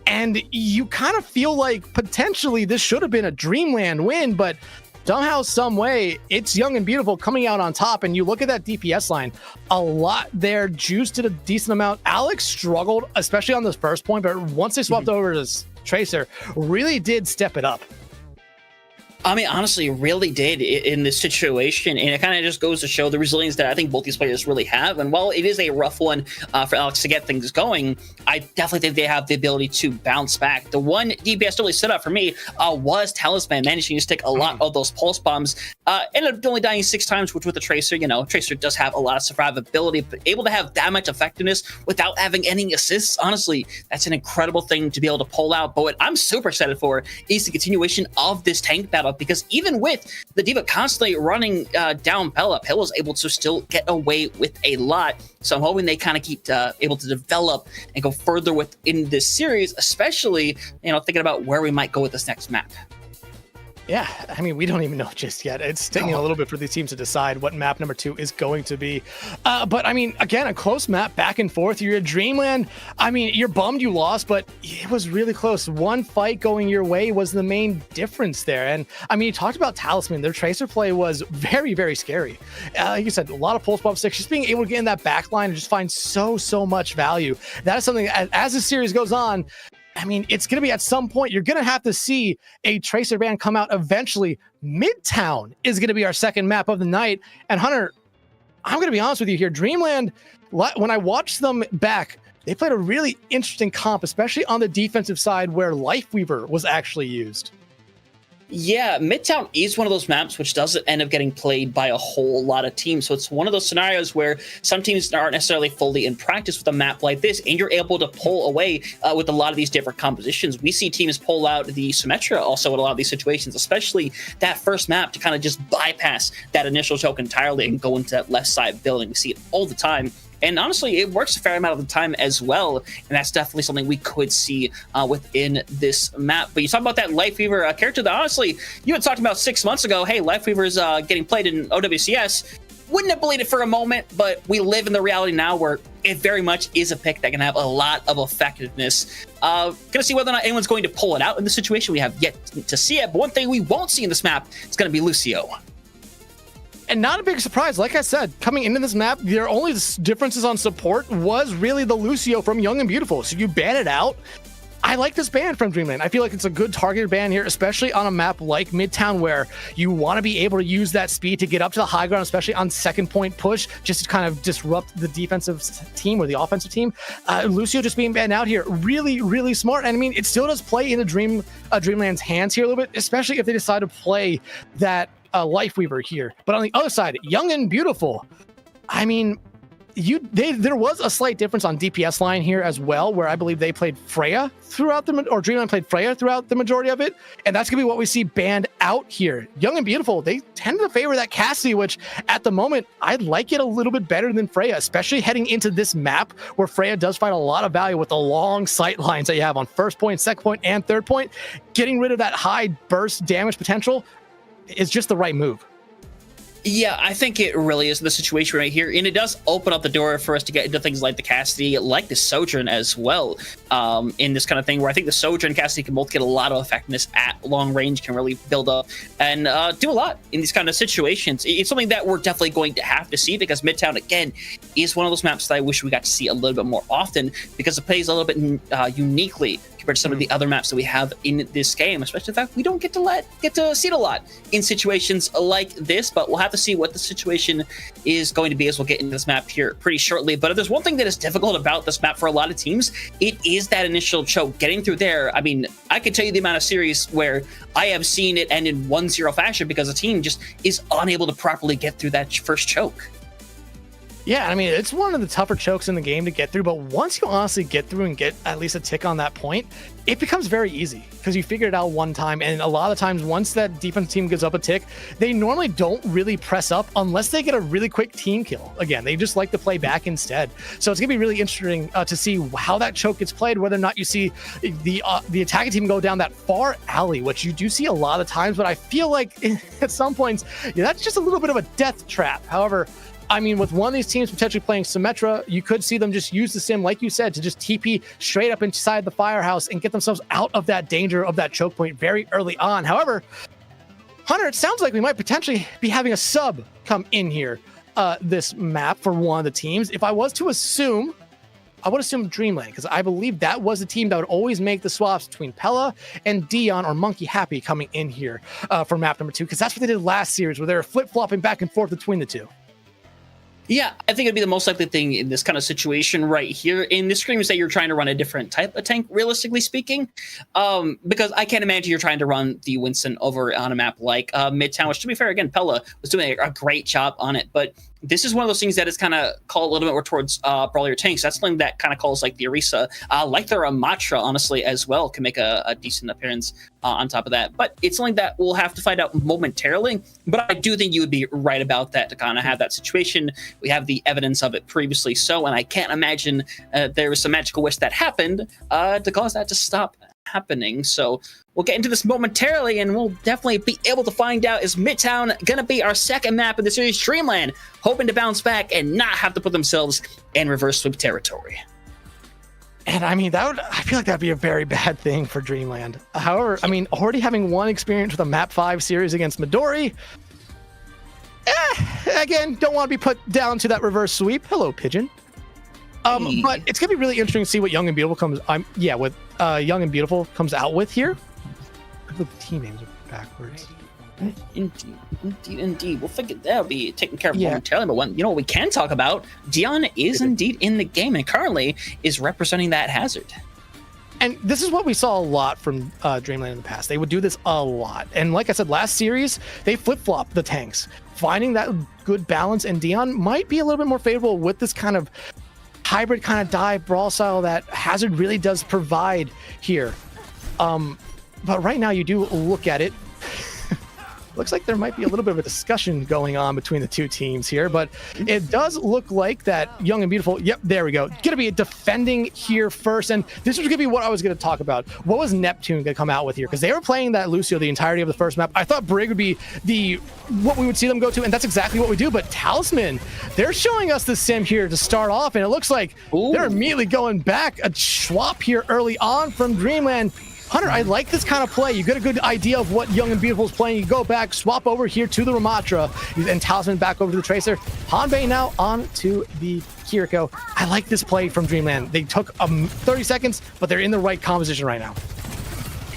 and you kind of feel like potentially this should have been a Dreamland win, but somehow, some way, it's Young and Beautiful coming out on top. And you look at that DPS line, a lot there. Juice did a decent amount. Alex struggled, especially on this first point, but once they swapped over to Tracer, really did step it up. I mean, honestly, really did in this situation, and it kind of just goes to show the resilience that I think both these players really have. And while it is a rough one for Alex to get things going, I definitely think they have the ability to bounce back. The one DPS really stood out for me was Talisman, managing to stick a lot of those pulse bombs. Ended up only dying 6 times, which with the Tracer, you know, Tracer does have a lot of survivability, but able to have that much effectiveness without having any assists, honestly, that's an incredible thing to be able to pull out. But what I'm super excited for is the continuation of this tank battle, because even with the D.Va constantly running down Pella's able to still get away with a lot. So I'm hoping they kind of keep able to develop and go further within this series, especially, you know, thinking about where we might go with this next map. Yeah, I mean, we don't even know just yet. It's taking a little bit for these teams to decide what map number 2 is going to be. But I mean, again, a close map back and forth. You're at Dreamland. I mean, you're bummed you lost, but it was really close. One fight going your way was the main difference there. And I mean, you talked about Talisman. Their Tracer play was very, very scary. Like you said, a lot of pulse bomb sticks, just being able to get in that back line and just find so much value. That is something, as the series goes on, I mean, it's going to be at some point, you're going to have to see a Tracer ban come out eventually. Midtown is going to be our second map of the night. And Hunter, I'm going to be honest with you here. Dreamland, when I watched them back, they played a really interesting comp, especially on the defensive side where Lifeweaver was actually used. Yeah, Midtown is one of those maps which doesn't end up getting played by a whole lot of teams. So it's one of those scenarios where some teams aren't necessarily fully in practice with a map like this, and you're able to pull away with a lot of these different compositions. We see teams pull out the Symmetra also in a lot of these situations, especially that first map to kind of just bypass that initial choke entirely and go into that left side building. We see it all the time. And honestly, it works a fair amount of the time as well. And that's definitely something we could see within this map. But you talk about that Lifeweaver character that honestly, you had talked about 6 months ago. Hey, Lifeweaver is getting played in OWCS. Wouldn't have believed it for a moment, but we live in the reality now where it very much is a pick that can have a lot of effectiveness. Gonna see whether or not anyone's going to pull it out in this situation. We have yet to see it. But one thing we won't see in this map is going to be Lucio. And not a big surprise. Like I said, coming into this map, their only differences on support was really the Lucio from Young and Beautiful. So you ban it out. I like this ban from Dreamland. I feel like it's a good targeted ban here, especially on a map like Midtown, where you want to be able to use that speed to get up to the high ground, especially on second point push, just to kind of disrupt the defensive team or the offensive team. Lucio just being banned out here, really, really smart. And I mean, it still does play into Dreamland's hands here a little bit, especially if they decide to play that Life Weaver here. But on the other side, Young and Beautiful, I mean, there was a slight difference on DPS line here as well, where I believe they played Freya throughout or Dreamland played Freya throughout the majority of it, and that's gonna be what we see banned out here. Young and Beautiful, they tend to favor that Cassidy, which at the moment I like it a little bit better than Freya, especially heading into this map where Freya does find a lot of value with the long sight lines that you have on first point, second point, and third point. Getting rid of that high burst damage potential is just the right move. Yeah, I think it really is the situation right here, and it does open up the door for us to get into things like the Cassidy, like the Sojourn as well, in this kind of thing, where I think the Sojourn and Cassidy can both get a lot of effectiveness at long range, can really build up and do a lot in these kind of situations. It's something that we're definitely going to have to see, because Midtown, again, is one of those maps that I wish we got to see a little bit more often, because it plays a little bit uniquely compared to some of the other maps that we have in this game, especially the fact we don't get to see it a lot in situations like this. But we'll have to see what the situation is going to be as we'll get into this map here pretty shortly. But if there's one thing that is difficult about this map for a lot of teams, it is that initial choke. Getting through there, I mean, I can tell you the amount of series where I have seen it end in 1-0 fashion because a team just is unable to properly get through that first choke. Yeah, I mean, it's one of the tougher chokes in the game to get through, but once you honestly get through and get at least a tick on that point, it becomes very easy because you figure it out one time. And a lot of times, once that defense team gives up a tick, they normally don't really press up unless they get a really quick team kill. Again, they just like to play back instead. So it's going to be really interesting to see how that choke gets played, whether or not you see the attacking team go down that far alley, which you do see a lot of times, but I feel like at some points, yeah, that's just a little bit of a death trap. However, I mean, with one of these teams potentially playing Symmetra, you could see them just use the sim, like you said, to just TP straight up inside the firehouse and get themselves out of that danger of that choke point very early on. However, Hunter, it sounds like we might potentially be having a sub come in here this map for one of the teams. If I was to assume, I would assume Dreamland, because I believe that was the team that would always make the swaps between Pella and Dion or Monkey Happy coming in here for map number 2, because that's what they did last series, where they were flip-flopping back and forth between the two. Yeah, I think it'd be the most likely thing in this kind of situation right here. In this screams that you're trying to run a different type of tank, realistically speaking, because I can't imagine you're trying to run the Winston over on a map like Midtown, which, to be fair, again, Pella was doing a great job on it, but this is one of those things that is kind of called a little bit more towards brawlier tanks. That's something that kind of calls like the Arisa, like their Matra, honestly, as well, can make a decent appearance on top of that. But it's something that we'll have to find out momentarily. But I do think you would be right about that, to kind of have that situation. We have the evidence of it previously, and I can't imagine there was some magical wish that happened to cause that to stop happening. So we'll get into this momentarily, and we'll definitely be able to find out, is Midtown gonna be our second map in the series, Dreamland hoping to bounce back and not have to put themselves in reverse sweep territory? And I mean, I feel like that'd be a very bad thing for Dreamland. However, I mean, already having one experience with a map 5 series against Midori, again, don't want to be put down to that reverse sweep. Hello, Pigeon. But it's gonna be really interesting to see what Young and Beautiful comes. With Young and Beautiful comes out with here. The team names are backwards. Indeed. We'll figure that'll be taken care of momentarily. But what we can talk about, Dion is indeed in the game and currently is representing that Hazard. And this is what we saw a lot from Dreamland in the past. They would do this a lot. And like I said, last series, they flip-flopped the tanks. Finding that good balance, and Dion might be a little bit more favorable with this kind of hybrid kind of dive brawl style that Hazard really does provide here. But right now you do look at it, looks like there might be a little bit of a discussion going on between the two teams here, but it does look like that Young and Beautiful, yep, there we go, gonna be defending here first. And this was gonna be what I was gonna talk about. What was Neptune gonna come out with here? Because they were playing that Lucio the entirety of the first map. I thought Brig would be what we would see them go to, and that's exactly what we do. But Talisman, they're showing us the sim here to start off, and it looks like they're immediately going back. A swap here early on from Dreamland. Hunter, I like this kind of play. You get a good idea of what Young and Beautiful is playing. You go back, swap over here to the Ramatra, and Talisman back over to the Tracer. Hanbei now on to the Kiriko. I like this play from Dreamland. They took 30 seconds, but they're in the right composition right now.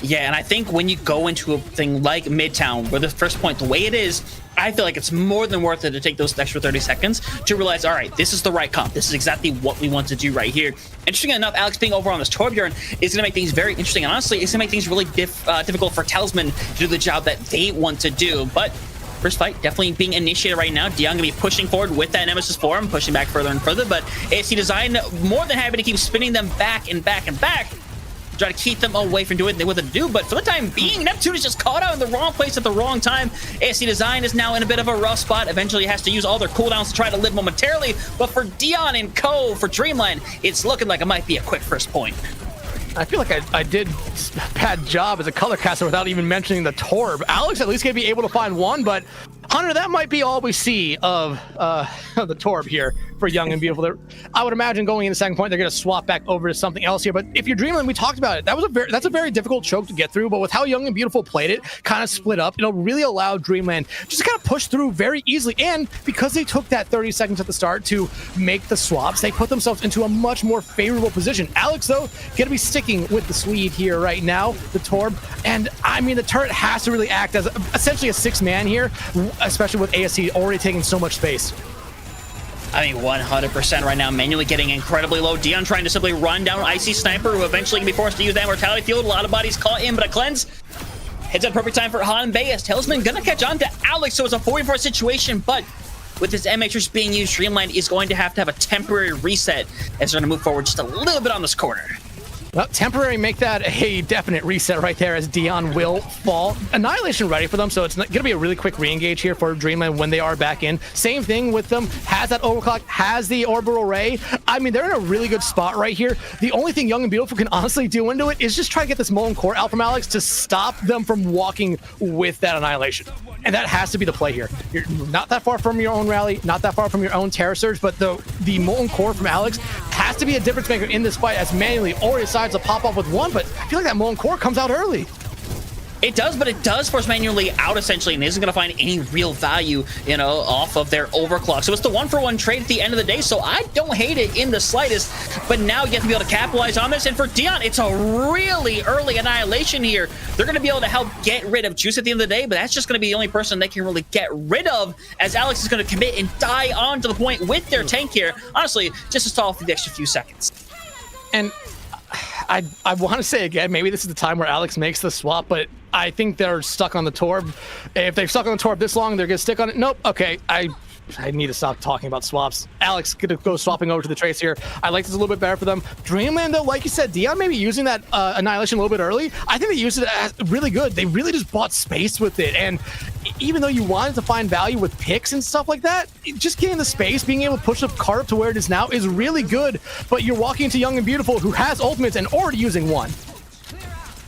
Yeah, and I think when you go into a thing like Midtown, where the first point, the way it is, I feel like it's more than worth it to take those extra 30 seconds to realize, all right, this is the right comp. This is exactly what we want to do right here. Interesting enough, Alex being over on this Torbjorn is going to make things very interesting. And honestly, it's going to make things really difficult for Talisman to do the job that they want to do. But first fight definitely being initiated right now. Dion going to be pushing forward with that Nemesis form, pushing back further and further. But ASC Design more than happy to keep spinning them back and back and back, try to keep them away from doing what they want to do. But for the time being, Neptune is just caught out in the wrong place at the wrong time. ASC Design is now in a bit of a rough spot. Eventually has to use all their cooldowns to try to live momentarily. But for Dion and Co, for Dreamland, it's looking like it might be a quick first point. I feel like I did a bad job as a color caster without even mentioning the Torb. Alex at least going to be able to find one, but Hunter, that might be all we see of the Torb here for Young and Beautiful. I would imagine going in the second point, they're going to swap back over to something else here. But if you're Dreamland, we talked about it. That's a very difficult choke to get through. But with how Young and Beautiful played it, kind of split up, it'll really allow Dreamland just kind of push through very easily. And because they took that 30 seconds at the start to make the swaps, they put themselves into a much more favorable position. Alex, though, going to be sticking with the Swede here right now, the Torb. And I mean, the turret has to really act as essentially a 6-man here, especially with ASC already taking so much space. I mean, 100% right now, manually getting incredibly low. Dion trying to simply run down Icy Sniper, who eventually can be forced to use that Mortality Field. A lot of bodies caught in, but a cleanse. Heads at perfect time for Hanbei as Talisman gonna catch on to Alex, so it's a 4v4 situation, but with this M-Matrix being used, Dreamland is going to have a temporary reset as they're gonna move forward just a little bit on this corner. Well, temporary make that a definite reset right there as Dion will fall. Annihilation ready for them, so it's going to be a really quick re-engage here for Dreamland when they are back in. Same thing with them. Has that overclock, has the orbital ray. I mean, they're in a really good spot right here. The only thing Young and Beautiful can honestly do into it is just try to get this Molten Core out from Alex to stop them from walking with that Annihilation. And that has to be the play here. You're not that far from your own rally, not that far from your own Terror Surge, but the Molten Core from Alex has to be a difference maker in this fight as manually already decides to pop off with one, but I feel like that Molten Core comes out early. It does, but it does force manually out essentially, and isn't going to find any real value, you know, off of their overclock. So it's the 1-for-1 trade at the end of the day, so I don't hate it in the slightest. But now you have to be able to capitalize on this, and for Dion, it's a really early annihilation here. They're going to be able to help get rid of Juice at the end of the day, but that's just going to be the only person they can really get rid of, as Alex is going to commit and die on to the point with their tank here. Honestly, just to stall for the extra few seconds. And I want to say again, maybe this is the time where Alex makes the swap, but I think they're stuck on the Torb. If they've stuck on the Torb this long, they're going to stick on it. Nope. Okay. I need to stop talking about swaps. Alex gonna go swapping over to the Trace here. I like this a little bit better for them. Dreamland, though, like you said, Dion maybe using that Annihilation a little bit early. I think they used it as really good. They really just bought space with it. And even though you wanted to find value with picks and stuff like that, just getting the space, being able to push up card up to where it is now is really good. But you're walking into Young and Beautiful, who has ultimates and already using one.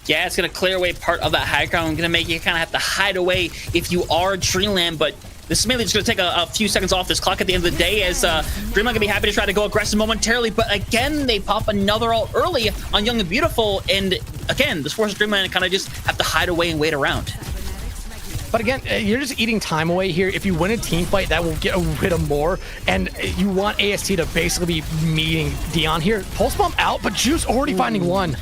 Yeah, it's going to clear away part of that high ground. Going to make you kind of have to hide away if you are Dreamland, but this is mainly just going to take a few seconds off this clock at the end of the day, as Dreamland going to be happy to try to go aggressive momentarily, but again, they pop another ult early on Young and Beautiful, and again, this forces Dreamland to kind of just have to hide away and wait around. But again, you're just eating time away here. If you win a team fight, that will get rid of more. And you want AST to basically be meeting Dion here. Pulse Bomb out, but Juice already finding one.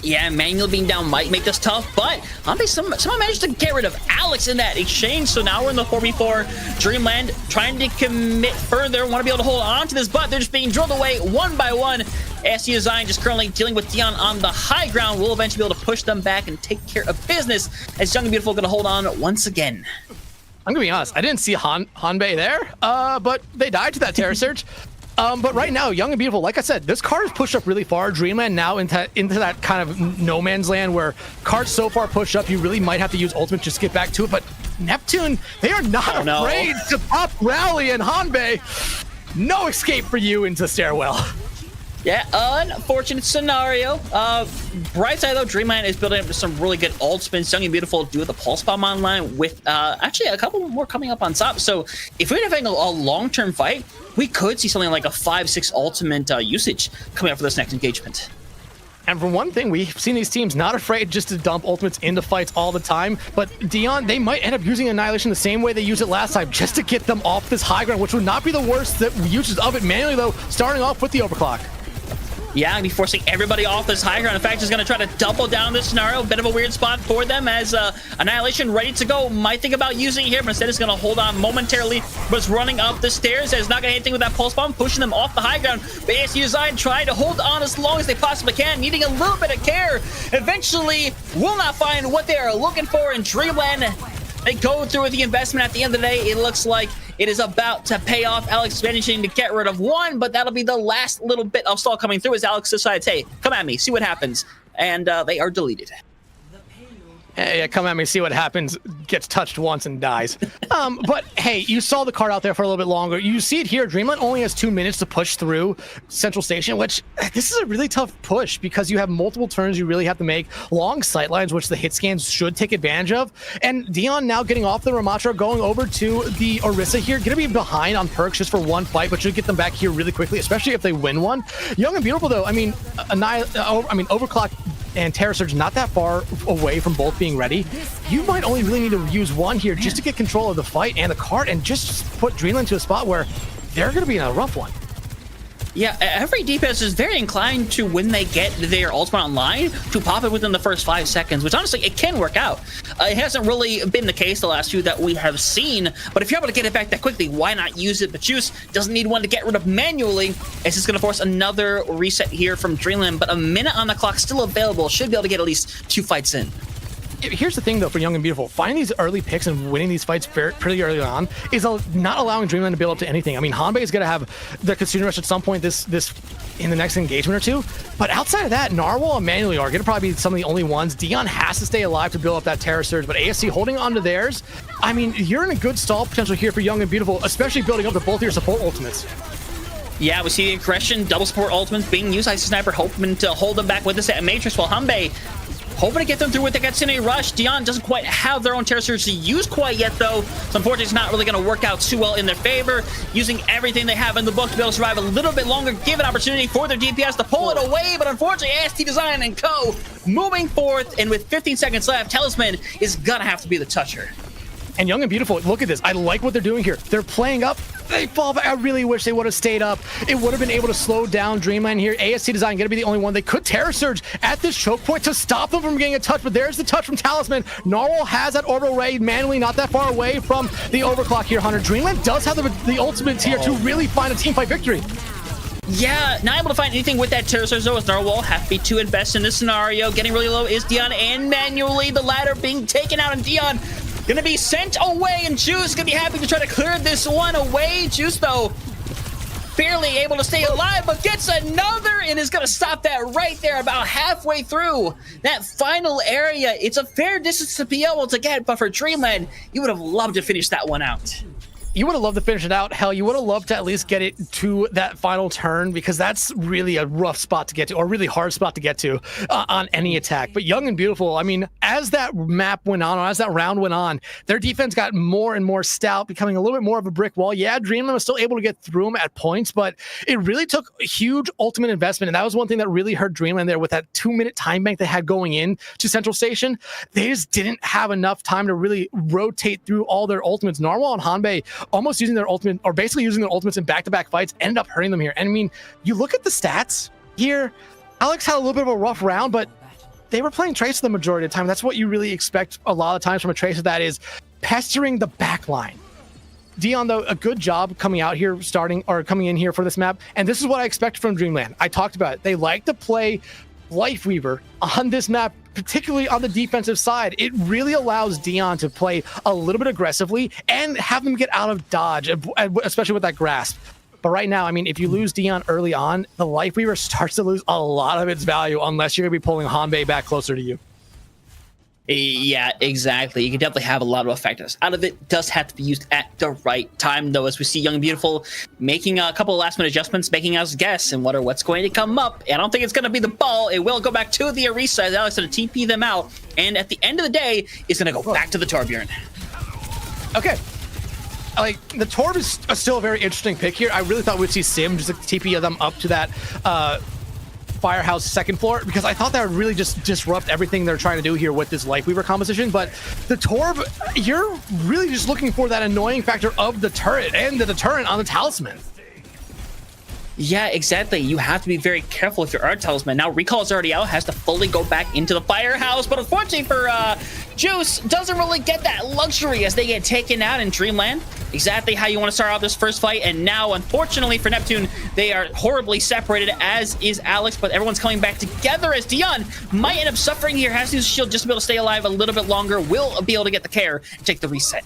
Yeah, Manuel being down might make this tough, but someone managed to get rid of Alex in that exchange. So now we're in the 4v4. Dreamland trying to commit further, want to be able to hold on to this, but they're just being drilled away one by one. AST Design just currently dealing with Dion on the high ground. We'll eventually be able to push them back and take care of business, as Young and Beautiful going to hold on once again. I'm going to be honest, I didn't see Hanbei there, but they died to that Terror Surge. But right now, Young and Beautiful, like I said, this card is pushed up really far. Dreamland now into that kind of no man's land where cards so far pushed up, you really might have to use ultimate just to get back to it. But Neptune, they are not afraid to pop Rally, and Hanbei, no escape for you into Stairwell. Yeah, unfortunate scenario. Bright side though, Dreamland is building up some really good ult spins. Young and Beautiful do the Pulse Bomb online with actually a couple more coming up on top. So if we're having a long-term fight, we could see something like a 5-6 ultimate usage coming up for this next engagement. And for one thing, we've seen these teams not afraid just to dump ultimates into fights all the time, but Dion, they might end up using Annihilation the same way they used it last time, just to get them off this high ground, which would not be the worst uses of it manually, though, starting off with the overclock. Yeah, gonna be forcing everybody off this high ground. In fact, is gonna try to double down this scenario. Bit of a weird spot for them as Annihilation ready to go. Might think about using it here, but instead it's gonna hold on momentarily. But it's running up the stairs. It's not gonna hit anything with that pulse bomb, pushing them off the high ground. But ASU Design trying to hold on as long as they possibly can, needing a little bit of care. Eventually, will not find what they are looking for in Dreamland. They go through with the investment. At the end of the day, it looks like it is about to pay off. Alex managing to get rid of one, but that'll be the last little bit of stall coming through as Alex decides, hey, come at me, see what happens. And they are deleted. Hey, come at me, see what happens. Gets touched once and dies. But hey, you saw the card out there for a little bit longer. You see it here. Dreamland only has 2 minutes to push through Central Station, which this is a really tough push because you have multiple turns you really have to make, long sight lines, which the hit scans should take advantage of. And Dion now getting off the Ramatra, going over to the Orisa here, gonna be behind on perks just for one fight, but should get them back here really quickly, especially if they win one. Young and Beautiful though, I mean, Overclock and Terror Surge not that far away from both being ready. You might only really need to use one here just to get control of the fight and the cart and just put Dreamland to a spot where they're going to be in a rough one. Yeah, every DPS is very inclined to, when they get their ultimate online, to pop it within the first 5 seconds, which honestly, it can work out. It hasn't really been the case the last few that we have seen, but if you're able to get it back that quickly, why not use it? But Juice doesn't need one to get rid of manually, as it's going to force another reset here from Dreamland, but a minute on the clock still available, should be able to get at least 2 fights in. Here's the thing, though, for Young and Beautiful. Finding these early picks and winning these fights pretty early on is not allowing Dreamland to build up to anything. I mean, Hanbei is going to have the Consumer Rush at some point this in the next engagement or two. But outside of that, Narwhal and Manually are going to probably be some of the only ones. Dion has to stay alive to build up that Terror Surge, but ASC holding on to theirs. I mean, you're in a good stall potential here for Young and Beautiful, especially building up to both of your support ultimates. Yeah, we see the aggression, double support ultimates being used. Icy Sniper hoping to hold them back with this at Matrix, while Hanbei hoping to get them through with the Katsune Rush. Dion doesn't quite have their own Terror Surge to use quite yet, though. So unfortunately, it's not really going to work out too well in their favor. Using everything they have in the book to be able to survive a little bit longer, give an opportunity for their DPS to pull it away. But unfortunately, AST Design and Co. moving forth, and with 15 seconds left, Talisman is going to have to be the toucher. And Young and Beautiful, look at this. I like what they're doing here. They're playing up. They fall back. I really wish they would have stayed up. It would have been able to slow down Dreamland here. AST Design going to be the only one. They could Terror Surge at this choke point to stop them from getting a touch, but there's the touch from Talisman. Narwhal has that orbital ray manually not that far away from the overclock here, Hunter. Dreamland does have the ultimates here to really find a teamfight victory. Yeah, not able to find anything with that Terror Surge, though, as Narwhal happy to invest in this scenario. Getting really low is Dion, and manually the ladder being taken out, and Dion gonna be sent away, and Juice gonna be happy to try to clear this one away. Juice, though, barely able to stay alive, but gets another and is gonna stop that right there about halfway through that final area. It's a fair distance to be able to get, but for Dreamland, you would have loved to finish that one out. You would have loved to finish it out. Hell, you would have loved to at least get it to that final turn, because that's really a rough spot to get to, or really hard spot to get to on any attack. But Young and Beautiful, I mean, as that map went on, or as that round went on, their defense got more and more stout, becoming a little bit more of a brick wall. Yeah, Dreamland was still able to get through them at points, but it really took a huge ultimate investment. And that was one thing that really hurt Dreamland there with that 2-minute time bank they had going in to Central Station. They just didn't have enough time to really rotate through all their ultimates. Narwhal and Hanbei almost using their ultimate, or basically using their ultimates in back-to-back fights, ended up hurting them here. And I mean, you look at the stats here, Alex had a little bit of a rough round, but they were playing Tracer the majority of the time. That's what you really expect a lot of times from a Tracer, that is pestering the back line. Dion, though, a good job coming out here, coming in here for this map. And this is what I expect from Dreamland. I talked about it. They like to play Lifeweaver on this map, particularly on the defensive side. It really allows Dion to play a little bit aggressively and have them get out of dodge, especially with that grasp. But right now, I mean, if you lose Dion early on, the Lifeweaver starts to lose a lot of its value unless you're going to be pulling Hanbei back closer to you. Yeah, exactly. You can definitely have a lot of effectiveness out of it. Does have to be used at the right time, though, as we see Young and Beautiful making a couple of last-minute adjustments, making us guess and wonder what's going to come up. I don't think it's going to be the ball. It will go back to the Arisa, as Alex going to TP them out. And at the end of the day, it's going to go back to the Torbjorn. Okay. Like, the Torb is still a very interesting pick here. I really thought we'd see Sim just TP them up to that Firehouse second floor, because I thought that would really just disrupt everything they're trying to do here with this Lifeweaver composition. But the Torb, you're really just looking for that annoying factor of the turret and the deterrent on the Talisman. Yeah, exactly. You have to be very careful if you're our Talisman. Now, Recall is already out, has to fully go back into the Firehouse, but unfortunately for Juice, doesn't really get that luxury as they get taken out in Dreamland. Exactly how you want to start out this first fight, and now, unfortunately for Neptune, they are horribly separated, as is Alex, but everyone's coming back together as Dion might end up suffering here, has to use shield just to be able to stay alive a little bit longer, will be able to get the care and take the reset.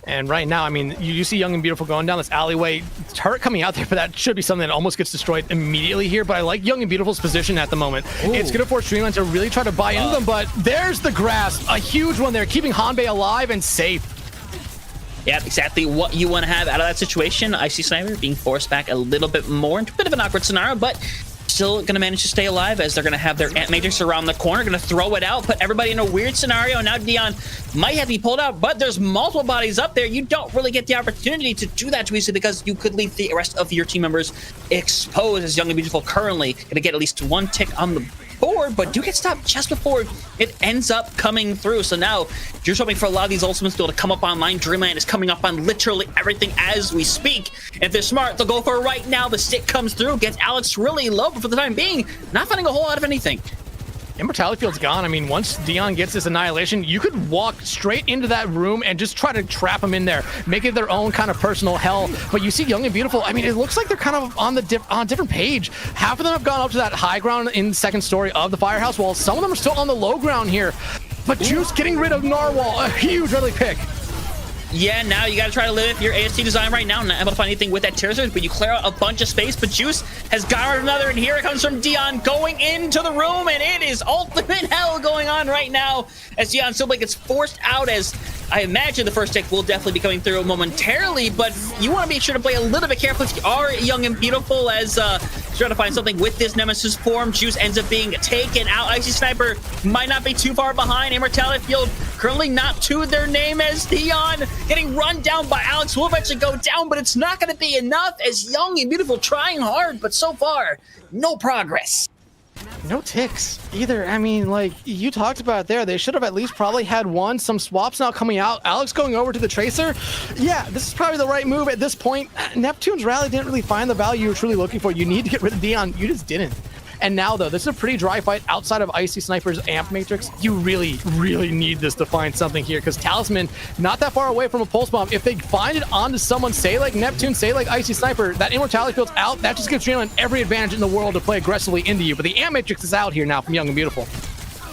And right now, I mean, you see Young and Beautiful going down this alleyway. Turret coming out there, but that should be something that almost gets destroyed immediately here. But I like Young and Beautiful's position at the moment. Ooh. It's going to force Dreamland to really try to buy into them, but there's the grasp. A huge one there, keeping Hanbei alive and safe. Yeah, exactly what you want to have out of that situation. Icy Sniper being forced back a little bit more into a bit of an awkward scenario, but still going to manage to stay alive as they're going to have their Ant Matrix around the corner, going to throw it out, put everybody in a weird scenario. Now Dion might have to be pulled out, but there's multiple bodies up there. You don't really get the opportunity to do that too easily because you could leave the rest of your team members exposed, as Young and Beautiful currently going to get at least one tick on the board, but do get stopped just before it ends up coming through. So now you're hoping for a lot of these ultimates to be able to come up online. Dreamland is coming up on literally everything as we speak. If they're smart, they'll go for it right now. The stick comes through, gets Alex really low, but for the time being, not finding a whole lot of anything. Immortality Field's gone. I mean, once Dion gets this annihilation, you could walk straight into that room and just try to trap him in there, make it their own kind of personal hell. But you see Young and Beautiful, I mean, it looks like they're kind of on a different page. Half of them have gone up to that high ground in the second story of the Firehouse, while some of them are still on the low ground here. But Juice getting rid of Narwhal, a huge early pick. Yeah, now you got to try to live your AST design right now. Not able to find anything with that Terror Surge, but you clear out a bunch of space. But Juice has got another, and here it comes from Dion going into the room, and it is ultimate hell going on right now as Dion Silblade gets forced out, as I imagine the first tick will definitely be coming through momentarily, but you want to be sure to play a little bit careful if you are Young and Beautiful, as trying to find something with this Nemesis form. Juice ends up being taken out. Icy Sniper might not be too far behind. Immortality Field currently not to their name, as Dion getting run down by Alex will eventually go down, but it's not going to be enough, as Young and Beautiful trying hard, but so far, no progress. No ticks either. I mean, like you talked about there, they should have at least probably had one. Some swaps now coming out. Alex going over to the Tracer. Yeah, this is probably the right move at this point. Neptune's rally didn't really find the value you were truly looking for. You need to get rid of Dion. You just didn't. And now, though, this is a pretty dry fight outside of Icy Sniper's Amp Matrix. You really, really need this to find something here, because Talisman, not that far away from a Pulse Bomb. If they find it onto someone, say like Neptune, say like Icy Sniper, that Immortality Field's out. That just gives Dreamland every advantage in the world to play aggressively into you. But the Amp Matrix is out here now from Young and Beautiful.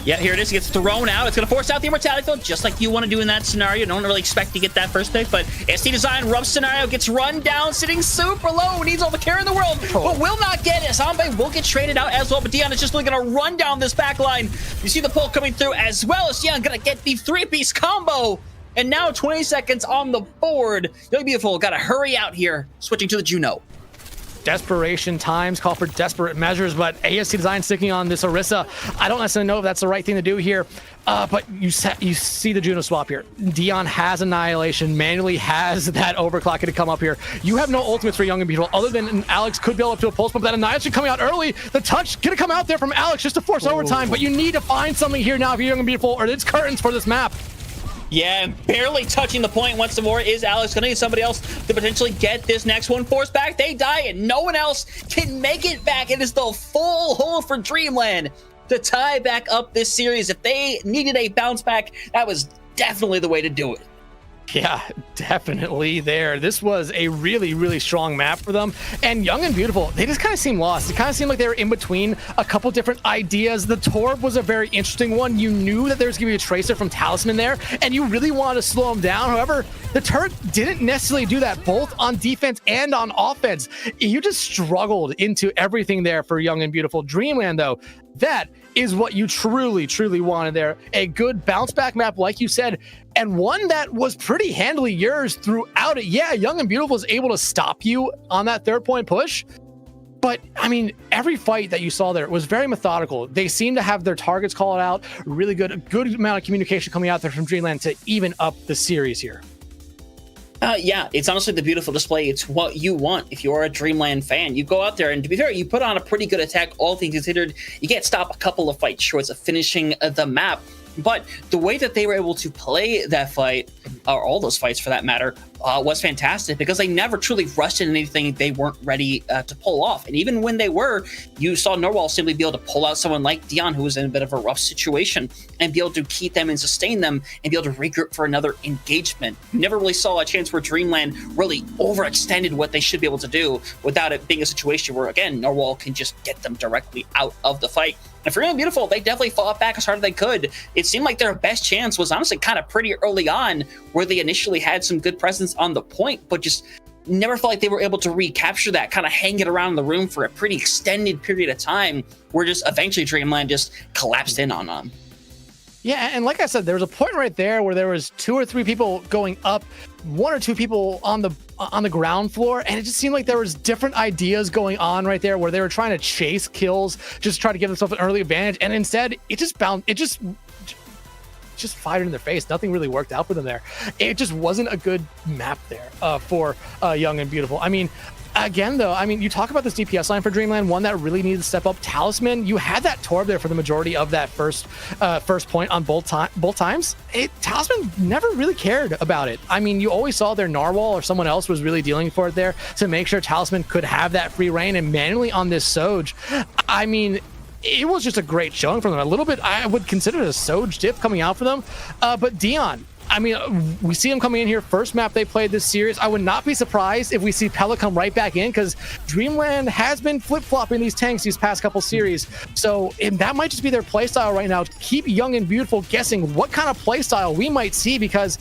Yeah, here it is. It gets thrown out. It's going to force out the Immortality Field, just like you want to do in that scenario. Don't really expect to get that first pick, but ST Design, rough scenario, gets run down, sitting super low, needs all the care in the world, but will not get it. Hanbei will get traded out as well, but Dion is just really going to run down this back line. You see the pull coming through, as well as Dion going to get the three-piece combo, and now 20 seconds on the board. Young Beautiful got to hurry out here, switching to the Juno. Desperation times call for desperate measures, but AST Design sticking on this Orisa. I don't necessarily know if that's the right thing to do here, but you see the Juno swap here. Dion has Annihilation, manually has that overclock to come up here. You have no ultimates for Young and Beautiful, other than Alex could build up to a pulse, but that Annihilation coming out early. The touch gonna come out there from Alex just to force overtime, but you need to find something here now if you're Young and Beautiful, or it's curtains for this map. Yeah, and barely touching the point once more is Alex. Gonna need somebody else to potentially get this next one forced back. They die, and no one else can make it back. It is the full hole for Dreamland to tie back up this series. If they needed a bounce back, that was definitely the way to do it. Yeah, definitely there. This was a really, really strong map for them. And Young and Beautiful, they just kind of seemed lost. It kind of seemed like they were in between a couple different ideas. The Torb was a very interesting one. You knew that there was going to be a Tracer from Talisman there, and you really wanted to slow him down. However, the turret didn't necessarily do that, both on defense and on offense. You just struggled into everything there for Young and Beautiful. Dreamland, though, that is what you truly, truly wanted there. A good bounce back map, like you said, and one that was pretty handily yours throughout it. Yeah, Young and Beautiful was able to stop you on that third point push, but I mean, every fight that you saw there was very methodical. They seem to have their targets called out, really good amount of communication coming out there from Dreamland to even up the series here. Yeah, it's honestly the beautiful display. It's what you want if you're a Dreamland fan. You go out there, and to be fair, you put on a pretty good attack, all things considered. You get stopped a couple of fights short of finishing the map. But the way that they were able to play that fight, or all those fights for that matter, was fantastic because they never truly rushed into anything they weren't ready to pull off. And even when they were, you saw Norwal simply be able to pull out someone like Dion, who was in a bit of a rough situation, and be able to keep them and sustain them and be able to regroup for another engagement. You never really saw a chance where Dreamland really overextended what they should be able to do without it being a situation where, again, Norwal can just get them directly out of the fight. And for Young and Beautiful, they definitely fought back as hard as they could. It seemed like their best chance was honestly kind of pretty early on, where they initially had some good presence on the point, but just never felt like they were able to recapture that, kind of hang it around the room for a pretty extended period of time, where just eventually Dreamland just collapsed in on them. Yeah, and like I said, there was a point right there where there was 2 or 3 people going up, 1 or 2 people on the ground floor, and it just seemed like there was different ideas going on right there where they were trying to chase kills, just try to give themselves an early advantage, and instead it just fired in their face. Nothing really worked out for them there. It just wasn't a good map there for Young and Beautiful. I mean, again, though, you talk about this DPS line for Dreamland, one that really needed to step up. Talisman, you had that Torb there for the majority of that first point on both times. Talisman never really cared about it. I mean, you always saw their Narwhal or someone else was really dealing for it there to make sure Talisman could have that free reign, and manually on this Soj, I mean, it was just a great showing from them. A little bit, I would consider it a Soj dip coming out for them. But Dion, I mean, we see him coming in here, first map they played this series. I would not be surprised if we see Pella come right back in, because Dreamland has been flip-flopping these tanks these past couple series. So that might just be their playstyle right now. Keep Young and Beautiful guessing what kind of playstyle we might see, because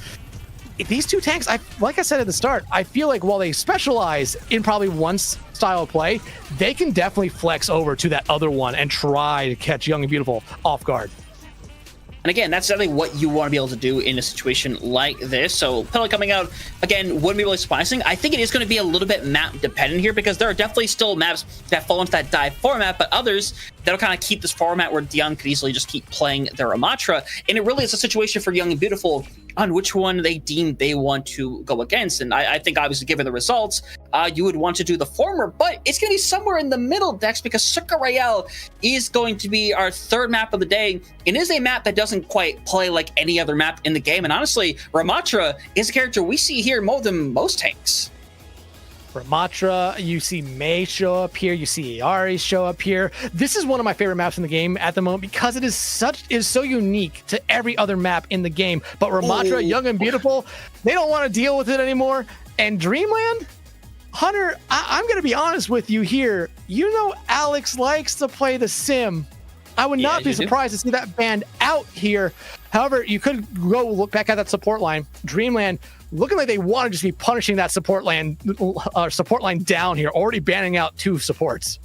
these two tanks, like I said at the start, I feel like while they specialize in probably one style of play, they can definitely flex over to that other one and try to catch Young and Beautiful off guard. And again, that's exactly what you want to be able to do in a situation like this. So Pella coming out, again, wouldn't be really surprising. I think it is going to be a little bit map dependent here, because there are definitely still maps that fall into that dive format, but others that'll kind of keep this format where Dion could easily just keep playing their Amatra. And it really is a situation for Young and Beautiful on which one they deem they want to go against. And I think obviously given the results, you would want to do the former, but it's going to be somewhere in the middle, Dex, because Circa Royale is going to be our third map of the day. It is a map that doesn't quite play like any other map in the game. And honestly, Ramatra is a character we see here more than most tanks. Ramatra, you see Mei show up here, you see Aras show up here. This is one of my favorite maps in the game at the moment, because it is so unique to every other map in the game. But Ramatra, Young and Beautiful, they don't want to deal with it anymore. And Dreamland, Hunter, I'm going to be honest with you here. You know Alex likes to play the sim. I would not be surprised to see that banned out here. However, you could go look back at that support line. Dreamland looking like they want to just be punishing that support line down here, already banning out 2 supports.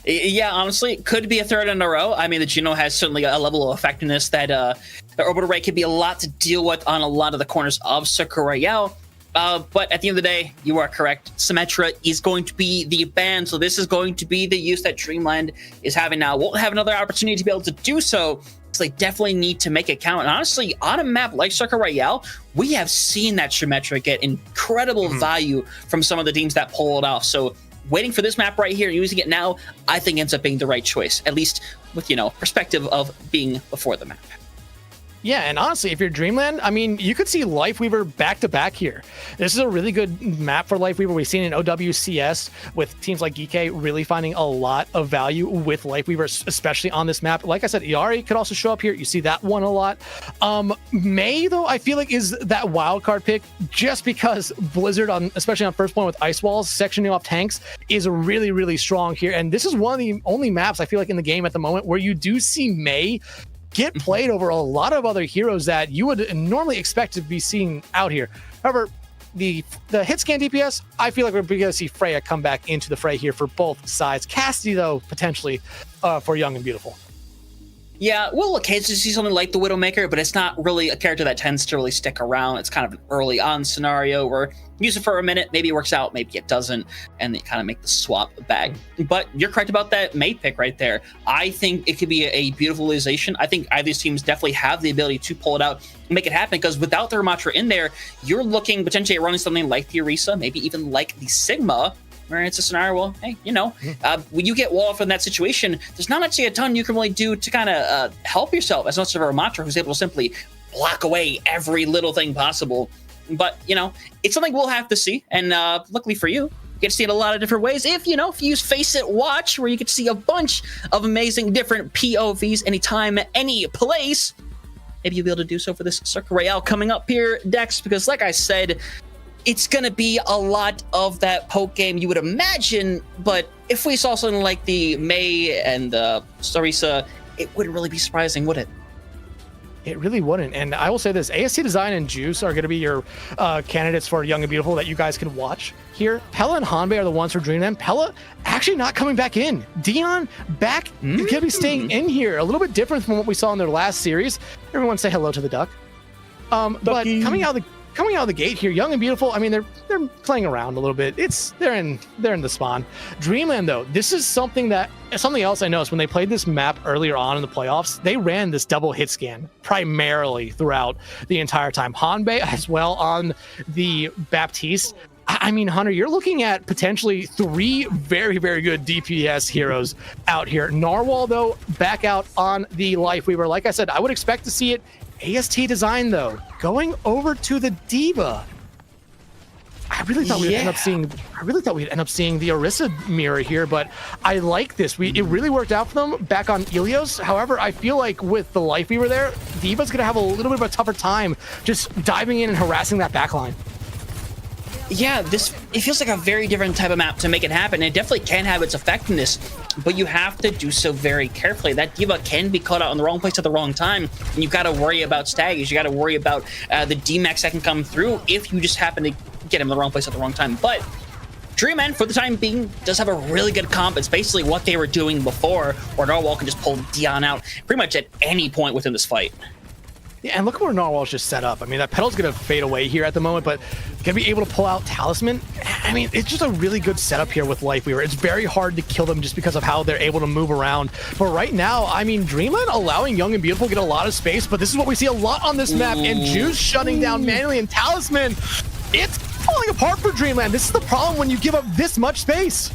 Yeah, honestly, it could be a third in a row. I mean, the Juno has certainly a level of effectiveness that the orbital rate could be a lot to deal with on a lot of the corners of Circa Royale. But at the end of the day, you are correct. Symmetra is going to be the ban, so this is going to be the use that Dreamland is having now. Won't have another opportunity to be able to do so, so they definitely need to make it count. And honestly, on a map like Circa Royale, we have seen that Symmetra get incredible value from some of the teams that pull it off. So waiting for this map right here and using it now, I think ends up being the right choice, at least with, perspective of being before the map. Yeah, and honestly, if you're Dreamland, I mean, you could see Lifeweaver back-to-back here. This is a really good map for Lifeweaver. We've seen in OWCS with teams like Geekay really finding a lot of value with Lifeweaver, especially on this map. Like I said, Iari could also show up here. You see that one a lot. Mei, though, I feel like is that wildcard pick just because Blizzard, especially on first point with Ice Walls, sectioning off tanks, is really, really strong here. And this is one of the only maps I feel like in the game at the moment where you do see Mei get played over a lot of other heroes that you would normally expect to be seeing out here. However, the hit scan DPS, I feel like we're going to see Freya come back into the fray here for both sides. Cassidy, though, potentially for Young and Beautiful. Yeah, we'll occasionally see something like the Widowmaker, but it's not really a character that tends to really stick around. It's kind of an early on scenario where you use it for a minute, maybe it works out, maybe it doesn't, and they kind of make the swap back. But you're correct about that May pick right there. I think it could be a beautiful realization. I think either of these teams definitely have the ability to pull it out and make it happen, because without the Ramatra in there, you're looking potentially at running something like the Orisa, maybe even like the Sigma, where it's a scenario, well, hey, when you get wall off in that situation, there's not actually a ton you can really do to kind of help yourself as much as a Ramatra who's able to simply block away every little thing possible. But, it's something we'll have to see. And luckily for you, you get to see it a lot of different ways. If you use FACEIT Watch, where you get to see a bunch of amazing different POVs anytime, any place, maybe you'll be able to do so for this Circle Royale coming up here, Dex, because like I said, it's going to be a lot of that poke game you would imagine, but if we saw something like the May and the Sarisa, it wouldn't really be surprising, would it? It really wouldn't. And I will say this, AST Design and Juice are going to be your candidates for Young and Beautiful that you guys can watch here. Pella and Hanbei are the ones for Dreamland. Pella actually not coming back in. Dion back, is going to be staying in here. A little bit different from what we saw in their last series. Everyone say hello to the duck. But coming out of the gate here, Young and Beautiful, I mean, they're playing around a little bit. They're in the spawn. Dreamland, though, this is something else I noticed when they played this map earlier on in the playoffs. They ran this double hit scan primarily throughout the entire time. Hanbei as well on the Baptiste. I mean, Hunter, you're looking at potentially 3 very, very good DPS heroes out here. Narwhal, though, back out on the Life Weaver. Like I said, I would expect to see it. AST Design, though, going over to the Diva. I really thought we'd end up seeing the Orisa mirror here, but I like this. It really worked out for them back on Ilios. However, I feel like with the Life Weaver there, Diva's gonna have a little bit of a tougher time just diving in and harassing that backline. Yeah, it feels like a very different type of map to make it happen. It definitely can have its effectiveness, but you have to do so very carefully. That Diva can be caught out in the wrong place at the wrong time, and you've got to worry about staggers. You got to worry about the D-Max that can come through if you just happen to get him in the wrong place at the wrong time. But Dreamland, for the time being, does have a really good comp. It's basically what they were doing before, where Narwhal can just pull Dion out pretty much at any point within this fight. Yeah, and look where Narwhal's just set up. I mean, that pedal's going to fade away here at the moment, but going to be able to pull out Talisman. I mean, it's just a really good setup here with Life Weaver. It's very hard to kill them just because of how they're able to move around. But right now, I mean, Dreamland allowing Young and Beautiful to get a lot of space, but this is what we see a lot on this map. And Juice shutting down manually, and Talisman, it's falling apart for Dreamland. This is the problem when you give up this much space.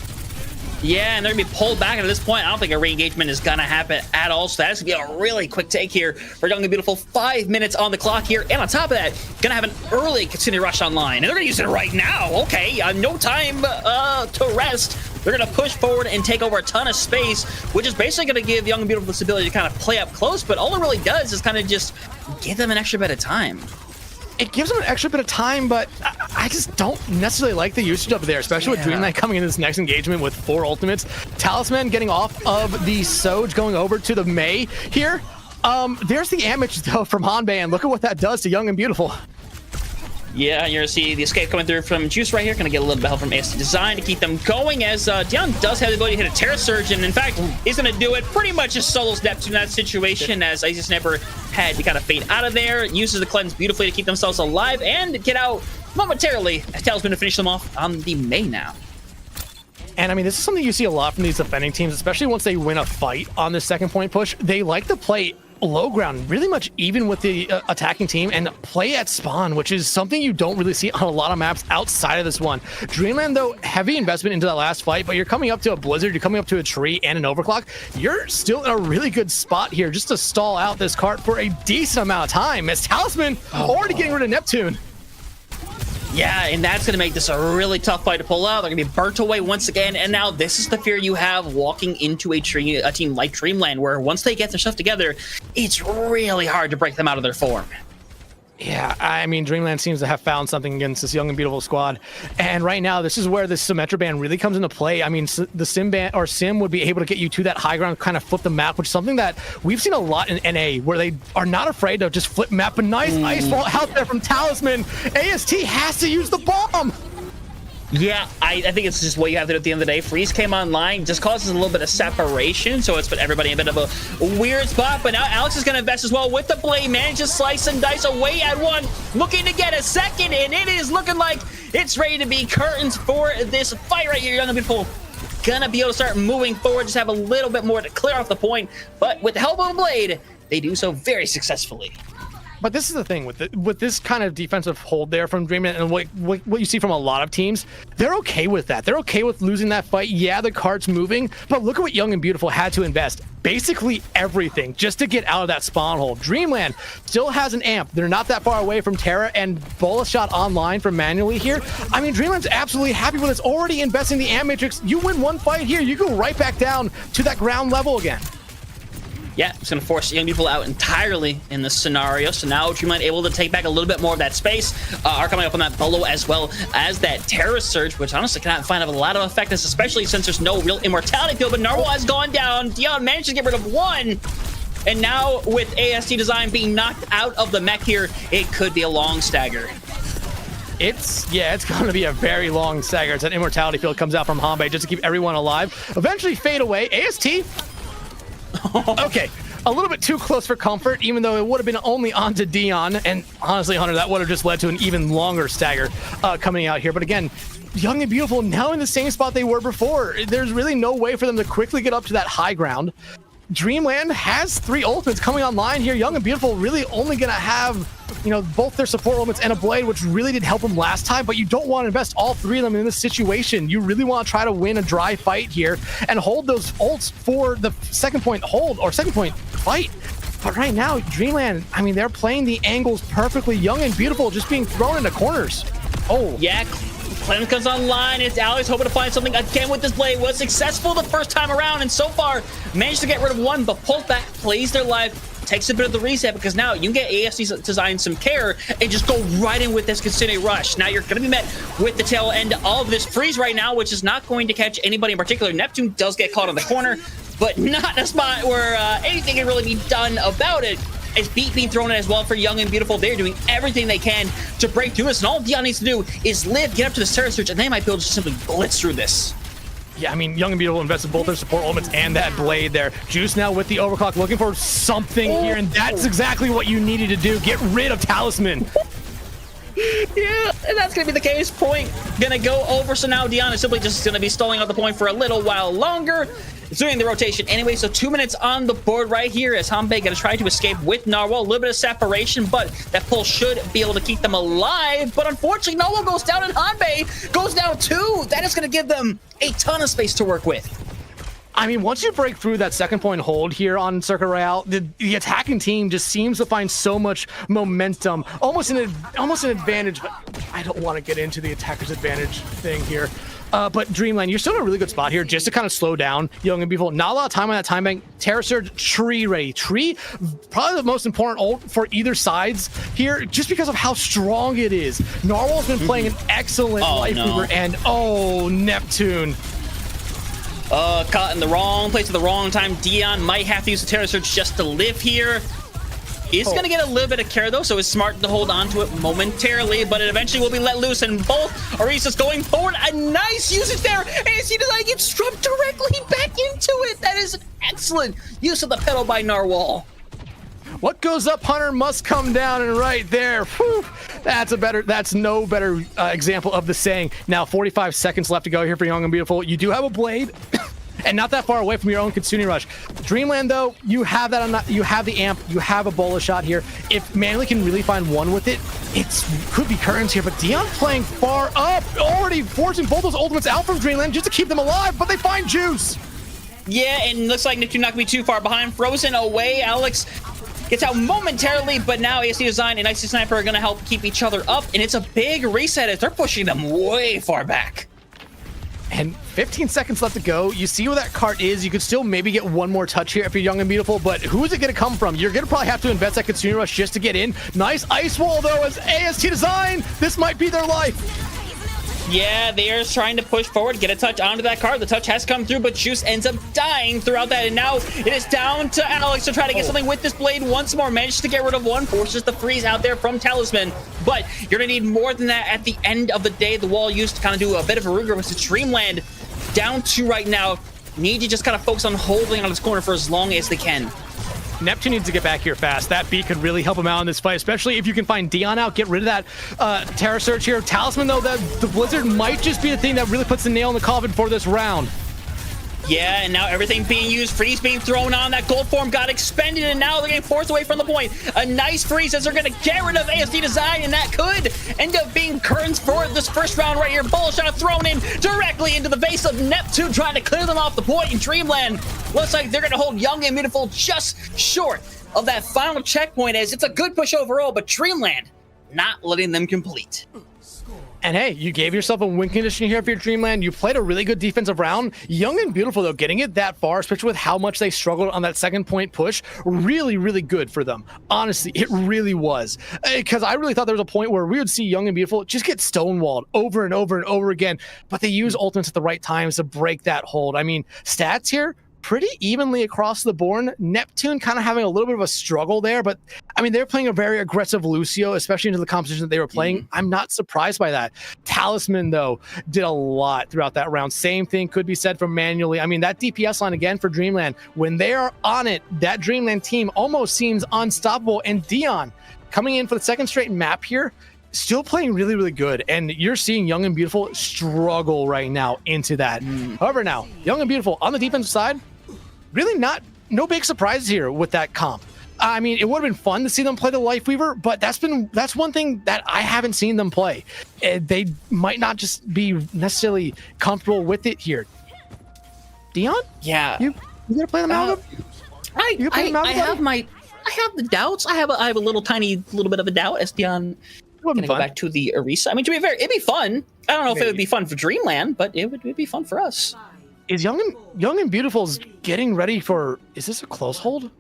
Yeah, and they're going to be pulled back, and at this point, I don't think a re-engagement is going to happen at all, so that's going to be a really quick take here for Young and Beautiful. 5 minutes on the clock here, and on top of that, going to have an early Katsune Rush online, and they're going to use it right now. Okay, no time to rest. They're going to push forward and take over a ton of space, which is basically going to give Young and Beautiful this ability to kind of play up close, but all it really does is kind of just give them an extra bit of time. It gives them an extra bit of time, but I just don't necessarily like the usage of it there, especially with Dreamland coming in this next engagement with 4 ultimates. Talisman getting off of the Soj, going over to the May here. There's the damage, though, from Hanbei, and look at what that does to Young and Beautiful. Yeah, you're going to see the escape coming through from Juice right here. Going to get a little bit of help from AST Design to keep them going, as Dion does have the ability to hit a Terra Surge, and in fact, he's going to do it pretty much as solos Neptune in that situation, as Isis never had to kind of fade out of there, uses the cleanse beautifully to keep themselves alive and get out momentarily, as Talisman to finish them off on the May now. And I mean, this is something you see a lot from these defending teams, especially once they win a fight on the second point push. They like to play low ground, really much even with the attacking team, and play at spawn, which is something you don't really see on a lot of maps outside of this one. Dreamland, though, heavy investment into that last fight, but you're coming up to a blizzard, you're coming up to a tree and an overclock. You're still in a really good spot here just to stall out this cart for a decent amount of time, as Talisman already getting rid of Neptune. Yeah, and that's going to make this a really tough fight to pull out. They're going to be burnt away once again, and now this is the fear you have walking into a team like Dreamland, where once they get their stuff together, it's really hard to break them out of their form. Yeah, I mean, Dreamland seems to have found something against this Young and Beautiful squad. And right now, this is where the Symmetra ban really comes into play. I mean, the Sim ban, or Sim, would be able to get you to that high ground, kind of flip the map, which is something that we've seen a lot in NA, where they are not afraid to just flip map. But nice ice ball out there from Talisman. AST has to use the bomb. Yeah, I think it's just what you have to do at the end of the day. Freeze came online, just causes a little bit of separation, so it's put everybody in a bit of a weird spot. But now Alex is going to invest as well with the blade, manages slice and dice away at one, looking to get a second, and it is looking like it's ready to be curtains for this fight right here. Young and Beautiful gonna be able to start moving forward, just have a little bit more to clear off the point, but with the help of a blade, they do so very successfully. But this is the thing with this kind of defensive hold there from Dreamland, and what you see from a lot of teams, they're okay with that. They're okay with losing that fight. Yeah, the cart's moving, but look at what Young and Beautiful had to invest. Basically everything just to get out of that spawn hole. Dreamland still has an amp. They're not that far away from Terra, and Bola shot online from manually here. I mean, Dreamland's absolutely happy with it's already investing the amp matrix. You win one fight here, you go right back down to that ground level again. Yeah, it's going to force Young People out entirely in this scenario. So now Dreamland able to take back a little bit more of that space. Are coming up on that Bolo as well as that Terra Surge, which honestly cannot find a lot of effectiveness, especially since there's no real immortality field. But Narwhal has gone down. Dion managed to get rid of one. And now with AST Design being knocked out of the mech here, it could be a long stagger. It's going to be a very long stagger. It's an immortality field comes out from Hanbei just to keep everyone alive. Eventually fade away. AST... Okay, a little bit too close for comfort, even though it would have been only onto Dion. And honestly, Hunter, that would have just led to an even longer stagger coming out here. But again, Young and Beautiful now in the same spot they were before. There's really no way for them to quickly get up to that high ground. Dreamland has 3 ultimates coming online here. Young and Beautiful really only going to have, you know, both their support ultimates and a blade, which really did help them last time, but you don't want to invest all 3 of them in this situation. You really want to try to win a dry fight here and hold those ults for the second point hold or second point fight. But right now, Dreamland, I mean, they're playing the angles perfectly. Young and Beautiful just being thrown into corners. Oh. Yeah. Clem comes online. It's Alex hoping to find something again with this blade. Was successful the first time around, and so far managed to get rid of one, but pulls back, plays their life, takes a bit of the reset, because now you can get AST Design some care and just go right in with this Kitsune Rush. Now you're going to be met with the tail end of this freeze right now, which is not going to catch anybody in particular. Neptune does get caught on the corner, but not in a spot where anything can really be done about it. It's beat being thrown in as well for Young and Beautiful. They're doing everything they can to break through this, and all Dion needs to do is live, get up to the Terra Surge, and they might be able to just simply blitz through this. Yeah, I mean, Young and Beautiful invested both their support ultimates and that blade there. Juice now with the overclock, looking for something here, and that's exactly what you needed to do. Get rid of Talisman. Yeah, and that's going to be the case. Point going to go over, so now Dion is simply just going to be stalling out the point for a little while longer. It's doing the rotation anyway, so 2 minutes on the board right here as Hanbei going to try to escape with Narwhal. A little bit of separation, but that pull should be able to keep them alive. But unfortunately, Narwhal goes down and Hanbei goes down too. That is going to give them a ton of space to work with. I mean, once you break through that second point hold here on Circuit Royale, the attacking team just seems to find so much momentum, almost an advantage, but I don't want to get into the attacker's advantage thing here. But Dreamland, you're still in a really good spot here just to kind of slow down Young and Beautiful. Not a lot of time on that time bank. Terra Surge, tree ready. Tree, probably the most important ult for either sides here just because of how strong it is. Narwhal's been playing an excellent lifeweaver, and Neptune. Caught in the wrong place at the wrong time. Dion might have to use the Terra Surge just to live here. He's going to get a little bit of care, though, so it's smart to hold on to it momentarily, but it eventually will be let loose, and both Aras going forward. A nice usage there, and AST Design gets dropped directly back into it. That is an excellent use of the pedal by Narwhal. What goes up, Hunter, must come down, and right there, whew, that's no better example of the saying. Now, 45 seconds left to go here for Young and Beautiful. You do have a blade. And not that far away from your own Kitsune Rush. Dreamland, though, you have that. You have the amp. You have a Bola shot here. If Manly can really find one with it, it could be curtains here. But Dion playing far up, already forcing both those ultimates out from Dreamland just to keep them alive. But they find Juice. Yeah, and looks like Neptune not gonna be too far behind. Frozen away. Alex gets out momentarily, but now AST Design and Icy Sniper are gonna help keep each other up, and it's a big reset as they're pushing them way far back. And 15 seconds left to go. You see where that cart is. You could still maybe get one more touch here if you're Young and Beautiful, but who is it going to come from? You're going to probably have to invest that Kitsune Rush just to get in. Nice ice wall, though, as AST Design. This might be their life. Yeah, they are trying to push forward, get a touch onto that card. The touch has come through, but Juice ends up dying throughout that. And now it is down to Alex to try to get something with this blade once more. Manages to get rid of one, forces the freeze out there from Talisman. But you're going to need more than that at the end of the day. The wall used to kind of do a bit of a regroup with Dreamland down to right now. Need to just kind of focus on holding on this corner for as long as they can. Neptune needs to get back here fast. That beat could really help him out in this fight, especially if you can find Dion out, get rid of that Terror Surge here. Talisman, though, the Blizzard might just be the thing that really puts the nail in the coffin for this round. Yeah, and now everything being used, freeze being thrown on, that gold form got expended, and now they're getting forced away from the point. A nice freeze as they're going to get rid of ASD Design, and that could end up being curtains for this first round right here. Ball shot thrown in directly into the base of Neptune, trying to clear them off the point, and Dreamland looks like they're going to hold Young and Beautiful just short of that final checkpoint, as it's a good push overall, but Dreamland not letting them complete. And hey, you gave yourself a win condition here for your Dreamland. You played a really good defensive round. Young and Beautiful, though, getting it that far, especially with how much they struggled on that second point push, really, really good for them. Honestly, it really was. Because I really thought there was a point where we would see Young and Beautiful just get stonewalled over and over and over again. But they use ultimates at the right times to break that hold. I mean, stats here, pretty evenly across the board. Neptune kind of having a little bit of a struggle there, but I mean, they're playing a very aggressive Lucio, especially into the composition that they were playing. I'm not surprised by that. Talisman, though, did a lot throughout that round. Same thing could be said for Manually. I mean, that DPS line again for Dreamland, when they are on it, that Dreamland team almost seems unstoppable. And Dion coming in for the second straight map here, still playing really, really good. And you're seeing Young and Beautiful struggle right now into that. However, now, Young and Beautiful on the defensive side, really no big surprises here with that comp. I mean, it would have been fun to see them play the Life Weaver, but that's one thing that I haven't seen them play. They might not just be necessarily comfortable with it here. Dion? Yeah. You gonna play the Malcolm? I have the doubts. I have a little bit of a doubt as Dion gonna go back to the Arisa. I mean, to be fair, it'd be fun. I don't know if it would be fun for Dreamland, but it'd be fun for us. Is Young and Beautiful's getting ready for? Is this a close hold?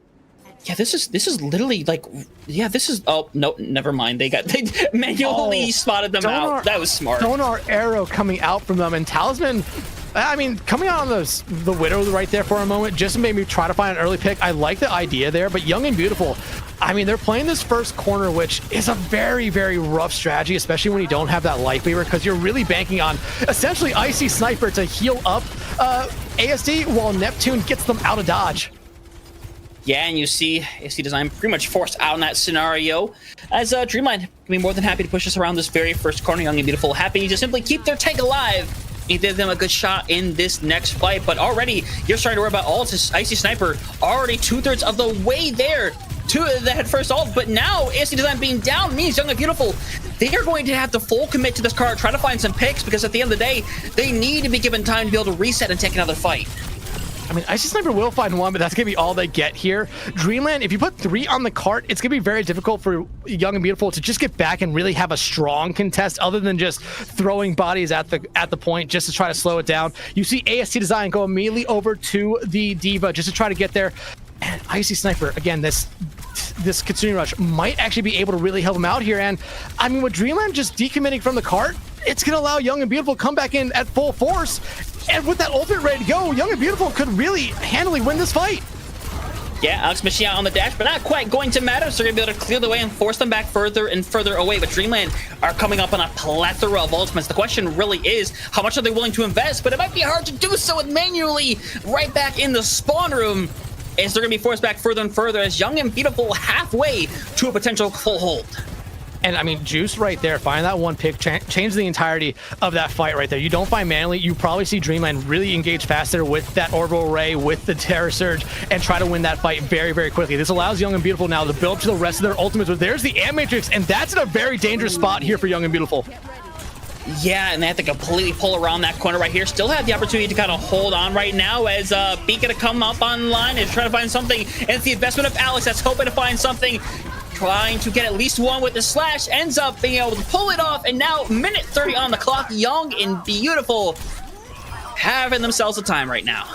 Yeah, this is literally like, yeah, this is. Oh no, never mind. They manually spotted them out. That was smart. Sonar arrow coming out from them, and Talisman. I mean, coming out on the Widow right there for a moment just made me try to find an early pick. I like the idea there, but Young and Beautiful, I mean, they're playing this first corner, which is a very, very rough strategy, especially when you don't have that Life Weaver, because you're really banking on essentially Icy Sniper to heal up ASD while Neptune gets them out of dodge. Yeah, and you see ASD Design pretty much forced out in that scenario, as Dreamland can be more than happy to push us around this very first corner. Young and Beautiful happy to simply keep their tank alive. He did them a good shot in this next fight, but already you're starting to worry about ult. Icy Sniper already 2/3 of the way there to that first ult, but now ASD Design being down means Young and Beautiful, they are going to have to full commit to this card, try to find some picks, because at the end of the day, they need to be given time to be able to reset and take another fight. I mean, Icy Sniper will find one, but that's going to be all they get here. Dreamland, if you put 3 on the cart, it's going to be very difficult for Young and Beautiful to just get back and really have a strong contest other than just throwing bodies at the point just to try to slow it down. You see ASD Design go immediately over to the Diva just to try to get there. And Icy Sniper, again, this Kitsune Rush might actually be able to really help him out here. And I mean, with Dreamland just decommitting from the cart, it's going to allow Young and Beautiful to come back in at full force. And with that ultimate ready to go, Young and Beautiful could really handily win this fight. Yeah, Alex missing out on the dash, but not quite going to matter. So they're going to be able to clear the way and force them back further and further away. But Dreamland are coming up on a plethora of ultimates. The question really is, how much are they willing to invest? But it might be hard to do so with Manually right back in the spawn room, as they're going to be forced back further and further, as Young and Beautiful halfway to a potential full hold. And I mean, Juice right there, finding that one pick, changed the entirety of that fight right there. You don't find Manually, you probably see Dreamland really engage faster with that Orbital Ray, with the Terror Surge, and try to win that fight very, very quickly. This allows Young and Beautiful now to build up to the rest of their ultimates, but there's the Ant Matrix, and that's in a very dangerous spot here for Young and Beautiful. Yeah, and they have to completely pull around that corner right here. Still have the opportunity to kind of hold on right now, as Beat gonna come up online and try to find something. And it's the investment of Alex that's hoping to find something, trying to get at least one with the slash, ends up being able to pull it off. And now minute 30 on the clock. Young and Beautiful having themselves a time right now.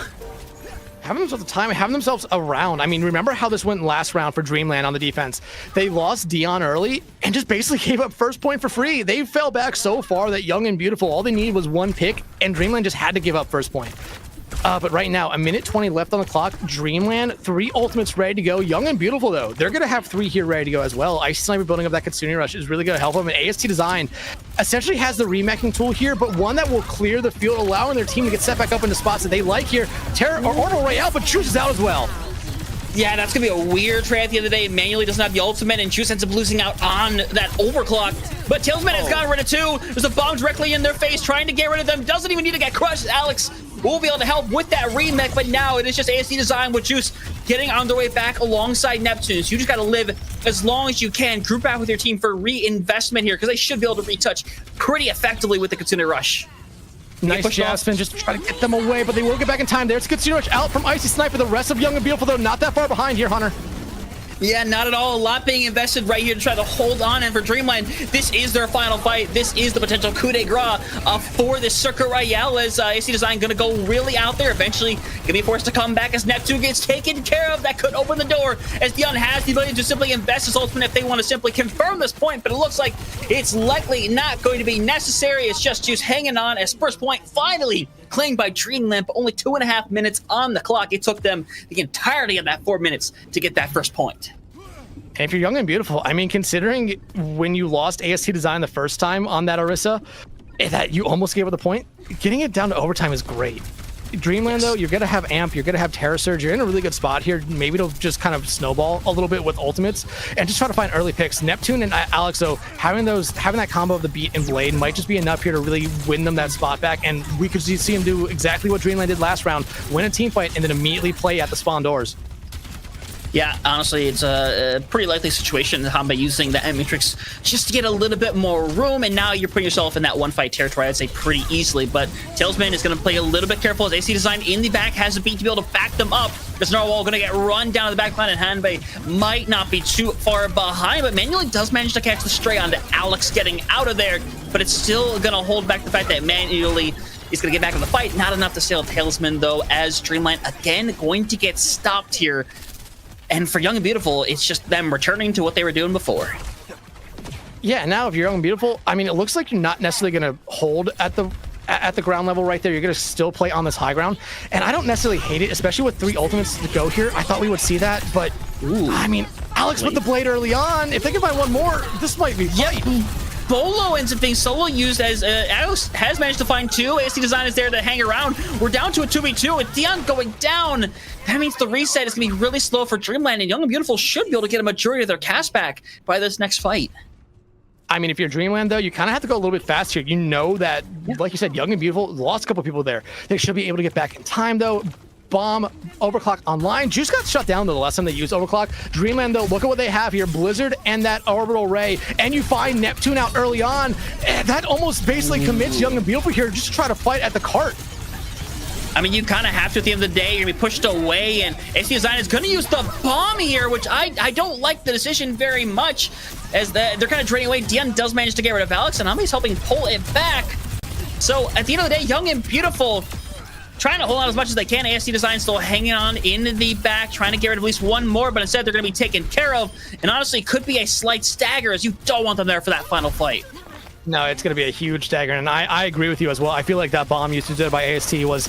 having themselves a time, having themselves a round. I mean, remember how this went last round for Dreamland on the defense? They lost Dion early and just basically gave up first point for free. They fell back so far that Young and Beautiful, all they needed was one pick, and Dreamland just had to give up first point. But right now, a minute 20 left on the clock. Dreamland, 3 ultimates ready to go. Young and Beautiful, though, they're going to have 3 here ready to go as well. Icy Sniper building up that Kitsune Rush is really going to help them. And AST Design essentially has the remacking tool here, but one that will clear the field, allowing their team to get set back up into spots that they like here. Terror or Orbital Ray out, but Juice is out as well. Yeah, that's going to be a weird trade at the end of the day. Manually doesn't have the ultimate, and Juice ends up losing out on that overclock. But Tailsman has gotten rid of 2. There's a bomb directly in their face, trying to get rid of them. Doesn't even need to get crushed. Alex will be able to help with that remake, but now it is just ASD Design with Juice getting on their way back alongside Neptune. So you just got to live as long as you can. Group back with your team for reinvestment here, because they should be able to retouch pretty effectively with the Kitsune Rush. Nice Jasmine just to try to get them away, but they will get back in time. There's Kitsune Rush out from Icy Sniper. The rest of Young and Beautiful, though, not that far behind here, Hunter. Yeah, not at all. A lot being invested right here to try to hold on. And for Dreamland, this is their final fight. This is the potential coup de grace for this Circuit Royale, as AC Design going to go really out there. Eventually, going to be forced to come back as Neptune gets taken care of. That could open the door, as Dion has the ability to simply invest his ultimate if they want to simply confirm this point. But it looks like it's likely not going to be necessary. It's just Juice hanging on as first point finally claimed by Dreamland. Only 2.5 minutes on the clock. It took them the entirety of that 4 minutes to get that first point. And if you're Young and Beautiful, I mean, considering when you lost AST Design the first time on that Orisa, that you almost gave it the point, getting it down to overtime is great. Dreamland, though, you're going to have Amp, you're going to have Terror Surge, you're in a really good spot here. Maybe it'll just kind of snowball a little bit with ultimates and just try to find early picks. Neptune and Alex, though, having that combo of the Beat and Blade might just be enough here to really win them that spot back, and we could see him do exactly what Dreamland did last round, win a team fight, and then immediately play at the spawn doors. Yeah, honestly, it's a pretty likely situation by using the Matrix just to get a little bit more room, and now you're putting yourself in that one-fight territory, I'd say, pretty easily. But Tailsman is going to play a little bit careful, as AC Design in the back has a beat to be able to back them up. This Narwhal going to get run down the back line, and Hanbei might not be too far behind, but Manually does manage to catch the stray onto Alex getting out of there, but it's still going to hold back the fact that Manually is going to get back in the fight. Not enough to sail Tailsman, though, as Dreamland, again, going to get stopped here. And for Young and Beautiful, it's just them returning to what they were doing before. Yeah, now if you're Young and Beautiful, I mean, it looks like you're not necessarily going to hold at the ground level right there. You're going to still play on this high ground. And I don't necessarily hate it, especially with 3 ultimates to go here. I thought we would see that, but I mean, Alex with the Blade early on. If they can find one more, this might be right. Bolo ends up being solo used, as Alex has managed to find 2. AC Design is there to hang around. We're down to a 2v2 with Dion going down. That means the reset is going to be really slow for Dreamland, and Young and Beautiful should be able to get a majority of their cast back by this next fight. I mean, if you're Dreamland, though, you kind of have to go a little bit faster. You know that, like you said, Young and Beautiful lost a couple people there. They should be able to get back in time, though. Bomb, Overclock online. Juice got shut down, though, the last time they used Overclock. Dreamland, though, look at what they have here. Blizzard and that Orbital Ray. And you find Neptune out early on. And that almost basically commits Young and Beautiful here just to try to fight at the cart. I mean, you kind of have to at the end of the day. You're going to be pushed away, and AC Design is going to use the bomb here, which I don't like the decision very much, as they're kind of draining away. Dion does manage to get rid of Alex, and Ami's helping pull it back. So at the end of the day, Young and Beautiful trying to hold on as much as they can. ASC Design still hanging on in the back, trying to get rid of at least one more, but instead they're going to be taken care of, and honestly could be a slight stagger, as you don't want them there for that final fight. No, it's going to be a huge stagger, and I agree with you as well. I feel like that bomb usage there by AST was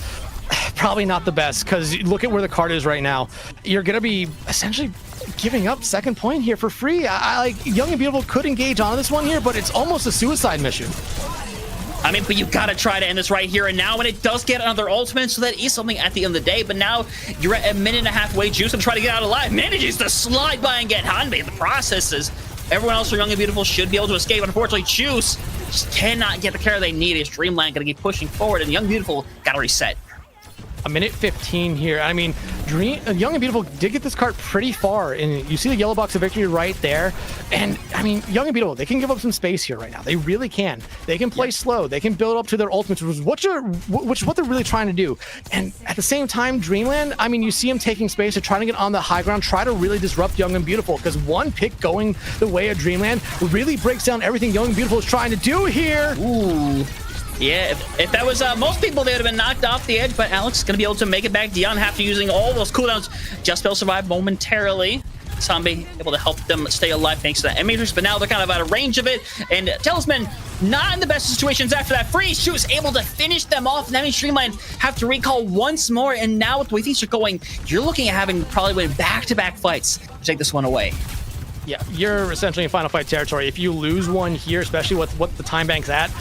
probably not the best, because look at where the card is right now. You're going to be essentially giving up second point here for free. I like Young and Beautiful could engage on this one here, but it's almost a suicide mission. I mean, but you gotta try to end this right here and now, and it does get another ultimate, so that is something at the end of the day. But now you're at a minute and a half way. Juice and try to get out alive, manages to slide by and get Hanbei in the processes. Everyone else for Young and Beautiful should be able to escape. Unfortunately, Juice just cannot get the care they need. Is Dreamland gonna keep pushing forward, and Young and Beautiful gotta reset. A minute 15 here. I mean, Young and Beautiful did get this cart pretty far, and you see the yellow box of victory right there. And I mean, Young and Beautiful, they can give up some space here right now. They really can. They can play slow. They can build up to their ultimates, which is what they're really trying to do. And at the same time, Dreamland, I mean, you see them taking space. They're trying to get on the high ground, try to really disrupt Young and Beautiful, because one pick going the way of Dreamland really breaks down everything Young and Beautiful is trying to do here. Ooh. Yeah, if that was most people, they would have been knocked off the edge, but Alex is going to be able to make it back. Dion after using all those cooldowns, just be able to survive momentarily. Zombie able to help them stay alive thanks to that matrix, but now they're kind of out of range of it. And Talisman not in the best situations after that freeze. She was able to finish them off, and that means Dreamland have to recall once more. And now with the way things are going, you're looking at having probably win back-to-back fights to take this one away. Yeah, you're essentially in final fight territory. If you lose one here, especially with what the time bank's at,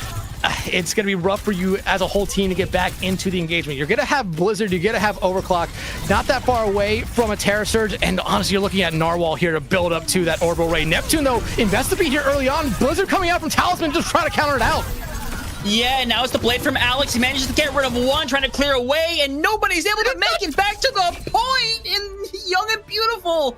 it's going to be rough for you as a whole team to get back into the engagement. You're going to have Blizzard, you're going to have Overclock, not that far away from a Terra Surge, and honestly, you're looking at Narwhal here to build up to that Orbital Ray. Neptune, though, Investigate here early on. Blizzard coming out from Talisman, just trying to counter it out. Yeah, and now it's the blade from Alex. He manages to get rid of one, trying to clear away, and nobody's able to make it back to the point. And Young and Beautiful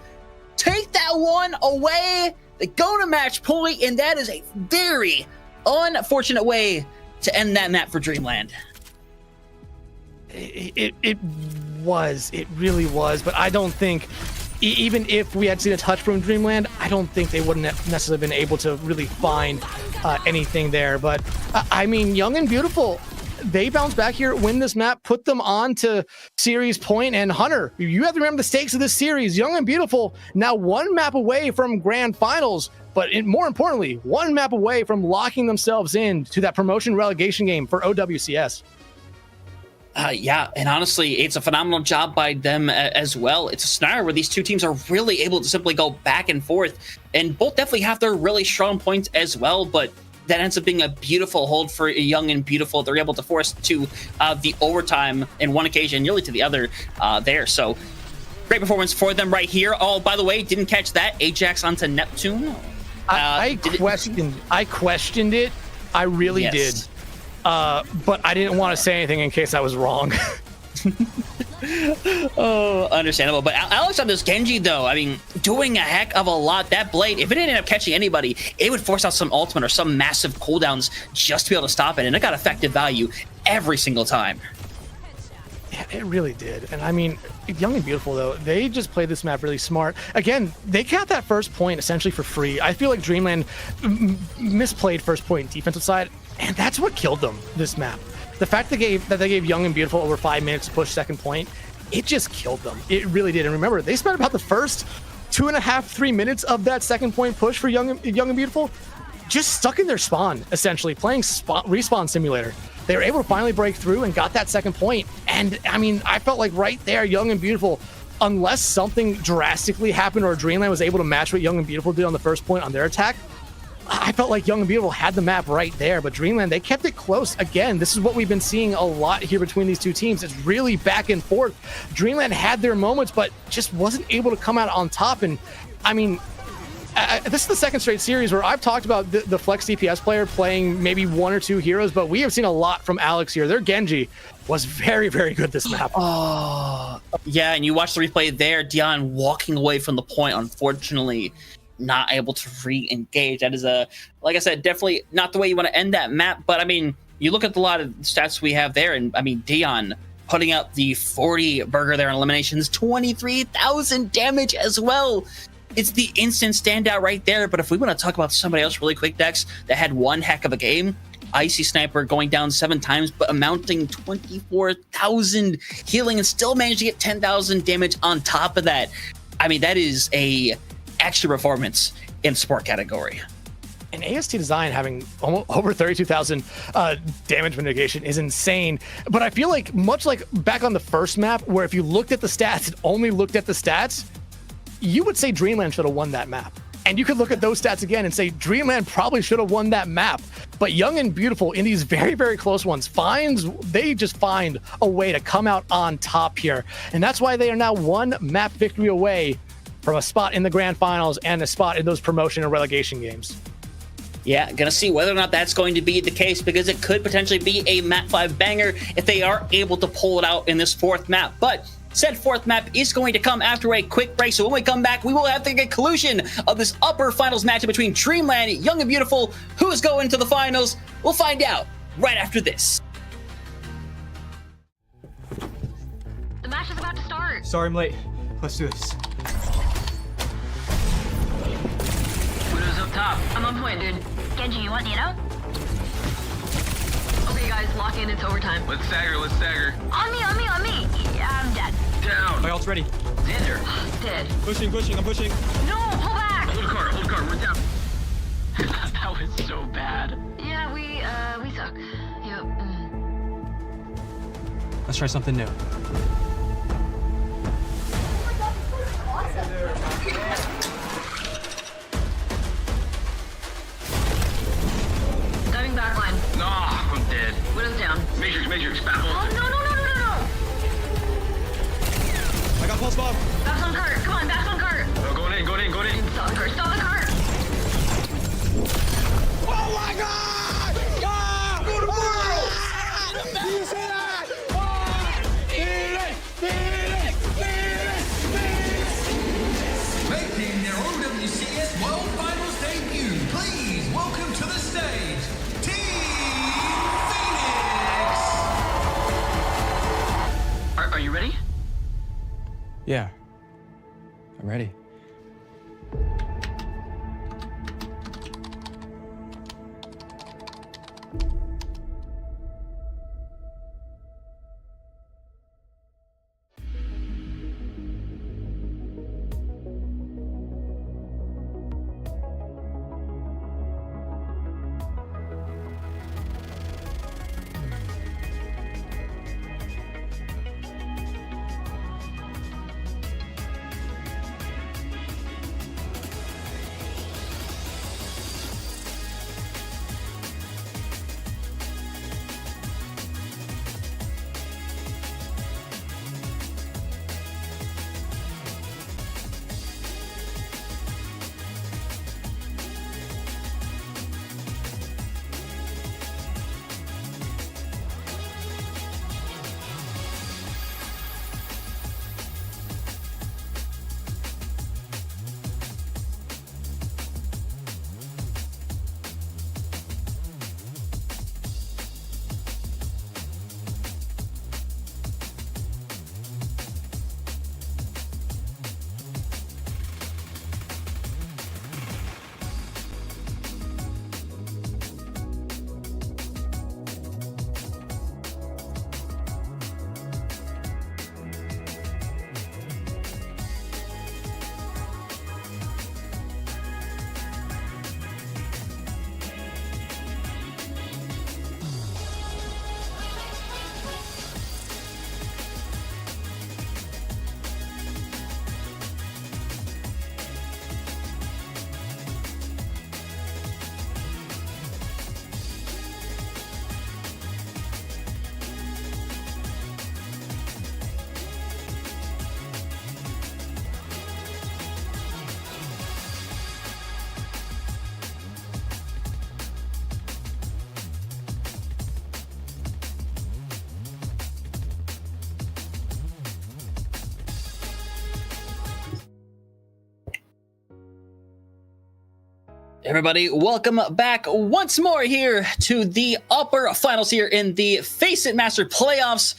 take that one away. They go to match point, and that is a very unfortunate way to end that map for Dreamland. It really was, but I don't think, even if we had seen a touch from Dreamland, I don't think they wouldn't have necessarily been able to really find anything there. But I mean, Young and Beautiful, they bounce back here, win this map, put them on to series point. And Hunter, you have to remember the stakes of this series. Young and Beautiful now one map away from grand finals, but more importantly, one map away from locking themselves in to that promotion relegation game for OWCS. Yeah, and honestly, it's a phenomenal job by them as well. It's a scenario where these two teams are really able to simply go back and forth, and both definitely have their really strong points as well, but that ends up being a beautiful hold for Young and Beautiful. They're able to force to the overtime in one occasion, nearly to the other there. So great performance for them right here. Oh, by the way, didn't catch that. Ajax onto Neptune. I questioned it. I really did. But I didn't want to say anything in case I was wrong. Oh, understandable. But Alex on this Genji, though, I mean, doing a heck of a lot. That blade, if it didn't end up catching anybody, it would force out some ultimate or some massive cooldowns just to be able to stop it. And it got effective value every single time. Yeah, it really did. And I mean, Young and Beautiful, though, they just played this map really smart. Again, they got that first point essentially for free. I feel like Dreamland misplayed first point defensive side, and that's what killed them this map. The fact that they gave Young and Beautiful over 5 minutes to push second point, it just killed them. It really did. And remember, they spent about the first 2.5, 3 minutes of that second point push for Young and Beautiful just stuck in their spawn, essentially, playing Respawn Simulator. They were able to finally break through and got that second point. And I mean, I felt like right there, Young and Beautiful, unless something drastically happened or Dreamland was able to match what Young and Beautiful did on the first point on their attack, I felt like Young and Beautiful had the map right there. But Dreamland, they kept it close. Again, this is what we've been seeing a lot here between these two teams. It's really back and forth. Dreamland had their moments, but just wasn't able to come out on top. And I mean, this is the second straight series where I've talked about the flex DPS player playing maybe one or two heroes, but we have seen a lot from Alex here. Their Genji was very, very good this map. Oh, yeah, and you watch the replay there, Dion walking away from the point, unfortunately not able to re-engage. That is like I said, definitely not the way you want to end that map, but I mean, you look at a lot of stats we have there, and I mean, Dion putting up the 40 burger there in eliminations, 23,000 damage as well. It's the instant standout right there. But if we want to talk about somebody else really quick, Dex, that had one heck of a game, Icy Sniper going down 7 times, but amounting 24,000 healing and still managed to get 10,000 damage on top of that. I mean, that is a extra performance in sport category. And AST Design having over 32,000 damage mitigation is insane. But I feel like, much like back on the first map, where if you looked at the stats and only looked at the stats, you would say Dreamland should have won that map. And you could look at those stats again and say Dreamland probably should have won that map. But Young and Beautiful in these very, very close ones they just find a way to come out on top here. And that's why they are now one map victory away from a spot in the grand finals and a spot in those promotion and relegation games. Yeah, gonna see whether or not that's going to be the case, because it could potentially be a map 5 banger if they are able to pull it out in this fourth map. But said fourth map is going to come after a quick break, so when we come back, we will have the conclusion of this upper finals matchup between Dreamland, Young and Beautiful. Who's going to the finals? We'll find out right after this. The match is about to start. Sorry I'm late. Let's do this. Widow's up top. I'm on point, dude. Genji, you want Nino? Okay, guys, lock in. It's overtime. Let's stagger. Let's stagger. On me. Yeah, I'm dead. Down. My ult's ready. Xander. Dead. Pushing, I'm pushing. No, pull back. Hold car. We're down. That was so bad. Yeah, we suck. Yep. Let's try something new. Diving back line. No, I'm dead. Widow's down. Matrix, battle. Oh, no. I got pulse bomb. Back's on cart. Come on, back's on cart. Oh, going in. Stop the cart. Oh my God! Ah! Go to world! Do you see that? Making their OWCS World Finals debut, please welcome to the stage, Team Phoenix! Are you ready? Yeah. I'm ready. Everybody, welcome back once more here to the upper finals here in the FACEIT Master Playoffs.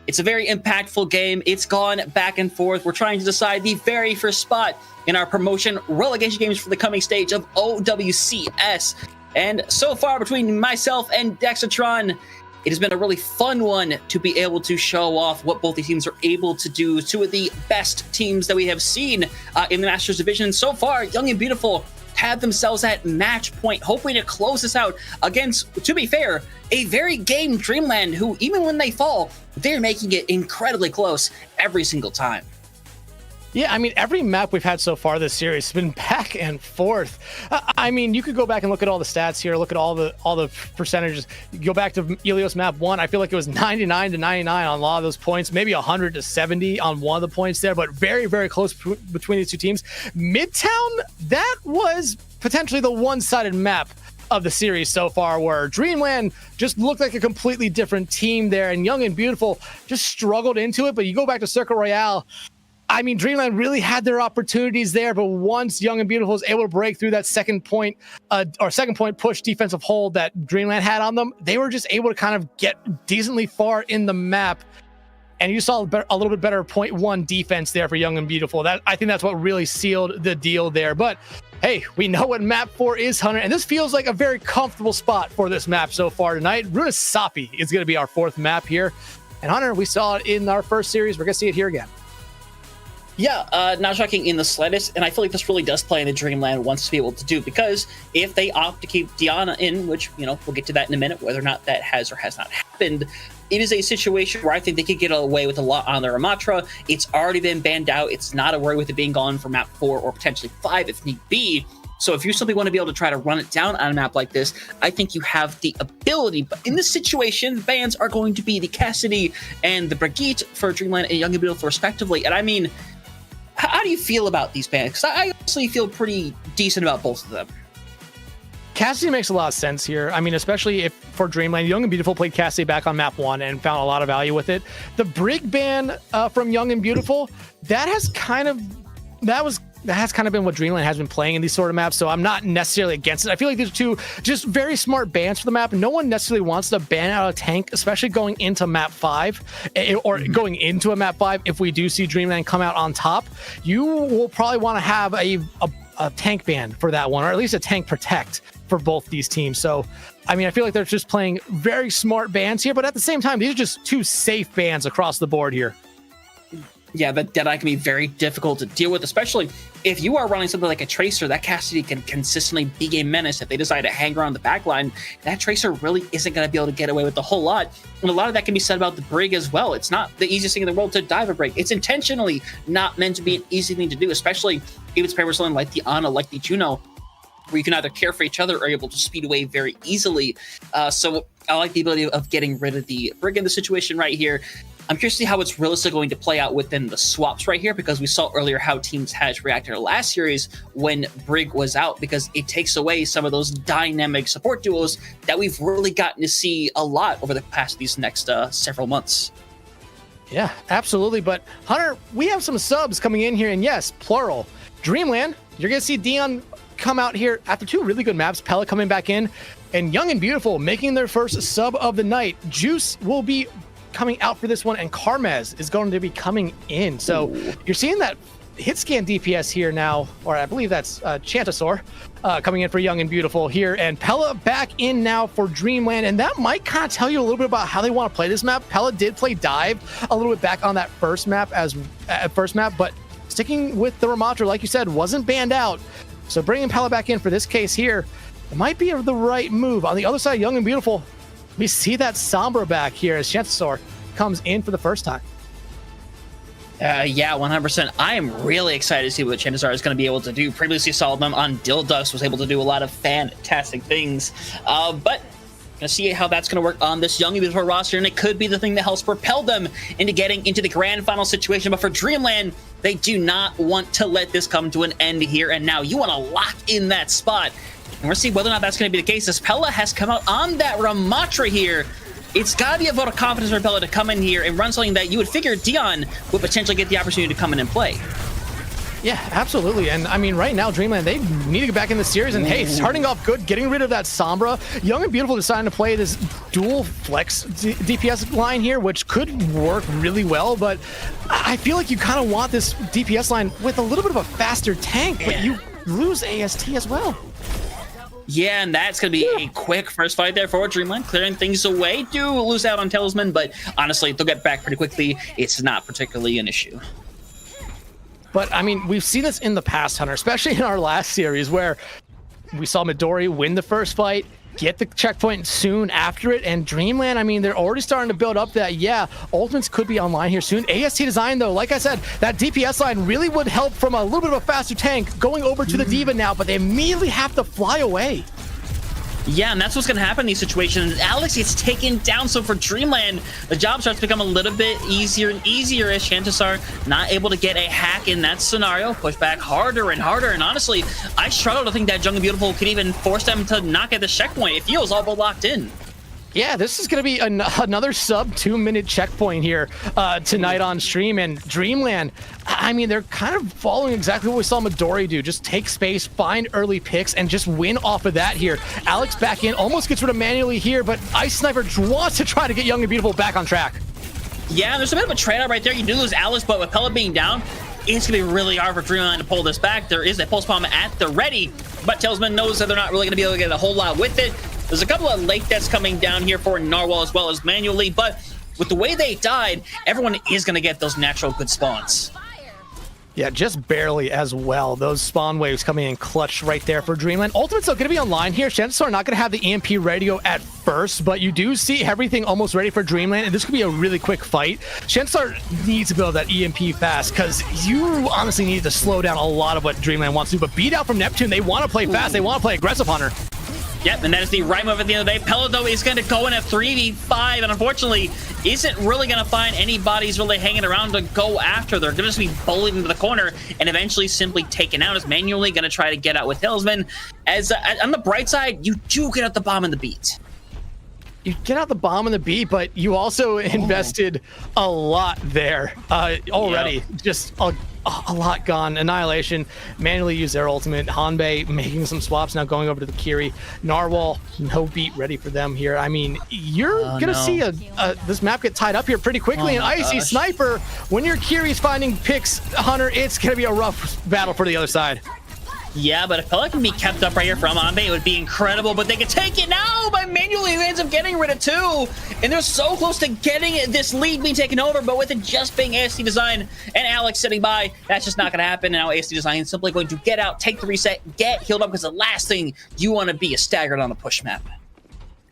It's a very impactful game. It's gone back and forth. We're trying to decide the very first spot in our promotion relegation games for the coming stage of OWCS. And so far, between myself and Dexatron, it has been a really fun one to be able to show off what both these teams are able to do. Two of the best teams that we have seen in the Masters Division so far, Young and Beautiful, have themselves at match point, hoping to close this out against, to be fair, a very game Dreamland, who, even when they fall, they're making it incredibly close every single time. Yeah, I mean, every map we've had so far this series has been back and forth. I mean, you could go back and look at all the stats here, look at all the percentages. You go back to Ilios map 1, I feel like it was 99 to 99 on a lot of those points, maybe 100 to 70 on one of the points there, but very, very close between these two teams. Midtown, that was potentially the one-sided map of the series so far, where Dreamland just looked like a completely different team there, and Young and Beautiful just struggled into it. But you go back to Circle Royale, I mean, Dreamland really had their opportunities there, but once Young and Beautiful was able to break through that second point push defensive hold that Dreamland had on them, they were just able to kind of get decently far in the map. and you saw a little bit better .1 defense there for Young and Beautiful. I think that's what really sealed the deal there. But hey, we know what map 4 is, Hunter, and this feels like a very comfortable spot for this map so far tonight. Runasapi is going to be our 4th map here. And Hunter, we saw it in our first series. We're going to see it here again. Yeah, not shocking in the slightest, and I feel like this really does play into Dreamland wants to be able to do, because if they opt to keep Diana in, which, you know, we'll get to that in a minute, whether or not that has or has not happened, it is a situation where I think they could get away with a lot on their Ramatra. It's already been banned out. It's not a worry with it being gone for map 4 or potentially 5 if need be. So if you simply want to be able to try to run it down on a map like this, I think you have the ability. But in this situation, the bans are going to be the Cassidy and the Brigitte for Dreamland and Young and Beautiful respectively. And I mean, how do you feel about these bans? Because I honestly feel pretty decent about both of them. Cassidy makes a lot of sense here. I mean, especially if for Dreamland, Young and Beautiful played Cassidy back on map 1 and found a lot of value with it. The Brig ban from Young and Beautiful, that has kind of been what Dreamland has been playing in these sort of maps, so I'm not necessarily against it. I feel like these are two just very smart bans for the map. No one necessarily wants to ban out a tank, especially going into map 5, or going into a map 5. If we do see Dreamland come out on top, you will probably want to have a tank ban for that one, or at least a tank protect for both these teams. So, I mean, I feel like they're just playing very smart bans here, but at the same time, these are just two safe bans across the board here. Yeah, but Deadeye can be very difficult to deal with, especially if you are running something like a Tracer. That Cassidy can consistently be a menace. If they decide to hang around the backline, that Tracer really isn't going to be able to get away with a whole lot. And a lot of that can be said about the Brig as well. It's not the easiest thing in the world to dive a Brig. It's intentionally not meant to be an easy thing to do, especially if it's paired with something like the Ana, like the Juno, where you can either care for each other or able to speed away very easily. So I like the ability of getting rid of the Brig in the situation right here. I'm curious to see how it's realistically going to play out within the swaps right here, because we saw earlier how Teams Hatch reacted last series when Brig was out, because it takes away some of those dynamic support duos that we've really gotten to see a lot over the past these next several months. Yeah, absolutely. But Hunter, we have some subs coming in here, and yes, plural. Dreamland, you're going to see Dion come out here after 2 really good maps, Pella coming back in, and Young and Beautiful making their first sub of the night. Juice will be coming out for this one, and Carmez is going to be coming in. So you're seeing that hit scan DPS here now, or I believe that's Chantasaur coming in for Young and Beautiful here, and Pella back in now for Dreamland, and that might kind of tell you a little bit about how they want to play this map. Pella did play Dive a little bit back on that first map, but sticking with the Ramatra, like you said, wasn't banned out. So bringing Pella back in for this case here, it might be the right move. On the other side, Young and Beautiful, we see that Sombra back here as Chantasaur comes in for the first time. Yeah, 100%. I am really excited to see what Chantasaur is going to be able to do. Previously saw them on Dildux, was able to do a lot of fantastic things. But going to see how that's going to work on this Young and Beautiful roster, and it could be the thing that helps propel them into getting into the grand final situation. But for Dreamland, they do not want to let this come to an end here and now. You want to lock in that spot. And we'll see whether or not that's going to be the case, as Pella has come out on that Ramatra here. It's got to be a vote of confidence for Pella to come in here and run something that you would figure Dion would potentially get the opportunity to come in and play. Yeah, absolutely. And I mean, right now, Dreamland, they need to get back in the series. And hey, starting off good, getting rid of that Sombra. Young and Beautiful deciding to play this dual flex DPS line here, which could work really well. But I feel like you kind of want this DPS line with a little bit of a faster tank, but you lose AST as well. Yeah, and that's going to be a quick first fight there for Dreamland, clearing things away. Do lose out on Talisman, but honestly, they'll get back pretty quickly. It's not particularly an issue. But, I mean, we've seen this in the past, Hunter, especially in our last series, where we saw Midori win the first fight, get the checkpoint soon after it, and Dreamland, I mean, they're already starting to build up that, yeah, Ultimates could be online here soon. AST design, though, like I said, that DPS line really would help from a little bit of a faster tank going over to the D.Va now, but they immediately have to fly away. Yeah, and that's what's going to happen in these situations. Alex gets taken down, so for Dreamland, the job starts to become a little bit easier and easier as Chantasaur not able to get a hack in that scenario. Push back harder and harder, and honestly, I struggle to think that Young and Beautiful could even force them to not get the checkpoint. It feels all but locked in. Yeah, this is going to be another sub 2-minute checkpoint here tonight on stream. And Dreamland, I mean, they're kind of following exactly what we saw Midori do. Just take space, find early picks, and just win off of that here. Alex back in, almost gets rid of manually here, but Ice Sniper wants to try to get Young and Beautiful back on track. Yeah, there's a bit of a trade-off right there. You do lose Alice, but with Pella being down, it's going to be really hard for Dreamland to pull this back. There is a pulse bomb at the ready, but Tailsman knows that they're not really going to be able to get a whole lot with it. There's a couple of late deaths coming down here for Narwhal as well as manually, but with the way they died, everyone is going to get those natural good spawns. Yeah, just barely as well. Those spawn waves coming in clutch right there for Dreamland. Ultimate's still going to be online here. Chances are not going to have the EMP ready to go at first, but you do see everything almost ready for Dreamland, and this could be a really quick fight. Chances are needs to build that EMP fast, because you honestly need to slow down a lot of what Dreamland wants to do, but beat out from Neptune, they want to play fast. They want to play aggressive, Hunter. Yep, and that is the right move at the end of the day. Pella, though, is going to go in a 3v5, and unfortunately, isn't really going to find any bodies really hanging around to go after. They're going to just be bullied into the corner and eventually simply taken out. As manually going to try to get out with Tailsman. As on the bright side, you do get out the bomb and the beat. You get out the bomb and the beat, but you also invested a lot there already. Yep. Just a lot gone. Annihilation manually used their ultimate. Hanbei making some swaps now, going over to the Kiri. Narwhal, no beat ready for them here. I mean, you're gonna see this map get tied up here pretty quickly. And Icy Sniper, when your Kiri's finding picks, Hunter, it's gonna be a rough battle for the other side. Yeah, but if Pella can be kept up right here from Hanbei, it would be incredible, but they can take it now by manually, who ends up getting rid of 2, and they're so close to getting this lead being taken over, but with it just being ASD Design and Alex sitting by, that's just not going to happen. Now ASD Design is simply going to get out, take the reset, get healed up, because the last thing you want to be is staggered on the push map.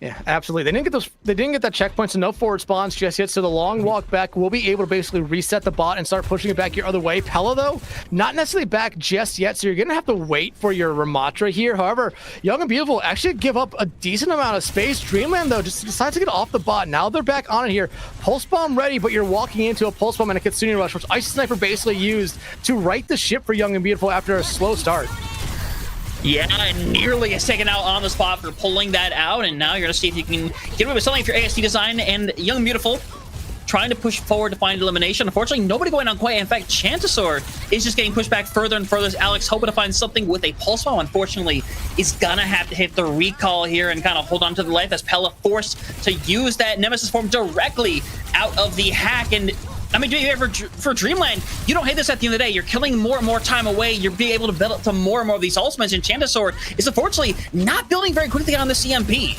Yeah, absolutely. They didn't get that checkpoint, so no forward spawns just yet. So the long walk back will be able to basically reset the bot and start pushing it back your other way. Pella, though, not necessarily back just yet, so you're gonna have to wait for your Ramatra here. However, Young and Beautiful actually give up a decent amount of space. Dreamland, though, just decides to get off the bot. Now they're back on it here. Pulse bomb ready, but you're walking into a pulse bomb and a Kitsune rush, which Ice Sniper basically used to right the ship for Young and Beautiful after a slow start. Yeah, and nearly is taken out on the spot for pulling that out, and now you're going to see if you can get away with something for ASD Design and Young and Beautiful trying to push forward to find elimination. Unfortunately, nobody going on quite. In fact, Chantasaur is just getting pushed back further and further as Alex hoping to find something with a pulse bomb. Unfortunately, is going to have to hit the recall here and kind of hold on to the life as Pella forced to use that Nemesis form directly out of the hack. And I mean, for Dreamland, you don't hate this at the end of the day. You're killing more and more time away. You're being able to build up to more and more of these ultimates. And Chantasaur is unfortunately not building very quickly on the CMP.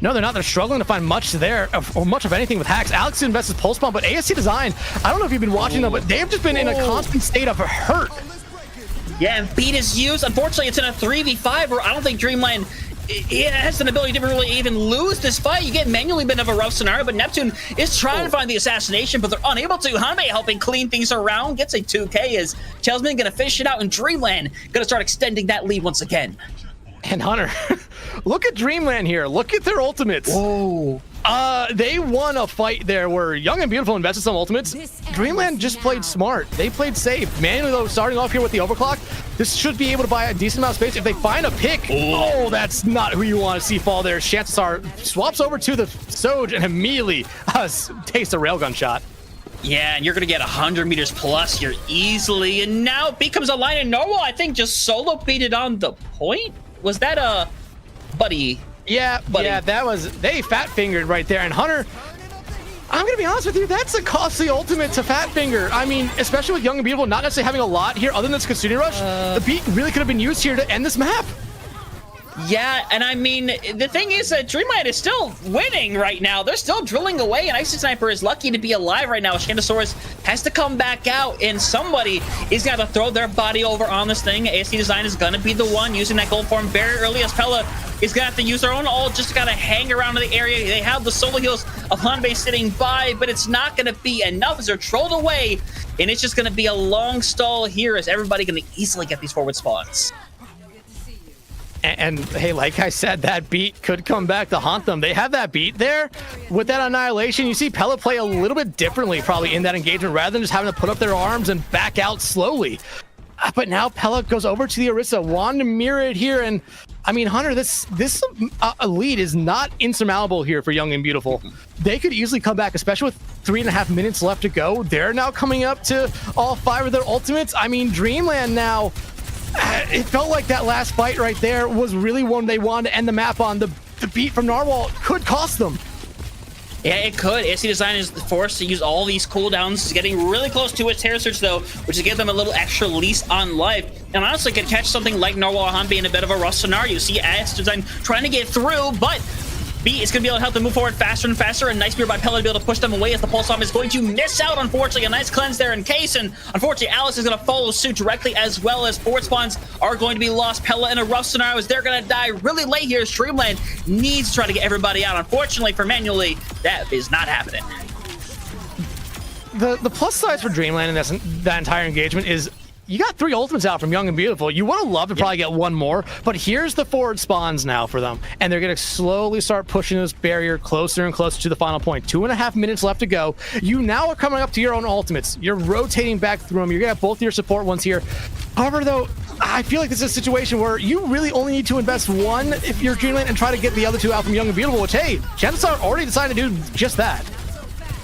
No, they're not. They're struggling to find much there, or much of anything with hacks. Alex invests his pulse bomb, but ASC Design, I don't know if you've been watching them, but they've just been in a constant state of hurt. Yeah, and beat is used. Unfortunately, it's in a 3v5 where I don't think Dreamland it has an ability to really even lose this fight. You get manually a bit of a rough scenario, but Neptune is trying to find the assassination, but they're unable to. Hanbei helping clean things around, gets a 2K as Tailsman gonna fish it out, and Dreamland gonna start extending that lead once again. And Hunter, look at Dreamland here. Look at their ultimates. Whoa. They won a fight there where Young and Beautiful invested some ultimates. Dreamland just played smart. They played safe. Manually, though, starting off here with the overclock, this should be able to buy a decent amount of space. If they find a pick, oh, that's not who you want to see fall there. Chantasaur swaps over to the Soj and immediately takes a railgun shot. Yeah, and you're going to get 100 meters plus here easily. And now it becomes a line in Narwhal, I think, just solo beated on the point. Was that a buddy? Yeah, that was, they fat fingered right there. And Hunter, I'm gonna be honest with you, that's a costly ultimate to fat finger. I mean, especially with Young and Beautiful not necessarily having a lot here other than this Kitsune rush, the beat really could have been used here to end this map. Yeah, and I mean, the thing is that Dreamland is still winning right now. They're still drilling away, and Icy Sniper is lucky to be alive right now. Shandosaurus has to come back out, and somebody is going to have to throw their body over on this thing. ASC Design is going to be the one using that gold form very early, as Pella is going to have to use their own ult just to kind of hang around in the area. They have the solo heals of Hanbei sitting by, but it's not going to be enough as they're trolled away, and it's just going to be a long stall here as everybody going to easily get these forward spawns. And hey, like I said, that beat could come back to haunt them. They have that beat there with that annihilation. You see Pella play a little bit differently probably in that engagement rather than just having to put up their arms and back out slowly. But now Pella goes over to the Orisa, wand to mirror it here. And I mean, Hunter, this lead is not insurmountable here for Young and Beautiful. They could easily come back, especially with 3.5 minutes left to go. They're now coming up to all 5 of their ultimates. I mean, Dreamland now, it felt like that last fight right there was really one they wanted to end the map on. The beat from Narwhal could cost them. Yeah, it could. AC Design is forced to use all these cooldowns. It's getting really close to its Terror Surge, though, which will give them a little extra lease on life. And honestly, could catch something like Narwhal Han being a bit of a rough scenario. You see AC Design trying to get through, but B is going to be able to help them move forward faster and faster. A nice spear by Pella to be able to push them away as the Pulse Bomb is going to miss out, unfortunately. A nice cleanse there in case, and unfortunately, Alice is going to follow suit directly, as well as forward spawns are going to be lost. Pella in a rough scenario as they're going to die really late here. Streamland needs to try to get everybody out. Unfortunately for Manually, that is not happening. The plus side for Dreamland in that entire engagement is you got 3 ultimates out from Young and Beautiful. You would have loved to probably get one more, but here's the forward spawns now for them, and they're going to slowly start pushing this barrier closer and closer to the final point. 2.5 minutes left to go. You now are coming up to your own ultimates. You're rotating back through them. You're going to have both your support ones here. However, though, I feel like this is a situation where you really only need to invest one if you're Dreamland and try to get the other 2 out from Young and Beautiful, which, hey, Genesar already decided to do just that.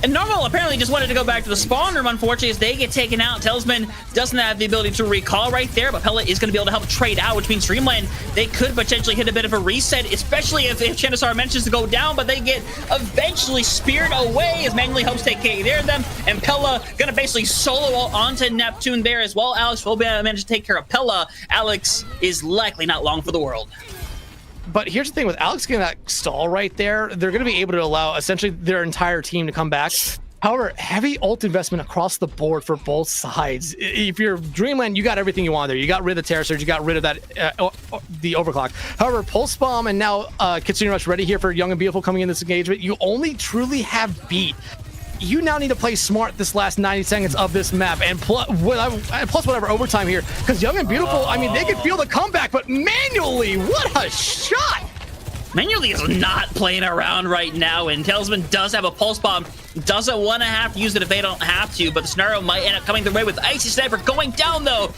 And Normal apparently just wanted to go back to the spawn room, unfortunately, as they get taken out. Talisman doesn't have the ability to recall right there, but Pella is going to be able to help trade out, which means Dreamland, they could potentially hit a bit of a reset, especially if Genesar manages to go down, but they get eventually speared away as Manually helps take care of them, and Pella going to basically solo onto Neptune there as well. Alex will manage to take care of Pella. Alex is likely not long for the world. But here's the thing, with Alex getting that stall right there, they're going to be able to allow essentially their entire team to come back. However, heavy ult investment across the board for both sides. If you're Dreamland, you got everything you want there. You got rid of the Terror Surge, you got rid of that the Overclock. However, Pulse Bomb and now Kitsune Rush ready here for Young and Beautiful coming in this engagement. You only truly have beat. You now need to play smart this last 90 seconds of this map, and plus whatever overtime here, because Young and Beautiful, I mean, they can feel the comeback, but Manually, what a shot! Manually is not playing around right now, and Talisman does have a Pulse Bomb. Doesn't want to have to use it if they don't have to, but the scenario might end up coming their way with Icy Sniper going down, though.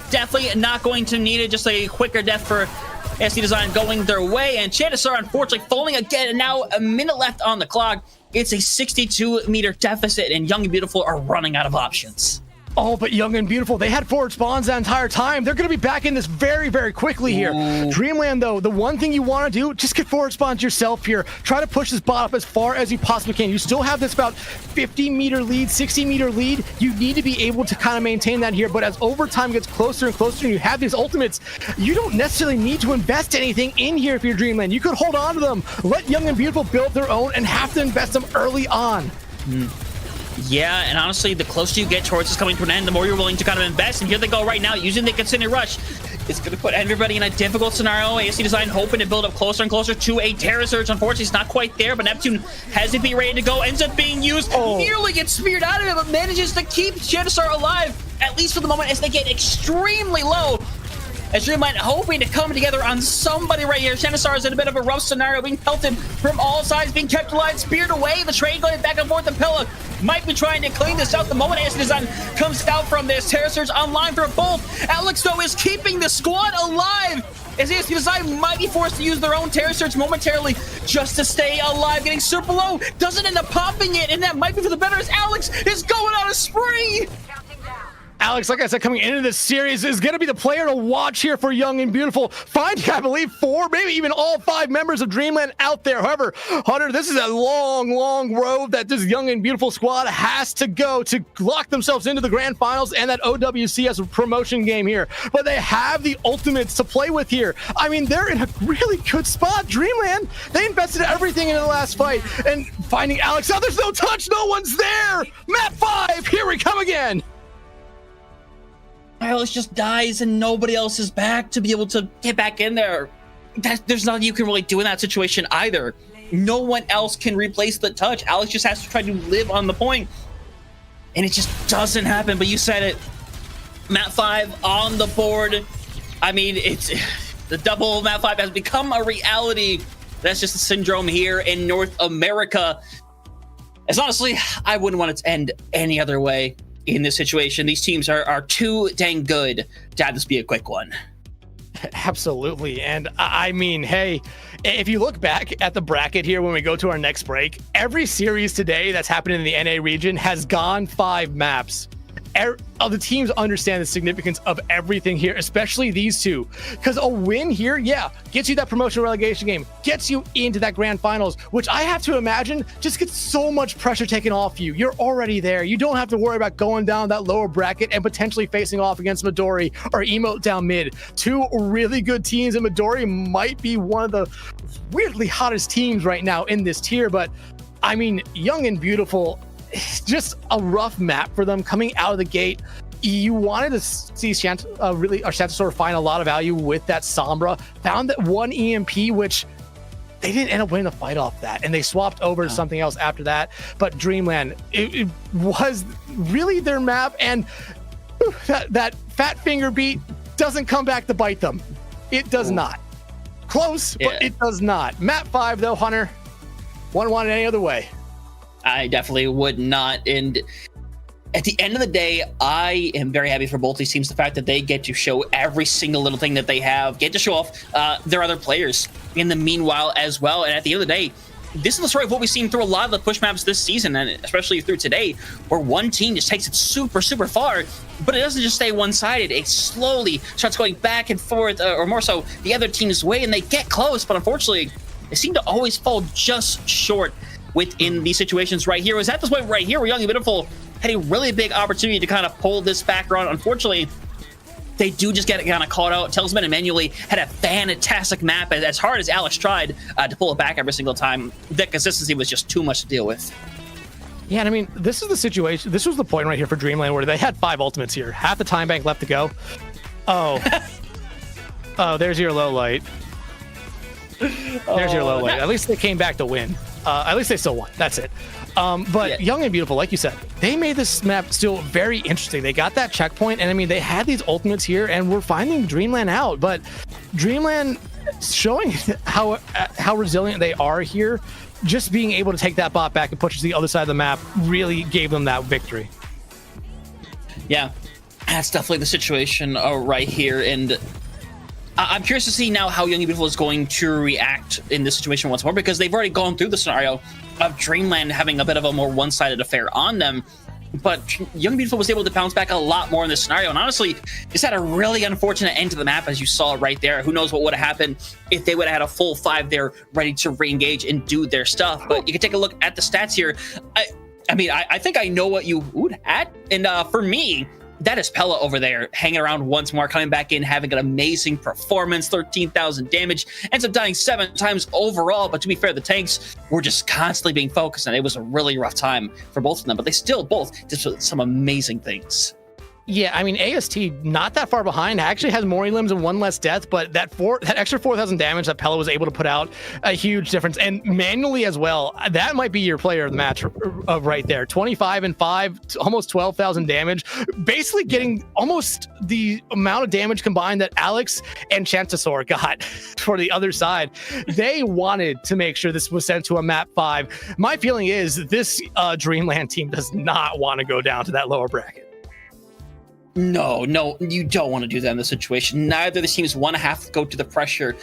Definitely not going to need it, just a quicker death for SD Design going their way, and Genesar unfortunately falling again, and now a minute left on the clock. It's a 62-meter deficit, and Young and Beautiful are running out of options. Oh, but Young and Beautiful, they had forward spawns that entire time. They're going to be back in this very, very quickly here. Ooh. Dreamland, though, the one thing you want to do, just get forward spawns yourself here. Try to push this bot up as far as you possibly can. You still have this about 50-meter lead, 60-meter lead. You need to be able to kind of maintain that here, but as overtime gets closer and closer and you have these ultimates, you don't necessarily need to invest anything in here if you're Dreamland. You could hold on to them, let Young and Beautiful build their own, and have to invest them early on. Yeah, and honestly, the closer you get towards this coming to an end, the more you're willing to kind of invest. And here they go right now, using the Kitsune Rush. It's going to put everybody in a difficult scenario. AC Design hoping to build up closer and closer to a Terror Surge. Unfortunately, it's not quite there, but Neptune has it be ready to go. Ends up being used. Nearly gets speared out of it, but manages to keep Genesar alive, at least for the moment, as they get extremely low. As Dreamland hoping to come together on somebody right here. Genesar is in a bit of a rough scenario, being pelted from all sides, being kept alive, speared away. The trade going back and forth, and Pella might be trying to clean this out. The moment AC Design comes out from this, Terror Surge online for both. Alex, though, is keeping the squad alive, as AC Design might be forced to use their own Terror Surge momentarily just to stay alive. Getting super low, doesn't end up popping it, and that might be for the better as Alex is going on a spree. Alex, like I said, coming into this series is going to be the player to watch here for Young and Beautiful. Finding, I believe, 4, maybe even all 5 members of Dreamland out there. However, Hunter, this is a long, long road that this Young and Beautiful squad has to go to lock themselves into the grand finals and that OWCS promotion game here. But they have the ultimates to play with here. I mean, they're in a really good spot. Dreamland, they invested everything into the last fight. And finding Alex, now there's no touch, no one's there. Map 5, here we come again. Alex just dies and nobody else is back to be able to get back in there. There's nothing you can really do in that situation either. No one else can replace the touch. Alex just has to try to live on the point. And it just doesn't happen, but you said it. Map 5 on the board. I mean, it's the double Map 5 has become a reality. That's just a syndrome here in North America. As honestly, I wouldn't want it to end any other way. In this situation, these teams are too dang good to have this be a quick one. Absolutely. And I mean, hey, if you look back at the bracket here when we go to our next break, every series today that's happened in the NA region has gone 5 maps. the teams understand the significance of everything here, especially these two. Because a win here, gets you that promotion relegation game, gets you into that grand finals, which I have to imagine just gets so much pressure taken off you. You're already there. You don't have to worry about going down that lower bracket and potentially facing off against Midori or Emote down mid. Two really good teams, and Midori might be one of the weirdly hottest teams right now in this tier. But I mean, Young and Beautiful, just a rough map for them coming out of the gate. You wanted to see Shantasaur find a lot of value with that Sombra. Found that one EMP, which they didn't end up winning the fight off that, and they swapped over to something else after that. But Dreamland, it was really their map, and that fat finger beat doesn't come back to bite them. It does not. Close, but it does not. Map 5, though, Hunter, wouldn't want it any other way. I definitely would not. And at the end of the day, I am very happy for both these teams. The fact that they get to show every single little thing that they have, get to show off their other players in the meanwhile as well. And at the end of the day, this is the story of what we've seen through a lot of the push maps this season, and especially through today, where one team just takes it super, super far, but it doesn't just stay one-sided. It slowly starts going back and forth, or more so, the other team's way, and they get close, but unfortunately, they seem to always fall just short within these situations right here. It was at this point right here where Young and Beautiful had a really big opportunity to kind of pull this back around. Unfortunately, they do just get kind of caught out. Talisman and Manually had a fantastic map, as hard as Alex tried to pull it back every single time. That consistency was just too much to deal with. Yeah, and I mean, this is the situation. This was the point right here for Dreamland where they had 5 ultimates here. Half the time bank left to go. Oh. Oh, there's your low light. There's your low light. At least they came back to win. At least they still won. That's it. But Young and Beautiful, like you said, they made this map still very interesting. They got that checkpoint, and I mean, they had these ultimates here, and we're finding Dreamland out. But Dreamland showing how resilient they are here, just being able to take that bot back and push to the other side of the map really gave them that victory. Yeah, that's definitely the situation right here, and I'm curious to see now how Young and Beautiful is going to react in this situation once more, because they've already gone through the scenario of Dreamland having a bit of a more one-sided affair on them. But Young and Beautiful was able to bounce back a lot more in this scenario, and honestly, this had a really unfortunate end to the map, as you saw right there. Who knows what would have happened if they would have had a full 5 there ready to re-engage and do their stuff. But you can take a look at the stats here. I mean, I think I know what you would add, and for me, that is Pella over there, hanging around once more, coming back in, having an amazing performance, 13,000 damage, ends up dying 7 times overall, but to be fair, the tanks were just constantly being focused, and it was a really rough time for both of them, but they still both did some amazing things. Yeah, I mean, AST not that far behind, actually has more elims and 1 less death, but that extra 4,000 damage that Pella was able to put out, a huge difference. And Manually as well, that might be your player of the match right there. 25 and 5, almost 12,000 damage, basically getting almost the amount of damage combined that Alex and Shantasaur got for the other side. They wanted to make sure this was sent to a map 5. My feeling is this Dreamland team does not want to go down to that lower bracket. No, you don't want to do that in this situation. Neither of the teams want to have to go to the pressure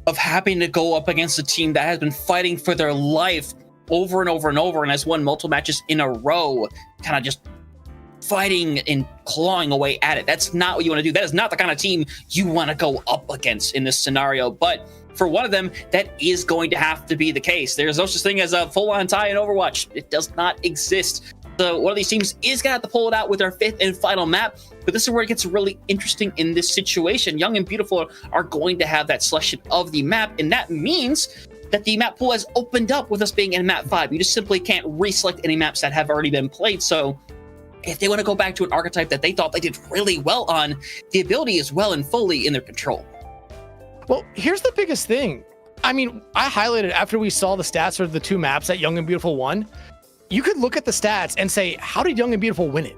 of having to go up against a team that has been fighting for their life over and over and over and has won multiple matches in a row, kind of just fighting and clawing away at it. That's not what you want to do. That is not the kind of team you want to go up against in this scenario. But for one of them, that is going to have to be the case. There's no such thing as a full-on tie in Overwatch. It does not exist. So one of these teams is going to have to pull it out with their 5th and final map. But this is where it gets really interesting in this situation. Young and Beautiful are going to have that selection of the map, and that means that the map pool has opened up with us being in map 5. You just simply can't reselect any maps that have already been played. So if they want to go back to an archetype that they thought they did really well on, the ability is well and fully in their control. Well, here's the biggest thing. I mean, I highlighted after we saw the stats for the 2 maps that Young and Beautiful won. You could look at the stats and say, how did Young and Beautiful win it?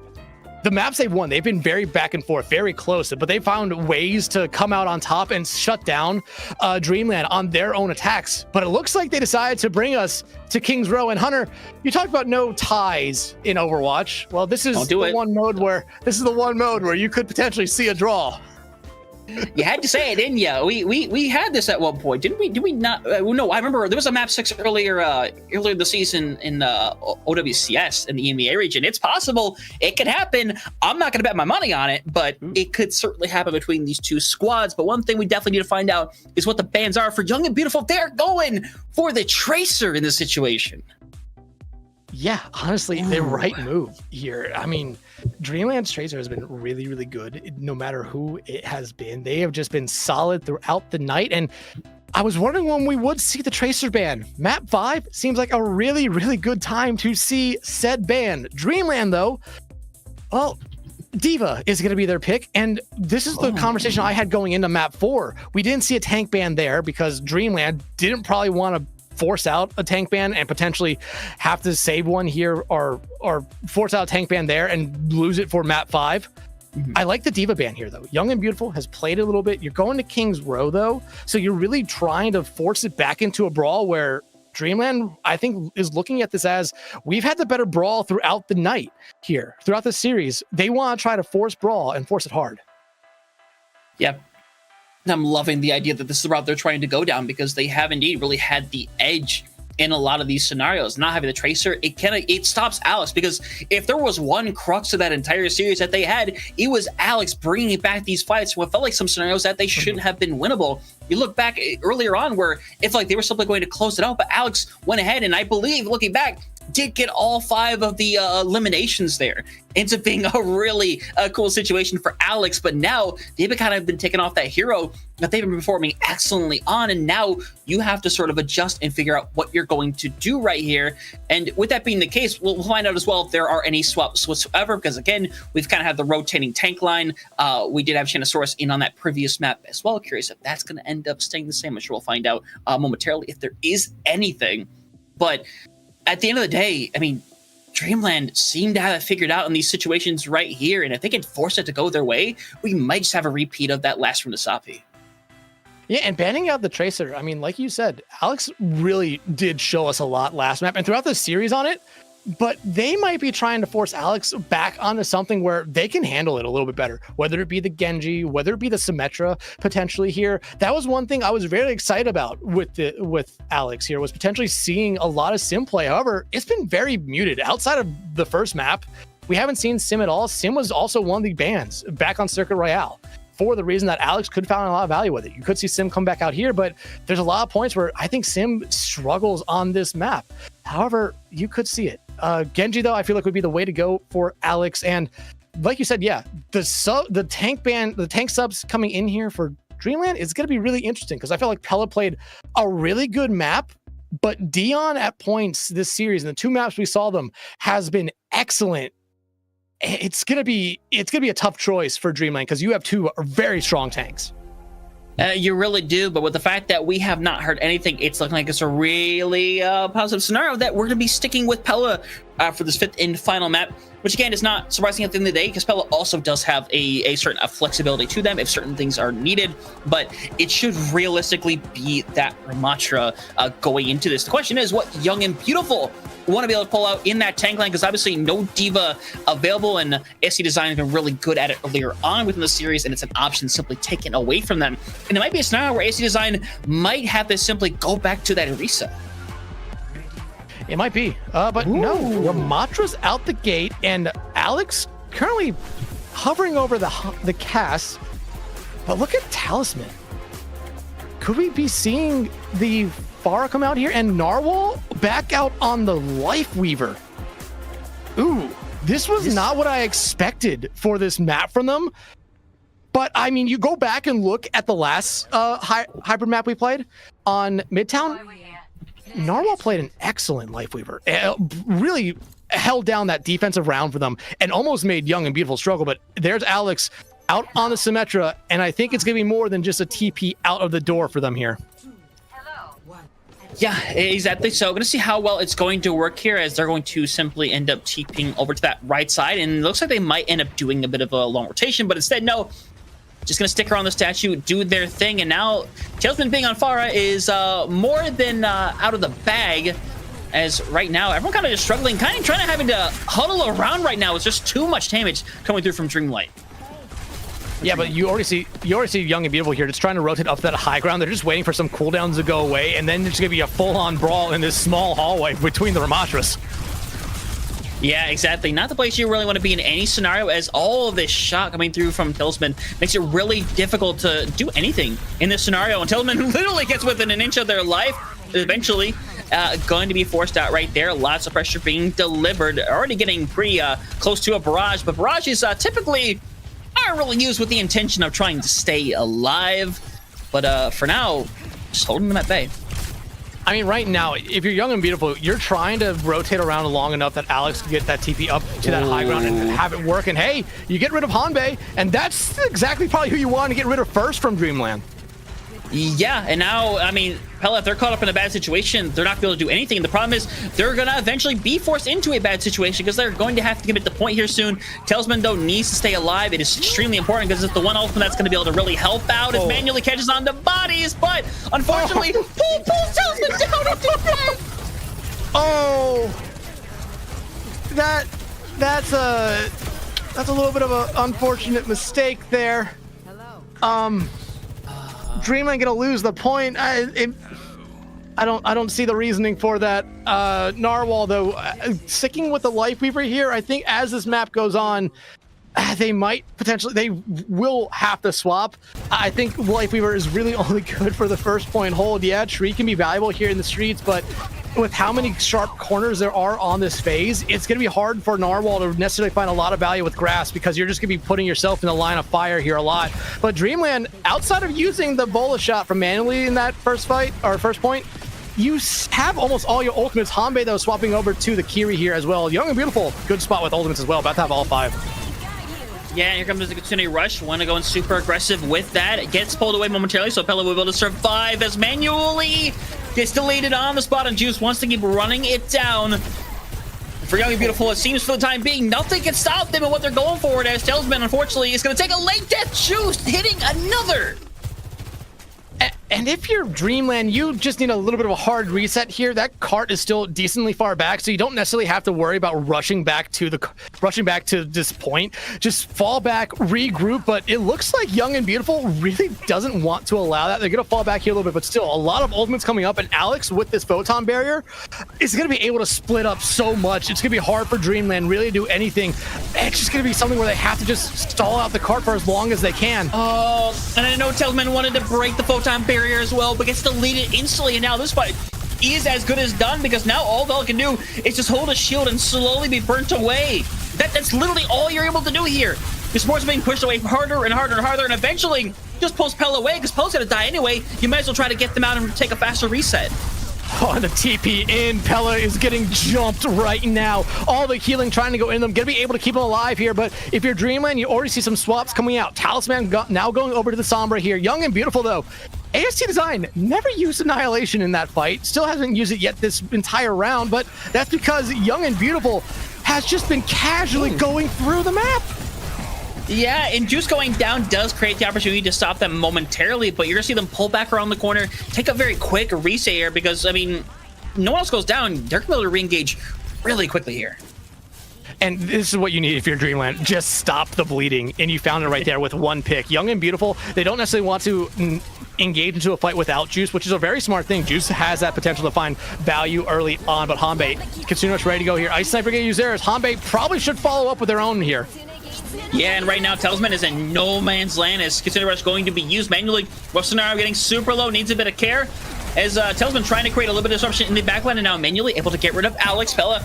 The maps they've won, they've been very back and forth, very close, but they found ways to come out on top and shut down Dreamland on their own attacks. But it looks like they decided to bring us to King's Row. And Hunter, you talked about no ties in Overwatch. Well, this is the one mode where you could potentially see a draw. You had to say it, didn't you? We had this at one point, didn't we? Did we not? No, I remember there was a map 6 earlier this season in OWCS in the EMEA region. It's possible. It could happen. I'm not going to bet my money on it, but it could certainly happen between these two squads. But one thing we definitely need to find out is what the bans are for Young and Beautiful. They're going for the Tracer in this situation. Yeah, honestly, the right move here. I mean, Dreamland's Tracer has been really, really good. No matter who it has been, they have just been solid throughout the night. And I was wondering when we would see the Tracer ban. Map 5 seems like a really, really good time to see said ban. Dreamland, though, well, D.Va is going to be their pick. And this is the conversation I had going into map 4. We didn't see a tank ban there because Dreamland didn't probably want to force out a tank ban and potentially have to save one here or force out a tank ban there and lose it for map 5. I like the D.Va ban here, though. Young and Beautiful has played a little bit. You're going to King's Row, though, so you're really trying to force it back into a brawl where Dreamland, I think, is looking at this as we've had the better brawl throughout the night here, throughout the series. They want to try to force brawl and force it hard. Yeah. I'm loving the idea that this is the route they're trying to go down because they have indeed really had the edge in a lot of these scenarios. Not having the Tracer, it stops Alex, because if there was one crux of that entire series that they had, it was Alex bringing back these fights what felt like some scenarios that they shouldn't have been winnable. You look back earlier on where it felt like they were simply going to close it out, but Alex went ahead and I believe, looking back, did get all 5 of the eliminations there. Ends up being a really cool situation for Alex, but now they've kind of been taken off that hero that they've been performing excellently on, and now you have to sort of adjust and figure out what you're going to do right here. And with that being the case, we'll find out as well if there are any swaps whatsoever, because again, we've kind of had the rotating tank line. We did have Shanosaurus in on that previous map as well. Curious if that's going to end up staying the same. I'm sure we'll find out momentarily if there is anything. But at the end of the day, I mean, Dreamland seemed to have it figured out in these situations right here, and if they can force it to go their way, we might just have a repeat of that last from the Sapi. Yeah, and banning out the Tracer, I mean, like you said, Alex really did show us a lot last map, and throughout the series on it, but they might be trying to force Alex back onto something where they can handle it a little bit better, whether it be the Genji, whether it be the Symmetra potentially here. That was one thing I was very excited about with Alex here, was potentially seeing a lot of Sim play. However, it's been very muted. Outside of the first map, we haven't seen Sim at all. Sim was also one of the bans back on Circuit Royale, for the reason that Alex could find a lot of value with it. You could see Sim come back out here, but there's a lot of points where I think Sim struggles on this map. However, you could see it. Genji, though, I feel like would be the way to go for Alex. And like you said, yeah, the tank subs coming in here for Dreamland is going to be really interesting, because I felt like Pella played a really good map, but Dion at points this series, and the 2 maps we saw them, has been excellent. It's gonna be a tough choice for Dreamland, because you have 2 very strong tanks. You really do, but with the fact that we have not heard anything, it's looking like it's a really positive scenario that we're going to be sticking with Pella for this 5th and final map, which again is not surprising at the end of the day, because Pella also does have a certain flexibility to them if certain things are needed, but it should realistically be that Ramatra going into this. The question is what Young and Beautiful want to be able to pull out in that tank line, because obviously no D.Va available, and SC Design has been really good at it earlier on within the series, and it's an option simply taken away from them. And it might be a scenario where SC Design might have to simply go back to that Orisa. It might be, but no, Ramatra's out the gate, and Alex currently hovering over the cast. But look at Talisman. Could we be seeing the Pharah come out here, and Narwhal back out on the Life Weaver? Ooh, this was not what I expected for this map from them. But I mean, you go back and look at the last hybrid map we played on Midtown. Narwhal played an excellent Life Weaver. Really held down that defensive round for them and almost made Young and Beautiful struggle. But there's Alex out on the Symmetra, and I think it's going to be more than just a TP out of the door for them here. Yeah, exactly. So going to see how well it's going to work here, as they're going to simply end up TPing over to that right side. And it looks like they might end up doing a bit of a long rotation, but instead, no. Just going to stick around the statue, do their thing, and now Talisman being on Pharah is more than out of the bag, as right now everyone kind of just struggling, kind of trying to having to huddle around right now. It's just too much damage coming through from Dreamlight. Yeah, but you already see Young and Beautiful here just trying to rotate up that high ground. They're just waiting for some cooldowns to go away, and then there's going to be a full-on brawl in this small hallway between the Ramatras. Yeah, exactly. Not the place you really want to be in any scenario, as all of this shot coming through from Talisman makes it really difficult to do anything in this scenario. And Talisman literally gets within an inch of their life, eventually going to be forced out right there. Lots of pressure being delivered. Already getting pretty close to a barrage, but barrages typically aren't really used with the intention of trying to stay alive. But for now, just holding them at bay. I mean, right now, if you're Young and Beautiful, you're trying to rotate around long enough that Alex can get that TP up to that high ground and have it work. And hey, you get rid of Hanbei, and that's exactly probably who you want to get rid of first from Dreamland. Yeah, and now, I mean, Pella, if they're caught up in a bad situation, they're not going to be able to do anything. The problem is they're going to eventually be forced into a bad situation because they're going to have to commit the point here soon. Talisman, though, needs to stay alive. It is extremely important because it's the one ultimate that's going to be able to really help out as manually catches on the bodies, but unfortunately, pulls Talisman down into death. Oh, that's a little bit of an unfortunate mistake there. Dreamland gonna lose the point. I don't see the reasoning for that. Narwhal though, sticking with the Lifeweaver here. I think as this map goes on, they will have to swap. I think Lifeweaver is really only good for the first point hold. Yeah, Tree can be valuable here in the streets, but with how many sharp corners there are on this phase, it's going to be hard for Narwhal to necessarily find a lot of value with grass because you're just going to be putting yourself in the line of fire here a lot. But Dreamland, outside of using the bola shot from manually in that first fight, or first point, you have almost all your ultimates. Hanbei, though, swapping over to the Kiri here as well. Young and Beautiful, good spot with ultimates as well. About to have all 5. Yeah, and here comes the Kitsune Rush. Want to go in super aggressive with that. It gets pulled away momentarily, so Pella will be able to survive as manually gets deleted on the spot, and Juice wants to keep running it down. For Young and Beautiful, it seems for the time being, nothing can stop them in what they're going for, as Talisman, unfortunately, is going to take a late death. Juice hitting another. And if you're Dreamland, you just need a little bit of a hard reset here. That cart is still decently far back, so you don't necessarily have to worry about rushing back to this point. Just fall back, regroup. But it looks like Young and Beautiful really doesn't want to allow that. They're gonna fall back here a little bit, but still a lot of ultimates coming up. And Alex with this photon barrier is gonna be able to split up so much. It's gonna be hard for Dreamland really to do anything. It's just gonna be something where they have to just stall out the cart for as long as they can. Oh, and I know Talisman wanted to break the photon barrier as well, but gets deleted instantly, and now this fight is as good as done because now all Vel can do is just hold a shield and slowly be burnt away. That's literally all you're able to do here. The sports are being pushed away harder and harder and harder, and eventually just pulls Pella away because Pella's gonna die anyway. You might as well try to get them out and take a faster reset. Oh, and the TP in. Pella is getting jumped right now. All the healing trying to go in them. Gonna be able to keep them alive here, but if you're Dreamland, you already see some swaps coming out. Talisman now going over to the Sombra here. Young and Beautiful, though. AST Design never used Annihilation in that fight. Still hasn't used it yet this entire round, but that's because Young and Beautiful has just been casually going through the map. Yeah, and Juice going down does create the opportunity to stop them momentarily, but you're going to see them pull back around the corner, take a very quick reset here because, I mean, no one else goes down. They're going to be able to re-engage really quickly here. And this is what you need if you're Dreamland. Just stop the bleeding, and you found it right there with one pick. Young and Beautiful, they don't necessarily want to engage into a fight without Juice, which is a very smart thing. Juice has that potential to find value early on, but Hanbei, Kitsune Rush ready to go here. Ice Sniper gonna use theirs. Hanbei probably should follow up with their own here. Yeah, and right now, Talisman is in no man's land as Kitsune Rush going to be used manually. Rough scenario getting super low, needs a bit of care. As Talisman trying to create a little bit of disruption in the backline and now manually able to get rid of Alex. Pella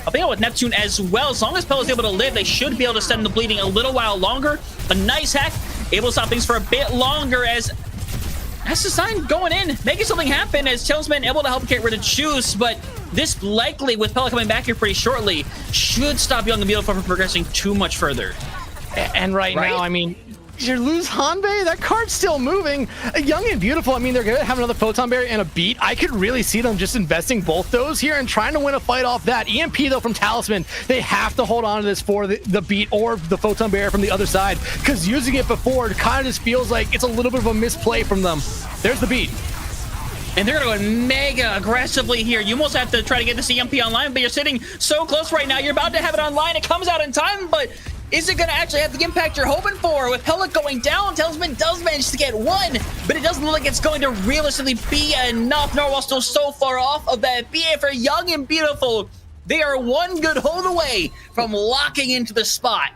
helping out with Neptune as well. As long as Pella's able to live, they should be able to stem the bleeding a little while longer. A nice hack, able to stop things for a bit longer as that's the sign going in, making something happen as Talisman able to help get rid of Juice, but this likely, with Pella coming back here pretty shortly, should stop Young and Beautiful from progressing too much further. And right now, I mean, you lose Hanbei, that card's still moving. Young and Beautiful, I mean, they're gonna have another photon barrier and a beat. I could really see them just investing both those here and trying to win a fight off that. EMP though from Talisman, they have to hold on to this for the beat or the photon barrier from the other side, because using it before, it kind of just feels like it's a little bit of a misplay from them. There's the beat. And they're going to go mega aggressively here. You almost have to try to get this EMP online, but you're sitting so close right now. You're about to have it online. It comes out in time, but Is it going to actually have the impact you're hoping for? With Pella going down, Talisman does manage to get one, but it doesn't look like it's going to realistically be enough. Narwhal still so far off of that BA for Young and Beautiful. They are one good hold away from locking into the spot.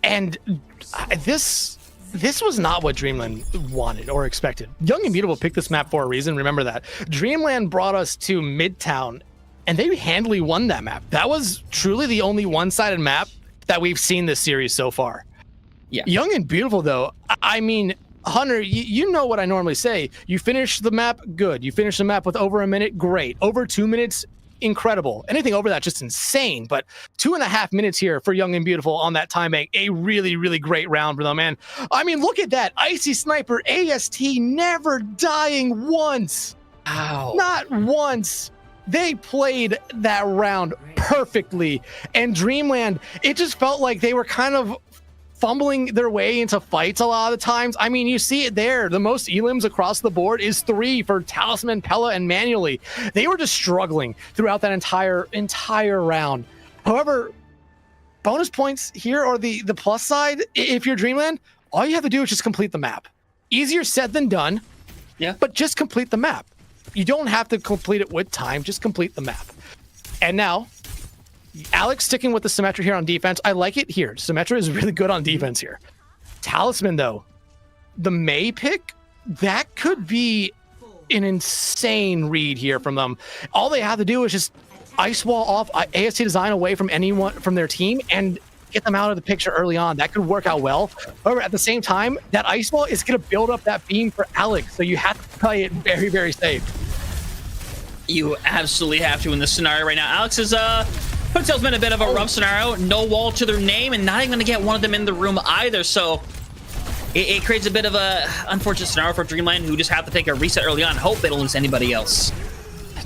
And this was not what Dreamland wanted or expected. Young and Beautiful picked this map for a reason. Remember that. Dreamland brought us to Midtown, and they handily won that map. That was truly the only one-sided map that we've seen this series so far. Yeah. Young and Beautiful, though, I mean, Hunter, you know what I normally say. You finish the map, good. You finish the map with over a minute, great. Over 2 minutes, incredible. Anything over that, just insane. But 2.5 minutes here for Young and Beautiful on that time bank. A really, really great round for them, man. I mean, look at that. Icy Sniper, AST, never dying once. Ow. Not once. They played that round perfectly. And Dreamland, it just felt like they were kind of fumbling their way into fights a lot of the times. I mean, you see it there. The most elims across the board is 3 for Talisman, Pella, and Manually. They were just struggling throughout that entire round. However, bonus points here or the plus side, if you're Dreamland, all you have to do is just complete the map. Easier said than done. Yeah. But just complete the map. You don't have to complete it with time, just complete the map. And now, Alex sticking with the Symmetra here on defense. I like it here. Symmetra is really good on defense here. Talisman, though, the May pick, that could be an insane read here from them. All they have to do is just ice wall off AST design away from anyone from their team and get them out of the picture early on. That could work out well. However, at the same time, that ice wall is going to build up that beam for Alex, so you have to play it very, very safe. You absolutely have to in this scenario right now. Alex is put Talisman in a bit of a rough scenario. No wall to their name, and not even going to get one of them in the room either. So it creates a bit of a unfortunate scenario for Dreamland, who just have to take a reset early on. Hope they don't lose anybody else.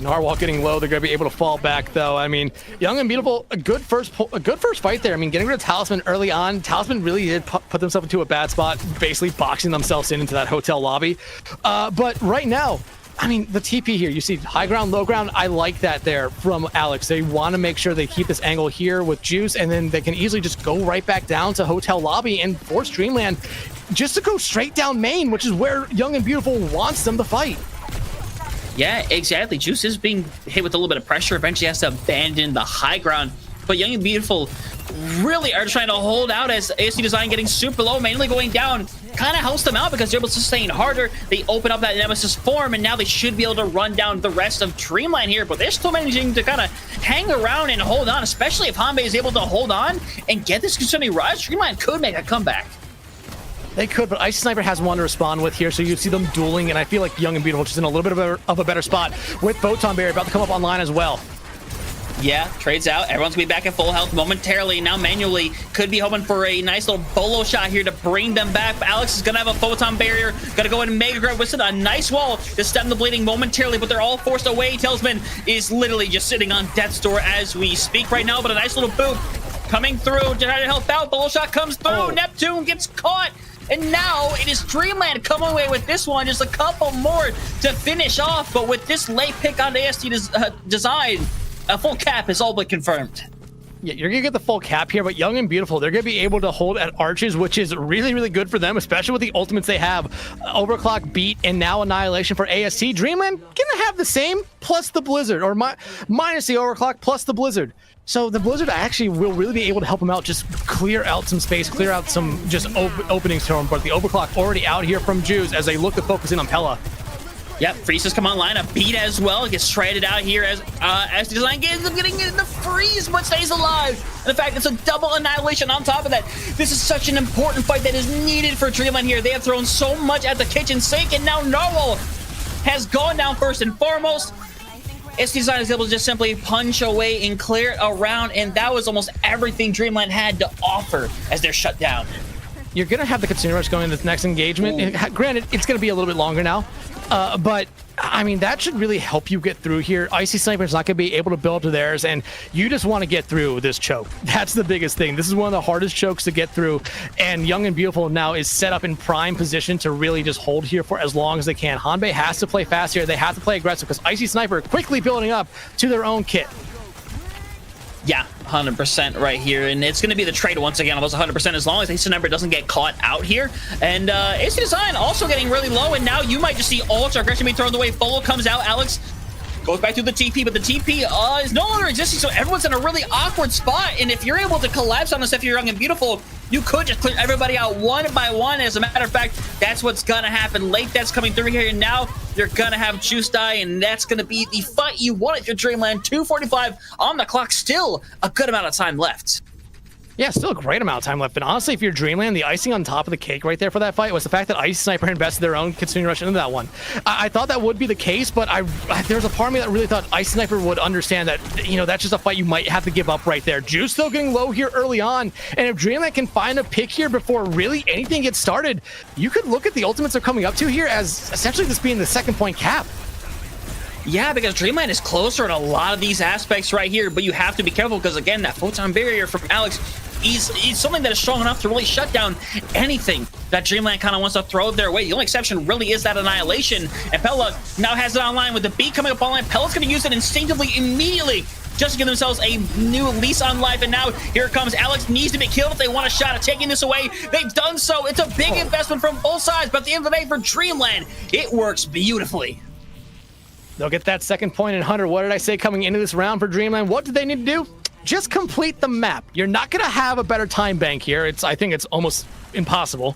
Narwhal getting low. They're going to be able to fall back, though. I mean, Young and Beautiful, a good first fight there. I mean, getting rid of Talisman early on. Talisman really did put themselves into a bad spot, basically boxing themselves into that hotel lobby. But right now, I mean, the TP here, you see high ground, low ground. I like that there from Alex. They want to make sure they keep this angle here with Juice, and then they can easily just go right back down to hotel lobby and force Dreamland just to go straight down main, which is where Young and Beautiful wants them to fight. Yeah, exactly. Juice is being hit with a little bit of pressure. Eventually has to abandon the high ground. But Young and Beautiful really are trying to hold out as AST Design getting super low, mainly going down. Kind of helps them out because they're able to sustain harder. They open up that Nemesis form, and now they should be able to run down the rest of Dreamland here. But they're still managing to kind of hang around and hold on, especially if Hanbei is able to hold on and get this concerning rush. Dreamland could make a comeback. They could, but Ice Sniper has one to respond with here, so you see them dueling, and I feel like Young and Beautiful just in a little bit of a better spot with Photon Barrier about to come up online as well. Yeah, trades out. Everyone's gonna be back at full health momentarily. Now Manually could be hoping for a nice little bolo shot here to bring them back. But Alex is gonna have a Photon Barrier. Gonna go in and Mega Grab with a nice wall to stem the bleeding momentarily, but they're all forced away. Talisman is literally just sitting on death's door as we speak right now, but a nice little boot coming through to try to help out. Bolo shot comes through. Neptune gets caught. And now it is Dreamland coming away with this one. Just a couple more to finish off. But with this late pick on AST Design, a full cap is all but confirmed. Yeah, you're going to get the full cap here, but Young and Beautiful, they're going to be able to hold at arches, which is really, really good for them, especially with the ultimates they have. Overclock, Beat, and now Annihilation for AST. Dreamland going to have the same, plus the Blizzard, or minus the Overclock, plus the Blizzard. So the Blizzard actually will really be able to help him out, just clear out some space, clear out some just openings to him. But the Overclock already out here from Juice as they look to focus in on Pella. Yep, Freezes come online, a Beat as well. Gets traded out here as the Design ends up getting in the freeze, but stays alive. And the fact it's a double Annihilation on top of that. This is such an important fight that is needed for Dreamland here. They have thrown so much at the kitchen sink, and now Narwhal has gone down first and foremost. AST Design is able to just simply punch away and clear it around, and that was almost everything Dreamland had to offer as they're shut down. You're going to have the Consumer Rush going into this next engagement. And granted, it's going to be a little bit longer now, but I mean, that should really help you get through here. Icy Sniper's not going to be able to build up to theirs, and you just want to get through this choke. That's the biggest thing. This is one of the hardest chokes to get through, and Young and Beautiful now is set up in prime position to really just hold here for as long as they can. Hanbei has to play fast here. They have to play aggressive because Icy Sniper quickly building up to their own kit. Yeah, 100% right here, and it's going to be the trade once again. Almost 100% as long as Ace Sniper doesn't get caught out here. And AC Design also getting really low, and now you might just see ultra aggression be thrown away. Bolo comes out, Alex goes back through the TP, but the TP is no longer existing, so everyone's in a really awkward spot. And if you're able to collapse on this, if you're young and beautiful, you could just clear everybody out one by one. As a matter of fact, that's what's gonna happen. Late that's coming through here, and now you're gonna have Juice die, and that's gonna be the fight you want if you're Dreamland. 2:45 on the clock, still a good amount of time left. Yeah, still a great amount of time left. But honestly, if you're Dreamland, the icing on top of the cake right there for that fight was the fact that Ice Sniper invested their own Kitsune Rush into that one. I thought that would be the case, but there's a part of me that really thought Ice Sniper would understand that, you know, that's just a fight you might have to give up right there. Juice still getting low here early on, and if Dreamland can find a pick here before really anything gets started, you could look at the ultimates they're coming up to here as essentially this being the second point cap. Yeah, because Dreamland is closer in a lot of these aspects right here, but you have to be careful because, again, that photon barrier from Alex is something that is strong enough to really shut down anything that Dreamland kind of wants to throw their way. The only exception really is that Annihilation, and Pella now has it online with the beat coming up online. Pella's going to use it instinctively immediately just to give themselves a new lease on life, and now here it comes. Alex needs to be killed if they want a shot at taking this away. They've done so. It's a big investment from both sides, but at the end of the day, for Dreamland, it works beautifully. They'll get that second point. And Hunter, what did I say coming into this round for Dreamland? What did they need to do? Just complete the map. You're not going to have a better time bank here. I think it's almost impossible.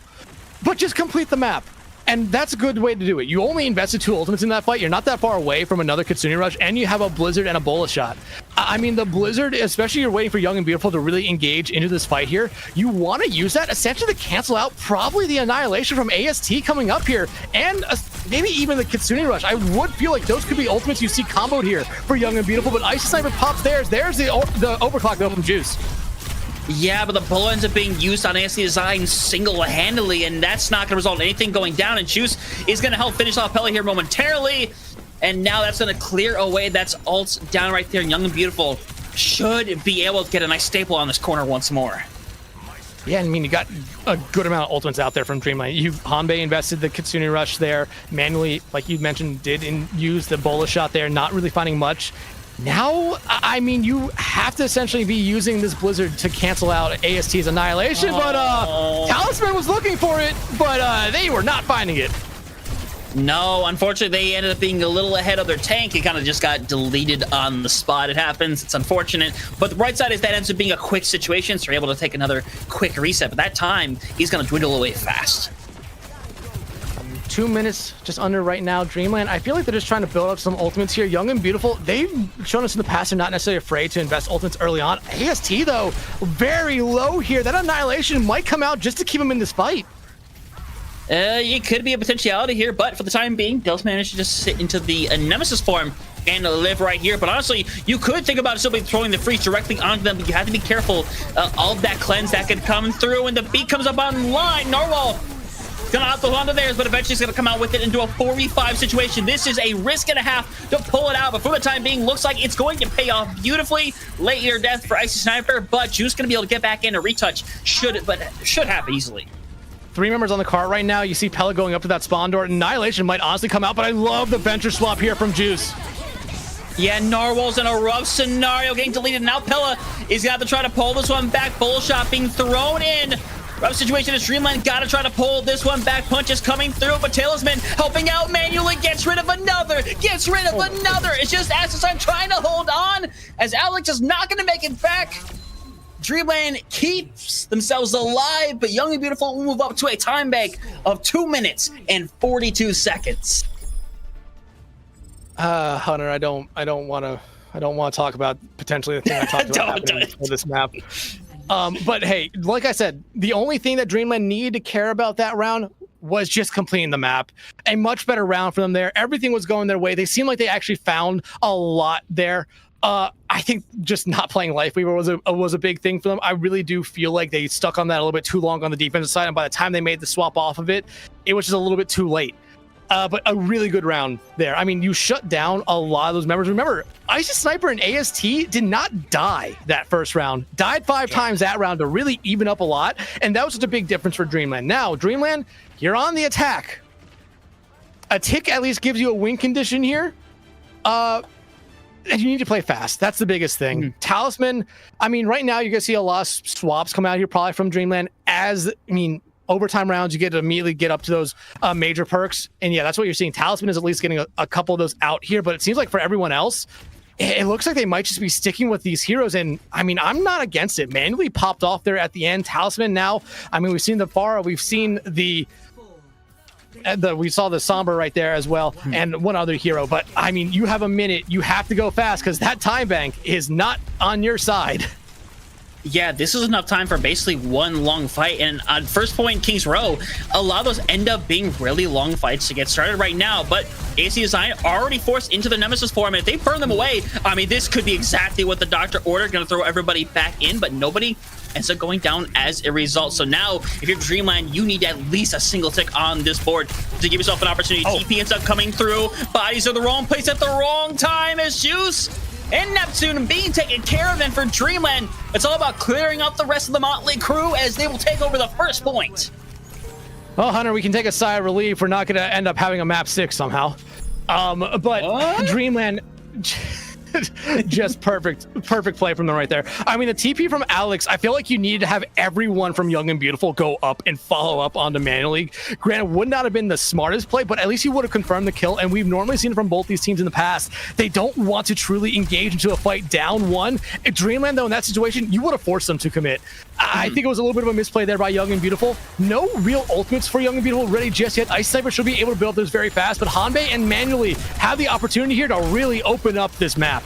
But just complete the map. And that's a good way to do it. You only invested 2 ultimates in that fight. You're not that far away from another Kitsune Rush, and you have a Blizzard and a Bola shot. I mean, the Blizzard, especially you're waiting for Young and Beautiful to really engage into this fight here. You want to use that essentially to cancel out probably the Annihilation from AST coming up here, and maybe even the Kitsune Rush. I would feel like those could be ultimates you see comboed here for Young and Beautiful, but Ice Sniper pops theirs. There's the overclock though from Juice. Yeah, but the Bola ends up being used on AST Design single-handedly, and that's not going to result in anything going down, and Juice is going to help finish off Pella here momentarily, and now that's going to clear away. That's ult down right there, and Young and Beautiful should be able to get a nice staple on this corner once more. Yeah, I mean, you got a good amount of ultimates out there from Dreamland. Hanbei invested the Kitsune Rush there, manually, like you mentioned, use the Bola shot there, not really finding much. Now, I mean, you have to essentially be using this Blizzard to cancel out AST's Annihilation, but Talisman was looking for it, but they were not finding it. No, unfortunately, they ended up being a little ahead of their tank. It kind of just got deleted on the spot. It happens. It's unfortunate. But the bright side is that ends up being a quick situation, so you're able to take another quick reset. But that time, he's going to dwindle away fast. 2 minutes just under right now. Dreamland, I feel like they're just trying to build up some ultimates here. Young and Beautiful, they've shown us in the past they're not necessarily afraid to invest ultimates early on. AST, though, very low here. That Annihilation might come out just to keep him in this fight. It could be a potentiality here, but for the time being, Dels managed to just sit into the Nemesis form and live right here. But honestly, you could think about simply throwing the freeze directly onto them, but you have to be careful of that cleanse that could come through, and the beat comes up online. Narwhal gonna opt onto theirs, but eventually he's gonna come out with it into a 4v5 situation. This is a risk and a half to pull it out, but for the time being, looks like it's going to pay off beautifully. Late year death for Icy Sniper, but Juice gonna be able to get back in a retouch. Should happen easily. 3 members on the cart right now. You see Pella going up to that spawn door. Annihilation might honestly come out, but I love the venture swap here from Juice. Yeah, Narwhal's in a rough scenario, getting deleted. Now Pella is gonna have to try to pull this one back. Bull shot being thrown in. Rough situation is Dreamland gotta try to pull this one back. Punches coming through, but Talisman helping out manually, gets rid of another. It's just Assassine trying to hold on as Alex is not gonna make it back. Dreamland keeps themselves alive, but Young and Beautiful will move up to a time bank of 2 minutes and 42 seconds. Hunter, I don't want to talk about potentially the thing I talked about happening for this map. But hey, like I said, the only thing that Dreamland needed to care about that round was just completing the map. A much better round for them there. Everything was going their way. They seemed like they actually found a lot there. I think just not playing Lifeweaver was a big thing for them. I really do feel like they stuck on that a little bit too long on the defensive side, and by the time they made the swap off of it, it was just a little bit too late. But a really good round there. I mean, you shut down a lot of those members. Remember, Icy Sniper and AST did not die that first round. Died 5 times that round to really even up a lot, and that was just a big difference for Dreamland. Now, Dreamland, you're on the attack. A tick at least gives you a win condition here. you need to play fast. That's the biggest thing. Talisman, I mean, right now you're going to see a lot of swaps come out here probably from Dreamland. Overtime rounds, you get to immediately get up to those major perks. And yeah, that's what you're seeing. Talisman is at least getting a couple of those out here, but it seems like for everyone else, it looks like they might just be sticking with these heroes. And I mean, I'm not against it. Manually popped off there at the end. Talisman now, I mean, we've seen the Pharah, we've seen we saw the Sombra right there as well, and one other hero. But I mean, you have a minute. You have to go fast because that time bank is not on your side. Yeah, this is enough time for basically one long fight. And on first point, King's Row, a lot of those end up being really long fights to get started right now. But AC Design already forced into the Nemesis form. And if they burn them away, I mean, this could be exactly what the Doctor ordered. Going to throw everybody back in, but nobody ends up going down as a result. So now, if you're Dreamland, you need at least a single tick on this board to give yourself an opportunity. TP ends up coming through. Bodies are the wrong place at the wrong time as Juice and Neptune being taken care of. And for Dreamland, it's all about clearing up the rest of the Motley crew as they will take over the first point. Well, Hunter, we can take a sigh of relief. We're not going to end up having a map 6 somehow. But Dreamland... just perfect play from them right there. I mean, the TP from Alex, I feel like you needed to have everyone from Young and Beautiful go up and follow up onto Manually. Granted, would not have been the smartest play, but at least you would have confirmed the kill. And we've normally seen it from both these teams in the past. They don't want to truly engage into a fight down one. At Dreamland, though, in that situation, you would have forced them to commit. I think it was a little bit of a misplay there by Young and Beautiful. No real ultimates for Young and Beautiful ready just yet. Ice Sniper should be able to build this very fast, but Hanbei and Manually have the opportunity here to really open up this map.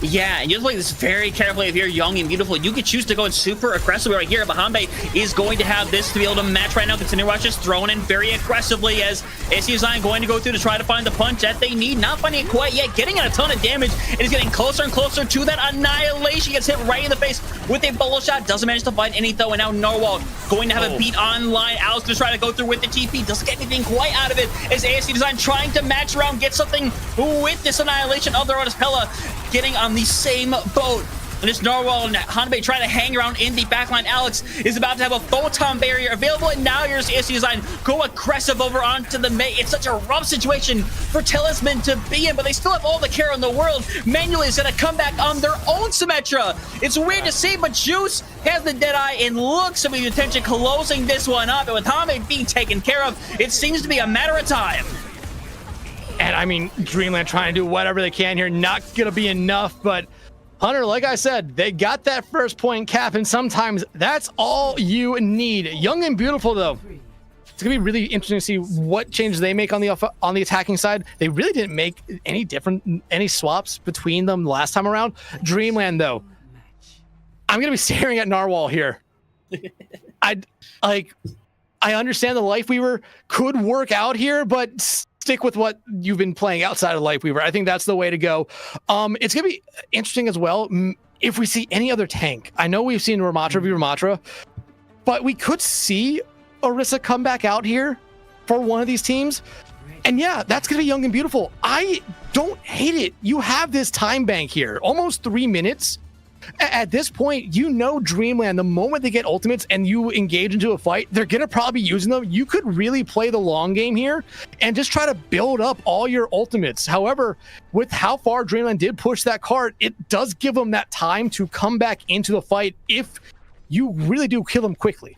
Yeah, and you have to play this very carefully. If you're Young and Beautiful, you could choose to go in super aggressively right here, but Hanbei is going to have this to be able to match right now. The Tinderwatch is thrown in very aggressively as AC Design going to go through to try to find the punch that they need. Not finding it quite yet, getting in a ton of damage. It is getting closer and closer to that annihilation. Gets hit right in the face with a bubble shot. Doesn't manage to find any though, and now Narwhal going to have a beat online. Alex going to try to go through with the TP. Doesn't get anything quite out of it as AC Design trying to match around, get something with this annihilation of the Pella, getting on the same boat. And this Narwhal and Hanbei trying to hang around in the backline. Alex is about to have a photon barrier available, and now here's AC Design go aggressive over onto the mate. It's such a rough situation for Talisman to be in, but they still have all the care in the world. Manually is going to come back on their own Symmetra. It's weird to see, but Juice has the Deadeye and looks to be the attention closing this one up. And with Hanbei being taken care of, it seems to be a matter of time. And I mean, Dreamland trying to do whatever they can here. Not going to be enough, but Hunter, like I said, they got that first point cap, and sometimes that's all you need. Young and Beautiful, though, it's going to be really interesting to see what changes they make on the attacking side. They really didn't make any swaps between them last time around. Dreamland, though, I'm going to be staring at Narwhal here. I understand the Lifeweaver could work out here, but stick with what you've been playing outside of Lifeweaver. I think that's the way to go. It's going to be interesting as well if we see any other tank. I know we've seen Ramattra v Ramattra, but we could see Orisa come back out here for one of these teams. And yeah, that's going to be Young and Beautiful. I don't hate it. You have this time bank here, almost 3 minutes. At this point, you know Dreamland, the moment they get ultimates and you engage into a fight, they're going to probably be using them. You could really play the long game here and just try to build up all your ultimates. However, with how far Dreamland did push that cart, it does give them that time to come back into the fight if you really do kill them quickly.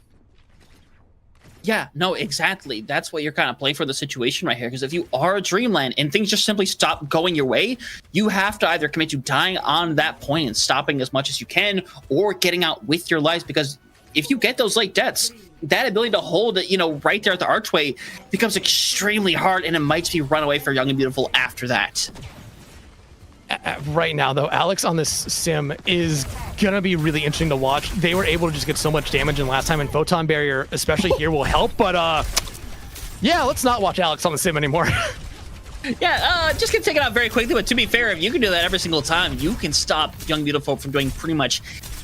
Yeah, no, exactly. That's what you're kind of playing for the situation right here. Because if you are a Dreamland and things just simply stop going your way, you have to either commit to dying on that point and stopping as much as you can, or getting out with your lives. Because if you get those late deaths, that ability to hold it, right there at the archway becomes extremely hard, and it might be run away for Young and Beautiful after that. Right now, though, Alex on this sim is going to be really interesting to watch. They were able to just get so much damage in last time, and Photon Barrier, especially here, will help. But, yeah, let's not watch Alex on the sim anymore. Yeah, just get taken out very quickly. But to be fair, if you can do that every single time, you can stop Young and Beautiful from doing pretty much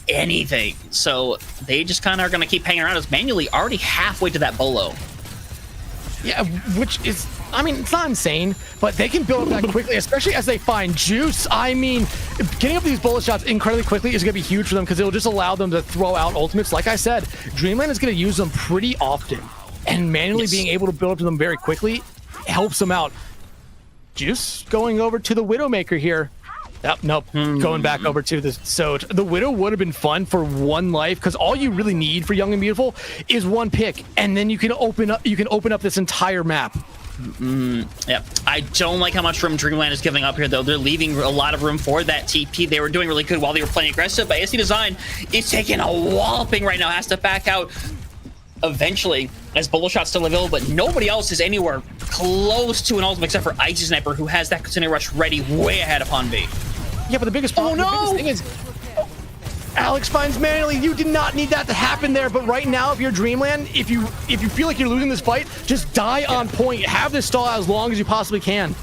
anything. So they just kind of are going to keep hanging around as Manually already halfway to that bolo. Yeah, which is, I mean, it's not insane, but they can build up that quickly, especially as they find Juice. I mean, getting up these bullet shots incredibly quickly is going to be huge for them because it'll just allow them to throw out ultimates. Like I said, Dreamland is going to use them pretty often, and Manually being able to build up to them very quickly helps them out. Juice going over to the Widowmaker here. Yep, nope. Going back over to the Soj. The Widow would have been fun for one life because all you really need for Young and Beautiful is one pick, and then you can open up this entire map. Yeah, I don't like how much room Dreamland is giving up here, though. They're leaving a lot of room for that TP. They were doing really good while they were playing aggressive, but ASC Design is taking a walloping right now, has to back out eventually as bullet shot's still available, but nobody else is anywhere close to an ultimate except for Icy Sniper, who has that continuing rush ready way ahead upon B. Yeah, but the biggest problem, the biggest thing is Alex finds manually. You did not need that to happen there, but right now, if you're Dreamland, if you feel like you're losing this fight, just die on point. Have this stall out as long as you possibly can.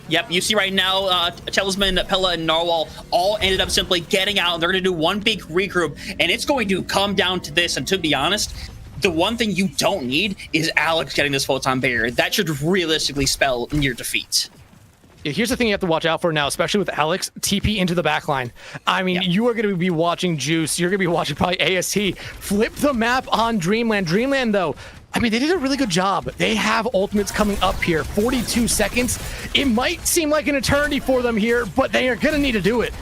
Yep, you see right now, Talisman, Pella, and Narwhal all ended up simply getting out. They're going to do one big regroup, and it's going to come down to this. And to be honest, the one thing you don't need is Alex getting this photon barrier. That should realistically spell near defeat. Here's the thing you have to watch out for now, especially with Alex, TP into the backline. I mean, you are going to be watching Juice. You're going to be watching probably AST flip the map on Dreamland. Dreamland, though, I mean, they did a really good job. They have ultimates coming up here, 42 seconds. It might seem like an eternity for them here, but they are going to need to do it.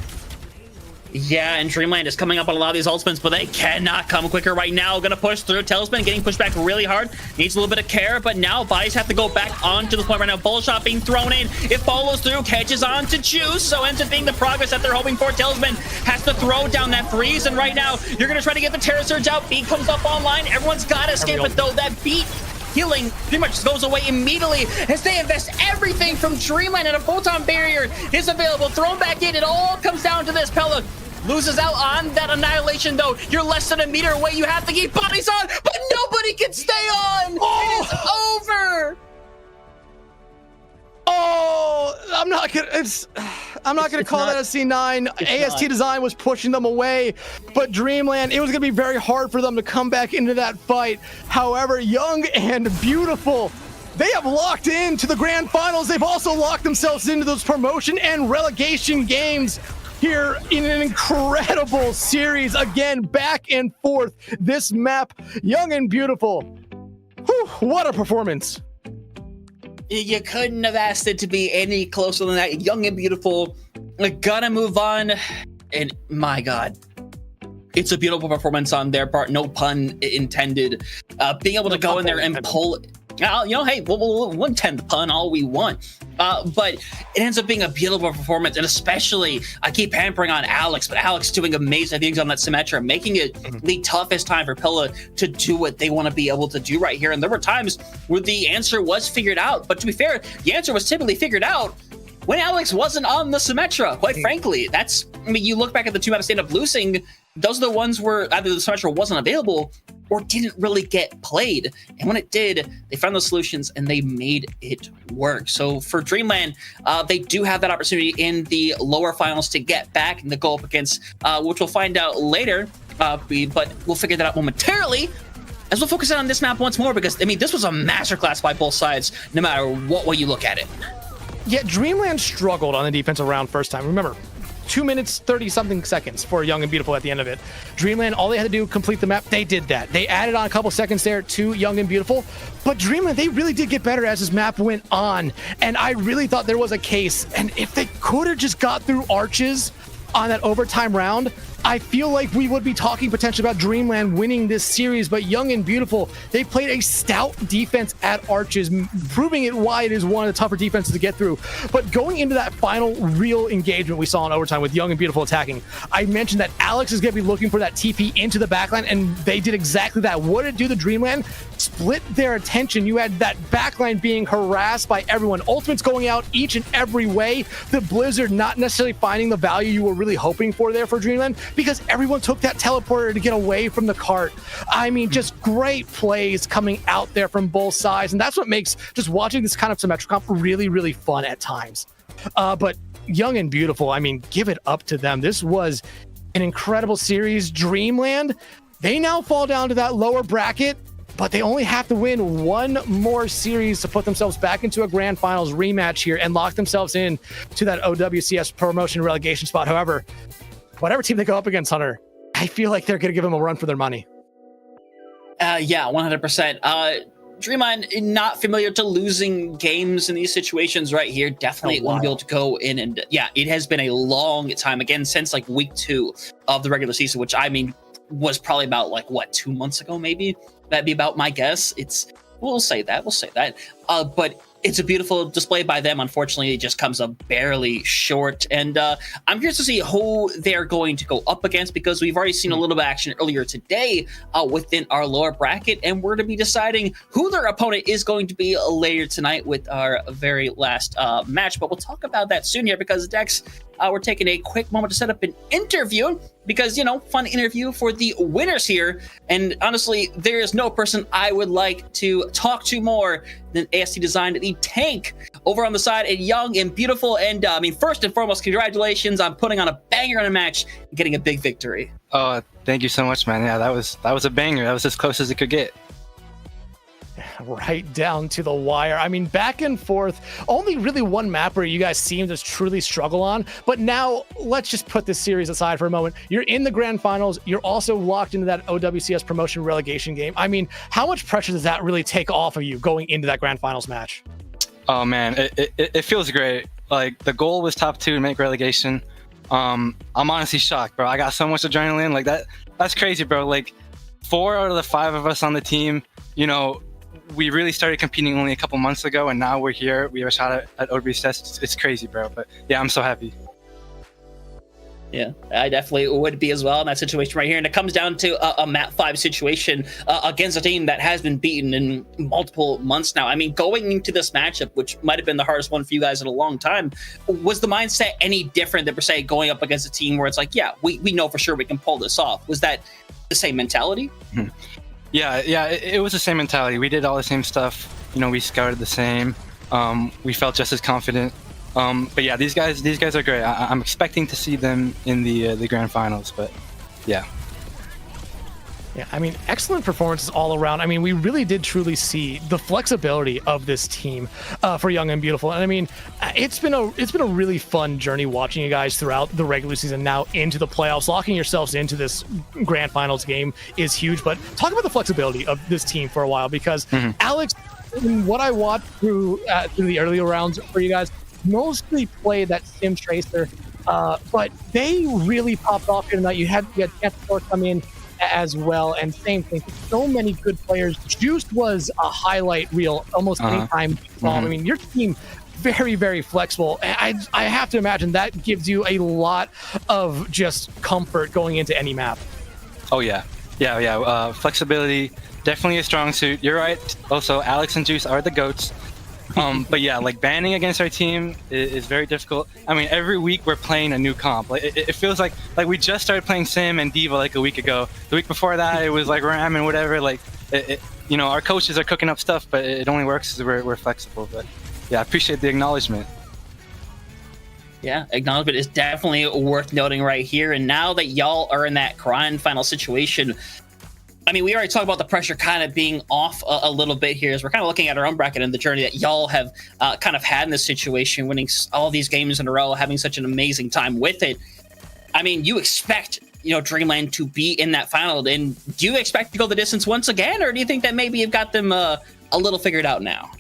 Yeah, and Dreamland is coming up on a lot of these ultimates, but they cannot come quicker right now. Gonna push through. Talisman getting pushed back really hard. Needs a little bit of care, but now bodies have to go back onto the point right now. Bullet shot being thrown in. It follows through, catches on to Juice, so ends up being the progress that they're hoping for. Talisman has to throw down that freeze, and right now, you're gonna try to get the Terror Surge out. Beat comes up online. Everyone's gotta escape it, though. That beat healing pretty much goes away immediately as they invest everything from Dreamland, and a photon barrier is available. Thrown back in. It all comes down to this. Pella loses out on that annihilation, though. You're less than a meter away. You have to keep bodies on, but nobody can stay on. Oh. It is over. Oh, I'm not gonna call that a C9. AST Design was pushing them away, but Dreamland, it was gonna be very hard for them to come back into that fight. However, Young and Beautiful, they have locked into the grand finals. They've also locked themselves into those promotion and relegation games here in an incredible series. Again, back and forth. This map, Young and Beautiful. Whew, what a performance. You couldn't have asked it to be any closer than that. Young and Beautiful, gonna move on. And my God, it's a beautiful performance on their part. No pun intended. Being able to go in there and pull, hey, we'll intend the pun all we want. But it ends up being a beautiful performance, and especially I keep hampering on Alex, but Alex doing amazing things on that Symmetra, making it the toughest time for Pilla to do what they want to be able to do right here. And there were times where the answer was figured out, but to be fair, the answer was typically figured out when Alex wasn't on the Symmetra. Quite frankly, you look back at the two maps they ended up losing, those are the ones where either the Symmetra wasn't available or didn't really get played. And when it did, they found those solutions and they made it work. So for Dreamland, they do have that opportunity in the lower finals to get back and to go up against, which we'll find out later, but we'll figure that out momentarily as we'll focus on this map once more, because, I mean, this was a masterclass by both sides, no matter what way you look at it. Yeah, Dreamland struggled on the defensive round first time. Remember, 2 minutes, 30-something seconds for Young and Beautiful at the end of it. Dreamland, all they had to do, complete the map. They did that. They added on a couple seconds there to Young and Beautiful. But Dreamland, they really did get better as this map went on. And I really thought there was a case. And if they could have just got through Arches on that overtime round, I feel like we would be talking potentially about Dreamland winning this series. But Young and Beautiful, they played a stout defense at Arches, proving it why it is one of the tougher defenses to get through. But going into that final real engagement we saw in overtime with Young and Beautiful attacking, I mentioned that Alex is going to be looking for that TP into the backline, and they did exactly that. What did it do to Dreamland? Split their attention. You had that backline being harassed by everyone. Ultimates going out each and every way. The Blizzard not necessarily finding the value you were really hoping for there for Dreamland, because everyone took that teleporter to get away from the cart. I mean, just great plays coming out there from both sides, and that's what makes just watching this kind of symmetric comp really, really fun at times. But Young and Beautiful, I mean, give it up to them. This was an incredible series. Dreamland, they now fall down to that lower bracket, but they only have to win one more series to put themselves back into a grand finals rematch here and lock themselves in to that OWCS promotion relegation spot. However, whatever team they go up against, Hunter, I feel like they're going to give them a run for their money. Yeah, 100%. Dreamline not familiar to losing games in these situations right here. Definitely won't be able to go in and yeah, it has been a long time again since like week 2 of the regular season, which I mean was probably about like what 2 months ago, maybe. That'd be about my guess. We'll say that. But it's a beautiful display by them. Unfortunately, it just comes up barely short. And I'm curious to see who they're going to go up against, because we've already seen a little bit of action earlier today within our lower bracket. And we're to be deciding who their opponent is going to be later tonight with our very last match. But we'll talk about that soon here, because Dex, we're taking a quick moment to set up an interview, because, fun interview for the winners here. And honestly, there is no person I would like to talk to more than AST Designed the Tank over on the side, and young and beautiful. And first and foremost, congratulations on putting on a banger in a match and getting a big victory. Oh, thank you so much, man. Yeah, that was a banger. That was as close as it could get. Right down to the wire. Back and forth. Only really one map where you guys seem to truly struggle on. But now let's just put this series aside for a moment. You're in the grand finals. You're also locked into that OWCS promotion relegation game. How much pressure does that really take off of you going into that grand finals match? Oh man, it feels great. Like, the goal was top 2 to make relegation. I'm honestly shocked, bro. I got so much adrenaline. Like, that's crazy, bro. Like, 4 out of the 5 of us on the team, we really started competing only a couple months ago, and now we're here. We have a shot at OWCS. It's crazy, bro. But yeah, I'm so happy. Yeah, I definitely would be as well in that situation right here. And it comes down to a map 5 situation against a team that has been beaten in multiple months now. Going into this matchup, which might have been the hardest one for you guys in a long time, was the mindset any different than, per se, going up against a team where it's like, yeah, we know for sure we can pull this off? Was that the same mentality? Mm-hmm. Yeah, it was the same mentality. We did all the same stuff. We scouted the same. We felt just as confident. But yeah, these guys are great. I'm expecting to see them in the grand finals. But yeah. Yeah, excellent performances all around. We really did truly see the flexibility of this team for Young and Beautiful. And it's been a really fun journey watching you guys throughout the regular season, now into the playoffs. Locking yourselves into this grand finals game is huge. But talk about the flexibility of this team for a while, because Alex, what I watched through the earlier rounds for you guys, mostly played that Sim Tracer, but they really popped off here tonight. You had Cat4 come in as well, and same thing. So many good players. Juice was a highlight reel almost anytime you saw him. Your team very, very flexible. I have to imagine that gives you a lot of just comfort going into any map. Oh yeah. Flexibility, definitely a strong suit. You're right. Also, Alex and Juice are the GOATs. But yeah, like, banning against our team is very difficult. Every week we're playing a new comp. Like, it feels like we just started playing Sim and Diva like a week ago. The week before that it was like Ram and whatever. Like, our coaches are cooking up stuff, but it only works because we're flexible. But yeah, I appreciate the acknowledgement. Yeah, acknowledgement is definitely worth noting right here. And now that y'all are in that grand final situation, we already talked about the pressure kind of being off a little bit here, as we're kind of looking at our own bracket and the journey that y'all have kind of had in this situation, winning all these games in a row, having such an amazing time with it. You expect, Dreamland to be in that final. And do you expect to go the distance once again, or do you think that maybe you've got them a little figured out now?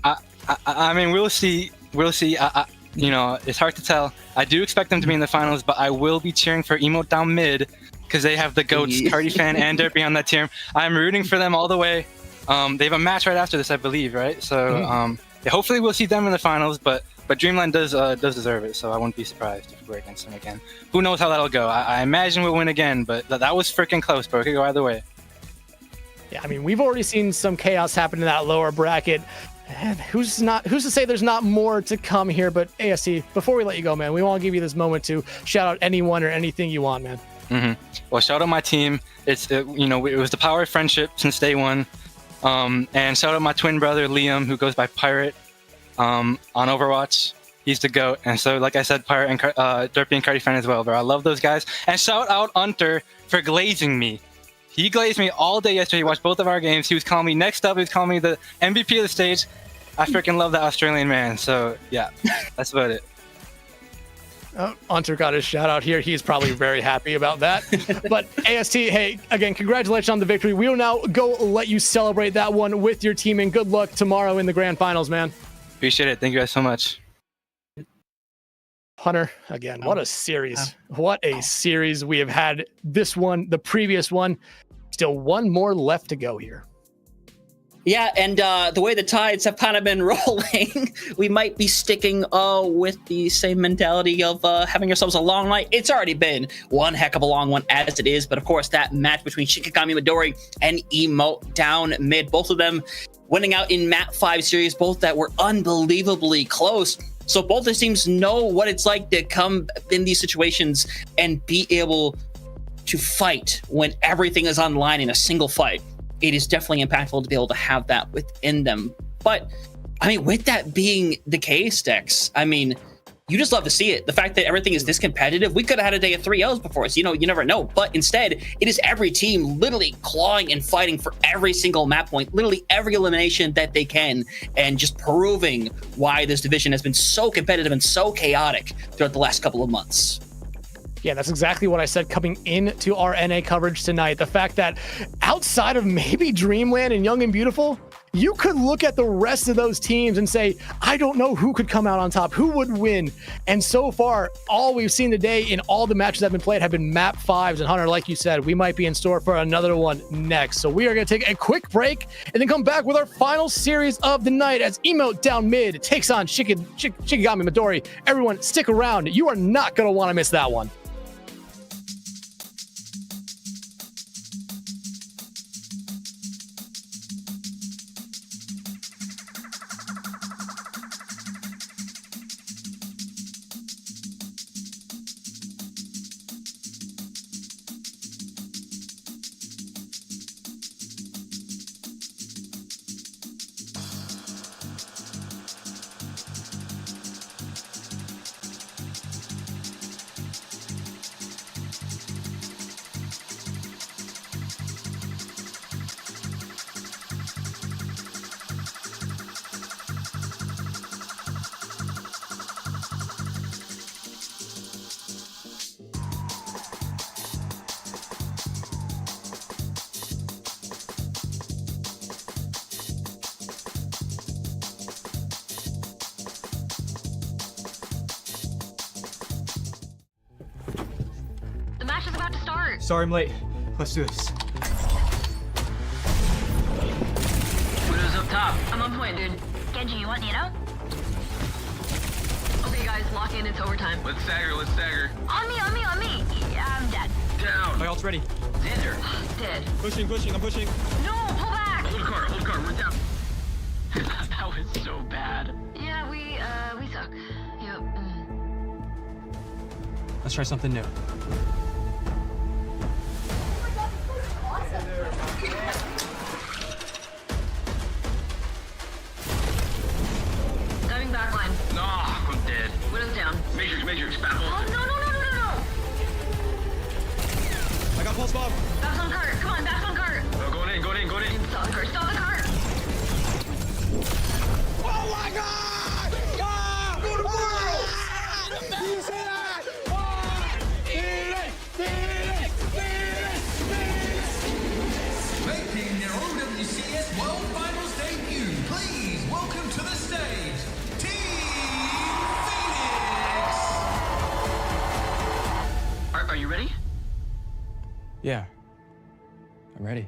We'll see. It's hard to tell. I do expect them to be in the finals, but I will be cheering for Emote down mid, because they have the GOATs, Cardi Fan and Derpy on that team. I'm rooting for them all the way. They have a match right after this, I believe, right? So hopefully we'll see them in the finals, but Dreamland does deserve it, so I wouldn't be surprised if we're against them again. Who knows how that'll go? I imagine we'll win again, but that was freaking close, bro. It could go either way. Yeah, we've already seen some chaos happen in that lower bracket. And who's to say there's not more to come here? But AST, before we let you go, man, we want to give you this moment to shout out anyone or anything you want, man. Well, shout out my team. It was the power of friendship since day one. And shout out my twin brother Liam, who goes by Pirate on Overwatch. He's the GOAT. And so, like I said, Pirate and Derpy and Cardi Fan as well, bro. I love those guys. And shout out Unter for glazing me. He glazed me all day yesterday. He watched both of our games. He was calling me next up. He was calling me the MVP of the stage. I freaking love that Australian man. So yeah, that's about it. Hunter got his shout out here. He's probably very happy about that. But AST, hey, again, congratulations on the victory. We will now go let you celebrate that one with your team, and good luck tomorrow in the grand finals, man. Appreciate it. Thank you guys so much. Hunter, again, what a series. What a series we have had. This one, the previous one, still one more left to go here. Yeah, and the way the tides have kind of been rolling, we might be sticking with the same mentality of having ourselves a long night. It's already been one heck of a long one as it is, but of course that match between Shikigami Midori and Emote down mid, both of them winning out in map 5 series, both that were unbelievably close. So both the teams know what it's like to come in these situations and be able to fight when everything is on the line in a single fight. It is definitely impactful to be able to have that within them. But, I mean, with that being the case, Dex, I mean, you just love to see it. The fact that everything is this competitive, we could have had a day of 3-0s before us. You know, you never know. But instead, it is every team literally clawing and fighting for every single map point, literally every elimination that they can, and just proving why this division has been so competitive and so chaotic throughout the last couple of months. Yeah, that's exactly what I said coming into our NA coverage tonight. The fact that outside of maybe Dreamland and Young and Beautiful, you could look at the rest of those teams and say, I don't know who could come out on top, who would win. And so far, all we've seen today in all the matches that have been played have been map 5s. And Hunter, like you said, we might be in store for another one next. So we are going to take a quick break and then come back with our final series of the night as Emote down mid takes on Shikigami Midori. Everyone, stick around. You are not going to want to miss that one. Sorry I'm late. Let's do this. Widow's up top. I'm on point, dude. Genji, you want Nito? Okay, guys, lock in. It's overtime. Let's stagger, let's stagger. On me, on me, on me. Yeah, I'm dead. Down. My ult's ready. Xander. Dead. Pushing, I'm pushing. No, pull back. Hold card, we're down. That was so bad. Yeah, we suck. Yep. Let's try something new. Diving backline. Nah, I'm dead. Widow's down. Matrix, battle. Oh, no. I got pulse bomb. Back on cart. Come on, back on cart. Oh, going in. Stop the cart. Oh my God! Ah! Go to world! Do you see that? Making their OWCS World Finals debut, please welcome to the stage, Team Phoenix! Are you ready? Yeah. I'm ready.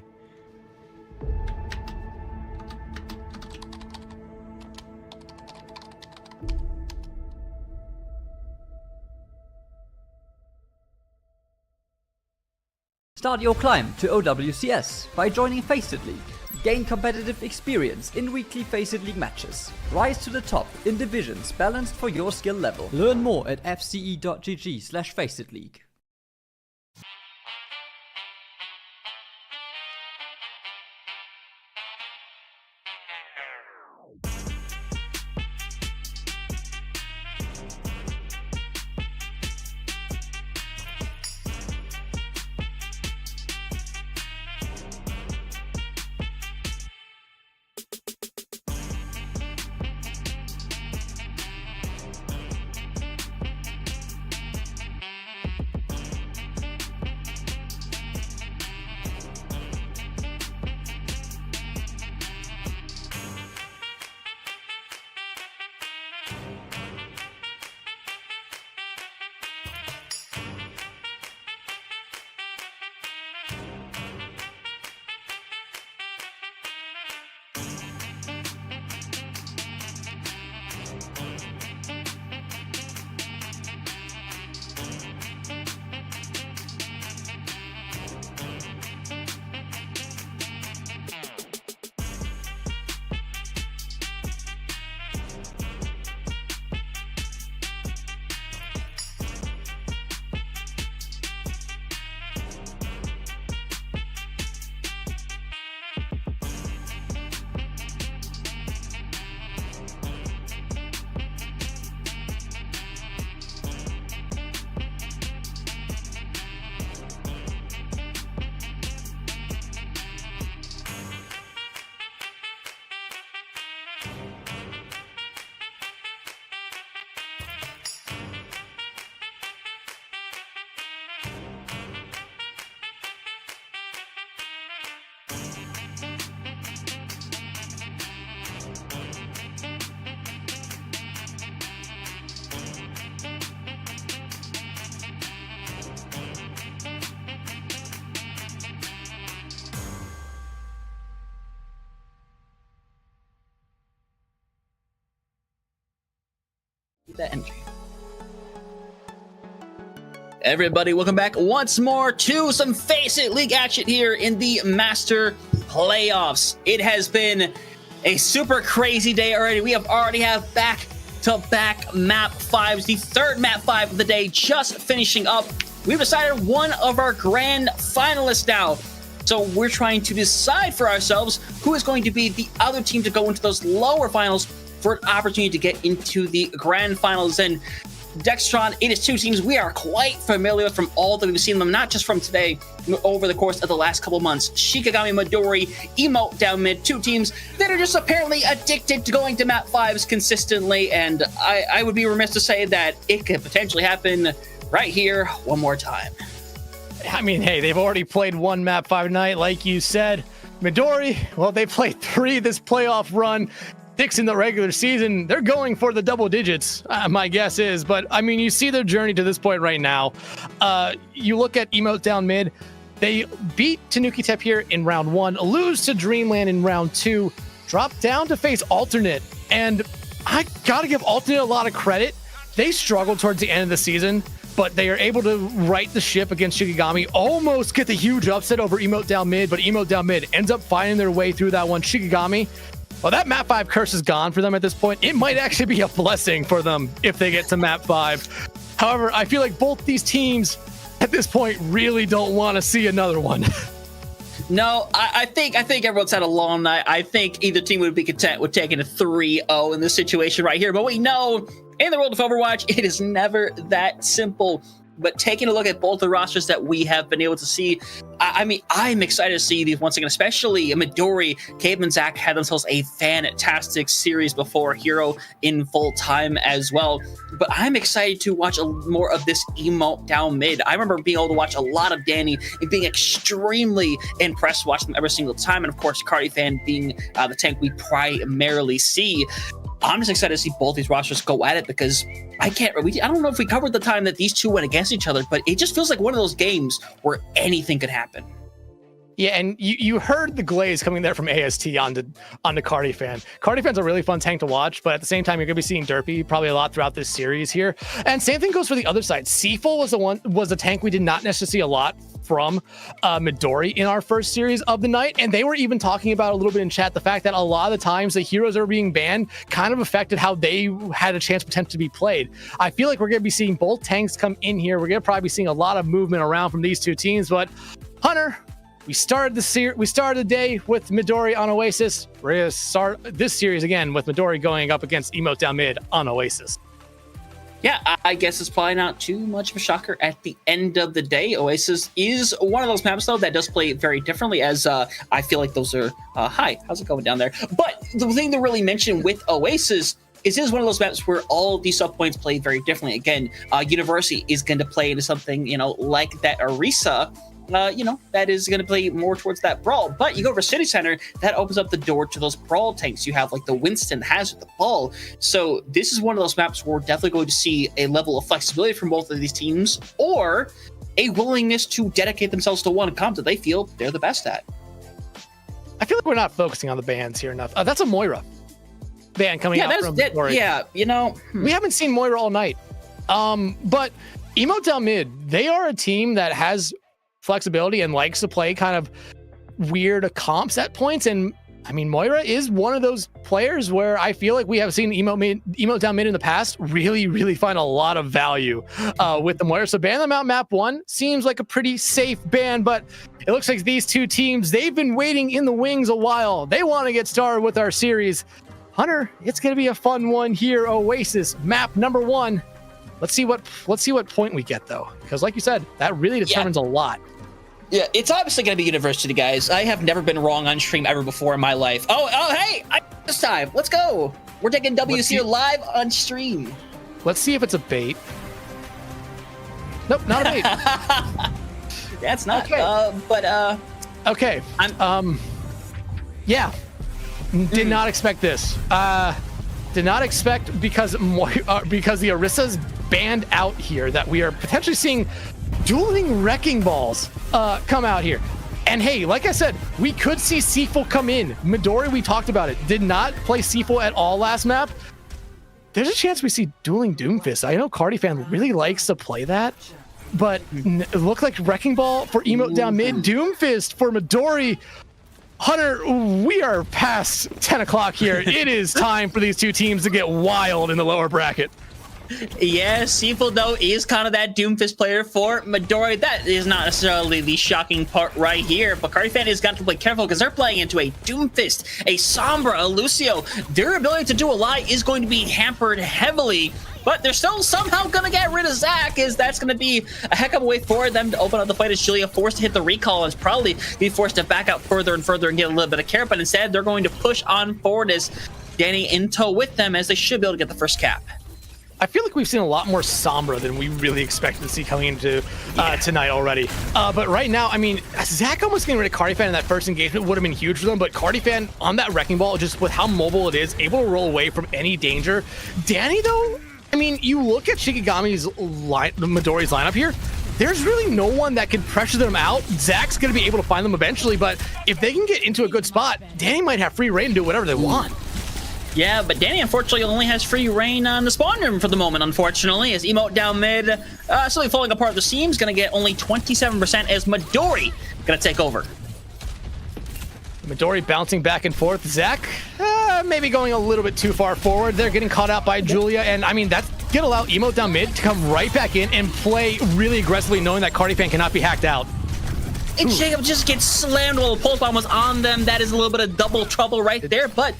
Start your climb to OWCS by joining FACEIT League. Gain competitive experience in weekly FACEIT League matches. Rise to the top in divisions balanced for your skill level. Learn more at fce.gg/FACEIT League. That energy. Everybody, welcome back once more to some FACEIT League action here in the Master Playoffs. It has been a super crazy day already. We already have back-to-back map 5s, the third map 5 of the day just finishing up. We've decided one of our grand finalists now. So we're trying to decide for ourselves who is going to be the other team to go into those lower finals for an opportunity to get into the grand finals. And Dextron, it is two teams we are quite familiar with from all that we've seen them, not just from today, over the course of the last couple months. Shikigami Midori, Emote down mid, two teams that are just apparently addicted to going to map 5s consistently, and I would be remiss to say that it could potentially happen right here one more time. I mean, hey, they've already played one map 5 night, like you said. Midori, well, they played 3 this playoff run. 6 in the regular season. They're going for the double digits, my guess is. But, I mean, you see their journey to this point right now. You look at Emote down mid. They beat Tanuki Tep here in round 1, lose to Dreamland in round 2, drop down to face Alternate. And I got to give Alternate a lot of credit. They struggled towards the end of the season, but they are able to right the ship against Shikigami, almost get the huge upset over Emote down mid, but Emote down mid ends up finding their way through that one. Shikigami, well, that map 5 curse is gone for them at this point. It might actually be a blessing for them if they get to map 5. However, I feel like both these teams at this point really don't want to see another one. No, I think everyone's had a long night. I think either team would be content with taking a 3-0 in this situation right here. But we know in the world of Overwatch, it is never that simple. But taking a look at both the rosters that we have been able to see, I mean, I'm excited to see these once again, especially Midori. Cabe and Zach had themselves a fantastic series before Hero in full time as well. But I'm excited to watch more of this Emote down mid. I remember being able to watch a lot of Danny and being extremely impressed watching them every single time. And of course, Cardi Fan being the tank we primarily see. I'm just excited to see both these rosters go at it because I don't know if we covered the time that these two went against each other, but it just feels like one of those games where anything could happen. Yeah, and you heard the glaze coming there from AST onto Cardi Fan. Cardi Fan's a really fun tank to watch, but at the same time, you're going to be seeing Derpy probably a lot throughout this series here. And same thing goes for the other side. Seaful was the tank we did not necessarily see a lot from Midori in our first series of the night, and they were even talking about a little bit in chat the fact that a lot of the times the heroes that are being banned kind of affected how they had a chance potentially to be played. I feel like we're going to be seeing both tanks come in here. We're going to probably be seeing a lot of movement around from these two teams, but Hunter, we started the day with Midori on Oasis. We're going to start this series again with Midori going up against Emote down mid on Oasis. Yeah, I guess it's probably not too much of a shocker at the end of the day. Oasis is one of those maps, though, that does play very differently, as I feel like those are... hi, how's it going down there? But the thing to really mention with Oasis is it is one of those maps where all of these sub-points play very differently. Again, University is going to play into something, like that Arisa, that is going to play more towards that brawl. But you go over City Center, that opens up the door to those brawl tanks. You have like the Winston, Hazard, the Ball. So this is one of those maps where we're definitely going to see a level of flexibility from both of these teams, or a willingness to dedicate themselves to one comp that they feel they're the best at. I feel like we're not focusing on the bans here enough. That's a Moira ban coming out from Midori. Yeah, we haven't seen Moira all night. But Emote down mid, they are a team that has flexibility and likes to play kind of weird comps at points. And I mean, Moira is one of those players where I feel like we have seen Emote down mid in the past really find a lot of value with the Moira. So ban them out map 1 seems like a pretty safe ban, but it looks like these two teams, they've been waiting in the wings a while. They want to get started with our series. Hunter, it's going to be a fun one here. Oasis map number 1. Let's see what point we get though, because like you said, that really determines a lot. Yeah, it's obviously going to be University, guys. I have never been wrong on stream ever before in my life. Oh, hey, this time. Let's go. We're taking WC live on stream. Let's see if it's a bait. Nope, not a bait. That's not. Okay. But Okay. Yeah. Did not expect this. Did not expect because the Orisa's banned out here that we are potentially seeing dueling wrecking balls come out here. And hey, like I said, we could see Seaful come in. Midori, we talked about it, did not play Seaful at all last map. There's a chance we see dueling Doomfist. I know Cardi fan really likes to play that, but it looked like wrecking ball for Emote down mid, Doomfist for Midori. Hunter, we are past 10 o'clock here. It is time for these two teams to get wild in the lower bracket. Yeah, Seaful, though, is kind of that Doomfist player for Midori. That is not necessarily the shocking part right here, but Cardi fan has got to play careful because they're playing into a Doomfist, a Sombra, a Lucio. Their ability to do a lot is going to be hampered heavily, but they're still somehow going to get rid of Zach, as that's going to be a heck of a way for them to open up the fight, as Julia forced to hit the recall and is probably be forced to back out further and further and get a little bit of care, but instead they're going to push on forward as Danny in tow with them, as they should be able to get the first cap. I feel like we've seen a lot more Sombra than we really expected to see coming into tonight already. But right now, I mean, Zach almost getting rid of Cardi fan in that first engagement would have been huge for them, but Cardi fan on that wrecking ball, just with how mobile it is, able to roll away from any danger. Danny, though, I mean, you look at Shikigami's Midori's lineup here, there's really no one that can pressure them out. Zach's going to be able to find them eventually, but if they can get into a good spot, Danny might have free reign to do whatever they want. Yeah, but Danny unfortunately only has free reign on the spawn room for the moment, unfortunately, as Emote down mid, slowly falling apart at the seams, going to get only 27% as Midori going to take over. Midori bouncing back and forth. Zach, maybe going a little bit too far forward. They're getting caught out by Julia, and I mean, that's going to allow Emote down mid to come right back in and play really aggressively, knowing that Cardi fan cannot be hacked out. And Jacob just gets slammed while the pulse bomb was on them. That is a little bit of double trouble right there, but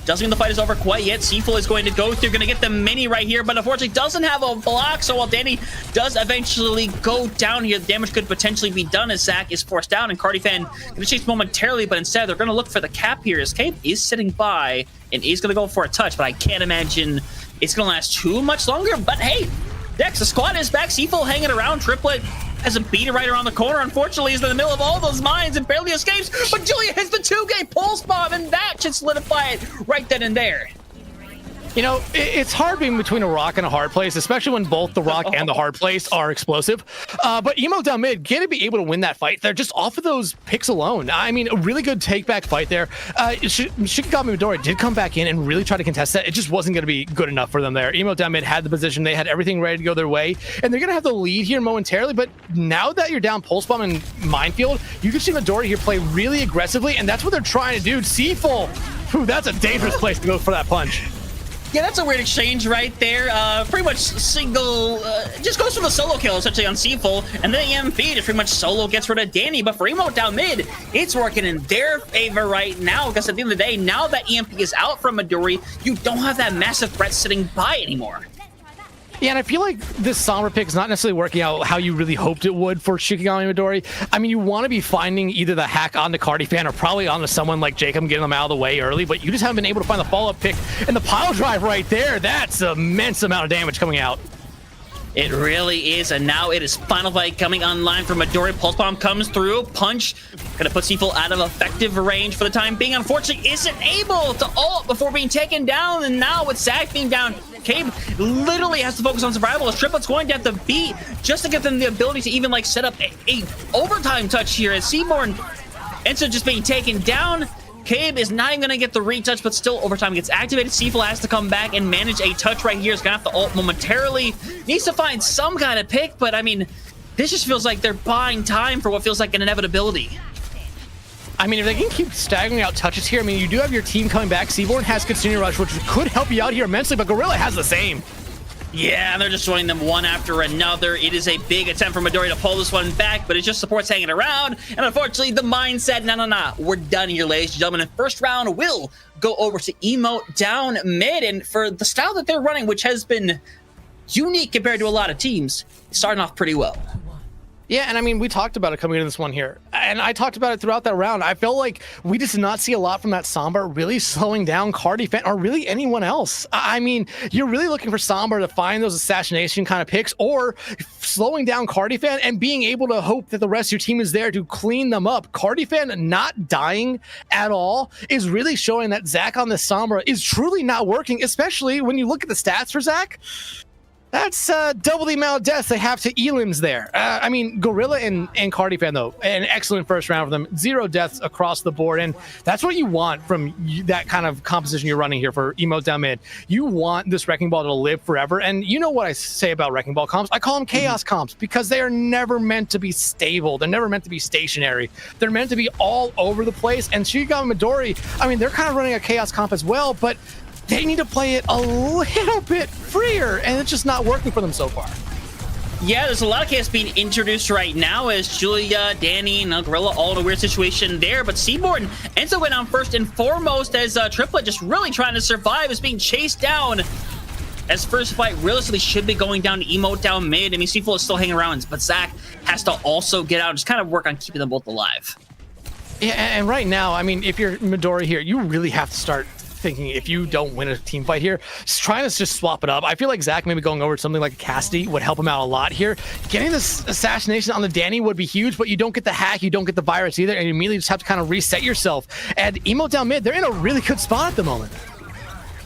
doesn't mean the fight is over quite yet. Seaful is going to go through, going to get the mini right here, but unfortunately doesn't have a block, so while Danny does eventually go down here, the damage could potentially be done as Zach is forced down, and Cardi fan going to chase momentarily, but instead they're going to look for the cap here as Cape is sitting by and is going to go for a touch, but I can't imagine it's going to last too much longer. But hey, Dex, the squad is back. Seaful hanging around. Triplet has a beater right around the corner. Unfortunately, he's in the middle of all those mines and barely escapes, but Julia hits the 2-game pulse bomb, and that should solidify it right then and there. You know, it's hard being between a rock and a hard place, especially when both the rock and the hard place are explosive. But Emo down mid, going to be able to win that fight. They're just off of those picks alone. I mean, a really good take-back fight there. Shikigami Midori did come back in and really try to contest that. It just wasn't going to be good enough for them there. Emo down mid had the position. They had everything ready to go their way. And they're going to have the lead here momentarily. But now that you're down Pulse Bomb and Minefield, you can see Midori here play really aggressively. And that's what they're trying to do. Seaful, whew, that's a dangerous place to go for that punch. Yeah, that's a weird exchange right there. Pretty much single, just goes for the solo kill essentially on Seaful, and then EMP just pretty much solo gets rid of Danny. But for Emote down mid, it's working in their favor right now, because at the end of the day, now that EMP is out from Midori, you don't have that massive threat sitting by anymore. Yeah, and I feel like this Sombra pick is not necessarily working out how you really hoped it would for Shikigami Midori. I mean, you want to be finding either the hack on the Cardi fan or probably onto someone like Jacob, getting them out of the way early, but you just haven't been able to find the follow-up pick. And the pile drive right there, that's an immense amount of damage coming out. It really is, and now it is Final Fight coming online for Midori. Pulse Bomb comes through, punch, gonna put Seaful out of effective range for the time being. Unfortunately, isn't able to ult before being taken down, and now with Zach being down, Cabe literally has to focus on survival, as Triplet's going to have to beat just to give them the ability to even like set up a overtime touch here, as Seaborn ends up just being taken down. Cabe is not even going to get the retouch, but still overtime gets activated. Seaful has to come back and manage a touch right here. He's going to have to ult momentarily. Needs to find some kind of pick, but I mean, this just feels like they're buying time for what feels like an inevitability. I mean, if they can keep staggering out touches here, I mean, you do have your team coming back. Seaborn has Katsuni Rush, which could help you out here immensely, but Gorilla has the same. Yeah, and they're just joining them one after another. It is a big attempt for Midori to pull this one back, but it just supports hanging around. And unfortunately, the mindset, nah, we're done here, ladies and gentlemen. And first round will go over to Emote down mid. And for the style that they're running, which has been unique compared to a lot of teams, starting off pretty well. Yeah, and I mean, we talked about it coming into this one here, and I talked about it throughout that round. I felt like we just did not see a lot from that Sombra really slowing down Cardifan or really anyone else. I mean, you're really looking for Sombra to find those assassination kind of picks or slowing down Cardifan and being able to hope that the rest of your team is there to clean them up. Cardifan not dying at all is really showing that Zach on the Sombra is truly not working, especially when you look at the stats for Zach. That's double the amount of deaths they have to Elims there. I mean, Gorilla and Cardifan, though, an excellent first round for them. 0 deaths across the board, and that's what you want from that kind of composition you're running here for Emotes down mid. You want this Wrecking Ball to live forever, and you know what I say about Wrecking Ball comps? I call them Chaos comps because they are never meant to be stable. They're never meant to be stationary. They're meant to be all over the place, and Shikigami Midori, I mean, they're kind of running a Chaos comp as well, but they need to play it a little bit freer, and it's just not working for them so far. Yeah, there's a lot of chaos being introduced right now as Julia, Danny, and Gorilla all in a weird situation there, but Seaborn ends up going down first and foremost as Triplet just really trying to survive, is being chased down as first fight realistically should be going down to Emote down mid. I mean, Seafull is still hanging around, but Zach has to also get out and just kind of work on keeping them both alive. Yeah, and right now, I mean, if you're Midori here, you really have to start thinking if you don't win a team fight here, trying to just swap it up. I feel like Zach maybe going over to something like Cassidy would help him out a lot here. Getting this assassination on the Danny would be huge, but you don't get the hack, you don't get the virus either, and you immediately just have to kind of reset yourself. And Emote down mid, they're in a really good spot at the moment.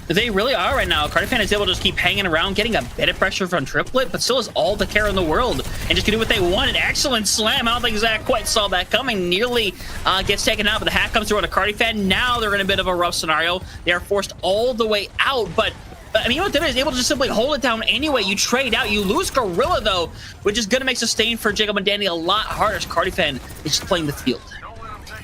They really are right now. Cardifan is able to just keep hanging around, getting a bit of pressure from Triplet, but still has all the care in the world and just can do what they want. An excellent slam. I don't think Zach quite saw that coming. Nearly gets taken out, but the hack comes through on a Cardifan. Now they're in a bit of a rough scenario. They are forced all the way out, but I mean, Emote is able to just simply hold it down anyway. You trade out. You lose Gorilla, though, which is going to make sustain for Jacob and Danny a lot harder. Cardifan is just playing the field.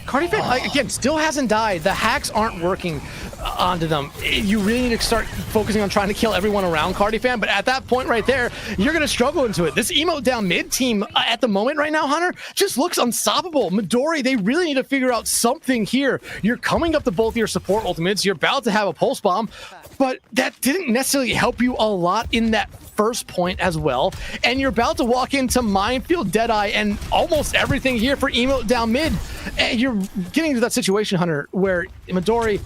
Cardifan, again, still hasn't died. The hacks aren't working onto them. You really need to start focusing on trying to kill everyone around Cardifan, but at that point right there, you're going to struggle into it. This Emote down mid team at the moment right now, Hunter, just looks unstoppable. Midori, they really need to figure out something here. You're coming up to both your support ultimates. You're about to have a pulse bomb, but that didn't necessarily help you a lot in that first point as well, and you're about to walk into Minefield, Deadeye, and almost everything here for Emote down mid. And you're getting to that situation, Hunter, where Midori,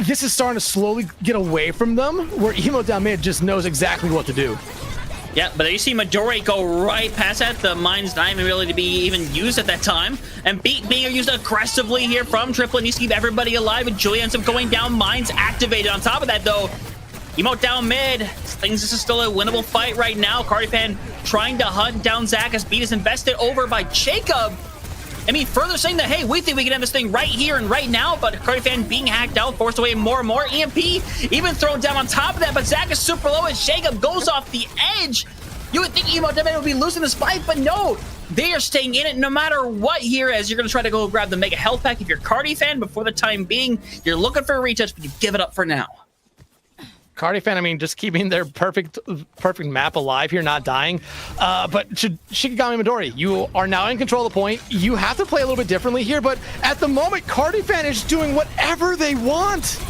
this is starting to slowly get away from them, where Emote down mid just knows exactly what to do. Yeah, but you see Midori go right past that. The mine's not even really to be even used at that time. And being used aggressively here from Triplet needs to keep everybody alive, and Julia ends up going down. Mine's activated. On top of that, though, Emote down mid. This is still a winnable fight right now. Cardifan trying to hunt down Zach as Beat is invested over by Jacob. I mean, further saying that, hey, we think we can have this thing right here and right now, but Cardifan being hacked out, forced away more and more. EMP even thrown down on top of that, but Zach is super low as Jacob goes off the edge. You would think Emote down mid would be losing this fight, but no. They are staying in it no matter what here, as you're going to try to go grab the Mega Health Pack if you're Cardifan, but for the time being, you're looking for a retouch, but you give it up for now. Cardifan, I mean, just keeping their perfect map alive here, not dying. But Shikigami Midori, you are now in control of the point. You have to play a little bit differently here, but at the moment, Cardifan is doing whatever they want.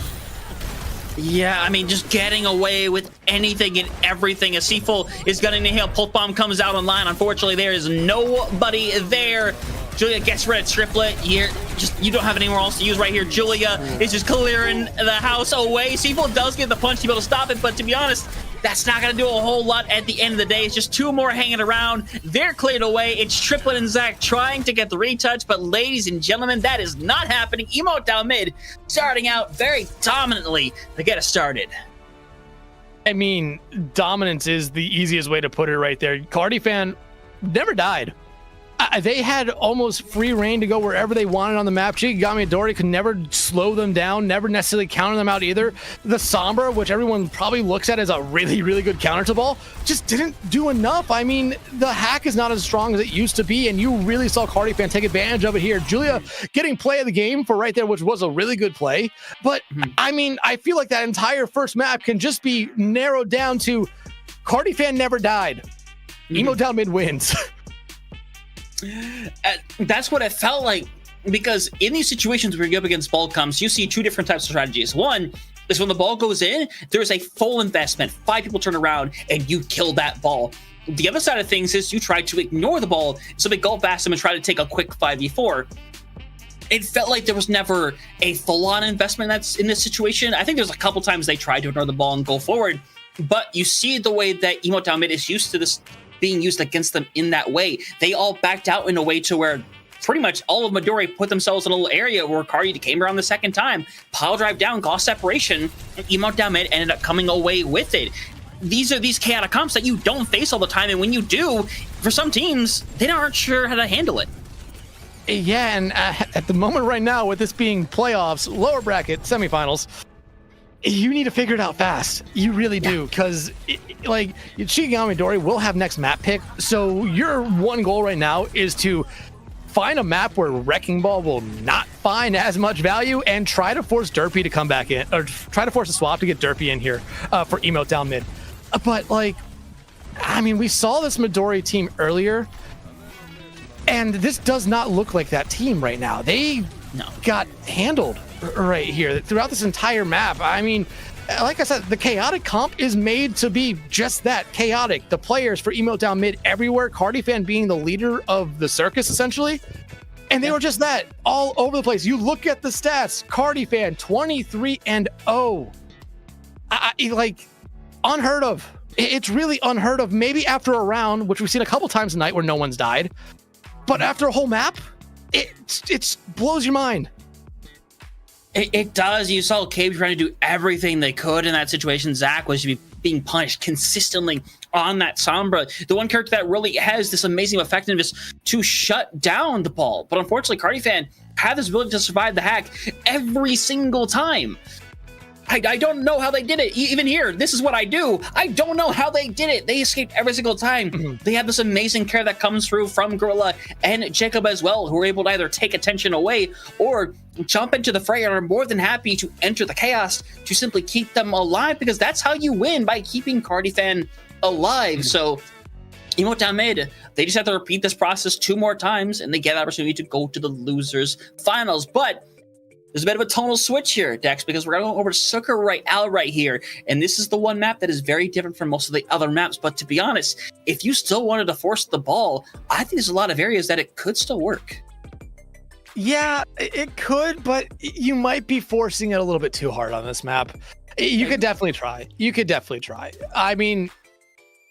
Yeah, I mean, just getting away with anything and everything. As Seafull is gunning the hail, Pulse Bomb comes out online. Unfortunately, there is nobody there. Julia gets rid of Triplet. You don't have anywhere else to use right here. Julia is just clearing the house away. Seafull does get the punch to be able to stop it, but to be honest, that's not going to do a whole lot at the end of the day. It's just 2 more hanging around. They're cleared away. It's Triplet and Zach trying to get the retouch, but ladies and gentlemen, that is not happening. Emote down mid, starting out very dominantly to get us started. I mean, dominance is the easiest way to put it right there. Cardifan never died. They had almost free reign to go wherever they wanted on the map. Shikigami Midori could never slow them down, never necessarily counter them out either. The Sombra, which everyone probably looks at as a really, really good counter to ball, just didn't do enough. I mean, the hack is not as strong as it used to be, and you really saw Cardifan take advantage of it here. Julia getting play of the game for right there, which was a really good play. But, I mean, I feel like that entire first map can just be narrowed down to Cardifan never died. Emote down mid wins. That's what it felt like, because in these situations where you go up against ball comps, you see 2 different types of strategies. One is when the ball goes in, there's a full investment. 5 people turn around and you kill that ball. The other side of things is you try to ignore the ball, so they go past them and try to take a quick 5v4. It felt like there was never a full-on investment that's in this situation. I think there's a couple times they tried to ignore the ball and go forward, but you see the way that Emote down mid is used to this being used against them in that way. They all backed out in a way to where pretty much all of Midori put themselves in a little area where Cardi came around the second time, pile drive down, got separation, and Emote down mid ended up coming away with it. These are these chaotic comps that you don't face all the time, and when you do, for some teams, they aren't sure how to handle it. Yeah, and at the moment right now, with this being playoffs, lower bracket, semifinals, you need to figure it out fast. You really do, because like Shikigami Midori will have next map pick, so your one goal right now is to find a map where Wrecking Ball will not find as much value and try to force Derpy to come back in, or try to force a swap to get Derpy in here for Emote down mid. But like, I mean, we saw this Midori team earlier, and this does not look like that team right now. They got handled right here throughout this entire map. I mean, like I said, the chaotic comp is made to be just that, chaotic. The players for Emote down mid everywhere, Cardifan being the leader of the circus essentially, and they were just that all over the place. You look at the stats, Cardifan 23-0, like unheard of. It's really unheard of. Maybe after a round, which we've seen a couple times tonight where no one's died, but after a whole map, it blows your mind. It does. You saw Cave trying to do everything they could in that situation. Zach was being punished consistently on that Sombra, the one character that really has this amazing effectiveness to shut down the ball. But unfortunately, Cardifan had this ability to survive the hack every single time. I don't know how they did it. Even here, this is what I do. I don't know how they did it. They escaped every single time. They have this amazing care that comes through from Gorilla and Jacob as well, who are able to either take attention away or jump into the fray and are more than happy to enter the chaos to simply keep them alive, because that's how you win, by keeping Cardifan alive. So Emote down mid, they just have to repeat this process 2 more times and they get the opportunity to go to the losers finals. But there's a bit of a tonal switch here, Dex, because we're going over to Sucker right here. And this is the one map that is very different from most of the other maps. But to be honest, if you still wanted to force the ball, I think there's a lot of areas that it could still work. Yeah, it could, but you might be forcing it a little bit too hard on this map. You could definitely try. I mean,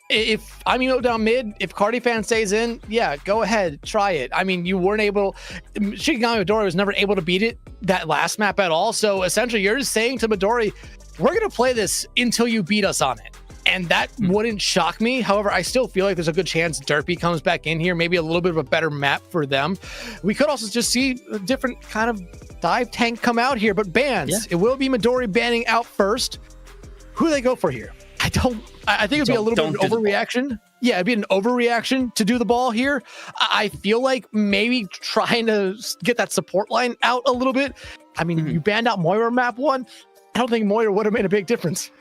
if I'm Emote down mid, if Cardifan stays in, yeah, go ahead, try it. I mean, you weren't able, Shikigami Midori was never able to beat it that last map at all. So essentially, you're just saying to Midori, we're going to play this until you beat us on it. And that wouldn't shock me. However, I still feel like there's a good chance Derpy comes back in here, maybe a little bit of a better map for them. We could also just see a different kind of dive tank come out here, but bans. It will be Midori banning out first. Who do they go for here? I think it'd be a little bit of an overreaction. Yeah, it'd be an overreaction to do the ball here. I feel like maybe trying to get that support line out a little bit. I mean, you banned out Moira map 1. I don't think Moira would have made a big difference.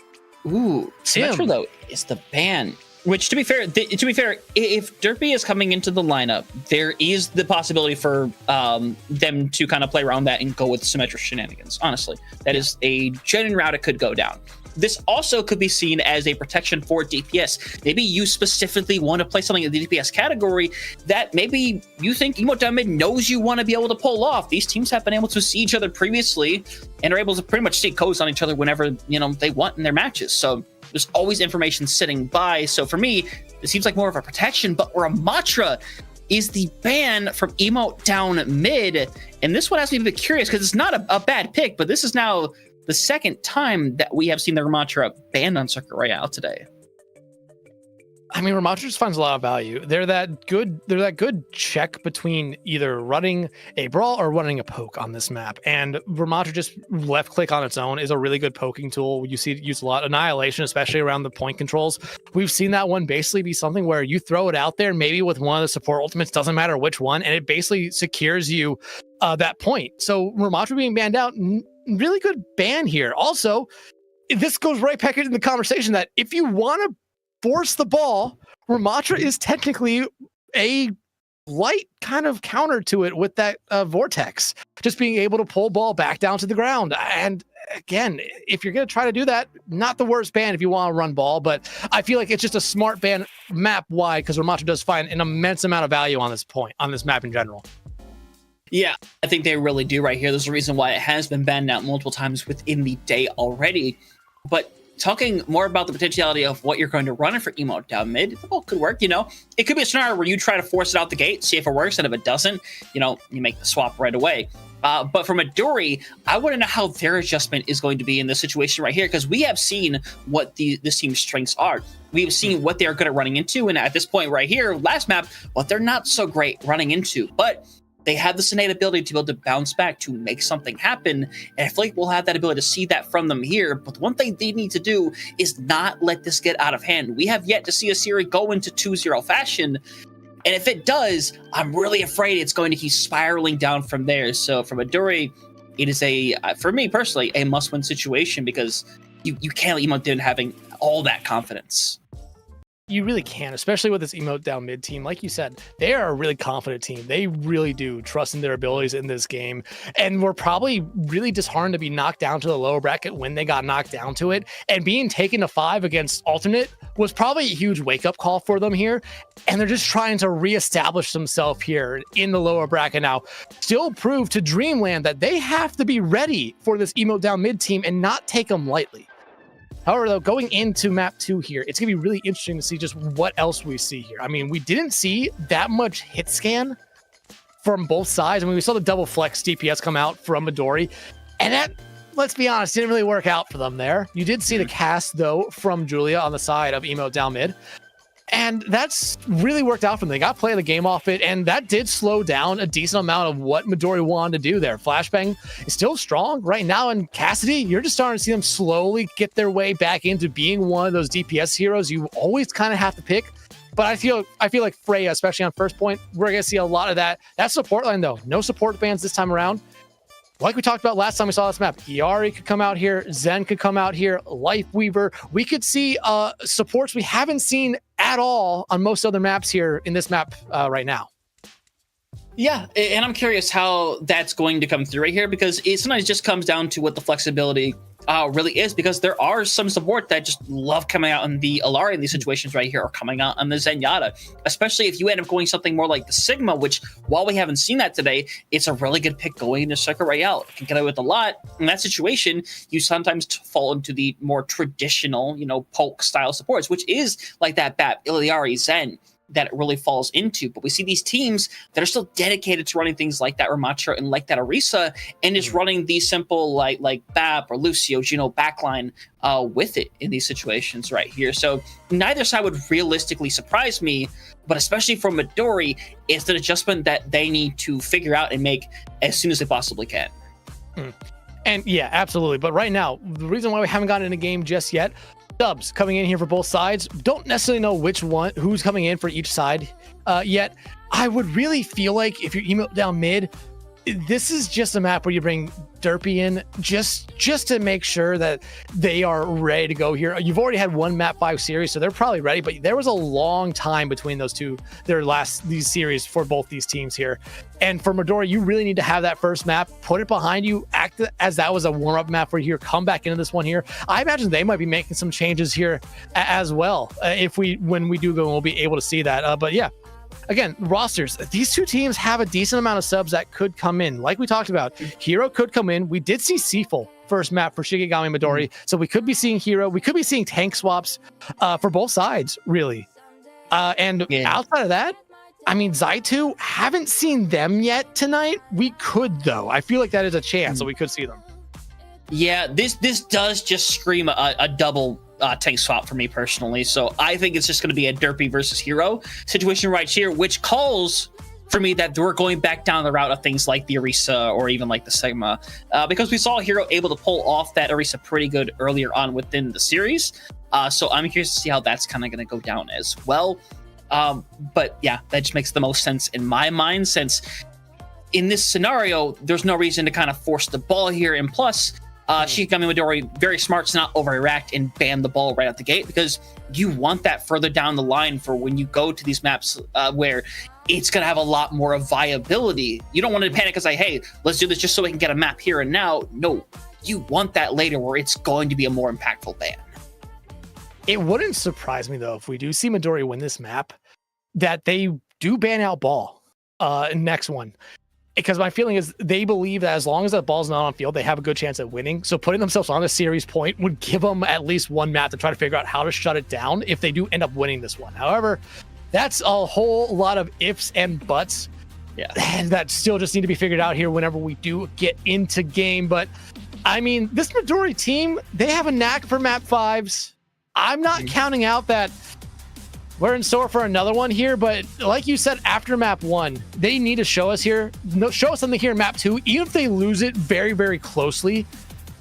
Ooh, Symmetra though is the ban. Which, to be fair, if Derpy is coming into the lineup, there is the possibility for them to kind of play around that and go with Symmetra shenanigans. Honestly, that is a genuine route it could go down. This also could be seen as a protection for DPS. Maybe you specifically want to play something in the DPS category that maybe you think Emote down mid knows you want to be able to pull off. These teams have been able to see each other previously and are able to pretty much see codes on each other whenever they want in their matches. So there's always information sitting by. So for me, it seems like more of a protection, but Ramatra is the ban from Emote down mid. And this one has me a bit curious because it's not a bad pick, but this is now the second time that we have seen the Ramatra banned on Circuit Royale today. I mean, Ramatra just finds a lot of value. They're that good check between either running a brawl or running a poke on this map. And Ramatra just left click on its own is a really good poking tool. You see it used a lot. Annihilation, especially around the point controls. We've seen that one basically be something where you throw it out there, maybe with one of the support ultimates, doesn't matter which one, and it basically secures you that point. So Ramatra being banned out, really good ban here. Also, this goes right back into the conversation that if you want to force the ball, Ramatra is technically a light kind of counter to it with that vortex, just being able to pull ball back down to the ground. And again, if you're going to try to do that, not the worst ban if you want to run ball, but I feel like it's just a smart ban map wide because Ramattra does find an immense amount of value on this map in general. Yeah, I think they really do right here. There's a reason why it has been banned out multiple times within the day already. But talking more about the potentiality of what you're going to run for emote down mid, well, could work, you know. It could be a scenario where you try to force it out the gate, see if it works, and if it doesn't, you know, you make the swap right away. But for Midori, I want to know how their adjustment is going to be in this situation right here, because we have seen what this team's strengths are. We've seen what they're good at running into, and at this point right here, last map, what they're not so great running into. But they have this innate ability to be able to bounce back, to make something happen, and I feel like we'll have that ability to see that from them here. But the one thing they need to do is not let this get out of hand. We have yet to see a series go into 2-0 fashion, and if it does, I'm really afraid it's going to keep spiraling down from there. So for Midori, it is for me personally, a must-win situation, because you can't let Emote in having all that confidence. You really can, especially with this emote down mid team. Like you said, they are a really confident team. They really do trust in their abilities in this game. And we're probably really disheartened to be knocked down to the lower bracket when they got knocked down to it. And being taken to 5 against alternate was probably a huge wake-up call for them here. And they're just trying to reestablish themselves here in the lower bracket now. Still prove to Dreamland that they have to be ready for this emote down mid team and not take them lightly. However, though, going into map 2 here, it's going to be really interesting to see just what else we see here. I mean, we didn't see that much hit scan from both sides. I mean, we saw the double flex DPS come out from Midori, and that, let's be honest, didn't really work out for them there. You did see the cast, though, from Julia on the side of emote down mid, and that's really worked out for them. They got play of the game off it, and that did slow down a decent amount of what Midori wanted to do there. Flashbang is still strong right now, and Cassidy, you're just starting to see them slowly get their way back into being one of those DPS heroes you always kind of have to pick. But I feel like Freya, especially on first point, we're going to see a lot of that. That support line, though, no support bans this time around. Like we talked about last time we saw this map, Iari could come out here, Zen could come out here, Lifeweaver. We could see supports we haven't seen at all on most other maps here in this map right now. Yeah, and I'm curious how that's going to come through right here, because it sometimes just comes down to what the flexibility really is, because there are some support that just love coming out in the Alari in these situations right here, or coming out on the Zenyatta, especially if you end up going something more like the Sigma, which, while we haven't seen that today, it's a really good pick going into Circuit Royale. It can get away with a lot. In that situation, you sometimes fall into the more traditional, poke style supports, which is like that BAP, Iliari, Zen, that it really falls into. But we see these teams that are still dedicated to running things like that Ramattra and like that Arisa, and just running these simple like BAP or Lucio, backline with it in these situations right here. So neither side would realistically surprise me, but especially for Midori, it's an adjustment that they need to figure out and make as soon as they possibly can. And yeah, absolutely. But right now, the reason why we haven't gotten in a game just yet, subs coming in here for both sides. Don't necessarily know who's coming in for each side yet. I would really feel like if you're emote down mid, this is just a map where you bring Derpy in just to make sure that they are ready to go here. You've already had one map 5 series, so they're probably ready, but there was a long time between these series for both these teams here. And for Midori, you really need to have that first map, put it behind you, act as that was a warm-up map for you, come back into this one here. I imagine they might be making some changes here as well. When we do go, we'll be able to see that. But yeah, again, rosters, these two teams have a decent amount of subs that could come in. Like we talked about, Hero could come in. We did see Seaful first map for Shikigami Midori, so we could be seeing Hero. We could be seeing tank swaps for both sides, really. Outside of that, I mean, Zaitu, haven't seen them yet tonight. We could, though. I feel like that is a chance, so we could see them. Yeah, this does just scream a double tank swap for me personally. So I think it's just going to be a Derpy versus Hero situation right here, which calls for me that we're going back down the route of things like the Arisa or even like the Sigma, because we saw Hero able to pull off that Arisa pretty good earlier on within the series. So I'm curious to see how that's kind of going to go down as well. But yeah, that just makes the most sense in my mind, since in this scenario, there's no reason to kind of force the ball here. And plus, Shikigami Midori, very smart to not overreact and ban the ball right out the gate, because you want that further down the line for when you go to these maps where it's going to have a lot more of viability. You don't want to panic and say, hey, let's do this just so we can get a map here and now. No, you want that later where it's going to be a more impactful ban. It wouldn't surprise me though if we do see Midori win this map, that they do ban out ball next one. Because my feeling is they believe that as long as that ball's not on field, they have a good chance at winning. So putting themselves on a series point would give them at least one map to try to figure out how to shut it down if they do end up winning this one. However, that's a whole lot of ifs and buts. Yeah, that still just need to be figured out here whenever we do get into game. But I mean, this Midori team, they have a knack for map 5s. I'm not counting out that we're in store for another one here, but like you said, after map 1, they need to show us something here in map 2, even if they lose it very, very closely,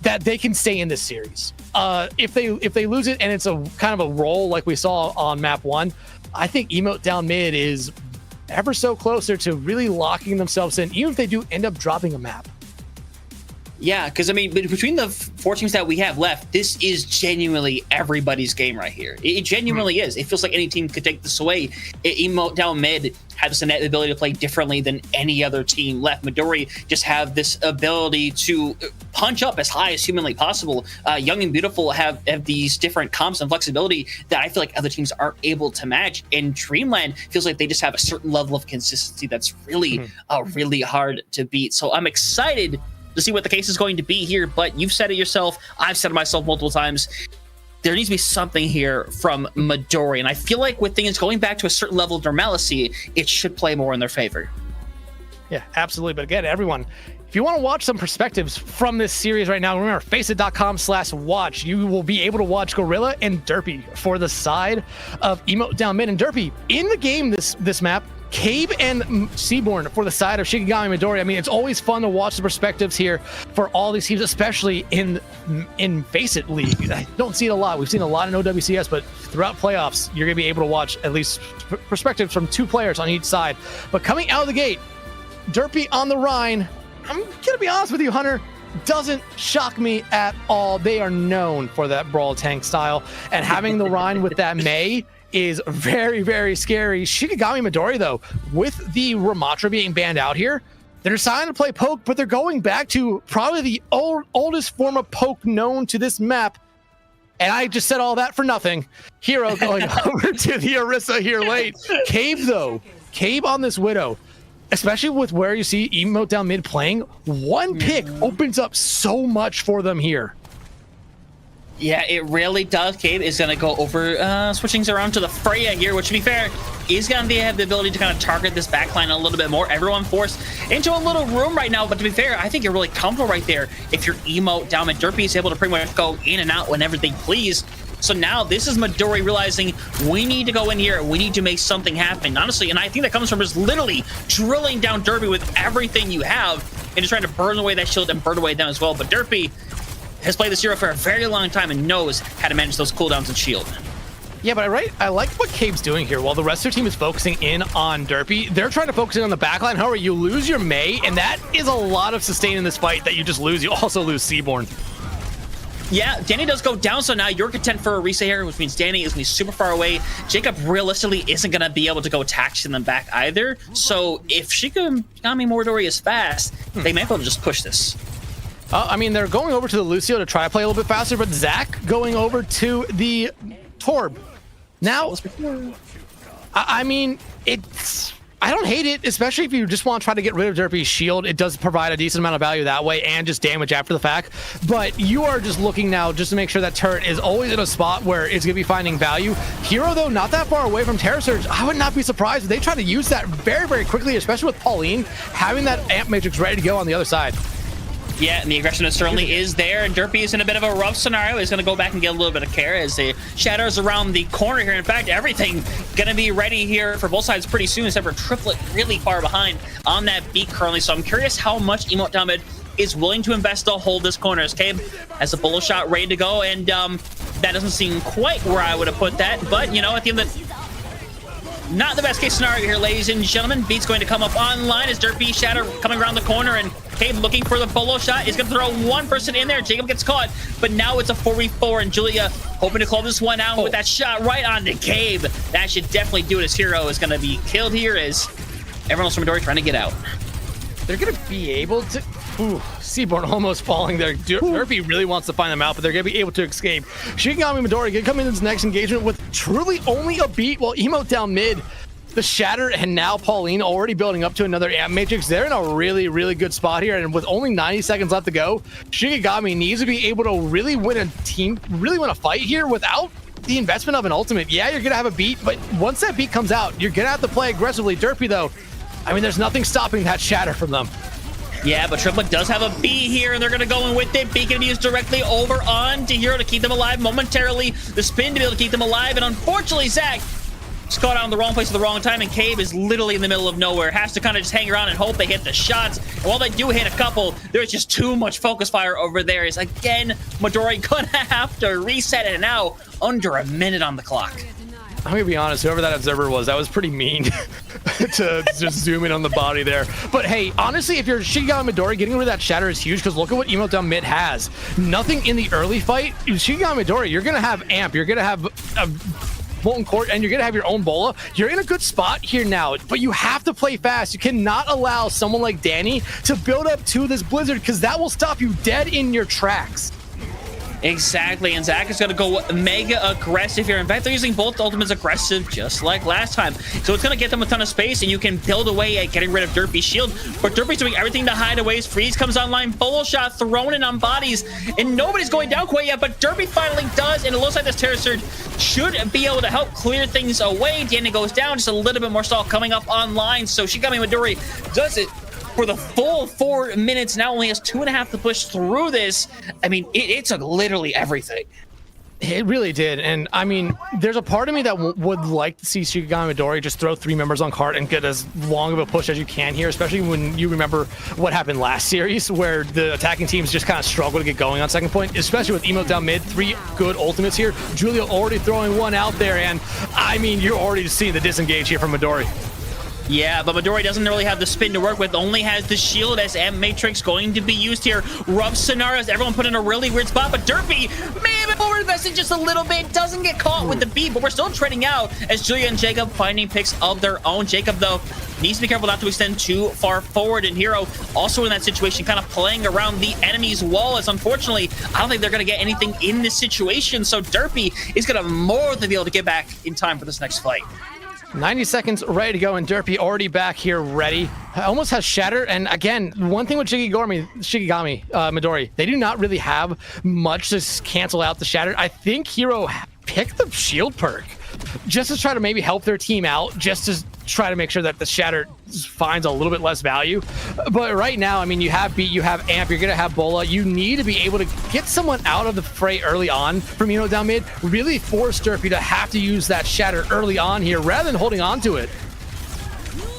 that they can stay in this series. If they lose it and it's a kind of a roll like we saw on map 1, I think Emote down mid is ever so closer to really locking themselves in, even if they do end up dropping a map. Yeah, because I mean, between the 4 teams that we have left, this is genuinely everybody's game right here. It genuinely is. It feels like any team could take this away. Emote down mid has the ability to play differently than any other team left. Midori just have this ability to punch up as high as humanly possible. Young and Beautiful have these different comps and flexibility that I feel like other teams aren't able to match. And Dreamland feels like they just have a certain level of consistency that's really, really hard to beat. So I'm excited to see what the case is going to be here, but you've said it yourself. I've said it myself multiple times. There needs to be something here from Midori, and I feel like with things going back to a certain level of normalcy, it should play more in their favor. Yeah, absolutely. But again, everyone, if you want to watch some perspectives from this series right now, remember, FACEIT.com/watch. You will be able to watch Gorilla and Derpy for the side of Emote down mid. And Derpy, in the game this map, Cave and Seaborn for the side of Shikigami Midori. I mean, it's always fun to watch the perspectives here for all these teams, especially in FACEIT League. I don't see it a lot. We've seen a lot in OWCS, but throughout playoffs, you're going to be able to watch at least perspectives from 2 players on each side. But coming out of the gate, Derpy on the Rhine, I'm going to be honest with you, Hunter, doesn't shock me at all. They are known for that Brawl Tank style, and having the Rhine with that Mei is very, very scary. Shikigami Midori, though, with the Ramatra being banned out here, they're deciding to play poke, but they're going back to probably the oldest form of poke known to this map. And I just said all that for nothing. Hero going over to the Orisa here late. Cave, though. Cave on this Widow, especially with where you see Emote down mid playing, one pick opens up so much for them here. Yeah, it really does. Cave is going to go over, switching around to the Freya here, which, to be fair, is going to have the ability to kind of target this backline a little bit more. Everyone forced into a little room right now, but to be fair, I think you're really comfortable right there. If your Emote down mid, Derpy is able to pretty much go in and out whenever they please. So now this is Midori realizing we need to go in here. We need to make something happen, honestly. And I think that comes from just literally drilling down Derpy with everything you have and just trying to burn away that shield and burn away down as well. But Derpy has played this hero for a very long time and knows how to manage those cooldowns and shield. Yeah, but I like what Cave's doing here. While the rest of their team is focusing in on Derpy, they're trying to focus in on the backline. However, you lose your Mei, and that is a lot of sustain in this fight that you just lose. You also lose Seaborn. Yeah, Danny does go down, so now you're content for Orisa here, which means Danny is going to be super far away. Jacob realistically isn't going to be able to go taxing them back either. So if Shikigami Midori is fast, they might be able to just push this. I mean, they're going over to the Lucio to try to play a little bit faster, but Zach going over to the Torb. Now, I mean, I don't hate it, especially if you just want to try to get rid of Derpy's shield. It does provide a decent amount of value that way and just damage after the fact. But you are just looking now just to make sure that turret is always in a spot where it's going to be finding value. Hero, though, not that far away from Terra Surge. I would not be surprised if they try to use that very, very quickly, especially with Pauline having that Amp Matrix ready to go on the other side. Yeah, and the aggression certainly is there, and Derpy is in a bit of a rough scenario. He's going to go back and get a little bit of care as the shadows around the corner here. In fact, everything going to be ready here for both sides pretty soon, except for Triplet really far behind on that beat currently. So I'm curious how much Emote down mid is willing to invest to hold this corner, as Cabe has a bullet shot ready to go, and that doesn't seem quite where I would have put that. But, you know, at the end of the... Not the best case scenario here, ladies and gentlemen. Beat's going to come up online as Derpy Shatter coming around the corner, and Cabe looking for the bolo shot is going to throw one person in there. Jacob gets caught, but now it's a 4v4, and Julia hoping to close this one out with that shot right on to Cabe. That should definitely do it. His hero is going to be killed here as everyone else from Midori trying to get out. They're going to be able to... Ooh, Seaborn almost falling there. Derpy really wants to find them out, but they're going to be able to escape. Shikigami Midori going to come in this next engagement with truly only a beat while Emote down mid. The Shatter and now Pauline already building up to another Amp Matrix. They're in a really, really good spot here. And with only 90 seconds left to go, Shikigami needs to be able to really win a fight here without the investment of an ultimate. Yeah, you're going to have a beat, but once that beat comes out, you're going to have to play aggressively. Derpy, though, I mean, there's nothing stopping that Shatter from them. Yeah, but Triplet does have a B here, and they're going to go in with it. B can be used directly over on to Hero to keep them alive momentarily. The spin to be able to keep them alive, and unfortunately, Zach just caught out in the wrong place at the wrong time, and Cabe is literally in the middle of nowhere. Has to kind of just hang around and hope they hit the shots. And while they do hit a couple, there's just too much focus fire over there. Is again, Midori gonna have to reset it now under a minute on the clock. I'm gonna be honest, whoever that observer was, that was pretty mean to just zoom in on the body there. But hey, honestly, if you're Shikigami Midori, getting rid of that Shatter is huge, because look at what Emote down mid has. Nothing in the early fight. Shikigami Midori, you're gonna have Amp, you're gonna have Molten Court, and you're gonna have your own Bola. You're in a good spot here now, but you have to play fast. You cannot allow someone like Danny to build up to this Blizzard, because that will stop you dead in your tracks. Exactly, and Zach is going to go mega aggressive here. In fact, they're using both ultimates aggressive just like last time. So it's going to get them a ton of space, and you can build away at getting rid of Derpy's shield. But Derpy's doing everything to hide away. Freeze comes online, Bolo shot thrown in on bodies, and nobody's going down quite yet, but Derpy finally does, and it looks like this Terror Surge should be able to help clear things away. Danny goes down, just a little bit more stall coming up online, so Shikigami Midori does it for the full 4 minutes. Now only has 2.5 to push through this. I mean, it took literally everything. It really did. And I mean, there's a part of me that would like to see Shikigami Midori just throw 3 members on cart and get as long of a push as you can here, especially when you remember what happened last series, where the attacking teams just kind of struggle to get going on second point, especially with Emote down mid. 3 good ultimates here. Julio already throwing one out there, and I mean, you're already seeing the disengage here from Midori. Yeah, but Midori doesn't really have the spin to work with, only has the shield as Amp Matrix going to be used here. Rough scenarios, everyone put in a really weird spot, but Derpy may have been over-invested just a little bit, doesn't get caught with the beat, but we're still trading out as Julia and Jacob finding picks of their own. Jacob, though, needs to be careful not to extend too far forward, and Hero also in that situation, kind of playing around the enemy's wall, as unfortunately, I don't think they're going to get anything in this situation, so Derpy is going to more than be able to get back in time for this next fight. 90 seconds ready to go, and Derpy already back here ready. Almost has Shatter, and again, one thing with Shikigami Midori, they do not really have much to cancel out the Shatter. I think Hero picked the shield perk just to try to maybe help their team out, just to try to make sure that the Shatter finds a little bit less value. But right now, I mean, you have Beat, you have Amp, you're gonna have Bola. You need to be able to get someone out of the fray early on from Emote down mid, really force Derpy to have to use that Shatter early on here rather than holding on to it.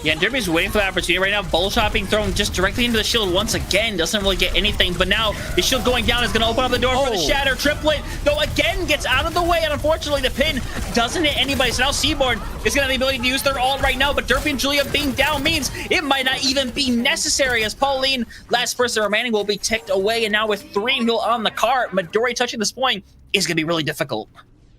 Yeah, and Derpy's waiting for the opportunity right now. Bull shot being thrown just directly into the shield once again. Doesn't really get anything, but now the shield going down is going to open up the door for the Shatter. Triplet, though, again gets out of the way, and unfortunately the pin doesn't hit anybody. So now Seaborn is going to have the ability to use their ult right now, but Derpy and Julia being down means it might not even be necessary, as Pauline, last person remaining, will be ticked away, and now with 3 mil on the cart, Midori touching this point is going to be really difficult.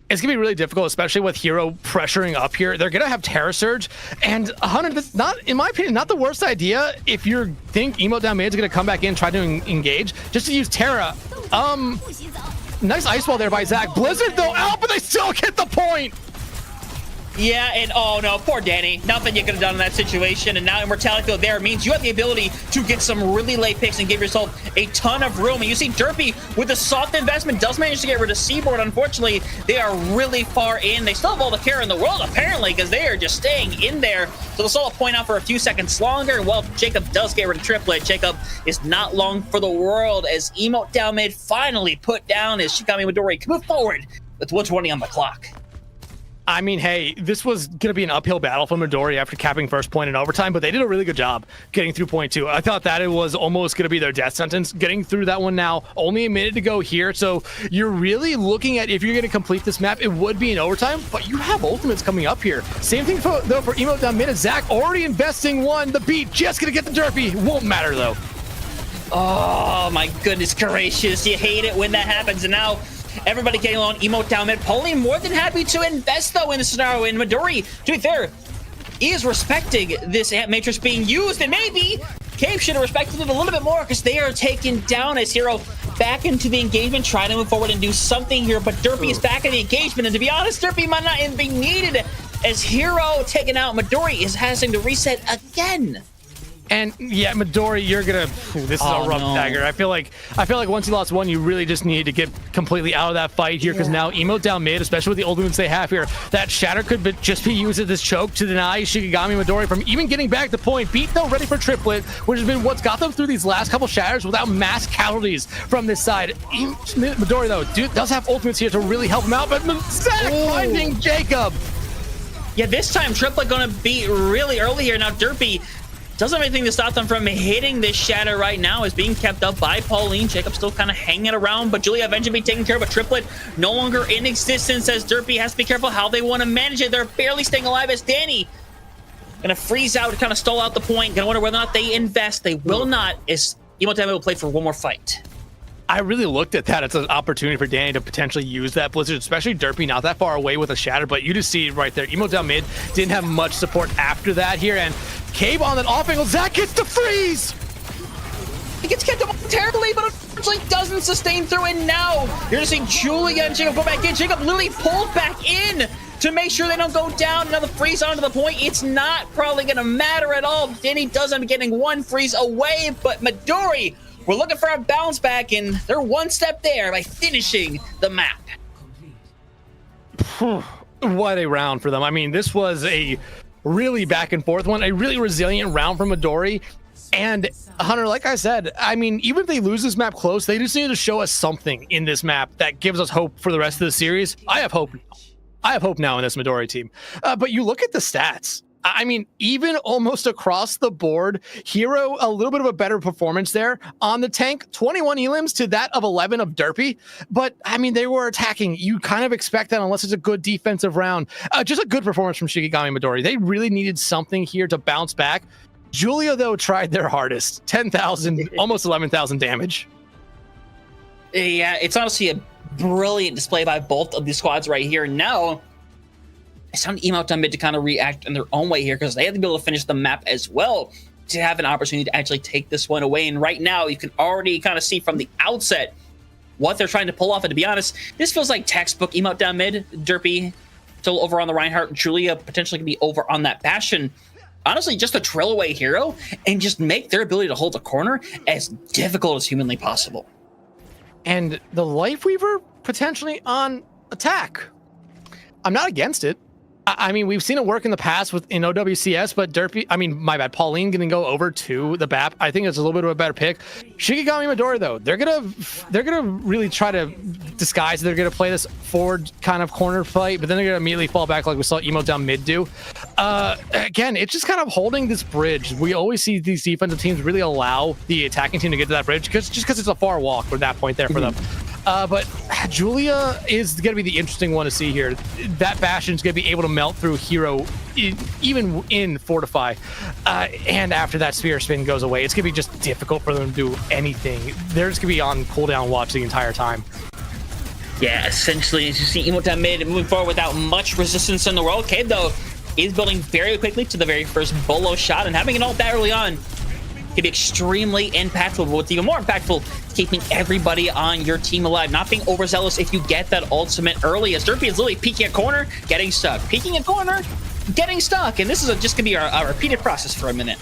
It's going to be really difficult, especially with Hero pressuring up here. They're going to have Terror Surge, and 100, that's not, in my opinion, not the worst idea if you think Emote down mid is going to come back in, try to engage, just to use Terra. Nice ice wall there by Zach. Blizzard, though, out, but they still get the point. Yeah, and oh no, poor Danny. Nothing you could have done in that situation, and now Immortality Field there means you have the ability to get some really late picks and give yourself a ton of room. And you see Derpy, with a soft investment, does manage to get rid of Seaboard. Unfortunately, they are really far in. They still have all the care in the world, apparently, because they are just staying in there. So they'll still point out for a few seconds longer. And while Jacob does get rid of Triplet, Jacob is not long for the world, as Emote down mid finally put down as Shikigami Midori can move forward with 120 on the clock. I mean, hey, this was going to be an uphill battle for Midori after capping first point in overtime, but they did a really good job getting through point 2. I thought that it was almost going to be their death sentence. Getting through that one now, only a minute to go here, so you're really looking at, if you're going to complete this map, it would be in overtime, but you have ultimates coming up here. Same thing, though, for Emote down mid. Zach already investing one. The beat just going to get the Derpy. Won't matter, though. Oh, my goodness gracious. You hate it when that happens, and now everybody getting along. Emote down mid. Pauline more than happy to invest, though, in the scenario. And Midori, to be fair, is respecting this Amp Matrix being used, and maybe Cave should have respected it a little bit more because they are taken down as Hero back into the engagement, trying to move forward and do something here, but Derpy is back in the engagement, and to be honest, Derpy might not even be needed as Hero taken out. Midori is having to reset again. And yeah, Midori, you're gonna. This is a rough dagger. I feel like once you lost one, you really just need to get completely out of that fight here, because now Emote down mid, especially with the ultimates they have here, that Shatter could just be used as this choke to deny Shikigami Midori from even getting back to point. Beat though, ready for triplet, which has been what's got them through these last couple Shatters without mass casualties from this side. Midori though, does have ultimates here to really help him out, but Zach finding Jacob. Yeah, this time triplet gonna be really early here. Now Derpy doesn't have anything to stop them from hitting this Shatter right now. Is being kept up by Pauline. Jacob still kind of hanging around, but Julia eventually taking care of a triplet. No longer in existence, as Derpy has to be careful how they want to manage it. They're barely staying alive as Danny gonna freeze out to kind of stall out the point. Gonna wonder whether or not they invest. They will not, as Emote will play for one more fight. I really looked at that as an opportunity for Danny to potentially use that Blizzard, especially Derpy not that far away with a Shatter, but you just see right there, Emote down mid didn't have much support after that here, and Cave on that off angle, Zach gets the freeze! He gets kept up terribly, but unfortunately doesn't sustain through, and now you're gonna see Julia and Jacob go back in. Jacob literally pulled back in to make sure they don't go down. Another freeze onto the point. It's not probably gonna matter at all. Danny does end up getting one freeze away, but Midori, we're looking for a bounce back, and they're one step there by finishing the map. What a round for them. I mean, this was a really back and forth one, a really resilient round from Midori. And Hunter, like I said, I mean, even if they lose this map close, they just need to show us something in this map that gives us hope for the rest of the series. I have hope now. I have hope now in this Midori team. But you look at the stats. I mean, even almost across the board, Hero, a little bit of a better performance there on the tank, 21 elims to that of 11 of Derpy. But I mean, they were attacking. You kind of expect that unless it's a good defensive round. Just a good performance from Shikigami Midori. They really needed something here to bounce back. Julia, though, tried their hardest. 10,000, almost 11,000 damage. Yeah, it's honestly a brilliant display by both of these squads right here. Now, it's time to Emote down mid to kind of react in their own way here, because they have to be able to finish the map as well to have an opportunity to actually take this one away. And right now, you can already kind of see from the outset what they're trying to pull off. And to be honest, this feels like textbook Emote down mid. Derpy still over on the Reinhardt. Julia potentially can be over on that Bastion. Honestly, just a trail away Hero and just make their ability to hold the corner as difficult as humanly possible. And the Lifeweaver potentially on attack. I'm not against it. I mean, we've seen it work in the past in OWCS, but Pauline gonna go over to the BAP. I think it's a little bit of a better pick. Shikigami Midori, though, they're gonna really try to disguise. They're gonna play this forward kind of corner fight, but then they're gonna immediately fall back like we saw Emote down mid do. Again, it's just kind of holding this bridge. We always see these defensive teams really allow the attacking team to get to that bridge because it's a far walk from that point there for them. But Julia is going to be the interesting one to see here. That Bastion's going to be able to melt through Hero even in Fortify. And after that Spear Spin goes away, it's going to be just difficult for them to do anything. They're just going to be on cooldown watch the entire time. Yeah, essentially, as you see Emote down mid moving forward without much resistance in the world. Cade, though, is building very quickly to the very first Bolo shot, and having it all that early on can be extremely impactful. But what's even more impactful is keeping everybody on your team alive, not being overzealous if you get that ultimate early, as Derpy is literally peeking a corner, getting stuck, peeking a corner, getting stuck, and this is just gonna be a repeated process for a minute.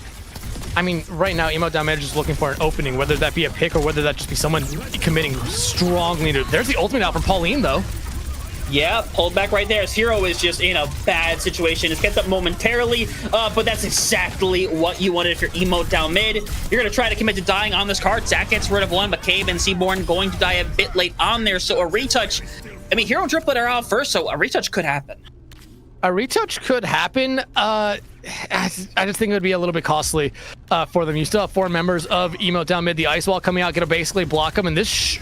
I mean, right now, Emote down mid is looking for an opening, whether that be a pick or whether that just be someone committing strongly to. There's the ultimate out from Pauline, though. Yeah, pulled back right there. As Hero is just in a bad situation. It's kept up momentarily, but that's exactly what you wanted if you're Emote down mid. You're going to try to commit to dying on this card. Zach gets rid of one, but Cave and Seaborn going to die a bit late on there. So a retouch. I mean, Hero and Triplet are out first, so a retouch could happen. A retouch could happen. I just think it would be a little bit costly for them. You still have 4 members of Emote down mid. The Ice Wall coming out, going to basically block them, and this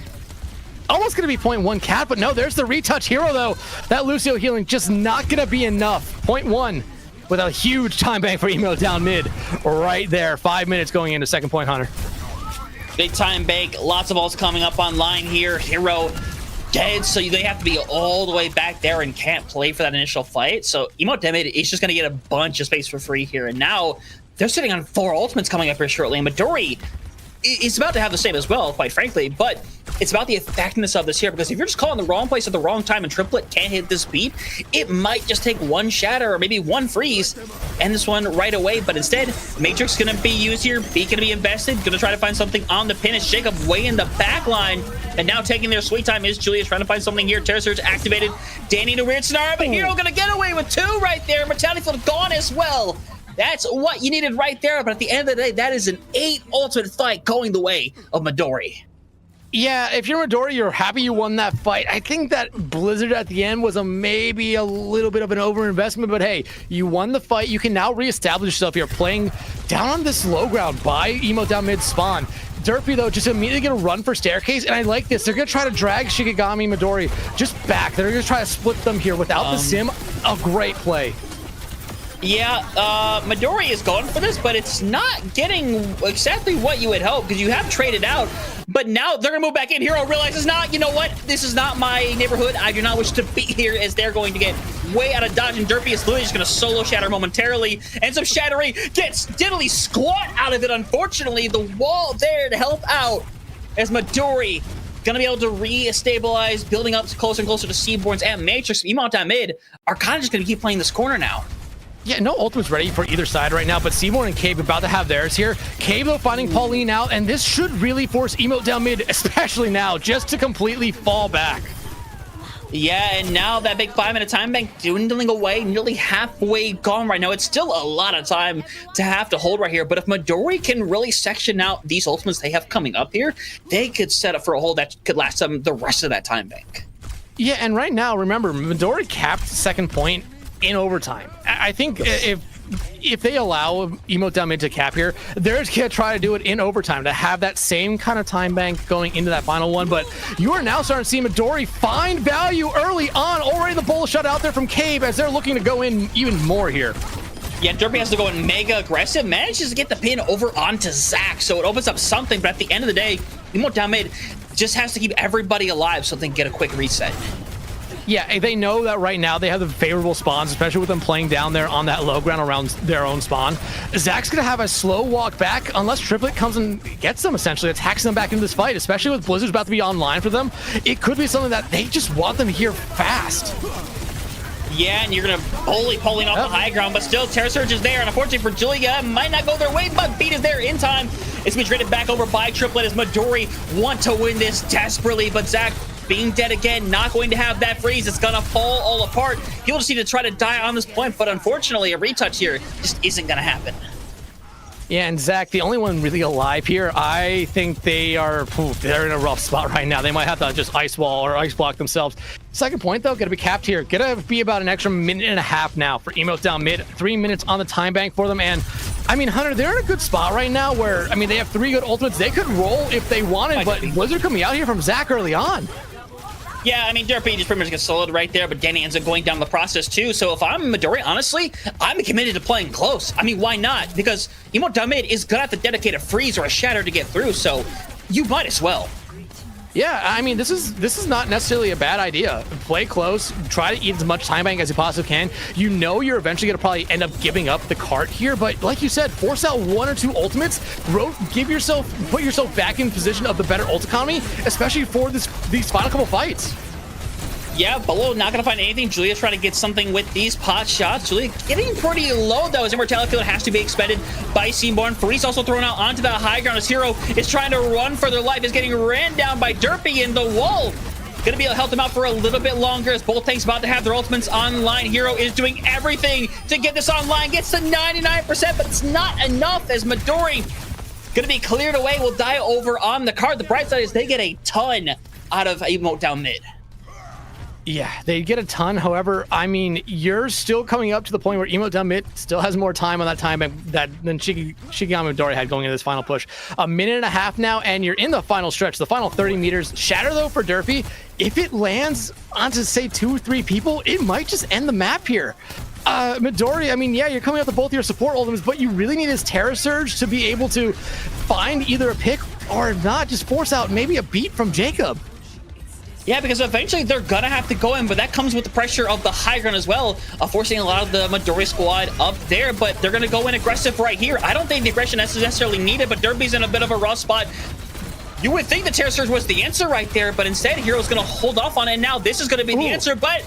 almost going to be 0.1 cat, but no, there's the retouch. Hero, though, that Lucio healing just not going to be enough. 0.1 with a huge time bank for Emote down mid right there. 5 minutes going into second point, Hunter. Big time bank. Lots of balls coming up online here. Hero dead, so they have to be all the way back there and can't play for that initial fight. So Emote down mid is just going to get a bunch of space for free here. And now they're sitting on 4 ultimates coming up here shortly, and Midori is about to have the same as well, quite frankly, but it's about the effectiveness of this here, because if you're just calling the wrong place at the wrong time and Triplet can't hit this beat, it might just take 1 shatter or maybe 1 freeze, end this one right away. But instead, Matrix gonna be used here, Beat gonna be invested, gonna try to find something on the pin. It's Jacob way in the back line, and now taking their sweet time is Julia trying to find something here. Terror Surge activated, Danny in a weird scenario, but Hero gonna get away with 2 right there. Mortality Field gone as well. That's what you needed right there, but at the end of the day, that is an 8 ultimate fight going the way of Midori. Yeah, if you're Midori, you're happy you won that fight. I think that Blizzard at the end was maybe a little bit of an overinvestment, but hey, you won the fight. You can now reestablish yourself here, playing down on this low ground by Emo down mid spawn. Derpy, though, just immediately gonna run for Staircase, and I like this. They're gonna try to drag Shikigami Midori just back. They're gonna try to split them here without the sim. A great play. Yeah, Midori is going for this, but it's not getting exactly what you would hope, because you have traded out, but now they're gonna move back in. Hero realizes, not, you know what, this is not my neighborhood. I do not wish to be here, as they're going to get way out of dodge, and Derpy is literally just gonna solo shatter momentarily, ends up shattering, gets diddly squat out of it. Unfortunately, the wall there to help out, as Midori gonna be able to re-stabilize, building up closer and closer to Seaborns and Matrix. Emont on mid are kind of just gonna keep playing this corner now. Yeah, no ultimates ready for either side right now, but Seymour and Cave about to have theirs here. Cave, though, finding Pauline out, and this should really force Emote down mid, especially now, just to completely fall back. Yeah, and now that big 5-minute time bank dwindling away, nearly halfway gone right now. It's still a lot of time to have to hold right here, but if Midori can really section out these ultimates they have coming up here, they could set up for a hold that could last them the rest of that time bank. Yeah, and right now, remember, Midori capped second point in overtime. I think if they allow Emote down mid to cap here, they're gonna try to do it in overtime to have that same kind of time bank going into that final one. But you are now starting to see Midori find value early on. Already the bull shot out there from Cave as they're looking to go in even more here. Yeah, Derpy has to go in mega aggressive, manages to get the pin over onto Zach, so it opens up something, but at the end of the day, Emote down mid just has to keep everybody alive so they can get a quick reset. Yeah, they know that right now they have the favorable spawns, especially with them playing down there on that low ground around their own spawn. Zach's gonna have a slow walk back unless Triplet comes and gets them, essentially, attacks them back into this fight, especially with Blizzard's about to be online for them. It could be something that they just want them here fast. Yeah, and you're gonna bully pulling off the high ground, but still Terror Surge is there, and unfortunately for Julia, might not go their way, but Beat is there in time. It's been traded back over by Triplet as Midori want to win this desperately, but Zach being dead again, not going to have that freeze. It's gonna fall all apart. He'll just need to try to die on this point, but unfortunately, a retouch here just isn't gonna happen. Yeah, and Zach, the only one really alive here, I think they're in a rough spot right now. They might have to just ice wall or ice block themselves. Second point, though, gonna be capped here. Gonna be about an extra minute and a half now for Emote down mid. 3 minutes on the time bank for them, and I mean, Hunter, they're in a good spot right now where, I mean, they have 3 good ultimates. They could roll if they wanted, but Blizzard coming out here from Zach early on. Yeah, I mean, Derpy just pretty much gets soloed right there, but Danny ends up going down the process too. So if I'm Midori, honestly, I'm committed to playing close. I mean, why not? Because Emote down mid is gonna have to dedicate a freeze or a shatter to get through, so you might as well. Yeah, I mean, this is not necessarily a bad idea. Play close, try to eat as much time bank as you possibly can. You know you're eventually going to probably end up giving up the cart here, but like you said, force out 1 or 2 ultimates, put yourself back in position of the better ult economy, especially for these final couple fights. Yeah, Bolo not going to find anything. Julia trying to get something with these pot shots. Julia getting pretty low, though, as Immortality Field has to be expended by Seaborn. Faris also thrown out onto that high ground as Hero is trying to run for their life, is getting ran down by Derpy in the wall. Going to be able to help them out for a little bit longer as both tanks about to have their ultimates online. Hero is doing everything to get this online. Gets to 99%, but it's not enough as Midori going to be cleared away. Will die over on the card. The bright side is they get a ton out of Emote down mid. Yeah, they get a ton. However, I mean, you're still coming up to the point where Emote down mid still has more time on that time than Shikigami Midori had going into this final push. A minute and a half now, and you're in the final stretch, the final 30 meters. Shatter, though, for Derpy, if it lands onto, say, 2 or 3 people, it might just end the map here. Midori, I mean, yeah, you're coming up to both your support ultimates, but you really need his Terror Surge to be able to find either a pick or not, just force out maybe a beat from Jacob. Yeah, because eventually they're gonna have to go in, but that comes with the pressure of the high ground as well, forcing a lot of the Midori squad up there, but they're gonna go in aggressive right here. I don't think the aggression is necessarily needed, but Derpy's in a bit of a rough spot. You would think the Terror Surge was the answer right there, but instead Hero's gonna hold off on it. Now this is gonna be the answer, but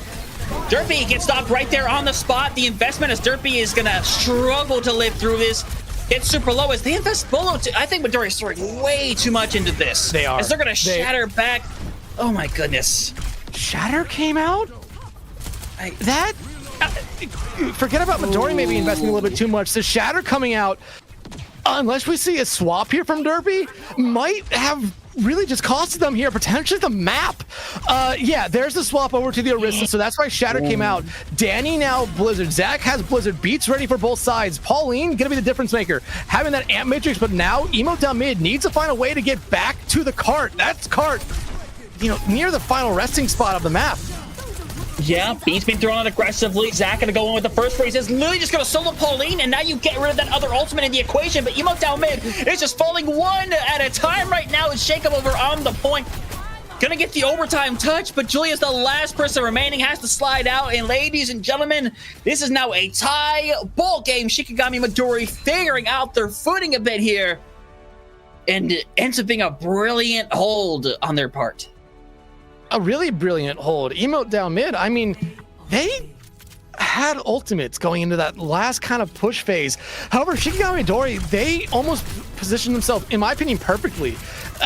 Derpy gets stopped right there on the spot. The investment as Derpy is gonna struggle to live through this. It's super low as they invest below. I think Midori is throwing way too much into this. They are. As they're gonna shatter back. Oh my goodness. Shatter came out? Forget about Midori maybe investing a little bit too much. The Shatter coming out, unless we see a swap here from Derpy, might have really just costed them here, potentially the map. Yeah, there's the swap over to the Orisa, so that's why Shatter came out. Danny now Blizzard. Zach has Blizzard. Beats ready for both sides. Pauline gonna be the difference maker. Having that Amp Matrix, but now Emote down mid needs to find a way to get back to the cart. That's cart, you know, near the final resting spot of the map. Yeah, Beat's been thrown out aggressively. Zach gonna go in with the first phase. Is literally just gonna solo Pauline, and now you get rid of that other ultimate in the equation. But Emote down mid is just falling one at a time right now. It's Jacob over on the point. Gonna get the overtime touch, but Julia's the last person remaining, has to slide out. And ladies and gentlemen, this is now a tie ball game. Shikigami Midori figuring out their footing a bit here, and it ends up being a brilliant hold on their part. A really brilliant hold. Emote down mid, I mean, they had ultimates going into that last kind of push phase. However, Shikigami Midori, they almost positioned themselves, in my opinion, perfectly.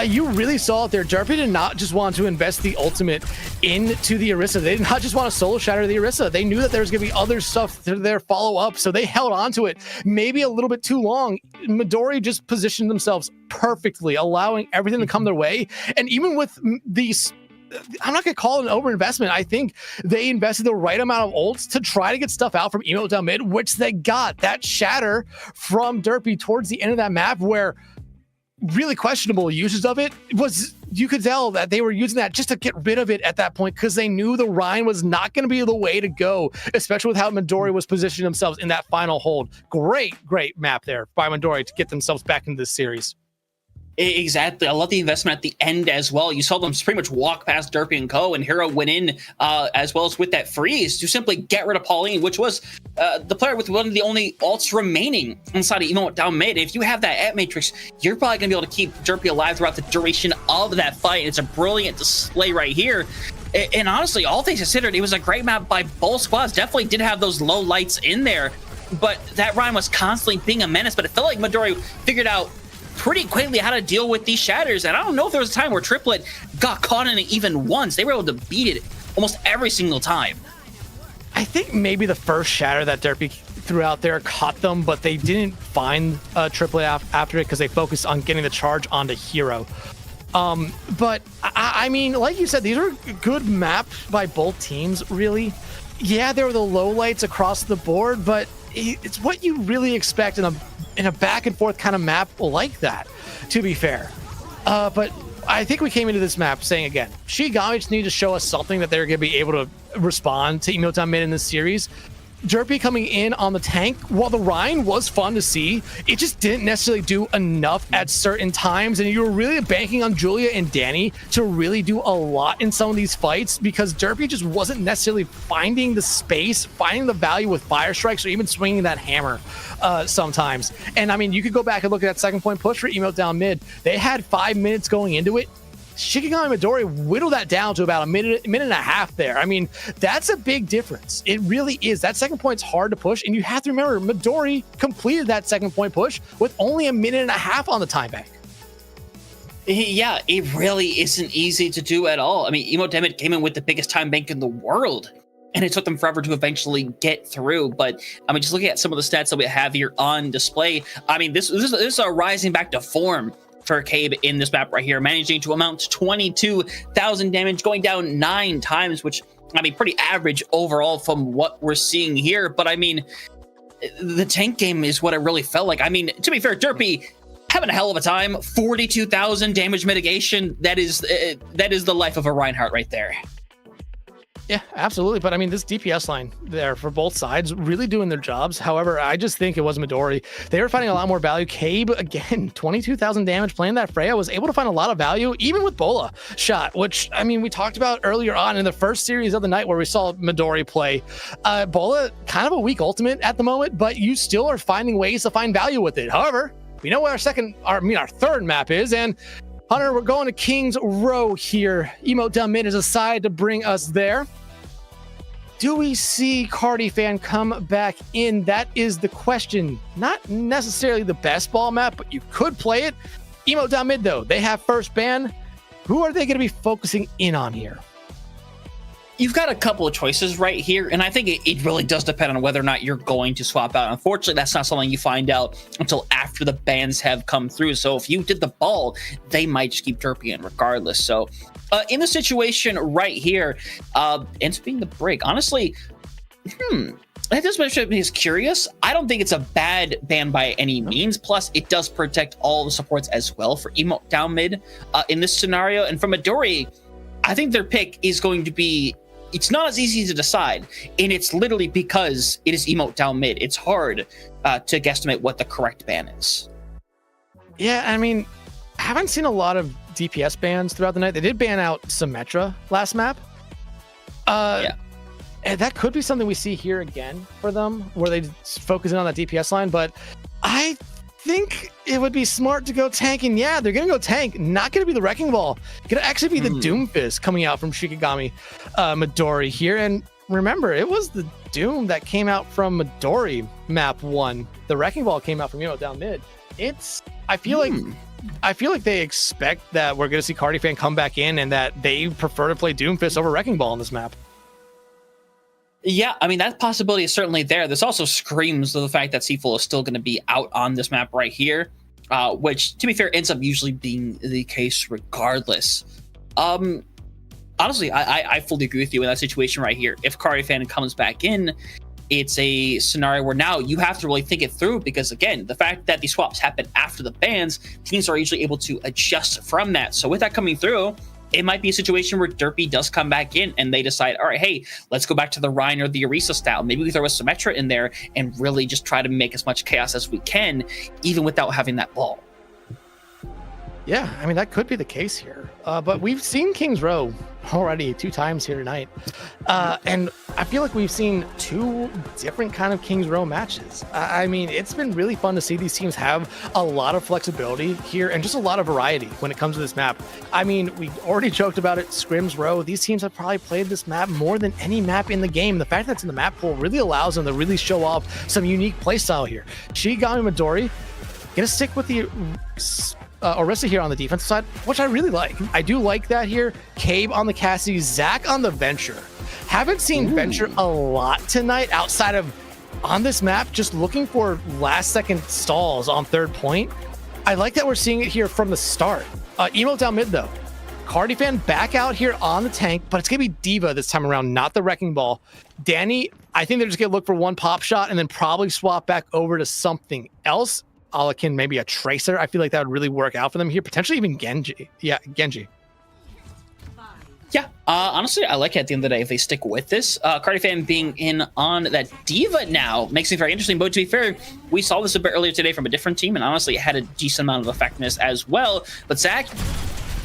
You really saw it there. Derpy did not just want to invest the ultimate into the Orisa. They did not just want to solo shatter the Orisa. They knew that there was going to be other stuff to their follow-up, so they held on to it maybe a little bit too long. Midori just positioned themselves perfectly, allowing everything to come their way. And even with these, I'm not going to call it an overinvestment. I think they invested the right amount of ults to try to get stuff out from Emote down mid, which they got. That shatter from Derpy towards the end of that map, where really questionable uses of it was, you could tell that they were using that just to get rid of it at that point, because they knew the Rhine was not going to be the way to go, especially with how Midori was positioning themselves in that final hold. Great map there by Midori to get themselves back into this series. Exactly. I love the investment at the end as well. You saw them pretty much walk past Derpy and Co. and Hero went in as well as with that freeze to simply get rid of Pauline, which was the player with one of the only ults remaining inside of Emote down mid. If you have that Amp Matrix, you're probably going to be able to keep Derpy alive throughout the duration of that fight. It's a brilliant display right here. And honestly, all things considered, it was a great map by both squads. Definitely did have those low lights in there, but that Rhine was constantly being a menace. But it felt like Midori figured out pretty quickly how to deal with these shatters. And I don't know if there was a time where Triplet got caught in it even once. They were able to beat it almost every single time. I think maybe the first shatter that Derpy threw out there caught them, but they didn't find Triplet after it because they focused on getting the charge onto Hero. But I mean, like you said, these are good maps by both teams, really. Yeah, there were the lowlights across the board, but it's what you really expect in a back and forth kind of map like that, to be fair. But I think we came into this map saying, again, Shikigami just need to show us something that they're going to be able to respond to Emote down mid in this series. Derpy coming in on the tank, while the Rhine was fun to see, it just didn't necessarily do enough at certain times, and you were really banking on Julia and Danny to really do a lot in some of these fights, because Derpy just wasn't necessarily finding the space, finding the value with fire strikes, or even swinging that hammer sometimes. And I mean, you could go back and look at that second point push for Emote down mid. They had 5 minutes going into it. Shikigami Midori whittled that down to about a minute and a half there. I mean, that's a big difference. It really is. That second point's hard to push, and you have to remember, Midori completed that second point push with only a minute and a half on the time bank. Yeah, it really isn't easy to do at all. I mean, Emote down mid came in with the biggest time bank in the world, and it took them forever to eventually get through. But I mean, just looking at some of the stats that we have here on display, I mean, this is a rising back to form for Cabe in this map right here, managing to amount to 22,000 damage, going down 9 times, which, I mean, pretty average overall from what we're seeing here. But I mean, the tank game is what it really felt like. I mean, to be fair, Derpy having a hell of a time. 42,000 damage mitigation. That is the life of a Reinhardt right there. Yeah, absolutely. But I mean, this DPS line there for both sides really doing their jobs. However, I just think it was Midori. They were finding a lot more value. Cabe, again, 22,000 damage playing that Freya, was able to find a lot of value, even with Bola shot, which, I mean, we talked about earlier on in the first series of the night where we saw Midori play. Bola, kind of a weak ultimate at the moment, but you still are finding ways to find value with it. However, we know where our third map is, and Hunter, we're going to King's Row here. Emote down mid is aside to bring us there. Do we see Cardi Fan come back in? That is the question. Not necessarily the best ball map, but you could play it. Emote down mid, though. They have first ban. Who are they going to be focusing in on here? You've got a couple of choices right here, and I think it really does depend on whether or not you're going to swap out. Unfortunately, that's not something you find out until after the bans have come through. So if you did the ball, they might just keep Derpy in regardless. So in the situation right here, ends up being the break. Honestly, that does make me curious. I don't think it's a bad ban by any means. Plus, it does protect all the supports as well for Emote down mid in this scenario. And from Midori, I think their pick is going to be, it's not as easy to decide, and it's literally because it is Emote down mid. It's hard to guesstimate what the correct ban is. Yeah, I mean, I haven't seen a lot of DPS bans throughout the night. They did ban out Symmetra last map. And that could be something we see here again for them, where they focus in on that DPS line, but I think it would be smart to go tank, and yeah, they're gonna go tank. Not gonna be the Wrecking Ball. Gonna actually be the Doomfist coming out from Shikigami Midori here. And remember, it was the Doom that came out from Midori map 1. The Wrecking Ball came out from down mid. I feel like they expect that we're gonna see Cardi Fan come back in, and that they prefer to play Doomfist over Wrecking Ball on this map. Yeah, I mean, that possibility is certainly there. This also screams of the fact that Seafull is still going to be out on this map right here, which, to be fair, ends up usually being the case regardless. Honestly, I fully agree with you in that situation right here. If Cardi Fan comes back in, it's a scenario where now you have to really think it through, because, again, the fact that these swaps happen after the bans, teams are usually able to adjust from that. So with that coming through, it might be a situation where Derpy does come back in and they decide, all right, hey, let's go back to the Rhine or the Arisa style. Maybe we throw a Symmetra in there and really just try to make as much chaos as we can, even without having that ball. Yeah, I mean, that could be the case here. But we've seen King's Row already 2 times here tonight. And I feel like we've seen 2 different kind of King's Row matches. I mean, it's been really fun to see these teams have a lot of flexibility here and just a lot of variety when it comes to this map. I mean, we already joked about it, Scrims Row. These teams have probably played this map more than any map in the game. The fact that it's in the map pool really allows them to really show off some unique playstyle here. Shikigami Midori gonna stick with the Orisa here on the defensive side, which I really like. I do like that here. Cabe on the Cassie, Zach on the Venture. Haven't seen Venture a lot tonight outside of on this map, just looking for last second stalls on third point. I like that we're seeing it here from the start. Emote down mid though. Cardi Fan back out here on the tank, but it's gonna be D.Va this time around, not the Wrecking Ball. Danny, I think they're just gonna look for one pop shot and then probably swap back over to something else. Alakin, maybe a Tracer. I feel like that would really work out for them here. Potentially even Genji. Yeah, Genji. Yeah, honestly, I like it at the end of the day if they stick with this. Cardi Fan being in on that D.Va now makes it very interesting. But to be fair, we saw this a bit earlier today from a different team, and honestly, it had a decent amount of effectiveness as well. But Zach,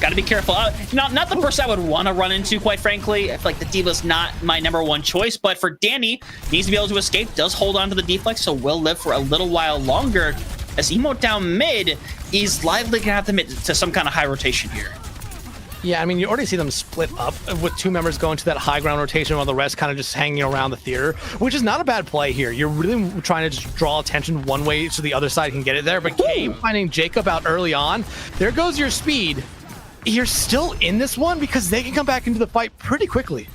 got to be careful. Not the person I would want to run into, quite frankly. I feel like the D.Va's not my #1 choice, but for Danny, needs to be able to escape, does hold on to the deflex, so will live for a little while longer, as Emote down mid is likely going to have to commit to some kind of high rotation here. Yeah, I mean, you already see them split up with 2 members going to that high ground rotation while the rest kind of just hanging around the theater, which is not a bad play here. You're really trying to just draw attention one way so the other side can get it there, but Gabe finding Jacob out early on. There goes your speed. You're still in this one because they can come back into the fight pretty quickly.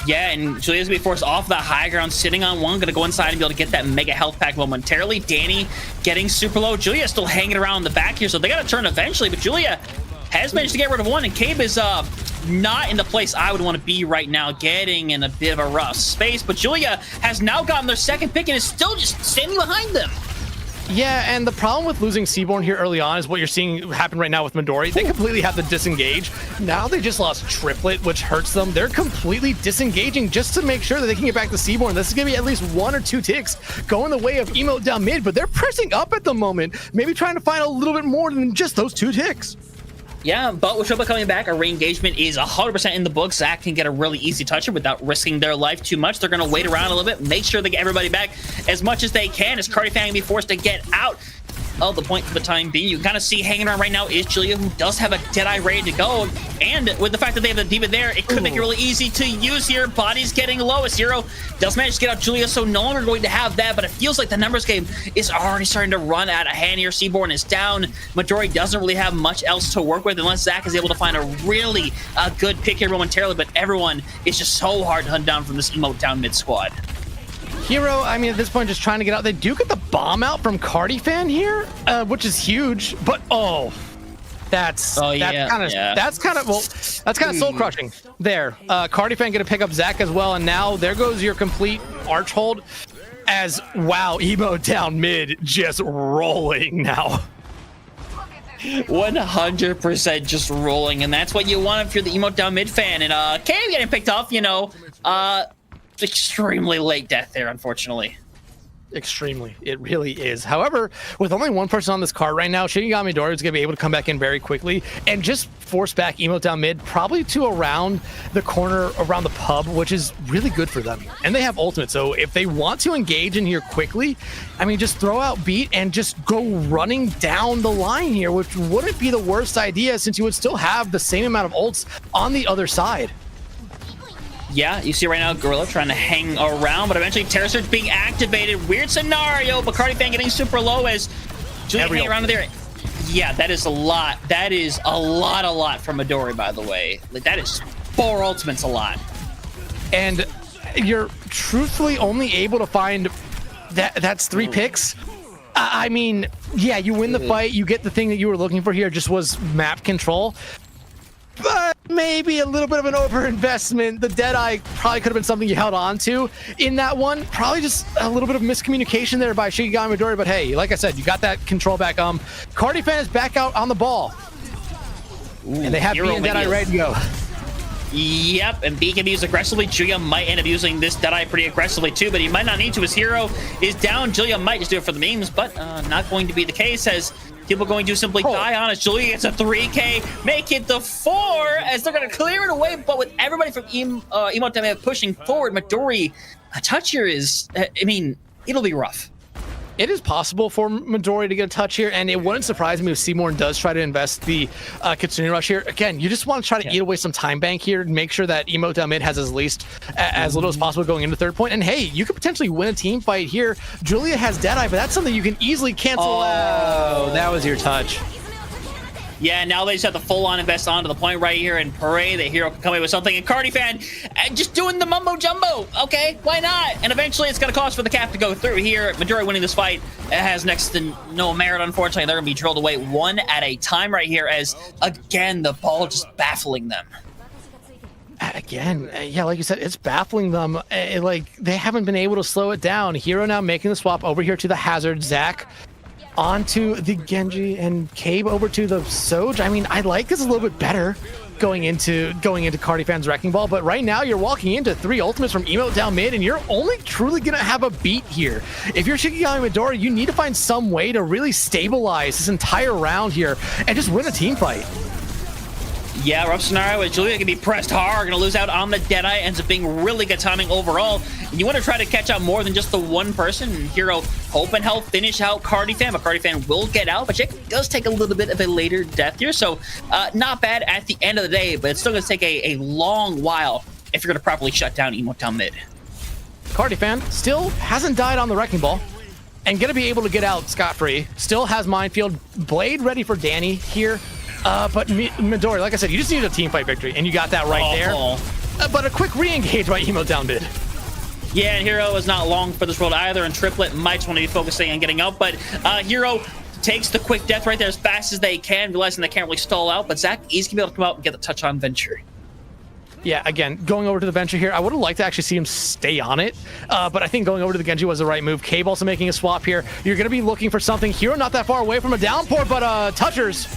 Yeah, and Julia's gonna be forced off that high ground, sitting on one, gonna go inside and be able to get that mega health pack momentarily. Danny getting super low. Julia still hanging around the back here, so they gotta turn eventually, but Julia has managed to get rid of one, and Cabe is not in the place I would want to be right now, getting in a bit of a rough space, but Julia has now gotten their second pick and is still just standing behind them. Yeah, and the problem with losing Seaborn here early on is what you're seeing happen right now with Midori. They completely have to disengage. Now they just lost Triplet, which hurts them. They're completely disengaging just to make sure that they can get back to Seaborn. This is going to be at least 1 or 2 ticks going the way of Emote down mid, but they're pressing up at the moment. Maybe trying to find a little bit more than just those 2 ticks. Yeah, but with Shoba coming back, a re-engagement is 100% in the book. Zach can get a really easy toucher without risking their life too much. They're going to wait around a little bit, make sure they get everybody back as much as they can, as Cardi Fan can be forced to get out of the point for the time being. You kind of see hanging around right now is Julia, who does have a Deadeye ready to go. And with the fact that they have the D.Va there, it could make it really easy to use here. Body's getting low as Hero does manage to get out Julia, so no longer going to have that, but it feels like the numbers game is already starting to run out of hand here. Seaborn is down. Midori doesn't really have much else to work with unless Zach is able to find a really good pick here momentarily, but everyone is just so hard to hunt down from this Emote down mid squad. Hero, I mean, at this point, just trying to get out. They do get the bomb out from Cardi Fan here, which is huge. But that's kind of soul crushing there. Cardi Fan gonna pick up Zach as well, and now there goes your complete arch hold. As wow, Emo down mid just rolling now. 100% just rolling, and that's what you want if you're the Emote down mid fan. And Cam getting picked off, extremely late death there, unfortunately. Extremely. It really is. However, with only 1 person on this card right now, Shikigami Midori is going to be able to come back in very quickly and just force back Emote down mid, probably to around the corner, around the pub, which is really good for them. And they have ultimate, so if they want to engage in here quickly, I mean, just throw out beat and just go running down the line here, which wouldn't be the worst idea since you would still have the same amount of ults on the other side. Yeah, you see right now Gorilla trying to hang around, but eventually Terror Surge being activated. Weird scenario, but Cardi Fan getting super low as Julia hanging around there. Yeah, that is a lot. That is a lot from Midori, by the way. Like, that is 4 ultimates a lot. And you're truthfully only able to find that's 3 picks. I mean, yeah, you win the fight. You get the thing that you were looking for here, just was map control. But maybe a little bit of an overinvestment. The Deadeye probably could have been something you held on to in that one. Probably just a little bit of miscommunication there by Shikigami Midori. But hey, like I said, you got that control back. Cardi Fan is back out on the ball. And they have B and Deadeye ready to go. Yep, and B can be used aggressively. Julia might end up using this Deadeye pretty aggressively too, but he might not need to. His Hero is down. Julia might just do it for the memes, but not going to be the case, as people going to simply die on as Julia gets a 3K, make it the 4 as they're going to clear it away. But with everybody from Emote down pushing forward, Midori, a touch here is, I mean, it'll be rough. It is possible for Midori to get a touch here, and it wouldn't surprise me if Seaborn does try to invest the Kitsune Rush here. Again, you just want to try to eat away some time bank here and make sure that Emote down mid has as little as possible going into 3rd point. And hey, you could potentially win a team fight here. Julia has Deadeye, but that's something you can easily cancel out. That was your touch. Yeah, now they just have to full-on invest onto the point right here and pray the Hero can come away with something. And Cardi Fan just doing the mumbo jumbo. Okay, why not? And eventually it's going to cost for the cap to go through here. Midori winning this fight has next to no merit, unfortunately. They're going to be drilled away 1 at a time right here as, again, the ball just baffling them. Again, yeah, like you said, it's baffling them. Like, they haven't been able to slow it down. Hero now making the swap over here to the Hazard. Zach onto the Genji, and Cabe over to the Soj. I mean, I like this a little bit better going into Cardi Fan's Wrecking Ball, but right now you're walking into 3 ultimates from Emote down mid, and you're only truly gonna have a beat here. If you're Shikigami Midori, you need to find some way to really stabilize this entire round here and just win a team fight. Yeah, rough scenario with Julia can be pressed hard, gonna lose out on the Deadeye, ends up being really good timing overall. And you want to try to catch out more than just the 1 person. Hero hope and help finish out Cardi Fan, but Cardi Fan will get out, but it does take a little bit of a later death here, so not bad at the end of the day, but it's still gonna take a long while if you're gonna properly shut down Emote down mid. Cardi Fan still hasn't died on the Wrecking Ball and gonna be able to get out scot-free. Still has Minefield, Blade ready for Danny here. But Midori, like I said, you just need a team fight victory, and you got that right there. But a quick re-engage by Emote down mid. Yeah, and Hero is not long for this world either, and Triplet might want to be focusing on getting out, but Hero takes the quick death right there as fast as they can, realizing they can't really stall out, but Zach is going to be able to come out and get the touch on Venture. Yeah, again, going over to the Venture here, I would have liked to actually see him stay on it, but I think going over to the Genji was the right move. Cabe also making a swap here. You're going to be looking for something. Hero not that far away from a downpour, but touchers.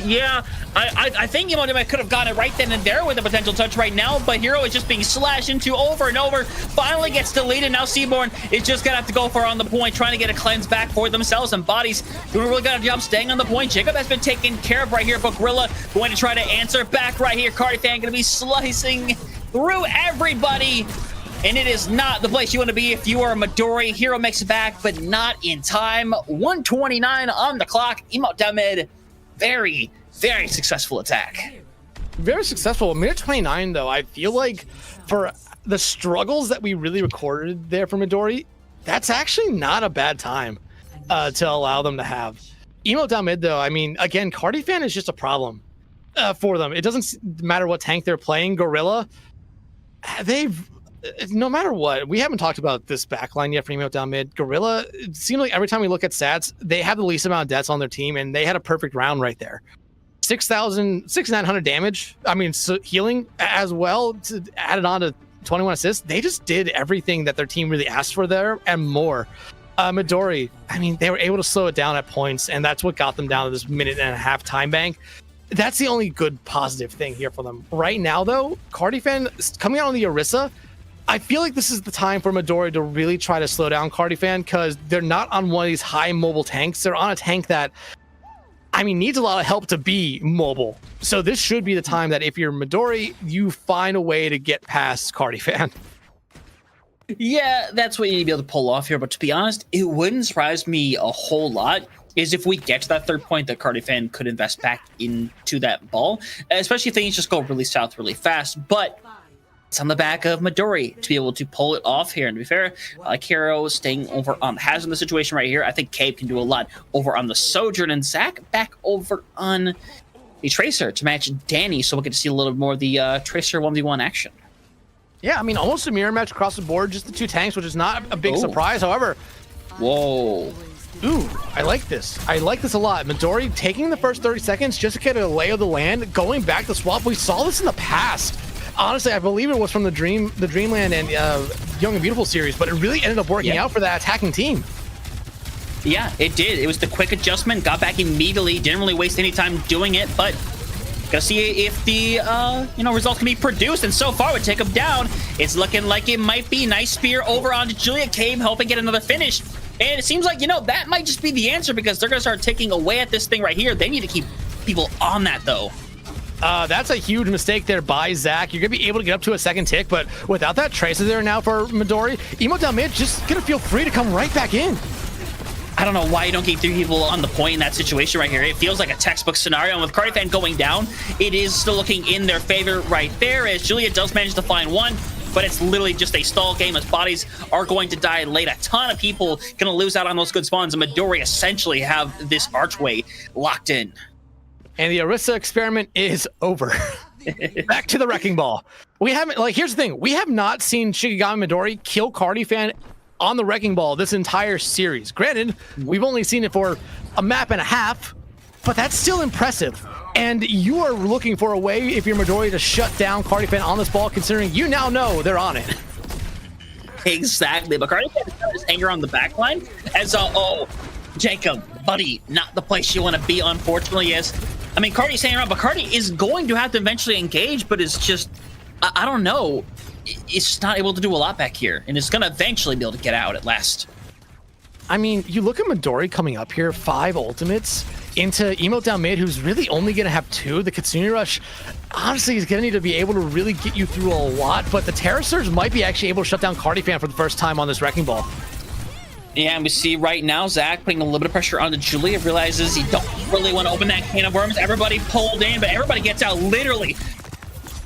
Yeah, I think Anomaly could have gotten it right then and there with a potential touch right now, but Hero is just being slashed into over and over. Finally gets deleted. Now Seaborn is just gonna have to go for on the point, trying to get a cleanse back for themselves, and Bodies doing a really good job staying on the point. Jacob has been taken care of right here, but Gorilla going to try to answer back right here. Cardifan gonna be slicing through everybody, and it is not the place you want to be if you are a Midori. Hero makes it back, but not in time. 129 on the clock. Emote down mid. Very, very successful attack. Very successful. Minute 29, though, I feel like for the struggles that we really recorded there for Midori, that's actually not a bad time to allow them to have. Emote down mid, though, I mean, again, Cardifan is just a problem for them. It doesn't matter what tank they're playing. Gorilla, no matter what, we haven't talked about this backline yet for Emote down mid. Gorilla, it seems like every time we look at stats, they have the least amount of deaths on their team, and they had a perfect round right there. 6,900 damage. I mean, so healing as well, added on to 21 assists. They just did everything that their team really asked for there and more. Midori, I mean, they were able to slow it down at points, and that's what got them down to this minute and a half time bank. That's the only good positive thing here for them. Right now, though, Cardifan coming out on the Orisa, I feel like this is the time for Midori to really try to slow down Cardifan, because they're not on one of these high mobile tanks. They're on a tank that, I mean, needs a lot of help to be mobile. So this should be the time that if you're Midori, you find a way to get past Cardifan. Yeah, that's what you need to be able to pull off here. But to be honest, it wouldn't surprise me a whole lot is if we get to that third point that Cardifan could invest back into that ball, especially if things just go really south really fast. But it's on the back of Midori to be able to pull it off here. And to be fair, Hero staying over on Hazard in the situation right here. I think Cabe can do a lot over on the Sojourn, and Zach back over on the Tracer to match Danny, so we'll get to see a little more of the Tracer 1v1 action. Yeah, I mean, almost a mirror match across the board, just the two tanks, which is not a big surprise. However, whoa. Ooh, I like this. I like this a lot. Midori taking the first 30 seconds just to get a lay of the land, going back to swap. We saw this in the past. Honestly, I believe it was from the Dreamland and Young and Beautiful series, but it really ended up working out for that attacking team. Yeah, it did. It was the quick adjustment, got back immediately, didn't really waste any time doing it, but gotta see if the results can be produced. And so far, we take him down. It's looking like it might be. Nice spear over onto Julia. Came helping get another finish. And it seems like, that might just be the answer, because they're gonna start taking away at this thing right here. They need to keep people on that, though. That's a huge mistake there by Zach. You're going to be able to get up to a second tick, but without that Tracer there now for Midori, Emote down mid just going to feel free to come right back in. I don't know why you don't keep three people on the point in that situation right here. It feels like a textbook scenario, and with Cardifan going down, it is still looking in their favor right there, as Julia does manage to find one, but it's literally just a stall game as Bodies are going to die late. A ton of people going to lose out on those good spawns, and Midori essentially have this archway locked in. And the Orisa experiment is over. Back to the Wrecking Ball. We haven't, here's the thing. We have not seen Shikigami Midori kill Cardifan on the Wrecking Ball this entire series. Granted, we've only seen it for a map and a half, but that's still impressive. And you are looking for a way, if you're Midori, to shut down Cardifan on this ball, considering you now know they're on it. Exactly. But Cardifan is anger on the backline as, Jacob, buddy, not the place you want to be, unfortunately. Yes. I mean, Cardi's hanging around, but Cardi is going to have to eventually engage, but it's just, I don't know. It's just not able to do a lot back here, and it's going to eventually be able to get out at last. I mean, you look at Midori coming up here, 5 ultimates into Emote down mid, who's really only going to have 2. The Kitsune Rush, honestly, is going to need to be able to really get you through a lot, but the Terra Surge might be actually able to shut down Cardifan for the first time on this Wrecking Ball. Yeah, and we see right now Zach putting a little bit of pressure onto Julia. Realizes he don't really want to open that can of worms. Everybody pulled in, but everybody gets out literally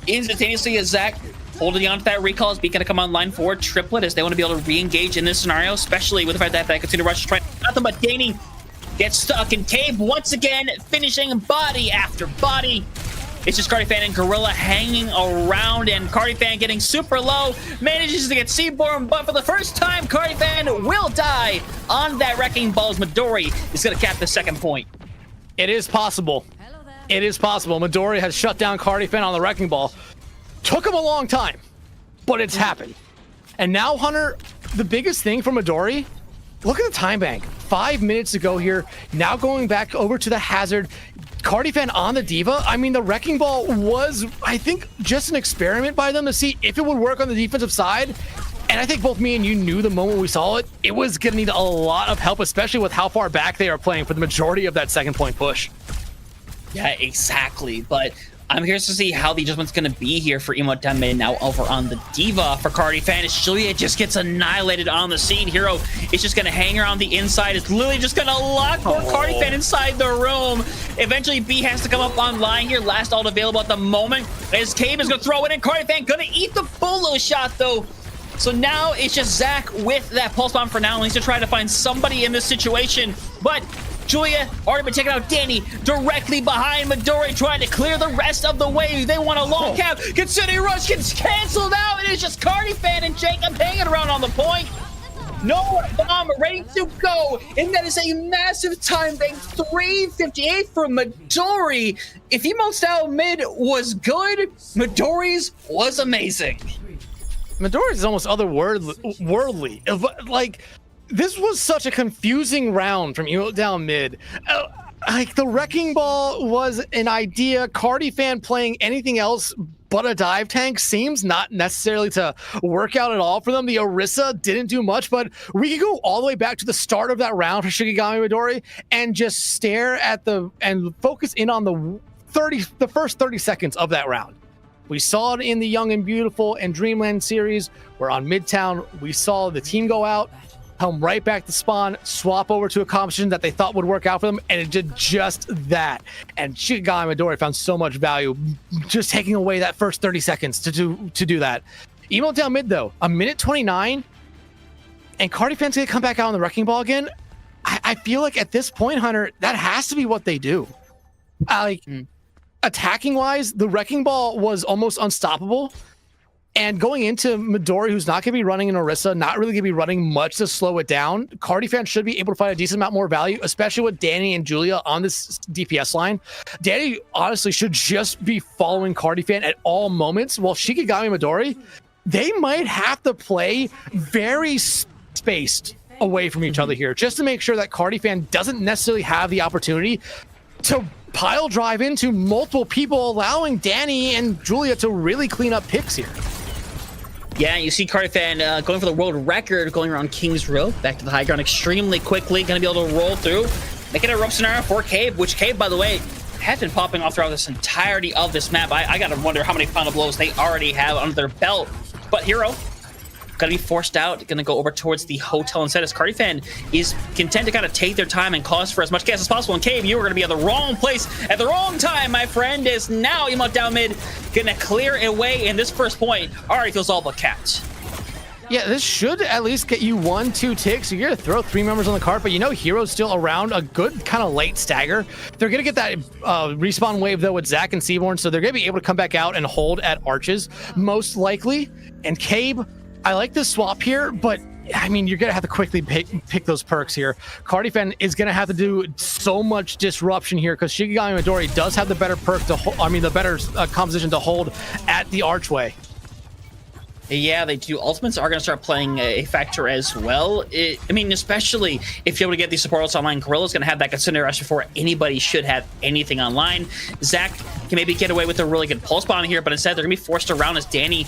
instantaneously as Zach holding on to that recall is going to come online for Triplet as they want to be able to re-engage in this scenario, especially with the fact that that Kitsune Rush is trying nothing but gaining. Gets stuck in Cave once again, finishing body after body. It's just Cardifan and Gorilla hanging around, and Cardifan getting super low, manages to get Seaborn, but for the first time, Cardifan will die on that Wrecking Ball as Midori is going to cap the second point. It is possible. It is possible. Midori has shut down Cardifan on the Wrecking Ball. Took him a long time, but it's happened. And now, Hunter, the biggest thing for Midori, look at the time bank. 5 minutes to go here. Now going back over to the Hazard. Cardifan on the D.Va. I mean, the Wrecking Ball was, I think, just an experiment by them to see if it would work on the defensive side. And I think both me and you knew the moment we saw it, it was going to need a lot of help, especially with how far back they are playing for the majority of that second point push. Yeah, exactly. But I'm curious to see how the adjustment's going to be here for Emo Down Mid now over on the D.Va for Cardifan. As Julia just gets annihilated on the scene. Hero is just going to hang around the inside. It's literally just going to lock poor Cardifan inside the room. Eventually, B has to come up online here. Last ult available at the moment. As Cave is going to throw it in. Cardifan going to eat the Bolo shot, though. So now it's just Zach with that pulse bomb for now. He needs to try to find somebody in this situation. But Julia already been taking out Danny directly behind Midori, trying to clear the rest of the way. They want a long cap. Considering Rush gets canceled out, and it's just Cardifan and Jacob hanging around on the point. No bomb ready to go, and that is a massive time bank. 358 for Midori. If Emotes Down Mid was good, Midori's was amazing. Midori's is almost otherworldly. Like, this was such a confusing round from Emote Down Mid. Like, the Wrecking Ball was an idea. Cardifan playing anything else but a dive tank seems not necessarily to work out at all for them. The Orisa didn't do much, but we can go all the way back to the start of that round for Shikigami Midori and just stare at and focus in on the first 30 seconds of that round. We saw it in the Young and Beautiful and Dreamland series, where on Midtown, we saw the team go out, come right back to spawn, swap over to a composition that they thought would work out for them, and it did just that. And Shikigami Midori found so much value just taking away that first 30 seconds to do that. Emote Down Mid, though, a minute 29, and Cardifan's going to come back out on the Wrecking Ball again. I feel like at this point, Hunter, that has to be what they do. Attacking wise, the Wrecking Ball was almost unstoppable. And going into Midori, who's not going to be running an Orisa, not really going to be running much to slow it down, Cardifan should be able to find a decent amount more value, especially with Danny and Julia on this DPS line. Danny honestly should just be following Cardifan at all moments, while Shikigami Midori, they might have to play very spaced away from each other here, just to make sure that Cardifan doesn't necessarily have the opportunity to pile drive into multiple people, allowing Danny and Julia to really clean up picks here. Yeah, you see Cardifan going for the world record, going around King's Row, back to the high ground extremely quickly, going to be able to roll through, making a rough scenario for Cave, which Cave, by the way, has been popping off throughout this entirety of this map. I gotta wonder how many final blows they already have under their belt. But Hero, gonna be forced out, gonna go over towards the hotel instead, as Cardifan is content to kind of take their time and cause for as much gas as possible. And Cave, you are gonna be at the wrong place at the wrong time, my friend, is now Emote Down Mid gonna clear away in this first point. Already feels all but capped. Yeah, this should at least get you 1-2 ticks. You're gonna throw 3 members on the cart, but you know Hero's still around, a good kind of late stagger. They're gonna get that respawn wave though with Zach and Seaborn, so they're gonna be able to come back out and hold at Arches, most likely. And Cabe, I like this swap here, but I mean, you're going to have to quickly pick those perks here. Cardifan is going to have to do so much disruption here because Shikigami Midori does have the better perk to the better composition to hold at the archway. Yeah, they do. Ultimates are going to start playing a factor as well. I mean, especially if you're able to get these support online, Gorilla's going to have that considered rush before anybody should have anything online. Zach can maybe get away with a really good pulse bomb here, but instead they're going to be forced around as Danny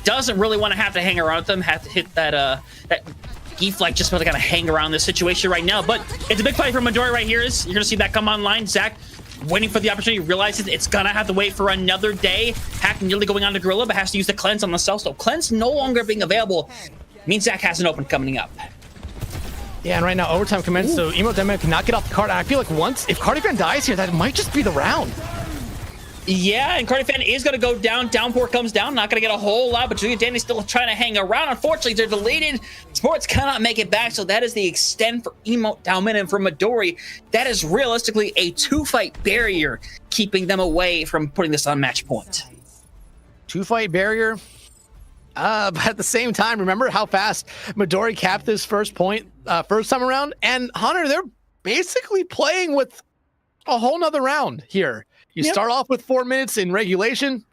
doesn't really want to have to hang around with them, have to hit that E-flag just to kind of hang around this situation right now. But it's a big fight for Midori right here. You're going to see that come online. Zach waiting for the opportunity, realizes it's going to have to wait for another day. Hack nearly going on to Gorilla, but has to use the cleanse on the cell. So cleanse no longer being available means Zach has an open coming up. Yeah, and right now overtime commenced, so Emote Down Mid cannot get off the card. And I feel like if Cardifan dies here, that might just be the round. Yeah, and Cardifan is going to go down. Downpour comes down. Not going to get a whole lot, but Julia Danny's still trying to hang around. Unfortunately, they're deleted. Sports cannot make it back, so that is the extent for Emote Down Mid. And for Midori, that is realistically a 2-fight barrier, keeping them away from putting this on match point. 2-fight barrier? But at the same time, remember how fast Midori capped this first point first time around? And Hunter, they're basically playing with a whole nother round here. You start off with 4 minutes in regulation,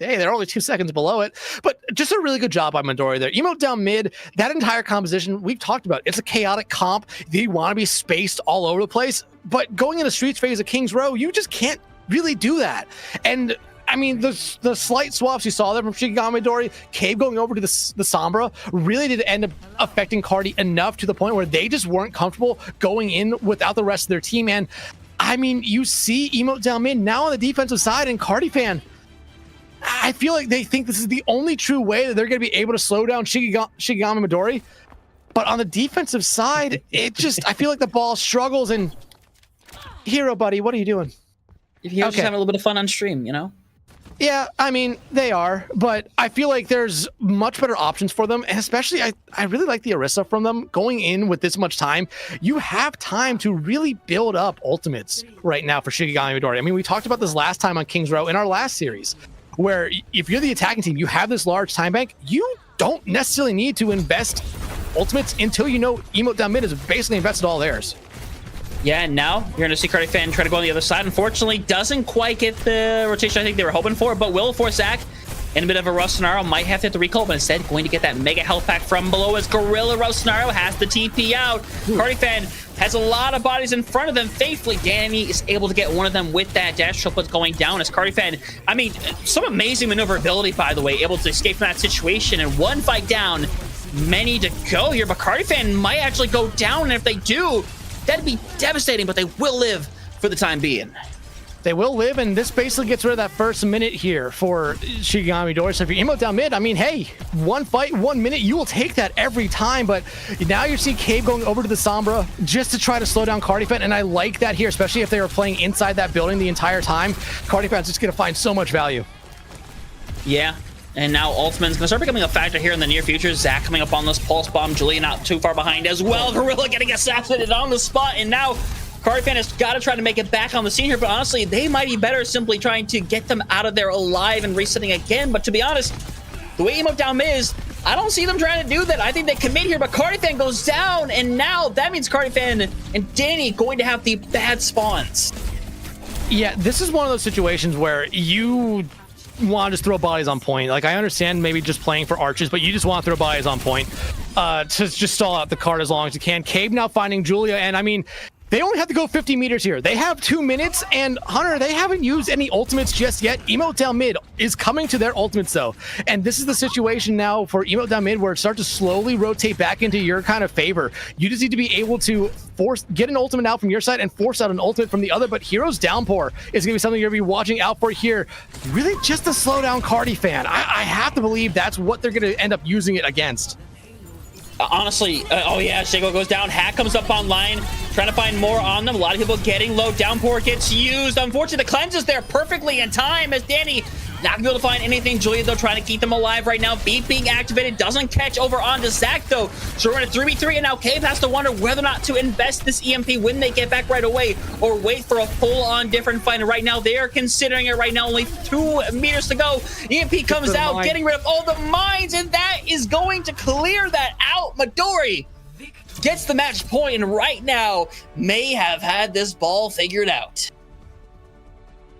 hey, they're only 2 seconds below it. But just a really good job by Midori there. Emote down mid, that entire composition we've talked about. It's a chaotic comp. They want to be spaced all over the place. But going into Streets phase of King's Row, you just can't really do that. And I mean, the slight swaps you saw there from Shikigami Midori, Cave going over to the Sombra, really did end up affecting Cardi enough to the point where they just weren't comfortable going in without the rest of their team. And I mean, you see Emote down mid now on the defensive side, and Cardi fan, I feel like they think this is the only true way that they're going to be able to slow down Shikigami Midori. But on the defensive side, I feel like the ball struggles. And Hero, buddy, what are you doing? Hero's just having a little bit of fun on stream, you know? Yeah, I mean, they are, but I feel like there's much better options for them, and especially I really like the Arisa from them. Going in with this much time, you have time to really build up ultimates right now for Shikigami Midori. I mean, we talked about this last time on King's Row in our last series, where if you're the attacking team, you have this large time bank, you don't necessarily need to invest ultimates until you know Emote down mid has basically invested all theirs. Yeah, and now you're going to see Cardi fan try to go on the other side. Unfortunately, doesn't quite get the rotation I think they were hoping for, but will force Zach in a bit of a Rossonaro. Might have to hit the recall, but instead going to get that mega health pack from below as Gorilla Rossonaro has the TP out. Cardi fan has a lot of bodies in front of them. Thankfully, Danny is able to get one of them with that dash triplets going down as Cardi fan. I mean, some amazing maneuverability, by the way, able to escape from that situation, and one fight down, many to go here, but Cardi fan might actually go down, and if they do, that'd be devastating, but they will live for the time being. They will live, and this basically gets rid of that first minute here for Shikigami Midori. So if you're Emote down mid, I mean, hey, one fight, 1 minute, you will take that every time. But now you see Cave going over to the Sombra just to try to slow down Cardifan, and I like that here, especially if they were playing inside that building the entire time. Cardifan's just going to find so much value. Yeah. And now Ultimate's going to start becoming a factor here in the near future. Zach coming up on this Pulse Bomb. Julia not too far behind as well. Gorilla getting assassinated on the spot. And now Cardifan has got to try to make it back on the scene here. But honestly, they might be better simply trying to get them out of there alive and resetting again. But to be honest, the way Emote down is, I don't see them trying to do that. I think they commit here, but Cardifan goes down. And now that means Cardifan and Danny going to have the bad spawns. Yeah, this is one of those situations where you want to just throw bodies on point. Like, I understand maybe just playing for arches, but you just want to throw bodies on point to just stall out the card as long as you can. Cave now finding Julia, and I mean, they only have to go 50 meters here. They have 2 minutes, and Hunter, they haven't used any ultimates just yet. Emote down mid is coming to their ultimates, though. And this is the situation now for Emote down mid where it starts to slowly rotate back into your kind of favor. You just need to be able to get an ultimate out from your side and force out an ultimate from the other, but Hero's Downpour is going to be something you're going to be watching out for here. Really just to slow down Cardi fan. I have to believe that's what they're going to end up using it against. Honestly, oh yeah, Shago goes down. Hack comes up online, trying to find more on them. A lot of people getting low. Downpour gets used. Unfortunately, the cleanse is there perfectly in time as Danny not gonna be able to find anything. Julia, though, trying to keep them alive right now. Beat being activated, doesn't catch over onto Zach, though. So we're in a 3v3, and now Cave has to wonder whether or not to invest this EMP when they get back right away, or wait for a full-on different fight. And right now, they are considering it right now. Only 2 meters to go. EMP comes out, getting rid of all the mines, and that is going to clear that out. Midori gets the match point, and right now may have had this ball figured out.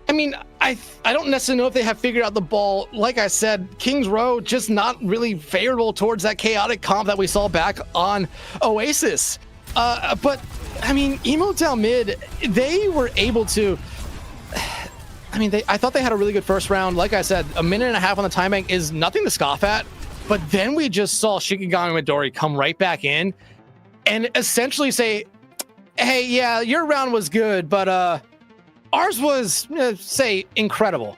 I mean, I don't necessarily know if they have figured out the ball. Like I said, King's Row just not really favorable towards that chaotic comp that we saw back on Oasis. But, I mean, Emote down mid, they were able to... I mean, I thought they had a really good first round. Like I said, 1.5 minutes on the time bank is nothing to scoff at. But then we just saw Shikigami Midori come right back in and essentially say, hey, yeah, your round was good, but ours was, say, incredible.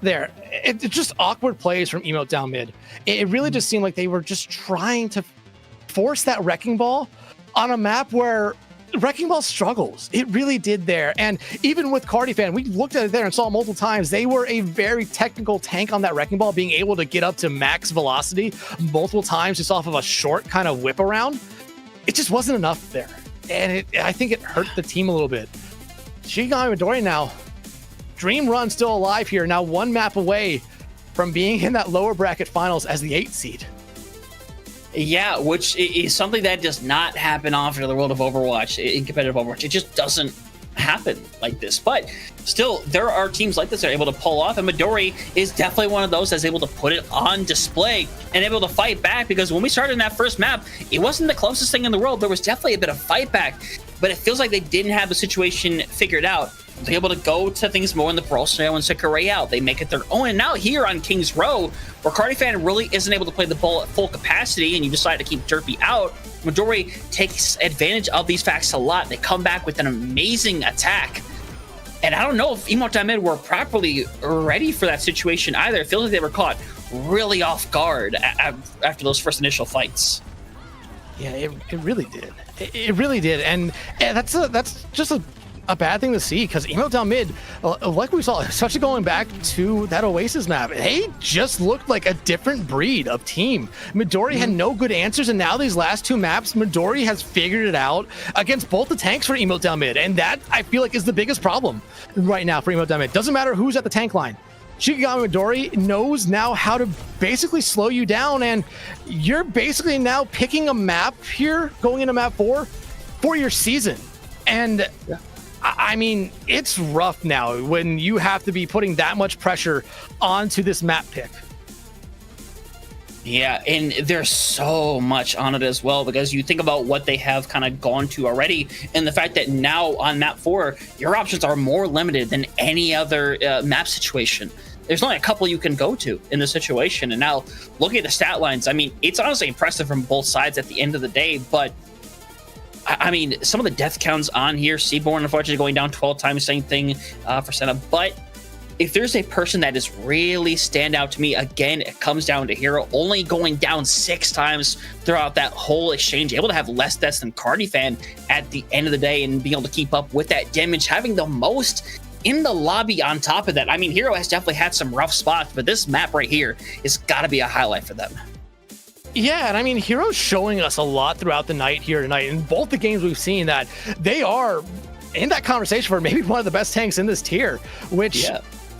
There. It's just awkward plays from Emote down mid. It really just seemed like they were just trying to force that Wrecking Ball on a map where Wrecking Ball struggles. It really did there. And even with Cardifan, we looked at it there and saw multiple times, they were a very technical tank on that Wrecking Ball, being able to get up to max velocity multiple times just off of a short kind of whip around. It just wasn't enough there. And I think it hurt the team a little bit. Shikigami Midori now, Dream Run still alive here, now 1 map away from being in that lower bracket finals as the 8th seed. Yeah, which is something that does not happen often in the world of Overwatch, in competitive Overwatch. It just doesn't happen like this. But still, there are teams like this that are able to pull off, and Midori is definitely one of those that's able to put it on display and able to fight back, because when we started in that first map, it wasn't the closest thing in the world. There was definitely a bit of fight back, but it feels like they didn't have the situation figured out. They're able to go to things more in the Brawl scenario and Sakurai out. They make it their own. And now here on King's Row, where Cardifan really isn't able to play the ball at full capacity and you decide to keep Derpy out, Midori takes advantage of these facts a lot. They come back with an amazing attack. And I don't know if Emote Diamid were properly ready for that situation either. It feels like they were caught really off guard after those first initial fights. Yeah, it really did. It really did. And that's just a bad thing to see, because Emote Down Mid, like we saw, especially going back to that Oasis map, they just looked like a different breed of team. Midori had no good answers, and now these last two maps, Midori has figured it out against both the tanks for Emote Down Mid, and that, I feel like, is the biggest problem right now for Emote Down Mid. Doesn't matter who's at the tank line. Shikigami Midori knows now how to basically slow you down, and you're basically now picking a map here, going into map 4, for your season. And I mean, it's rough now when you have to be putting that much pressure onto this map pick. Yeah, and there's so much on it as well, because you think about what they have kind of gone to already, and the fact that now on map 4, your options are more limited than any other map situation. There's only a couple you can go to in the situation, and now looking at the stat lines, I mean, it's honestly impressive from both sides at the end of the day, but I mean, some of the death counts on here, Seaborn unfortunately going down 12 times, same thing for Senna, but if there's a person that is really stand out to me, again, it comes down to Hero, only going down 6 times throughout that whole exchange, able to have less deaths than Cardifan at the end of the day and being able to keep up with that damage, having the most in the lobby on top of that. I mean, Hero has definitely had some rough spots, but this map right here has got to be a highlight for them. Yeah, and I mean, Hero's showing us a lot throughout the night here tonight. In both the games we've seen, that they are in that conversation for maybe one of the best tanks in this tier, which,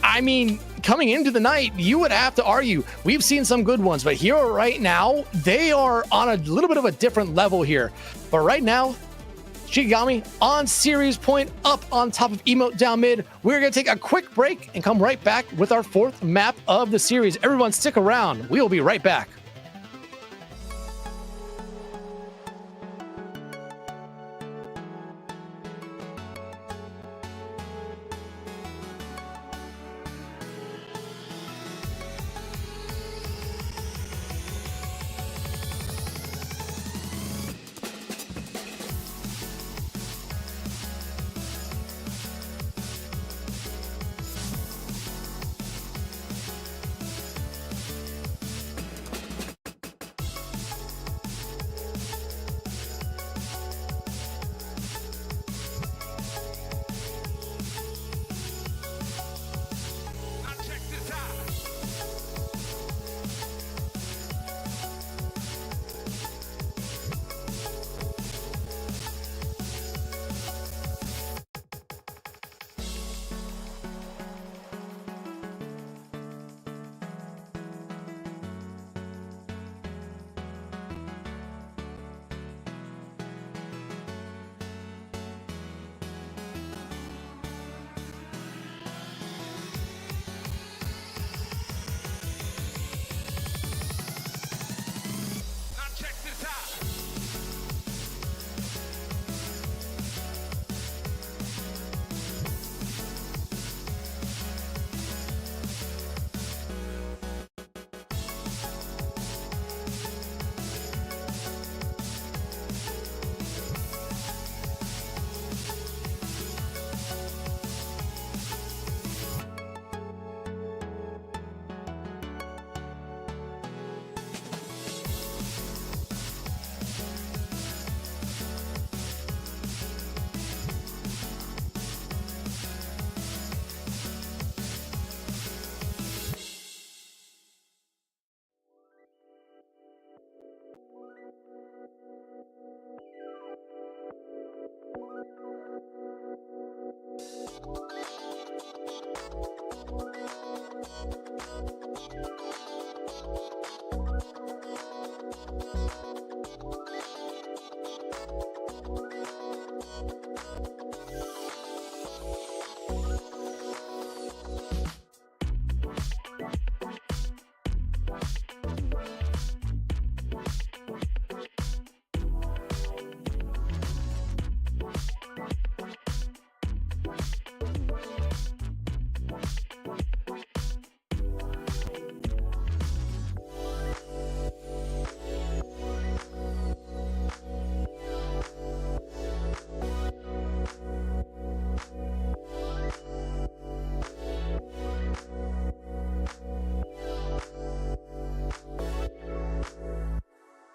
I mean, coming into the night, you would have to argue, we've seen some good ones, but Hero right now, they are on a little bit of a different level here. But right now, Shikigami on series point, up on top of Emote Down Mid. We're going to take a quick break and come right back with our 4th map of the series. Everyone stick around. We'll be right back.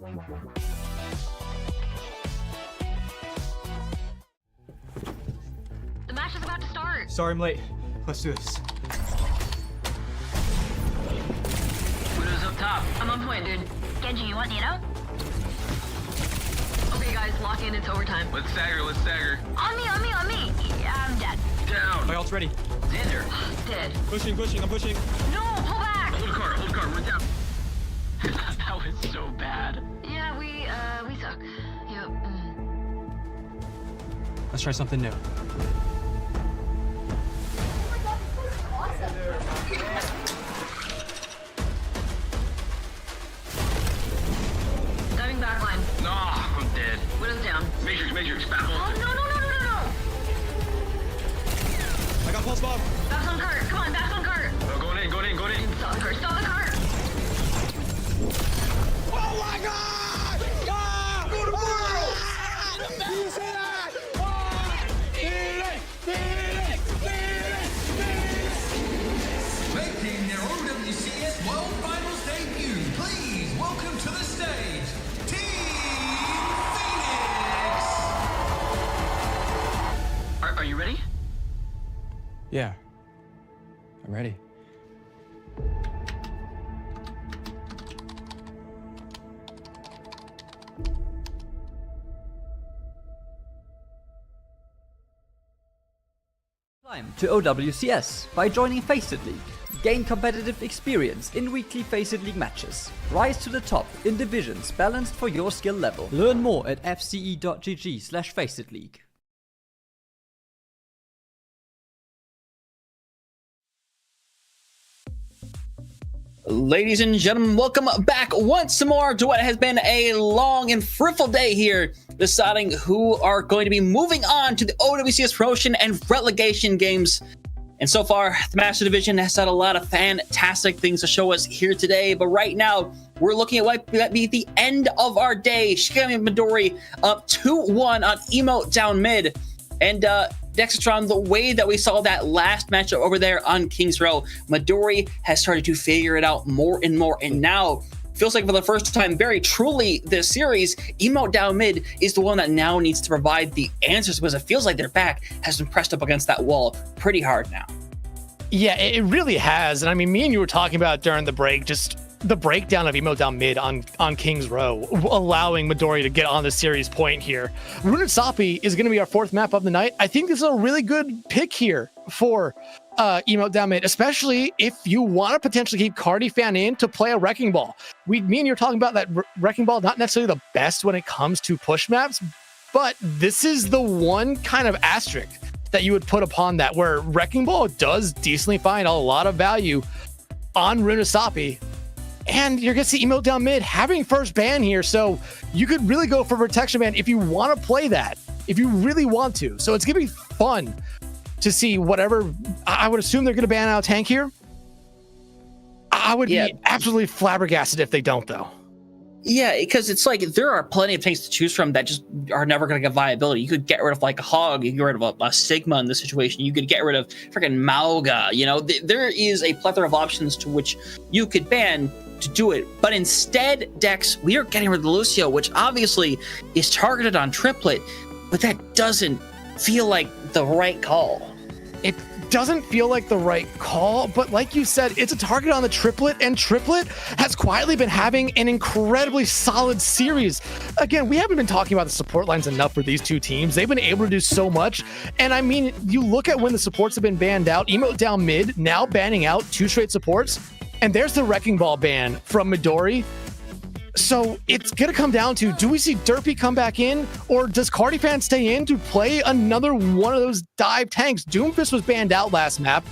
The match is about to start. Sorry I'm late. Let's do this. Widow's up top. I'm on point, dude. Genji, you want Nito? Okay, guys, lock in. It's overtime. Let's stagger, let's stagger. On me. Yeah, I'm dead. Down. My ult's ready. Xander. Dead. Pushing, I'm pushing. No, pull back. Hold card, we're down. That was so bad. Yeah, we suck. Yep. Let's try something new. Diving back line. Nah, I'm dead. Widow's down. Matrix, battle. Oh, no. I got pulse bomb. Back on cart. Come on, back on cart. Oh, going in. Stop the cart. Oh my God! Ah! Go to Burrow! Do you see that? Making their OWCS World Finals debut, please welcome to the stage, Team Phoenix! Are you ready? Yeah. I'm ready. Climb to OWCS by joining FACEIT League. Gain competitive experience in weekly FACEIT League matches. Rise to the top in divisions balanced for your skill level. Learn more at fce.gg/FACEIT League. Ladies and gentlemen, welcome back once more to what has been a long and fruitful day here, deciding who are going to be moving on to the OWCS promotion and relegation games. And so far, the Master Division has had a lot of fantastic things to show us here today, but right now, we're looking at what might be the end of our day. Shikigami Midori up 2-1 on Emote down mid. And Dexatron, the way that we saw that last matchup over there on Kings Row, Midori has started to figure it out more and more. And now, feels like for the first time, very truly this series, Emote down mid is the one that now needs to provide the answers, because it feels like their back has been pressed up against that wall pretty hard now. Yeah, it really has. And I mean, me and you were talking about during the break, just the breakdown of Emote down mid on Kings Row, allowing Midori to get on the series point here. Runasapi is going to be our fourth map of the night. I think this is a really good pick here for Emote down mid, especially if you want to potentially keep Cardi Fan in to play a Wrecking Ball. Me and you were talking about that Wrecking Ball, not necessarily the best when it comes to push maps, but this is the one kind of asterisk that you would put upon that, where Wrecking Ball does decently find a lot of value on Runasapi. And you're going to see Emote down mid having first ban here, so you could really go for protection ban if you want to play that, if you really want to. So it's going to be fun to see whatever. I would assume they're going to ban out tank here. I would be absolutely flabbergasted if they don't, though. Yeah, because it's like there are plenty of tanks to choose from that just are never going to get viability. You could get rid of like a Hog, you could get rid of a Sigma in this situation, you could get rid of freaking Mauga. You know, there is a plethora of options to which you could ban to do it. But instead, Dex, we are getting rid of the Lucio, which obviously is targeted on Triplet, but that doesn't feel like the right call. It doesn't feel like the right call, but like you said, it's a target on the Triplet, and Triplet has quietly been having an incredibly solid series. Again, we haven't been talking about the support lines enough for these two teams. They've been able to do so much, and I mean, you look at when the supports have been banned out, Emote down mid, now banning out 2 straight supports, and there's the Wrecking Ball ban from Midori. So it's going to come down to, do we see Derpy come back in, or does Cardi Fan stay in to play another one of those dive tanks? Doomfist was banned out last map,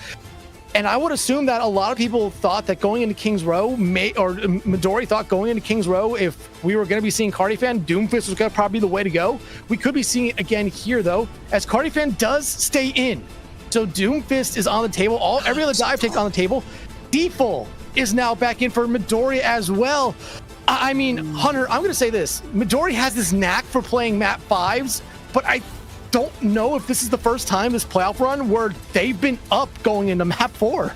and I would assume that a lot of people thought that going into Kings Row, or Midori thought going into Kings Row, if we were going to be seeing Cardi Fan, Doomfist was going to probably be the way to go. We could be seeing it again here, though, as Cardi Fan does stay in. So Doomfist is on the table, every other dive tank on the table. Default is now back in for Midori as well. I mean, Hunter, I'm going to say this. Midori has this knack for playing map 5s, but I don't know if this is the first time this playoff run where they've been up going into map 4.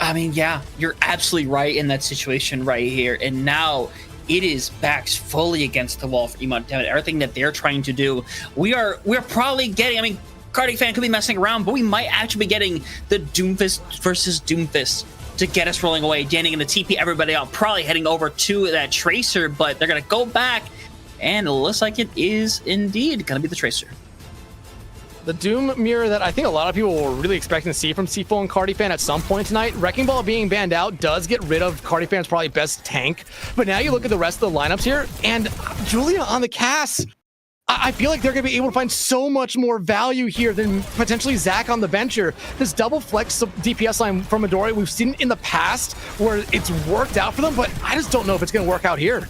I mean, yeah, you're absolutely right in that situation right here. And now it is backs fully against the wall for Emo. Everything that they're trying to do, we're probably getting. I mean, Cardi fan could be messing around, but we might actually be getting the Doomfist versus Doomfist to get us rolling away. Danny gonna TP everybody out, probably heading over to that Tracer, but they're gonna go back, and it looks like it is indeed gonna be the Tracer. The Doom mirror that I think a lot of people were really expecting to see from C4 and Cardi Fan at some point tonight. Wrecking Ball being banned out does get rid of Cardi Fan's probably best tank, but now you look at the rest of the lineups here, and Julia on the Cass, I feel like they're going to be able to find so much more value here than potentially Zach on the Venture. This double flex DPS line from Midori, we've seen it in the past where it's worked out for them, but I just don't know if it's going to work out here.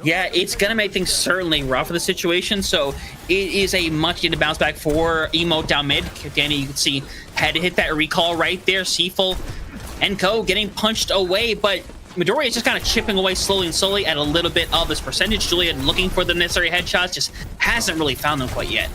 Yeah, it's going to make things certainly rough for the situation, so it is a much needed bounce back for Emo down mid. Danny, you can see, had to hit that recall right there. Seaful and Co getting punched away, but Midori is just kind of chipping away slowly and slowly at a little bit of this percentage. Julian looking for the necessary headshots, just hasn't really found them quite yet.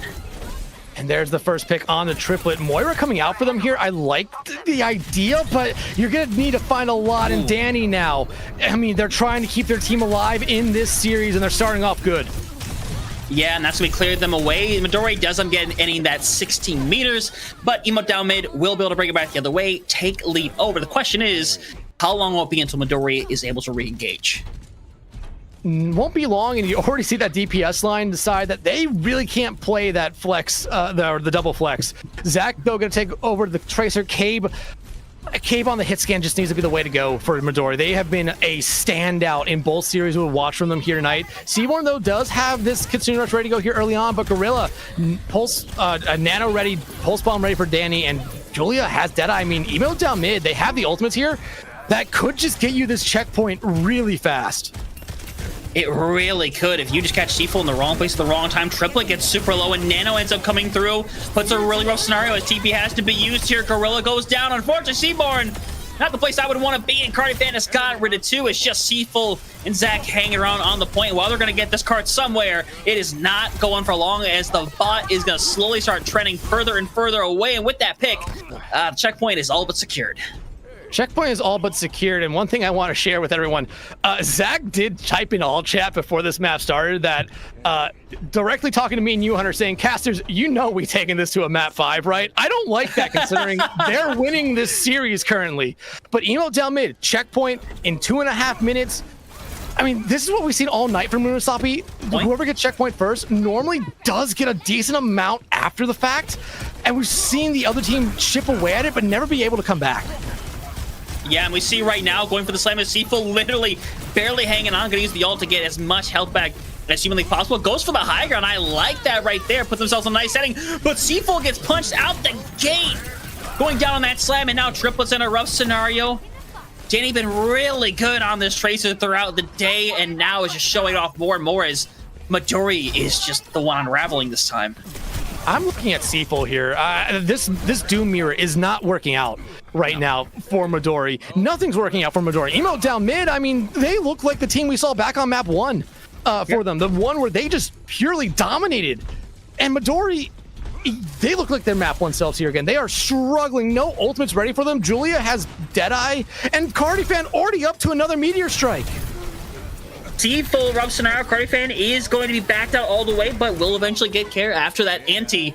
And there's the first pick on the triplet. Moira coming out for them here. I like the idea, but you're going to need to find a lot in Danny now. I mean, they're trying to keep their team alive in this series, and they're starting off good. Yeah, and that's when we cleared them away. Midori doesn't get any of that 16 meters, but Emo down mid will be able to bring it back the other way, take lead over. The question is, how long will it be until Midori is able to re-engage? Won't be long, and you already see that DPS line decide that they really can't play that flex, the double flex. Zach, though, going to take over the Tracer. Cabe on the hit scan just needs to be the way to go for Midori. They have been a standout in both series. We'll watch from them here tonight. Seaborn, though, does have this Kitsune Rush ready to go here early on, but Gorilla, Pulse, a Nano ready, Pulse Bomb ready for Danny, and Julia has Deadeye. I mean, Emo down mid, they have the ultimates here. That could just get you this checkpoint really fast. It really could. If you just catch Seaful in the wrong place at the wrong time, triplet gets super low, and Nano ends up coming through. Puts a really rough scenario as TP has to be used here. Gorilla goes down. Unfortunately, Seaborn, not the place I would want to be. And Cardi Fan has got rid of two. It's just Seaful and Zach hanging around on the point. While they're going to get this card somewhere, it is not going for long as the bot is going to slowly start trending further and further away. And with that pick, the checkpoint is all but secured. Checkpoint is all but secured, and one thing I want to share with everyone, Zach did type in all chat before this map started that directly talking to me and you, Hunter, saying, Casters, you know we taking this to a map 5, right? I don't like that considering they're winning this series currently. But Emo down mid, checkpoint in 2.5 minutes. I mean, this is what we've seen all night from Munasapi. Whoever gets checkpoint first normally does get a decent amount after the fact, and we've seen the other team chip away at it but never be able to come back. Yeah, and we see right now going for the slam is Seaful literally barely hanging on. Gonna use the ult to get as much health back as humanly possible. Goes for the high ground. I like that right there. Puts themselves in a nice setting. But Seaful gets punched out the gate. Going down on that slam, and now triplets in a rough scenario. Danny been really good on this Tracer throughout the day, and now is just showing off more and more as Midori is just the one unraveling this time. I'm looking at Seaful here. This Doom mirror is not working out right now for Midori. Nothing's working out for Midori. Emo down mid, I mean, they look like the team we saw back on map 1 for them. The one where they just purely dominated. And Midori, they look like their map 1 selves here again. They are struggling. No ultimates ready for them. Julia has Deadeye, and Cardi Fan already up to another Meteor Strike. Full rough scenario. Cardi Fan is going to be backed out all the way, but will eventually get care after that anti.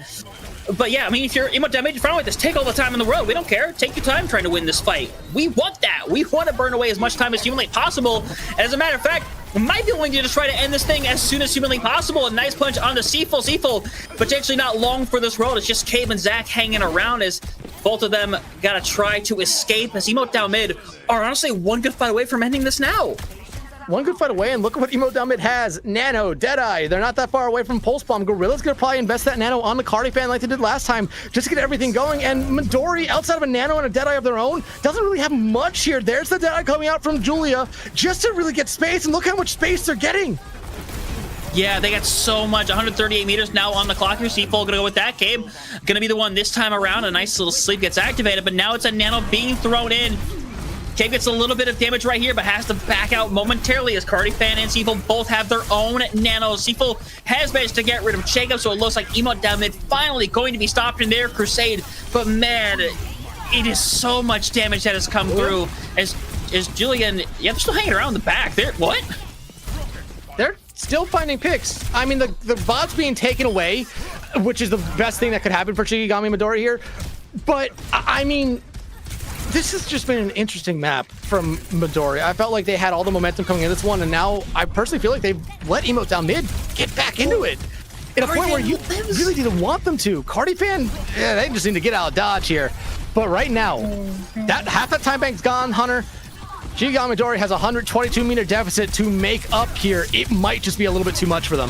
But yeah, I mean, if you're Emo damage, you're fine with this. Take all the time in the world. We don't care. Take your time trying to win this fight. We want that. We want to burn away as much time as humanly possible. As a matter of fact, we might be willing to just try to end this thing as soon as humanly possible. A nice punch on the Seaful. Seaful, potentially not long for this world. It's just Cabe and Zach hanging around as both of them got to try to escape. As Emo down mid are honestly one good fight away from ending this now. One good fight away, and look at what Emo down mid has. Nano, Deadeye, they're not that far away from Pulse Bomb. Gorilla's gonna probably invest that Nano on the Cardi Fan like they did last time, just to get everything going, and Midori, outside of a Nano and a Deadeye of their own, doesn't really have much here. There's the Deadeye coming out from Julia, just to really get space, and look how much space they're getting. Yeah, they got so much. 138 meters now on the clock here. Seaful gonna go with that. Cabe gonna be the one this time around. A nice little sleep gets activated, but now it's a Nano being thrown in. Cabe gets a little bit of damage right here, but has to back out momentarily as Cardi Fan and Seaful both have their own nanos. Seaful has managed to get rid of Jacob, so it looks like Emo down mid finally going to be stopped in their crusade. But man, it is so much damage that has come through as Julian, yeah, they're still hanging around the back. What? They're still finding picks. I mean, the bot's being taken away, which is the best thing that could happen for Shikigami Midori here. But, I mean, this has just been an interesting map from Midori. I felt like they had all the momentum coming in this one, and now I personally feel like they've let Emote down mid get back into it. At a point where you really didn't want them to. Cardifan, yeah, they just need to get out of Dodge here. But right now, half that time bank's gone, Hunter. Shikigami Midori has a 122-meter deficit to make up here. It might just be a little bit too much for them.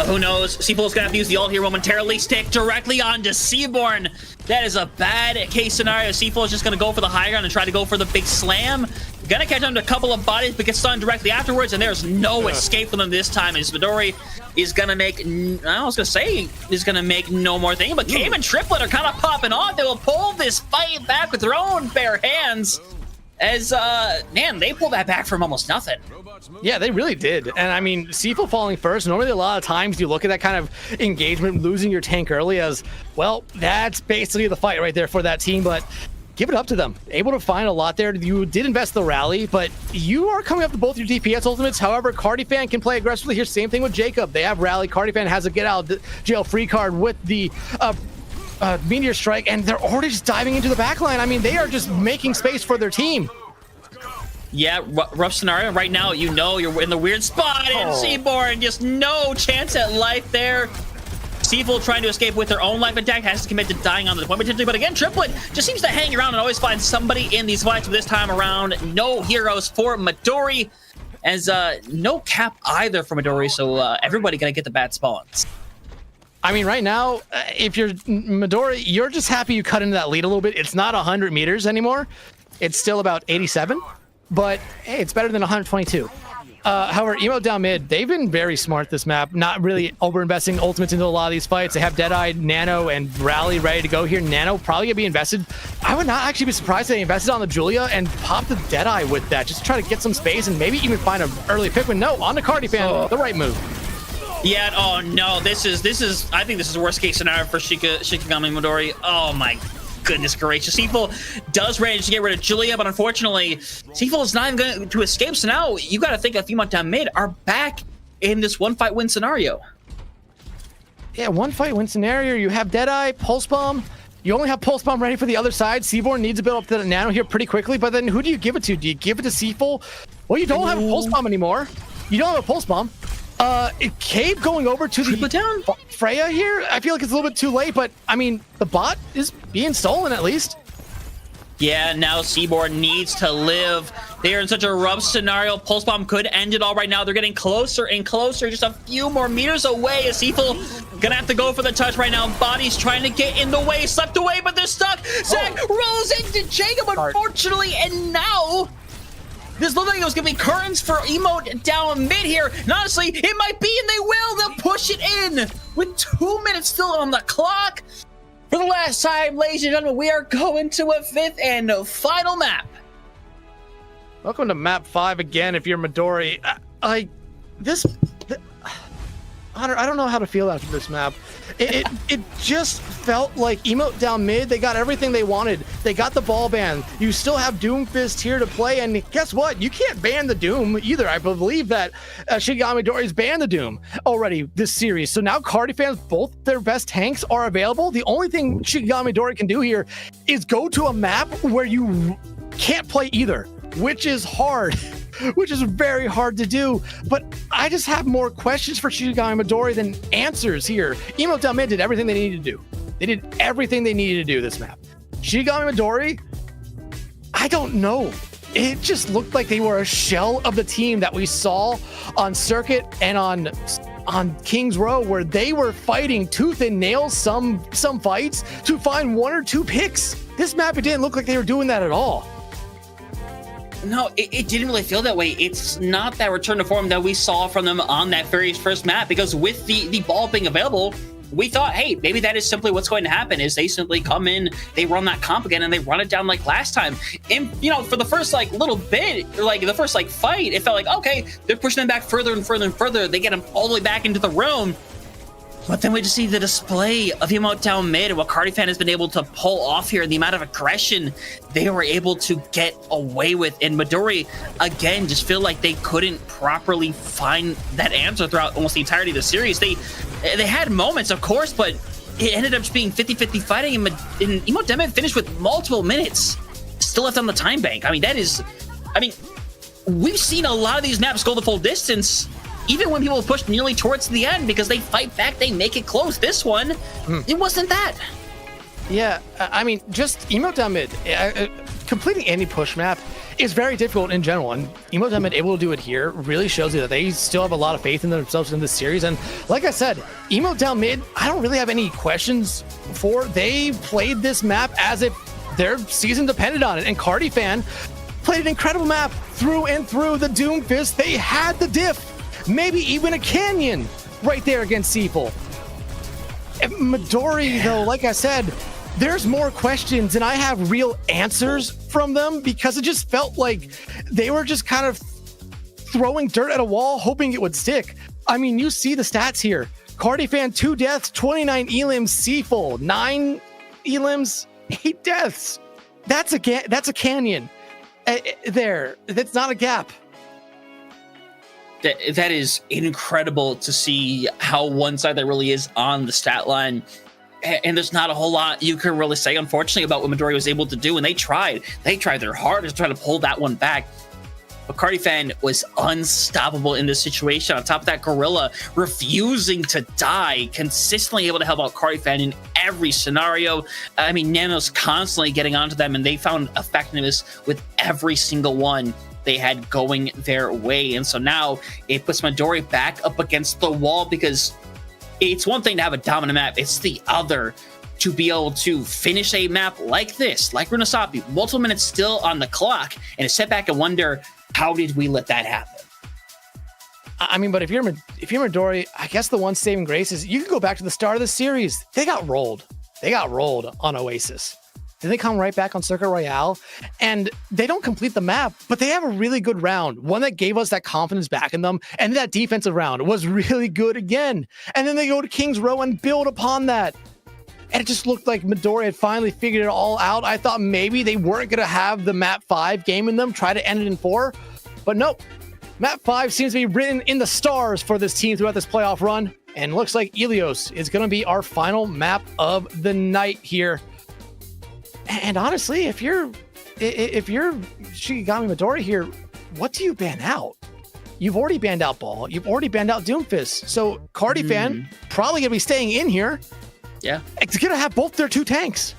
Who knows? Seapool's gonna have to use the ult here momentarily. Stick directly onto Seaborn. That is a bad case scenario. Seafool is just gonna go for the high ground and try to go for the big slam. Gonna catch on to a couple of bodies, but gets stunned directly afterwards, and there's no escape from them this time. As Midori is gonna make, I was gonna say, is gonna make no more thing, but Cave and Triplet are kind of popping off. They will pull this fight back with their own bare hands. As, man, they pulled that back from almost nothing. Yeah, they really did. And I mean, Seafool falling first, normally a lot of times you look at that kind of engagement, losing your tank early as, well, that's basically the fight right there for that team, but give it up to them. Able to find a lot there. You did invest the rally, but you are coming up to both your DPS ultimates. However, Cardifan can play aggressively here. Same thing with Jacob. They have rally. Cardifan has a get out of jail free card with the Meteor Strike, and they're already just diving into the backline. I mean, they are just making space for their team. Yeah, rough scenario. Right now, you know you're in the weird spot, and Seaborn, just no chance at life there. Seafool trying to escape with their own life intact, has to commit to dying on the point potentially, but again, Triplet just seems to hang around and always find somebody in these fights, but this time around, no heroes for Midori, as no cap either for Midori, so everybody gonna get the bad spawns. I mean, right now, if you're Midori, you're just happy you cut into that lead a little bit. It's not 100 meters anymore. It's still about 87, but hey, it's better than 122. However, Emo down mid, they've been very smart this map, not really over-investing ultimates into a lot of these fights. They have Deadeye, Nano, and Rally ready to go here. Nano probably gonna be invested. I would not actually be surprised if they invested on the Julia and popped the Deadeye with that, just to try to get some space and maybe even find an early pick. But no, on the Cardifan, the right move. Yeah, oh no, this is I think this is the worst case scenario for Shikigami Midori. Oh my goodness gracious. Seafool does manage to get rid of Julia, but unfortunately, Seafool is not even going to escape. So now you got to think that Femont down mid are back in this one fight win scenario. Yeah, one fight win scenario. You have Deadeye, Pulse Bomb. You only have Pulse Bomb ready for the other side. Seaborn needs to build up to the Nano here pretty quickly, but then who do you give it to? Do you give it to Seafool? Well, you don't have a Pulse Bomb anymore. You don't have a Pulse Bomb. Cade going over to the down Freya here, I feel like it's a little bit too late, but I mean, the bot is being stolen at least. Yeah, now Seaborn needs to live. They are in such a rough scenario. Pulse Bomb could end it all right now. They're getting closer and closer, just a few more meters away. As Seafool gonna have to go for the touch right now. Body's trying to get in the way, slipped away, but they're stuck. Zach rolls into Jacob, unfortunately, and now this looked like it was going to be curtains for Emote down mid here. And honestly, it might be, and they will. They'll push it in with 2 minutes still on the clock. For the last time, ladies and gentlemen, we are going to a fifth and final map. Welcome to map 5 again, if you're Midori. Hunter, I don't know how to feel after this map. It just felt like Emote down mid, they got everything they wanted. They got the ball ban. You still have Doomfist here to play, and guess what? You can't ban the Doom either. I believe that Shikigami Midori's banned the Doom already this series. So now Cardifans, both their best tanks are available. The only thing Shikigami Midori can do here is go to a map where you can't play either, which is hard. Which is very hard to do, but I just have more questions for Shikigami Midori than answers here. Emote down mid did everything they needed to do. They did everything they needed to do this map. Shikigami Midori, I don't know. It just looked like they were a shell of the team that we saw on Circuit and on King's Row, where they were fighting tooth and nail some fights to find 1 or 2 picks. This map, it didn't look like they were doing that at all. No, it didn't really feel that way. It's not that return to form that we saw from them on that very first map, because with the ball being available, we thought, hey, maybe that is simply what's going to happen, is they simply come in, they run that comp again, and they run it down like last time. And, you know, for the first, like, little bit, or, like, the first, like, fight, it felt like, okay, they're pushing them back further and further and further. They get them all the way back into the room. But then we just see the display of Emote down mid and what Cardifan has been able to pull off here, and the amount of aggression they were able to get away with. And Midori, again, just feel like they couldn't properly find that answer throughout almost the entirety of the series. They had moments, of course, but it ended up just being 50-50 fighting, and Emote down mid finished with multiple minutes still left on the time bank. I mean, we've seen a lot of these maps go the full distance, even when people push nearly towards the end, because they fight back, they make it close. This one, it wasn't that. Yeah, I mean, just Emote down mid, completing any push map is very difficult in general, and Emote down mid able to do it here really shows you that they still have a lot of faith in themselves in this series. And like I said, Emote down mid, I don't really have any questions for. They played this map as if their season depended on it, and Cardifan played an incredible map through and through. The Doomfist, they had the diff, maybe even a canyon right there against Seaful. Midori, though, like I said, there's more questions, and I have real answers from them, because it just felt like they were just kind of throwing dirt at a wall, hoping it would stick. I mean, you see the stats here. Cardifan, 2 deaths, 29 elims. Seaful, 9 elims, 8 deaths. That's a canyon. There, that's not a gap. That is incredible to see how one-sided that really is on the stat line. And there's not a whole lot you can really say, unfortunately, about what Midori was able to do. And they tried their hardest to try to pull that one back. But Cardifan was unstoppable in this situation. On top of that, Gorilla refusing to die, consistently able to help out Cardifan in every scenario. I mean, Nano's constantly getting onto them, and they found effectiveness with every single one they had going their way. And so now it puts Midori back up against the wall, because it's one thing to have a dominant map, it's the other to be able to finish a map like this, like Runasapi, multiple minutes still on the clock, and to sit back and wonder, how did we let that happen? I mean, but if you're Midori, I guess the one saving grace is you can go back to the start of the series. They got rolled. They got rolled on Oasis. Then they come right back on Circuit Royale, and they don't complete the map, but they have a really good round, one that gave us that confidence back in them, and that defensive round was really good again. And then they go to King's Row and build upon that. And it just looked like Midori had finally figured it all out. I thought maybe they weren't going to have the map 5 game in them, try to end it in 4, but nope. Map 5 seems to be written in the stars for this team throughout this playoff run, and looks like Ilios is going to be our final map of the night here. And honestly, if you're Shikigami Midori here, what do you ban out? You've already banned out Ball. You've already banned out Doomfist. So Cardifan probably gonna be staying in here. Yeah, it's gonna have both their 2 tanks.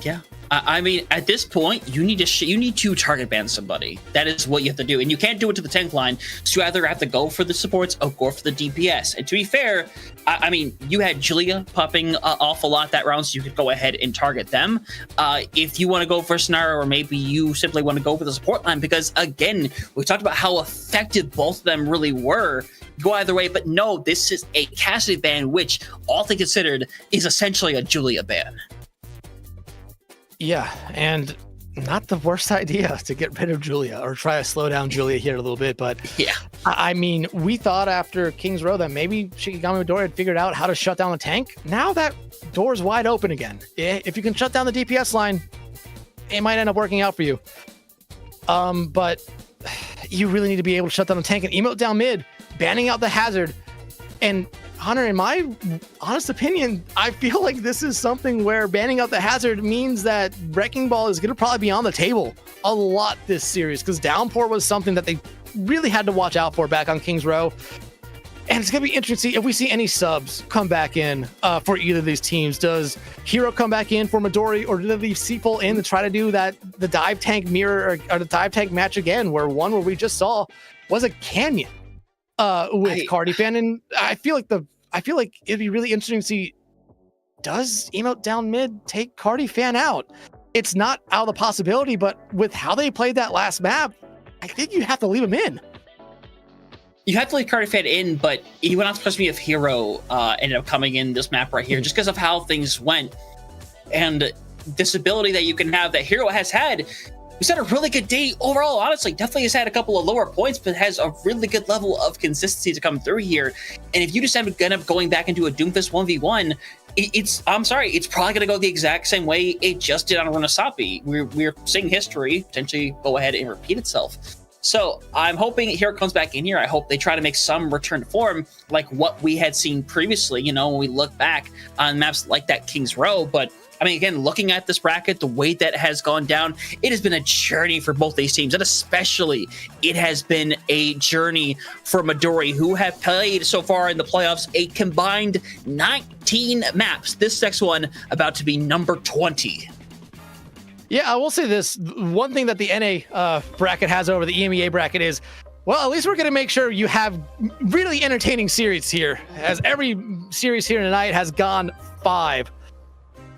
Yeah, I mean, at this point, you need to target ban somebody. That is what you have to do, and you can't do it to the tank line. So you either have to go for the supports or go for the DPS. And to be fair, I mean, you had Julia popping off a lot that round, so you could go ahead and target them. If you want to go for a scenario, or maybe you simply want to go for the support line, because again, we talked about how effective both of them really were. Go either way, but no, this is a Cassidy ban, which, all things considered, is essentially a Julia ban. Yeah, and not the worst idea to get rid of Julia, or try to slow down Julia here a little bit. But yeah, I mean, we thought after King's Row that maybe Shikigami Midori had figured out how to shut down the tank. Now that door's wide open again. If you can shut down the DPS line, it might end up working out for you. But you really need to be able to shut down the tank, and Emote down mid, banning out the hazard. And Hunter, in my honest opinion, I feel like this is something where banning out the hazard means that Wrecking Ball is going to probably be on the table a lot this series, because Downpour was something that they really had to watch out for back on King's Row. And it's going to be interesting to see if we see any subs come back in for either of these teams. Does Hero come back in for Midori, or do they leave Seaful in to try to do the dive tank mirror, or the dive tank match again, where we just saw was a canyon with Cardifan? And I feel like it'd be really interesting to see, does Emote down mid take Cardifan out? It's not out of the possibility, but with how they played that last map, I think you have to leave him in. You have to leave Cardifan in, but you would not supposed to be if Hero ended up coming in this map right here, just because of how things went. And this ability that you can have that Hero has had, who's had a really good day overall. Honestly, definitely has had a couple of lower points, but has a really good level of consistency to come through here. And if you just end up going back into a Doomfist 1v1, I'm sorry, it's probably going to go the exact same way it just did on Runasapi. We're seeing history potentially go ahead and repeat itself. So I'm hoping Hero comes back in here. I hope they try to make some return to form like what we had seen previously, you know, when we look back on maps like that King's Row. But I mean, again, looking at this bracket, the way that has gone down, it has been a journey for both these teams. And especially, it has been a journey for Midori, who have played so far in the playoffs a combined 19 maps. This next one about to be number 20. Yeah, I will say this. One thing that the NA bracket has over the EMEA bracket is, well, at least we're going to make sure you have really entertaining series here, as every series here tonight has gone 5.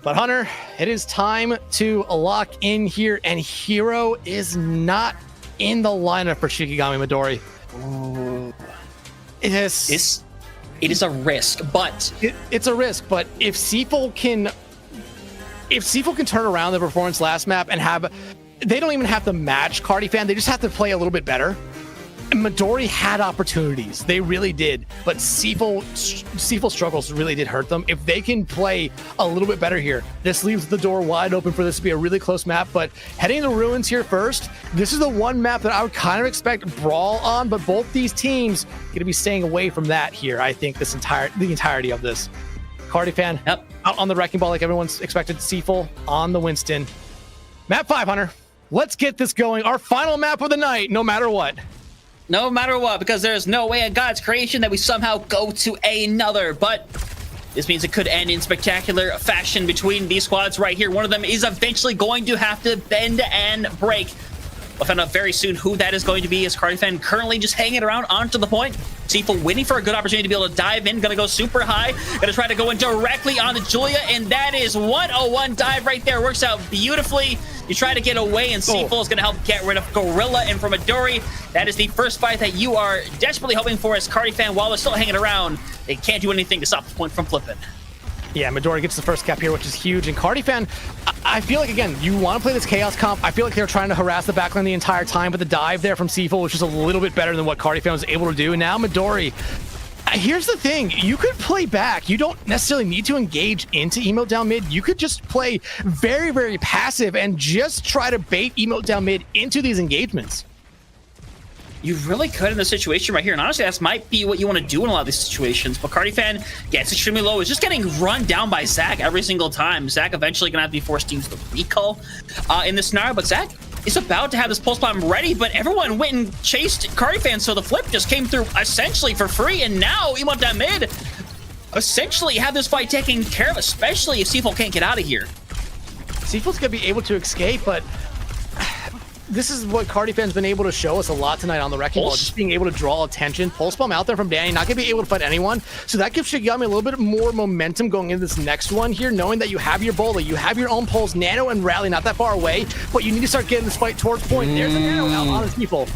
But Hunter, it is time to lock in here, and Hero is not in the lineup for Shikigami Midori. Ooh. It is a risk, but it's a risk. But if Seaful can turn around the performance last map and they don't even have to match Cardi Fan, they just have to play a little bit better. And Midori had opportunities, they really did, but Seaful struggles really did hurt them. If they can play a little bit better here, this leaves the door wide open for this to be a really close map. But heading to Ruins here first, this is the one map that I would kind of expect Brawl on, but both these teams going to be staying away from that here, I think, the entirety of this. Cardi Fan, yep, out on the Wrecking Ball like everyone's expected. Seaful on the Winston. Map 5, Hunter. Let's get this going. Our final map of the night, no matter what. No matter what, because there's no way in God's creation that we somehow go to another. But this means it could end in spectacular fashion between these squads right here. One of them is eventually going to have to bend and break. We'll find out very soon who that is going to be, as Cardifan currently just hanging around onto the point. Seaful waiting for a good opportunity to be able to dive in. Gonna go super high. Gonna try to go in directly on the Julia, and that is 101 dive right there. Works out beautifully. You try to get away, and Seaful is gonna help get rid of Gorilla and from Midori. That is the first fight that you are desperately hoping for, as Cardifan, while they're still hanging around, they can't do anything to stop the point from flipping. Yeah, Midori gets the first cap here, which is huge. And Cardifan, I feel like, again, you want to play this Chaos comp. I feel like they're trying to harass the backline the entire time, but the dive there from Seaful was just a little bit better than what Cardifan was able to do. And now Midori, here's the thing. You could play back. You don't necessarily need to engage into emote down mid. You could just play very, very passive and just try to bait emote down mid into these engagements. You really could in this situation right here. And honestly, that might be what you want to do in a lot of these situations. But Cardifan gets extremely low. Is just getting run down by Zach every single time. Zach eventually going to have to be forced to use the recall in this scenario. But Zach is about to have this pulse bomb ready, but everyone went and chased Cardifan, so the flip just came through essentially for free. And now Emote down mid essentially have this fight taken care of, especially if Seaful can't get out of here. Seaful's going to be able to escape, but this is what Cardifan's been able to show us a lot tonight on the Wrecking Ball, just being able to draw attention. Pulse bomb out there from Danny, not going to be able to fight anyone. So that gives Shikigami a little bit more momentum going into this next one here, knowing that you have your Bola, you have your own pulls, Nano and Rally not that far away, but you need to start getting this fight towards point. There's the Nano out on his people.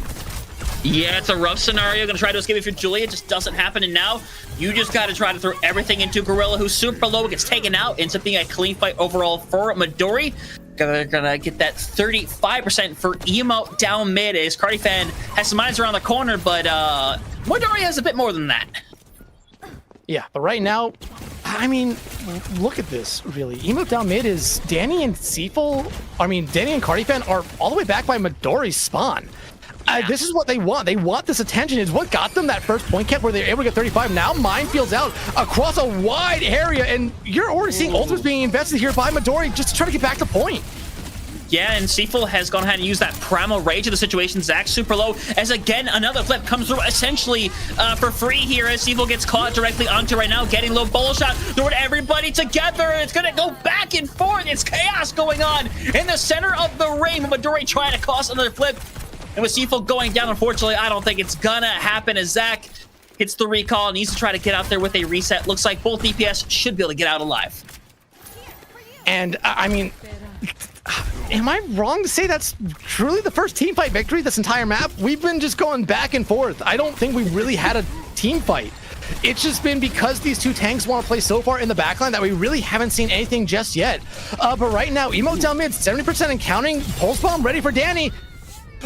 Yeah, it's a rough scenario. Gonna try to escape it for Julia. It just doesn't happen. And now you just got to try to throw everything into Gorilla, who's super low, gets taken out. Ends up being a clean fight overall for Midori. Gonna get that 35% for Emote down mid, as Cardifan has some eyes around the corner, but Midori has a bit more than that. Yeah, but right now, I mean, look at this, really. Emote down mid is Danny and Seaful, Danny and Cardifan are all the way back by Midori's spawn. This is what they want. They want this attention. It's what got them that first point cap where they're able to get 35. Now Minefields out across a wide area, and you're already seeing ultimates being invested here by Midori just to try to get back to point. Yeah, and Seaful has gone ahead and used that Primal Rage in the situation. Zach super low, as again, another flip comes through essentially for free here, as Seaful gets caught directly onto right now, getting low ball shot, throwing everybody together, and it's gonna go back and forth. It's chaos going on in the center of the ring. Midori trying to cause another flip. And with Seaful going down, unfortunately, I don't think it's gonna happen, as Zach hits the recall, needs to try to get out there with a reset. Looks like both DPS should be able to get out alive. And, am I wrong to say that's truly the first team fight victory this entire map? We've been just going back and forth. I don't think we really had a team fight. it's just been because these two tanks want to play so far in the backline that we really haven't seen anything just yet. But right now, Emote down mid, 70% and counting. Pulse bomb ready for Danny.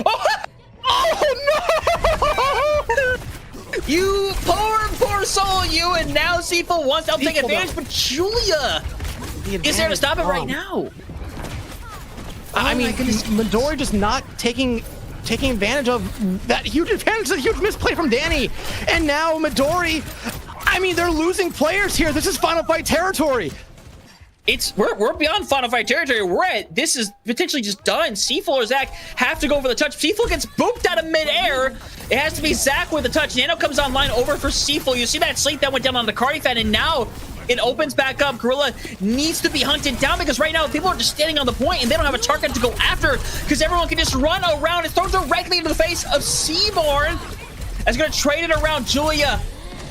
Oh no! You poor soul, you, and now Seafoam wants to take advantage, but Julia is there to stop it right now. I mean, Midori just not taking advantage of that huge advantage, a huge misplay from Danny. And now Midori, I mean, they're losing players here. This is Final Fight territory. We're beyond Final Fight territory. This is potentially just done. C4 or Zach have to go for the touch. C4 gets booped out of midair. It has to be Zach with the touch. Nano comes online over for C4. You see that sleep that went down on the Cardi fan, and now it opens back up. Gorilla needs to be hunted down because right now people are just standing on the point and they don't have a target to go after because everyone can just run around and throw directly into the face of Seaborn. That's going to trade it around. Julia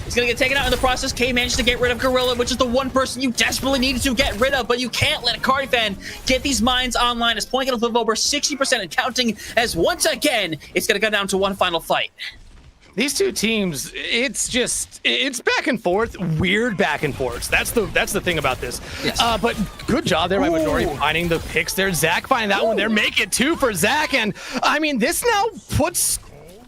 is going to get taken out in the process. K managed to get rid of Gorilla, which is the one person you desperately needed to get rid of, but you can't let a Cardi fan get these mines online. As point going to flip over 60% and counting, as once again, it's going to go down to one final fight. These two teams, it's back and forth, weird back and forths. That's the thing about this. Yes. But good job there by Midori finding the picks there. Zach finding that one there. Make it 2 for Zach. And I mean, this now puts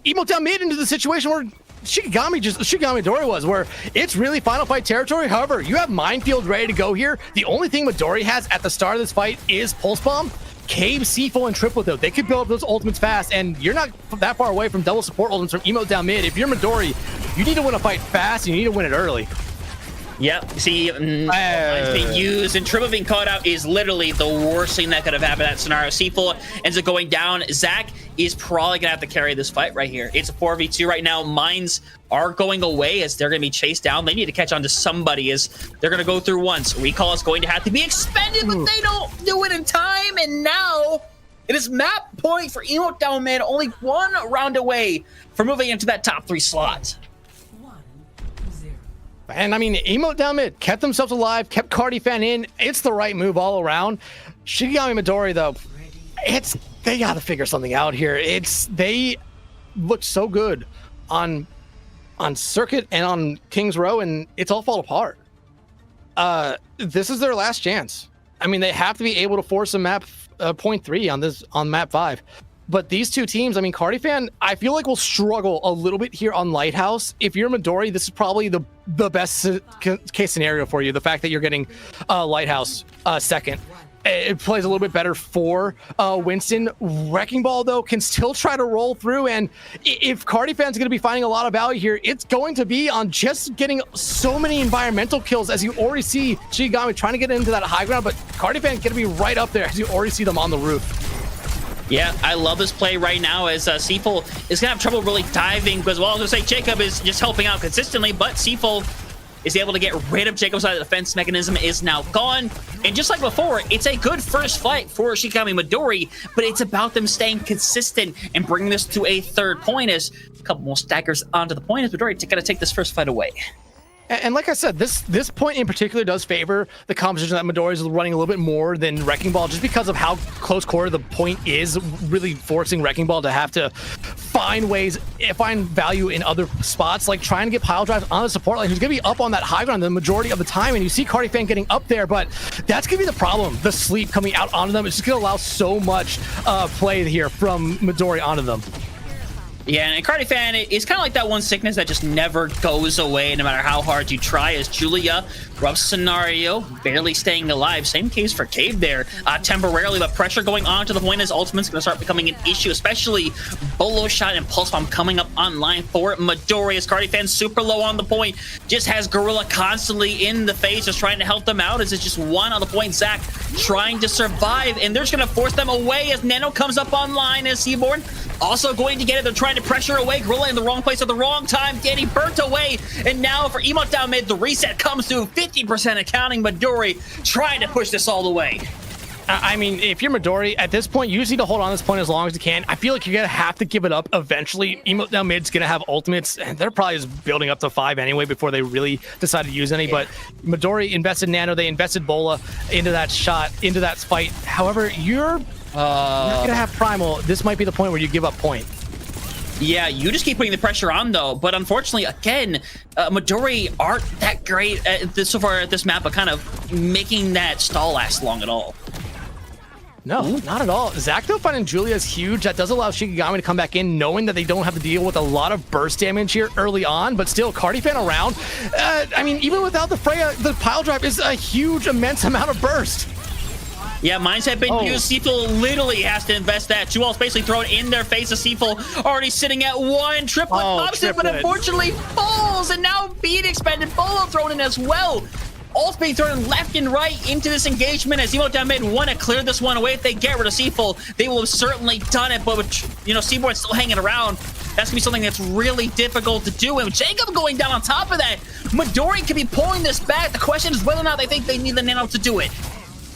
Emote down mid into the situation where Shikigami Midori was, where it's really Final Fight territory. However, you have Minefield ready to go here. The only thing Midori has at the start of this fight is Pulse Bomb. Cave, C4, and triple though. They could build up those ultimates fast, and you're not that far away from double support ultimates from Emote down mid. If you're Midori, you need to win a fight fast, and you need to win it early. Yep, see, lines being used and triple being caught out is literally the worst thing that could have happened in that scenario. C4 ends up going down. Zach is probably going to have to carry this fight right here. It's a 4v2 right now. Mines are going away as they're going to be chased down. They need to catch on to somebody as they're going to go through once. Recall is going to have to be expended, but they don't do it in time. And now it is map point for Emote down mid, only one round away from moving into that top 3 slot. And I mean, Emote down mid kept themselves alive, kept Cardi fan in. It's the right move all around. Shikigami Midori, though, they got to figure something out here. They looked so good on Circuit and on King's Row, and it's all fall apart. This is their last chance. I mean, they have to be able to force a map point 3 on map 5. But these two teams, I mean, Cardi fan, I feel like will struggle a little bit here on Lighthouse. If you're Midori, this is probably the best case scenario for you. The fact that you're getting Lighthouse second. It plays a little bit better for Winston. Wrecking Ball, though, can still try to roll through. And if Cardi fan's going to be finding a lot of value here, it's going to be on just getting so many environmental kills, as you already see Shikigami trying to get into that high ground. But Cardi fan's going to be right up there, as you already see them on the roof. Yeah, I love this play right now as Seafoam is going to have trouble really diving because, well, I was going to say Jacob is just helping out consistently, but Seafoam is able to get rid of Jacob's side. The defense mechanism is now gone. And just like before, it's a good first fight for Shikigami Midori, but it's about them staying consistent and bringing this to a 3rd point as a couple more staggers onto the point as Midori got to take this first fight away. And like I said, this point in particular does favor the composition that Midori is running a little bit more than Wrecking Ball, just because of how close quarter the point is, really forcing Wrecking Ball to have to find value in other spots, like trying to get pile drives on the support line, who's going to be up on that high ground the majority of the time. And you see Cardi fan getting up there, but that's going to be the problem. The sleep coming out onto them, it's just going to allow so much play here from Midori onto them. Yeah, and Cardi fan is kind of like that one sickness that just never goes away no matter how hard you try. As Julia, rough scenario, barely staying alive. Same case for Cave there, temporarily, but pressure going on to the point as Ultimate's going to start becoming an issue, especially Bolo Shot and Pulse Bomb coming up online for Midori. As Cardi fan super low on the point, just has Gorilla constantly in the face, just trying to help them out as it's just one on the point. Zach trying to survive, and they're just going to force them away as Nano comes up online as Seaborn also going to get it. They're trying to pressure away. Gorilla in the wrong place at the wrong time. Danny burnt away. And now for Emote down mid, the reset comes through 50% accounting. Midori trying to push this all the way. I mean, if you're Midori, at this point, you just need to hold on this point as long as you can. I feel like you're going to have to give it up eventually. Emote down mid's going to have ultimates, and they're probably just building up to 5 anyway before they really decide to use any. But Midori invested Nano, they invested Bola into that shot, into that fight. However, you're not going to have Primal. This might be the point where you give up point. Yeah, you just keep putting the pressure on though, but unfortunately, again, Midori aren't that great at this, so far at this map, but kind of making that stall last long at all. No, not at all. Zach though finding Julia is huge. That does allow Shikigami to come back in, knowing that they don't have to deal with a lot of burst damage here early on, but still, Cardifan around. I mean, even without the Freya, the pile drive is a huge, immense amount of burst. Yeah, mindset been used. Seaful literally has to invest that. 2 ults basically thrown in their face of Seaful, already sitting at 1. Triplet pops it, but unfortunately falls, and now being expended. Bolo thrown in as well. Ults being thrown left and right into this engagement as Emo down mid want to clear this one away. If they get rid of Seaful, they will have certainly done it, but with, you know, Seaboard still hanging around, that's gonna be something that's really difficult to do. And Jacob going down on top of that, Midori could be pulling this back. The question is whether or not they think they need the nano to do it.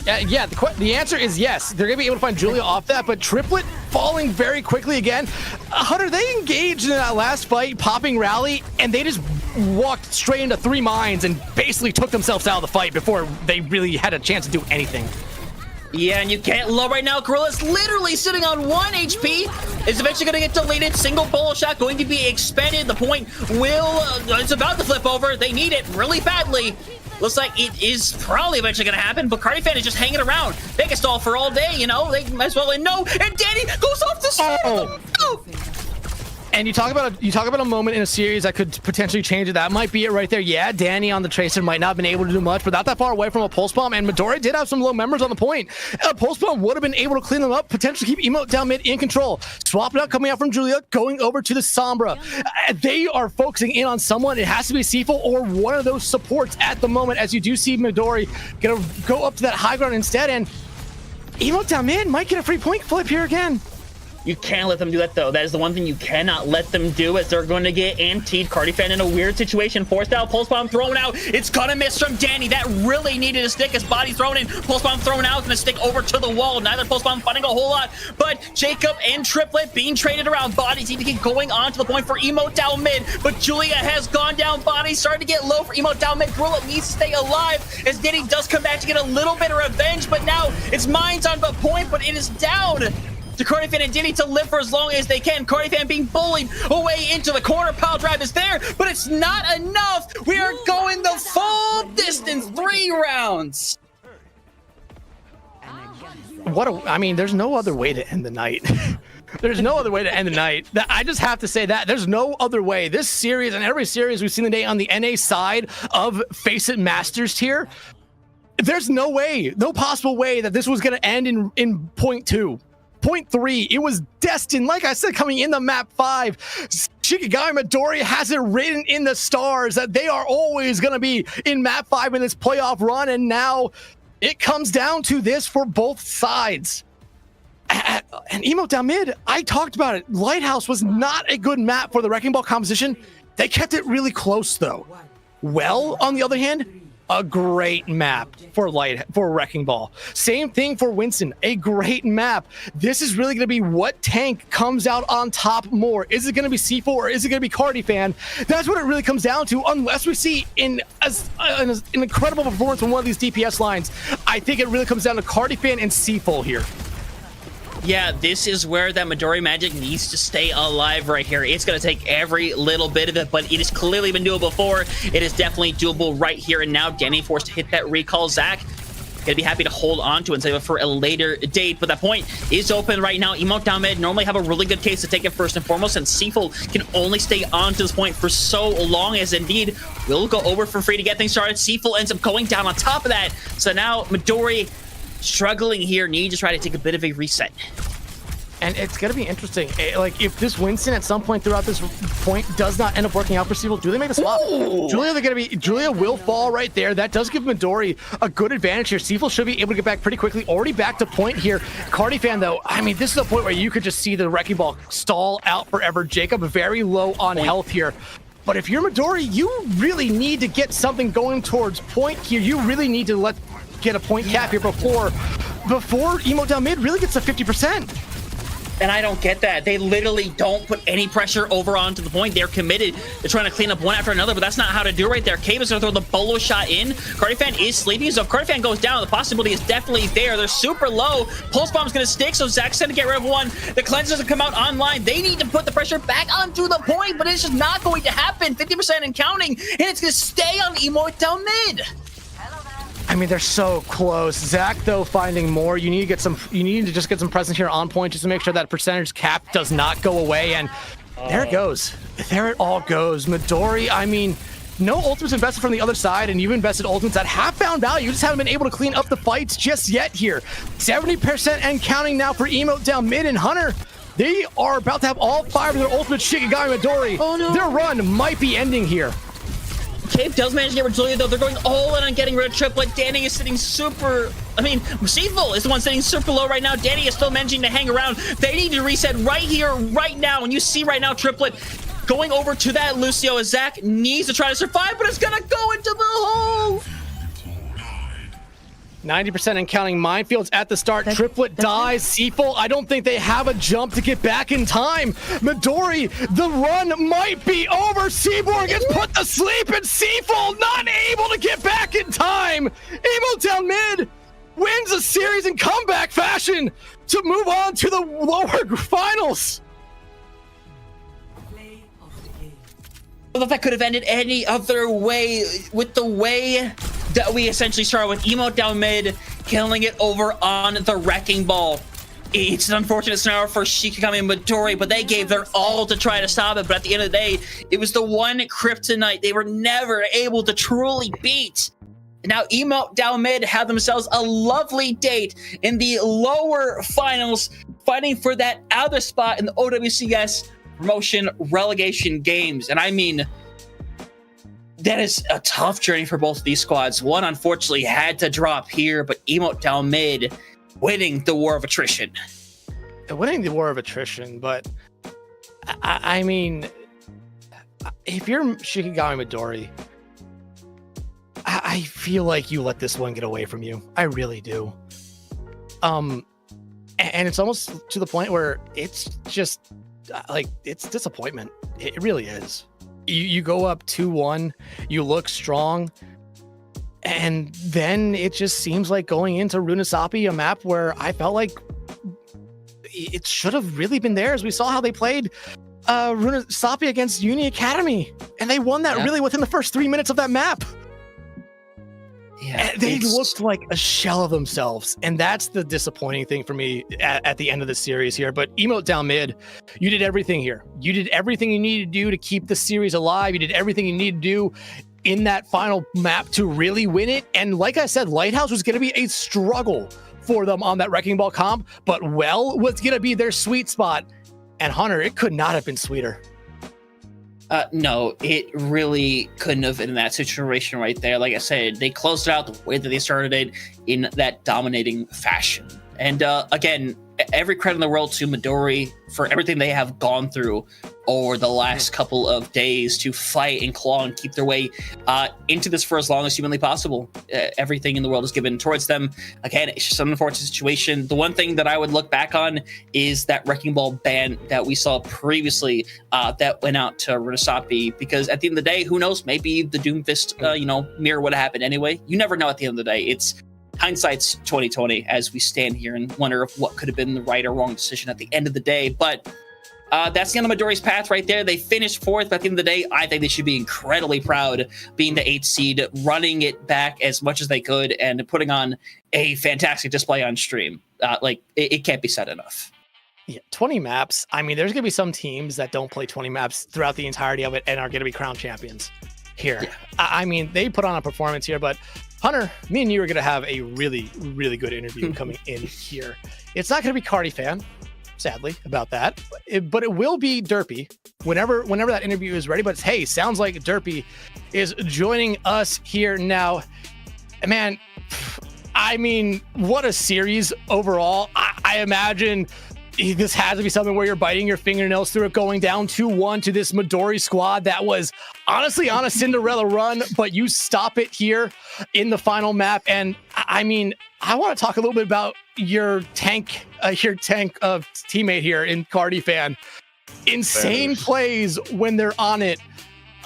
Yeah, the answer is yes. They're going to be able to find Julia off that, but Triplet falling very quickly again. Hunter, they engaged in that last fight, popping rally, and they just walked straight into 3 mines and basically took themselves out of the fight before they really had a chance to do anything. Yeah, and you can't low right now. Gorilla's literally sitting on 1 HP. It's eventually going to get deleted. Single bolo shot going to be expended. The point will, it's about to flip over. They need it really badly. Looks like it is probably eventually going to happen, but Cardifan is just hanging around. They can stall for all day, you know? They might as well, and no, and Danny goes off the side. Oh. And you talk about a moment in a series that could potentially change it. That might be it right there. Yeah, Danny on the Tracer might not have been able to do much, but not that far away from a Pulse Bomb, and Midori did have some low members on the point. A Pulse Bomb would have been able to clean them up, potentially keep Emote down mid in control. Swapping out, coming out from Julia, going over to the Sombra. They are focusing in on someone. It has to be Seaful or one of those supports at the moment, as you do see Midori gonna go up to that high ground instead, and Emote down mid might get a free point flip here again. You can't let them do that, though. That is the one thing you cannot let them do, as they're going to get antied. Cardifan in a weird situation. Forced out, Pulse Bomb thrown out. It's gonna miss from Danny. That really needed a stick. His body thrown in. Pulse Bomb thrown out, and a stick over to the wall. Neither Pulse Bomb finding a whole lot, but Jacob and Triplet being traded around. Bodies need to keep going on to the point for Emote down mid, but Julia has gone down. Bodies starting to get low for Emote down mid. Gorilla needs to stay alive, as Danny does come back to get a little bit of revenge, but now it's Mines on the point, but it is down to Cardifan and Danny to live for as long as they can. Cardifan being bullied away into the corner. Pile drive is there, but it's not enough. We are going the full distance, 3 rounds. I mean, there's no other way to end the night. There's no other way to end the night. I just have to say that there's no other way. This series and every series we've seen today on the NA side of FACEIT Masters tier, there's no way, no possible way that this was going to end in point 2. Point 3, it was destined, like I said, coming in the map 5. Shikigami Midori has it written in the stars that they are always going to be in map 5 in this playoff run, and now it comes down to this for both sides. And Emote down mid, I talked about it. Lighthouse was not a good map for the Wrecking Ball composition. They kept it really close, though. Well, on the other hand, a great map for Wrecking Ball. Same thing for Winston, a great map. This is really going to be what tank comes out on top more. Is it going to be C4 or is it going to be Cardifan? That's what it really comes down to, unless we see an incredible performance from one of these DPS lines. I think it really comes down to Cardifan and C4 here. Yeah, this is where that Midori magic needs to stay alive right here. It's going to take every little bit of it, but it has clearly been doable before. It is definitely doable right here and now. Danny forced to hit that recall. Zach gonna be happy to hold on to and save it for a later date, but that point is open right now. Emote down mid normally have a really good case to take it first and foremost, and Seaful can only stay on to this point for so long, as indeed will go over for free to get things started. Seaful ends up going down on top of that, so now Midori struggling here, need to try to take a bit of a reset. And it's going to be interesting. Like, if this Winston at some point throughout this point does not end up working out for Seaful, do they make a swap? Julia will fall right there. That does give Midori a good advantage here. Seaful should be able to get back pretty quickly. Already back to point here. Cardifan, though, I mean, this is a point where you could just see the Wrecking Ball stall out forever. Jacob very low on health here. But if you're Midori, you really need to get something going towards point here. You really need to get a point cap here before Emote down mid really gets to 50%. And I don't get that. They literally don't put any pressure over onto the point. They're committed to trying to clean up one after another, but that's not how to do it right there. Cave is going to throw the bolo shot in. Cardifan is sleeping, so if Cardifan goes down, the possibility is definitely there. They're super low. Pulse Bomb's going to stick, so Zach's going to get rid of one. The cleansers have come out online. They need to put the pressure back onto the point, but it's just not going to happen. 50% and counting, and it's going to stay on Emote down mid. I mean, they're so close. Zach, though, finding more. You need to just get some presence here on point just to make sure that percentage cap does not go away. And there it goes. There it all goes. Midori, I mean, no ultimates invested from the other side, and you've invested ultimates at half-bound value. You just haven't been able to clean up the fights just yet here. 70% and counting now for Emote down mid, and Hunter, they are about to have all 5 of their ultimates. Shikigami Midori. Oh, no. Their run might be ending here. Cave does manage to get Resilient, though. They're going all in on getting rid of Triplet. Danny is sitting super... I mean, Seafull is the one sitting super low right now. Danny is still managing to hang around. They need to reset right here, right now. And you see right now Triplet going over to that Lucio as Zach needs to try to survive, but it's going to go into the hole. 90% and counting minefields at the start. Triplet dies. Seafull, I don't think they have a jump to get back in time. Midori, the run might be over. Seaborn gets put to sleep, and Seafull not able to get back in time. Emo down mid wins a series in comeback fashion to move on to the lower finals. Well, that could have ended any other way with the way that we essentially started with Emote down mid, killing it over on the Wrecking Ball. It's an unfortunate scenario for Shikigami and Midori, but they gave their all to try to stop it. But at the end of the day, it was the one kryptonite they were never able to truly beat. And now Emote down mid have themselves a lovely date in the lower finals, fighting for that other spot in the OWCS promotion relegation games. And I mean, that is a tough journey for both of these squads. One unfortunately had to drop here, but Emote down mid winning the war of attrition. Winning the war of attrition, but I mean, if you're Shikigami Midori, I feel like you let this one get away from you. I really do. And it's almost to the point where it's just like, it's disappointment. It really is. You go up 2-1, you look strong, and then it just seems like going into Runasapi, a map where I felt like it should have really been theirs. We saw how they played Runasapi against Uni Academy, and they won that really within the first 3 minutes of that map. Yeah, they looked like a shell of themselves, and that's the disappointing thing for me at the end of the series here. But Emote down mid, you did everything here. You did everything you needed to do to keep the series alive. You did everything you needed to do in that final map to really win it. And like I said, Lighthouse was going to be a struggle for them on that Wrecking Ball comp, but Well was going to be their sweet spot. And Hunter, it could not have been sweeter. No, it really couldn't have been in that situation right there. Like I said, they closed it out the way that they started it, in that dominating fashion. And again, every credit in the world to Midori for everything they have gone through over the last couple of days to fight and claw and keep their way into this for as long as humanly possible. Everything in the world is given towards them. Again, it's just an unfortunate situation. The one thing that I would look back on is that Wrecking Ball ban that we saw previously that went out to Runasapi, because at the end of the day, who knows, maybe the Doomfist mirror would have happened anyway. You never know at the end of the day. It's hindsight's 2020 as we stand here and wonder if what could have been the right or wrong decision at the end of the day. But that's the end of Midori's path right there. They finished fourth, but at the end of the day, I think they should be incredibly proud being the 8th seed, running it back as much as they could and putting on a fantastic display on stream. It can't be said enough. Yeah, 20 maps. I mean, there's going to be some teams that don't play 20 maps throughout the entirety of it and are going to be crowned champions here. Yeah. I mean, they put on a performance here, but Hunter, me and you are going to have a really, really good interview coming in here. It's not going to be Cardifan, sadly, about that, but it will be Derpy whenever that interview is ready. But hey, sounds like Derpy is joining us here now. Man, I mean, what a series overall. I imagine this has to be something where you're biting your fingernails through it, going down 2-1 to this Midori squad that was honestly on a Cinderella run, but you stop it here in the final map. And I mean, I want to talk a little bit about your tank your tank of teammate here in Cardi Fan. Insane plays when they're on it,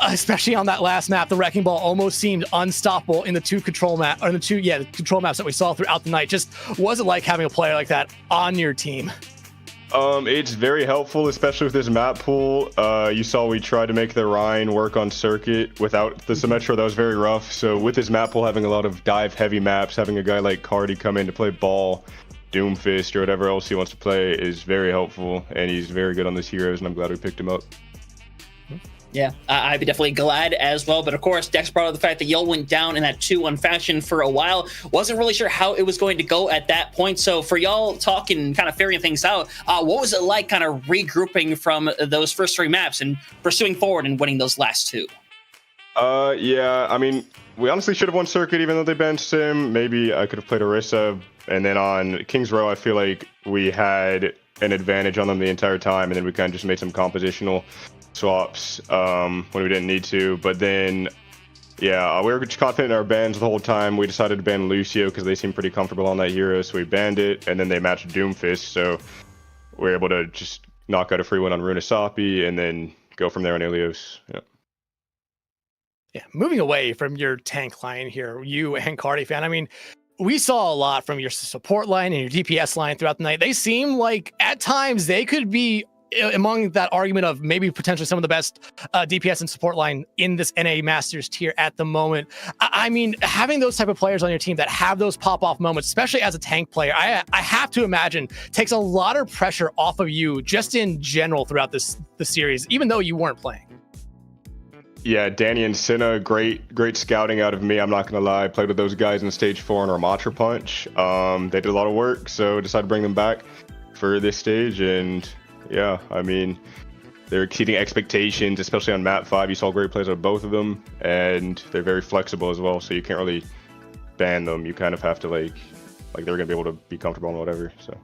especially on that last map. The Wrecking Ball almost seemed unstoppable in the control maps that we saw throughout the night. Just was it like having a player like that on your team? It's very helpful, especially with this map pool. You saw we tried to make the Rhine work on circuit without the Symmetra. That was very rough. So with this map pool having a lot of dive-heavy maps, having a guy like Cardi come in to play ball, Doomfist, or whatever else he wants to play is very helpful, and he's very good on these heroes, and I'm glad we picked him up. Yeah, I'd be definitely glad as well. But of course, Dex brought up the fact that y'all went down in that 2-1 fashion for a while. Wasn't really sure how it was going to go at that point. So for y'all talking, kind of figuring things out, what was it like kind of regrouping from those first 3 maps and pursuing forward and winning those last 2? Yeah, I mean, we honestly should have won circuit even though they benched him. Maybe I could have played Orisa. And then on King's Row, I feel like we had an advantage on them the entire time. And then we kind of just made some compositional swaps when we didn't need to. But then, yeah, we were just confident in our bans the whole time. We decided to ban Lucio because they seemed pretty comfortable on that hero, so we banned it. And then they matched Doomfist, so we were able to just knock out a free win on Runasapi and then go from there on Ilios. Yeah, moving away from your tank line here, you and Cardi Fan, I mean, we saw a lot from your support line and your DPS line throughout the night. They seem like at times they could be among that argument of maybe potentially some of the best DPS and support line in this NA Masters tier at the moment. I mean, having those type of players on your team that have those pop-off moments, especially as a tank player, I have to imagine takes a lot of pressure off of you just in general throughout the series, even though you weren't playing. Yeah, Danny and Senna, great scouting out of me. I'm not gonna lie. I played with those guys in stage 4 in Ramatra Punch. They did a lot of work, so decided to bring them back for this stage. And yeah, I mean, they're exceeding expectations, especially on map 5. You saw great plays out of both of them, and they're very flexible as well. So you can't really ban them. You kind of have to like they're gonna be able to be comfortable and whatever. So.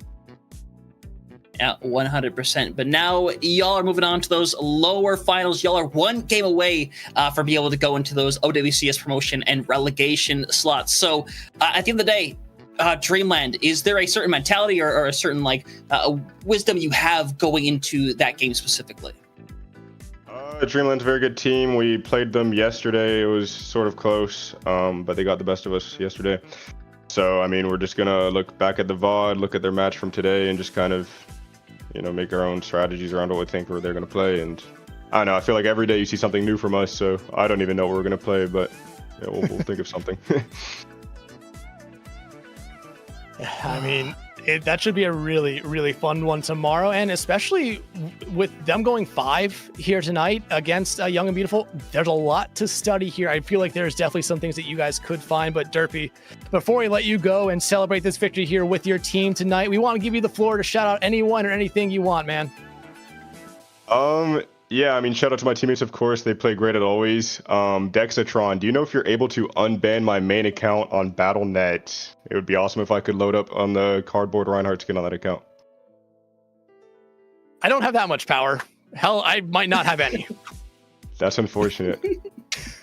Yeah, 100%. But now y'all are moving on to those lower finals. Y'all are 1 game away from being able to go into those OWCS promotion and relegation slots. So at the end of the day, Dreamland, is there a certain mentality or a certain wisdom you have going into that game specifically? Dreamland's a very good team. We played them yesterday. It was sort of close, but they got the best of us yesterday. So, I mean, we're just going to look back at the VOD, look at their match from today, and just kind of, make our own strategies around what we think they're going to play. And I don't know, I feel like every day you see something new from us, so I don't even know what we're going to play, but yeah, we'll think of something. I mean, that should be a really, really fun one tomorrow. And especially with them going 5 here tonight against Young and Beautiful, there's a lot to study here. I feel like there's definitely some things that you guys could find. But Derpy, before we let you go and celebrate this victory here with your team tonight, we want to give you the floor to shout out anyone or anything you want, man. Yeah, I mean, shout out to my teammates, of course. They play great at always. Dexatron, do you know if you're able to unban my main account on Battle.net? It would be awesome if I could load up on the cardboard Reinhardt skin on that account. I don't have that much power. Hell, I might not have any. That's unfortunate.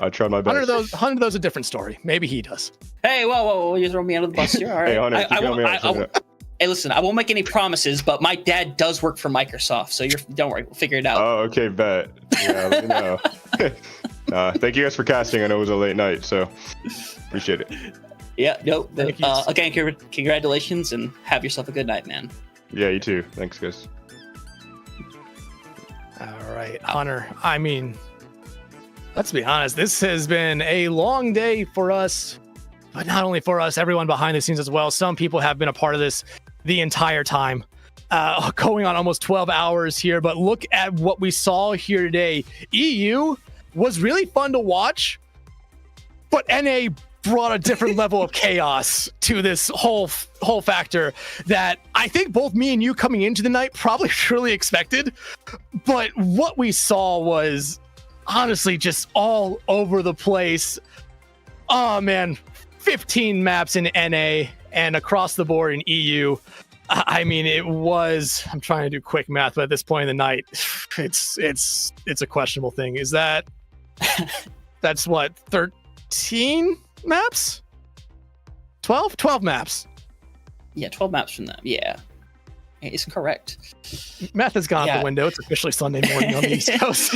I tried my best. Hunter, those a different story. Maybe he does. Hey, whoa, you throw me under the bus here. All right. Hey, Hunter, Hey, listen, I won't make any promises, but my dad does work for Microsoft, so don't worry, we'll figure it out. Oh, okay, bet. Yeah, let me know. Thank you guys for casting. I know it was a late night, so appreciate it. Yeah, no, again, congratulations, and have yourself a good night, man. Yeah, you too. Thanks, guys. All right, Hunter, I mean, let's be honest, this has been a long day for us, but not only for us, everyone behind the scenes as well. Some people have been a part of this the entire time, going on almost 12 hours here. But look at what we saw here today. EU was really fun to watch, but NA brought a different level of chaos to this whole factor that I think both me and you coming into the night probably truly expected. But what we saw was honestly just all over the place. Oh man, 15 maps in NA and across the board in EU. I mean, it was, I'm trying to do quick math, but at this point in the night, it's a questionable thing. Is that's what, 13 maps? 12 maps. Yeah, 12 maps from them. Yeah. is correct. Math has gone out the window. It's officially Sunday morning on the East Coast.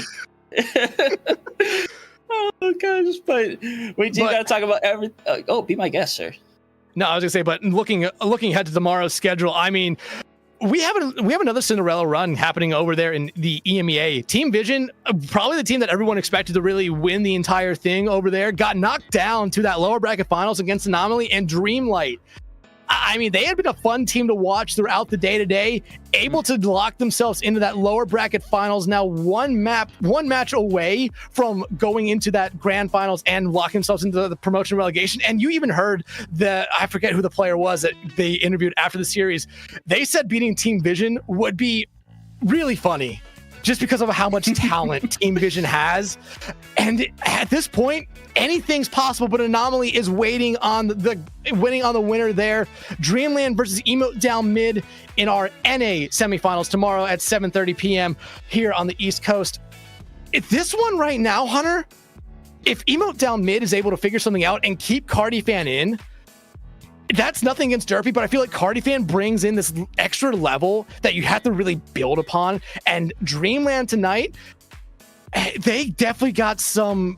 Oh gosh, but we do gotta talk about everything. Be my guest, sir. No, I was gonna say, but looking ahead to tomorrow's schedule, I mean, we have another Cinderella run happening over there in the EMEA. Team Vision, probably the team that everyone expected to really win the entire thing over there, got knocked down to that lower bracket finals against Anomaly and Dreamlight. I mean, they had been a fun team to watch throughout the day-to-day, able to lock themselves into that lower bracket finals, now one match away from going into that grand finals and locking themselves into the promotion relegation. And you even heard I forget who the player was that they interviewed after the series. They said beating Team Vision would be really funny, just because of how much talent Team Vision has. And at this point, anything's possible, but Anomaly is waiting on the winner there. Dreamland versus Emote Down Mid in our NA semifinals tomorrow at 7:30 p.m. here on the East Coast. If this one right now, Hunter, if Emote Down Mid is able to figure something out and keep Cardifan in, that's nothing against Derpy, but I feel like Cardifan brings in this extra level that you have to really build upon. And Dreamland tonight, they definitely got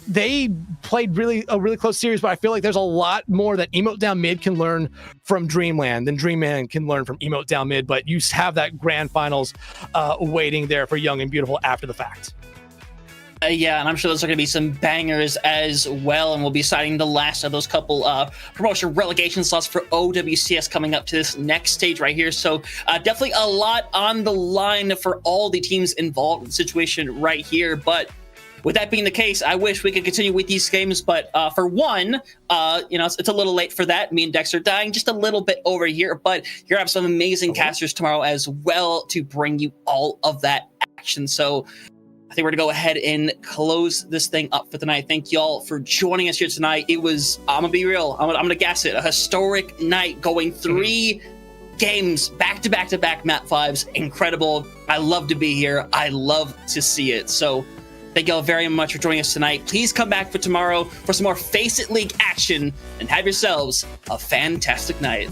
they played a really close series, but I feel like there's a lot more that Emote Down Mid can learn from Dreamland than Dreamland can learn from Emote Down Mid, but you have that grand finals waiting there for Young and Beautiful after the fact. Yeah, and I'm sure those are going to be some bangers as well, and we'll be deciding the last of those couple promotion relegation slots for OWCS coming up to this next stage right here. So definitely a lot on the line for all the teams involved in the situation right here. But with that being the case, I wish we could continue with these games, but for one, it's a little late for that. Me and Dex are dying just a little bit over here, but you're going to have some amazing casters tomorrow as well to bring you all of that action. So I think we're gonna go ahead and close this thing up for tonight. Thank y'all for joining us here tonight. It was, I'm gonna be real, I'm gonna guess it, a historic night, going 3 games back to back map 5s. Incredible. I love to be here. I love to see it. So thank y'all very much for joining us tonight. Please come back for tomorrow for some more FACEIT League action, and have yourselves a fantastic night.